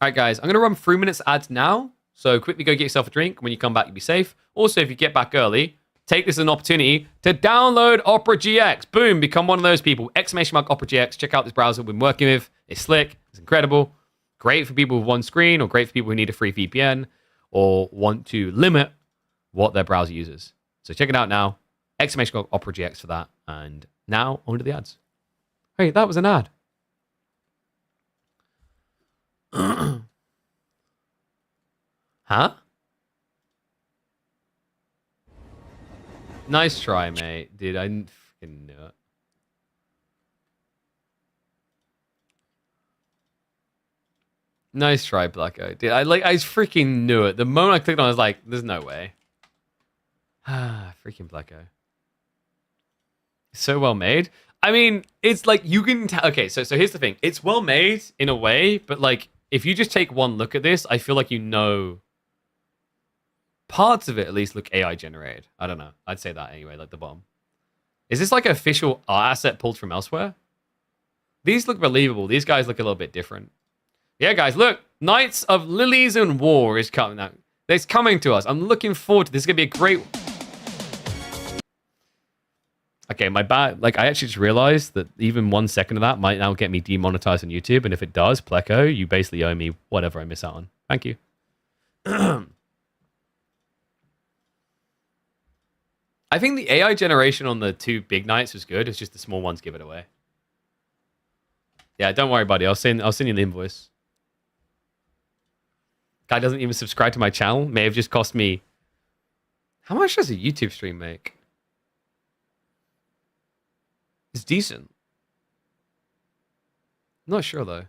right, guys, I'm going to run 3 minutes ads now. So quickly go get yourself a drink. When you come back, you'll be safe. Also, if you get back early, take this as an opportunity to download Opera GX. Boom, become one of those people. ! Opera GX. Check out this browser we've been working with. It's slick. It's incredible. Great for people with one screen or great for people who need a free VPN. or want to limit what their browser uses. So check it out now. Exclamation Opera GX for that. And now on to the ads. Hey, that was an ad. Huh? Nice try, mate. Dude, I didn't freaking knew it. Nice try, Blacko. Dude, I freaking knew it. The moment I clicked on it, I was like, there's no way. Ah, freaking Blacko. So well made. I mean, it's like you can tell. Okay, so here's the thing. It's well made in a way, but like if you just take one look at this, I feel like you know parts of it at least look AI generated. I don't know. I'd say that anyway, like the bottom. Is this like an official art asset pulled from elsewhere? These look believable. These guys look a little bit different. Yeah, guys, look. Knights of Lilies and War is coming out. It's coming to us. I'm looking forward to this. It's going to be a great... Okay, my bad. Like, I actually just realized that even 1 second of that might now get me demonetized on YouTube. And if it does, Pleco, you basically owe me whatever I miss out on. Thank you. I think the AI generation on the 2 big knights was good. It's just the small ones give it away. Yeah, don't worry, buddy. I'll send you the invoice. Guy doesn't even subscribe to my channel. May have just cost me... How much does a YouTube stream make? It's decent. I'm not sure, though.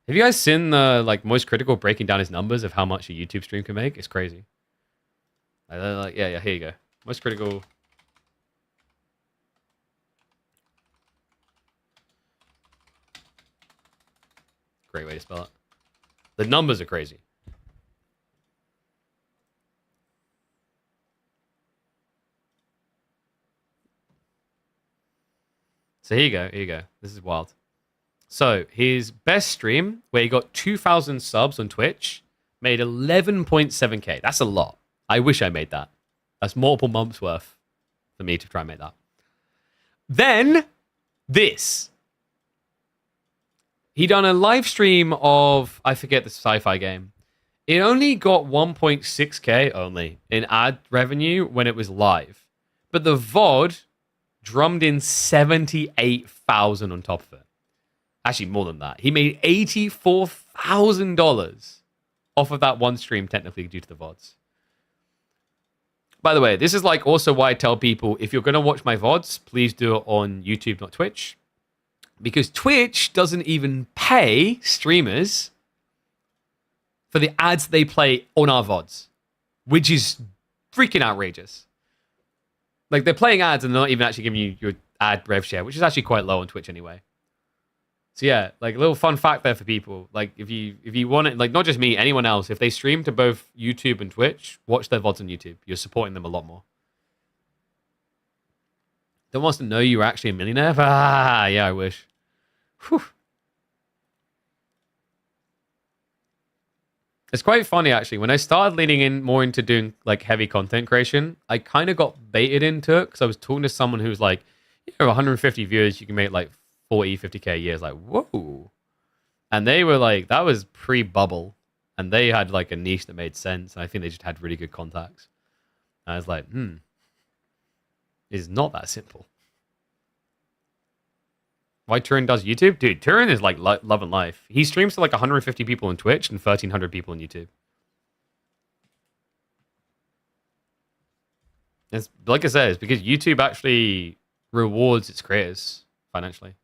Have you guys seen the like Most Critical breaking down his numbers of how much a YouTube stream can make? It's crazy. Yeah, here you go. Most Critical... Great way to spell it. The numbers are crazy. So here you go. Here you go. This is wild. So his best stream, where he got 2,000 subs on Twitch, made 11.7k. That's a lot. I wish I made that. That's multiple months worth for me to try and make that. Then this. He done a live stream of, I forget the sci-fi game. It only got 1.6k only in ad revenue when it was live. But the VOD drummed in 78,000 on top of it. Actually, more than that. He made $84,000 off of that one stream, technically, due to the VODs. By the way, this is like also why I tell people, if you're going to watch my VODs, please do it on YouTube, not Twitch. Because Twitch doesn't even pay streamers for the ads they play on our VODs, which is freaking outrageous. Like, they're playing ads and they're not even actually giving you your ad rev share, which is actually quite low on Twitch anyway. So yeah, like a little fun fact there for people. Like, if you want it, like not just me, anyone else, if they stream to both YouTube and Twitch, watch their VODs on YouTube. You're supporting them a lot more. Don't want to know you're actually a millionaire? Ah, yeah, I wish. Whew. It's quite funny, actually. When I started leaning in more into doing like heavy content creation, I kind of got baited into it because I was talking to someone who was like, you know, 150 viewers, you can make like 40, 50k a year. It's like, whoa. And they were like, that was pre-bubble. And they had like a niche that made sense. And I think they just had really good contacts. And I was like, it's not that simple. Why Turin does YouTube? Dude, Turin is like love and life. He streams to like 150 people on Twitch and 1,300 people on YouTube. It's, like I said, it's because YouTube actually rewards its creators financially.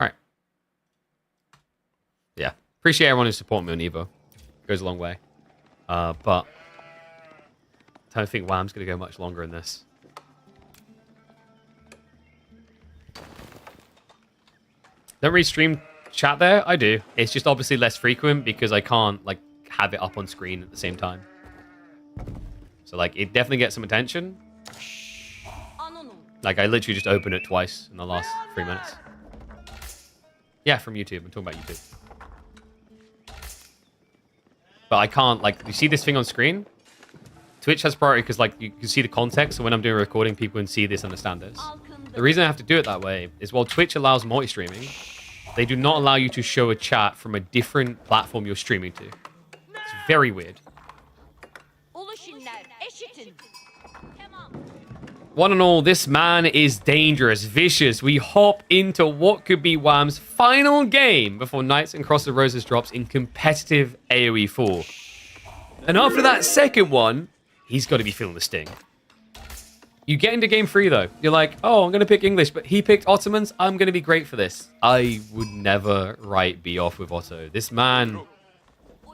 All right. Yeah. Appreciate everyone who's supporting me on Evo. It goes a long way. But I don't think Wham's going to go much longer in this. Don't really stream chat there? I do. It's just obviously less frequent because I can't like have it up on screen at the same time. So like it definitely gets some attention. Like I literally just opened it twice in the last 3 minutes. Yeah, from YouTube. I'm talking about YouTube. But I can't, like, you see this thing on screen? Twitch has priority because, like, you can see the context. So when I'm doing a recording, people can see this, understand this. The reason I have to do it that way is while Twitch allows multi-streaming, they do not allow you to show a chat from a different platform you're streaming to. It's very weird. One and all, this man is dangerous, vicious. We hop into what could be Wham's final game before Knights and Cross of Roses drops in competitive AoE 4. And after that second one, he's got to be feeling the sting. You get into game 3 though. You're like, oh, I'm going to pick English, but he picked Ottomans. I'm going to be great for this. I would never write B off with Otto. This man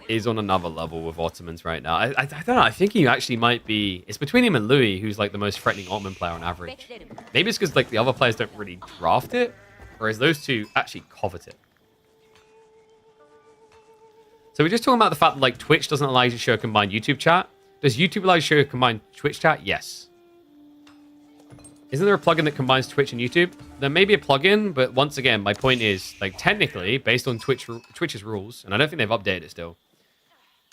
is on another level with Ottomans right now. I don't know. I think he actually might be... It's between him and Louis, who's like the most threatening Ottoman player on average. Maybe it's because like the other players don't really draft it, whereas those two actually covet it. So we're just talking about the fact that like Twitch doesn't allow you to show a combined YouTube chat. Does YouTube allow you to show a combined Twitch chat? Yes. Isn't there a plugin that combines Twitch and YouTube? There may be a plugin, but once again, my point is, like, technically, based on Twitch's rules, and I don't think they've updated it still,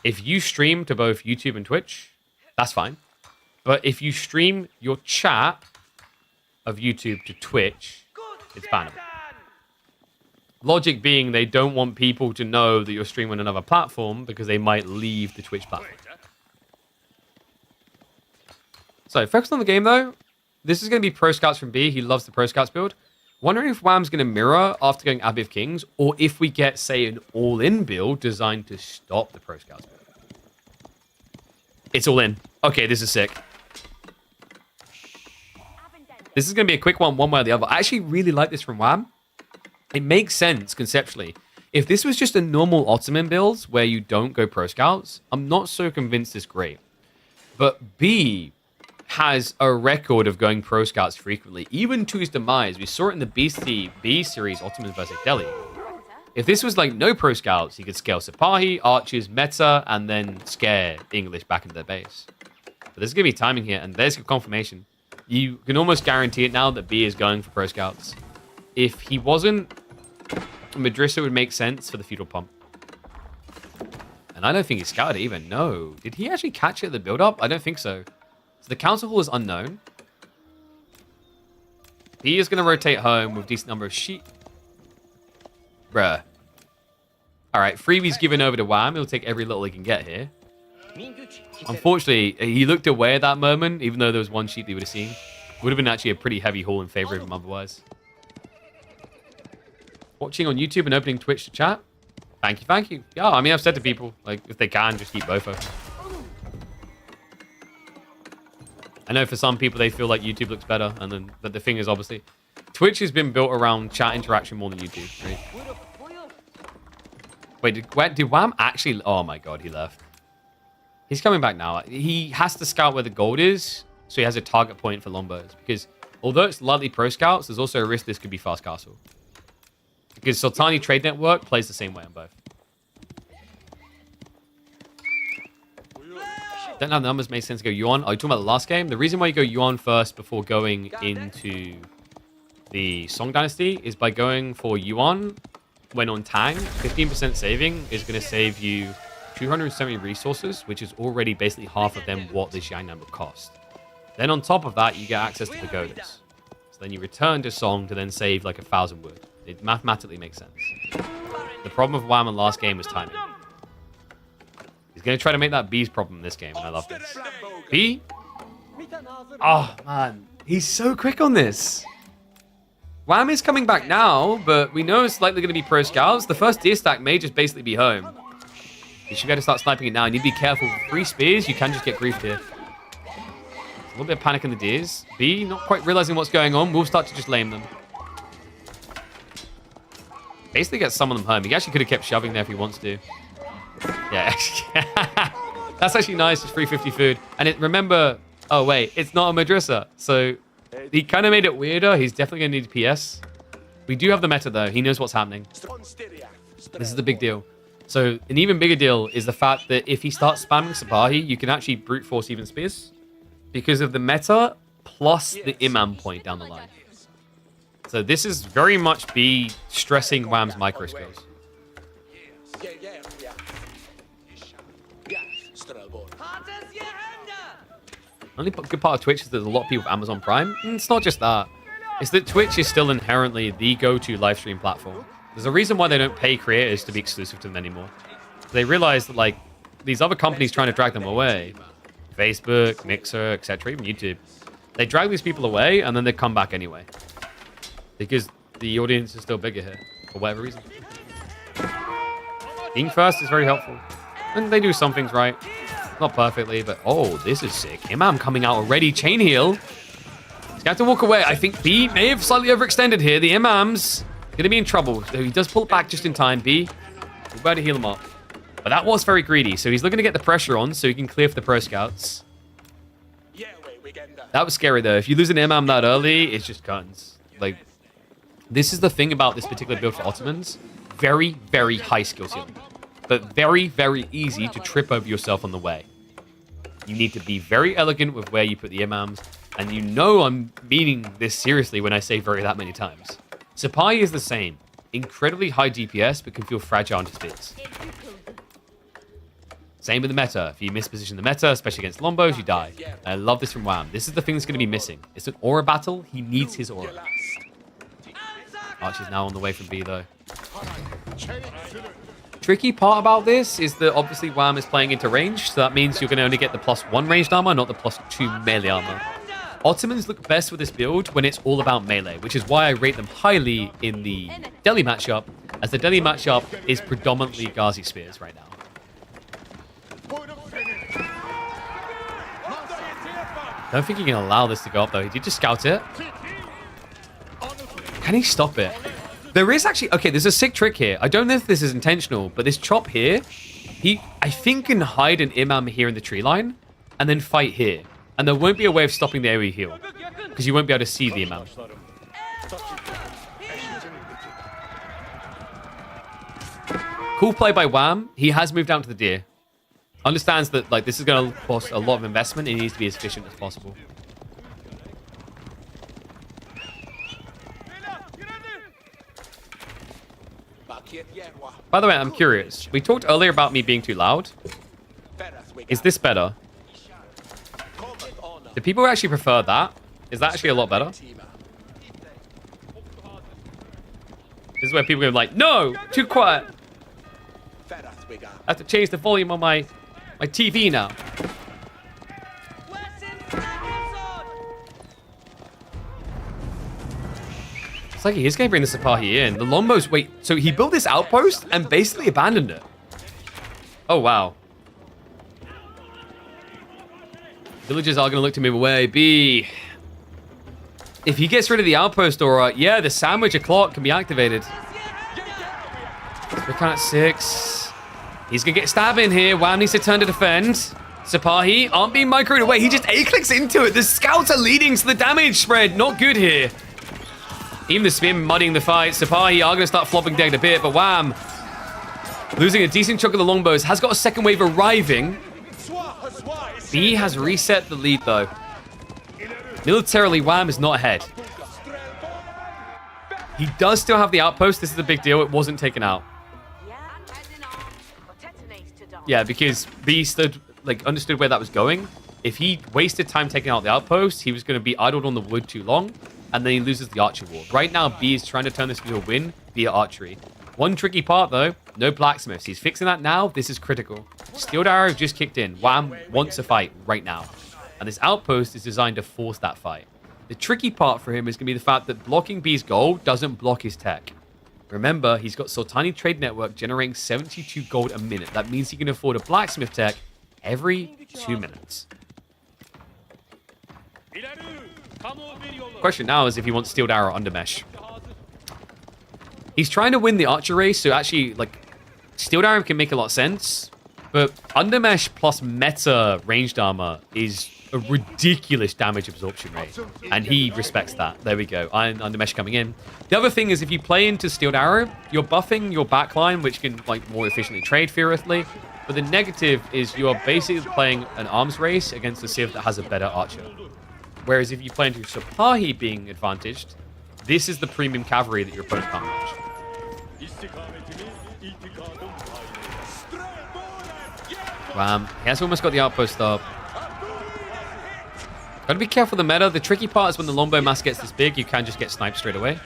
if you stream to both YouTube and Twitch, that's fine. But if you stream your chat of YouTube to Twitch, it's bannable. Logic being they don't want people to know that you're streaming on another platform because they might leave the Twitch platform. So, focus on the game, though. This is going to be Pro Scouts from B. He loves the Pro Scouts build. Wondering if Wham's going to mirror after going Abbey of Kings, or if we get, say, an all-in build designed to stop the Pro Scouts build. It's all in. Okay, this is sick. This is going to be a quick one way or the other. I actually really like this from Wham. It makes sense conceptually. If this was just a normal Ottoman build where you don't go Pro Scouts, I'm not so convinced it's great. But B has a record of going Pro Scouts frequently, even to his demise. We saw it in the B series, Ottomans vs. Delhi. If this was like no Pro Scouts, he could scale Sipahi, Archers, Meta, and then scare English back into their base. But there's going to be timing here, and there's your confirmation. You can almost guarantee it now that B is going for Pro Scouts. If he wasn't, Madrissa would make sense for the feudal pump. And I don't think he scouted it even. No. Did he actually catch it at the build-up? I don't think so. So the council hall is unknown. He is going to rotate home with a decent number of sheep. Bruh. Alright, freebie's given over to Wham. He'll take every little he can get here. Unfortunately, he looked away at that moment, even though there was one sheep he would have seen. Would have been actually a pretty heavy haul in favor of him otherwise. Watching on YouTube and opening Twitch to chat. Thank you, thank you. Yeah, I mean, I've said to people, like, if they can, just keep both open. I know for some people they feel like YouTube looks better, and then but the thing is, obviously, Twitch has been built around chat interaction more than YouTube, right? Wait, did Wham actually... Oh my god, he left. He's coming back now. He has to scout where the gold is, so he has a target point for longbows. Because although it's lightly Pro Scouts, there's also a risk this could be Fast Castle. Because Sultani Trade Network plays the same way on both. Don't know if the numbers make sense to go Yuan. Are you talking about the last game? The reason why you go Yuan first before going into the Song Dynasty is by going for Yuan when on Tang. 15% saving is going to save you 270 resources, which is already basically half of them what this Yangnan would cost. Then on top of that, you get access to pagodas. So then you return to Song to then save like 1,000 wood. It mathematically makes sense. The problem with Wham in last game was timing. He's going to try to make that B's problem in this game, and I love this. B? Oh, man. He's so quick on this. Wham is coming back now, but we know it's likely going to be Pro Scouts. The first deer stack may just basically be home. You should be able to start sniping it now. You need to be careful. With 3 spears, you can just get griefed here. A little bit of panic in the deers. B, not quite realizing what's going on. We'll start to just lame them. Basically get some of them home. He actually could have kept shoving there if he wants to. Yeah. That's actually nice. It's 350 food. And remember... Oh, wait. It's not a Madrissa. So he kind of made it weirder. He's definitely going to need PS. We do have the meta, though. He knows what's happening. This is the big deal. So an even bigger deal is the fact that if he starts spamming Sipahi, you can actually brute force even spears. Because of the meta plus the Imam point down the line. So this is very much be stressing Wham's micro skills. Only good part of Twitch is there's a lot of people with Amazon Prime. And it's not just that. is that Twitch is still inherently the go-to live stream platform. There's a reason why they don't pay creators to be exclusive to them anymore. They realize that, like, these other companies trying to drag them away, Facebook, Mixer, etc., even YouTube, they drag these people away and then they come back anyway. Because the audience is still bigger here, for whatever reason. Being first is very helpful. And they do some things right. Not perfectly, but oh, this is sick. Imam coming out already. Chain heal. He's going to have to walk away. I think B may have slightly overextended here. The Imam's going to be in trouble. So he does pull it back just in time. B, we're about to heal him up. But that was very greedy. So he's looking to get the pressure on so he can clear for the pro scouts. That was scary, though. If you lose an Imam that early, it's just guns. Like, this is the thing about this particular build for Ottomans. Very, very high skill ceiling. But very, very easy to trip over yourself on the way. You need to be very elegant with where you put the Imams. And you know I'm meaning this seriously when I say very that many times. Sapai is the same. Incredibly high DPS, but can feel fragile into speeds. Same with the meta. If you misposition the meta, especially against Lombos, you die. I love this from Wham. This is the thing that's going to be missing. It's an aura battle. He needs his aura. Archer's now on the way from B, though. Tricky part about this is that obviously Wham is playing into range, so that means you're going to only get the +1 ranged armor, not the +2 melee armor. Ottomans look best with this build when it's all about melee, which is why I rate them highly in the Delhi matchup, as the Delhi matchup is predominantly Ghazi spears right now. I don't think he can allow this to go up, though. He did just scout it. Can he stop it? There is actually... Okay, there's a sick trick here. I don't know if this is intentional, but this chop here, he, I think, can hide an Imam here in the tree line and then fight here. And there won't be a way of stopping the AoE heal because you won't be able to see the Imam. Cool play by Wham. He has moved down to the deer. Understands that like this is going to cost a lot of investment. He needs to be as efficient as possible. By the way, I'm curious. We talked earlier about me being too loud. Is this better? Do people actually prefer that? Is that actually a lot better? This is where people go like, no, too quiet. I have to change the volume on my TV now. It's like he is going to bring the Sapahi in. The Lombos, wait, so he built this outpost and basically abandoned it. Oh, wow. Villagers are going to look to move away. B. If he gets rid of the outpost aura, yeah, the sandwich o'clock can be activated. We're kind of 6. He's going to get stabbed in here. Wham needs to turn to defend. Sapahi aren't being microed away. He just A-clicks into it. The scouts are leading, so the damage spread not good here. Even the spin muddying the fight. Sapahi are going to start flopping dead a bit, but Wham, losing a decent chunk of the longbows, has got a second wave arriving. B has reset the lead, though. Militarily, Wham is not ahead. He does still have the outpost. This is a big deal. It wasn't taken out. Yeah, because B understood where that was going. If he wasted time taking out the outpost, he was going to be idled on the wood too long, and then he loses the archer wall. Right now, B is trying to turn this into a win via archery. One tricky part, though, no blacksmiths. He's fixing that now. This is critical. Steeled arrow just kicked in. Wham wants a fight right now. And this outpost is designed to force that fight. The tricky part for him is going to be the fact that blocking B's gold doesn't block his tech. Remember, he's got Sultani Trade Network generating 72 gold a minute. That means he can afford a blacksmith tech every 2 minutes. Question now is if he wants Steeled Arrow under mesh. He's trying to win the archer race, so actually, like, Steeled Arrow can make a lot of sense, but under mesh plus meta ranged armor is a ridiculous damage absorption rate, and he respects that. There we go. Iron under mesh coming in. The other thing is if you play into Steeled Arrow, you're buffing your backline, which can like more efficiently trade furiously. But the negative is you are basically playing an arms race against a civ that has a better archer. Whereas if you play into Sapahi being advantaged, this is the premium cavalry that your opponent can't match. Wham. He has almost got the outpost up. Gotta be careful of the meta. The tricky part is when the longbow mass gets this big, you can just get sniped straight away.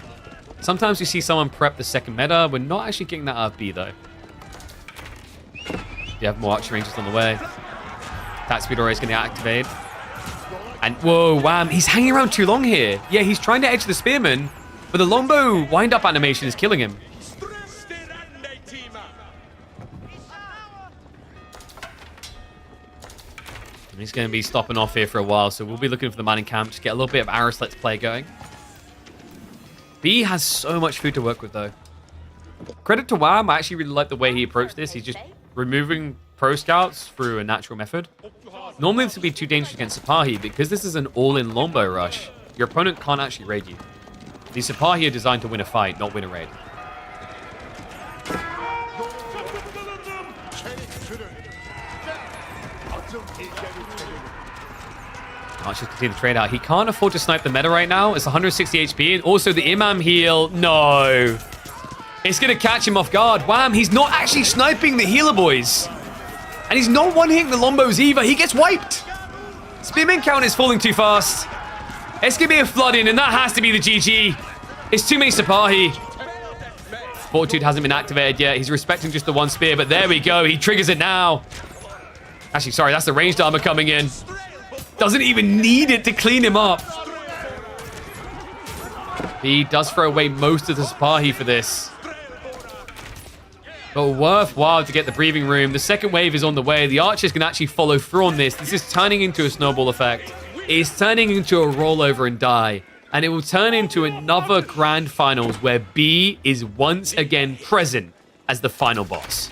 Sometimes you see someone prep the second meta. We're not actually getting that out of B, though. You have more archer ranges on the way. That speed already is going to activate. And whoa, Wham, he's hanging around too long here. Yeah, he's trying to edge the spearman, but the longbow wind-up animation is killing him. And he's going to be stopping off here for a while, so we'll be looking for the man in camp to get a little bit of Aris Let's Play going. B has so much food to work with, though. Credit to Wham, I actually really like the way he approached this. He's just removing pro scouts through a natural method. Normally this would be too dangerous against Sipahi, because this is an all-in longbow rush. Your opponent can't actually raid you. The Sipahi are designed to win a fight, not win a raid. Archers continue to trade out. He can't afford to snipe the meta right now. It's 160 HP, and also the Imam heal. No. It's going to catch him off guard. Wham, he's not actually sniping the healer boys. And he's not one-hitting the Lombos either. He gets wiped. Spearman count is falling too fast. It's going to be a flood-in, and that has to be the GG. It's too many Sipahi. Fortitude hasn't been activated yet. He's respecting just the one spear, but there we go. He triggers it now. Actually, sorry, that's the ranged armor coming in. Doesn't even need it to clean him up. He does throw away most of the Sipahi for this. But worthwhile to get the breathing room. The second wave is on the way. The archers can actually follow through on this. This is turning into a snowball effect. It is turning into a rollover and die. And it will turn into another grand finals where B is once again present as the final boss.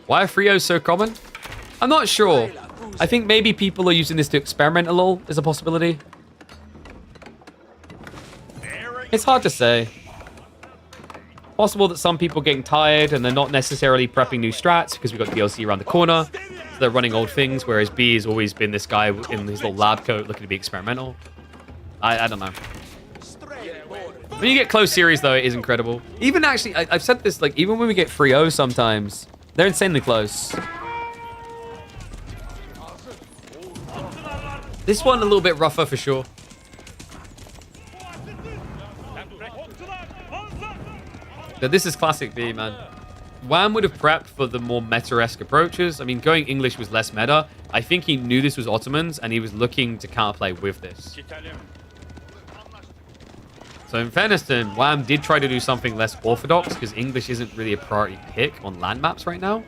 Why are Frios so common? I'm not sure. I think maybe people are using this to experiment a little is a possibility. It's hard to say. Possible that some people are getting tired and they're not necessarily prepping new strats because we've got DLC around the corner. So they're running old things, whereas B has always been this guy in his little lab coat looking to be experimental. I don't know. When you get close series, though, it is incredible. Even actually, I've said this, like, even when we get 3-0 sometimes, they're insanely close. This one a little bit rougher for sure. But this is classic B, man. Wham would have prepped for the more meta-esque approaches. I mean, going English was less meta. I think he knew this was Ottomans, and he was looking to counterplay with this. So in fairness to him, Wham did try to do something less orthodox, because English isn't really a priority pick on land maps right now.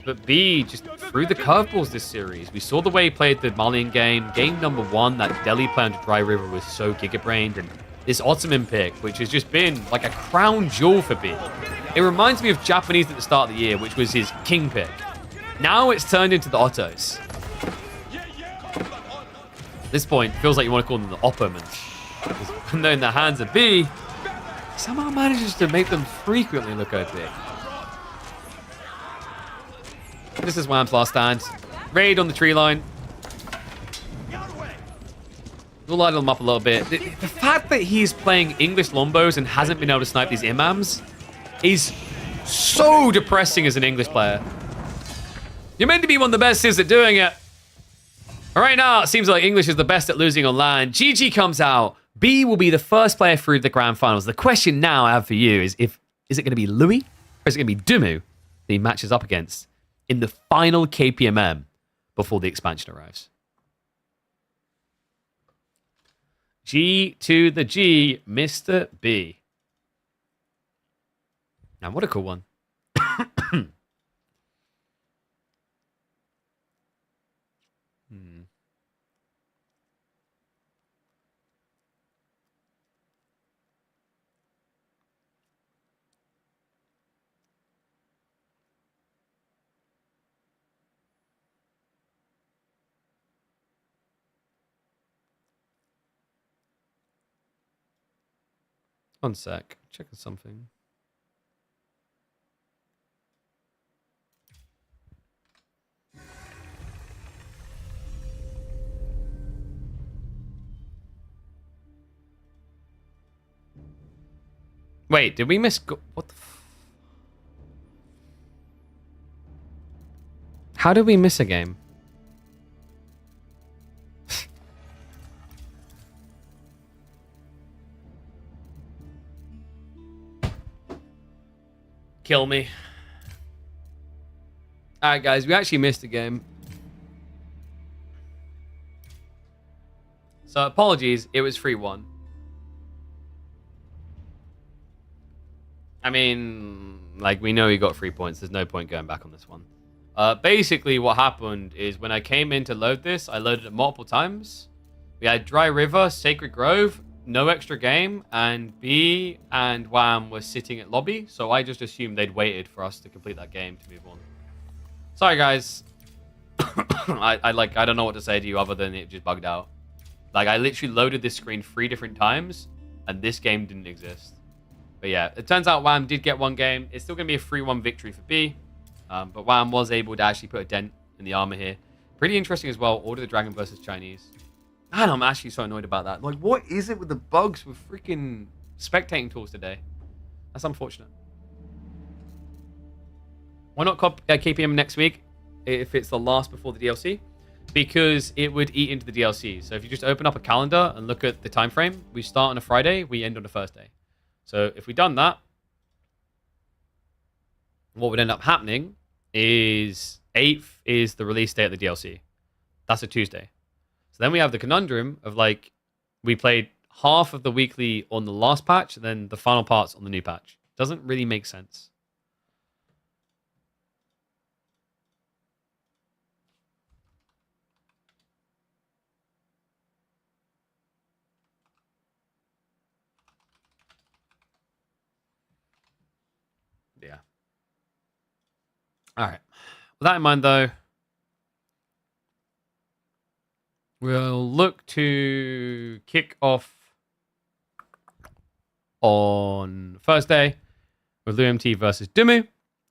But B just threw the curveballs this series. We saw the way he played the Malian game. Game number 1, that Delhi play on Dry River was so giga-brained. And this Ottoman pick, which has just been like a crown jewel for B. It reminds me of Japanese at the start of the year, which was his king pick. Now it's turned into the Ottos. At this point, it feels like you want to call them the Ottomans. When they're in the hands of B, somehow manages to make them frequently look OP. This is Wham's last stand. Raid on the tree line. We'll light them up a little bit. The fact that he's playing English Lombos and hasn't been able to snipe these imams is so depressing as an English player. You're meant to be one of the best at doing it. Right now, it seems like English is the best at losing on land. GG comes out. B will be the first player through the grand finals. The question now I have for you is it going to be Louis or is it going to be Dumu that he matches up against in the final KPMM before the expansion arrives? G to the G, Mr. B. And what a cool one. One sec. Checking something. Wait, did we miss... What the... How did we miss a game? Kill me. Alright, guys, we actually missed a game. So, apologies, it was 3-1. I mean, like, we know he got 3 points. There's no point going back on this one. Basically, what happened is when I came in to load this, I loaded it multiple times. We had Dry River, Sacred Grove, no extra game, and B and Wham was sitting at lobby, so I just assumed they'd waited for us to complete that game to move on. Sorry, guys. I don't know what to say to you other than it just bugged out. Like, I literally loaded this screen 3 different times, and this game didn't exist. But yeah, it turns out Wham did get one game. It's still going to be a 3-1 victory for B, but Wham was able to actually put a dent in the armor here. Pretty interesting as well, Order the Dragon versus Chinese. Man, I'm actually so annoyed about that. Like, what is it with the bugs with freaking spectating tools today? That's unfortunate. Why not KPM next week if it's the last before the DLC? Because it would eat into the DLC. So if you just open up a calendar and look at the time frame, we start on a Friday, we end on a Thursday. So if we'd done that, what would end up happening is 8th is the release date of the DLC. That's a Tuesday. So then we have the conundrum of, like, we played half of the weekly on the last patch and then the final parts on the new patch. Doesn't really make sense. Yeah. All right. With that in mind, though, we'll look to kick off on Thursday with LUMT versus Dumu.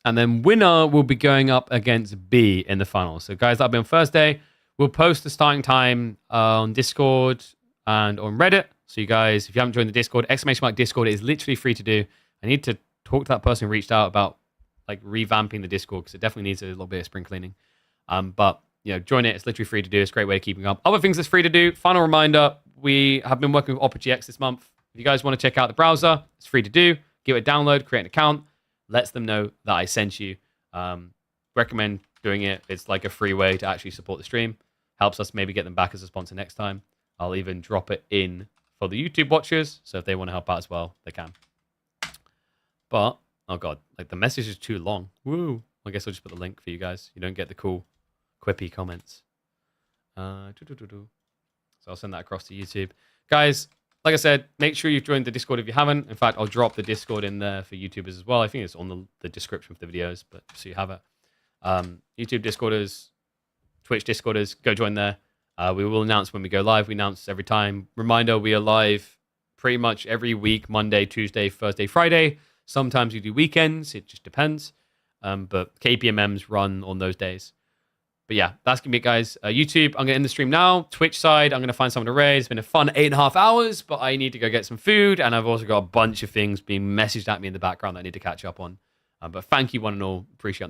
And then winner will be going up against B in the final. So, guys, that'll be on Thursday. We'll post the starting time on Discord and on Reddit. So, you guys, if you haven't joined the Discord, !Discord is literally free to do. I need to talk to that person who reached out about, like, revamping the Discord because it definitely needs a little bit of spring cleaning. But you know, join it. It's literally free to do. It's a great way of keeping up. Other things that's free to do. Final reminder, we have been working with OperaGX this month. If you guys want to check out the browser, it's free to do. Give it a download, create an account. Lets them know that I sent you. Recommend doing it. It's like a free way to actually support the stream. Helps us maybe get them back as a sponsor next time. I'll even drop it in for the YouTube watchers. So if they want to help out as well, they can. But, oh God, like the message is too long. Woo. I guess I'll just put the link for you guys. You don't get the cool quippy comments. So I'll send that across to YouTube. Guys, like I said, make sure you've joined the Discord if you haven't. In fact, I'll drop the Discord in there for YouTubers as well. I think it's on the description for the videos, but so you have it. YouTube Discorders, Twitch Discorders, go join there. We will announce when we go live. We announce every time. Reminder, we are live pretty much every week, Monday, Tuesday, Thursday, Friday. Sometimes we do weekends. It just depends. But KPMMs run on those days. But yeah, that's going to be it, guys. YouTube, I'm going to end the stream now. Twitch side, I'm going to find someone to raid. It's been a fun 8.5 hours, but I need to go get some food. And I've also got a bunch of things being messaged at me in the background that I need to catch up on. But thank you, one and all. Appreciate it.